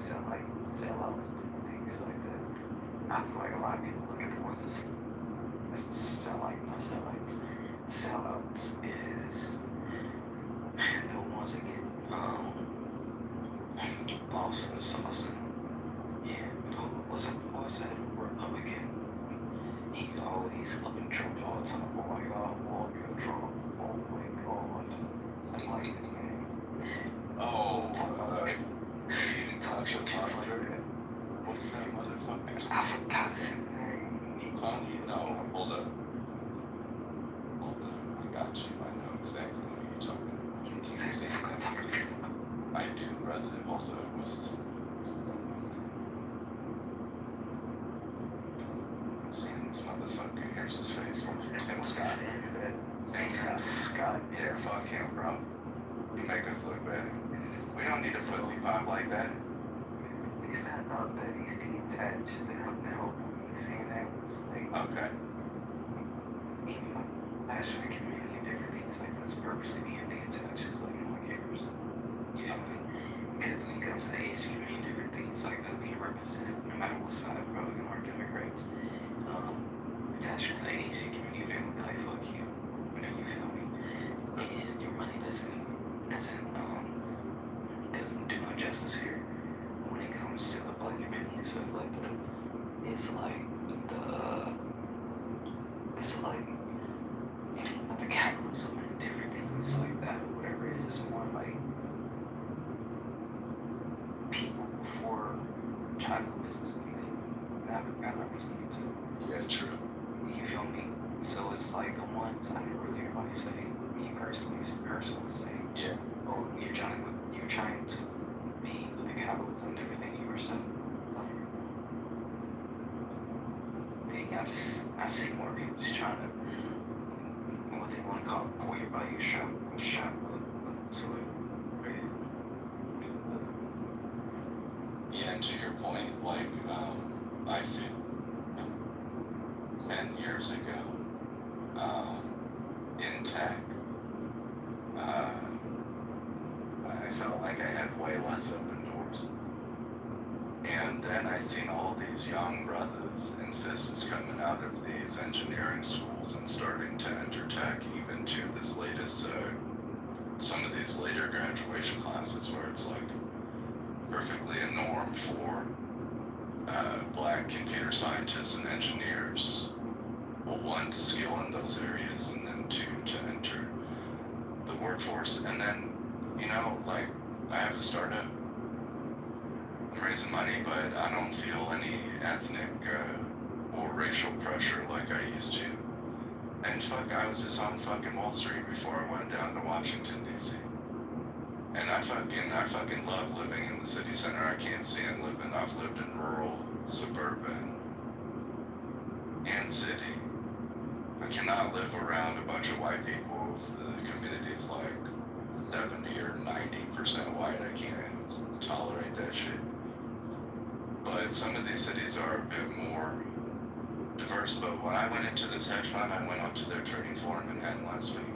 sell like sellouts and things like that. I feel like a lot of people look at the ones that sellouts is the ones that get lost in the sauce. And what's that Republican? He's always up in Trump all the time. Oh my God, Trump. like, oh, enlightened man. Oh, talk about what's that motherfucker's name? I forgot his name. Tony? No, hold up. I got you. I know exactly what you're talking about. I do, brother. Hold up. What's this? Seeing this motherfucker. Here's his face. What's it? Tim Scott. Tim Scott. Yeah, fuck him, bro. You make us look bad. We don't need a pussy pop like that. It's not about that. He's detached. They help me. Seeing that was like, okay. Passion and community and different things like this. Purposely being detached is like no one cares. You know what I mean? Because when it comes to age, community, different things like that being represented, no matter what side, Republican or Democrats, attachment to age and community, they will be like, fuck you. You feel me? And your money doesn't do no justice here. When it comes to the black community and stuff like that, it's like the capitalism and different things like that, or whatever it is, more like people before China business got represented too. Yeah, true. You feel me? So it's like the ones I never really hear anybody say, me personally say, yeah. oh, you're trying to be with the capitalism and everything you were saying. I see more people just trying to, what they want to call pull your value shop so yeah, and to your point, like, I feel 10 years ago, in tech, I felt like I had way less open doors. And then I seen all these young brothers and sisters coming out of these engineering schools and starting to enter tech, even to this latest, some of these later graduation classes where it's like perfectly a norm for black computer scientists and engineers, well, one, to skill in those areas, and then two, to enter the workforce. And then, you know, like, I have a startup. I'm raising money, but I don't feel any ethnic or racial pressure like I used to. And fuck, I was just on fucking Wall Street before I went down to Washington, D.C. And I fucking love living in the city center. I can't stand living. I've lived in rural, suburban, and city. I cannot live around a bunch of white people if the community's like 70 or 90% white. I can't tolerate that shit. But some of these cities are a bit more diverse. But when I went into this hedge fund, I went up to their trading floor in Manhattan last week.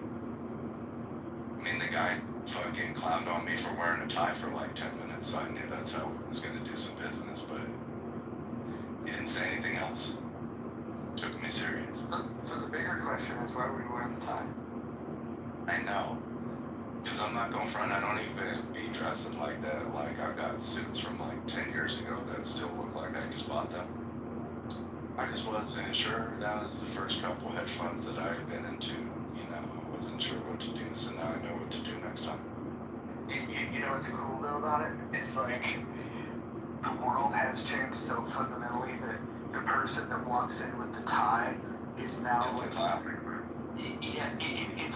I mean, the guy fucking clowned on me for wearing a tie for like 10 minutes, so I knew that's how we was gonna do some business, but he didn't say anything else. Took me serious. So the bigger question is, why were you wearing the tie? I know. Because I'm not going front, I don't even be dressing like that. Like, I've got suits from like 10 years ago that still look like I just bought them. I just wasn't sure. That was the first couple hedge funds that I've been into. You know, I wasn't sure what to do, so now I know what to do next time. You know what's cool though about it? It's like the world has changed so fundamentally that the person that walks in with the tie is now like the clown. Yeah, and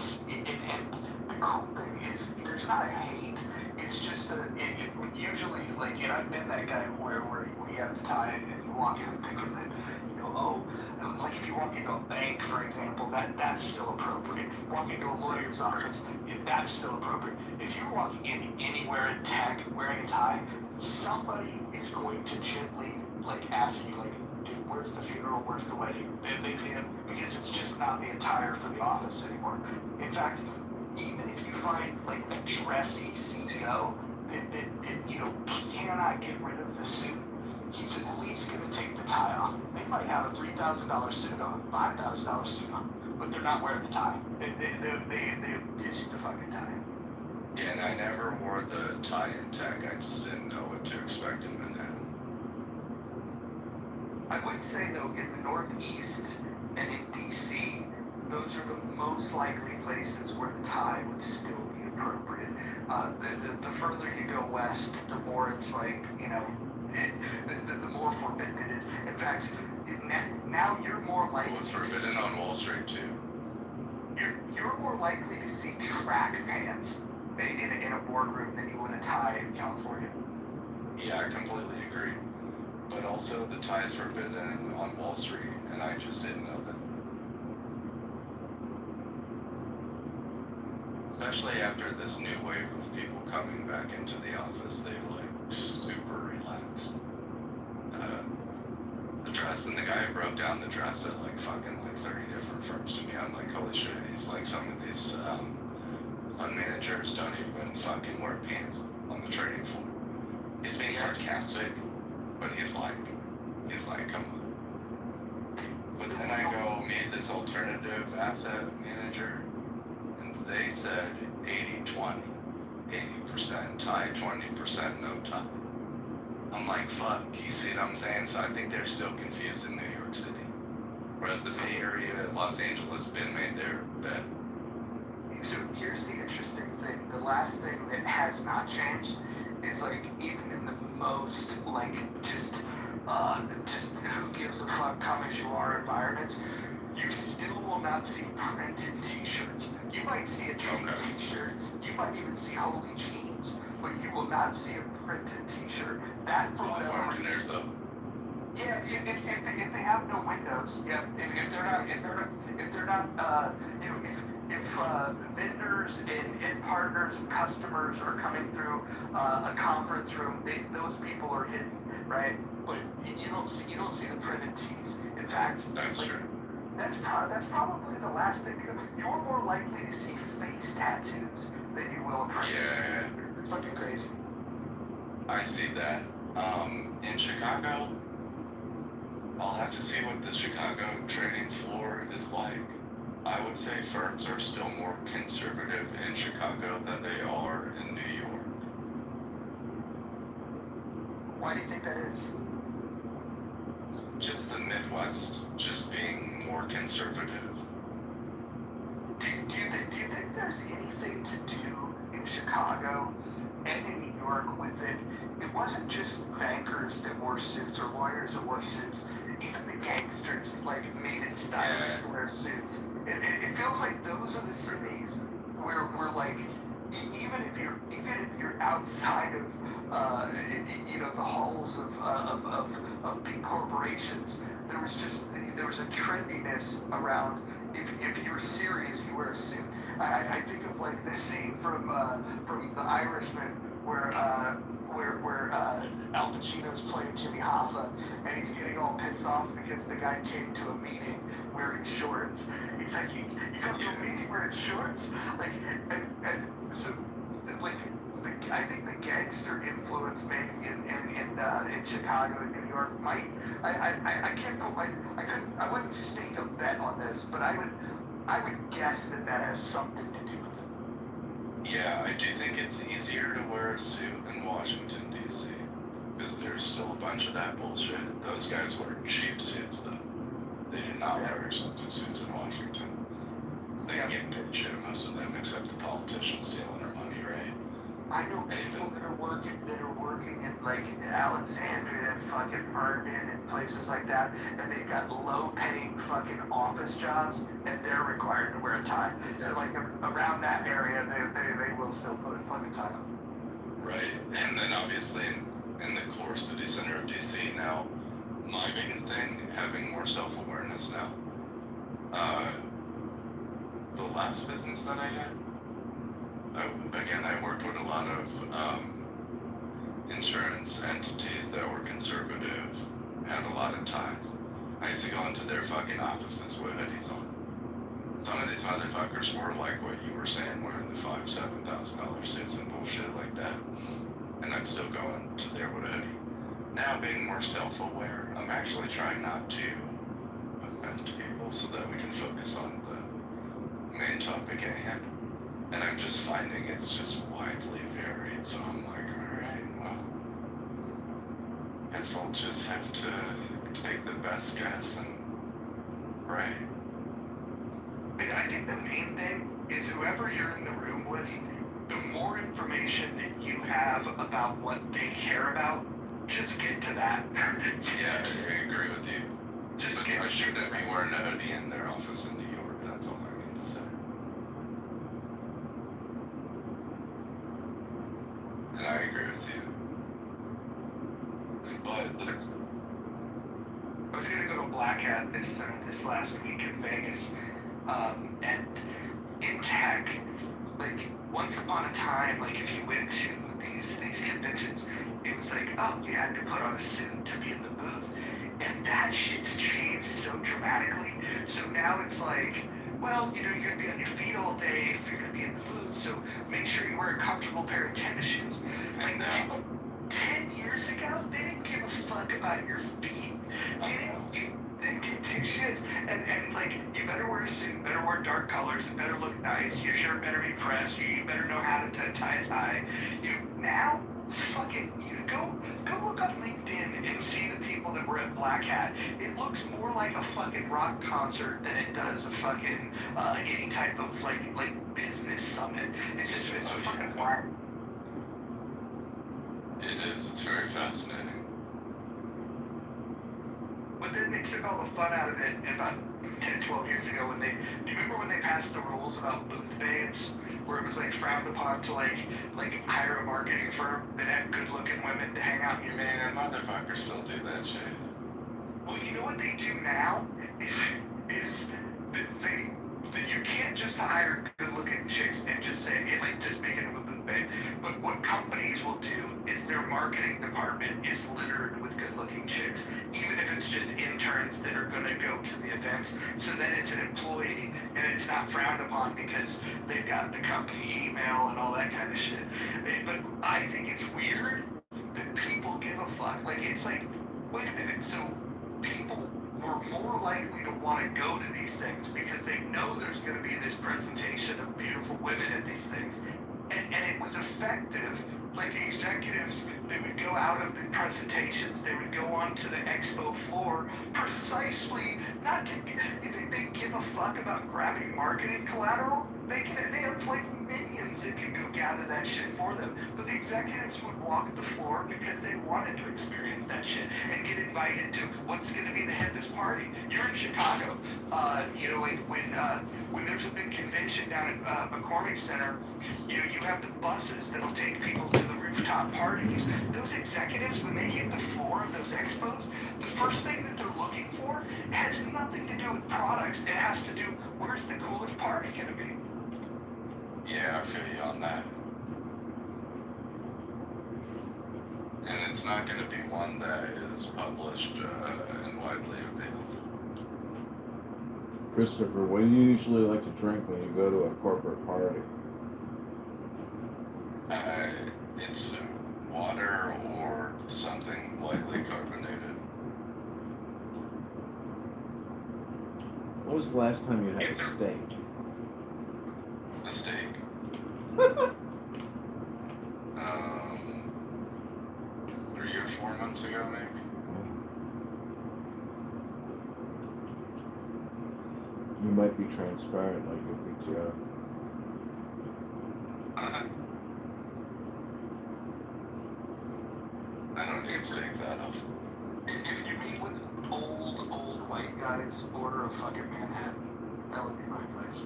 the cool thing is there's not a hate. It's just usually like, and I've been that guy where you have the tie and you walk in thinking that, you know, oh, like if you walk into a bank, for example, that's still appropriate. Walk into a lawyer's office, that's still appropriate. If you're walking in anywhere in tech wearing a tie, somebody is going to gently like ask you, like, dude, where's the funeral, where's the wedding? Because it's just not the attire for the office anymore. In fact, even if you find like a dressy CEO that you know cannot get rid of the suit, he's at least going to take the tie off. They might have a $3,000 suit on, $5,000 suit on, but they're not wearing the tie. They ditched the fucking tie. Yeah, and I never wore the tie in tech. I just didn't know what to expect in Manhattan. I would say though, in the Northeast and in DC, those are the most likely places where the tie would still be appropriate. The further you go west, the more it's like, you know, the more forbidden it is. In fact, now you're more likely. Well, it's forbidden on Wall Street too. You're more likely to see track pants in a boardroom than you would a tie in California. Yeah, I completely agree. But also, the tie is forbidden on Wall Street, and I just didn't know that. Especially after this new wave of people coming back into the office, they like super relaxed. The dress, and the guy broke down the dress at like fucking like 30 different firms to me. I'm like, holy shit, he's like, some of these fund managers don't even fucking wear pants on the trading floor. He's being sarcastic, but he's like, come on. But then I go meet this alternative asset manager, and they said 80-20, 80% tie, 20% no tie. I'm like, fuck, you see what I'm saying? So I think they're still confused in New York City. Whereas the Bay Area, Los Angeles, been made their bed. So here's the interesting thing. The last thing that has not changed is like, even in the most, like, just who gives a fuck, come as you are environments, you still will not see printed t-shirts. You might see a Treat t-shirt, you might even see Holy Jeans, but you will not see a printed t-shirt. That's all engineers though. Yeah, if they have no windows, yeah, if they're not, you know, if vendors and partners and customers are coming through a conference room, those people are hidden, right? But you don't see the printed tees. In fact, that's true. That's probably the last thing. You're more likely to see face tattoos than you will a printed. Yeah. It's fucking crazy. I see that. In Chicago, I'll have to see what the Chicago trading floor is like. I would say firms are still more conservative in Chicago than they are in New York. Why do you think that is? Just the Midwest, just being more conservative. Do you think there's anything to do in Chicago and in New York with it? It wasn't just bankers that wore suits or lawyers that wore suits. Even the gangsters like made it stylish to wear suits. It feels like those are the cities where like, even if you're outside of you know, the halls of big corporations, there was a trendiness around. If you were serious, you wear a suit. I think of like the scene from The Irishman where Al Pacino's playing Jimmy Hoffa, and he's getting all pissed off because the guy came to a meeting wearing shorts. He's like, you come to a meeting wearing shorts? Like, and so, like, I think the gangster influence maybe in Chicago and New York might. I can't put I wouldn't stake a bet on this, but I would guess that has something to do with it. Yeah, I do think it's easier to wear a suit in Washington, D.C., because there's still a bunch of that bullshit. Those guys wear cheap suits, though. They do not wear expensive suits in Washington. So they get paid shit, most of them, except the politicians stealing our money, right? I know people that are working in like Alexandria and fucking Vernon and places like that, and they've got low-paying fucking office jobs, and they're required to wear a tie. So like around that area, they will still put a fucking tie on. Right, and then obviously in the core city center of DC now, my biggest thing, having more self-awareness now. The last business that I had, I worked with a lot of insurance entities that were conservative, had a lot of ties. I used to go into their fucking offices with hoodies on. Some of these motherfuckers were like what you were saying, wearing the $5,000-$7,000 suits and bullshit like that. And I'd still go into there with a hoodie. Now, being more self-aware, I'm actually trying not to offend people so that we can focus on the main topic at hand. And I'm just finding it's just widely varied, so I'm like, alright, well, guess I'll just have to take the best guess and pray. I think the main thing is whoever you're in the room with, the more information that you have about what they care about, just get to that. Yeah, I agree with you. Just but get I shouldn't be wearing a hoodie in their office in New York, that's all I need to say. And I agree with you. But I was gonna go to Black Hat this last week in Vegas, and in tech, like once upon a time, like if you went to these conventions, it was like, oh, you had to put on a suit to be in the booth, and that shit's changed so dramatically. So now it's like, well, you know, you're gonna be on your feet all day if you're gonna be in the booth, so make sure you wear a comfortable pair of tennis shoes. Like people 10 years ago, they didn't give a fuck about your feet. They didn't give two shits. And like, you better wear a suit, better wear dark colors, it better look nice, your shirt better be pressed, you better know how to tie a tie. Now, fucking, you go look up LinkedIn and see the people that were at Black Hat. It looks more like a fucking rock concert than it does a fucking, any type of, like business summit. It's fucking wild. it is, it's very fascinating. But then they took all the fun out of it about 10, 12 years ago do you remember when they passed the rules about booth babes? Where it was like frowned upon to like hire a marketing firm that had good looking women to hang out in your Man, motherfuckers still do that shit. Well, you know what they do now is that you can't just hire good looking chicks and just say, hey, like just make it a booth babe. But what companies will do is their marketing department is littered with good looking chicks, even if it's just interns that are gonna go to the events. So then it's an employee and it's not frowned upon because they've got the company email and all that kind of shit. But I think it's weird that people give a fuck. Like it's like, wait a minute, so people were more likely to want to go to these things because they know there's going to be this presentation of beautiful women at these things. And it was effective. Like executives, they would go out of the presentations, they would go onto the expo floor precisely not to, you think they give a fuck about grabbing marketing collateral? They have like minions that can go gather that shit for them. But the executives would walk the floor because they wanted to experience that shit and get invited to what's going to be the head of this party. You're in Chicago, you know, when there's a big convention down at McCormick Center, you know, you have the buses that'll take people to the rooftop parties. Those executives, when they hit the floor of those expos, the first thing that they're looking for has nothing to do with products. It has to do, where's the coolest party going to be? Yeah, I feel you on that. And it's not going to be one that is published and widely available. Christopher, what do you usually like to drink when you go to a corporate party? It's water or something lightly carbonated. When was the last time you had a steak? A steak? 3 or 4 months ago, maybe. You might be transparent like your PTO. I don't need steak that often. If you meet with old white guys, order a fucking Manhattan. That would be my place.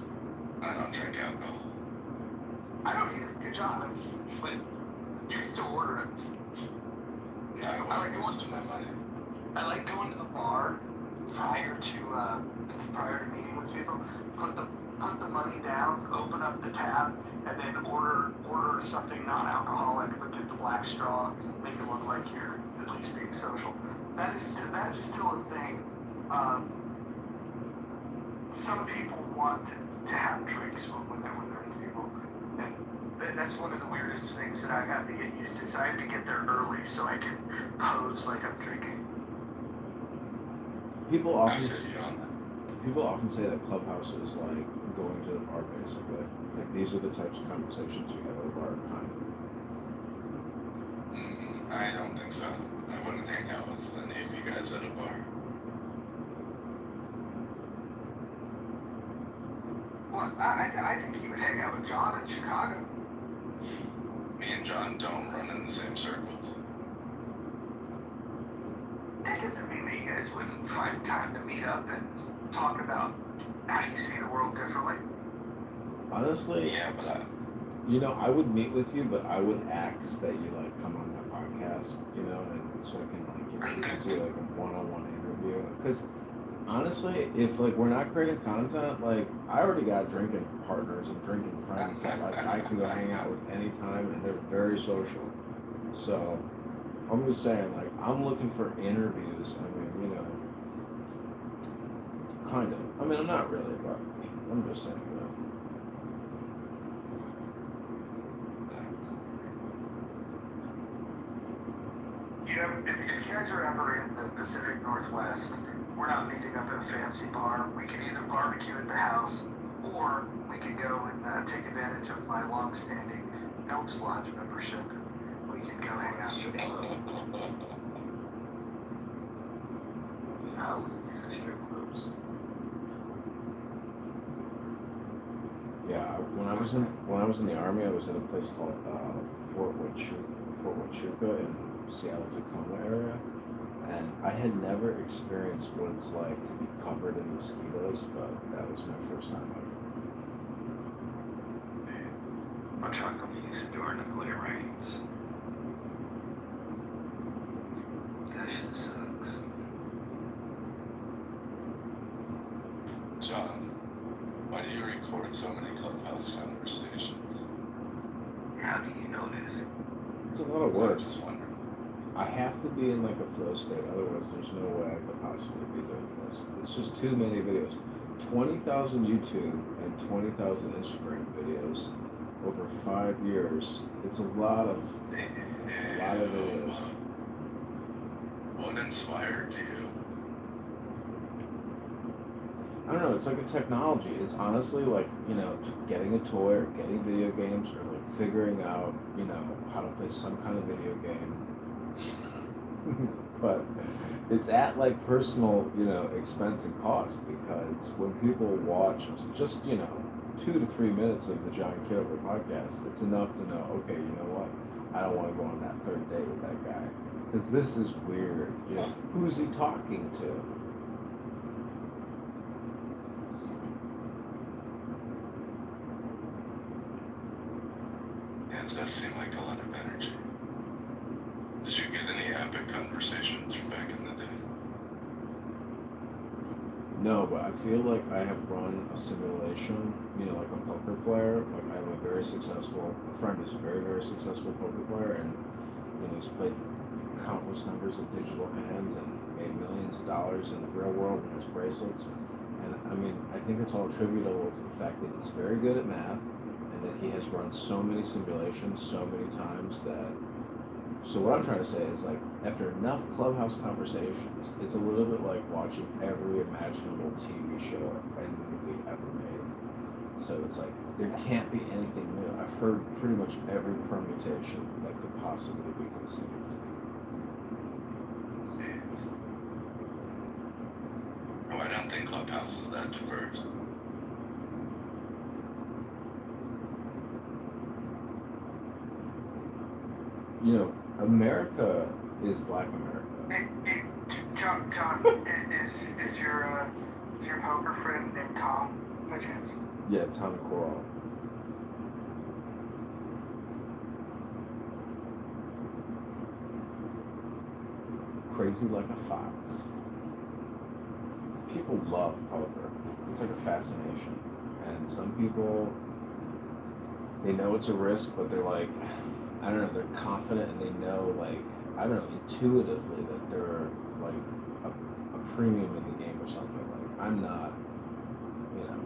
I don't drink alcohol. I don't either. Good job. But you can still order it. I like going to my money. I like going to the bar prior to meeting with people. Put the money down, open up the tab, and then order something non-alcoholic, but get the black straw, make it look like you're at least being social. That is still a thing. Some people want to have drinks when they're with people, and that's one of the weirdest things that I have to get used to. So I have to get there early so I can pose like I'm drinking. People often say that Clubhouse is like going to the bar, basically. Like these are the types of conversations you have at a bar, kind of. I don't think so. I wouldn't hang out with any of you guys at a bar. Well, Well, I think you would hang out with John in Chicago. Me and John don't run in the same circles. That doesn't mean that you guys wouldn't find time to meet up and talk about how you see the world differently. Honestly, Yeah, but you know, I would meet with you, but I would ask that you like come on my podcast, you know, and so I can like, you know, we can do like a one-on-one interview. Because honestly, if like we're not creating content, like I already got drinking partners and drinking friends that like I can go hang out with anytime, and they're very social. So I'm just saying, like I'm looking for interviews. I mean, you know, kind of. I mean, I'm not really, but I'm just saying, you know. You know, if you guys are ever in the Pacific Northwest, we're not meeting up at a fancy bar. We can either barbecue at the house, or we can go and take advantage of my long-standing Elks Lodge membership. We can go hang out at the club. Yeah, when I was in the Army, I was in a place called Fort Huachuca in Seattle, Tacoma area, and I had never experienced what it's like to be covered in mosquitoes, but that was my first time ever. My truck will be used during it when it rains. That shit sucks. John, why do you record so many Clubhouse conversations? How do you know this? It's a lot of work. I just wonder. I have to be in like a flow state, otherwise there's no way I could possibly be doing this. It's just too many videos. 20,000 YouTube and 20,000 Instagram videos over 5 years. It's a lot of videos. What inspired you? I don't know, it's like a technology. It's honestly like, you know, getting a toy or getting video games or like figuring out, you know, how to play some kind of video game. But it's at like personal, you know, expense and cost, because when people watch just, you know, 2 to 3 minutes of the John Kitover podcast, it's enough to know, okay, you know what, I don't want to go on that third date with that guy, because this is weird. You know, who's he talking to? Yeah, it does seem like a lot of energy. Did you get any epic conversations from back in the day? No, but I feel like I have run a simulation, you know, like a poker player. Like I have a friend who's a very, very successful poker player, and you know, he's played countless numbers of digital hands and made millions of dollars in the real world in his bracelets. And I mean, I think it's all attributable to the fact that he's very good at math, and that he has run so many simulations so many times that. So what I'm trying to say is, like, after enough Clubhouse conversations, it's a little bit like watching every imaginable TV show and movie ever made. So it's like, there can't be anything new. I've heard pretty much every permutation that could possibly be conceived. Oh, I don't think Clubhouse is that diverse. You know, America is Black America. Hey, John, is your poker friend named Tom, by chance? Yeah, Tom Coral. Crazy like a fox. People love poker. It's like a fascination. And some people, they know it's a risk, but they're like, I don't know, they're confident and they know, like, I don't know, intuitively that they're like a premium in the game or something. Like, I'm not, you know,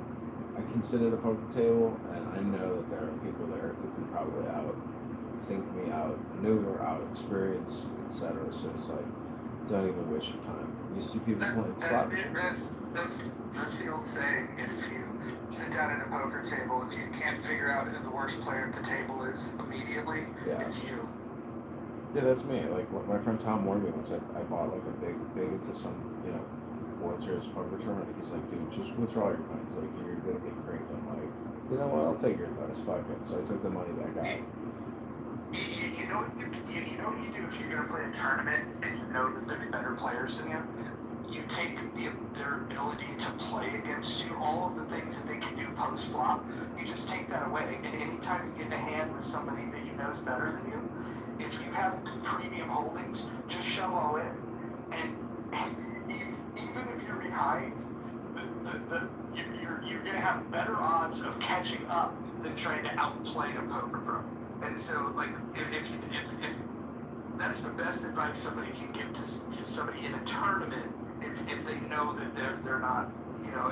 I can sit at a poker table and I know that there are people there who can probably think me out, maneuver, out experience, etc. So it's like, don't even waste your time. You see people playing slot machines. That's the old saying. If you sit down at a poker table, if you can't figure out who the worst player at the table is immediately, it's you. Yeah, that's me. Like my friend Tom warned me once. I bought like a big into some, you know, what's your poker tournament? He's like, dude, just withdraw your money. He's like, you're gonna get creamed. I'm like, you know what? I'll take your advice. Fuck it. So I took the money back out. You know what you know what you do if you're gonna play a tournament and you know that there's better players than you? You take their ability to play against you, all of the things that they can do post flop, you just take that away. And anytime you get in a hand with somebody that you know is better than you, if you have premium holdings, just show all in. And even if you're behind, you're gonna have better odds of catching up than trying to outplay a poker pro. And so, like, if that's the best advice somebody can give to somebody in a tournament, if they know that they're not, you know,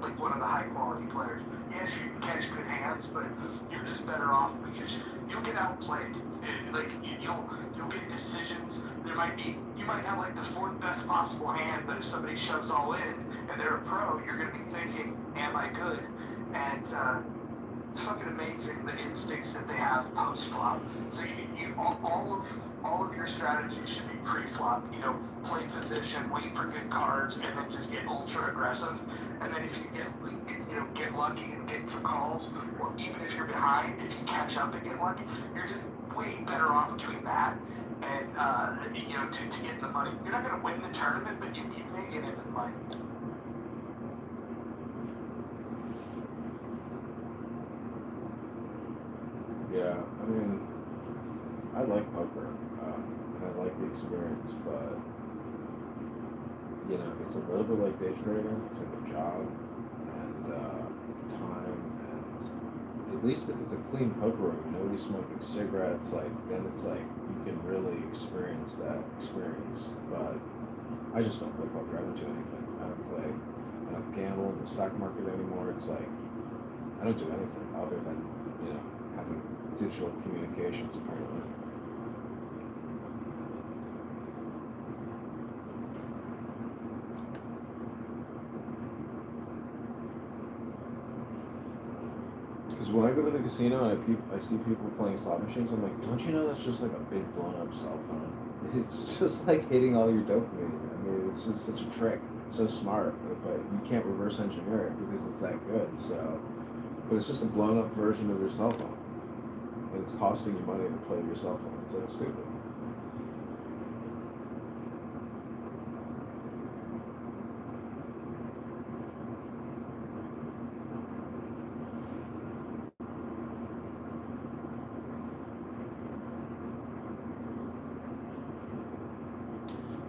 like one of the high quality players. Yes, you can catch good hands, but you're just better off because you'll get outplayed. Like you'll get decisions. You might have like the fourth best possible hand, but if somebody shoves all in and they're a pro, you're gonna be thinking, am I good? And it's fucking amazing the instincts that they have post flop. So all of your strategies should be pre-flop. You know, play position, wait for good cards, and then just get ultra aggressive. And then if you get lucky and get for calls, or even if you're behind, if you catch up and get lucky, you're just way better off doing that. And to get the money. You're not gonna win the tournament, but you may get into the money. Yeah, I mean, I like poker, and I like the experience, but, you know, it's a little bit like day trading. It's like a job, and it's time, and at least if it's a clean poker room, nobody's smoking cigarettes, like, then it's like, you can really experience that experience, but I just don't play poker. I don't do anything. I don't gamble in the stock market anymore. It's like, I don't do anything other than, you know, having digital communications, apparently. Because when I go to the casino and I see people playing slot machines, I'm like, don't you know that's just like a big blown up cell phone? It's just like hitting all your dopamine. I mean, it's just such a trick. It's so smart, but you can't reverse engineer it because it's that good. So, but it's just a blown up version of your cell phone. And it's costing you money to play with your cell phone. It's like stupid.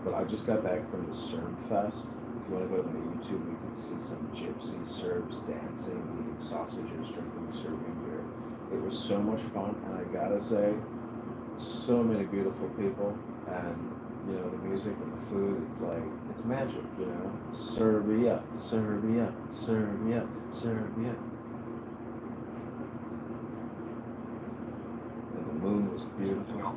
But I just got back from the Serb Fest. If you want to go to my YouTube, you can see some gypsy Serbs dancing, eating sausages, drinking Serbian beer. It was so much fun, and I gotta say, so many beautiful people, and you know, the music and the food, it's like, it's magic, you know? Serbia, Serbia, Serbia, Serbia. And the moon was beautiful.